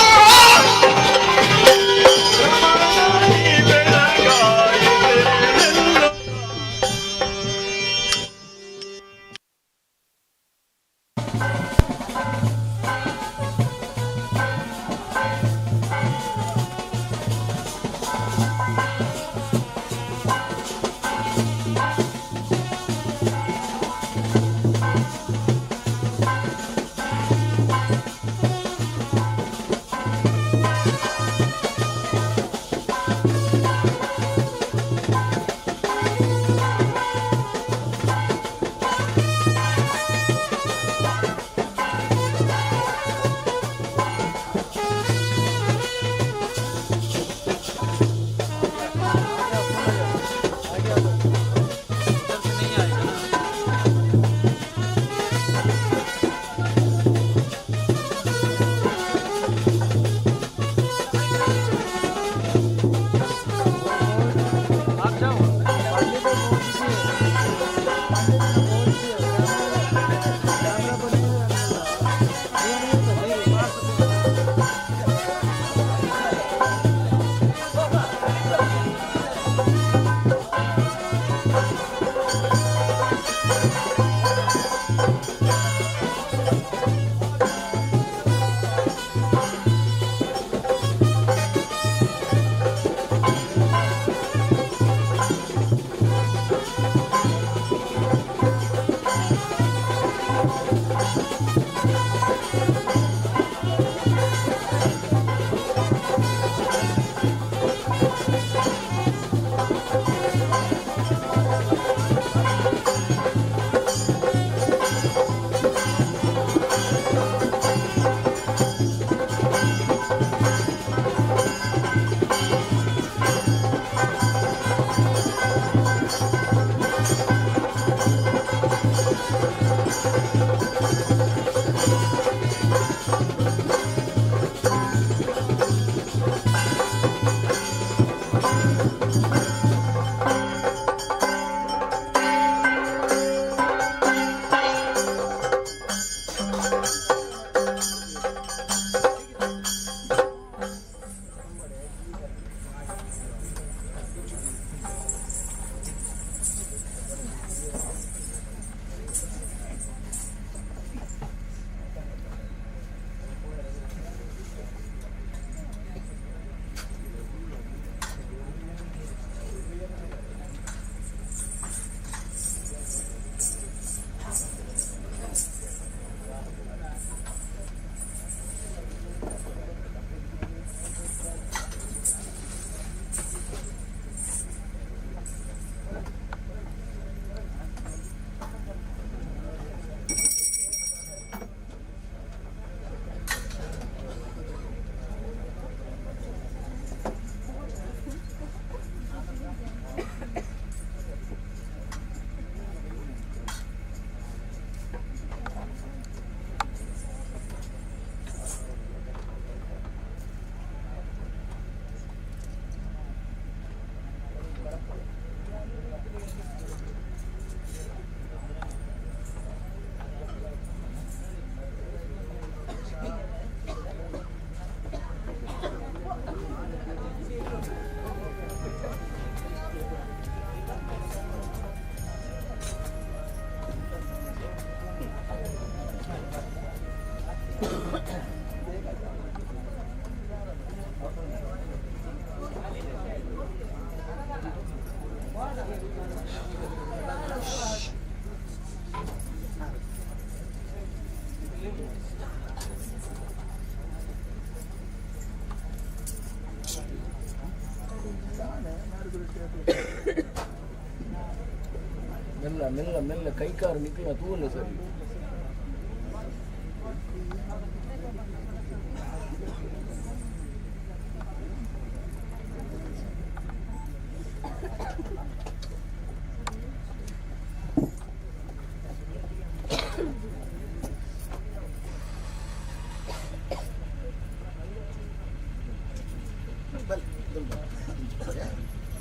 ಮೆಲ್ಲ ಮೆಲ್ಲ ಮೆಲ್ಲ ಕೈಕಾರು ನಿಕ್ಕಿನ ತೂನು ಸರಿ.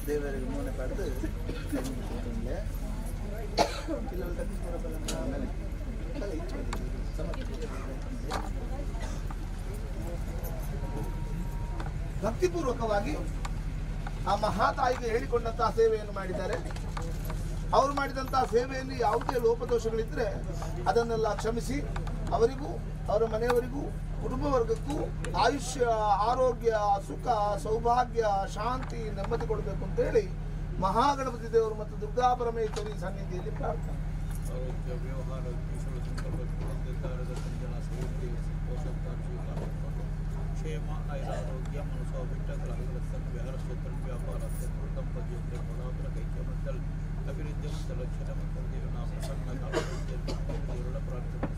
ದೇವರಿಗೆ ಮೂನೆ ಪಡೆದು ಭಕ್ತಿಪೂರ್ವಕವಾಗಿ ಆ ಮಹಾತಾಯಿಗೆ ಹೇಳಿಕೊಂಡಂತಹ ಸೇವೆಯನ್ನು ಮಾಡಿದ್ದಾರೆ. ಅವರು ಮಾಡಿದಂತಹ ಸೇವೆಯಲ್ಲಿ ಯಾವುದೇ ಲೋಪದೋಷಗಳಿದ್ರೆ ಅದನ್ನೆಲ್ಲ ಕ್ಷಮಿಸಿ ಅವರಿಗೂ ಅವರ ಮನೆಯವರಿಗೂ ಕುಟುಂಬ ವರ್ಗಕ್ಕೂ ಆಯುಷ್ಯ, ಆರೋಗ್ಯ, ಸುಖ, ಸೌಭಾಗ್ಯ, ಶಾಂತಿ, ನೆಮ್ಮದಿ ಕೊಡಬೇಕು ಅಂತೇಳಿ ಮಹಾಗಣಪತಿ ದೇವರು ಮತ್ತು ದುರ್ಗಾ ಪರಮೇಶ್ವರಿ ಸನ್ನಿಧಿಯಲ್ಲಿ ಪ್ರಾರ್ಥನೆ. ಕ್ಷೇಮ ಐರಾರೋಗ್ಯ ಮನಸ್ಸು ಬಿಟ್ಟಗಳ ವ್ಯಾಪಾರ ದಂಪತಿಯಂತೆ ಮೊದಲಾದ ಕೈಕ್ಯಮಂತಲ್ ಅಭಿವೃದ್ಧಿ ಮತ್ತು ಲಕ್ಷಣ ಮತ್ತು ದೇವನಾಮ ಸಣ್ಣ ದೇವರ ಪ್ರಾರ್ಥನೆ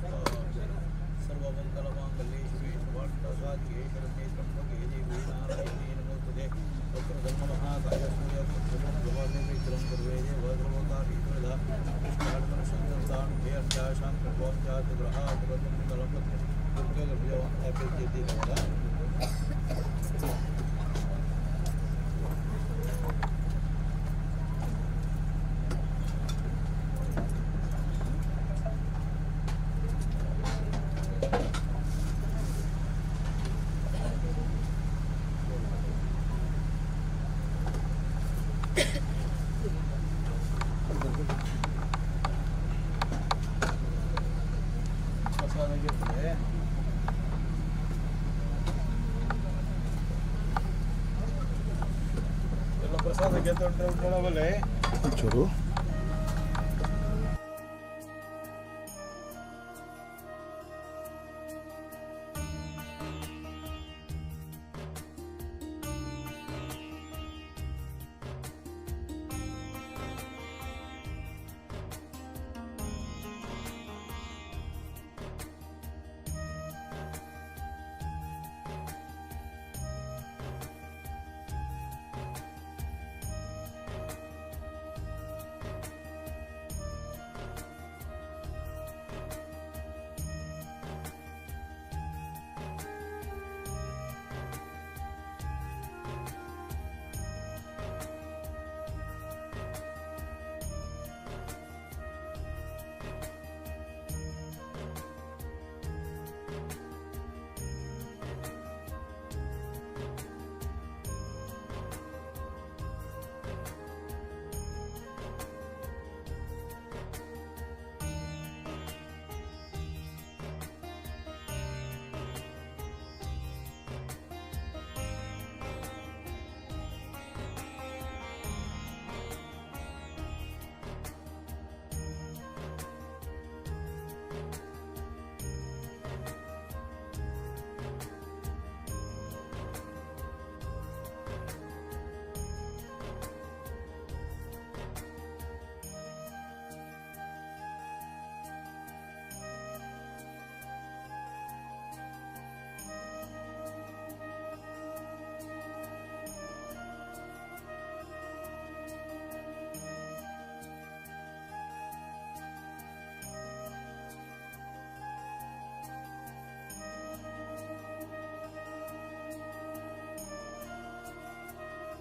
ಸರ್ವಮಂಗಲಮಾಂಗಲ್ಯೇ ಶಿವೇ ಶುಭಾರ್ಥಸಾಧ್ಯೇ ಶರಣ್ಯೇ ತ್ರ್ಯಂಬಕೆ ದೇವಿ ನಾರಾಯಣೇ ನಮೋಸ್ತುತೇ ವಕ್ರಧರ್ಮ ಮಹಾಕಾಯ ಸೂರ್ಯ ಭವಾದೇವಿ ಕಿರಂ ಸರ್ವೇಜೇ ವಜ್ರವಕಾರಿ ದುರ್ಧ ಕೃಷ್ಣಾರ್ಪಣ ಸಂಕರ್ತಾನ್ ಭೇರ್ಜ ಶಾಂಕರ್ವಾಂ ಜಾತ ಗ್ರಹ ದುರ್ಗಮಂಗಲಪತ್ನಿ ದುರ್ಗ ವಿಜಯವಾನ್ ಅಭಿವೃದ್ಧಿ ಪ್ರಸಾದ ಗೆದ್ದು ಉಂಟು